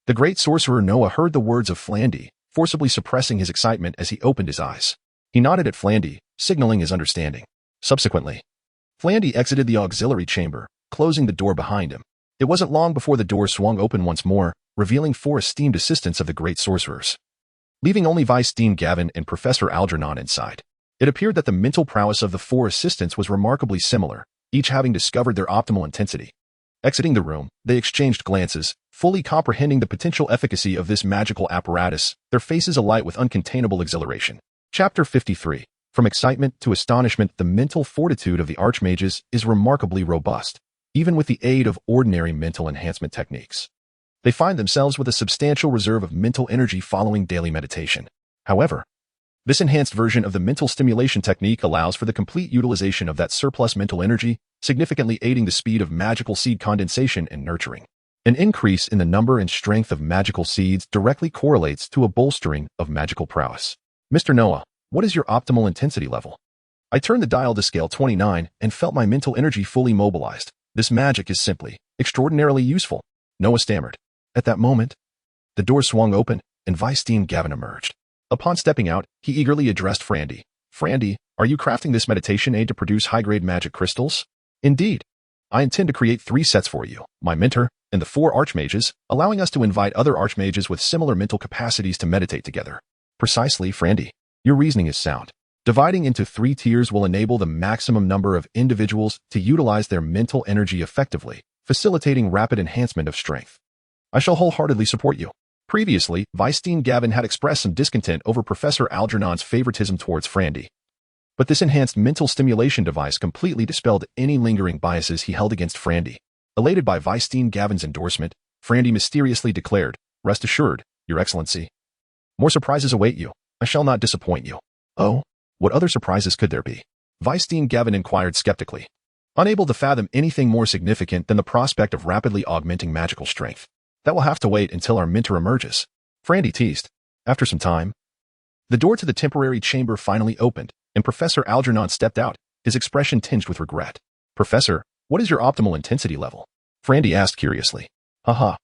[SPEAKER 1] the great sorcerer Noah heard the words of Flandy, forcibly suppressing his excitement as he opened his eyes. He nodded at Flandy, signaling his understanding. Subsequently, Flandy exited the auxiliary chamber, closing the door behind him. It wasn't long before the door swung open once more, revealing 4 esteemed assistants of the great sorcerers, leaving only Vice Dean Gavin and Professor Algernon inside. It appeared that the mental prowess of the 4 assistants was remarkably similar, each having discovered their optimal intensity. Exiting the room, they exchanged glances, fully comprehending the potential efficacy of this magical apparatus, their faces alight with uncontainable exhilaration. Chapter 53. From excitement to astonishment, the mental fortitude of the archmages is remarkably robust, even with the aid of ordinary mental enhancement techniques. They find themselves with a substantial reserve of mental energy following daily meditation. However, this enhanced version of the mental stimulation technique allows for the complete utilization of that surplus mental energy, significantly aiding the speed of magical seed condensation and nurturing. An increase in the number and strength of magical seeds directly correlates to a bolstering of magical prowess. Mr. Noah, what is your optimal intensity level? I turned the dial to scale 29 and felt my mental energy fully mobilized. This magic is simply extraordinarily useful, Noah stammered. At that moment, the door swung open and Vice Dean Gavin emerged. Upon stepping out, he eagerly addressed Flandy. Flandy, are you crafting this meditation aid to produce high-grade magic crystals? Indeed. I intend to create 3 sets for you, my mentor, and the 4 archmages, allowing us to invite other archmages with similar mental capacities to meditate together. Precisely, Flandy. Your reasoning is sound. Dividing into 3 tiers will enable the maximum number of individuals to utilize their mental energy effectively, facilitating rapid enhancement of strength. I shall wholeheartedly support you. Previously, Vice Dean Gavin had expressed some discontent over Professor Algernon's favoritism towards Flandy, But this enhanced mental stimulation device completely dispelled any lingering biases he held against Frandy. Elated by Gavin's endorsement, Frandy mysteriously declared, "Rest assured, Your Excellency. More surprises await you. I shall not disappoint you." "Oh? What other surprises could there be?" Gavin inquired skeptically, unable to fathom anything more significant than the prospect of rapidly augmenting magical strength. "That will have to wait until our mentor emerges," Frandy teased. After some time, the door to the temporary chamber finally opened, and Professor Algernon stepped out, his expression tinged with regret. "Professor, what is your optimal intensity level?" Frandy asked curiously. "Haha.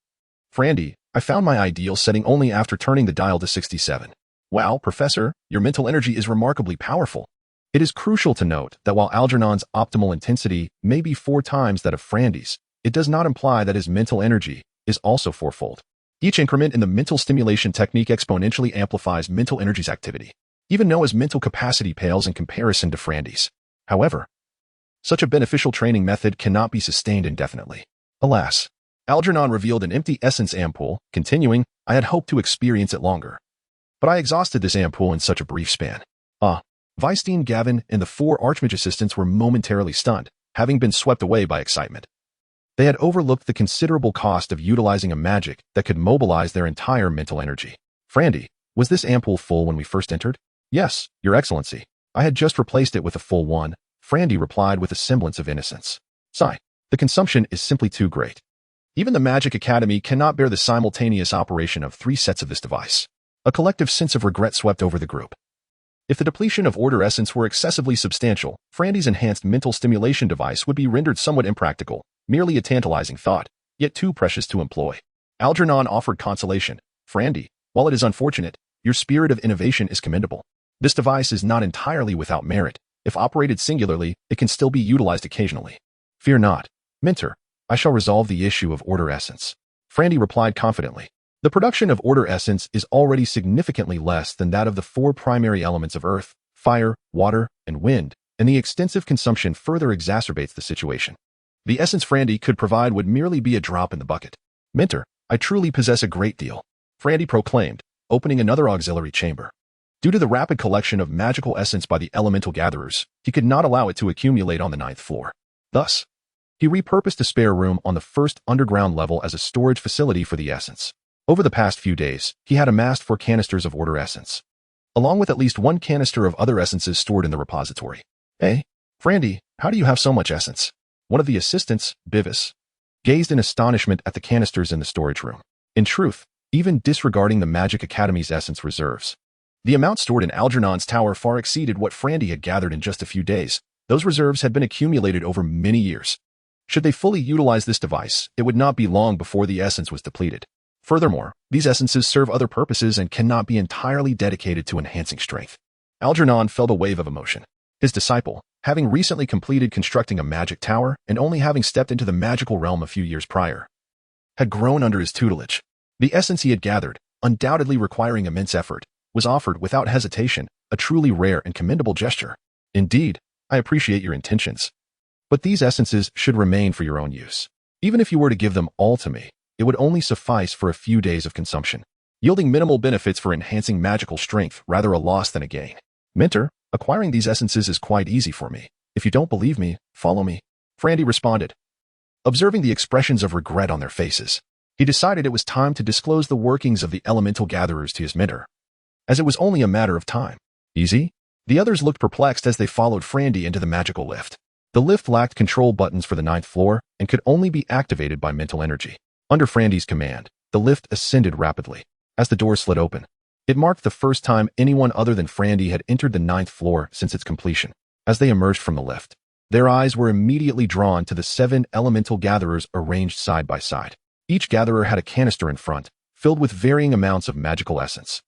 [SPEAKER 1] Frandy, I found my ideal setting only after turning the dial to 67. Wow, Professor, your mental energy is remarkably powerful." It is crucial to note that while Algernon's optimal intensity may be 4 times that of Frandy's, it does not imply that his mental energy is also 4-fold. Each increment in the mental stimulation technique exponentially amplifies mental energy's activity, even Noah's mental capacity pales in comparison to Frandy's. However, such a beneficial training method cannot be sustained indefinitely. Alas, Algernon revealed an empty essence ampoule, continuing, "I had hoped to experience it longer. But I exhausted this ampoule in such a brief span." Gavin and the 4 Archmage assistants were momentarily stunned, having been swept away by excitement. They had overlooked the considerable cost of utilizing a magic that could mobilize their entire mental energy. "Frandy, was this ampoule full when we first entered?" "Yes, Your Excellency. I had just replaced it with a full one," Frandy replied with a semblance of innocence. "Sigh, the consumption is simply too great. Even the Magic Academy cannot bear the simultaneous operation of 3 sets of this device." A collective sense of regret swept over the group. If the depletion of order essence were excessively substantial, Frandy's enhanced mental stimulation device would be rendered somewhat impractical, merely a tantalizing thought, yet too precious to employ. Algernon offered consolation. "Frandy, while it is unfortunate, your spirit of innovation is commendable. This device is not entirely without merit. If operated singularly, it can still be utilized occasionally." "Fear not, Mentor. I shall resolve the issue of order essence," Frandy replied confidently. The production of order essence is already significantly less than that of the 4 primary elements of earth, fire, water, and wind, and the extensive consumption further exacerbates the situation. The essence Frandy could provide would merely be a drop in the bucket. "Mentor, I truly possess a great deal," Frandy proclaimed, opening another auxiliary chamber. Due to the rapid collection of magical essence by the elemental gatherers, he could not allow it to accumulate on the 9th floor. Thus, he repurposed a spare room on the 1st underground level as a storage facility for the essence. Over the past few days, he had amassed 4 canisters of order essence, along with at least 1 canister of other essences stored in the repository. "Hey, Frandy, how do you have so much essence?" One of the assistants, Bivis, gazed in astonishment at the canisters in the storage room. In truth, even disregarding the Magic Academy's essence reserves, the amount stored in Algernon's tower far exceeded what Frandy had gathered in just a few days. Those reserves had been accumulated over many years. Should they fully utilize this device, it would not be long before the essence was depleted. Furthermore, these essences serve other purposes and cannot be entirely dedicated to enhancing strength. Algernon felt a wave of emotion. His disciple, having recently completed constructing a magic tower and only having stepped into the magical realm a few years prior, had grown under his tutelage. The essence he had gathered, undoubtedly requiring immense effort, was offered without hesitation, a truly rare and commendable gesture. "Indeed, I appreciate your intentions. But these essences should remain for your own use. Even if you were to give them all to me, it would only suffice for a few days of consumption, yielding minimal benefits for enhancing magical strength, rather a loss than a gain. Mentor, acquiring these essences is quite easy for me. If you don't believe me, follow me," Frandy responded. Observing the expressions of regret on their faces, he decided it was time to disclose the workings of the elemental gatherers to his mentor, as it was only a matter of time. "Easy?" The others looked perplexed as they followed Frandy into the magical lift. The lift lacked control buttons for the 9th floor and could only be activated by mental energy. Under Frandy's command, the lift ascended rapidly. As the door slid open, it marked the first time anyone other than Frandy had entered the 9th floor since its completion. As they emerged from the lift, their eyes were immediately drawn to the 7 elemental gatherers arranged side by side. Each gatherer had a canister in front, filled with varying amounts of magical essence.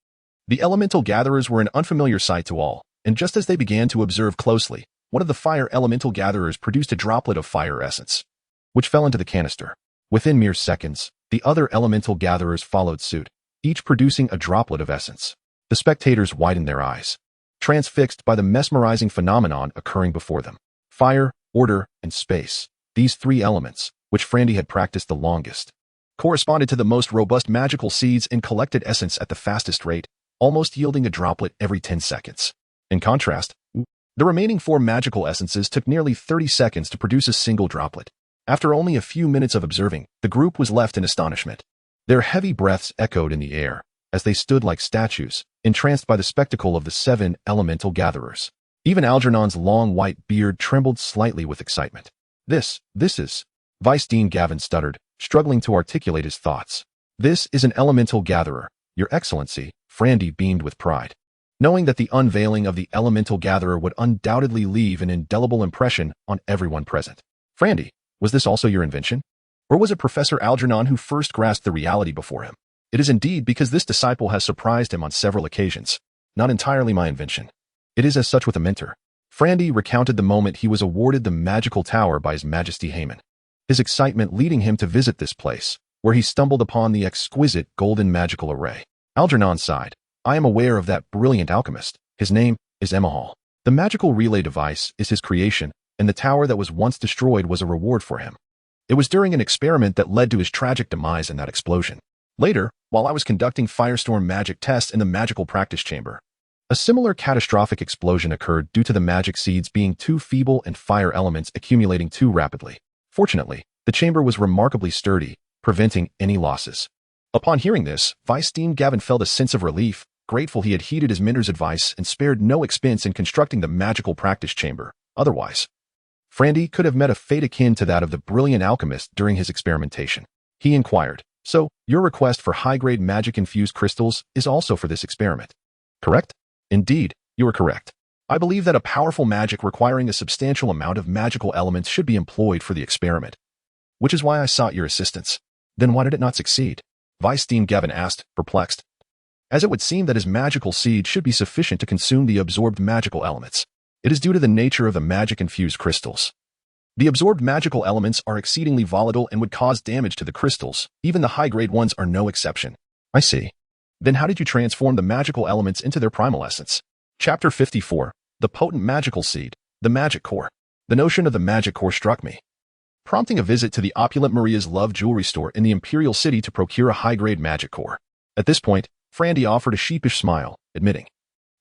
[SPEAKER 1] The elemental gatherers were an unfamiliar sight to all, and just as they began to observe closely, one of the fire elemental gatherers produced a droplet of fire essence, which fell into the canister. Within mere seconds, the other elemental gatherers followed suit, each producing a droplet of essence. The spectators widened their eyes, transfixed by the mesmerizing phenomenon occurring before them. Fire, order, and space, these 3 elements, which Frandy had practiced the longest, corresponded to the most robust magical seeds and collected essence at the fastest rate, almost yielding a droplet every 10 seconds. In contrast, The remaining 4 magical essences took nearly 30 seconds to produce a single droplet. After only a few minutes of observing, the group was left in astonishment. Their heavy breaths echoed in the air, as they stood like statues, entranced by the spectacle of the 7 elemental gatherers. Even Algernon's long white beard trembled slightly with excitement. This is... Vice Dean Gavin stuttered, struggling to articulate his thoughts. This is an elemental gatherer, Your Excellency, Frandy beamed with pride. Knowing that the unveiling of the elemental gatherer would undoubtedly leave an indelible impression on everyone present. Frandy, was this also your invention? Or was it Professor Algernon who first grasped the reality before him? It is indeed because this disciple has surprised him on several occasions. Not entirely my invention. It is as such with a mentor. Frandy recounted the moment he was awarded the magical tower by His Majesty Haman. His excitement leading him to visit this place, where he stumbled upon the exquisite golden magical array. Algernon sighed. I am aware of that brilliant alchemist. His name is Emahal. The magical relay device is his creation, and the tower that was once destroyed was a reward for him. It was during an experiment that led to his tragic demise in that explosion. Later, while I was conducting firestorm magic tests in the magical practice chamber, a similar catastrophic explosion occurred due to the magic seeds being too feeble and fire elements accumulating too rapidly. Fortunately, the chamber was remarkably sturdy, preventing any losses. Upon hearing this, Vice Dean Gavin felt a sense of relief, grateful he had heeded his mentor's advice and spared no expense in constructing the magical practice chamber. Otherwise, Frandy could have met a fate akin to that of the brilliant alchemist during his experimentation. He inquired, so, your request for high-grade magic-infused crystals is also for this experiment, correct? Indeed, you are correct. I believe that a powerful magic requiring a substantial amount of magical elements should be employed for the experiment, which is why I sought your assistance. Then why did it not succeed? Vice Dean Gavin asked, perplexed. As it would seem that his magical seed should be sufficient to consume the absorbed magical elements. It is due to the nature of the magic-infused crystals. The absorbed magical elements are exceedingly volatile and would cause damage to the crystals. Even the high-grade ones are no exception. I see. Then how did you transform the magical elements into their primal essence? Chapter 54. The Potent Magical Seed, the Magic Core. The notion of the magic core struck me, prompting a visit to the opulent Maria's Love jewelry store in the Imperial City to procure a high-grade magic core. At this point, Frandy offered a sheepish smile, admitting,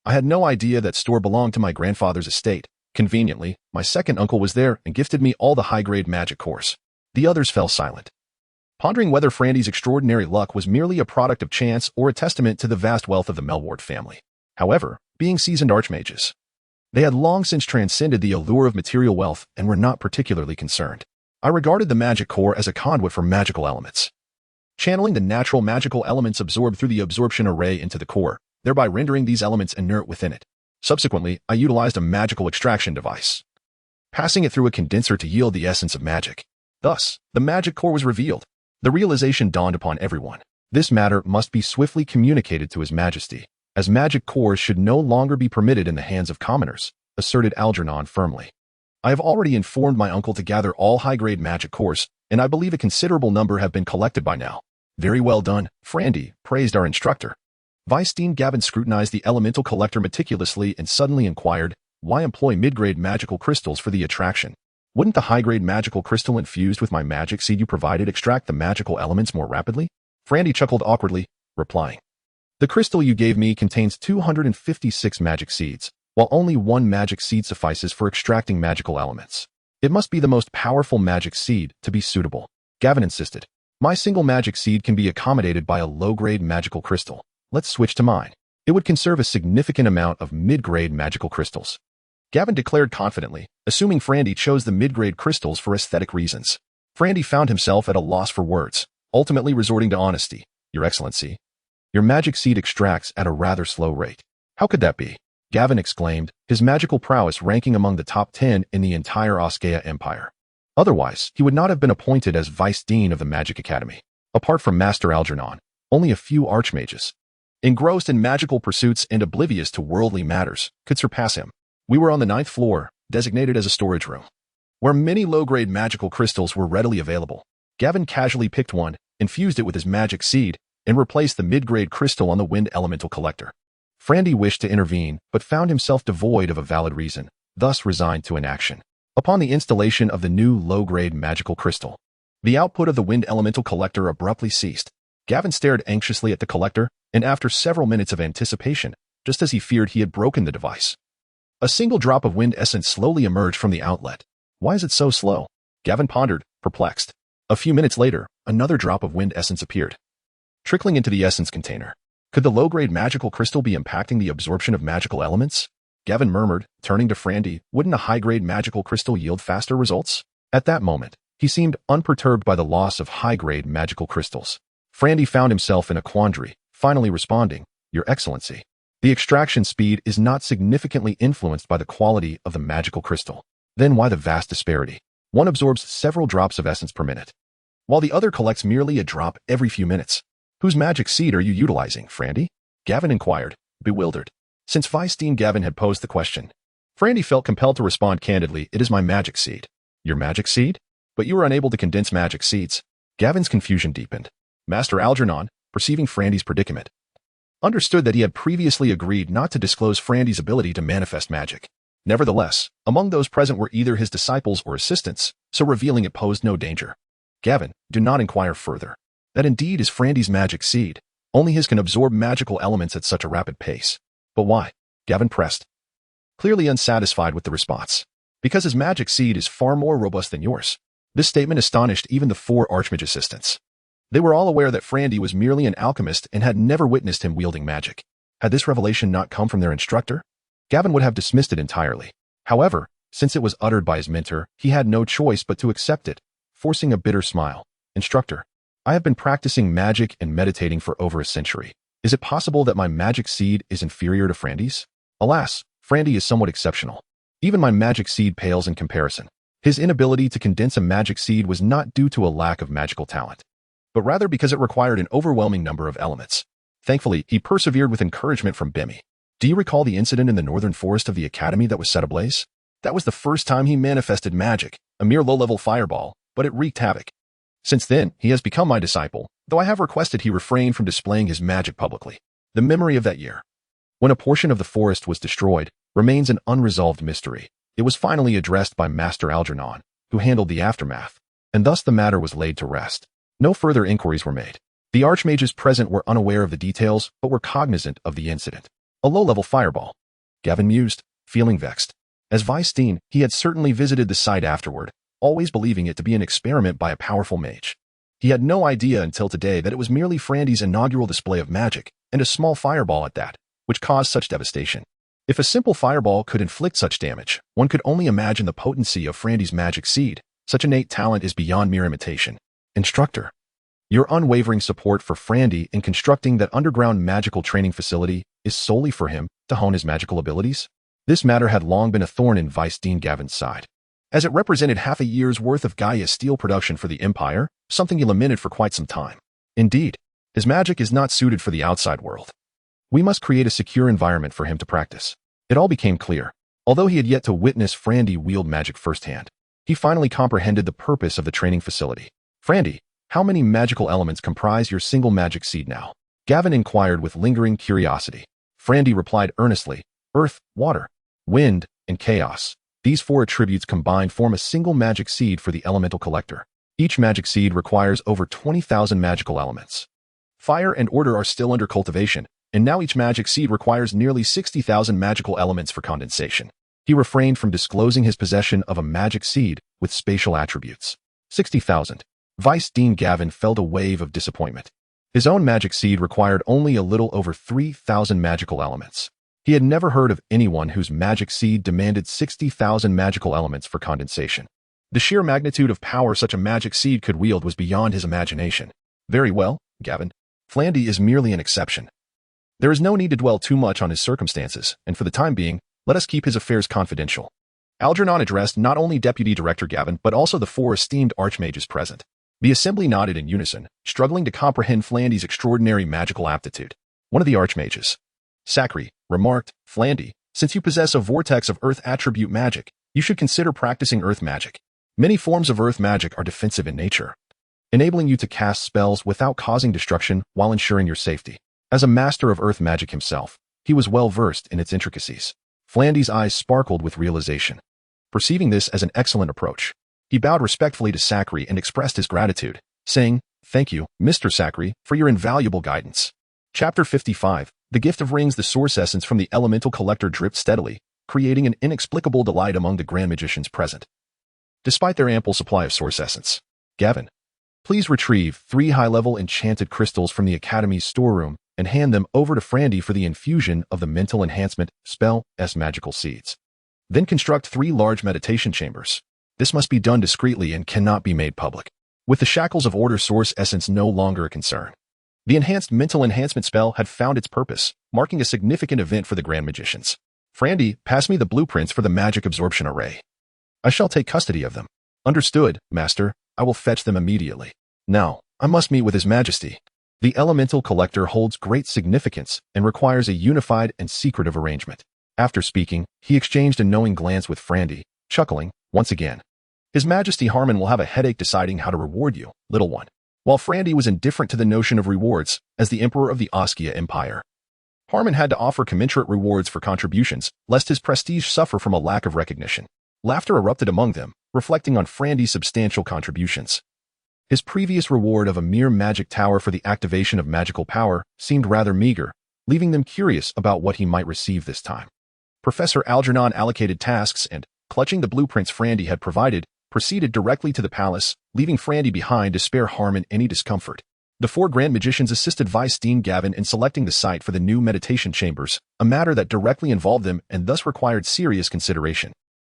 [SPEAKER 1] I had no idea that store belonged to my grandfather's estate. Conveniently, my second uncle was there and gifted me all the high-grade magic cores. The others fell silent, pondering whether Frandy's extraordinary luck was merely a product of chance or a testament to the vast wealth of the Melward family. However, being seasoned archmages, they had long since transcended the allure of material wealth and were not particularly concerned. I regarded the magic core as a conduit for magical elements, channeling the natural magical elements absorbed through the absorption array into the core, thereby rendering these elements inert within it. Subsequently, I utilized a magical extraction device, passing it through a condenser to yield the essence of magic. Thus, the magic core was revealed. The realization dawned upon everyone. This matter must be swiftly communicated to His Majesty, as magic cores should no longer be permitted in the hands of commoners, asserted Algernon firmly. I have already informed my uncle to gather all high-grade magic cores, and I believe a considerable number have been collected by now. Very well done, Frandy, praised our instructor. Vice Dean Gavin scrutinized the elemental collector meticulously and suddenly inquired, why employ mid-grade magical crystals for the attraction? Wouldn't the high-grade magical crystal infused with my magic seed you provided extract the magical elements more rapidly? Frandy chuckled awkwardly, replying, the crystal you gave me contains 256 magic seeds, while only 1 magic seed suffices for extracting magical elements. It must be the most powerful magic seed to be suitable. Gavin insisted, my single magic seed can be accommodated by a low-grade magical crystal. Let's switch to mine. It would conserve a significant amount of mid-grade magical crystals. Gavin declared confidently, assuming Frandy chose the mid-grade crystals for aesthetic reasons. Frandy found himself at a loss for words, ultimately resorting to honesty. Your Excellency, your magic seed extracts at a rather slow rate. How could that be? Gavin exclaimed, his magical prowess ranking among the top 10 in the entire Oskea Empire. Otherwise, he would not have been appointed as Vice Dean of the Magic Academy. Apart from Master Algernon, only a few archmages, engrossed in magical pursuits and oblivious to worldly matters, could surpass him. We were on the 9th floor, designated as a storage room, where many low-grade magical crystals were readily available. Gavin casually picked one, infused it with his magic seed, and replaced the mid-grade crystal on the wind elemental collector. Frandy wished to intervene, but found himself devoid of a valid reason, thus resigned to inaction. Upon the installation of the new low-grade magical crystal, the output of the wind elemental collector abruptly ceased. Gavin stared anxiously at the collector, and after several minutes of anticipation, just as he feared he had broken the device, A single drop of wind essence slowly emerged from the outlet. Why is it so slow? Gavin pondered, perplexed. A few minutes later, another drop of wind essence appeared, trickling into the essence container. Could the low-grade magical crystal be impacting the absorption of magical elements? Gavin murmured, turning to Frandy. Wouldn't a high-grade magical crystal yield faster results? At that moment, he seemed unperturbed by the loss of high-grade magical crystals. Frandy found himself in a quandary, finally responding, Your Excellency. The extraction speed is not significantly influenced by the quality of the magical crystal. Then why the vast disparity? One absorbs several drops of essence per minute, while the other collects merely a drop every few minutes. Whose magic seed are you utilizing, Frandy? Gavin inquired, bewildered. Since Weisstein Gavin had posed the question, Frandy felt compelled to respond candidly, It is my magic seed. Your magic seed? But you were unable to condense magic seeds. Gavin's confusion deepened. Master Algernon, perceiving Frandy's predicament, understood that he had previously agreed not to disclose Frandy's ability to manifest magic. Nevertheless, among those present were either his disciples or assistants, so revealing it posed no danger. Gavin, do not inquire further. That indeed is Frandy's magic seed. Only his can absorb magical elements at such a rapid pace. But why? Gavin pressed, clearly unsatisfied with the response. Because his magic seed is far more robust than yours. This statement astonished even the 4 archmage assistants. They were all aware that Frandy was merely an alchemist and had never witnessed him wielding magic. Had this revelation not come from their instructor, Gavin would have dismissed it entirely. However, since it was uttered by his mentor, he had no choice but to accept it, forcing a bitter smile. Instructor, I have been practicing magic and meditating for over a century. Is it possible that my magic seed is inferior to Frandy's? Alas, Frandy is somewhat exceptional. Even my magic seed pales in comparison. His inability to condense a magic seed was not due to a lack of magical talent, but rather because it required an overwhelming number of elements. Thankfully, he persevered with encouragement from Bimmy. Do you recall the incident in the northern forest of the academy that was set ablaze? That was the first time he manifested magic, a mere low-level fireball, but it wreaked havoc. Since then, he has become my disciple, though I have requested he refrain from displaying his magic publicly. The memory of that year, when a portion of the forest was destroyed, remains an unresolved mystery. It was finally addressed by Master Algernon, who handled the aftermath, and thus the matter was laid to rest. No further inquiries were made. The archmages present were unaware of the details, but were cognizant of the incident. A low-level fireball. Gavin mused, feeling vexed. As Weisstein, he had certainly visited the site afterward, always believing it to be an experiment by a powerful mage. He had no idea until today that it was merely Frandy's inaugural display of magic, and a small fireball at that, which caused such devastation. If a simple fireball could inflict such damage, one could only imagine the potency of Frandy's magic seed. Such innate talent is beyond mere imitation. Instructor, your unwavering support for Frandy in constructing that underground magical training facility is solely for him to hone his magical abilities? This matter had long been a thorn in Weisstein Gavin's side, as it represented half a year's worth of Gaia steel production for the Empire, something he lamented for quite some time. Indeed, his magic is not suited for the outside world. We must create a secure environment for him to practice. It all became clear. Although he had yet to witness Frandy wield magic firsthand, he finally comprehended the purpose of the training facility. Frandy, how many magical elements comprise your single magic seed now? Gavin inquired with lingering curiosity. Frandy replied earnestly, Earth, water, wind, and chaos. These 4 attributes combined form a single magic seed for the elemental collector. Each magic seed requires over 20,000 magical elements. Fire and order are still under cultivation, and now each magic seed requires nearly 60,000 magical elements for condensation. He refrained from disclosing his possession of a magic seed with spatial attributes. 60,000. Weisstein Gavin felt a wave of disappointment. His own magic seed required only a little over 3,000 magical elements. He had never heard of anyone whose magic seed demanded 60,000 magical elements for condensation. The sheer magnitude of power such a magic seed could wield was beyond his imagination. Very well, Gavin. Frandy is merely an exception. There is no need to dwell too much on his circumstances, and for the time being, let us keep his affairs confidential. Algernon addressed not only Deputy Director Gavin, but also the 4 esteemed archmages present. The assembly nodded in unison, struggling to comprehend Frandy's extraordinary magical aptitude. One of the archmages, Sacri, remarked, Frandy, since you possess a vortex of earth attribute magic, you should consider practicing earth magic. Many forms of earth magic are defensive in nature, enabling you to cast spells without causing destruction while ensuring your safety. As a master of earth magic himself, he was well versed in its intricacies. Frandy's eyes sparkled with realization. Perceiving this as an excellent approach, he bowed respectfully to Sacri and expressed his gratitude, saying, Thank you, Mr. Sacri, for your invaluable guidance. Chapter 55. The gift of rings. The source essence from the elemental collector dripped steadily, creating an inexplicable delight among the grand magicians present. Despite their ample supply of source essence, Gavin, please retrieve 3 high-level enchanted crystals from the Academy's storeroom and hand them over to Frandy for the infusion of the mental enhancement spell S magical seeds. Then construct 3 large meditation chambers. This must be done discreetly and cannot be made public. With the shackles of order source essence no longer a concern, the enhanced mental enhancement spell had found its purpose, marking a significant event for the Grand Magicians. Frandy, pass me the blueprints for the magic absorption array. I shall take custody of them. Understood, Master. I will fetch them immediately. Now, I must meet with His Majesty. The elemental collector holds great significance and requires a unified and secretive arrangement. After speaking, he exchanged a knowing glance with Frandy, chuckling, once again. His Majesty Harmon will have a headache deciding how to reward you, little one. While Frandy was indifferent to the notion of rewards, as the Emperor of the Oskia Empire, Harmon had to offer commensurate rewards for contributions, lest his prestige suffer from a lack of recognition. Laughter erupted among them, reflecting on Frandy's substantial contributions. His previous reward of a mere magic tower for the activation of magical power seemed rather meager, leaving them curious about what he might receive this time. Professor Algernon allocated tasks and, clutching the blueprints Frandy had provided, proceeded directly to the palace, leaving Frandy behind to spare Harmon any discomfort. The 4 Grand Magicians assisted Vice-Dean Gavin in selecting the site for the new meditation chambers, a matter that directly involved them and thus required serious consideration.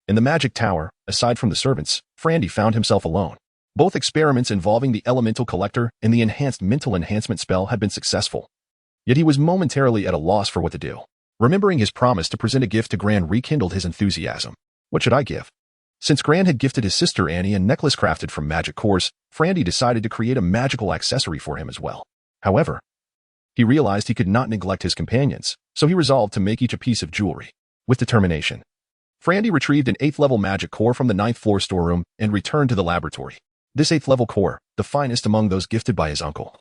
[SPEAKER 1] In the magic tower, aside from the servants, Frandy found himself alone. Both experiments involving the elemental collector and the enhanced mental enhancement spell had been successful. Yet he was momentarily at a loss for what to do. Remembering his promise to present a gift to Gran rekindled his enthusiasm. What should I give? Since Gran had gifted his sister Annie a necklace crafted from magic cores, Frandy decided to create a magical accessory for him as well. However, he realized he could not neglect his companions, so he resolved to make each a piece of jewelry. With determination, Frandy retrieved an 8th-level magic core from the 9th floor storeroom and returned to the laboratory. This 8th-level core, the finest among those gifted by his uncle,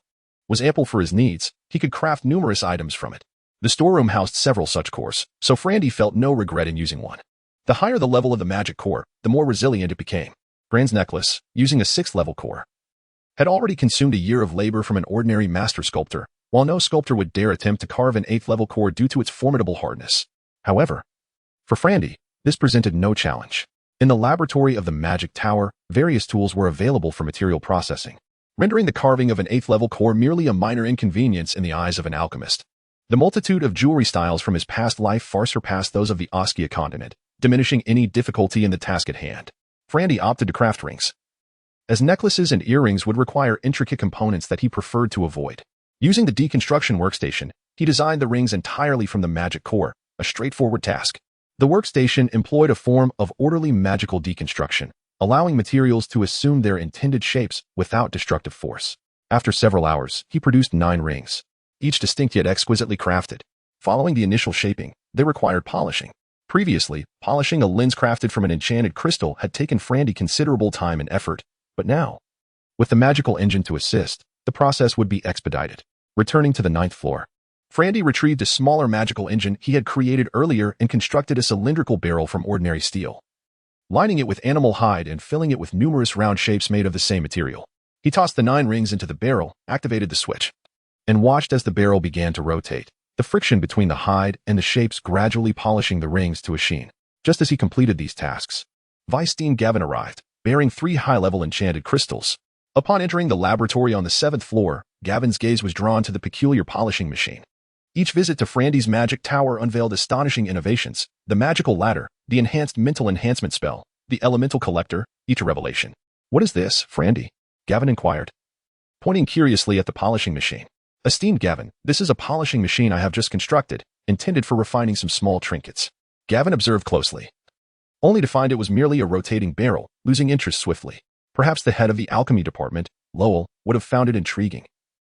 [SPEAKER 1] was ample for his needs. He could craft numerous items from it. The storeroom housed several such cores, so Frandy felt no regret in using one. The higher the level of the magic core, the more resilient it became. Gran's necklace, using a 6th-level core, had already consumed a year of labor from an ordinary master sculptor, while no sculptor would dare attempt to carve an 8th-level core due to its formidable hardness. However, for Frandy, this presented no challenge. In the laboratory of the magic tower, various tools were available for material processing, rendering the carving of an 8th-level core merely a minor inconvenience in the eyes of an alchemist. The multitude of jewelry styles from his past life far surpassed those of the Oskia continent, diminishing any difficulty in the task at hand. Frandy opted to craft rings, as necklaces and earrings would require intricate components that he preferred to avoid. Using the deconstruction workstation, he designed the rings entirely from the magic core, a straightforward task. The workstation employed a form of orderly magical deconstruction, allowing materials to assume their intended shapes without destructive force. After several hours, he produced 9 rings, each distinct yet exquisitely crafted. Following the initial shaping, they required polishing. Previously, polishing a lens crafted from an enchanted crystal had taken Frandy considerable time and effort, but now, with the magical engine to assist, the process would be expedited. Returning to the 9th floor, Frandy retrieved a smaller magical engine he had created earlier and constructed a cylindrical barrel from ordinary steel, lining it with animal hide and filling it with numerous round shapes made of the same material. He tossed the 9 rings into the barrel, activated the switch, and watched as the barrel began to rotate, the friction between the hide and the shapes gradually polishing the rings to a sheen. Just as he completed these tasks, Vice-Dean Gavin arrived, bearing 3 high-level enchanted crystals. Upon entering the laboratory on the 7th floor, Gavin's gaze was drawn to the peculiar polishing machine. Each visit to Frandy's magic tower unveiled astonishing innovations: the magical ladder, the enhanced mental enhancement spell, the elemental collector, each a revelation. "What is this, Frandy?" Gavin inquired, pointing curiously at the polishing machine. "Esteemed Gavin, this is a polishing machine I have just constructed, intended for refining some small trinkets." Gavin observed closely, only to find it was merely a rotating barrel, losing interest swiftly. Perhaps the head of the alchemy department, Lowell, would have found it intriguing.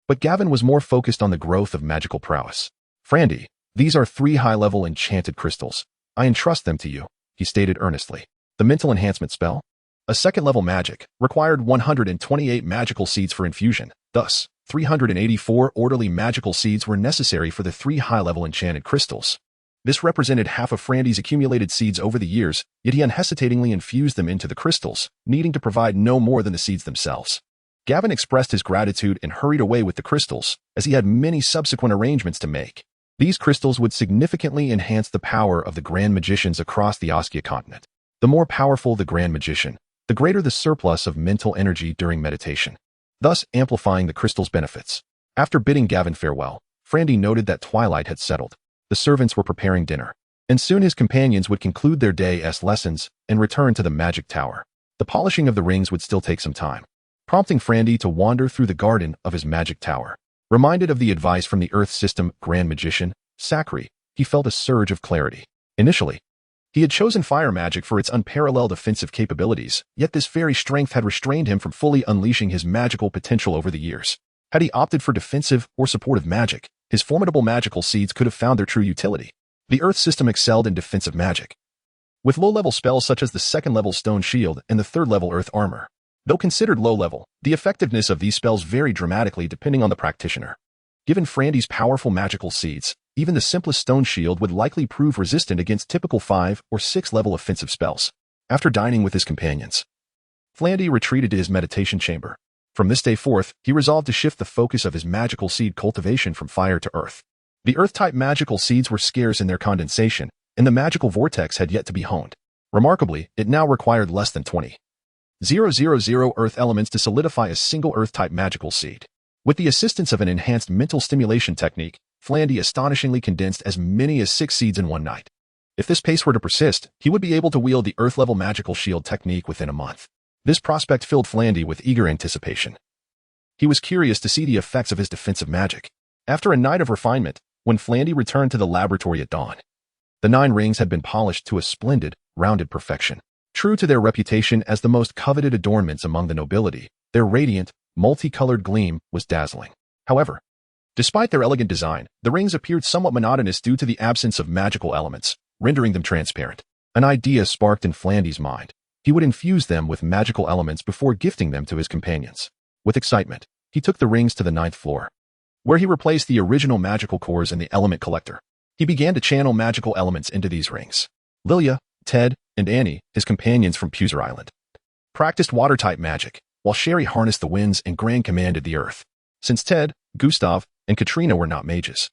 [SPEAKER 1] But Gavin was more focused on the growth of magical prowess. "Frandy, these are 3 high-level enchanted crystals. I entrust them to you," he stated earnestly. The mental enhancement spell, a 2nd-level magic, required 128 magical seeds for infusion. Thus, 384 orderly magical seeds were necessary for the 3 high-level enchanted crystals. This represented half of Frandy's accumulated seeds over the years, yet he unhesitatingly infused them into the crystals, needing to provide no more than the seeds themselves. Gavin expressed his gratitude and hurried away with the crystals, as he had many subsequent arrangements to make. These crystals would significantly enhance the power of the Grand Magicians across the Oskia continent. The more powerful the Grand Magician, the greater the surplus of mental energy during meditation, thus amplifying the crystal's benefits. After bidding Gavin farewell, Frandy noted that twilight had settled. The servants were preparing dinner, and soon his companions would conclude their day's lessons and return to the magic tower. The polishing of the rings would still take some time, prompting Frandy to wander through the garden of his magic tower. Reminded of the advice from the Earth System Grand Magician, Sakri, he felt a surge of clarity. Initially, he had chosen fire magic for its unparalleled offensive capabilities, yet this very strength had restrained him from fully unleashing his magical potential over the years. Had he opted for defensive or supportive magic, his formidable magical seeds could have found their true utility. The Earth System excelled in defensive magic, with low-level spells such as the second-level Stone Shield and the third-level Earth Armor. Though considered low-level, the effectiveness of these spells varied dramatically depending on the practitioner. Given Frandy's powerful magical seeds, even the simplest Stone Shield would likely prove resistant against typical 5- or 6-level offensive spells. After dining with his companions, Frandy retreated to his meditation chamber. From this day forth, he resolved to shift the focus of his magical seed cultivation from fire to earth. The earth-type magical seeds were scarce in their condensation, and the magical vortex had yet to be honed. Remarkably, it now required less than 20,000 earth elements to solidify a single earth-type magical seed. With the assistance of an enhanced mental stimulation technique, Frandy astonishingly condensed as many as 6 seeds in one night. If this pace were to persist, he would be able to wield the earth-level magical shield technique within a month. This prospect filled Frandy with eager anticipation. He was curious to see the effects of his defensive magic. After a night of refinement, when Frandy returned to the laboratory at dawn, the 9 rings had been polished to a splendid, rounded perfection. True to their reputation as the most coveted adornments among the nobility, their radiant, multicolored gleam was dazzling. However, despite their elegant design, the rings appeared somewhat monotonous due to the absence of magical elements, rendering them transparent. An idea sparked in Frandy's mind. He would infuse them with magical elements before gifting them to his companions. With excitement, he took the rings to the 9th floor, where he replaced the original magical cores in the element collector. He began to channel magical elements into these rings. Lilia, Ted, and Annie, his companions from Puser Island, practiced water-type magic, while Sherry harnessed the winds and Gran commanded the earth. Since Ted, Gustav, and Katrina were not mages,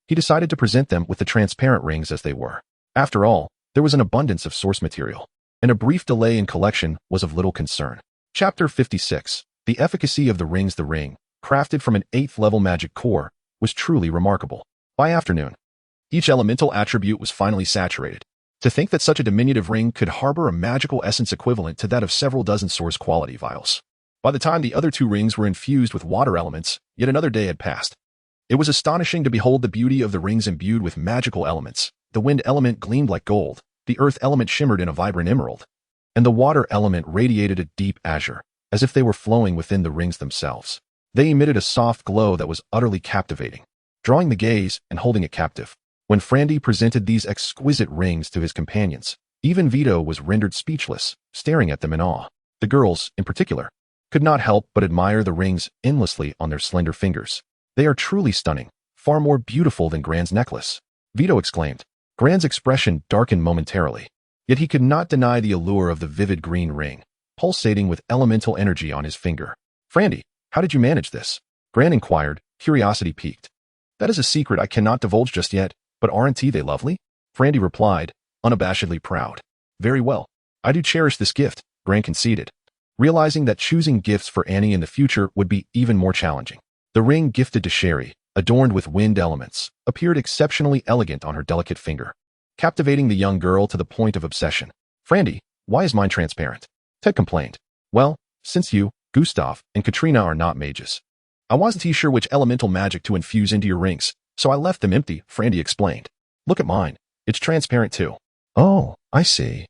[SPEAKER 1] he decided to present them with the transparent rings as they were. After all, there was an abundance of source material, and a brief delay in collection was of little concern. Chapter 56. The efficacy of the rings. The ring, crafted from an 8th-level magic core, was truly remarkable. By afternoon, each elemental attribute was finally saturated. To think that such a diminutive ring could harbor a magical essence equivalent to that of several dozen source quality vials. By the time the other 2 rings were infused with water elements, yet another day had passed. It was astonishing to behold the beauty of the rings imbued with magical elements. The wind element gleamed like gold, the earth element shimmered in a vibrant emerald, and the water element radiated a deep azure, as if they were flowing within the rings themselves. They emitted a soft glow that was utterly captivating, drawing the gaze and holding it captive. When Frandy presented these exquisite rings to his companions, even Vito was rendered speechless, staring at them in awe. The girls, in particular, could not help but admire the rings endlessly on their slender fingers. They are truly stunning, far more beautiful than Gran's necklace, Vito exclaimed. Gran's expression darkened momentarily, yet he could not deny the allure of the vivid green ring, pulsating with elemental energy on his finger. Frandy, how did you manage this? Gran inquired, curiosity piqued. That is a secret I cannot divulge just yet, but aren't they lovely? Frandy replied, unabashedly proud. Very well. I do cherish this gift, Gran conceded, realizing that choosing gifts for Annie in the future would be even more challenging. The ring gifted to Sherry, adorned with wind elements, appeared exceptionally elegant on her delicate finger, captivating the young girl to the point of obsession. Frandy, why is mine transparent? Ted complained. Well, since you, Gustav, and Katrina are not mages, I wasn't sure which elemental magic to infuse into your rings, so I left them empty, Frandy explained. Look at mine. It's transparent too. Oh, I see,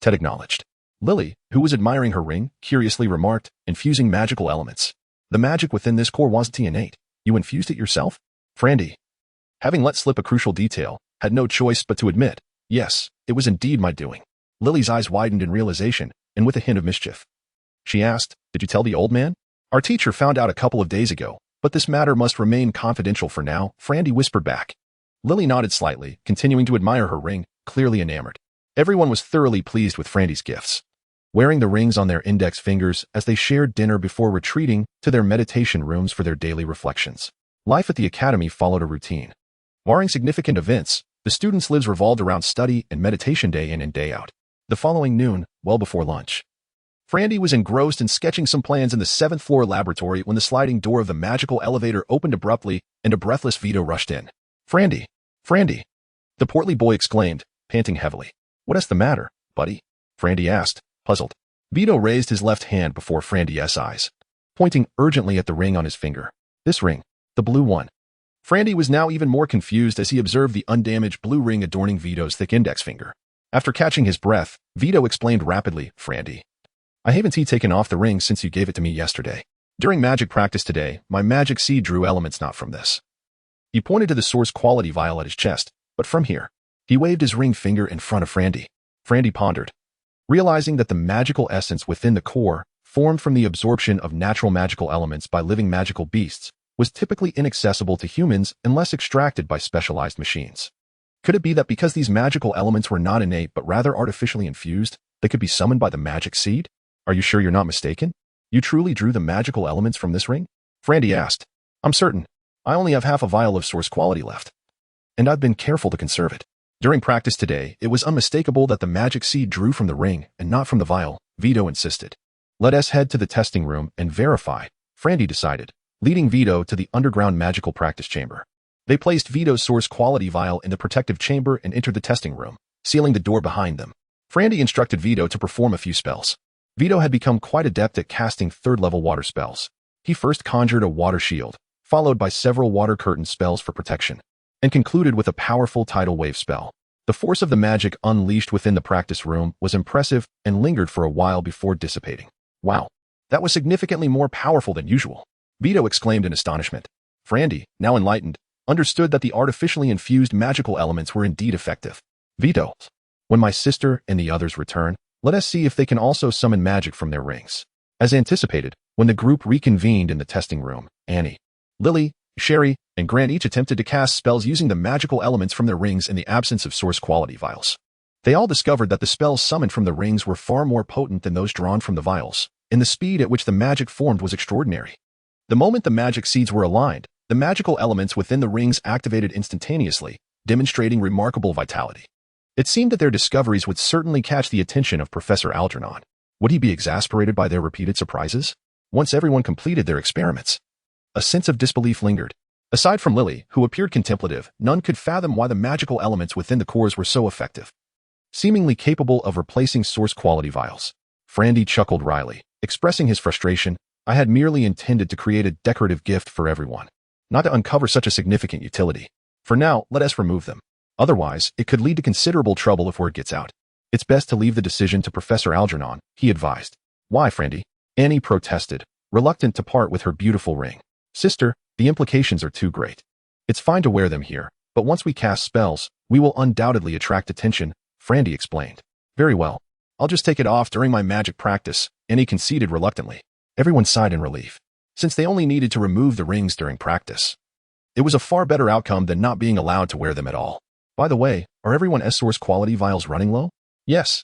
[SPEAKER 1] Ted acknowledged. Lily, who was admiring her ring, curiously remarked, infusing magical elements. The magic within this core wasn't innate. You infused it yourself? Frandy, having let slip a crucial detail, had no choice but to admit, yes, it was indeed my doing. Lily's eyes widened in realization, and with a hint of mischief. She asked, did you tell the old man? Our teacher found out a couple of days ago, but this matter must remain confidential for now, Frandy whispered back. Lily nodded slightly, continuing to admire her ring, clearly enamored. Everyone was thoroughly pleased with Frandy's gifts, wearing the rings on their index fingers as they shared dinner before retreating to their meditation rooms for their daily reflections. Life at the academy followed a routine. Barring significant events, the students' lives revolved around study and meditation day in and day out. The following noon, well before lunch, Frandy was engrossed in sketching some plans in the 7th floor laboratory when the sliding door of the magical elevator opened abruptly and a breathless Vito rushed in. Frandy! Frandy! The portly boy exclaimed, panting heavily. "What's the matter, buddy?" Frandy asked, puzzled. Vito raised his left hand before Frandy's eyes, pointing urgently at the ring on his finger. This ring, the blue one. Frandy was now even more confused as he observed the undamaged blue ring adorning Vito's thick index finger. After catching his breath, Vito explained rapidly, "Frandy, I haven't taken off the ring since you gave it to me yesterday. During magic practice today, my magic seed drew elements not from this." He pointed to the source quality vial at his chest, but from here. He waved his ring finger in front of Frandy. Frandy pondered, realizing that the magical essence within the core, formed from the absorption of natural magical elements by living magical beasts, was typically inaccessible to humans unless extracted by specialized machines. Could it be that because these magical elements were not innate but rather artificially infused, they could be summoned by the magic seed? Are you sure you're not mistaken? You truly drew the magical elements from this ring? Frandy asked. I'm certain. I only have half a vial of source quality left. And I've been careful to conserve it. During practice today, it was unmistakable that the magic seed drew from the ring and not from the vial, Vito insisted. Let us head to the testing room and verify, Frandy decided, leading Vito to the underground magical practice chamber. They placed Vito's source quality vial in the protective chamber and entered the testing room, sealing the door behind them. Frandy instructed Vito to perform a few spells. Vito had become quite adept at casting third-level water spells. He first conjured a water shield, followed by several water curtain spells for protection, and concluded with a powerful tidal wave spell. The force of the magic unleashed within the practice room was impressive and lingered for a while before dissipating. Wow, that was significantly more powerful than usual, Vito exclaimed in astonishment. Frandy, now enlightened, understood that the artificially infused magical elements were indeed effective. Vito, when my sister and the others return, let us see if they can also summon magic from their rings. As anticipated, when the group reconvened in the testing room, Annie, Lily, Sherry, and Grant each attempted to cast spells using the magical elements from their rings in the absence of source quality vials. They all discovered that the spells summoned from the rings were far more potent than those drawn from the vials, and the speed at which the magic formed was extraordinary. The moment the magic seeds were aligned, the magical elements within the rings activated instantaneously, demonstrating remarkable vitality. It seemed that their discoveries would certainly catch the attention of Professor Algernon. Would he be exasperated by their repeated surprises? Once everyone completed their experiments, a sense of disbelief lingered. Aside from Lily, who appeared contemplative, none could fathom why the magical elements within the cores were so effective, seemingly capable of replacing source quality vials. Frandy chuckled wryly, expressing his frustration. I had merely intended to create a decorative gift for everyone, not to uncover such a significant utility. For now, let us remove them. Otherwise, it could lead to considerable trouble if word gets out. It's best to leave the decision to Professor Algernon, he advised. Why, Frandy? Annie protested, reluctant to part with her beautiful ring. Sister, the implications are too great. It's fine to wear them here, but once we cast spells, we will undoubtedly attract attention, Frandy explained. Very well. I'll just take it off during my magic practice, Annie conceded reluctantly. Everyone sighed in relief, since they only needed to remove the rings during practice. It was a far better outcome than not being allowed to wear them at all. By the way, are everyone's source quality vials running low? Yes.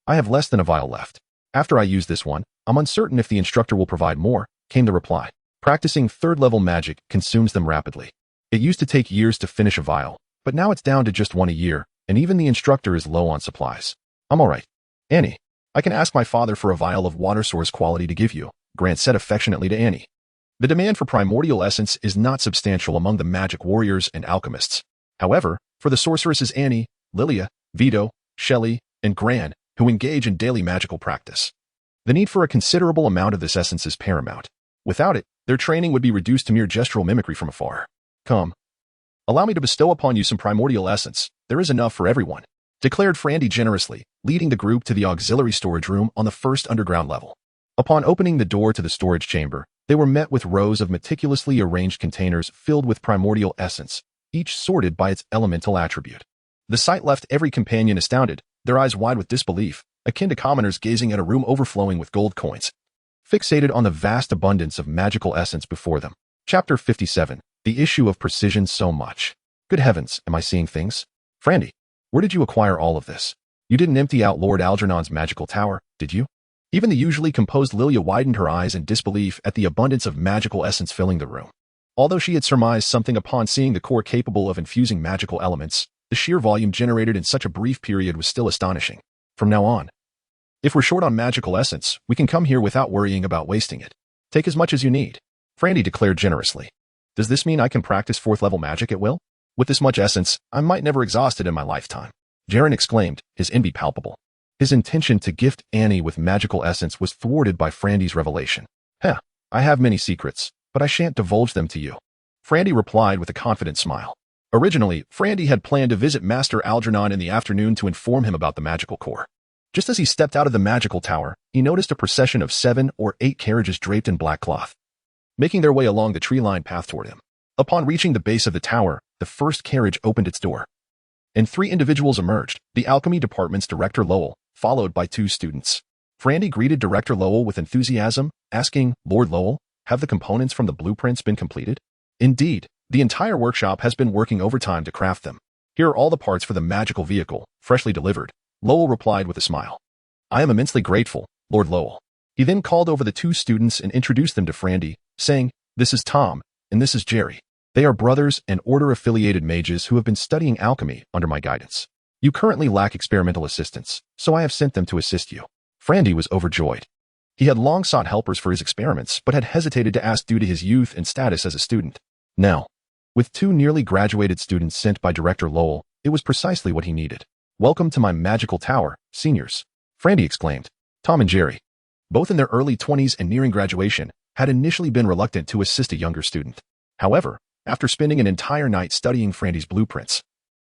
[SPEAKER 1] I have less than a vial left. After I use this one, I'm uncertain if the instructor will provide more, came the reply. Practicing third-level magic consumes them rapidly. It used to take years to finish a vial, but now it's down to just one a year, and even the instructor is low on supplies. I'm all right. Annie, I can ask my father for a vial of water source quality to give you, Grant said affectionately to Annie. The demand for primordial essence is not substantial among the magic warriors and alchemists. However, for the sorceresses Annie, Lilia, Vito, Shelley, and Gran, who engage in daily magical practice, the need for a considerable amount of this essence is paramount. Without it, their training would be reduced to mere gestural mimicry from afar. Come. Allow me to bestow upon you some primordial essence. There is enough for everyone, declared Frandy generously, leading the group to the auxiliary storage room on the first underground level. Upon opening the door to the storage chamber, they were met with rows of meticulously arranged containers filled with primordial essence, each sorted by its elemental attribute. The sight left every companion astounded, their eyes wide with disbelief, akin to commoners gazing at a room overflowing with gold coins, fixated on the vast abundance of magical essence before them. Chapter 57. The issue of precision so much. Good heavens, am I seeing things? Frandy, where did you acquire all of this? You didn't empty out Lord Algernon's magical tower, did you? Even the usually composed Lilia widened her eyes in disbelief at the abundance of magical essence filling the room. Although she had surmised something upon seeing the core capable of infusing magical elements, the sheer volume generated in such a brief period was still astonishing. From now on, if we're short on magical essence, we can come here without worrying about wasting it. Take as much as you need, Frandy declared generously. Does this mean I can practice 4th-level magic at will? With this much essence, I might never exhaust it in my lifetime. Jaren exclaimed, his envy palpable. His intention to gift Annie with magical essence was thwarted by Frandy's revelation. I have many secrets, but I shan't divulge them to you, Frandy replied with a confident smile. Originally, Frandy had planned to visit Master Algernon in the afternoon to inform him about the magical core. Just as he stepped out of the magical tower, he noticed a procession of 7 or 8 carriages draped in black cloth, making their way along the tree-lined path toward him. Upon reaching the base of the tower, the first carriage opened its door, and 3 individuals emerged, the alchemy department's Director Lowell, followed by 2 students. Frandy greeted Director Lowell with enthusiasm, asking, Lord Lowell, have the components from the blueprints been completed? Indeed, the entire workshop has been working overtime to craft them. Here are all the parts for the magical vehicle, freshly delivered, Lowell replied with a smile. I am immensely grateful, Lord Lowell. He then called over the 2 students and introduced them to Frandy, saying, This is Tom, and this is Jerry. They are brothers and order-affiliated mages who have been studying alchemy under my guidance. You currently lack experimental assistance, so I have sent them to assist you. Frandy was overjoyed. He had long sought helpers for his experiments, but had hesitated to ask due to his youth and status as a student. Now, with 2 nearly graduated students sent by Director Lowell, it was precisely what he needed. Welcome to my magical tower, seniors, Frandy exclaimed. Tom and Jerry, both in their early 20s and nearing graduation, had initially been reluctant to assist a younger student. However, after spending an entire night studying Frandy's blueprints,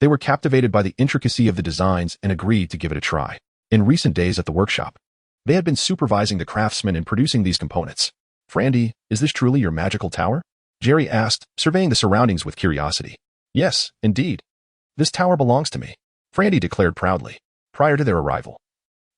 [SPEAKER 1] they were captivated by the intricacy of the designs and agreed to give it a try. In recent days at the workshop, they had been supervising the craftsmen in producing these components. Frandy, is this truly your magical tower? Jerry asked, surveying the surroundings with curiosity. Yes, indeed. This tower belongs to me, Frandy declared proudly. Prior to their arrival,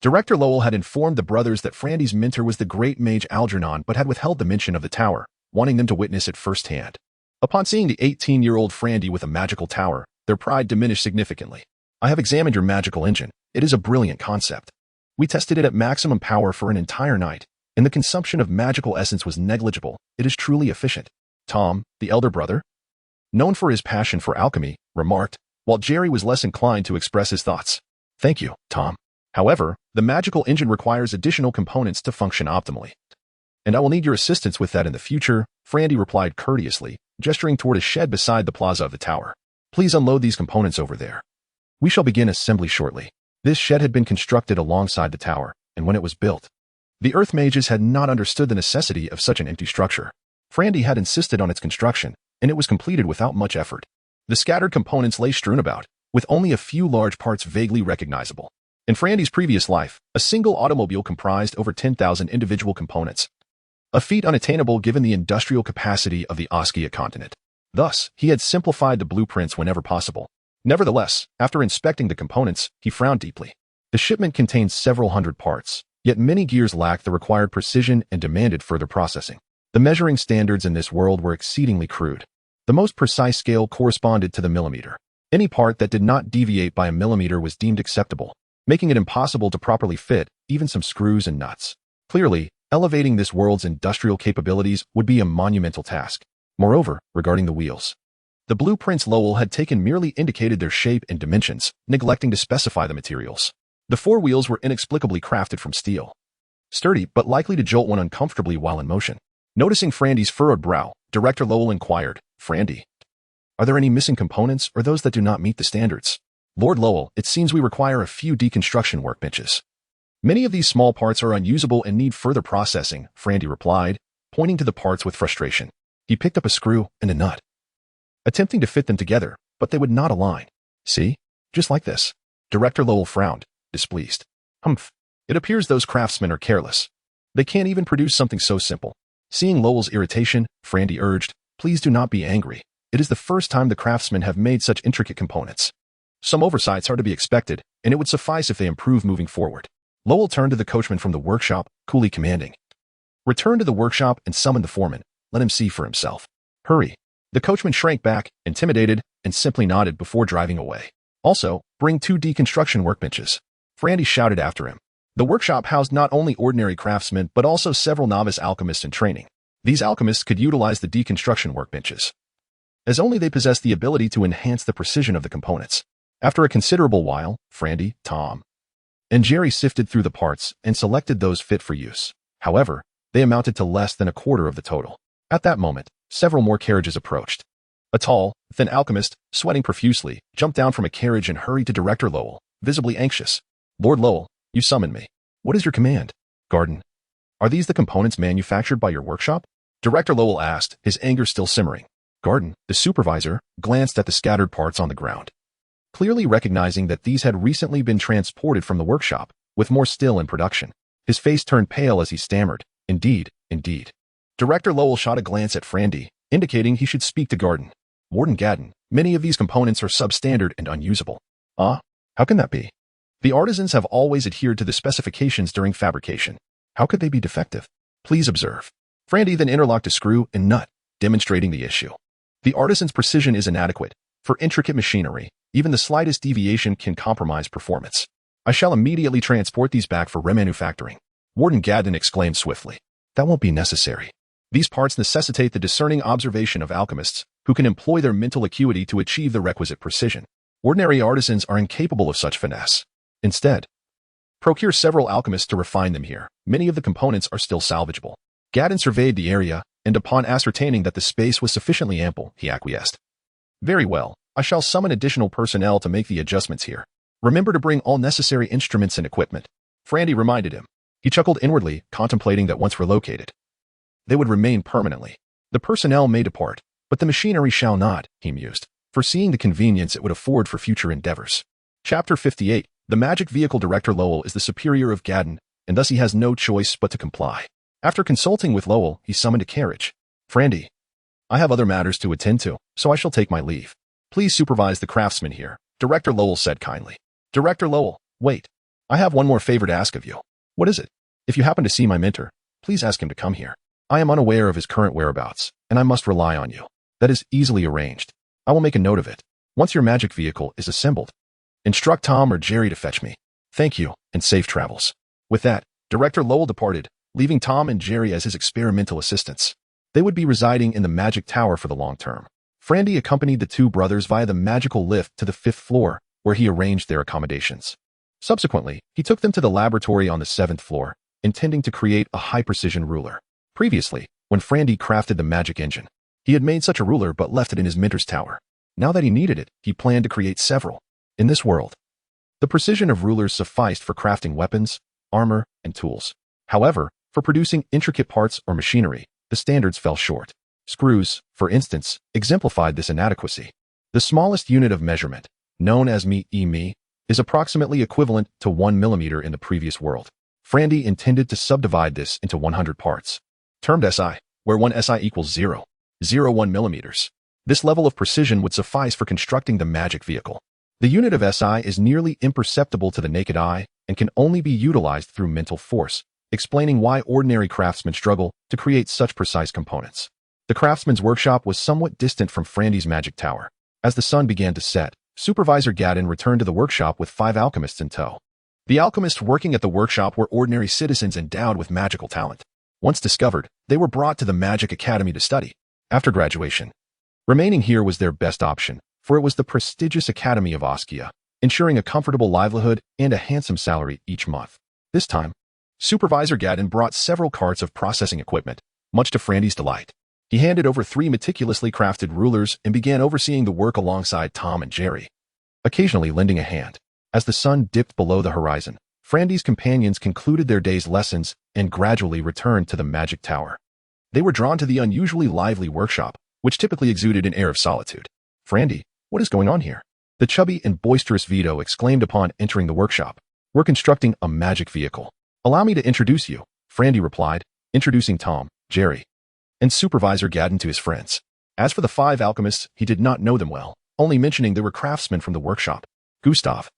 [SPEAKER 1] Director Lowell had informed the brothers that Frandy's mentor was the great mage Algernon, but had withheld the mention of the tower, wanting them to witness it firsthand. Upon seeing the 18-year-old Frandy with a magical tower, their pride diminished significantly. I have examined your magical engine. It is a brilliant concept. We tested it at maximum power for an entire night, and the consumption of magical essence was negligible. It is truly efficient. Tom, the elder brother, known for his passion for alchemy, remarked, while Jerry was less inclined to express his thoughts. Thank you, Tom. However, the magical engine requires additional components to function optimally. And I will need your assistance with that in the future, Frandy replied courteously, gesturing toward a shed beside the plaza of the tower. Please unload these components over there. We shall begin assembly shortly. This shed had been constructed alongside the tower, and when it was built, the Earth Mages had not understood the necessity of such an empty structure. Frandy had insisted on its construction, and it was completed without much effort. The scattered components lay strewn about, with only a few large parts vaguely recognizable. In Frandy's previous life, a single automobile comprised over 10,000 individual components, a feat unattainable given the industrial capacity of the Oskia continent. Thus, he had simplified the blueprints whenever possible. Nevertheless, after inspecting the components, he frowned deeply. The shipment contained several hundred parts, yet many gears lacked the required precision and demanded further processing. The measuring standards in this world were exceedingly crude. The most precise scale corresponded to the millimeter. Any part that did not deviate by a millimeter was deemed acceptable, making it impossible to properly fit even some screws and nuts. Clearly, elevating this world's industrial capabilities would be a monumental task. Moreover, regarding the wheels, the blueprints Lowell had taken merely indicated their shape and dimensions, neglecting to specify the materials. The 4 wheels were inexplicably crafted from steel, sturdy but likely to jolt one uncomfortably while in motion. Noticing Frandy's furrowed brow, Director Lowell inquired, Frandy, are there any missing components or those that do not meet the standards? Lord Lowell, it seems we require a few deconstruction workbenches. Many of these small parts are unusable and need further processing, Frandy replied, pointing to the parts with frustration. He picked up a screw and a nut, attempting to fit them together, but they would not align. See? Just like this. Director Lowell frowned, displeased. Humph. It appears those craftsmen are careless. They can't even produce something so simple. Seeing Lowell's irritation, Frandy urged, please do not be angry. It is the first time the craftsmen have made such intricate components. Some oversights are to be expected, and it would suffice if they improve moving forward. Lowell turned to the coachman from the workshop, coolly commanding, return to the workshop and summon the foreman. Let him see for himself. Hurry. The coachman shrank back, intimidated, and simply nodded before driving away. Also, bring 2 deconstruction workbenches. Frandy shouted after him. The workshop housed not only ordinary craftsmen but also several novice alchemists in training. These alchemists could utilize the deconstruction workbenches, as only they possessed the ability to enhance the precision of the components. After a considerable while, Frandy, Tom, and Jerry sifted through the parts and selected those fit for use. However, they amounted to less than a quarter of the total. At that moment, several more carriages approached. A tall, thin alchemist, sweating profusely, jumped down from a carriage and hurried to Director Lowell, visibly anxious. Lord Lowell, you summoned me. What is your command? Garden. Are these the components manufactured by your workshop? Director Lowell asked, his anger still simmering. Garden, the supervisor, glanced at the scattered parts on the ground, clearly recognizing that these had recently been transported from the workshop, with more still in production. His face turned pale as he stammered, Indeed, indeed. Director Lowell shot a glance at Frandy, indicating he should speak to Garden. Warden Gadden, many of these components are substandard and unusable. How can that be? The artisans have always adhered to the specifications during fabrication. How could they be defective? Please observe. Frandy then interlocked a screw and nut, demonstrating the issue. The artisan's precision is inadequate. For intricate machinery, even the slightest deviation can compromise performance. I shall immediately transport these back for remanufacturing. Warden Gadden exclaimed swiftly. That won't be necessary. These parts necessitate the discerning observation of alchemists, who can employ their mental acuity to achieve the requisite precision. Ordinary artisans are incapable of such finesse. Instead, procure several alchemists to refine them here. Many of the components are still salvageable. Gadden surveyed the area, and upon ascertaining that the space was sufficiently ample, he acquiesced. Very well, I shall summon additional personnel to make the adjustments here. Remember to bring all necessary instruments and equipment. Frandy reminded him. He chuckled inwardly, contemplating that once relocated, they would remain permanently. The personnel may depart, but the machinery shall not, he mused, foreseeing the convenience it would afford for future endeavors. Chapter 58. The magic vehicle. Director Lowell is the superior of Gadden, and thus he has no choice but to comply. After consulting with Lowell, he summoned a carriage. Frandy, I have other matters to attend to, so I shall take my leave. Please supervise the craftsmen here, Director Lowell said kindly. Director Lowell, wait. I have one more favor to ask of you. What is it? If you happen to see my mentor, please ask him to come here. I am unaware of his current whereabouts, and I must rely on you. That is easily arranged. I will make a note of it. Once your magic vehicle is assembled, instruct Tom or Jerry to fetch me. Thank you, and safe travels. With that, Director Lowell departed, leaving Tom and Jerry as his experimental assistants. They would be residing in the magic tower for the long term. Frandy accompanied the two brothers via the magical lift to the 5th floor, where he arranged their accommodations. Subsequently, he took them to the laboratory on the 7th floor, intending to create a high-precision ruler. Previously, when Frandy crafted the magic engine, he had made such a ruler but left it in his mentor's tower. Now that he needed it, he planned to create several. In this world, the precision of rulers sufficed for crafting weapons, armor, and tools. However, for producing intricate parts or machinery, the standards fell short. Screws, for instance, exemplified this inadequacy. The smallest unit of measurement, known as me, is approximately equivalent to 1 millimeter in the previous world. Frandy intended to subdivide this into 100 parts, termed SI, where 1 SI equals 0.01 millimeters. This level of precision would suffice for constructing the magic vehicle. The unit of SI is nearly imperceptible to the naked eye and can only be utilized through mental force, explaining why ordinary craftsmen struggle to create such precise components. The craftsman's workshop was somewhat distant from Frandy's magic tower. As the sun began to set, Supervisor Gadden returned to the workshop with 5 alchemists in tow. The alchemists working at the workshop were ordinary citizens endowed with magical talent. Once discovered, they were brought to the Magic Academy to study. After graduation, remaining here was their best option, for it was the prestigious Academy of Oskia, ensuring a comfortable livelihood and a handsome salary each month. This time, Supervisor Gadden brought several carts of processing equipment, much to Frandy's delight. He handed over 3 meticulously crafted rulers and began overseeing the work alongside Tom and Jerry, occasionally lending a hand. As the sun dipped below the horizon, Frandy's companions concluded their day's lessons and gradually returned to the magic tower. They were drawn to the unusually lively workshop, which typically exuded an air of solitude. Frandy, what is going on here? The chubby and boisterous Vito exclaimed upon entering the workshop. We're constructing a magic vehicle. Allow me to introduce you, Frandy replied, introducing Tom, Jerry, and Supervisor Gadden to his friends. As for the 5 alchemists, he did not know them well, only mentioning they were craftsmen from the workshop. Gustav,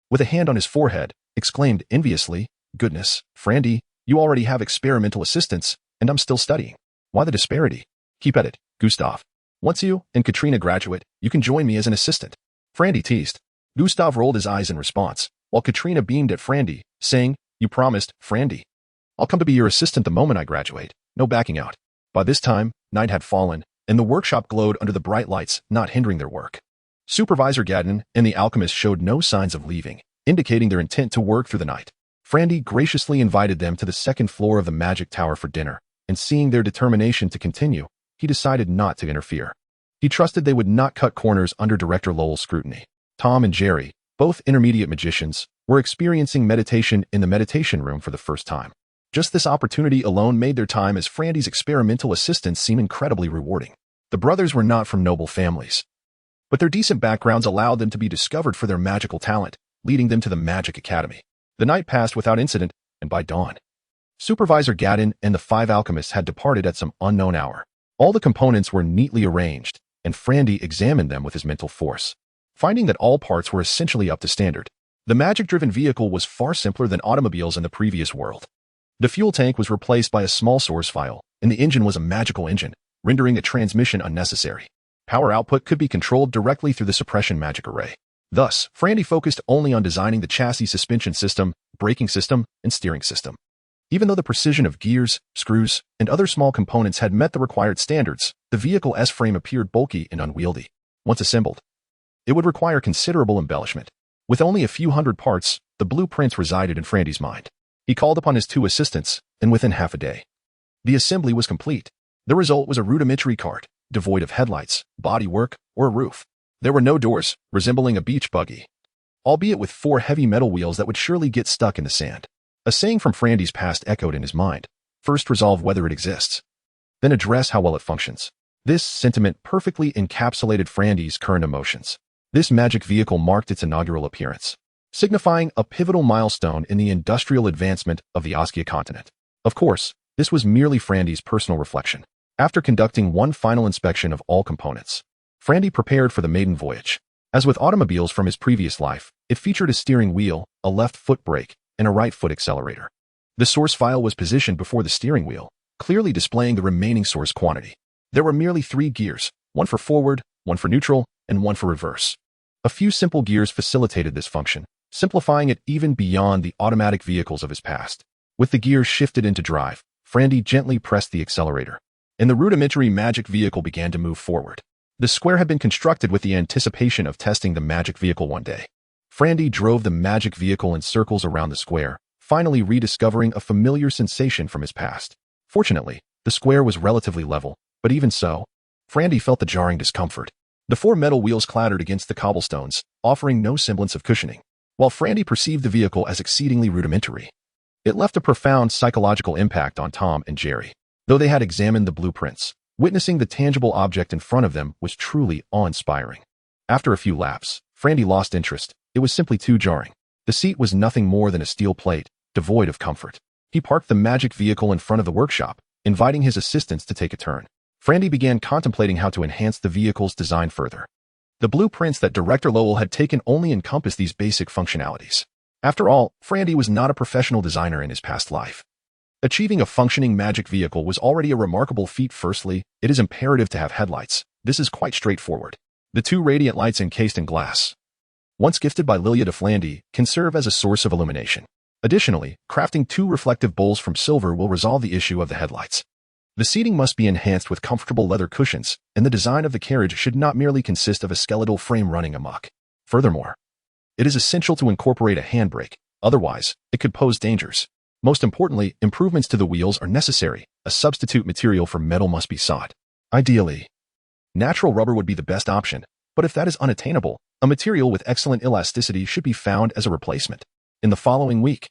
[SPEAKER 1] with a hand on his forehead, exclaimed enviously, Goodness, Frandy, you already have experimental assistants, and I'm still studying. Why the disparity? Keep at it, Gustav. Once you and Katrina graduate, you can join me as an assistant. Frandy teased. Gustav rolled his eyes in response, while Katrina beamed at Frandy, saying, You promised, Frandy. I'll come to be your assistant the moment I graduate. No backing out. By this time, night had fallen, and the workshop glowed under the bright lights, not hindering their work. Supervisor Gadden and the alchemist showed no signs of leaving, indicating their intent to work through the night. Frandy graciously invited them to the second floor of the magic tower for dinner, and seeing their determination to continue, he decided not to interfere. He trusted they would not cut corners under Director Lowell's scrutiny. Tom and Jerry, both intermediate magicians, were experiencing meditation in the meditation room for the first time. Just this opportunity alone made their time as Frandy's experimental assistants seem incredibly rewarding. The brothers were not from noble families, but their decent backgrounds allowed them to be discovered for their magical talent, leading them to the Magic Academy. The night passed without incident, and by dawn, Supervisor Gadden and the 5 alchemists had departed at some unknown hour. All the components were neatly arranged, and Frandy examined them with his mental force, finding that all parts were essentially up to standard. The magic-driven vehicle was far simpler than automobiles in the previous world. The fuel tank was replaced by a small source vial, and the engine was a magical engine, rendering a transmission unnecessary. Power output could be controlled directly through the suppression magic array. Thus, Frandy focused only on designing the chassis suspension system, braking system, and steering system. Even though the precision of gears, screws, and other small components had met the required standards, the vehicle's frame appeared bulky and unwieldy. Once assembled, it would require considerable embellishment. With only a few hundred parts, the blueprints resided in Frandy's mind. He called upon his 2 assistants, and within half a day, the assembly was complete. The result was a rudimentary cart, devoid of headlights, bodywork, or a roof. There were no doors, resembling a beach buggy, albeit with 4 heavy metal wheels that would surely get stuck in the sand. A saying from Frandy's past echoed in his mind. First resolve whether it exists, then address how well it functions. This sentiment perfectly encapsulated Frandy's current emotions. This magic vehicle marked its inaugural appearance, signifying a pivotal milestone in the industrial advancement of the Askia continent. Of course, this was merely Frandy's personal reflection. After conducting one final inspection of all components, Frandy prepared for the maiden voyage. As with automobiles from his previous life, it featured a steering wheel, a left foot brake, and a right foot accelerator. The source vial was positioned before the steering wheel, clearly displaying the remaining source quantity. There were merely 3 gears, one for forward, one for neutral, and one for reverse. A few simple gears facilitated this function, simplifying it even beyond the automatic vehicles of his past. With the gears shifted into drive, Frandy gently pressed the accelerator, and the rudimentary magic vehicle began to move forward. The square had been constructed with the anticipation of testing the magic vehicle one day. Frandy drove the magic vehicle in circles around the square, finally rediscovering a familiar sensation from his past. Fortunately, the square was relatively level, but even so, Frandy felt the jarring discomfort. The 4 metal wheels clattered against the cobblestones, offering no semblance of cushioning. While Frandy perceived the vehicle as exceedingly rudimentary, it left a profound psychological impact on Tom and Jerry. Though they had examined the blueprints, witnessing the tangible object in front of them was truly awe-inspiring. After a few laps, Frandy lost interest. It was simply too jarring. The seat was nothing more than a steel plate, devoid of comfort. He parked the magic vehicle in front of the workshop, inviting his assistants to take a turn. Frandy began contemplating how to enhance the vehicle's design further. The blueprints that Director Lowell had taken only encompassed these basic functionalities. After all, Frandy was not a professional designer in his past life. Achieving a functioning magic vehicle was already a remarkable feat. Firstly, it is imperative to have headlights. This is quite straightforward. The 2 radiant lights encased in glass, once gifted by Lilia de Flandy, can serve as a source of illumination. Additionally, crafting 2 reflective bowls from silver will resolve the issue of the headlights. The seating must be enhanced with comfortable leather cushions, and the design of the carriage should not merely consist of a skeletal frame running amok. Furthermore, it is essential to incorporate a handbrake, otherwise, it could pose dangers. Most importantly, improvements to the wheels are necessary. A substitute material for metal must be sought. Ideally, natural rubber would be the best option, but if that is unattainable, a material with excellent elasticity should be found as a replacement. In the following week,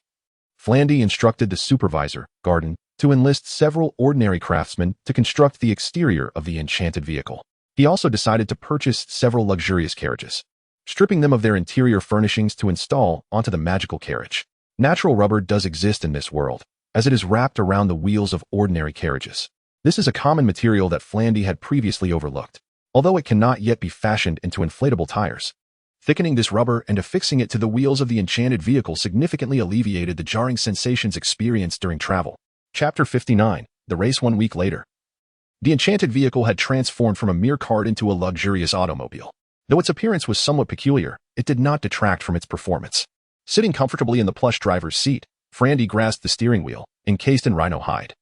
[SPEAKER 1] Flandy instructed the supervisor, Garden, to enlist several ordinary craftsmen to construct the exterior of the enchanted vehicle. He also decided to purchase several luxurious carriages, stripping them of their interior furnishings to install onto the magical carriage. Natural rubber does exist in this world, as it is wrapped around the wheels of ordinary carriages. This is a common material that Flandy had previously overlooked, although it cannot yet be fashioned into inflatable tires. Thickening this rubber and affixing it to the wheels of the enchanted vehicle significantly alleviated the jarring sensations experienced during travel. Chapter 59, The Race. 1 week later, the enchanted vehicle had transformed from a mere cart into a luxurious automobile. Though its appearance was somewhat peculiar, it did not detract from its performance. Sitting comfortably in the plush driver's seat, Frandy grasped the steering wheel, encased in rhino hide.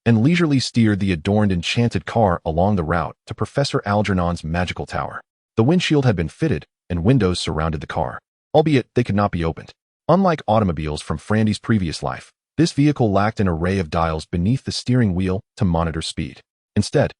[SPEAKER 1] and leisurely steered the adorned enchanted car along the route to Professor Algernon's magical tower. The windshield had been fitted, and windows surrounded the car, albeit they could not be opened. Unlike automobiles from Frandy's previous life, this vehicle lacked an array of dials beneath the steering wheel to monitor speed. Instead,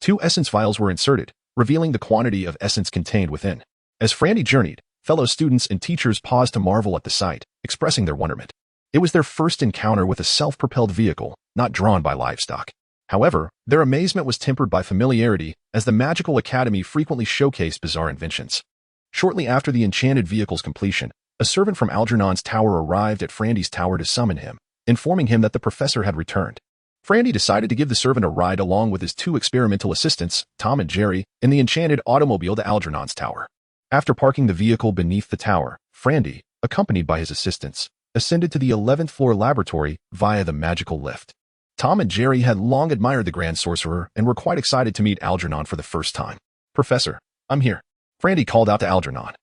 [SPEAKER 1] 2 essence vials were inserted, revealing the quantity of essence contained within. As Frandy journeyed, fellow students and teachers paused to marvel at the sight, expressing their wonderment. It was their first encounter with a self-propelled vehicle, not drawn by livestock. However, their amazement was tempered by familiarity, as the Magical Academy frequently showcased bizarre inventions. Shortly after the enchanted vehicle's completion, a servant from Algernon's tower arrived at Frandy's tower to summon him, informing him that the professor had returned. Frandy decided to give the servant a ride along with his 2 experimental assistants, Tom and Jerry, in the enchanted automobile to Algernon's tower. After parking the vehicle beneath the tower, Frandy, accompanied by his assistants, ascended to the 11th floor laboratory via the magical lift. Tom and Jerry had long admired the Grand Sorcerer and were quite excited to meet Algernon for the first time. "Professor, I'm here," Frandy called out to Algernon,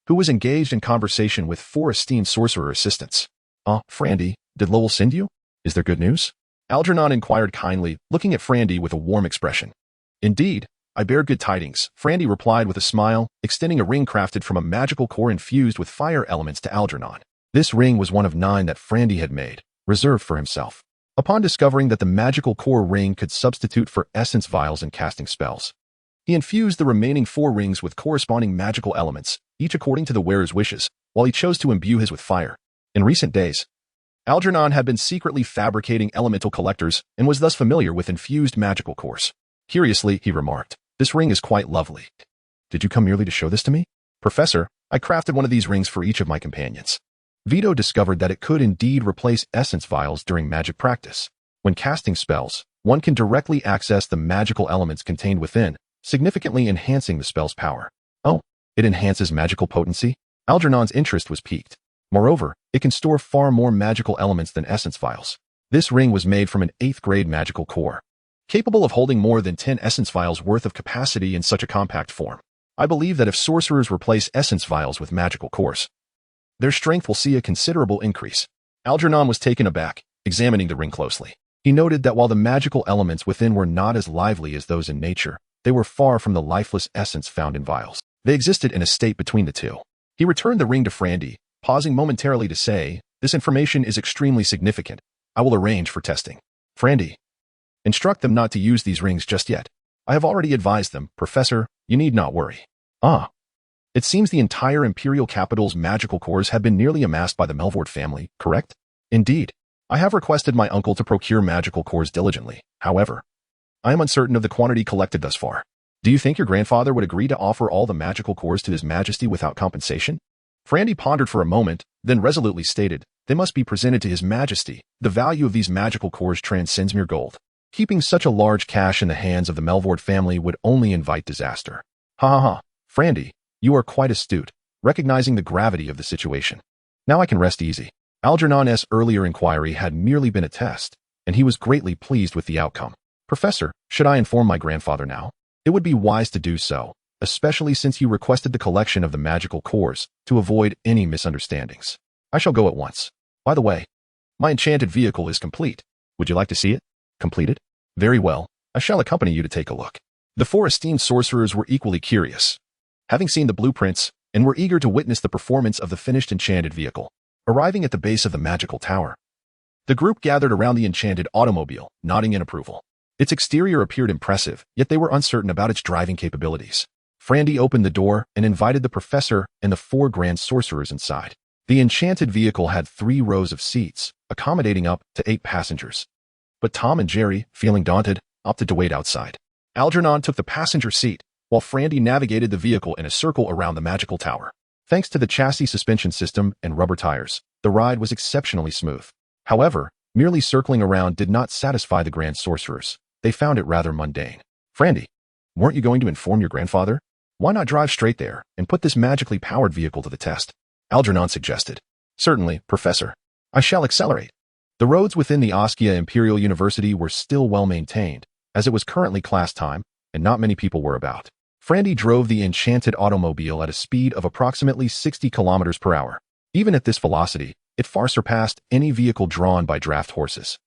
[SPEAKER 1] who was engaged in conversation with 4 esteemed sorcerer assistants. Frandy, did Lowell send you? Is there good news?" Algernon inquired kindly, looking at Frandy with a warm expression. "Indeed, I bear good tidings," Frandy replied with a smile, extending a ring crafted from a magical core infused with fire elements to Algernon. This ring was one of 9 that Frandy had made, reserved for himself. Upon discovering that the magical core ring could substitute for essence vials and casting spells, he infused the remaining 4 rings with corresponding magical elements, each according to the wearer's wishes, while he chose to imbue his with fire. In recent days, Algernon had been secretly fabricating elemental collectors and was thus familiar with infused magical cores. Curiously, he remarked, "This ring is quite lovely. Did you come merely to show this to me?" "Professor, I crafted one of these rings for each of my companions." Vito discovered that it could indeed replace essence vials during magic practice. When casting spells, one can directly access the magical elements contained within, significantly enhancing the spell's power. "Oh, it enhances magical potency?" Algernon's interest was piqued. Moreover, it can store far more magical elements than essence vials. This ring was made from an 8th grade magical core, capable of holding more than 10 essence vials worth of capacity in such a compact form. "I believe that if sorcerers replace essence vials with magical cores, their strength will see a considerable increase." Algernon was taken aback, examining the ring closely. He noted that while the magical elements within were not as lively as those in nature, they were far from the lifeless essence found in vials. They existed in a state between the two. He returned the ring to Frandy, pausing momentarily to say, "This information is extremely significant. I will arrange for testing." "Frandy, instruct them not to use these rings just yet. I have already advised them, Professor, you need not worry." It seems the entire Imperial Capital's magical cores have been nearly amassed by the Melvort family, correct? "Indeed. I have requested my uncle to procure magical cores diligently. However, I am uncertain of the quantity collected thus far. Do you think your grandfather would agree to offer all the magical cores to His Majesty without compensation?" Frandy pondered for a moment, then resolutely stated, "They must be presented to His Majesty. The value of these magical cores transcends mere gold. Keeping such a large cache in the hands of the Melvort family would only invite disaster." Frandy, you are quite astute, recognizing the gravity of the situation. Now I can rest easy. Algernon's earlier inquiry had merely been a test, and he was greatly pleased with the outcome. "Professor, should I inform my grandfather now?" "It would be wise to do so, especially since you requested the collection of the magical cores, to avoid any misunderstandings." "I shall go at once. By the way, my enchanted vehicle is complete. Would you like to see it?" "Completed? Very well. I shall accompany you to take a look." The 4 esteemed sorcerers were equally curious, having seen the blueprints, and were eager to witness the performance of the finished enchanted vehicle. Arriving at the base of the magical tower, the group gathered around the enchanted automobile, nodding in approval. Its exterior appeared impressive, yet they were uncertain about its driving capabilities. Frandy opened the door and invited the professor and the 4 grand sorcerers inside. The enchanted vehicle had 3 rows of seats, accommodating up to 8 passengers. But Tom and Jerry, feeling daunted, opted to wait outside. Algernon took the passenger seat, while Frandy navigated the vehicle in a circle around the magical tower. Thanks to the chassis suspension system and rubber tires, the ride was exceptionally smooth. However, merely circling around did not satisfy the grand sorcerers. They found it rather mundane. "Frandy, weren't you going to inform your grandfather? Why not drive straight there and put this magically powered vehicle to the test?" Algernon suggested. "Certainly, Professor. I shall accelerate." The roads within the Oskia Imperial University were still well maintained, as it was currently class time, and not many people were about. Frandy drove the enchanted automobile at a speed of approximately 60 kilometers per hour. Even at this velocity, it far surpassed any vehicle drawn by draft horses.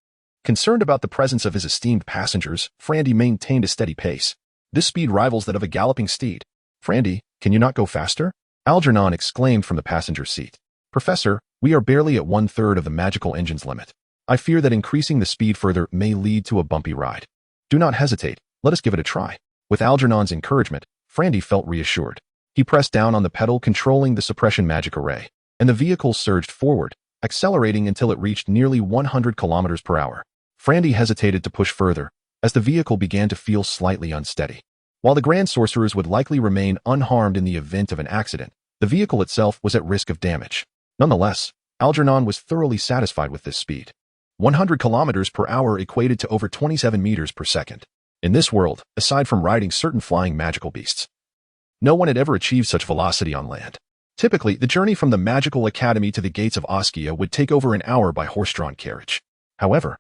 [SPEAKER 1] Concerned about the presence of his esteemed passengers, Frandy maintained a steady pace. This speed rivals that of a galloping steed. Frandy, can you not go faster? Algernon exclaimed from the passenger seat. Professor, we are barely at 1/3 of the magical engine's limit. I fear that increasing the speed further may lead to a bumpy ride. Do not hesitate, let us give it a try. With Algernon's encouragement, Frandy felt reassured. He pressed down on the pedal controlling the suppression magic array, and the vehicle surged forward, accelerating until it reached nearly 100 kilometers per hour. Frandy hesitated to push further, as the vehicle began to feel slightly unsteady. While the Grand Sorcerers would likely remain unharmed in the event of an accident, the vehicle itself was at risk of damage. Nonetheless, Algernon was thoroughly satisfied with this speed. 100 kilometers per hour equated to over 27 meters per second. In this world, aside from riding certain flying magical beasts, no one had ever achieved such velocity on land. Typically, the journey from the Magical Academy to the gates of Oskia would take over an hour by horse-drawn carriage. However,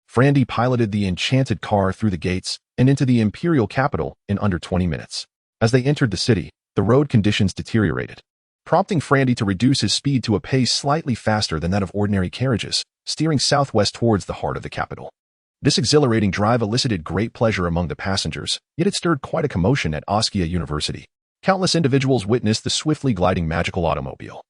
[SPEAKER 1] Frandy piloted the enchanted car through the gates and into the imperial capital in under 20 minutes. As they entered the city, the road conditions deteriorated, prompting Frandy to reduce his speed to a pace slightly faster than that of ordinary carriages, steering southwest towards the heart of the capital. This exhilarating drive elicited great pleasure among the passengers, yet it stirred quite a commotion at Oskia University. Countless individuals witnessed the swiftly gliding magical automobile,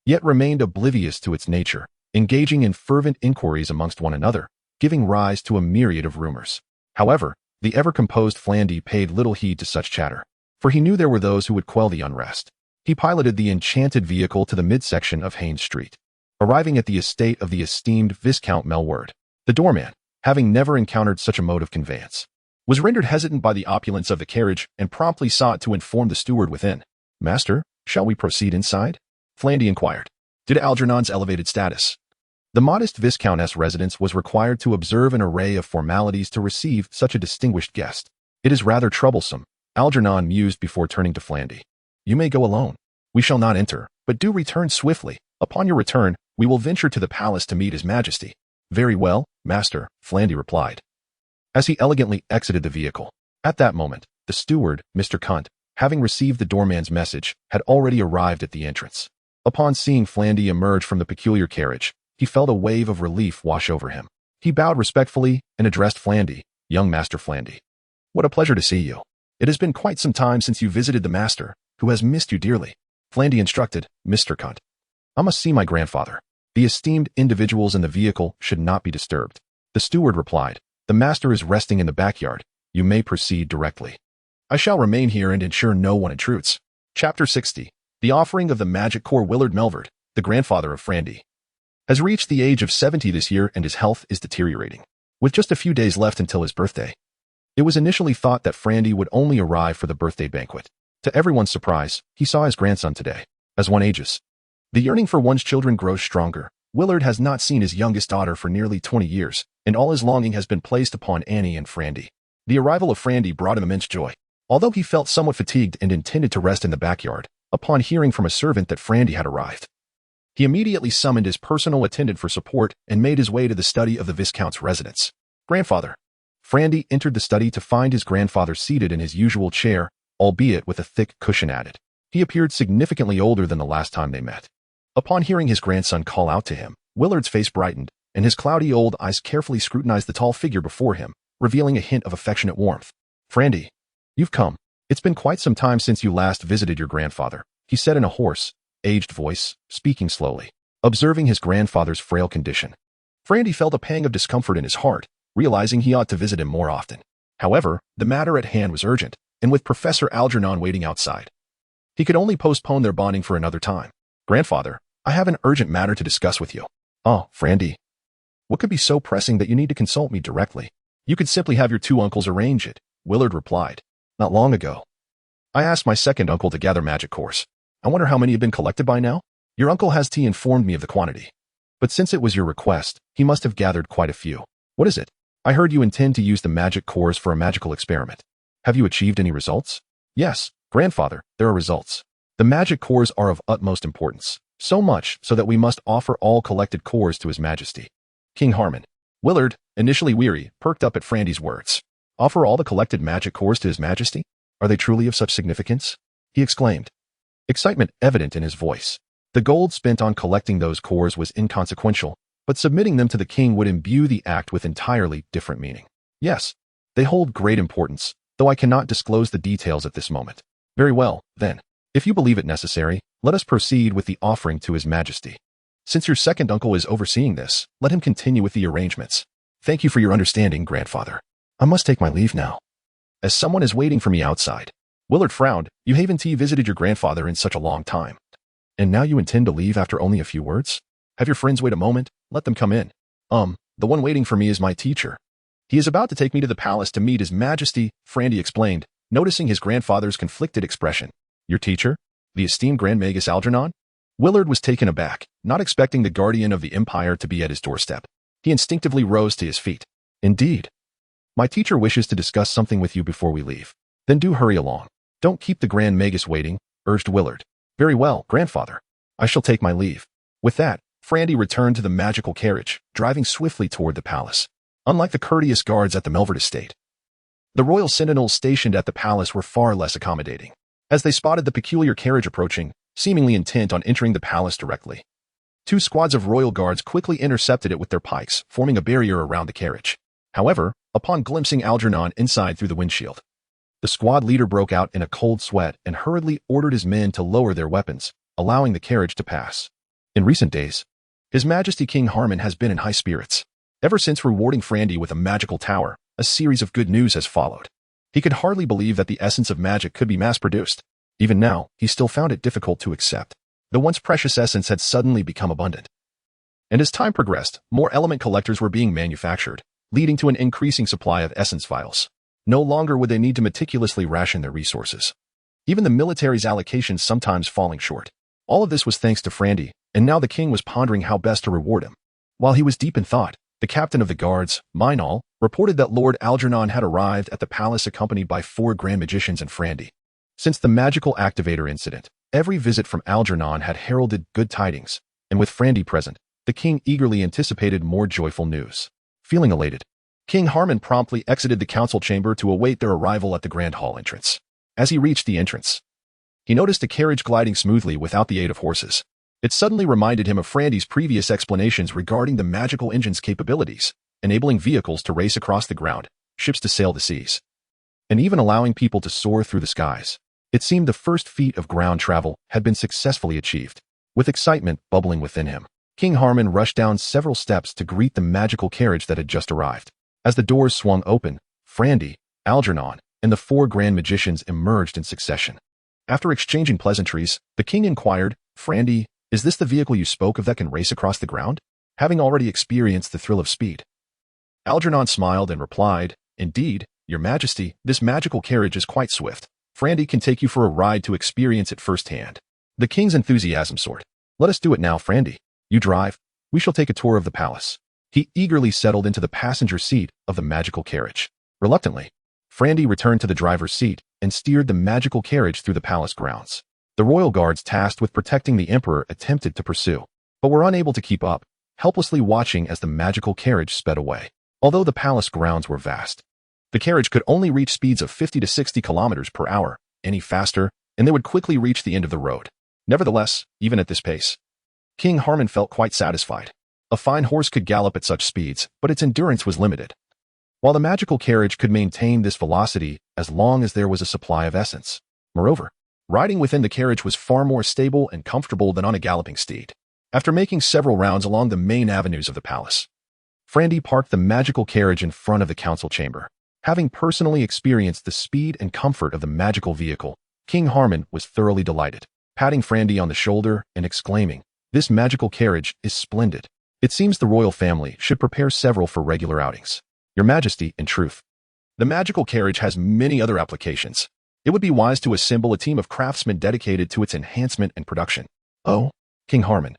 [SPEAKER 1] yet remained oblivious to its nature, engaging in fervent inquiries amongst one another, giving rise to a myriad of rumors. However, the ever-composed Frandy paid little heed to such chatter, for he knew there were those who would quell the unrest. He piloted the enchanted vehicle to the midsection of Haynes Street, arriving at the estate of the esteemed Viscount Melward. The doorman, having never encountered such a mode of conveyance, was rendered hesitant by the opulence of the carriage and promptly sought to inform the steward within. Master, shall we proceed inside? Frandy inquired. Due to Algernon's elevated status, the modest Viscountess' residence was required to observe an array of formalities to receive such a distinguished guest. It is rather troublesome, Algernon mused before turning to Frandy. You may go alone. We shall not enter, but do return swiftly. Upon your return, we will venture to the palace to meet His Majesty. Very well, Master, Frandy replied, as he elegantly exited the vehicle. At that moment, the steward, Mr. Cunt, having received the doorman's message, had already arrived at the entrance. Upon seeing Frandy emerge from the peculiar carriage, he felt a wave of relief wash over him. He bowed respectfully and addressed Frandy, young Master Frandy. What a pleasure to see you. It has been quite some time since you visited the Master, who has missed you dearly. Frandy instructed, Mr. Cunt. I must see my grandfather. The esteemed individuals in the vehicle should not be disturbed. The steward replied, The Master is resting in the backyard. You may proceed directly. I shall remain here and ensure no one intrudes. Chapter 60. The offering of the magic core. Willard Melvard, the grandfather of Frandy, has reached the age of 70 this year and his health is deteriorating. With just a few days left until his birthday, it was initially thought that Frandy would only arrive for the birthday banquet. To everyone's surprise, he saw his grandson today. As one ages, the yearning for one's children grows stronger. Willard has not seen his youngest daughter for nearly 20 years, and all his longing has been placed upon Annie and Frandy. The arrival of Frandy brought him immense joy. Although he felt somewhat fatigued and intended to rest in the backyard, upon hearing from a servant that Frandy had arrived, he immediately summoned his personal attendant for support and made his way to the study of the Viscount's residence. Grandfather. Frandy entered the study to find his grandfather seated in his usual chair, albeit with a thick cushion added. He appeared significantly older than the last time they met. Upon hearing his grandson call out to him, Willard's face brightened, and his cloudy old eyes carefully scrutinized the tall figure before him, revealing a hint of affectionate warmth. Frandy, you've come. It's been quite some time since you last visited your grandfather, he said in a hoarse, aged voice, speaking slowly. Observing his grandfather's frail condition, Frandy felt a pang of discomfort in his heart, realizing he ought to visit him more often. However, the matter at hand was urgent, and with Professor Algernon waiting outside, he could only postpone their bonding for another time. Grandfather, I have an urgent matter to discuss with you. Oh, Frandy. What could be so pressing that you need to consult me directly? You could simply have your two uncles arrange it, Willard replied. Not long ago, I asked my second uncle to gather magic cores. I wonder how many have been collected by now? Your uncle has informed me of the quantity. But since it was your request, he must have gathered quite a few. What is it? I heard you intend to use the magic cores for a magical experiment. Have you achieved any results? Yes, Grandfather, there are results. The magic cores are of utmost importance, so much so that we must offer all collected cores to His Majesty. King Harmon. Willard, initially weary, perked up at Frandy's words. Offer all the collected magic cores to His Majesty? Are they truly of such significance? He exclaimed, excitement evident in his voice. The gold spent on collecting those cores was inconsequential, but submitting them to the king would imbue the act with entirely different meaning. Yes, they hold great importance, though I cannot disclose the details at this moment. Very well, then. If you believe it necessary, let us proceed with the offering to His Majesty. Since your second uncle is overseeing this, let him continue with the arrangements. Thank you for your understanding, grandfather. I must take my leave now, as someone is waiting for me outside. Willard frowned. You haven't visited your grandfather in such a long time. And now you intend to leave after only a few words? Have your friends wait a moment. Let them come in. The one waiting for me is my teacher. He is about to take me to the palace to meet His Majesty, Frandy explained, noticing his grandfather's conflicted expression. Your teacher? The esteemed Grand Magus Algernon? Willard was taken aback, not expecting the guardian of the empire to be at his doorstep. He instinctively rose to his feet. Indeed. My teacher wishes to discuss something with you before we leave. Then do hurry along. Don't keep the Grand Magus waiting, urged Willard. Very well, grandfather. I shall take my leave. With that, Frandy returned to the magical carriage, driving swiftly toward the palace. Unlike the courteous guards at the Melford estate, the royal sentinels stationed at the palace were far less accommodating. As they spotted the peculiar carriage approaching, seemingly intent on entering the palace directly, 2 squads of royal guards quickly intercepted it with their pikes, forming a barrier around the carriage. However, upon glimpsing Algernon inside through the windshield, the squad leader broke out in a cold sweat and hurriedly ordered his men to lower their weapons, allowing the carriage to pass. In recent days, His Majesty King Harman has been in high spirits. Ever since rewarding Frandy with a magical tower, a series of good news has followed. He could hardly believe that the essence of magic could be mass-produced. Even now, he still found it difficult to accept. The once precious essence had suddenly become abundant. And as time progressed, more element collectors were being manufactured, leading to an increasing supply of essence vials. No longer would they need to meticulously ration their resources. Even the military's allocations sometimes falling short. All of this was thanks to Frandy, and now the king was pondering how best to reward him. While he was deep in thought, the captain of the guards, Minal, reported that Lord Algernon had arrived at the palace accompanied by 4 grand magicians and Frandy. Since the magical activator incident, every visit from Algernon had heralded good tidings, and with Frandy present, the king eagerly anticipated more joyful news. Feeling elated, King Harman promptly exited the council chamber to await their arrival at the grand hall entrance. As he reached the entrance, he noticed a carriage gliding smoothly without the aid of horses. It suddenly reminded him of Frandy's previous explanations regarding the magical engine's capabilities, enabling vehicles to race across the ground, ships to sail the seas, and even allowing people to soar through the skies. It seemed the first feat of ground travel had been successfully achieved. With excitement bubbling within him, King Harman rushed down several steps to greet the magical carriage that had just arrived. As the doors swung open, Frandy, Algernon, and the 4 grand magicians emerged in succession. After exchanging pleasantries, the king inquired, Frandy, is this the vehicle you spoke of that can race across the ground? Having already experienced the thrill of speed. Algernon smiled and replied, Indeed, your majesty, this magical carriage is quite swift. Frandy can take you for a ride to experience it firsthand. The king's enthusiasm soared. Let us do it now, Frandy. You drive. We shall take a tour of the palace. He eagerly settled into the passenger seat of the magical carriage. Reluctantly, Frandy returned to the driver's seat and steered the magical carriage through the palace grounds. The royal guards tasked with protecting the emperor attempted to pursue, but were unable to keep up, helplessly watching as the magical carriage sped away. Although the palace grounds were vast, the carriage could only reach speeds of 50 to 60 kilometers per hour. Any faster, and they would quickly reach the end of the road. Nevertheless, even at this pace, King Harman felt quite satisfied. A fine horse could gallop at such speeds, but its endurance was limited, while the magical carriage could maintain this velocity as long as there was a supply of essence. Moreover, riding within the carriage was far more stable and comfortable than on a galloping steed. After making several rounds along the main avenues of the palace, Frandy parked the magical carriage in front of the council chamber. Having personally experienced the speed and comfort of the magical vehicle, King Harman was thoroughly delighted, patting Frandy on the shoulder and exclaiming, This magical carriage is splendid. It seems the royal family should prepare several for regular outings. Your Majesty, in truth, the magical carriage has many other applications. It would be wise to assemble a team of craftsmen dedicated to its enhancement and production. Oh, King Harman,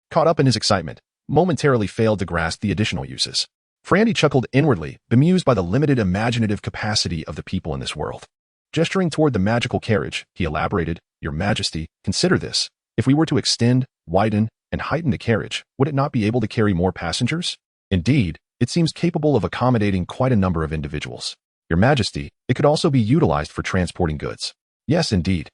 [SPEAKER 1] caught up in his excitement, momentarily failed to grasp the additional uses. Frandy chuckled inwardly, bemused by the limited imaginative capacity of the people in this world. Gesturing toward the magical carriage, he elaborated, Your Majesty, consider this. If we were to extend, widen, and heighten the carriage, would it not be able to carry more passengers? Indeed, it seems capable of accommodating quite a number of individuals. Your Majesty, it could also be utilized for transporting goods. Yes, indeed.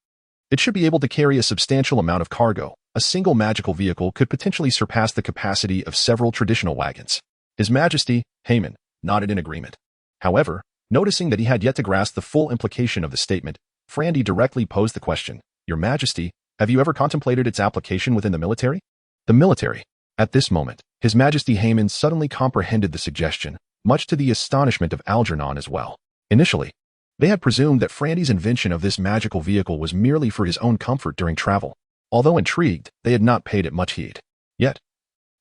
[SPEAKER 1] It should be able to carry a substantial amount of cargo, a single magical vehicle could potentially surpass the capacity of several traditional wagons. His Majesty, Haman, nodded in agreement. However, noticing that he had yet to grasp the full implication of the statement, Frandy directly posed the question, Your Majesty, have you ever contemplated its application within the military? The military. At this moment, His Majesty Haman suddenly comprehended the suggestion, much to the astonishment of Algernon as well. Initially, they had presumed that Frandy's invention of this magical vehicle was merely for his own comfort during travel. Although intrigued, they had not paid it much heed. Yet,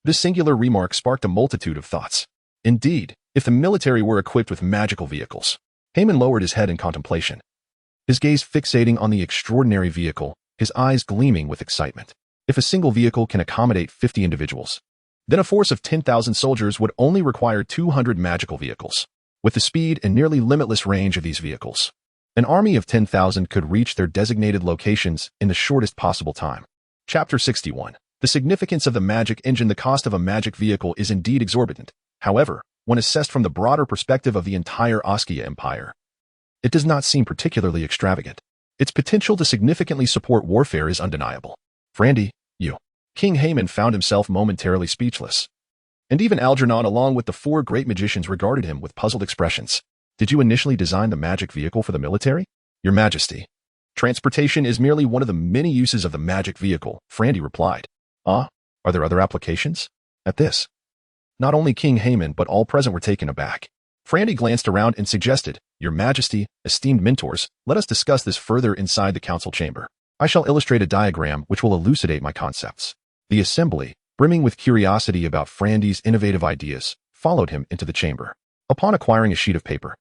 [SPEAKER 1] this singular remark sparked a multitude of thoughts. Indeed, if the military were equipped with magical vehicles, Haman lowered his head in contemplation, his gaze fixating on the extraordinary vehicle, his eyes gleaming with excitement. If a single vehicle can accommodate 50 individuals, then a force of 10,000 soldiers would only require 200 magical vehicles. With the speed and nearly limitless range of these vehicles, an army of 10,000 could reach their designated locations in the shortest possible time. Chapter 61. The significance of the magic engine. The cost of a magic vehicle is indeed exorbitant. However, when assessed from the broader perspective of the entire Askia Empire, it does not seem particularly extravagant. Its potential to significantly support warfare is undeniable. Frandy, you. King Haman found himself momentarily speechless. And even Algernon, along with the four great magicians, regarded him with puzzled expressions. Did you initially design the magic vehicle for the military? Your Majesty. Transportation is merely one of the many uses of the magic vehicle, Frandy replied. Ah, are there other applications? At this, not only King Haman but all present were taken aback. Frandy glanced around and suggested, Your Majesty, esteemed mentors, let us discuss this further inside the council chamber. I shall illustrate a diagram which will elucidate my concepts. The assembly, brimming with curiosity about Frandy's innovative ideas, followed him into the chamber. Upon acquiring a sheet of paper,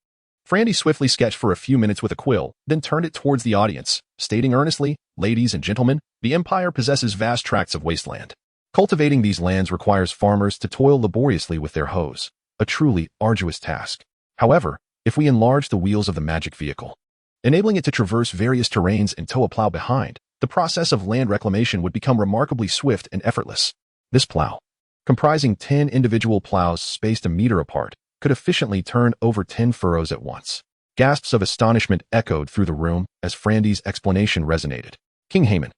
[SPEAKER 1] Frandy swiftly sketched for a few minutes with a quill, then turned it towards the audience, stating earnestly, Ladies and gentlemen, the Empire possesses vast tracts of wasteland. Cultivating these lands requires farmers to toil laboriously with their hoes, a truly arduous task. However, if we enlarge the wheels of the magic vehicle, enabling it to traverse various terrains and tow a plow behind, the process of land reclamation would become remarkably swift and effortless. This plow, comprising 10 individual plows spaced a meter apart, could efficiently turn over 10 furrows at once. Gasps of astonishment echoed through the room as Frandy's explanation resonated. King Haman,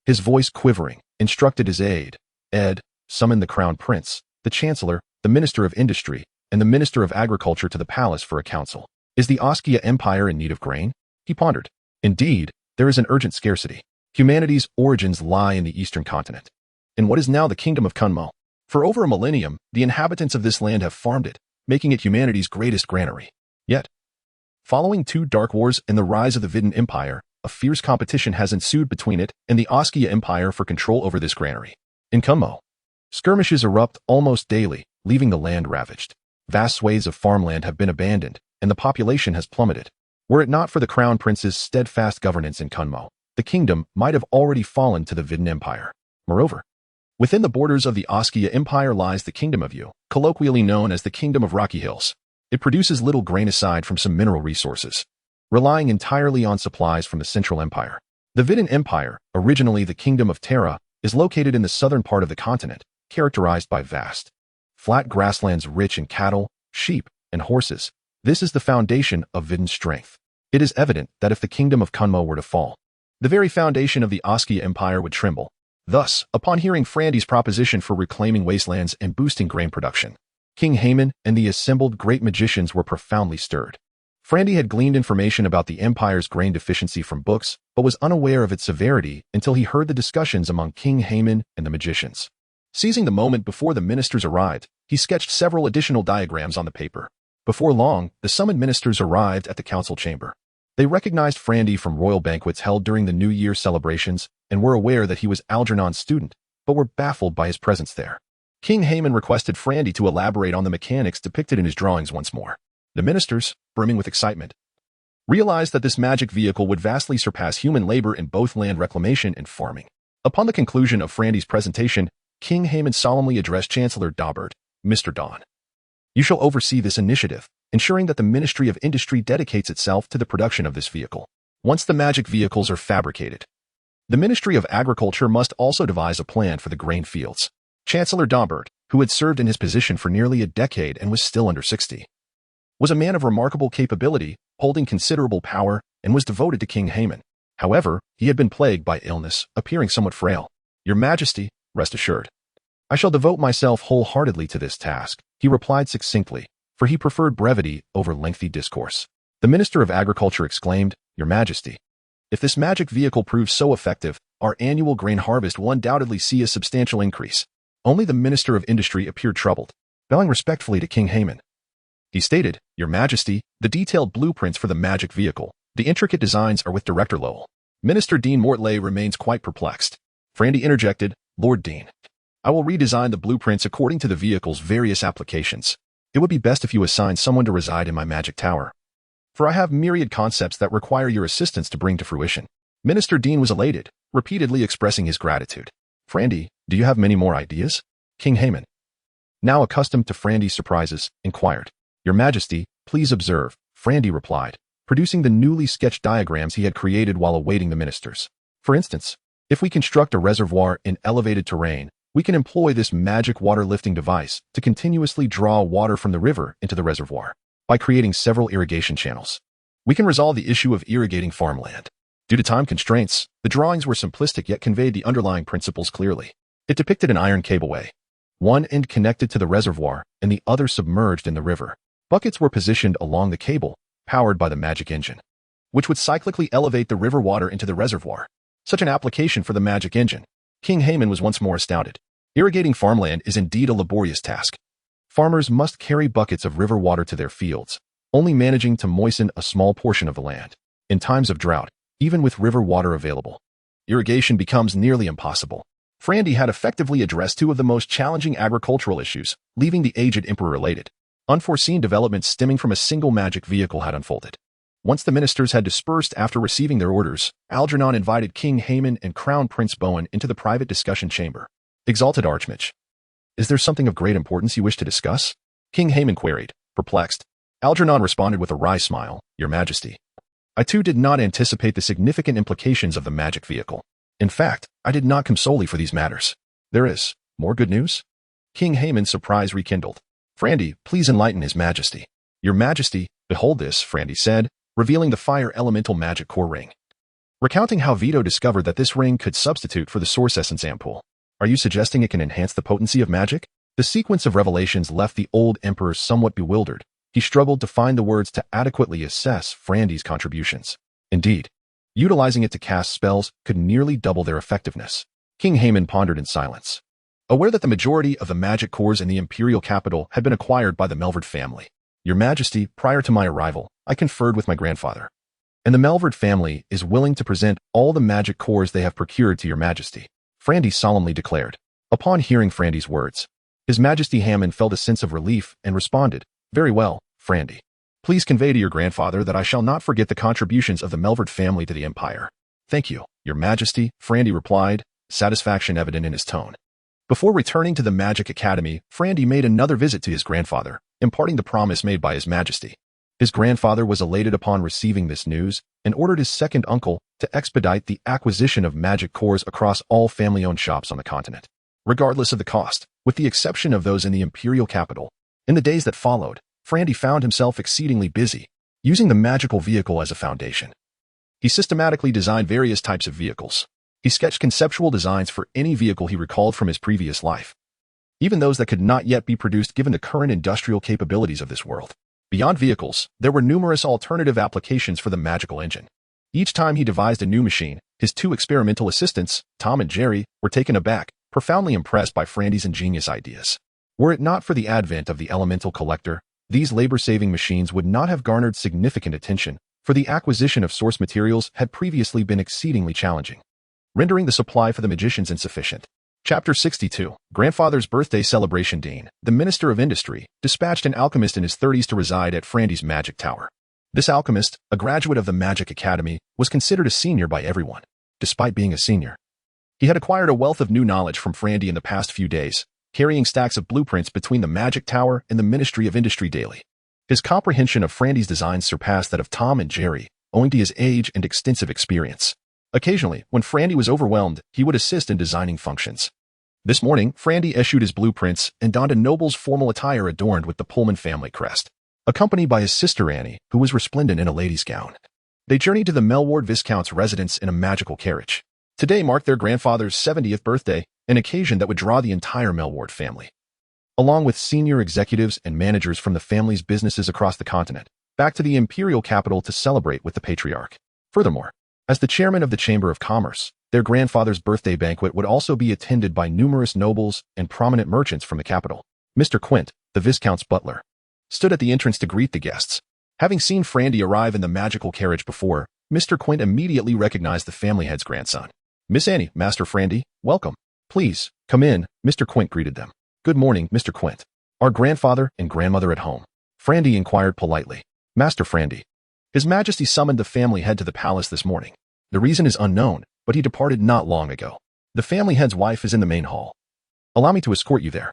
[SPEAKER 1] his voice quivering, instructed his aide, Ed, summon the Crown Prince, the Chancellor, the Minister of Industry, and the Minister of Agriculture to the palace for a council. Is the Askia Empire in need of grain? He pondered. Indeed, there is an urgent scarcity. Humanity's origins lie in the eastern continent, in what is now the Kingdom of Kunmo. For over a millennium, the inhabitants of this land have farmed it, making it humanity's greatest granary. Yet, following 2 dark wars and the rise of the Vidin Empire, a fierce competition has ensued between it and the Askia Empire for control over this granary. In Kunmo, skirmishes erupt almost daily, leaving the land ravaged. Vast swathes of farmland have been abandoned, and the population has plummeted. Were it not for the Crown Prince's steadfast governance in Kunmo, the kingdom might have already fallen to the Vidin Empire. Moreover, within the borders of the Askia Empire lies the Kingdom of Yu, colloquially known as the Kingdom of Rocky Hills. It produces little grain aside from some mineral resources, relying entirely on supplies from the Central Empire. The Vidin Empire, originally the Kingdom of Terra, is located in the southern part of the continent, characterized by vast, flat grasslands rich in cattle, sheep, and horses. This is the foundation of Vidin's strength. It is evident that if the Kingdom of Kunmo were to fall, the very foundation of the Askia Empire would tremble. Thus, upon hearing Frandy's proposition for reclaiming wastelands and boosting grain production, King Haman and the assembled great magicians were profoundly stirred. Frandy had gleaned information about the Empire's grain deficiency from books, but was unaware of its severity until he heard the discussions among King Haman and the magicians. Seizing the moment before the ministers arrived, he sketched several additional diagrams on the paper. Before long, the summoned ministers arrived at the council chamber. They recognized Frandy from royal banquets held during the New Year celebrations and were aware that he was Algernon's student, but were baffled by his presence there. King Haman requested Frandy to elaborate on the mechanics depicted in his drawings once more. The ministers, brimming with excitement, realized that this magic vehicle would vastly surpass human labor in both land reclamation and farming. Upon the conclusion of Frandy's presentation, King Haman solemnly addressed Chancellor Daubert, Mr. Dawn. You shall oversee this initiative, ensuring that the Ministry of Industry dedicates itself to the production of this vehicle. Once the magic vehicles are fabricated, the Ministry of Agriculture must also devise a plan for the grain fields. Chancellor Daubert, who had served in his position for nearly a decade and was still under 60, was a man of remarkable capability, holding considerable power, and was devoted to King Haman. However, he had been plagued by illness, appearing somewhat frail. Your Majesty, rest assured. I shall devote myself wholeheartedly to this task, he replied succinctly, for he preferred brevity over lengthy discourse. The Minister of Agriculture exclaimed, Your Majesty, if this magic vehicle proves so effective, our annual grain harvest will undoubtedly see a substantial increase. Only the Minister of Industry appeared troubled, bowing respectfully to King Haman. He stated, Your Majesty, the detailed blueprints for the magic vehicle, the intricate designs are with Director Lowell. Minister Dean Mortley remains quite perplexed. Frandy interjected, Lord Dean, I will redesign the blueprints according to the vehicle's various applications. It would be best if you assign someone to reside in my magic tower, for I have myriad concepts that require your assistance to bring to fruition. Minister Dean was elated, repeatedly expressing his gratitude. Frandy, do you have many more ideas? King Haman, now accustomed to Frandy's surprises, inquired. Your Majesty, please observe, Frandy replied, producing the newly sketched diagrams he had created while awaiting the ministers. For instance, if we construct a reservoir in elevated terrain, we can employ this magic water lifting device to continuously draw water from the river into the reservoir. By creating several irrigation channels, we can resolve the issue of irrigating farmland. Due to time constraints, the drawings were simplistic yet conveyed the underlying principles clearly. It depicted an iron cableway, one end connected to the reservoir and the other submerged in the river. Buckets were positioned along the cable, powered by the magic engine, which would cyclically elevate the river water into the reservoir. Such an application for the magic engine. King Haman was once more astounded. Irrigating farmland is indeed a laborious task. Farmers must carry buckets of river water to their fields, only managing to moisten a small portion of the land. In times of drought, even with river water available, irrigation becomes nearly impossible. Frandy had effectively addressed two of the most challenging agricultural issues, leaving the aged emperor elated. Unforeseen developments stemming from a single magic vehicle had unfolded. Once the ministers had dispersed after receiving their orders, Algernon invited King Haman and Crown Prince Bowen into the private discussion chamber. Exalted Archmage, is there something of great importance you wish to discuss? King Haman queried, perplexed. Algernon responded with a wry smile, Your Majesty, I too did not anticipate the significant implications of the magic vehicle. In fact, I did not come solely for these matters. There is more good news? King Haman's surprise rekindled. Frandy, please enlighten His Majesty. Your Majesty, behold this, Frandy said, revealing the fire elemental magic core ring. Recounting how Vito discovered that this ring could substitute for the source essence ampoule. Are you suggesting it can enhance the potency of magic? The sequence of revelations left the old emperor somewhat bewildered. He struggled to find the words to adequately assess Frandy's contributions. Indeed, utilizing it to cast spells could nearly double their effectiveness. King Haman pondered in silence, aware that the majority of the magic cores in the imperial capital had been acquired by the Melvard family. Your Majesty, prior to my arrival, I conferred with my grandfather, and the Melvard family is willing to present all the magic cores they have procured to Your Majesty, Frandy solemnly declared. Upon hearing Frandy's words, His Majesty Haman felt a sense of relief and responded, Very well, Frandy. Please convey to your grandfather that I shall not forget the contributions of the Melvard family to the empire. Thank you, Your Majesty, Frandy replied, satisfaction evident in his tone. Before returning to the Magic Academy, Frandy made another visit to his grandfather, imparting the promise made by His Majesty. His grandfather was elated upon receiving this news and ordered his second uncle to expedite the acquisition of magic cores across all family-owned shops on the continent, regardless of the cost, with the exception of those in the imperial capital. In the days that followed, Frandy found himself exceedingly busy, using the magical vehicle as a foundation. He systematically designed various types of vehicles. He sketched conceptual designs for any vehicle he recalled from his previous life, even those that could not yet be produced given the current industrial capabilities of this world. Beyond vehicles, there were numerous alternative applications for the magical engine. Each time he devised a new machine, his two experimental assistants, Tom and Jerry, were taken aback, profoundly impressed by Frandy's ingenious ideas. Were it not for the advent of the elemental collector, these labor-saving machines would not have garnered significant attention, for the acquisition of source materials had previously been exceedingly challenging, rendering the supply for the magicians insufficient. Chapter 62, Grandfather's Birthday Celebration. Dean, the Minister of Industry, dispatched an alchemist in his 30s to reside at Frandy's magic tower. This alchemist, a graduate of the Magic Academy, was considered a senior by everyone. Despite being a senior, he had acquired a wealth of new knowledge from Frandy in the past few days, carrying stacks of blueprints between the Magic Tower and the Ministry of Industry daily. His comprehension of Frandy's designs surpassed that of Tom and Jerry, owing to his age and extensive experience. Occasionally, when Frandy was overwhelmed, he would assist in designing functions. This morning, Frandy issued his blueprints and donned a noble's formal attire adorned with the Pullman family crest, accompanied by his sister Annie, who was resplendent in a lady's gown. They journeyed to the Melward Viscount's residence in a magical carriage. Today marked their grandfather's 70th birthday, an occasion that would draw the entire Melward family, along with senior executives and managers from the family's businesses across the continent, back to the imperial capital to celebrate with the patriarch. Furthermore, as the chairman of the Chamber of Commerce, their grandfather's birthday banquet would also be attended by numerous nobles and prominent merchants from the capital. Mr. Quint, the Viscount's butler, stood at the entrance to greet the guests. Having seen Frandy arrive in the magical carriage before, Mr. Quint immediately recognized the family head's grandson. Miss Annie, Master Frandy, welcome. Please, come in, Mr. Quint greeted them. Good morning, Mr. Quint. Are grandfather and grandmother at home? Frandy inquired politely. Master Frandy. His Majesty summoned the family head to the palace this morning. The reason is unknown, but he departed not long ago. The family head's wife is in the main hall. Allow me to escort you there.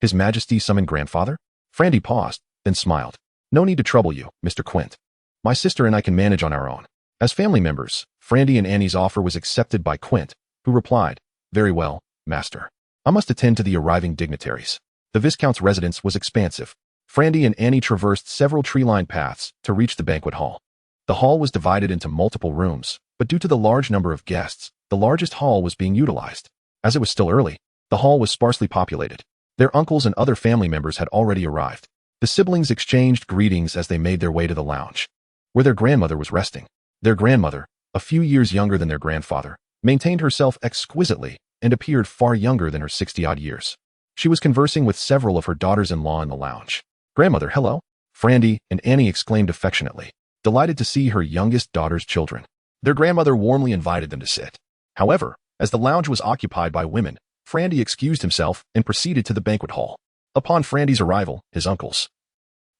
[SPEAKER 1] His Majesty summoned grandfather? Frandy paused, then smiled. No need to trouble you, Mr. Quint. My sister and I can manage on our own. As family members, Frandy and Annie's offer was accepted by Quint, who replied, Very well, Master. I must attend to the arriving dignitaries. The Viscount's residence was expansive. Frandy and Annie traversed several tree-lined paths to reach the banquet hall. The hall was divided into multiple rooms, but due to the large number of guests, the largest hall was being utilized. As it was still early, the hall was sparsely populated. Their uncles and other family members had already arrived. The siblings exchanged greetings as they made their way to the lounge, where their grandmother was resting. Their grandmother, a few years younger than their grandfather, maintained herself exquisitely and appeared far younger than her 60-odd years. She was conversing with several of her daughters-in-law in the lounge. Grandmother, hello? Frandy and Annie exclaimed affectionately, delighted to see her youngest daughter's children. Their grandmother warmly invited them to sit. However, as the lounge was occupied by women, Frandy excused himself and proceeded to the banquet hall. Upon Frandy's arrival, his uncles,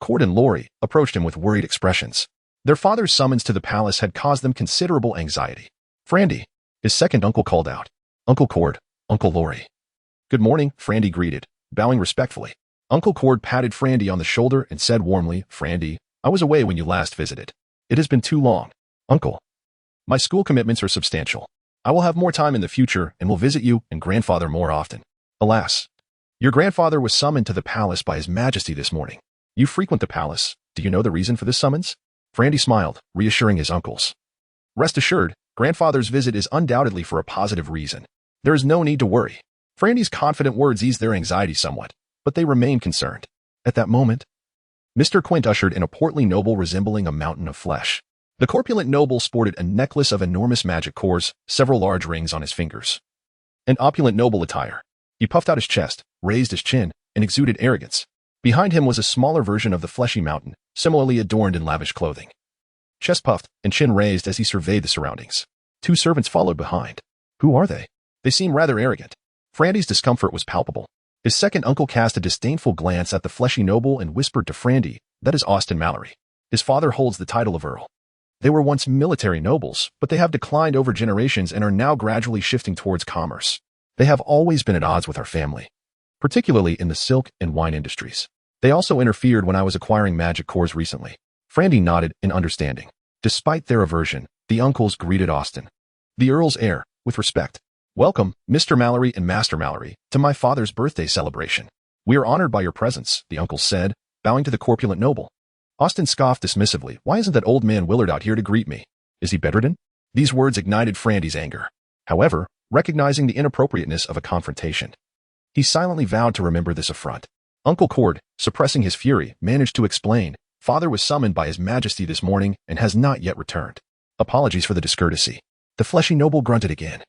[SPEAKER 1] Cord and Lori, approached him with worried expressions. Their father's summons to the palace had caused them considerable anxiety. Frandy, his second uncle called out. Uncle Cord, Uncle Lori. Good morning, Frandy greeted, bowing respectfully. Uncle Cord patted Frandy on the shoulder and said warmly, Frandy, I was away when you last visited. It has been too long. Uncle, my school commitments are substantial. I will have more time in the future and will visit you and grandfather more often. Alas, your grandfather was summoned to the palace by His Majesty this morning. You frequent the palace. Do you know the reason for this summons? Frandy smiled, reassuring his uncles. Rest assured, grandfather's visit is undoubtedly for a positive reason. There is no need to worry. Frandy's confident words eased their anxiety somewhat, but they remained concerned. At that moment, Mr. Quint ushered in a portly noble resembling a mountain of flesh. The corpulent noble sported a necklace of enormous magic cores, several large rings on his fingers, and opulent noble attire. He puffed out his chest, raised his chin, and exuded arrogance. Behind him was a smaller version of the fleshy mountain, similarly adorned in lavish clothing. Chest puffed and chin raised as he surveyed the surroundings. Two servants followed behind. Who are they? They seem rather arrogant. Frandy's discomfort was palpable. His second uncle cast a disdainful glance at the fleshy noble and whispered to Frandy, that is Austin Mallory. His father holds the title of Earl. They were once military nobles, but they have declined over generations and are now gradually shifting towards commerce. They have always been at odds with our family, particularly in the silk and wine industries. They also interfered when I was acquiring magic cores recently. Frandy nodded in understanding. Despite their aversion, the uncles greeted Austin, the Earl's heir, with respect. Welcome, Mr. Mallory and Master Mallory, to my father's birthday celebration. We are honored by your presence, the uncles said, bowing to the corpulent noble. Austin scoffed dismissively. Why isn't that old man Willard out here to greet me? Is he bedridden? These words ignited Frandy's anger. However, recognizing the inappropriateness of a confrontation, he silently vowed to remember this affront. Uncle Cord, suppressing his fury, managed to explain, Father was summoned by His Majesty this morning and has not yet returned. Apologies for the discourtesy. The fleshy noble grunted again,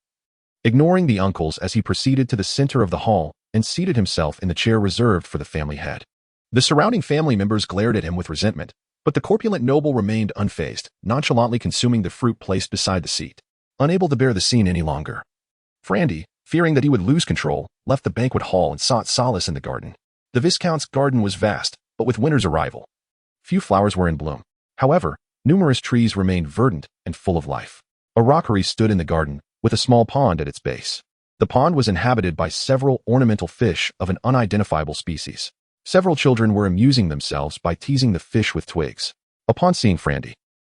[SPEAKER 1] ignoring the uncles as he proceeded to the center of the hall and seated himself in the chair reserved for the family head. The surrounding family members glared at him with resentment, but the corpulent noble remained unfazed, nonchalantly consuming the fruit placed beside the seat, unable to bear the scene any longer. Frandy, fearing that he would lose control, left the banquet hall and sought solace in the garden. The Viscount's garden was vast, but with winter's arrival, few flowers were in bloom. However, numerous trees remained verdant and full of life. A rockery stood in the garden, with a small pond at its base. The pond was inhabited by several ornamental fish of an unidentifiable species. Several children were amusing themselves by teasing the fish with twigs. Upon seeing Frandy,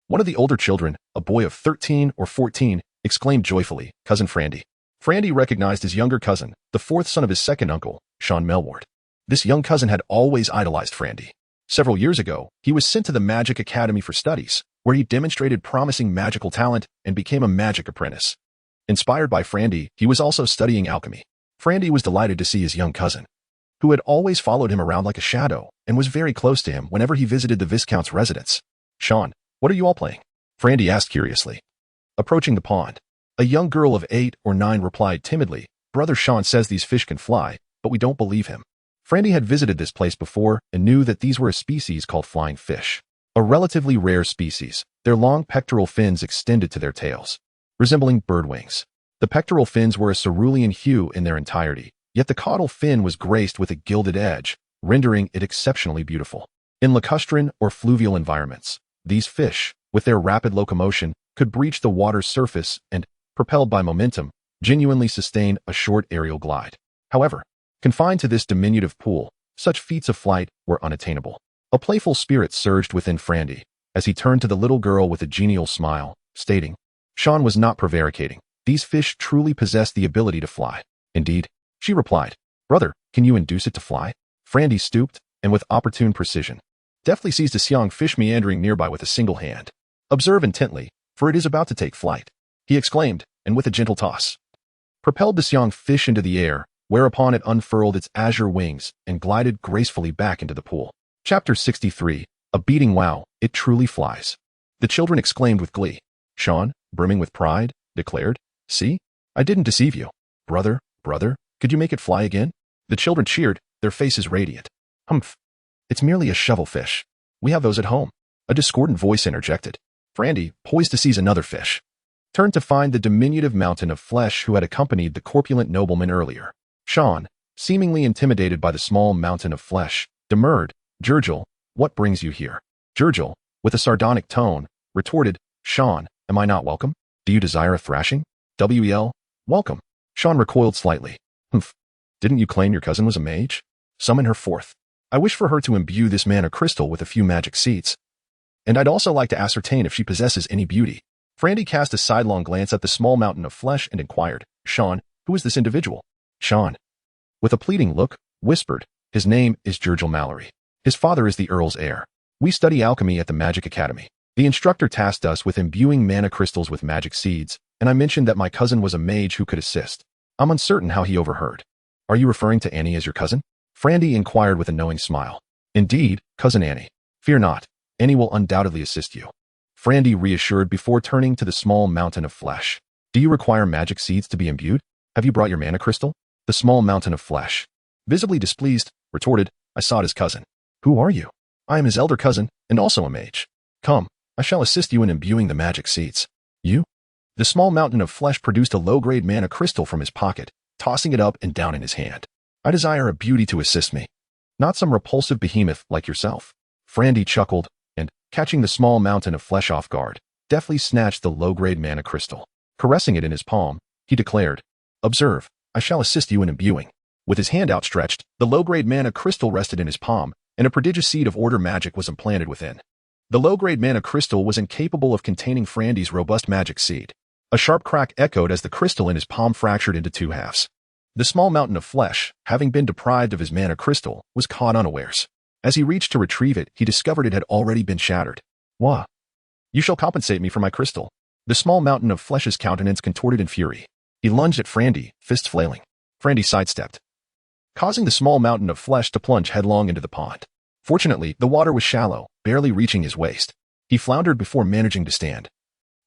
[SPEAKER 1] one of the older children, a boy of 13 or 14, exclaimed joyfully, Cousin Frandy. Frandy recognized his younger cousin, the fourth son of his second uncle, Sean Melward. This young cousin had always idolized Frandy. Several years ago, he was sent to the Magic Academy for studies, where he demonstrated promising magical talent and became a magic apprentice. Inspired by Frandy, he was also studying alchemy. Frandy was delighted to see his young cousin, who had always followed him around like a shadow and was very close to him whenever he visited the Viscount's residence. "Sean, what are you all playing?" Frandy asked curiously. Approaching the pond, a young girl of 8 or 9 replied timidly, "Brother Sean says these fish can fly, but we don't believe him." Frandy had visited this place before and knew that these were a species called flying fish, a relatively rare species. Their long pectoral fins extended to their tails, resembling bird wings. The pectoral fins were a cerulean hue in their entirety, yet the caudal fin was graced with a gilded edge, rendering it exceptionally beautiful. In lacustrine or fluvial environments, these fish, with their rapid locomotion, could breach the water's surface and, propelled by momentum, genuinely sustain a short aerial glide. However, confined to this diminutive pool, such feats of flight were unattainable. A playful spirit surged within Frandy as he turned to the little girl with a genial smile, stating, Sean was not prevaricating. These fish truly possessed the ability to fly. Indeed, she replied, "Brother, can you induce it to fly?" Frandy stooped, and with opportune precision, deftly seized a siang fish meandering nearby with a single hand. "Observe intently, for it is about to take flight," he exclaimed, and with a gentle toss, propelled the siang fish into the air, whereupon it unfurled its azure wings and glided gracefully back into the pool. Chapter 63, A Beating Wow, It Truly Flies. The children exclaimed with glee. Sean, brimming with pride, declared, "See, I didn't deceive you. Brother, could you make it fly again?" The children cheered, their faces radiant. "Humph, it's merely a shovelfish. We have those at home," a discordant voice interjected. Frandy, poised to seize another fish, turned to find the diminutive mountain of flesh who had accompanied the corpulent nobleman earlier. Sean, seemingly intimidated by the small mountain of flesh, demurred, "Jirgil, what brings you here?" Jirgil, with a sardonic tone, retorted, "Sean, am I not welcome? Do you desire a thrashing? Welcome." Sean recoiled slightly. "Humph, didn't you claim your cousin was a mage? Summon her forth. I wish for her to imbue this mana crystal with a few magic seeds. And I'd also like to ascertain if she possesses any beauty." Frandy cast a sidelong glance at the small mountain of flesh and inquired, "Sean, who is this individual?" Sean, with a pleading look, whispered, "His name is Jirgil Mallory. His father is the Earl's heir. We study alchemy at the Magic Academy. The instructor tasked us with imbuing mana crystals with magic seeds, and I mentioned that my cousin was a mage who could assist. I'm uncertain how he overheard." "Are you referring to Annie as your cousin?" Frandy inquired with a knowing smile. "Indeed, Cousin Annie. Fear not, Annie will undoubtedly assist you," Frandy reassured before turning to the small mountain of flesh. "Do you require magic seeds to be imbued? Have you brought your mana crystal?" The small mountain of flesh, visibly displeased, retorted, "I sought his cousin." "Who are you?" "I am his elder cousin, and also a mage. Come, I shall assist you in imbuing the magic seeds." "You?" The small mountain of flesh produced a low-grade mana crystal from his pocket, tossing it up and down in his hand. "I desire a beauty to assist me, not some repulsive behemoth like yourself." Frandy chuckled, and, catching the small mountain of flesh off guard, deftly snatched the low-grade mana crystal. Caressing it in his palm, he declared, "Observe, I shall assist you in imbuing." With his hand outstretched, the low-grade mana crystal rested in his palm, and a prodigious seed of order magic was implanted within. The low-grade mana crystal was incapable of containing Frandy's robust magic seed. A sharp crack echoed as the crystal in his palm fractured into two halves. The small mountain of flesh, having been deprived of his mana crystal, was caught unawares. As he reached to retrieve it, he discovered it had already been shattered. "Wah! You shall compensate me for my crystal." The small mountain of flesh's countenance contorted in fury. He lunged at Frandy, fists flailing. Frandy sidestepped, causing the small mountain of flesh to plunge headlong into the pond. Fortunately, the water was shallow, barely reaching his waist. He floundered before managing to stand.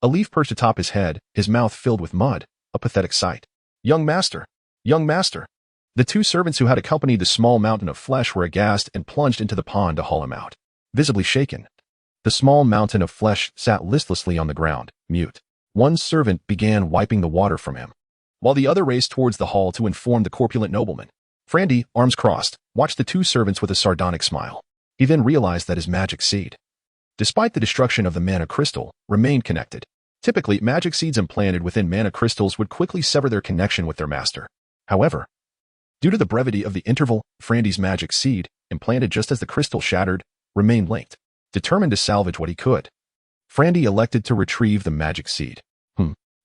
[SPEAKER 1] A leaf perched atop his head, his mouth filled with mud, a pathetic sight. Young master! Young master!" The two servants who had accompanied the small mountain of flesh were aghast and plunged into the pond to haul him out. Visibly shaken, the small mountain of flesh sat listlessly on the ground, mute. One servant began wiping the water from him, while the other raced towards the hall to inform the corpulent nobleman. Frandy, arms crossed, watched the two servants with a sardonic smile. He then realized that his magic seed, despite the destruction of the mana crystal, remained connected. Typically, magic seeds implanted within mana crystals would quickly sever their connection with their master. However, due to the brevity of the interval, Frandy's magic seed, implanted just as the crystal shattered, remained linked. Determined to salvage what he could, Frandy elected to retrieve the magic seed.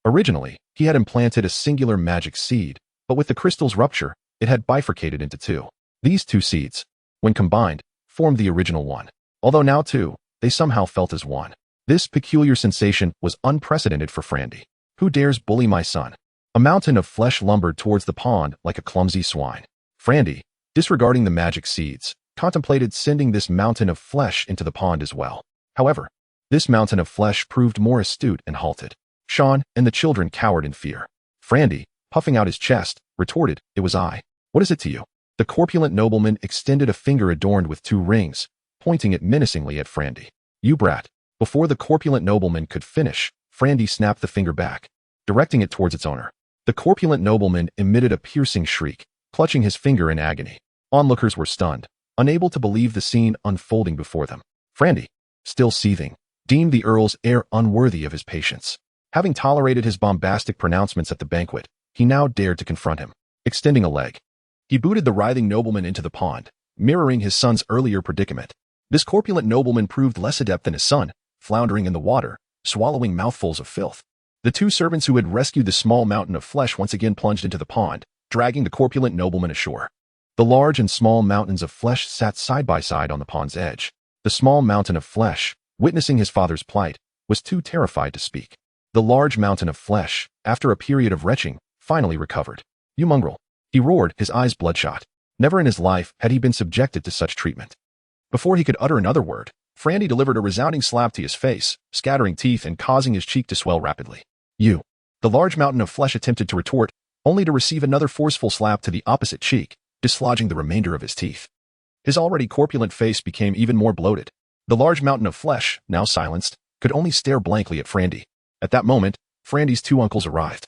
[SPEAKER 1] Originally, he had implanted a singular magic seed, but with the crystal's rupture, it had bifurcated into two. These two seeds, when combined, formed the original one. Although now two, they somehow felt as one. This peculiar sensation was unprecedented for Frandy. "Who dares bully my son?" A mountain of flesh lumbered towards the pond like a clumsy swine. Frandy, disregarding the magic seeds, contemplated sending this mountain of flesh into the pond as well. However, this mountain of flesh proved more astute and halted. Sean and the children cowered in fear. Frandy, puffing out his chest, retorted, "It was I. What is it to you?" The corpulent nobleman extended a finger adorned with 2 rings, pointing it menacingly at Frandy. "You brat." Before the corpulent nobleman could finish, Frandy snapped the finger back, directing it towards its owner. The corpulent nobleman emitted a piercing shriek, clutching his finger in agony. Onlookers were stunned, unable to believe the scene unfolding before them. Frandy, still seething, deemed the Earl's heir unworthy of his patience. Having tolerated his bombastic pronouncements at the banquet, he now dared to confront him. Extending a leg, he booted the writhing nobleman into the pond, mirroring his son's earlier predicament. This corpulent nobleman proved less adept than his son, floundering in the water, swallowing mouthfuls of filth. The 2 servants who had rescued the small mountain of flesh once again plunged into the pond, dragging the corpulent nobleman ashore. The large and small mountains of flesh sat side by side on the pond's edge. The small mountain of flesh, witnessing his father's plight, was too terrified to speak. The large mountain of flesh, after a period of retching, finally recovered. "You mongrel," he roared, his eyes bloodshot. Never in his life had he been subjected to such treatment. Before he could utter another word, Frandy delivered a resounding slap to his face, scattering teeth and causing his cheek to swell rapidly. "You." The large mountain of flesh attempted to retort, only to receive another forceful slap to the opposite cheek, dislodging the remainder of his teeth. His already corpulent face became even more bloated. The large mountain of flesh, now silenced, could only stare blankly at Frandy. At that moment, Frandy's 2 uncles arrived.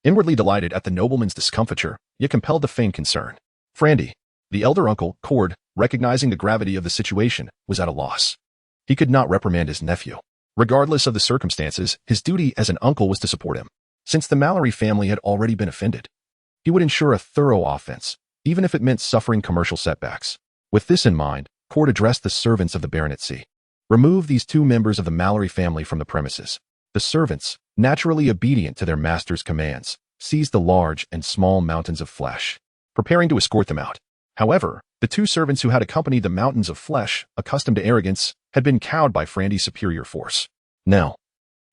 [SPEAKER 1] Inwardly delighted at the nobleman's discomfiture, yet compelled to feign concern. Frandy, the elder uncle, Cord, recognizing the gravity of the situation, was at a loss. He could not reprimand his nephew. Regardless of the circumstances, his duty as an uncle was to support him. Since the Mallory family had already been offended, he would ensure a thorough offense, even if it meant suffering commercial setbacks. With this in mind, Cord addressed the servants of the baronetcy. "Remove these 2 members of the Mallory family from the premises." The servants, naturally obedient to their master's commands, seized the large and small mountains of flesh, preparing to escort them out. However, the 2 servants who had accompanied the mountains of flesh, accustomed to arrogance, had been cowed by Frandy's superior force. Now,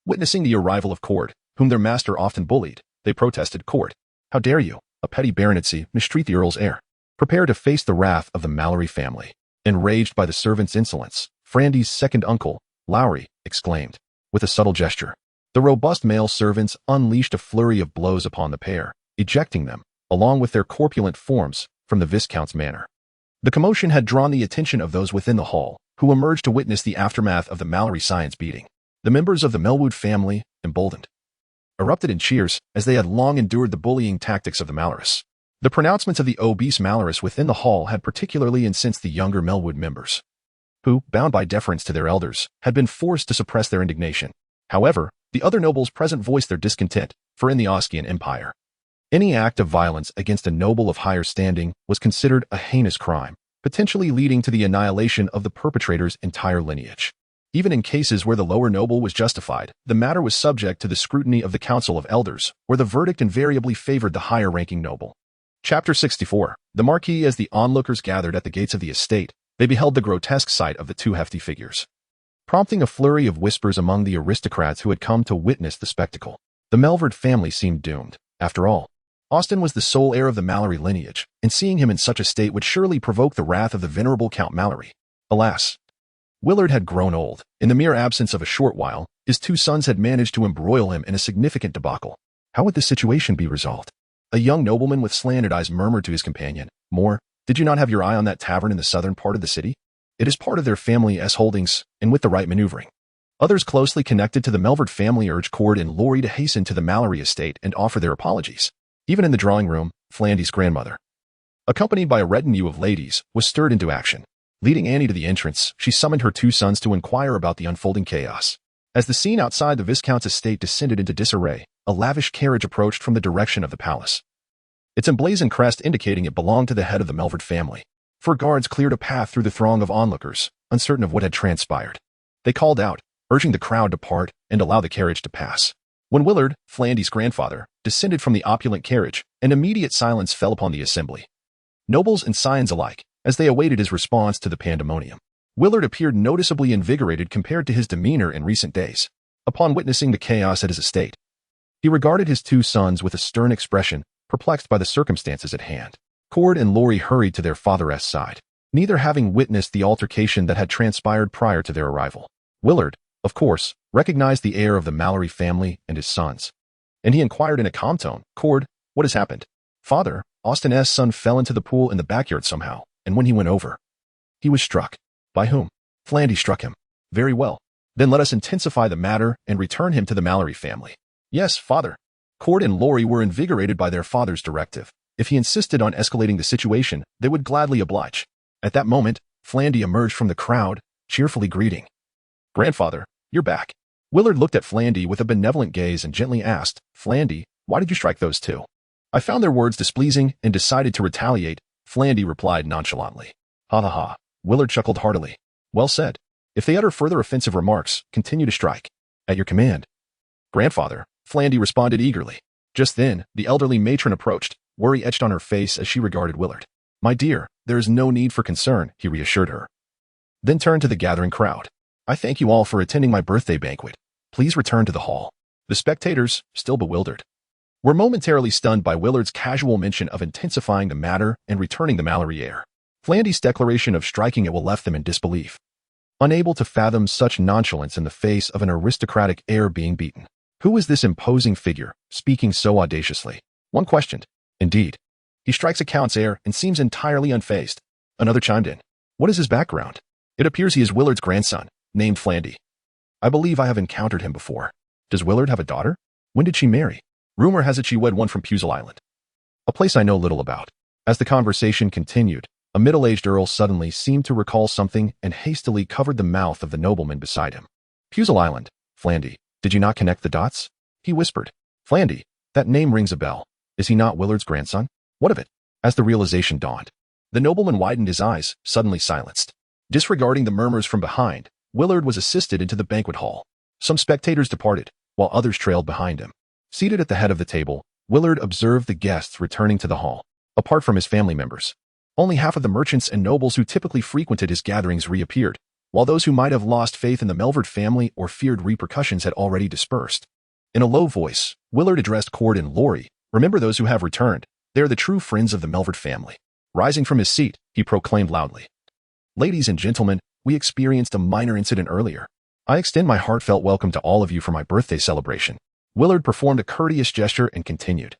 [SPEAKER 1] witnessing the arrival of Cord, whom their master often bullied, they protested, "Cord, how dare you, a petty baronetcy, mistreat the Earl's heir?" Prepare to face the wrath of the Mallory family. Enraged by the servants' insolence, Frandy's second uncle, Lowry, exclaimed. With a subtle gesture, the robust male servants unleashed a flurry of blows upon the pair, ejecting them, along with their corpulent forms, from the Viscount's manor. The commotion had drawn the attention of those within the hall, who emerged to witness the aftermath of the Mallory science beating. The members of the Melwood family, emboldened, erupted in cheers, as they had long endured the bullying tactics of the Malorous. The pronouncements of the obese Malorous within the hall had particularly incensed the younger Melwood members, who, bound by deference to their elders, had been forced to suppress their indignation. However, the other nobles present voiced their discontent, for in the Oskian Empire, any act of violence against a noble of higher standing was considered a heinous crime, potentially leading to the annihilation of the perpetrator's entire lineage. Even in cases where the lower noble was justified, the matter was subject to the scrutiny of the Council of Elders, where the verdict invariably favored the higher-ranking noble. Chapter 64. The Marquis. As the onlookers gathered at the gates of the estate, they beheld the grotesque sight of the 2 hefty figures, prompting a flurry of whispers among the aristocrats who had come to witness the spectacle. The Melvard family seemed doomed. After all, Austin was the sole heir of the Mallory lineage, and seeing him in such a state would surely provoke the wrath of the venerable Count Mallory. Alas, Willard had grown old. In the mere absence of a short while, his 2 sons had managed to embroil him in a significant debacle. How would this situation be resolved? A young nobleman with slanted eyes murmured to his companion, "More, did you not have your eye on that tavern in the southern part of the city? It is part of their family's holdings, and with the right maneuvering." Others closely connected to the Melvard family urged Cord and Laurie to hasten to the Mallory estate and offer their apologies. Even in the drawing room, Flandy's grandmother, accompanied by a retinue of ladies, was stirred into action. Leading Annie to the entrance, she summoned her 2 sons to inquire about the unfolding chaos. As the scene outside the Viscount's estate descended into disarray, a lavish carriage approached from the direction of the palace, its emblazoned crest indicating it belonged to the head of the Melvard family. 4 guards cleared a path through the throng of onlookers, uncertain of what had transpired. They called out, urging the crowd to part and allow the carriage to pass. When Willard, Flandy's grandfather, descended from the opulent carriage, an immediate silence fell upon the assembly, nobles and scions alike, as they awaited his response to the pandemonium. Willard appeared noticeably invigorated compared to his demeanor in recent days. Upon witnessing the chaos at his estate, He regarded his two sons with a stern expression, perplexed by the circumstances at hand. Cord and Lori hurried to their father's side, neither having witnessed the altercation that had transpired prior to their arrival. Willard, of course, recognized the heir of the Mallory family and his sons, and he inquired in a calm tone, "Cord, what has happened?" "Father, Austin's son fell into the pool in the backyard somehow, and when he went over, he was struck." "By whom?" "Flandy struck him." "Very well. Then let us intensify the matter and return him to the Mallory family." "Yes, father." Cord and Lori were invigorated by their father's directive. If he insisted on escalating the situation, they would gladly oblige. At that moment, Flandy emerged from the crowd, cheerfully greeting. "Grandfather, you're back." Willard looked at Flandy with a benevolent gaze and gently asked, "Flandy, why did you strike those two?" "I found their words displeasing and decided to retaliate," Flandy replied nonchalantly. "Ha ha ha." Willard chuckled heartily. "Well said. If they utter further offensive remarks, continue to strike." "At your command." "Grandfather," Flandy responded eagerly. Just then, the elderly matron approached, worry etched on her face as she regarded Willard. "My dear, there is no need for concern," he reassured her. Then turned to the gathering crowd. "I thank you all for attending my birthday banquet. Please return to the hall." The spectators, still bewildered, were momentarily stunned by Willard's casual mention of intensifying the matter and returning the Mallory heir. Flandy's declaration of striking it will left them in disbelief, unable to fathom such nonchalance in the face of an aristocratic heir being beaten. Who is this imposing figure, speaking so audaciously? One questioned. Indeed, he strikes a count's heir and seems entirely unfazed. Another chimed in. What is his background? It appears he is Willard's grandson, named Flandy. I believe I have encountered him before. Does Willard have a daughter? When did she marry? Rumor has it she wed one from Puzzle Island, a place I know little about. As the conversation continued, a middle-aged earl suddenly seemed to recall something and hastily covered the mouth of the nobleman beside him. Puzzle Island, Flandy. Did you not connect the dots? He whispered. Flandy, that name rings a bell. Is he not Willard's grandson? What of it? As the realization dawned, the nobleman widened his eyes, suddenly silenced. Disregarding the murmurs from behind, Willard was assisted into the banquet hall. Some spectators departed, while others trailed behind him. Seated at the head of the table, Willard observed the guests returning to the hall. Apart from his family members, only half of the merchants and nobles who typically frequented his gatherings reappeared, while those who might have lost faith in the Melvert family or feared repercussions had already dispersed. In a low voice, Willard addressed Cord and Lori. Remember those who have returned. They are the true friends of the Melvert family. Rising from his seat, he proclaimed loudly. Ladies and gentlemen, we experienced a minor incident earlier. I extend my heartfelt welcome to all of you for my birthday celebration. Willard performed a courteous gesture and continued.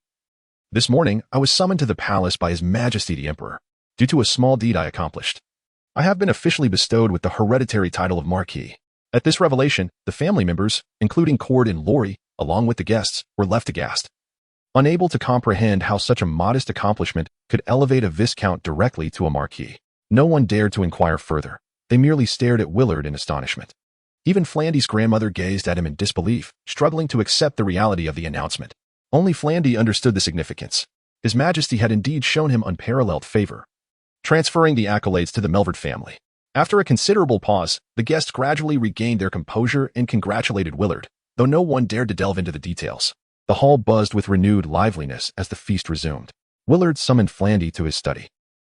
[SPEAKER 1] This morning, I was summoned to the palace by His Majesty the Emperor, due to a small deed I accomplished. I have been officially bestowed with the hereditary title of Marquis. At this revelation, the family members, including Cord and Lori, along with the guests, were left aghast, unable to comprehend how such a modest accomplishment could elevate a viscount directly to a marquis. No one dared to inquire further. They merely stared at Willard in astonishment. Even Flandy's grandmother gazed at him in disbelief, struggling to accept the reality of the announcement. Only Flandy understood the significance. His Majesty had indeed shown him unparalleled favor, transferring the accolades to the Melvert family. After a considerable pause, the guests gradually regained their composure and congratulated Willard, though no one dared to delve into the details. The hall buzzed with renewed liveliness as the feast resumed. Willard summoned Flandy to his study,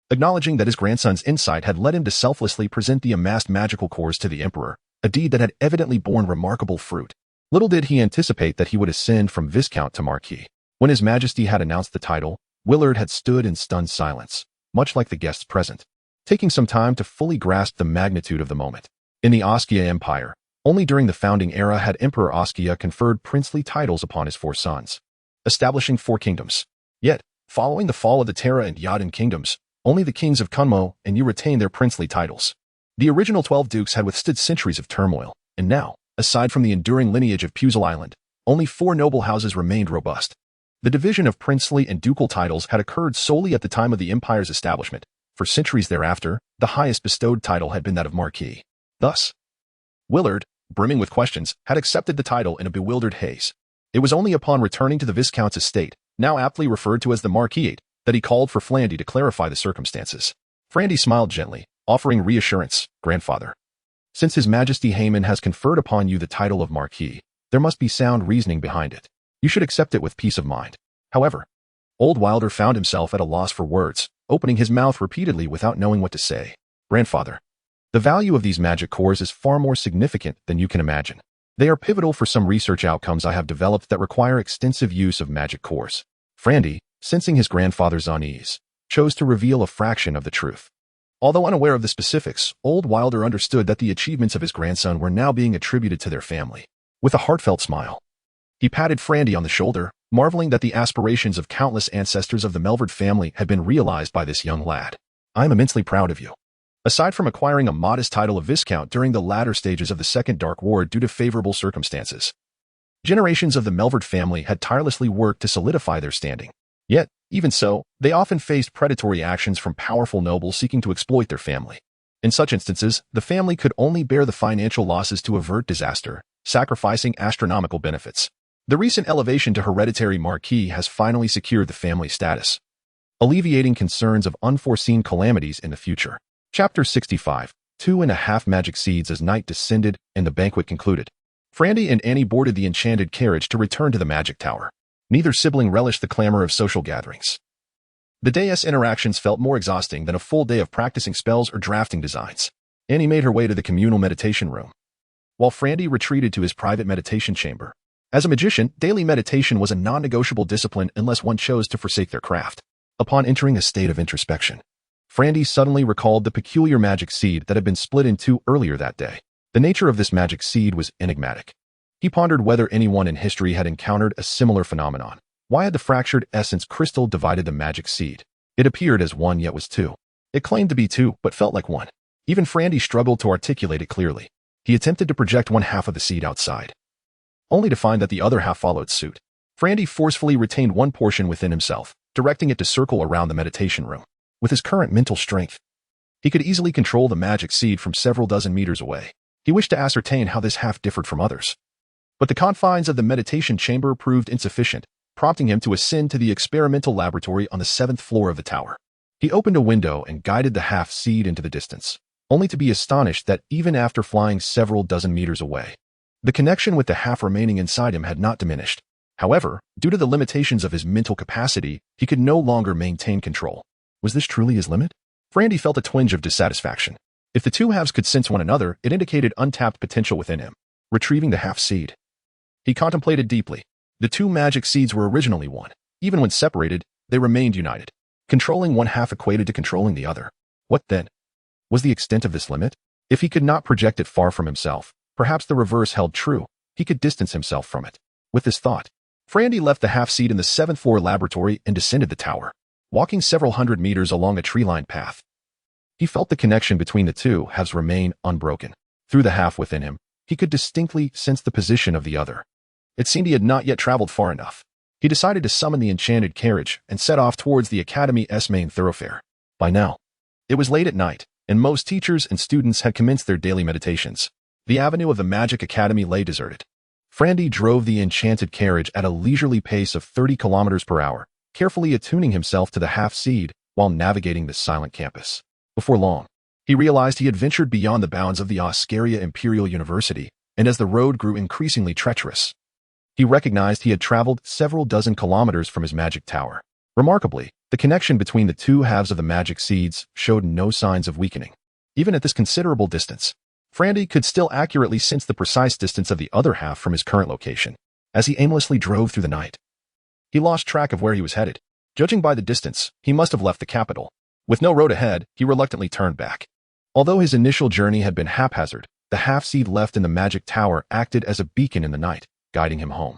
[SPEAKER 1] acknowledging that his grandson's insight had led him to selflessly present the amassed magical cores to the Emperor, a deed that had evidently borne remarkable fruit. Little did he anticipate that he would ascend from Viscount to Marquis. When His Majesty had announced the title, Willard had stood in stunned silence, much like the guests present, taking some time to fully grasp the magnitude of the moment. In the Oskia Empire, only during the founding era had Emperor Oskia conferred princely titles upon his 4 sons, establishing 4 kingdoms. Yet, following the fall of the Terra and Yaden kingdoms, only the kings of Kunmo and Yu retained their princely titles. The original 12 dukes had withstood centuries of turmoil, and now, aside from the enduring lineage of Puzzle Island, only 4 noble houses remained robust. The division of princely and ducal titles had occurred solely at the time of the empire's establishment. For centuries thereafter, the highest bestowed title had been that of Marquis. Thus, Willard, brimming with questions, had accepted the title in a bewildered haze. It was only upon returning to the Viscount's estate, now aptly referred to as the Marquisate, that he called for Flandy to clarify the circumstances. Flandy smiled gently, offering reassurance. Grandfather, since His Majesty Haman has conferred upon you the title of Marquis, there must be sound reasoning behind it. You should accept it with peace of mind. However, old Wilder found himself at a loss for words, opening his mouth repeatedly without knowing what to say. Grandfather, the value of these magic cores is far more significant than you can imagine. They are pivotal for some research outcomes I have developed that require extensive use of magic cores. Frandy, sensing his grandfather's unease, chose to reveal a fraction of the truth. Although unaware of the specifics, old Wilder understood that the achievements of his grandson were now being attributed to their family. With a heartfelt smile, he patted Frandy on the shoulder, marveling that the aspirations of countless ancestors of the Melvard family had been realized by this young lad. I am immensely proud of you. Aside from acquiring a modest title of Viscount during the latter stages of the Second Dark Ward due to favorable circumstances, generations of the Melvard family had tirelessly worked to solidify their standing. Yet, even so, they often faced predatory actions from powerful nobles seeking to exploit their family. In such instances, the family could only bear the financial losses to avert disaster, sacrificing astronomical benefits. The recent elevation to hereditary marquis has finally secured the family status, alleviating concerns of unforeseen calamities in the future. Chapter 65, 2.5 Magic Seeds. As night descended and the banquet concluded, Frandy and Annie boarded the enchanted carriage to return to the magic tower. Neither sibling relished the clamor of social gatherings. The day's interactions felt more exhausting than a full day of practicing spells or drafting designs. Annie made her way to the communal meditation room, while Frandy retreated to his private meditation chamber. As a magician, daily meditation was a non-negotiable discipline unless one chose to forsake their craft. Upon entering a state of introspection, Frandy suddenly recalled the peculiar magic seed that had been split in two earlier that day. The nature of this magic seed was enigmatic. He pondered whether anyone in history had encountered a similar phenomenon. Why had the fractured essence crystal divided the magic seed? It appeared as one yet was two. It claimed to be two, but felt like one. Even Frandy struggled to articulate it clearly. He attempted to project one half of the seed outside, only to find that the other half followed suit. Frandy forcefully retained one portion within himself, directing it to circle around the meditation room. With his current mental strength, he could easily control the magic seed from several dozen meters away. He wished to ascertain how this half differed from others, but the confines of the meditation chamber proved insufficient, prompting him to ascend to the experimental laboratory on the 7th floor of the tower. He opened a window and guided the half seed into the distance, only to be astonished that even after flying several dozen meters away, the connection with the half remaining inside him had not diminished. However, due to the limitations of his mental capacity, he could no longer maintain control. Was this truly his limit? Frandy felt a twinge of dissatisfaction. If the two halves could sense one another, it indicated untapped potential within him. Retrieving the half seed, he contemplated deeply. The two magic seeds were originally one. Even when separated, they remained united. Controlling one half equated to controlling the other. What then was the extent of this limit? If he could not project it far from himself, perhaps the reverse held true. He could distance himself from it. With this thought, Frandy left the half seed in the 7th floor laboratory and descended the tower. Walking several hundred meters along a tree-lined path, he felt the connection between the two halves remain unbroken. Through the half within him, he could distinctly sense the position of the other. It seemed he had not yet traveled far enough. He decided to summon the enchanted carriage and set off towards the Academy's main thoroughfare. By now, it was late at night, and most teachers and students had commenced their daily meditations. The avenue of the Magic Academy lay deserted. Frandy drove the enchanted carriage at a leisurely pace of 30 kilometers per hour, carefully attuning himself to the half seed while navigating the silent campus. Before long, he realized he had ventured beyond the bounds of the Oscaria Imperial University, and as the road grew increasingly treacherous, he recognized he had traveled several dozen kilometers from his magic tower. Remarkably, the connection between the two halves of the magic seeds showed no signs of weakening. Even at this considerable distance, Frandy could still accurately sense the precise distance of the other half from his current location. As he aimlessly drove through the night, he lost track of where he was headed. Judging by the distance, he must have left the capital. With no road ahead, he reluctantly turned back. Although his initial journey had been haphazard, the half-seed left in the magic tower acted as a beacon in the night, guiding him home.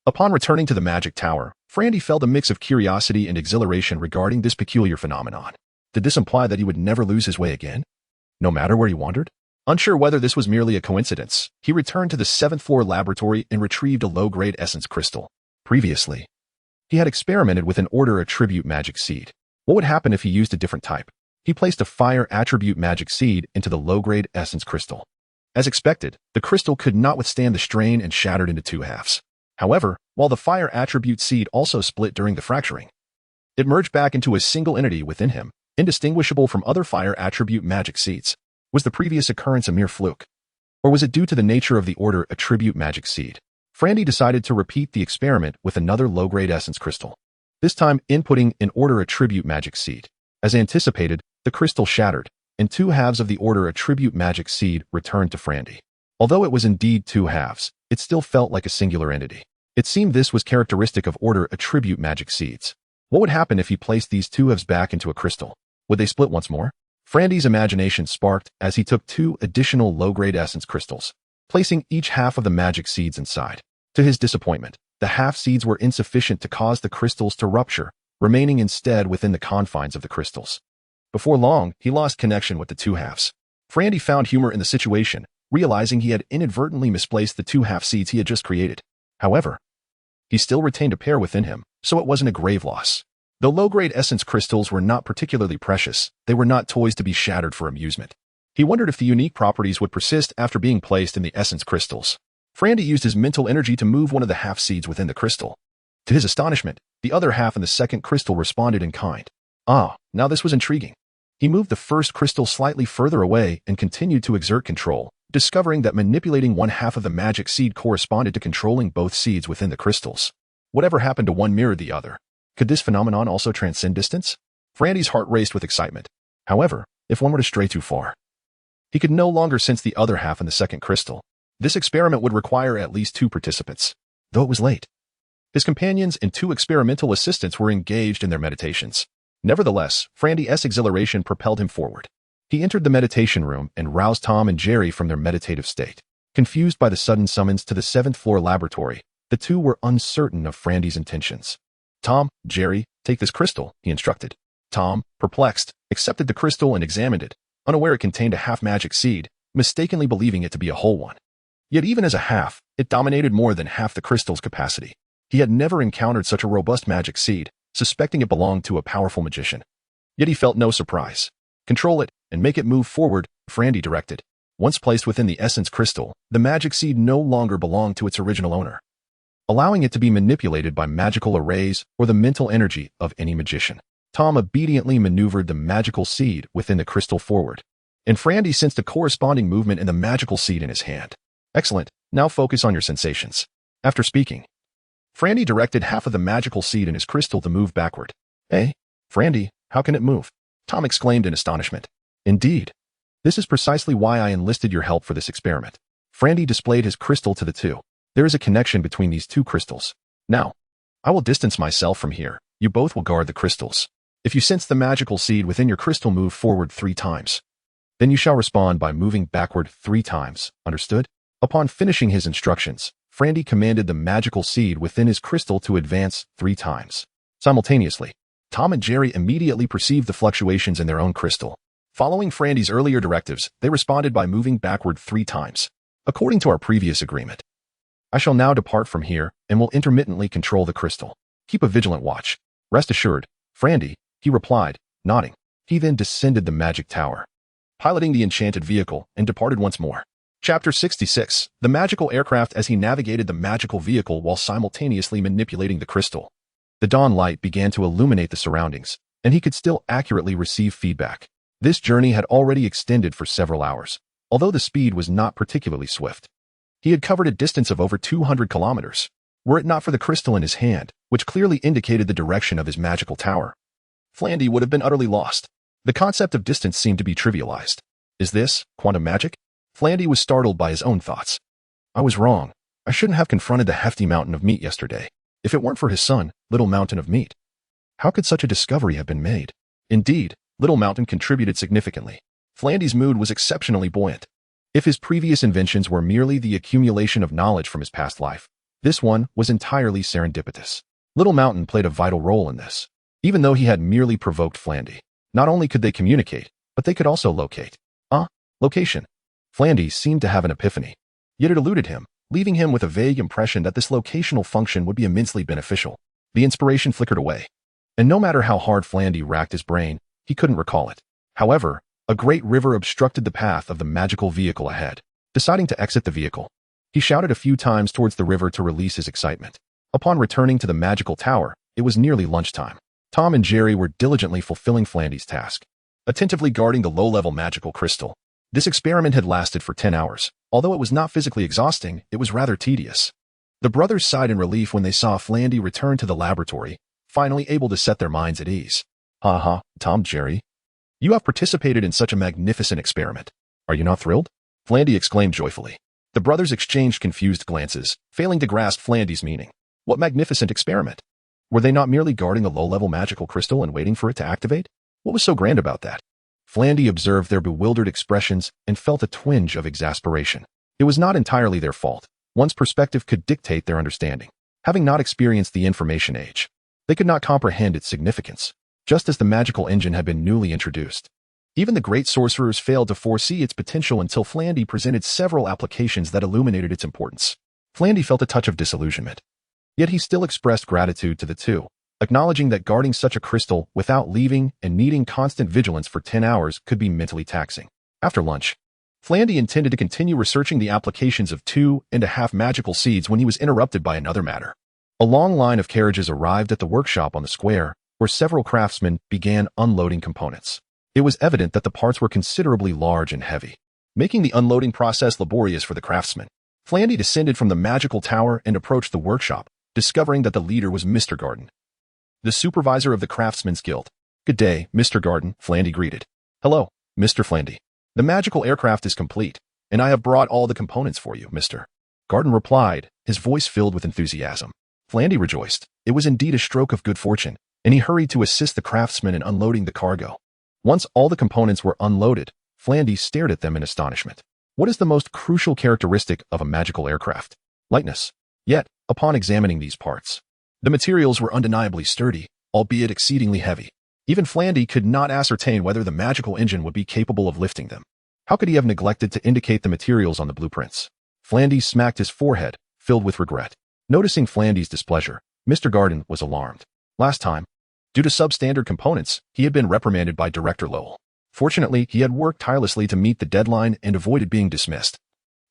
[SPEAKER 1] Upon returning to the magic tower, Frandy felt a mix of curiosity and exhilaration regarding this peculiar phenomenon. Did this imply that he would never lose his way again, no matter where he wandered? Unsure whether this was merely a coincidence, he returned to the 7th floor laboratory and retrieved a low-grade essence crystal. Previously, he had experimented with an order attribute magic seed. What would happen if he used a different type? He placed a fire attribute magic seed into the low-grade essence crystal. As expected, the crystal could not withstand the strain and shattered into two halves. However, while the fire attribute seed also split during the fracturing, it merged back into a single entity within him, indistinguishable from other fire attribute magic seeds. Was the previous occurrence a mere fluke? Or was it due to the nature of the order attribute magic seed? Frandy decided to repeat the experiment with another low-grade essence crystal, this time inputting an order attribute magic seed. As anticipated, the crystal shattered, and two halves of the order attribute magic seed returned to Frandy. Although it was indeed two halves, it still felt like a singular entity. It seemed this was characteristic of order attribute magic seeds. What would happen if he placed these two halves back into a crystal? Would they split once more? Frandy's imagination sparked as he took 2 additional low-grade essence crystals, placing each half of the magic seeds inside. To his disappointment, the half seeds were insufficient to cause the crystals to rupture, remaining instead within the confines of the crystals. Before long, he lost connection with the 2 halves. Frandy found humor in the situation, realizing he had inadvertently misplaced the 2 half seeds he had just created. However, he still retained a pair within him, so it wasn't a grave loss. Though low-grade essence crystals were not particularly precious, they were not toys to be shattered for amusement. He wondered if the unique properties would persist after being placed in the essence crystals. Frandy used his mental energy to move one of the half seeds within the crystal. To his astonishment, the other half in the second crystal responded in kind. Now this was intriguing. He moved the first crystal slightly further away and continued to exert control, discovering that manipulating one half of the magic seed corresponded to controlling both seeds within the crystals. Whatever happened to one mirrored the other. Could this phenomenon also transcend distance? Frandy's heart raced with excitement. However, if one were to stray too far, he could no longer sense the other half in the second crystal. This experiment would require at least 2 participants. Though it was late, his companions and 2 experimental assistants were engaged in their meditations. Nevertheless, Frandy's exhilaration propelled him forward. He entered the meditation room and roused Tom and Jerry from their meditative state. Confused by the sudden summons to the 7th floor laboratory, the 2 were uncertain of Frandy's intentions. Tom, Jerry, take this crystal, he instructed. Tom, perplexed, accepted the crystal and examined it, unaware it contained a half magic seed, mistakenly believing it to be a whole one. Yet even as a half, it dominated more than half the crystal's capacity. He had never encountered such a robust magic seed, suspecting it belonged to a powerful magician. Yet he felt no surprise. Control it and make it move forward, Frandy directed. Once placed within the essence crystal, the magic seed no longer belonged to its original owner, allowing it to be manipulated by magical arrays or the mental energy of any magician. Tom obediently maneuvered the magical seed within the crystal forward, and Frandy sensed a corresponding movement in the magical seed in his hand. Excellent, now focus on your sensations. After speaking, Frandy directed half of the magical seed in his crystal to move backward. Hey, Frandy, how can it move? Tom exclaimed in astonishment. Indeed. This is precisely why I enlisted your help for this experiment. Frandy displayed his crystal to the 2. There is a connection between these 2 crystals. Now, I will distance myself from here. You both will guard the crystals. If you sense the magical seed within your crystal move forward 3 times, then you shall respond by moving backward 3 times. Understood? Upon finishing his instructions, Frandy commanded the magical seed within his crystal to advance 3 times. Simultaneously, Tom and Jerry immediately perceived the fluctuations in their own crystal. Following Frandy's earlier directives, they responded by moving backward 3 times. According to our previous agreement, I shall now depart from here and will intermittently control the crystal. Keep a vigilant watch. Rest assured, Frandy, he replied, nodding. He then descended the magic tower, piloting the enchanted vehicle, and departed once more. Chapter 66, the magical aircraft as he navigated the magical vehicle while simultaneously manipulating the crystal. The dawn light began to illuminate the surroundings, and he could still accurately receive feedback. This journey had already extended for several hours, although the speed was not particularly swift. He had covered a distance of over 200 kilometers, were it not for the crystal in his hand, which clearly indicated the direction of his magical tower. Frandy would have been utterly lost. The concept of distance seemed to be trivialized. Is this quantum magic? Frandy was startled by his own thoughts. I was wrong. I shouldn't have confronted the hefty mountain of meat yesterday. If it weren't for his son, Little Mountain of Meat, how could such a discovery have been made? Indeed, Little Mountain contributed significantly. Frandy's mood was exceptionally buoyant. If his previous inventions were merely the accumulation of knowledge from his past life, this one was entirely serendipitous. Little Mountain played a vital role in this. Even though he had merely provoked Frandy, not only could they communicate, but they could also locate. Location. Frandy seemed to have an epiphany. Yet it eluded him, leaving him with a vague impression that this locational function would be immensely beneficial. The inspiration flickered away, and no matter how hard Frandy racked his brain, he couldn't recall it. However, a great river obstructed the path of the magical vehicle ahead. Deciding to exit the vehicle, he shouted a few times towards the river to release his excitement. Upon returning to the magical tower, it was nearly lunchtime. Tom and Jerry were diligently fulfilling Frandy's task, attentively guarding the low-level magical crystal. This experiment had lasted for 10 hours. Although it was not physically exhausting, it was rather tedious. The brothers sighed in relief when they saw Frandy return to the laboratory, finally able to set their minds at ease. Tom, Jerry, you have participated in such a magnificent experiment. Are you not thrilled? Frandy exclaimed joyfully. The brothers exchanged confused glances, failing to grasp Flandy's meaning. What magnificent experiment! Were they not merely guarding a low-level magical crystal and waiting for it to activate? What was so grand about that? Flandy observed their bewildered expressions and felt a twinge of exasperation. It was not entirely their fault. One's perspective could dictate their understanding. Having not experienced the information age, they could not comprehend its significance, just as the magical engine had been newly introduced. Even the great sorcerers failed to foresee its potential until Flandy presented several applications that illuminated its importance. Flandy felt a touch of disillusionment. Yet he still expressed gratitude to the two, acknowledging that guarding such a crystal without leaving and needing constant vigilance for 10 hours could be mentally taxing. After lunch, Flandy intended to continue researching the applications of 2.5 magical seeds when he was interrupted by another matter. A long line of carriages arrived at the workshop on the square, where several craftsmen began unloading components. It was evident that the parts were considerably large and heavy, making the unloading process laborious for the craftsmen. Flandy descended from the magical tower and approached the workshop, discovering that the leader was Mr. Garden, the supervisor of the Craftsmen's Guild. "Good day, Mr. Garden," Flandy greeted. "Hello, Mr. Flandy. The magical aircraft is complete, and I have brought all the components for you, Mr. Garden replied, his voice filled with enthusiasm. Flandy rejoiced. It was indeed a stroke of good fortune, and he hurried to assist the craftsmen in unloading the cargo. Once all the components were unloaded, Flandy stared at them in astonishment. What is the most crucial characteristic of a magical aircraft? Lightness. Yet, upon examining these parts, the materials were undeniably sturdy, albeit exceedingly heavy. Even Flandy could not ascertain whether the magical engine would be capable of lifting them. How could he have neglected to indicate the materials on the blueprints? Flandy smacked his forehead, filled with regret. Noticing Flandy's displeasure, Mr. Garden was alarmed. Last time, due to substandard components, he had been reprimanded by Director Lowell. Fortunately, he had worked tirelessly to meet the deadline and avoided being dismissed.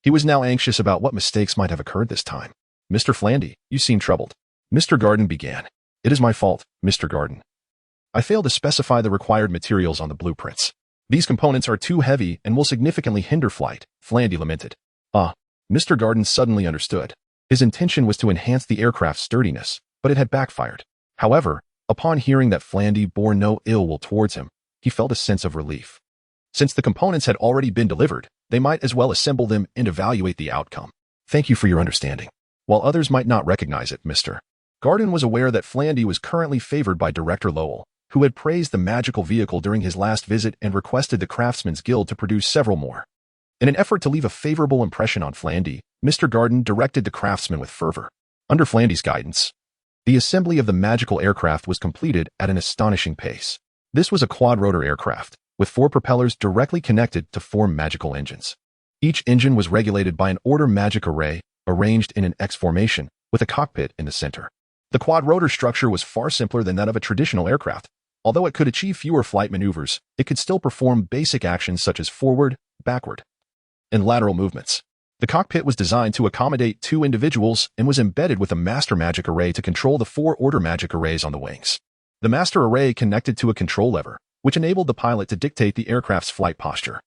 [SPEAKER 1] He was now anxious about what mistakes might have occurred this time. "Mr. Flandy, you seem troubled." Mr. Garden began. "It is my fault, Mr. Garden. I failed to specify the required materials on the blueprints. These components are too heavy and will significantly hinder flight," Flandy lamented. Mr. Garden suddenly understood. His intention was to enhance the aircraft's sturdiness, but it had backfired. However, upon hearing that Flandy bore no ill will towards him, he felt a sense of relief. Since the components had already been delivered, they might as well assemble them and evaluate the outcome. "Thank you for your understanding. While others might not recognize it, Mr. Garden was aware that Flandy was currently favored by Director Lowell, who had praised the magical vehicle during his last visit and requested the Craftsmen's Guild to produce several more. In an effort to leave a favorable impression on Flandy, Mr. Garden directed the craftsmen with fervor. Under Flandy's guidance, the assembly of the magical aircraft was completed at an astonishing pace. This was a quadrotor aircraft, with 4 propellers directly connected to 4 magical engines. Each engine was regulated by an order magic array arranged in an X formation, with a cockpit in the center. The quadrotor structure was far simpler than that of a traditional aircraft. Although it could achieve fewer flight maneuvers, it could still perform basic actions such as forward, backward, and lateral movements. The cockpit was designed to accommodate 2 individuals and was embedded with a master magic array to control the 4 order magic arrays on the wings. The master array connected to a control lever, which enabled the pilot to dictate the aircraft's flight posture.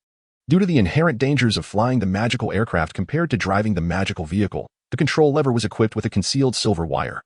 [SPEAKER 1] Due to the inherent dangers of flying the magical aircraft compared to driving the magical vehicle, the control lever was equipped with a concealed silver wire.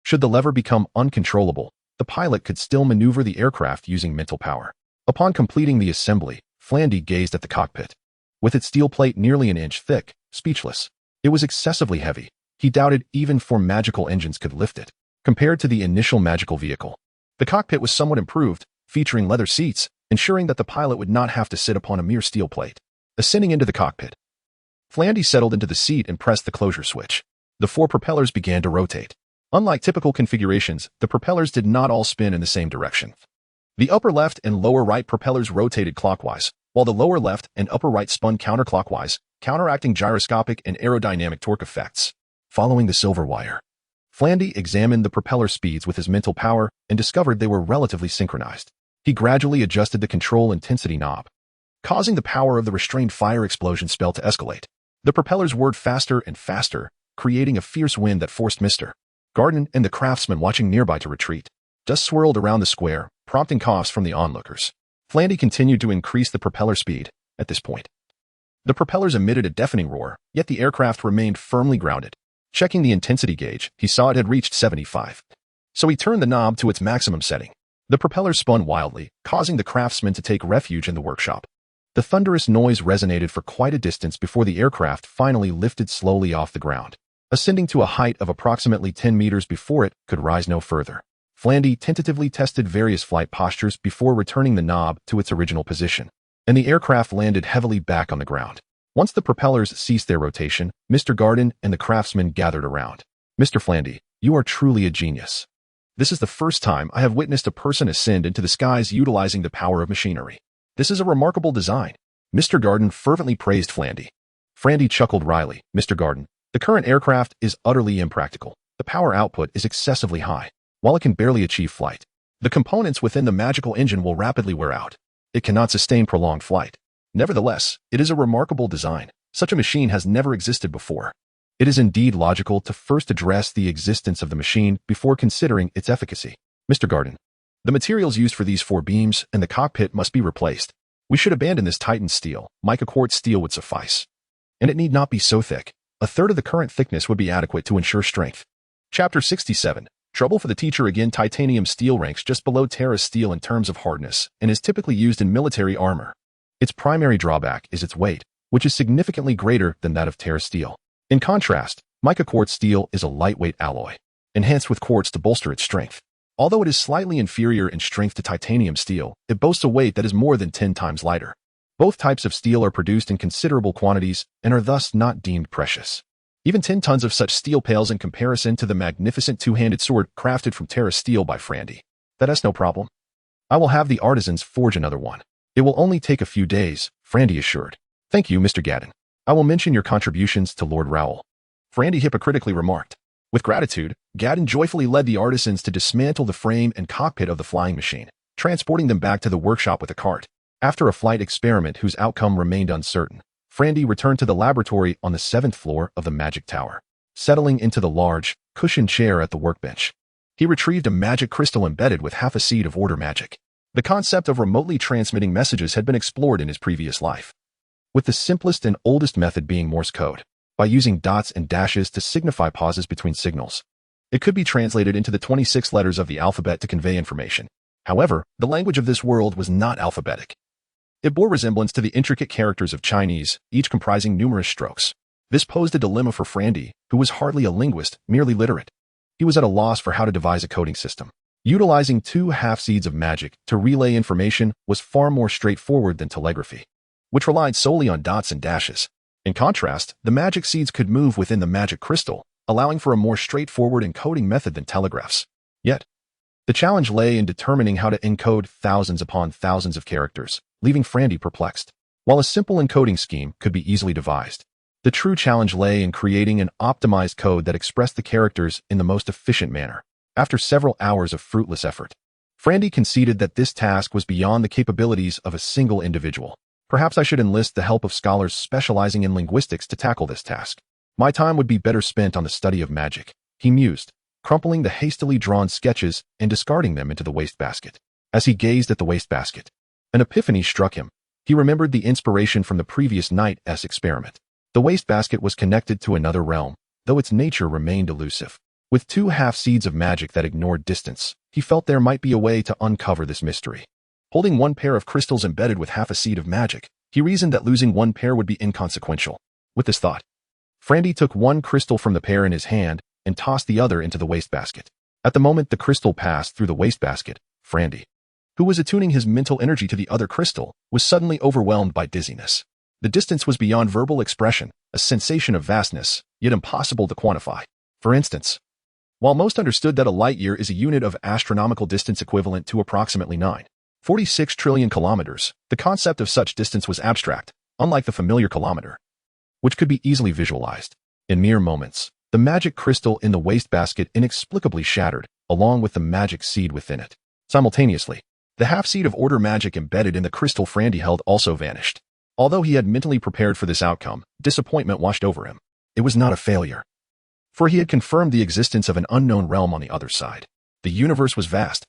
[SPEAKER 1] Should the lever become uncontrollable, the pilot could still maneuver the aircraft using mental power. Upon completing the assembly, Flandy gazed at the cockpit. With its steel plate nearly an inch thick, speechless. It was excessively heavy. He doubted even 4 magical engines could lift it. Compared to the initial magical vehicle, the cockpit was somewhat improved, featuring leather seats, ensuring that the pilot would not have to sit upon a mere steel plate. Ascending into the cockpit, Flandy settled into the seat and pressed the closure switch. The 4 propellers began to rotate. Unlike typical configurations, the propellers did not all spin in the same direction. The upper left and lower right propellers rotated clockwise, while the lower left and upper right spun counterclockwise, counteracting gyroscopic and aerodynamic torque effects. Following the silver wire, Flandy examined the propeller speeds with his mental power and discovered they were relatively synchronized. He gradually adjusted the control intensity knob, causing the power of the restrained fire explosion spell to escalate. The propellers whirred faster and faster, creating a fierce wind that forced Mr. Garden and the craftsmen watching nearby to retreat. Dust swirled around the square, prompting coughs from the onlookers. Flandy continued to increase the propeller speed. At this point, the propellers emitted a deafening roar, yet the aircraft remained firmly grounded. Checking the intensity gauge, he saw it had reached 75. So he turned the knob to its maximum setting. The propellers spun wildly, causing the craftsmen to take refuge in the workshop. The thunderous noise resonated for quite a distance before the aircraft finally lifted slowly off the ground, ascending to a height of approximately 10 meters before it could rise no further. Flandy tentatively tested various flight postures before returning the knob to its original position, and the aircraft landed heavily back on the ground. Once the propellers ceased their rotation, Mr. Garden and the craftsman gathered around. "Mr. Flandy, you are truly a genius. This is the first time I have witnessed a person ascend into the skies utilizing the power of machinery. This is a remarkable design." Mr. Garden fervently praised Flandy. Flandy chuckled wryly. "Mr. Garden, the current aircraft is utterly impractical. The power output is excessively high, while it can barely achieve flight. The components within the magical engine will rapidly wear out. It cannot sustain prolonged flight. Nevertheless, it is a remarkable design. Such a machine has never existed before. It is indeed logical to first address the existence of the machine before considering its efficacy. Mr. Garden, the materials used for these 4 beams and the cockpit must be replaced. We should abandon this Titan steel. Mica quartz steel would suffice. And it need not be so thick. A third of the current thickness would be adequate to ensure strength." Chapter 67. Trouble for the teacher again. Titanium steel ranks just below Terra steel in terms of hardness and is typically used in military armor. Its primary drawback is its weight, which is significantly greater than that of Terra steel. In contrast, mica quartz steel is a lightweight alloy, enhanced with quartz to bolster its strength. Although it is slightly inferior in strength to titanium steel, it boasts a weight that is more than 10 times lighter. Both types of steel are produced in considerable quantities and are thus not deemed precious. Even 10 tons of such steel pales in comparison to the magnificent two-handed sword crafted from Terra steel by Flandy. "That's no problem. I will have the artisans forge another one. It will only take a few days," Flandy assured. "Thank you, Mr. Gaddon. I will mention your contributions to Lord Rowell," Flandy hypocritically remarked. With gratitude, Gaddon joyfully led the artisans to dismantle the frame and cockpit of the flying machine, transporting them back to the workshop with a cart. After a flight experiment whose outcome remained uncertain, Flandy returned to the laboratory on the 7th floor of the magic tower. Settling into the large, cushioned chair at the workbench, he retrieved a magic crystal embedded with half a seed of order magic. The concept of remotely transmitting messages had been explored in his previous life, with the simplest and oldest method being Morse code, by using dots and dashes to signify pauses between signals. It could be translated into the 26 letters of the alphabet to convey information. However, the language of this world was not alphabetic. It bore resemblance to the intricate characters of Chinese, each comprising numerous strokes. This posed a dilemma for Flandy, who was hardly a linguist, merely literate. He was at a loss for how to devise a coding system. Utilizing 2 half-seeds of magic to relay information was far more straightforward than telegraphy, which relied solely on dots and dashes. In contrast, the magic seeds could move within the magic crystal, allowing for a more straightforward encoding method than telegraphs. Yet, the challenge lay in determining how to encode thousands upon thousands of characters, leaving Flandy perplexed. While a simple encoding scheme could be easily devised, the true challenge lay in creating an optimized code that expressed the characters in the most efficient manner. After several hours of fruitless effort, Flandy conceded that this task was beyond the capabilities of a single individual. "Perhaps I should enlist the help of scholars specializing in linguistics to tackle this task. My time would be better spent on the study of magic," he mused, crumpling the hastily drawn sketches and discarding them into the wastebasket. As he gazed at the wastebasket, an epiphany struck him. He remembered the inspiration from the previous night's experiment. The wastebasket was connected to another realm, though its nature remained elusive. With 2 half-seeds of magic that ignored distance, he felt there might be a way to uncover this mystery. Holding 1 pair of crystals embedded with half a seed of magic, he reasoned that losing 1 pair would be inconsequential. With this thought, Flandy took 1 crystal from the pair in his hand and tossed the other into the wastebasket. At the moment the crystal passed through the wastebasket, Flandy, who was attuning his mental energy to the other crystal, was suddenly overwhelmed by dizziness. The distance was beyond verbal expression, a sensation of vastness, yet impossible to quantify. For instance, while most understood that a light year is a unit of astronomical distance equivalent to approximately 9.46 trillion kilometers, the concept of such distance was abstract, unlike the familiar kilometer, which could be easily visualized. In mere moments, the magic crystal in the wastebasket inexplicably shattered, along with the magic seed within it. Simultaneously, the half-seed of order magic embedded in the crystal Flandy held also vanished. Although he had mentally prepared for this outcome, disappointment washed over him. It was not a failure, for he had confirmed the existence of an unknown realm on the other side. The universe was vast,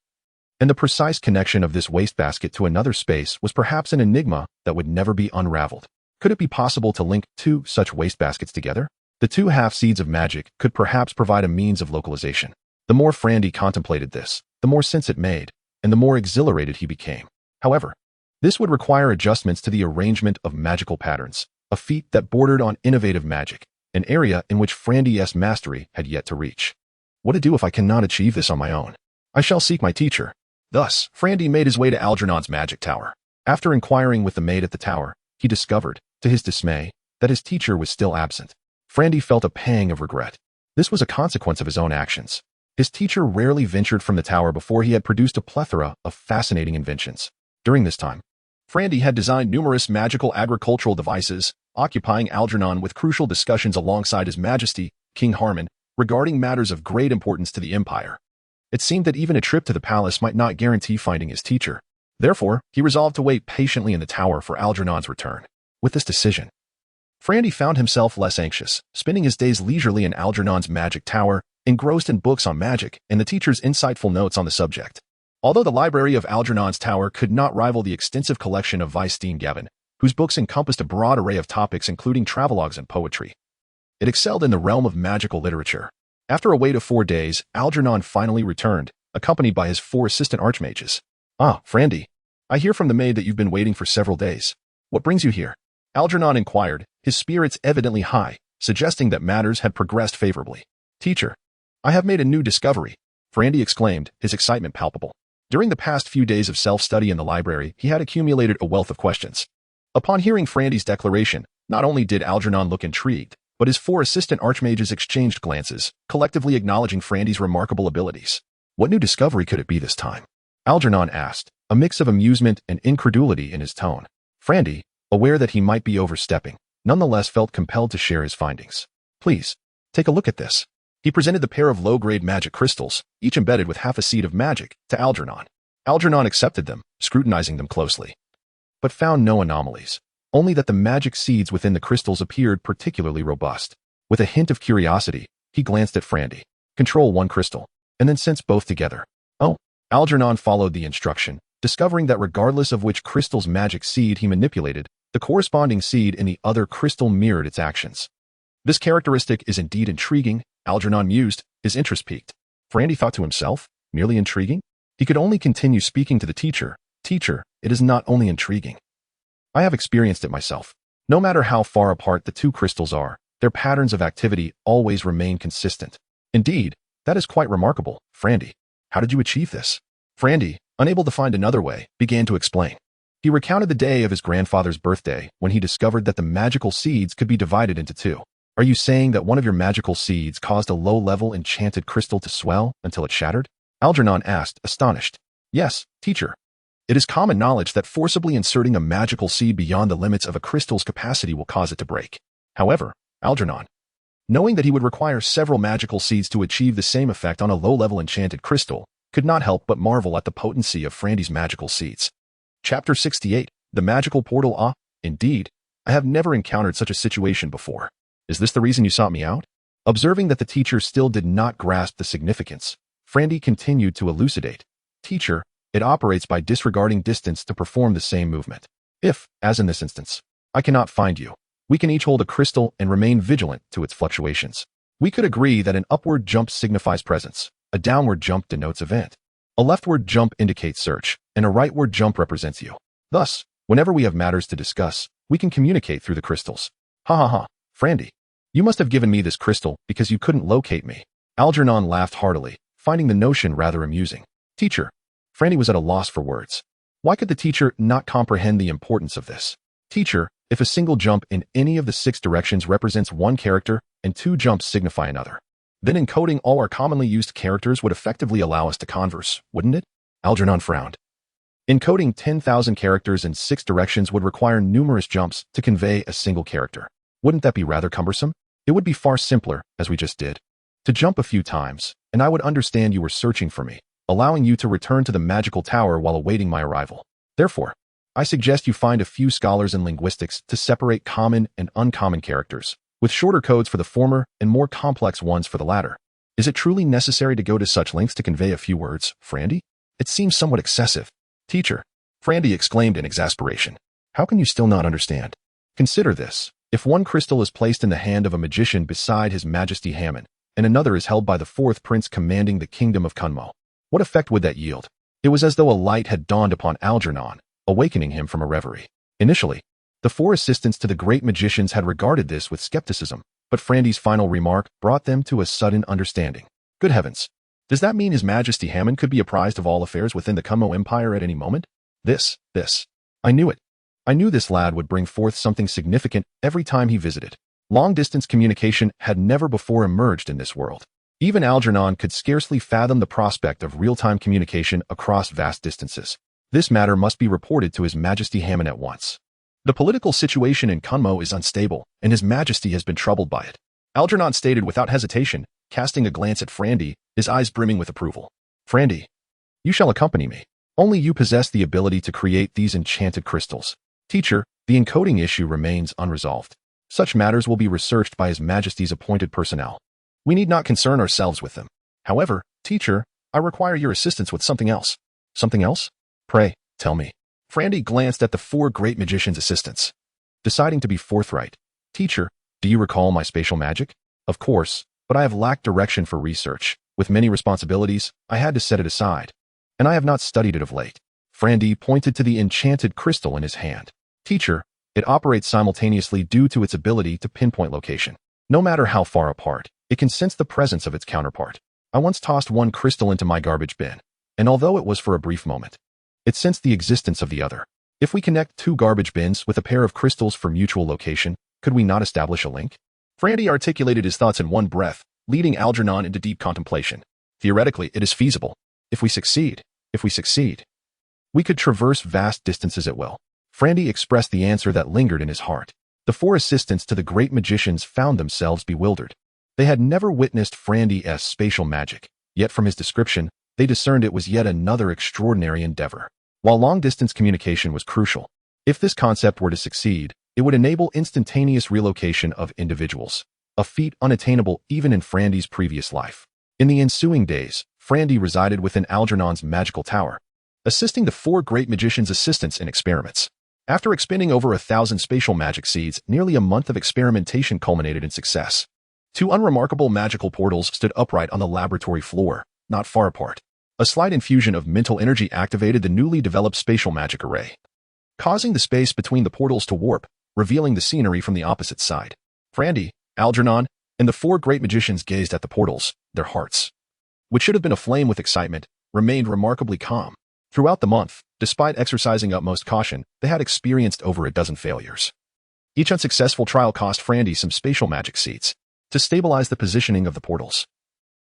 [SPEAKER 1] and the precise connection of this wastebasket to another space was perhaps an enigma that would never be unraveled. Could it be possible to link 2 such wastebaskets together? The 2 half-seeds of magic could perhaps provide a means of localization. The more Flandy contemplated this, the more sense it made, and the more exhilarated he became. However, This would require adjustments to the arrangement of magical patterns, a feat that bordered on innovative magic, an area in which Frandy's mastery had yet to reach. What to do if I cannot achieve this on my own? I shall seek my teacher. Thus, Frandy made his way to Algernon's magic tower. After inquiring with the maid at the tower, he discovered, to his dismay, that his teacher was still absent. Frandy felt a pang of regret. This was a consequence of his own actions. His teacher rarely ventured from the tower before he had produced a plethora of fascinating inventions. During this time, Frandy had designed numerous magical agricultural devices, occupying Algernon with crucial discussions alongside His Majesty, King Harmon, regarding matters of great importance to the empire. It seemed that even a trip to the palace might not guarantee finding his teacher. Therefore, he resolved to wait patiently in the tower for Algernon's return. With this decision, Frandy found himself less anxious, spending his days leisurely in Algernon's magic tower, engrossed in books on magic and the teacher's insightful notes on the subject. Although the library of Algernon's tower could not rival the extensive collection of wielding, whose books encompassed a broad array of topics including travelogues and poetry, it excelled in the realm of magical literature. After a wait of 4 days, Algernon finally returned, accompanied by his 4 assistant archmages. "Ah, Frandy, I hear from the maid that you've been waiting for several days. What brings you here?" Algernon inquired, his spirits evidently high, suggesting that matters had progressed favorably. "Teacher, I have made a new discovery," Frandy exclaimed, his excitement palpable. During the past few days of self-study in the library, he had accumulated a wealth of questions. Upon hearing Frandy's declaration, not only did Algernon look intrigued, but his 4 assistant archmages exchanged glances, collectively acknowledging Frandy's remarkable abilities. What new discovery could it be this time? Algernon asked, a mix of amusement and incredulity in his tone. Frandy, aware that he might be overstepping, nonetheless felt compelled to share his findings. "Please, take a look at this." He presented the pair of low-grade magic crystals, each embedded with half a seed of magic, to Algernon. Algernon accepted them, scrutinizing them closely, but found no anomalies, only that the magic seeds within the crystals appeared particularly robust. With a hint of curiosity, he glanced at Frandy. "Control 1 crystal, and then sense both together." "Oh." Algernon followed the instruction, discovering that regardless of which crystal's magic seed he manipulated, the corresponding seed in the other crystal mirrored its actions. "This characteristic is indeed intriguing," Algernon mused, his interest piqued. Frandy thought to himself, merely intriguing? He could only continue speaking to the teacher. "Teacher, it is not only intriguing. I have experienced it myself. No matter how far apart the 2 crystals are, their patterns of activity always remain consistent. Indeed, that is quite remarkable, Frandy. How did you achieve this?" Frandy, unable to find another way, began to explain. He recounted the day of his grandfather's birthday when he discovered that the magical seeds could be divided into 2. "Are you saying that one of your magical seeds caused a low-level enchanted crystal to swell until it shattered?" Algernon asked, astonished. "Yes, teacher. It is common knowledge that forcibly inserting a magical seed beyond the limits of a crystal's capacity will cause it to break. However, Algernon, knowing that he would require several magical seeds to achieve the same effect on a low-level enchanted crystal, could not help but marvel at the potency of Frandy's magical seeds. Chapter 68, The Magical Portal. "Ah, indeed, I have never encountered such a situation before. Is this the reason you sought me out?" Observing that the teacher still did not grasp the significance, Frandy continued to elucidate. "Teacher, it operates by disregarding distance to perform the same movement. If, as in this instance, I cannot find you, we can each hold a crystal and remain vigilant to its fluctuations. We could agree that an upward jump signifies presence, a downward jump denotes event, a leftward jump indicates search, and a rightward jump represents you. Thus, whenever we have matters to discuss, we can communicate through the crystals." "Ha ha ha, Frandy. You must have given me this crystal because you couldn't locate me." Algernon laughed heartily, finding the notion rather amusing. "Teacher." Frandy was at a loss for words. Why could the teacher not comprehend the importance of this? "Teacher, if a single jump in any of the 6 directions represents 1 character and 2 jumps signify another, then encoding all our commonly used characters would effectively allow us to converse, wouldn't it?" Algernon frowned. Encoding 10,000 characters in 6 directions would require numerous jumps to convey a single character. Wouldn't that be rather cumbersome? It would be far simpler, as we just did, to jump a few times, and I would understand you were searching for me, allowing you to return to the magical tower while awaiting my arrival. Therefore, I suggest you find a few scholars in linguistics to separate common and uncommon characters, with shorter codes for the former and more complex ones for the latter. Is it truly necessary to go to such lengths to convey a few words, Frandy? It seems somewhat excessive." "Teacher," Frandy exclaimed in exasperation, "how can you still not understand? Consider this. If 1 crystal is placed in the hand of a magician beside His Majesty Hammon, and another is held by the 4th prince commanding the kingdom of Kunmo, what effect would that yield?" It was as though a light had dawned upon Algernon, awakening him from a reverie. Initially, the four assistants to the great magicians had regarded this with skepticism, but Frandy's final remark brought them to a sudden understanding. Good heavens! Does that mean His Majesty Hammond could be apprised of all affairs within the Kunmo Empire at any moment? This. I knew it. I knew this lad would bring forth something significant every time he visited. Long-distance communication had never before emerged in this world. Even Algernon could scarcely fathom the prospect of real-time communication across vast distances. This matter must be reported to His Majesty Hammond at once. The political situation in Kunmo is unstable, and His Majesty has been troubled by it. Algernon stated without hesitation, casting a glance at Frandy, his eyes brimming with approval. Frandy, you shall accompany me. Only you possess the ability to create these enchanted crystals. Teacher, the encoding issue remains unresolved. Such matters will be researched by His Majesty's appointed personnel. We need not concern ourselves with them. However, teacher, I require your assistance with something else. Something else? Pray, tell me. Frandy glanced at the four great magician's assistants. Deciding to be forthright. Teacher, do you recall my spatial magic? Of course, but I have lacked direction for research. With many responsibilities, I had to set it aside. And I have not studied it of late. Frandy pointed to the enchanted crystal in his hand. Teacher, it operates simultaneously due to its ability to pinpoint location. No matter how far apart, it can sense the presence of its counterpart. I once tossed one crystal into my garbage bin, and although it was for a brief moment, it sensed the existence of the other. If we connect two garbage bins with a pair of crystals for mutual location, could we not establish a link? Frandy articulated his thoughts in one breath, leading Algernon into deep contemplation. Theoretically, it is feasible. If we succeed, we could traverse vast distances at will. Frandy expressed the answer that lingered in his heart. The four assistants to the great magicians found themselves bewildered. They had never witnessed Frandy's spatial magic, yet from his description, they discerned it was yet another extraordinary endeavor. While long-distance communication was crucial, if this concept were to succeed, it would enable instantaneous relocation of individuals, a feat unattainable even in Frandy's previous life. In the ensuing days, Frandy resided within Algernon's magical tower, assisting the four great magicians' assistants in experiments. After expending over 1,000 spatial magic seeds, nearly a month of experimentation culminated in success. Two unremarkable magical portals stood upright on the laboratory floor, not far apart. A slight infusion of mental energy activated the newly developed spatial magic array, causing the space between the portals to warp, revealing the scenery from the opposite side. Frandy, Algernon, and the four great magicians gazed at the portals, their hearts, which should have been aflame with excitement, remained remarkably calm. Throughout the month, despite exercising utmost caution, they had experienced over a dozen failures. Each unsuccessful trial cost Frandy some spatial magic seeds to stabilize the positioning of the portals.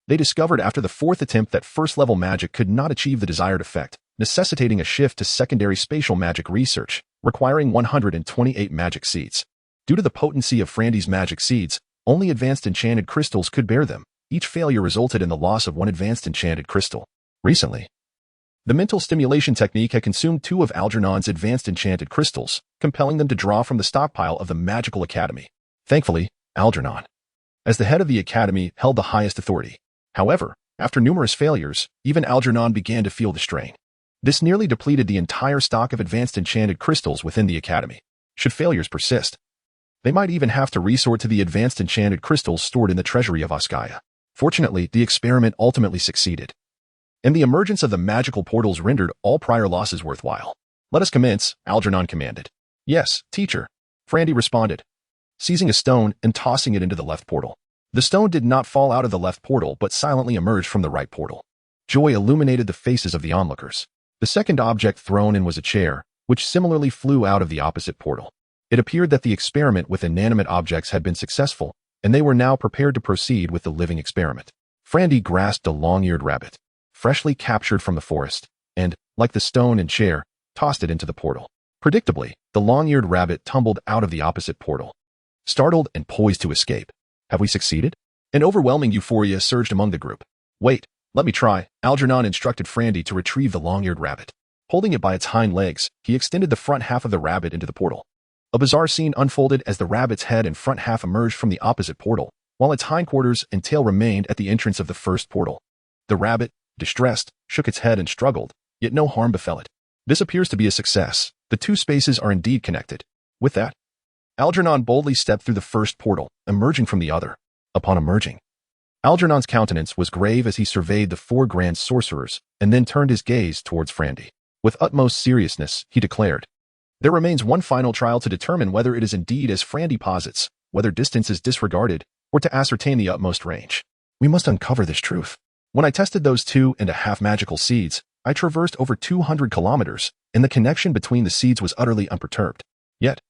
[SPEAKER 1] They discovered after the fourth attempt that first-level magic could not achieve the desired effect, necessitating a shift to secondary spatial magic research, requiring 128 magic seeds. Due to the potency of Frandy's magic seeds, only advanced enchanted crystals could bear them. Each failure resulted in the loss of one advanced enchanted crystal. Recently, the mental stimulation technique had consumed two of Algernon's advanced enchanted crystals, compelling them to draw from the stockpile of the Magical Academy. Thankfully, Algernon, as the head of the Academy, held the highest authority. However, after numerous failures, even Algernon began to feel the strain. This nearly depleted the entire stock of advanced enchanted crystals within the Academy. Should failures persist, they might even have to resort to the advanced enchanted crystals stored in the treasury of Oskaya. Fortunately, the experiment ultimately succeeded, and the emergence of the magical portals rendered all prior losses worthwhile. Let us commence, Algernon commanded. Yes, teacher, Frandy responded, seizing a stone and tossing it into the left portal. The stone did not fall out of the left portal but silently emerged from the right portal. Joy illuminated the faces of the onlookers. The second object thrown in was a chair, which similarly flew out of the opposite portal. It appeared that the experiment with inanimate objects had been successful, and they were now prepared to proceed with the living experiment. Frandy grasped a long-eared rabbit, freshly captured from the forest, and, like the stone and chair, tossed it into the portal. Predictably, the long-eared rabbit tumbled out of the opposite portal, startled and poised to escape. Have we succeeded? An overwhelming euphoria surged among the group. Wait, let me try. Algernon instructed Frandy to retrieve the long-eared rabbit. Holding it by its hind legs, he extended the front half of the rabbit into the portal. A bizarre scene unfolded as the rabbit's head and front half emerged from the opposite portal, while its hindquarters and tail remained at the entrance of the first portal. The rabbit, distressed, shook its head and struggled, yet no harm befell it. This appears to be a success. The two spaces are indeed connected. With that, Algernon boldly stepped through the first portal, emerging from the other. Upon emerging, Algernon's countenance was grave as he surveyed the four grand sorcerers and then turned his gaze towards Frandy. With utmost seriousness, he declared, "There remains one final trial to determine whether it is indeed as Frandy posits, whether distance is disregarded, or to ascertain the utmost range. We must uncover this truth. When I tested those 2.5 magical seeds, I traversed over 200 kilometers, and the connection between the seeds was utterly unperturbed. Yet,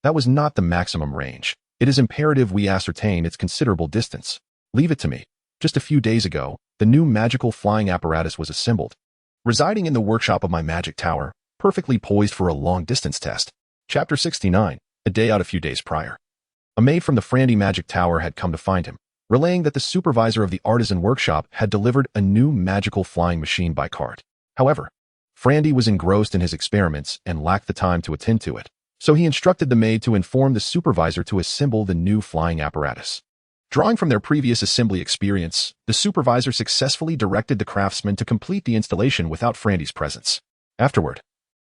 [SPEAKER 1] that was not the maximum range. It is imperative we ascertain its considerable distance. Leave it to me. Just a few days ago, the new magical flying apparatus was assembled, residing in the workshop of my magic tower, perfectly poised for a long-distance test." Chapter 69, a day out a few days prior. A maid from the Frandy magic tower had come to find him, relaying that the supervisor of the artisan workshop had delivered a new magical flying machine by cart. However, Frandy was engrossed in his experiments and lacked the time to attend to it, so he instructed the maid to inform the supervisor to assemble the new flying apparatus. Drawing from their previous assembly experience, the supervisor successfully directed the craftsman to complete the installation without Frandy's presence. Afterward,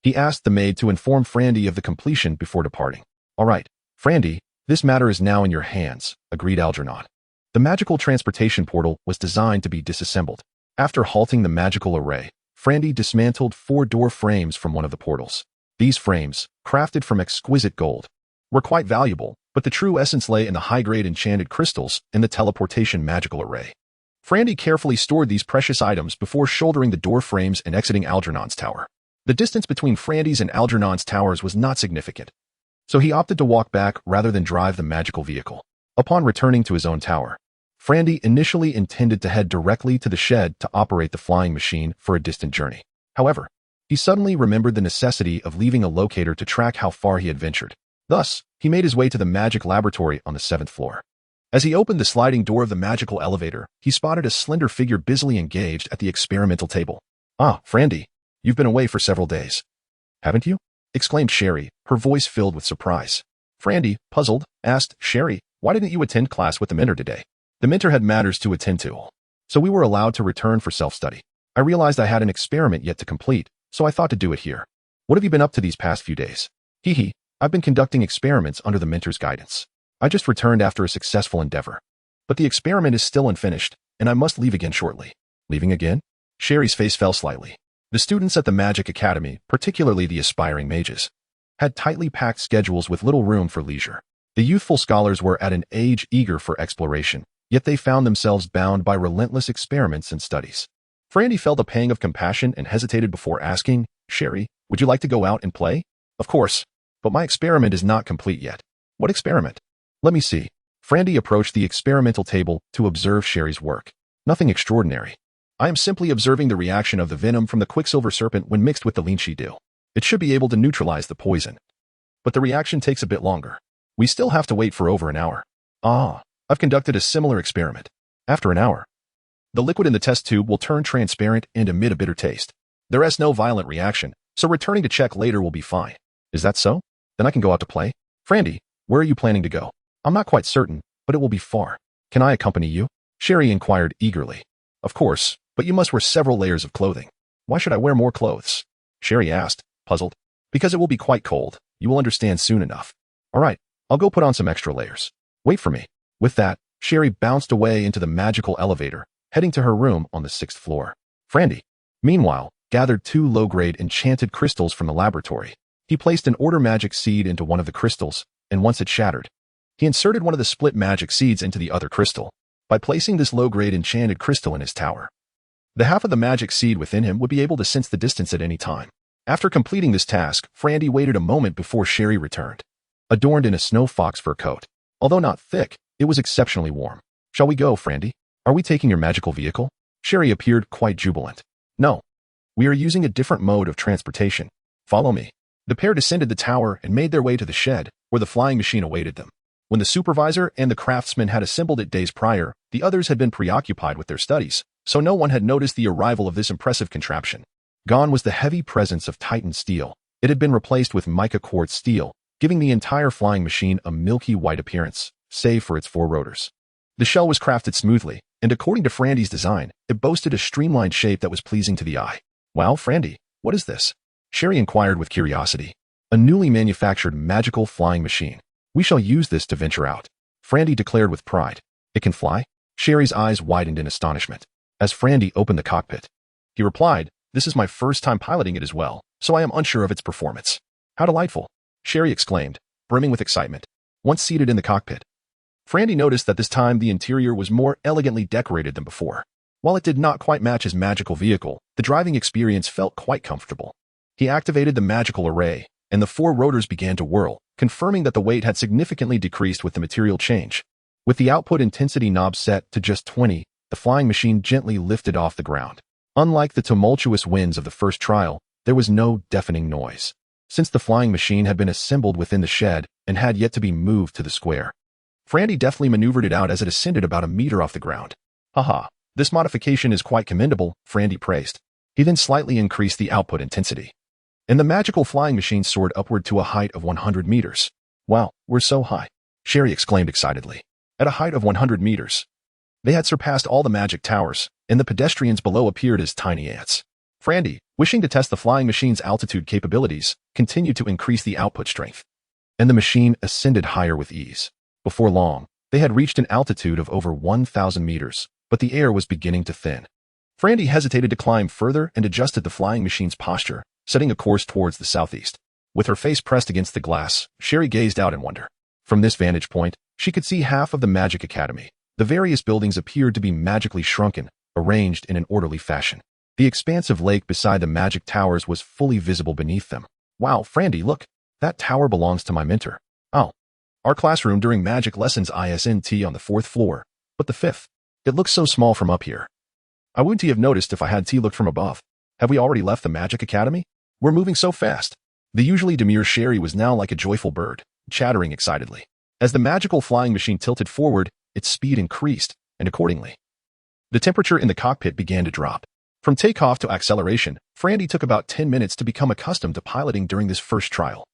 [SPEAKER 1] he asked the maid to inform Frandy of the completion before departing. "All right, Frandy, this matter is now in your hands," agreed Algernon. The magical transportation portal was designed to be disassembled. After halting the magical array, Frandy dismantled 4 door frames from one of the portals. These frames, crafted from exquisite gold, were quite valuable, but the true essence lay in the high-grade enchanted crystals in the teleportation magical array. Frandy carefully stored these precious items before shouldering the door frames and exiting Algernon's tower. The distance between Frandy's and Algernon's towers was not significant, so he opted to walk back rather than drive the magical vehicle. Upon returning to his own tower, Frandy initially intended to head directly to the shed to operate the flying machine for a distant journey. However, he suddenly remembered the necessity of leaving a locator to track how far he had ventured. Thus, he made his way to the magic laboratory on the 7th floor. As he opened the sliding door of the magical elevator, he spotted a slender figure busily engaged at the experimental table. "Ah, Frandy, you've been away for several days, haven't you?" exclaimed Sherry, her voice filled with surprise. Frandy, puzzled, asked, "Sherry, why didn't you attend class with the mentor today?" "The mentor had matters to attend to, so we were allowed to return for self-study. I realized I had an experiment yet to complete, so I thought to do it here." "What have you been up to these past few days?" "Hee, I've been conducting experiments under the mentor's guidance. I just returned after a successful endeavor. But the experiment is still unfinished, and I must leave again shortly." "Leaving again?" Sherry's face fell slightly. The students at the Magic Academy, particularly the aspiring mages, had tightly packed schedules with little room for leisure. The youthful scholars were at an age eager for exploration, yet they found themselves bound by relentless experiments and studies. Frandy felt a pang of compassion and hesitated before asking, "Sherry, would you like to go out and play?" "Of course, but my experiment is not complete yet." "What experiment?" "Let me see." Frandy approached the experimental table to observe Sherry's work. "Nothing extraordinary. I am simply observing the reaction of the venom from the quicksilver serpent when mixed with the linchi dew. It should be able to neutralize the poison. But the reaction takes a bit longer. We still have to wait for over an hour." "Ah, I've conducted a similar experiment. After an hour, the liquid in the test tube will turn transparent and emit a bitter taste. There is no violent reaction, so returning to check later will be fine." "Is that so? Then I can go out to play." "Frandy, where are you planning to go?" "I'm not quite certain, but it will be far." "Can I accompany you?" Sherry inquired eagerly. "Of course, but you must wear several layers of clothing." "Why should I wear more clothes?" Sherry asked, puzzled. "Because it will be quite cold. You will understand soon enough." "All right, I'll go put on some extra layers. Wait for me." With that, Sherry bounced away into the magical elevator, heading to her room on the 6th floor. Frandy, meanwhile, gathered 2 low-grade enchanted crystals from the laboratory. He placed an order magic seed into one of the crystals, and once it shattered, he inserted one of the split magic seeds into the other crystal. By placing this low-grade enchanted crystal in his tower, the half of the magic seed within him would be able to sense the distance at any time. After completing this task, Frandy waited a moment before Sherry returned, adorned in a snow fox fur coat. Although not thick, it was exceptionally warm. "Shall we go, Frandy? Are we taking your magical vehicle?" Sherry appeared quite jubilant. "No. We are using a different mode of transportation. Follow me." The pair descended the tower and made their way to the shed, where the flying machine awaited them. When the supervisor and the craftsman had assembled it days prior, the others had been preoccupied with their studies, so no one had noticed the arrival of this impressive contraption. Gone was the heavy presence of Titan steel. It had been replaced with mica quartz steel, giving the entire flying machine a milky white appearance, save for its 4 rotors. The shell was crafted smoothly, and according to Frandy's design, it boasted a streamlined shape that was pleasing to the eye. "Wow, Frandy, what is this?" Sherry inquired with curiosity. "A newly manufactured magical flying machine. We shall use this to venture out," Frandy declared with pride. "It can fly?" Sherry's eyes widened in astonishment. As Frandy opened the cockpit, he replied, This is my first time piloting it as well, so I am unsure of its performance. How delightful, Sherry exclaimed, brimming with excitement, once seated in the cockpit. Frandy noticed that this time the interior was more elegantly decorated than before. While it did not quite match his magical vehicle, the driving experience felt quite comfortable. He activated the magical array, and the 4 rotors began to whirl, confirming that the weight had significantly decreased with the material change. With the output intensity knob set to just 20, the flying machine gently lifted off the ground. Unlike the tumultuous winds of the first trial, there was no deafening noise. Since the flying machine had been assembled within the shed and had yet to be moved to the square, Frandy deftly maneuvered it out as it ascended about a meter off the ground. Haha, this modification is quite commendable, Frandy praised. He then slightly increased the output intensity, and the magical flying machine soared upward to a height of 100 meters. Wow, we're so high, Sherry exclaimed excitedly. At a height of 100 meters, they had surpassed all the magic towers, and the pedestrians below appeared as tiny ants. Frandy, wishing to test the flying machine's altitude capabilities, continued to increase the output strength, and the machine ascended higher with ease. Before long, they had reached an altitude of over 1,000 meters, but the air was beginning to thin. Frandy hesitated to climb further and adjusted the flying machine's posture, setting a course towards the southeast. With her face pressed against the glass, Sherry gazed out in wonder. From this vantage point, she could see half of the Magic Academy. The various buildings appeared to be magically shrunken, arranged in an orderly fashion. The expansive lake beside the magic towers was fully visible beneath them. Wow, Frandy, look! That tower belongs to my mentor. Oh. Our classroom during magic lessons isn't on the 4th floor, but the 5th. It looks so small from up here. I wouldn't have noticed if I had looked from above. Have we already left the Magic Academy? We're moving so fast. The usually demure Sherry was now like a joyful bird, chattering excitedly. As the magical flying machine tilted forward, its speed increased, and accordingly, the temperature in the cockpit began to drop. From takeoff to acceleration, Frandy took about 10 minutes to become accustomed to piloting during this first trial.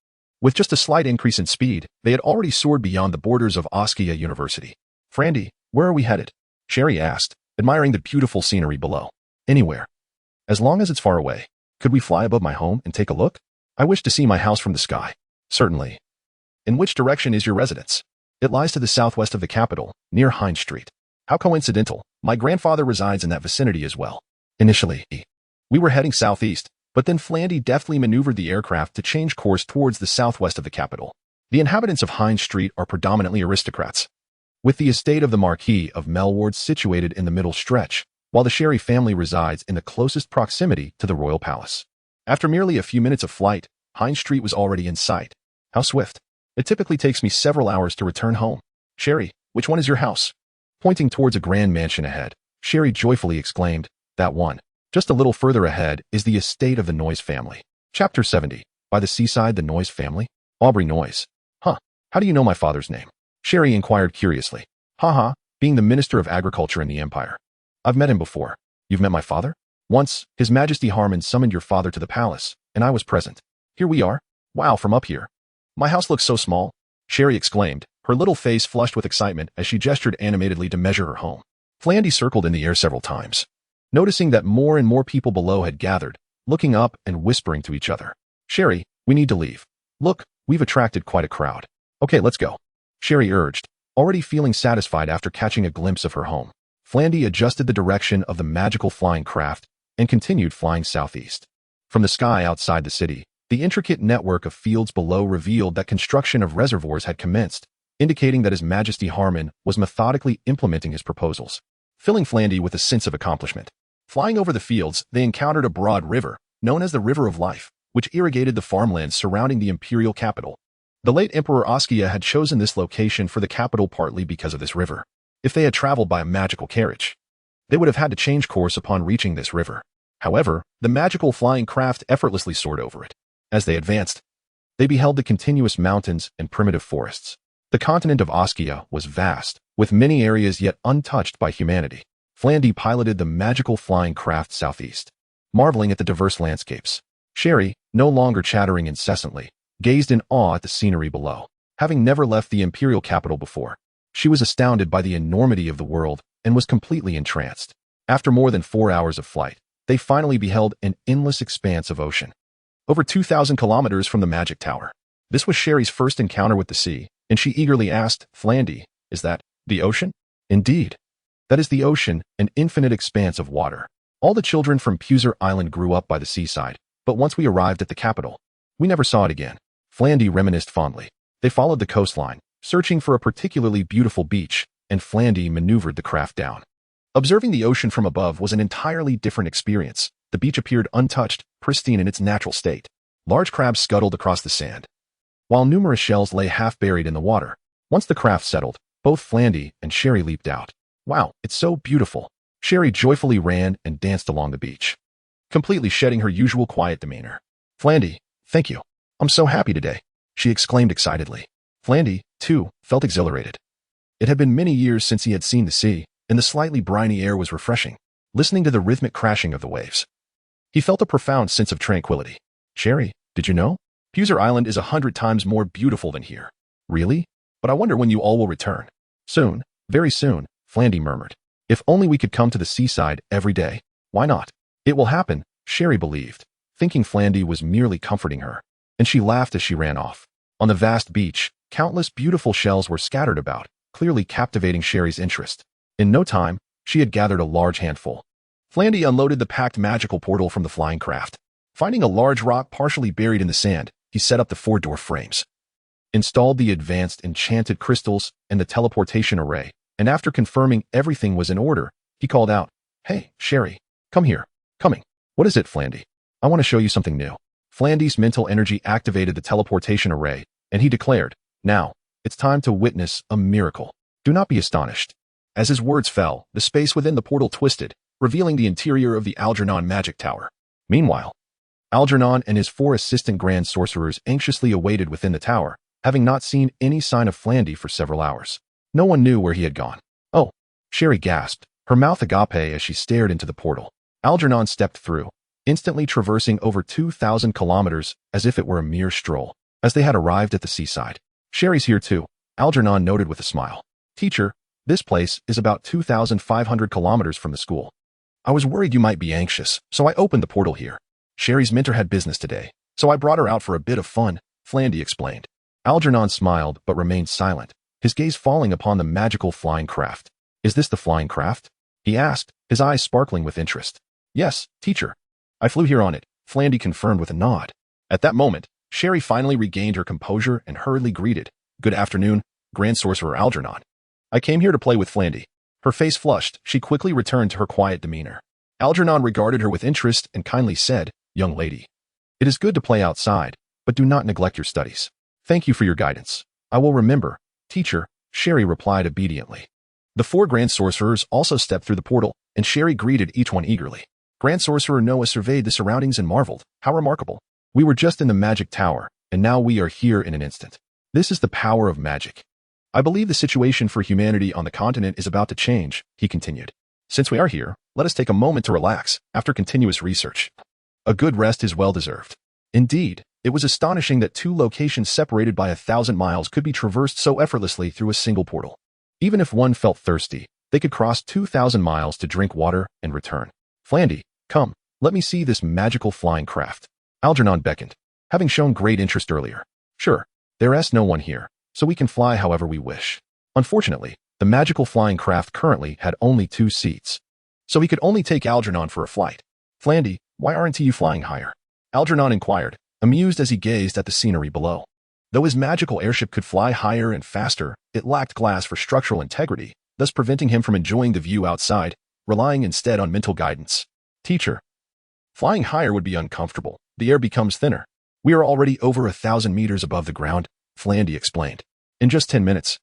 [SPEAKER 1] With just a slight increase in speed, they had already soared beyond the borders of Askia University. Frandy, where are we headed? Sherry asked, admiring the beautiful scenery below. Anywhere. As long as it's far away. Could we fly above my home and take a look? I wish to see my house from the sky. Certainly. In which direction is your residence? It lies to the southwest of the capital, near Hine Street. How coincidental. My grandfather resides in that vicinity as well. Initially, we were heading southeast, but then Frandy deftly maneuvered the aircraft to change course towards the southwest of the capital. The inhabitants of Hine Street are predominantly aristocrats, with the estate of the Marquis of Melward situated in the middle stretch, while the Sherry family resides in the closest proximity to the royal palace. After merely a few minutes of flight, Hine Street was already in sight. How swift. It typically takes me several hours to return home. Sherry, which one is your house? Pointing towards a grand mansion ahead, Sherry joyfully exclaimed, that one. Just a little further ahead is the estate of the Noyes family. Chapter 70. By the seaside, the Noyes family? Aubrey Noyes. Huh. How do you know my father's name? Sherry inquired curiously. Haha, being the Minister of Agriculture in the Empire. I've met him before. You've met my father? Once, His Majesty Harmon summoned your father to the palace, and I was present. Here we are. Wow, from up here. My house looks so small, Sherry exclaimed, her little face flushed with excitement as she gestured animatedly to measure her home. Frandy circled in the air several times, noticing that more and more people below had gathered, looking up and whispering to each other. Sherry, we need to leave. Look, we've attracted quite a crowd. Okay, let's go. Sherry urged, already feeling satisfied after catching a glimpse of her home. Frandy adjusted the direction of the magical flying craft and continued flying southeast. From the sky outside the city, the intricate network of fields below revealed that construction of reservoirs had commenced, indicating that His Majesty Harmon was methodically implementing his proposals, filling Frandy with a sense of accomplishment. Flying over the fields, they encountered a broad river, known as the River of Life, which irrigated the farmlands surrounding the imperial capital. The late Emperor Askia had chosen this location for the capital partly because of this river. If they had traveled by a magical carriage, they would have had to change course upon reaching this river. However, the magical flying craft effortlessly soared over it. As they advanced, they beheld the continuous mountains and primitive forests. The continent of Askia was vast, with many areas yet untouched by humanity. Frandy piloted the magical flying craft southeast, marveling at the diverse landscapes. Sherry, no longer chattering incessantly, gazed in awe at the scenery below. Having never left the imperial capital before, she was astounded by the enormity of the world and was completely entranced. After more than 4 hours of flight, they finally beheld an endless expanse of ocean, over 2,000 kilometers from the magic tower. This was Sherry's first encounter with the sea, and she eagerly asked, Frandy, is that the ocean? Indeed. That is the ocean, an infinite expanse of water. All the children from Puser Island grew up by the seaside, but once we arrived at the capital, we never saw it again. Flandy reminisced fondly. They followed the coastline, searching for a particularly beautiful beach, and Flandy maneuvered the craft down. Observing the ocean from above was an entirely different experience. The beach appeared untouched, pristine in its natural state. Large crabs scuttled across the sand, while numerous shells lay half buried in the water. Once the craft settled, both Flandy and Sherry leaped out. Wow, it's so beautiful. Sherry joyfully ran and danced along the beach, completely shedding her usual quiet demeanor. Flandy, thank you. I'm so happy today, she exclaimed excitedly. Flandy, too, felt exhilarated. It had been many years since he had seen the sea, and the slightly briny air was refreshing. Listening to the rhythmic crashing of the waves, he felt a profound sense of tranquility. Sherry, did you know? Puser Island is 100 times more beautiful than here. Really? But I wonder when you all will return. Soon, very soon, Flandy murmured. If only we could come to the seaside every day. Why not? It will happen, Sherry believed, thinking Flandy was merely comforting her, and she laughed as she ran off. On the vast beach, countless beautiful shells were scattered about, clearly captivating Sherry's interest. In no time, she had gathered a large handful. Flandy unloaded the packed magical portal from the flying craft. Finding a large rock partially buried in the sand, he set up the 4 door frames, installed the advanced enchanted crystals and the teleportation array, and after confirming everything was in order, he called out, Hey, Sherry, come here. Coming. What is it, Flandy? I want to show you something new. Flandy's mental energy activated the teleportation array, and he declared, Now, it's time to witness a miracle. Do not be astonished. As his words fell, the space within the portal twisted, revealing the interior of the Algernon magic tower. Meanwhile, Algernon and his 4 assistant grand sorcerers anxiously awaited within the tower, having not seen any sign of Flandy for several hours. No one knew where he had gone. Oh, Sherry gasped, her mouth agape as she stared into the portal. Algernon stepped through, instantly traversing over 2,000 kilometers as if it were a mere stroll. As they had arrived at the seaside. Sherry's here too, Algernon noted with a smile. Teacher, this place is about 2,500 kilometers from the school. I was worried you might be anxious, so I opened the portal here. Sherry's mentor had business today, so I brought her out for a bit of fun, Flandy explained. Algernon smiled but remained silent, his gaze falling upon the magical flying craft. Is this the flying craft? He asked, his eyes sparkling with interest. Yes, teacher. I flew here on it, Flandy confirmed with a nod. At that moment, Sherry finally regained her composure and hurriedly greeted, Good afternoon, Grand Sorcerer Algernon. I came here to play with Flandy. Her face flushed, she quickly returned to her quiet demeanor. Algernon regarded her with interest and kindly said, Young lady, it is good to play outside, but do not neglect your studies. Thank you for your guidance. I will remember, teacher, Sherry replied obediently. The 4 Grand Sorcerers also stepped through the portal, and Sherry greeted each one eagerly. Grand Sorcerer Noah surveyed the surroundings and marveled, How remarkable. We were just in the magic tower, and now we are here in an instant. This is the power of magic. I believe the situation for humanity on the continent is about to change, he continued. Since we are here, let us take a moment to relax after continuous research. A good rest is well-deserved. Indeed, it was astonishing that 2 locations separated by 1,000 miles could be traversed so effortlessly through a single portal. Even if one felt thirsty, they could cross 2,000 miles to drink water and return. Flandy, come, let me see this magical flying craft. Algernon beckoned, having shown great interest earlier. Sure, there is no one here, so we can fly however we wish. Unfortunately, the magical flying craft currently had only 2 seats, so he could only take Algernon for a flight. Flandy, why aren't you flying higher? Algernon inquired, amused as he gazed at the scenery below. Though his magical airship could fly higher and faster, it lacked glass for structural integrity, thus preventing him from enjoying the view outside, relying instead on mental guidance. Teacher, flying higher would be uncomfortable. The air becomes thinner. We are already over 1,000 meters above the ground, Flandy explained. In just 10 minutes,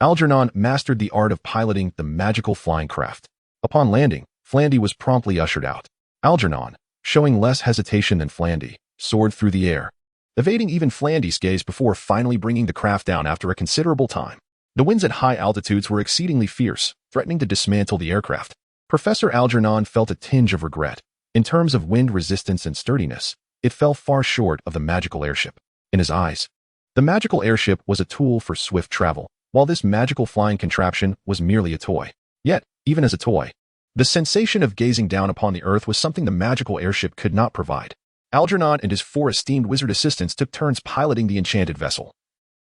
[SPEAKER 1] Algernon mastered the art of piloting the magical flying craft. Upon landing, Flandy was promptly ushered out. Algernon, showing less hesitation than Flandy, soared through the air, evading even Flandy's gaze before finally bringing the craft down after a considerable time. The winds at high altitudes were exceedingly fierce, threatening to dismantle the aircraft. Professor Algernon felt a tinge of regret. In terms of wind resistance and sturdiness, it fell far short of the magical airship. In his eyes, the magical airship was a tool for swift travel, while this magical flying contraption was merely a toy. Yet, even as a toy, the sensation of gazing down upon the earth was something the magical airship could not provide. Algernon and his 4 esteemed wizard assistants took turns piloting the enchanted vessel,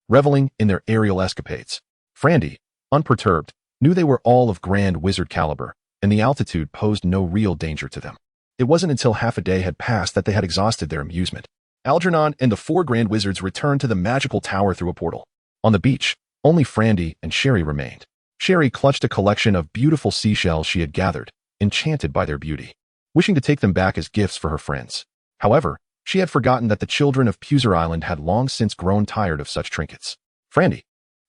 [SPEAKER 1] reveling in their aerial escapades. Flandy, unperturbed, knew they were all of grand wizard caliber, and the altitude posed no real danger to them. It wasn't until half a day had passed that they had exhausted their amusement. Algernon and the four grand wizards returned to the magical tower through a portal. On the beach, only Frandy and Sherry remained. Sherry clutched a collection of beautiful seashells she had gathered, enchanted by their beauty, wishing to take them back as gifts for her friends. However, she had forgotten that the children of Puser Island had long since grown tired of such trinkets. Frandy,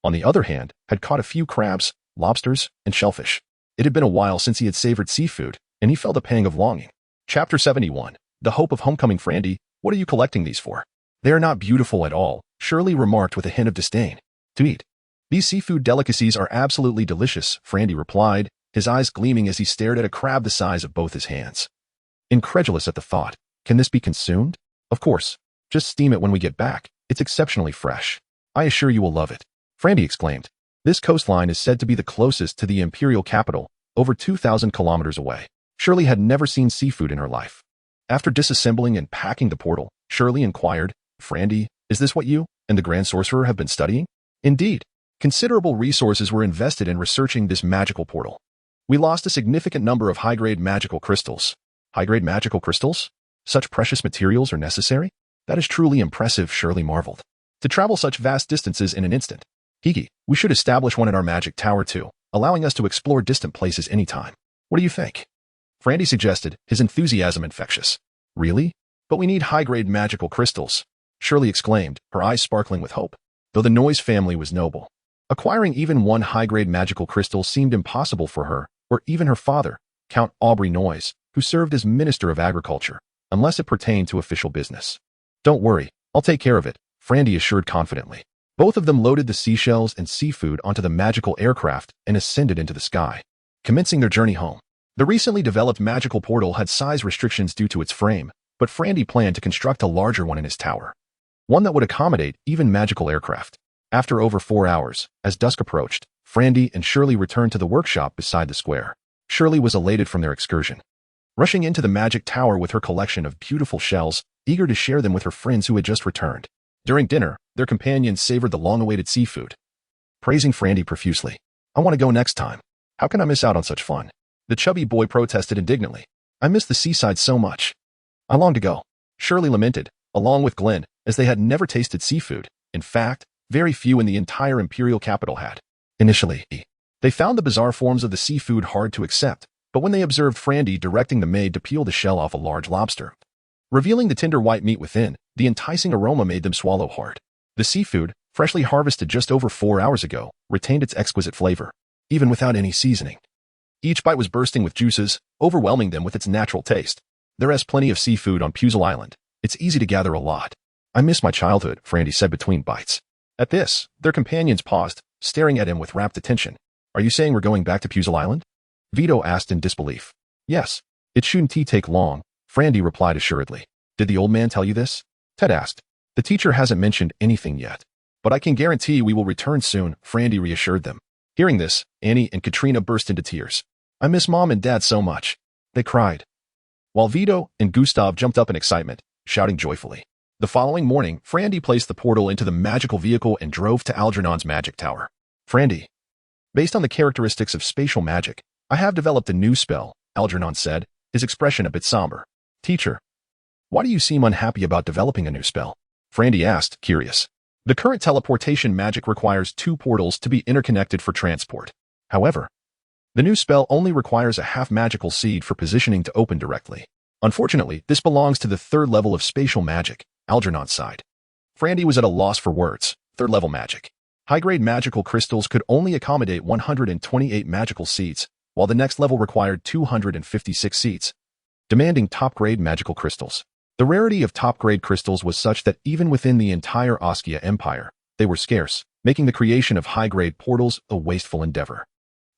[SPEAKER 1] on the other hand, had caught a few crabs, lobsters, and shellfish. It had been a while since he had savored seafood, and he felt a pang of longing. Chapter 71. The Hope of Homecoming. Frandy, what are you collecting these for? They are not beautiful at all, Shirley remarked with a hint of disdain. To eat. These seafood delicacies are absolutely delicious, Frandy replied, his eyes gleaming as he stared at a crab the size of both his hands. Incredulous at the thought, can this be consumed? Of course. Just steam it when we get back. It's exceptionally fresh. I assure you will love it. Frandy exclaimed. This coastline is said to be the closest to the imperial capital, over 2,000 kilometers away. Shirley had never seen seafood in her life. After disassembling and packing the portal, Shirley inquired, Frandy, is this what you and the Grand Sorcerer have been studying? Indeed. Considerable resources were invested in researching this magical portal. We lost a significant number of high-grade magical crystals. High-grade magical crystals? Such precious materials are necessary? That is truly impressive, Shirley marveled. To travel such vast distances in an instant. Higi, we should establish one in our magic tower too, allowing us to explore distant places anytime. What do you think? Frandy suggested, his enthusiasm infectious. Really? But we need high-grade magical crystals, Shirley exclaimed, her eyes sparkling with hope. Though the Noise family was noble, acquiring even one high-grade magical crystal seemed impossible for her, or even her father, Count Aubrey Noise, who served as Minister of Agriculture, unless it pertained to official business. Don't worry, I'll take care of it, Frandy assured confidently. Both of them loaded the seashells and seafood onto the magical aircraft and ascended into the sky, commencing their journey home. The recently developed magical portal had size restrictions due to its frame, but Frandy planned to construct a larger one in his tower. One that would accommodate even magical aircraft. After over 4 hours, as dusk approached, Frandy and Shirley returned to the workshop beside the square. Shirley was elated from their excursion, rushing into the magic tower with her collection of beautiful shells, eager to share them with her friends who had just returned. During dinner, their companions savored the long-awaited seafood, praising Frandy profusely. I want to go next time. How can I miss out on such fun? The chubby boy protested indignantly. I miss the seaside so much. I long to go. Shirley lamented, along with Glenn, as they had never tasted seafood. In fact, very few in the entire imperial capital had. Initially, they found the bizarre forms of the seafood hard to accept, but when they observed Frandy directing the maid to peel the shell off a large lobster, revealing the tender white meat within, the enticing aroma made them swallow hard. The seafood, freshly harvested just over 4 hours ago, retained its exquisite flavor, even without any seasoning. Each bite was bursting with juices, overwhelming them with its natural taste. There is plenty of seafood on Puser Island. It's easy to gather a lot. I miss my childhood, Frandy said between bites. At this, their companions paused, staring at him with rapt attention. Are you saying we're going back to Puser Island? Vito asked in disbelief. Yes. It shouldn't take long, Frandy replied assuredly. Did the old man tell you this? Ted asked. The teacher hasn't mentioned anything yet. But I can guarantee we will return soon, Frandy reassured them. Hearing this, Annie and Katrina burst into tears. I miss Mom and Dad so much. They cried. While Vito and Gustav jumped up in excitement, shouting joyfully. The following morning, Frandy placed the portal into the magical vehicle and drove to Algernon's magic tower. Frandy. Based on the characteristics of spatial magic, I have developed a new spell, Algernon said, his expression a bit somber. Teacher. Why do you seem unhappy about developing a new spell? Frandy asked, curious. The current teleportation magic requires 2 portals to be interconnected for transport. However, the new spell only requires a half-magical seed for positioning to open directly. Unfortunately, this belongs to the 3rd level of spatial magic, Algernon sighed. Frandy was at a loss for words. 3rd-level magic. High-grade magical crystals could only accommodate 128 magical seeds, while the next level required 256 seeds, demanding top-grade magical crystals. The rarity of top-grade crystals was such that even within the entire Oskia Empire, they were scarce, making the creation of high-grade portals a wasteful endeavor.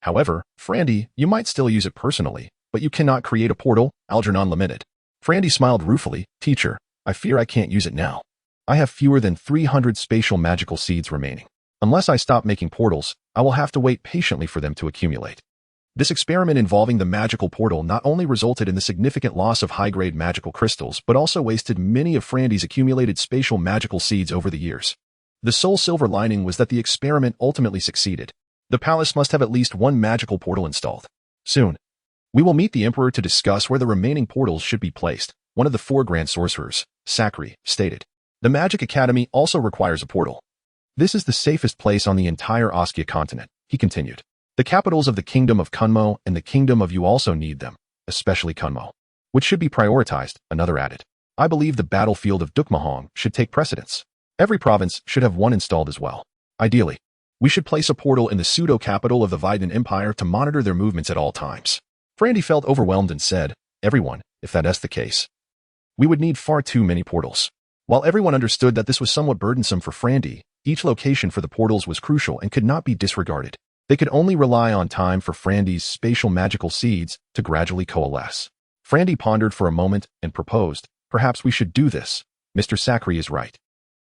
[SPEAKER 1] However, Frandy, you might still use it personally, but you cannot create a portal, Algernon lamented. Frandy smiled ruefully. Teacher, I fear I can't use it now. I have fewer than 300 spatial magical seeds remaining. Unless I stop making portals, I will have to wait patiently for them to accumulate. This experiment involving the magical portal not only resulted in the significant loss of high-grade magical crystals, but also wasted many of Frandy's accumulated spatial magical seeds over the years. The sole silver lining was that the experiment ultimately succeeded. The palace must have at least 1 magical portal installed. Soon. We will meet the Emperor to discuss where the remaining portals should be placed, one of the 4 Grand Sorcerers, Sakri, stated. The Magic Academy also requires a portal. This is the safest place on the entire Oskia continent, he continued. The capitals of the Kingdom of Kunmo and the Kingdom of You also need them, especially Kunmo, which should be prioritized, another added. I believe the battlefield of Dukmahong should take precedence. Every province should have one installed as well. Ideally, we should place a portal in the pseudo-capital of the Vidan Empire to monitor their movements at all times. Frandy felt overwhelmed and said, everyone, if that is the case. We would need far too many portals. While everyone understood that this was somewhat burdensome for Frandy, each location for the portals was crucial and could not be disregarded. They could only rely on time for Frandy's spatial magical seeds to gradually coalesce. Frandy pondered for a moment and proposed, perhaps we should do this. Mr. Sakri is right.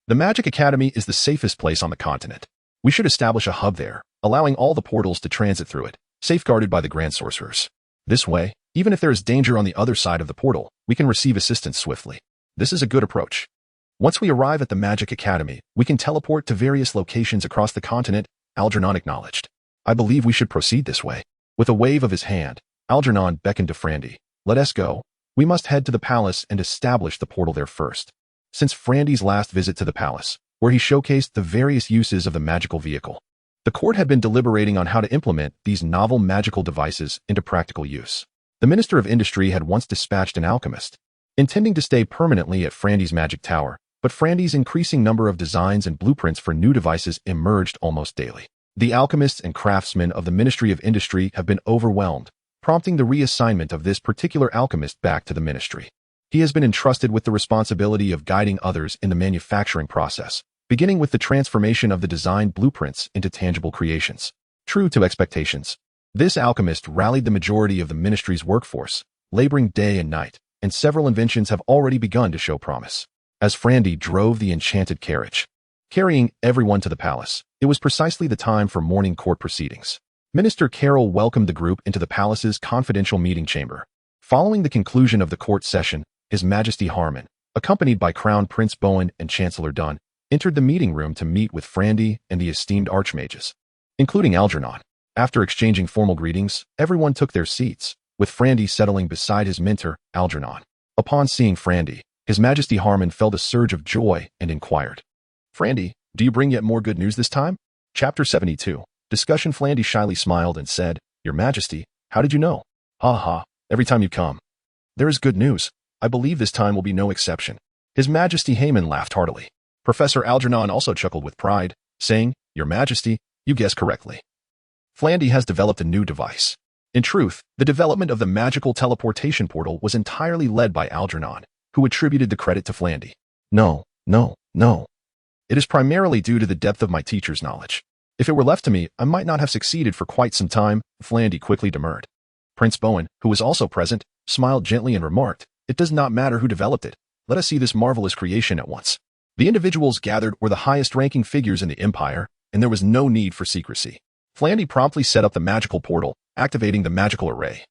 [SPEAKER 1] The Magic Academy is the safest place on the continent. We should establish a hub there, allowing all the portals to transit through it, safeguarded by the Grand Sorcerers. This way, even if there is danger on the other side of the portal, we can receive assistance swiftly. This is a good approach. Once we arrive at the Magic Academy, we can teleport to various locations across the continent, Algernon acknowledged. I believe we should proceed this way. With a wave of his hand, Algernon beckoned to Frandy. Let us go. We must head to the palace and establish the portal there first. Since Frandy's last visit to the palace, where he showcased the various uses of the magical vehicle, the court had been deliberating on how to implement these novel magical devices into practical use. The Minister of Industry had once dispatched an alchemist, intending to stay permanently at Frandy's magic tower, but Frandy's increasing number of designs and blueprints for new devices emerged almost daily. The alchemists and craftsmen of the Ministry of Industry have been overwhelmed, prompting the reassignment of this particular alchemist back to the ministry. He has been entrusted with the responsibility of guiding others in the manufacturing process, beginning with the transformation of the design blueprints into tangible creations. True to expectations, this alchemist rallied the majority of the ministry's workforce, laboring day and night, and several inventions have already begun to show promise. As Frandy drove the enchanted carriage, carrying everyone to the palace, it was precisely the time for morning court proceedings. Minister Carroll welcomed the group into the palace's confidential meeting chamber. Following the conclusion of the court session, His Majesty Harmon, accompanied by Crown Prince Bowen and Chancellor Dunn, entered the meeting room to meet with Frandy and the esteemed archmages, including Algernon. After exchanging formal greetings, everyone took their seats, with Frandy settling beside his mentor, Algernon. Upon seeing Frandy, His Majesty Harmon felt a surge of joy and inquired, Frandy, do you bring yet more good news this time? Chapter 72. Discussion. Frandy shyly smiled and said, Your Majesty, how did you know? Ha ha, every time you come. There is good news. I believe this time will be no exception. His Majesty Haman laughed heartily. Professor Algernon also chuckled with pride, saying, Your Majesty, you guessed correctly. Frandy has developed a new device. In truth, the development of the magical teleportation portal was entirely led by Algernon, who attributed the credit to Frandy. No. It is primarily due to the depth of my teacher's knowledge. If it were left to me, I might not have succeeded for quite some time, Frandy quickly demurred. Prince Bowen, who was also present, smiled gently and remarked, It does not matter who developed it. Let us see this marvelous creation at once. The individuals gathered were the highest-ranking figures in the Empire, and there was no need for secrecy. Frandy promptly set up the magical portal, activating the magical array.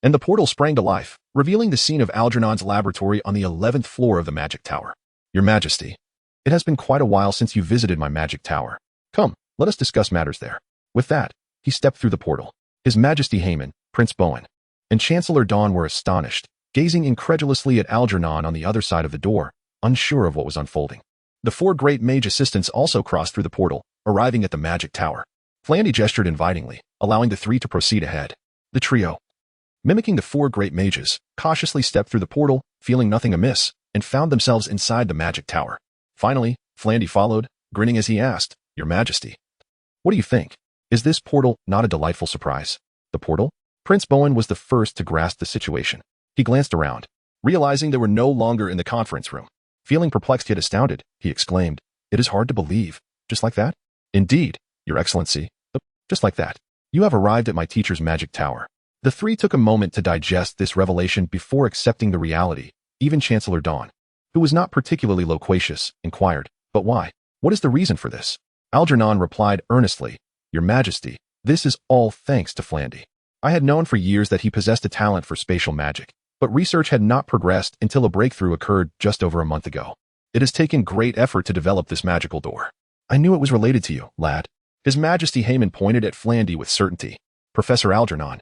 [SPEAKER 1] And the portal sprang to life, revealing the scene of Algernon's laboratory on the 11th floor of the magic tower. Your Majesty, it has been quite a while since you visited my magic tower. Come, let us discuss matters there. With that, he stepped through the portal. His Majesty Haman, Prince Bowen, and Chancellor Dawn were astonished, gazing incredulously at Algernon on the other side of the door, unsure of what was unfolding. The 4 great mage assistants also crossed through the portal, arriving at the magic tower. Frandy gestured invitingly, allowing the 3 to proceed ahead. The trio, mimicking the 4 great mages, cautiously stepped through the portal, feeling nothing amiss, and found themselves inside the magic tower. Finally, Frandy followed, grinning as he asked, Your Majesty, what do you think? Is this portal not a delightful surprise? The portal? Prince Bowen was the first to grasp the situation. He glanced around, realizing they were no longer in the conference room. Feeling perplexed yet astounded, he exclaimed, It is hard to believe. Just like that? Indeed, Your Excellency. Just like that. You have arrived at my teacher's magic tower. The 3 took a moment to digest this revelation before accepting the reality. Even Chancellor Dawn, who was not particularly loquacious, inquired, But why? What is the reason for this? Algernon replied earnestly, Your Majesty, this is all thanks to Frandy. I had known for years that he possessed a talent for spatial magic, but research had not progressed until a breakthrough occurred just over a month ago. It has taken great effort to develop this magical door. I knew it was related to you, lad. His Majesty Haman pointed at Frandy with certainty. Professor Algernon,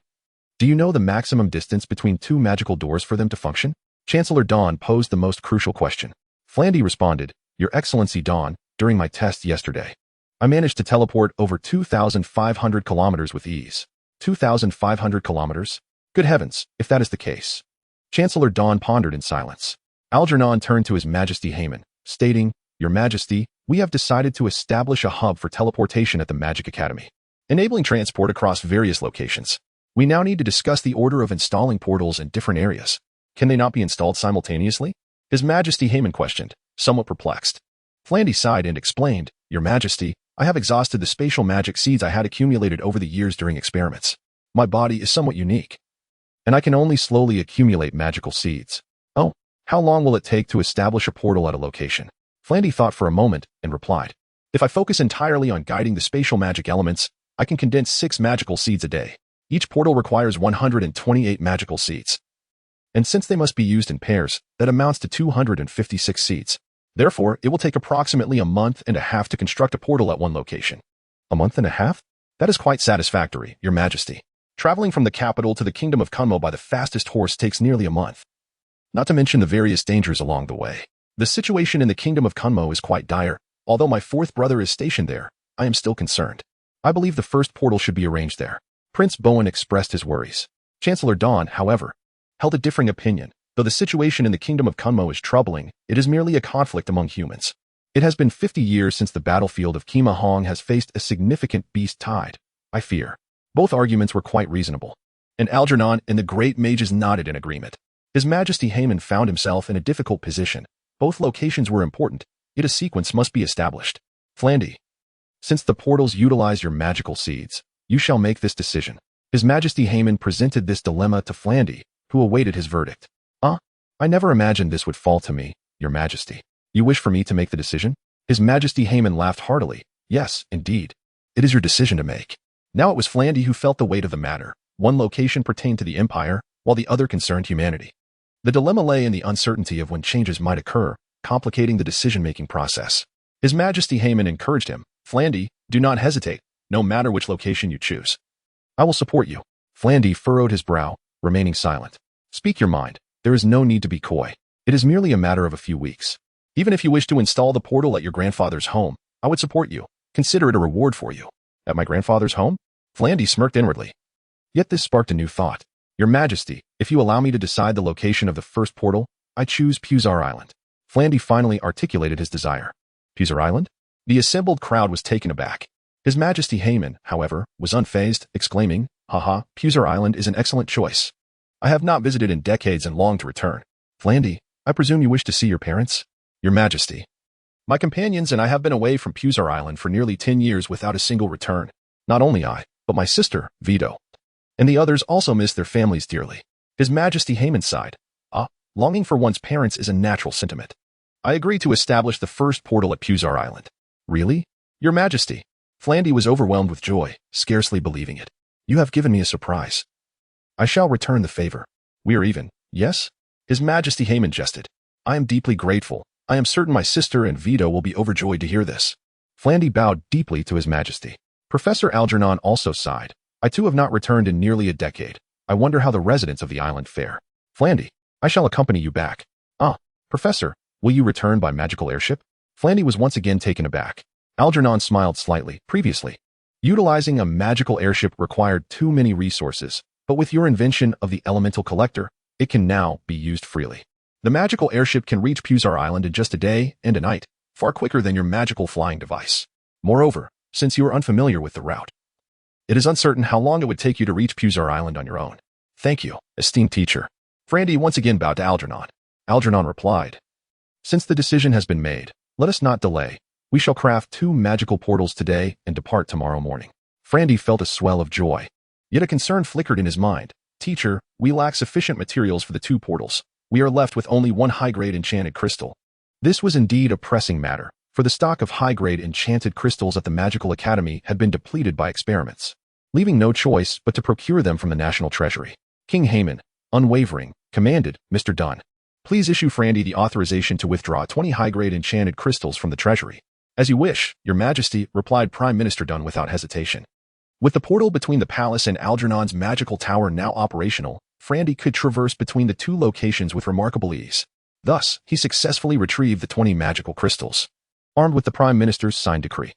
[SPEAKER 1] Do you know the maximum distance between two magical doors for them to function? Chancellor Dawn posed the most crucial question. Flandy responded, Your Excellency Dawn, during my test yesterday, I managed to teleport over 2,500 kilometers with ease. 2,500 kilometers? Good heavens, if that is the case. Chancellor Dawn pondered in silence. Algernon turned to His Majesty Haman, stating, Your Majesty, we have decided to establish a hub for teleportation at the Magic Academy, enabling transport across various locations. We now need to discuss the order of installing portals in different areas. Can they not be installed simultaneously? His Majesty Haman questioned, somewhat perplexed. Flandy sighed and explained, Your Majesty, I have exhausted the spatial magic seeds I had accumulated over the years during experiments. My body is somewhat unique, and I can only slowly accumulate magical seeds. Oh, how long will it take to establish a portal at a location? Flandy thought for a moment and replied, If I focus entirely on guiding the spatial magic elements, I can condense 6 magical seeds a day. Each portal requires 128 magical seeds. And since they must be used in pairs, that amounts to 256 seeds. Therefore, it will take approximately a month and a half to construct a portal at one location. A month and a half? That is quite satisfactory, Your Majesty. Traveling from the capital to the Kingdom of Kunmo by the fastest horse takes nearly a month. Not to mention the various dangers along the way. The situation in the Kingdom of Kunmo is quite dire. Although my 4th brother is stationed there, I am still concerned. I believe the first portal should be arranged there. Prince Bowen expressed his worries. Chancellor Dawn, however, held a differing opinion. Though the situation in the Kingdom of Kunmo is troubling, it is merely a conflict among humans. It has been 50 years since the battlefield of Kima Hong has faced a significant beast tide. I fear. Both arguments were quite reasonable, and Algernon and the great mages nodded in agreement. His Majesty Haman found himself in a difficult position. Both locations were important, yet a sequence must be established. Flandy, since the portals utilize your magical seeds, you shall make this decision. His Majesty Haman presented this dilemma to Flandy, who awaited his verdict. I never imagined this would fall to me, Your Majesty. You wish for me to make the decision? His Majesty Haman laughed heartily. Yes, indeed. It is your decision to make. Now it was Flandy who felt the weight of the matter. One location pertained to the Empire, while the other concerned humanity. The dilemma lay in the uncertainty of when changes might occur, complicating the decision-making process. His Majesty Haman encouraged him, Flandy, do not hesitate, no matter which location you choose. I will support you. Flandy furrowed his brow, remaining silent. Speak your mind. There is no need to be coy. It is merely a matter of a few weeks. Even if you wish to install the portal at your grandfather's home, I would support you. Consider it a reward for you. At my grandfather's home? Flandy smirked inwardly. Yet this sparked a new thought. Your Majesty, if you allow me to decide the location of the first portal, I choose Puzar Island. Flandy finally articulated his desire. Puzar Island? The assembled crowd was taken aback. His Majesty Haman, however, was unfazed, exclaiming, Haha, Puzar Island is an excellent choice. I have not visited in decades and long to return. Flandy, I presume you wish to see your parents? Your Majesty. My companions and I have been away from Puzar Island for nearly 10 years without a single return. Not only I, but my sister, Vito, and the others also miss their families dearly. His Majesty Haman sighed. Longing for one's parents is a natural sentiment. I agree to establish the first portal at Puzar Island. Really? Your Majesty. Flandy was overwhelmed with joy, scarcely believing it. You have given me a surprise. I shall return the favor. We are even, yes? His Majesty Haman jested. I am deeply grateful. I am certain my sister and Vito will be overjoyed to hear this. Flandy bowed deeply to His Majesty. Professor Algernon also sighed. I too have not returned in nearly a decade. I wonder how the residents of the island fare. Flandy, I shall accompany you back. Professor, will you return by magical airship? Flandy was once again taken aback. Algernon smiled slightly. Previously, utilizing a magical airship required too many resources, but with your invention of the elemental collector, it can now be used freely. The magical airship can reach Puzar Island in just a day and a night, far quicker than your magical flying device. Moreover, since you are unfamiliar with the route, it is uncertain how long it would take you to reach Puzar Island on your own. Thank you, esteemed teacher. Flandy once again bowed to Algernon. Algernon replied, Since the decision has been made, let us not delay. We shall craft 2 magical portals today and depart tomorrow morning. Flandy felt a swell of joy. Yet a concern flickered in his mind. Teacher, we lack sufficient materials for the 2 portals. We are left with only 1 high-grade enchanted crystal. This was indeed a pressing matter, for the stock of high-grade enchanted crystals at the Magical Academy had been depleted by experiments, leaving no choice but to procure them from the national treasury. King Haman, unwavering, commanded, Mr. Dunn, please issue Flandy the authorization to withdraw 20 high-grade enchanted crystals from the treasury. As you wish, Your Majesty, replied Prime Minister Dunn without hesitation. With the portal between the palace and Algernon's magical tower now operational, Frandy could traverse between the two locations with remarkable ease. Thus, he successfully retrieved the 20 magical crystals. Armed with the Prime Minister's signed decree,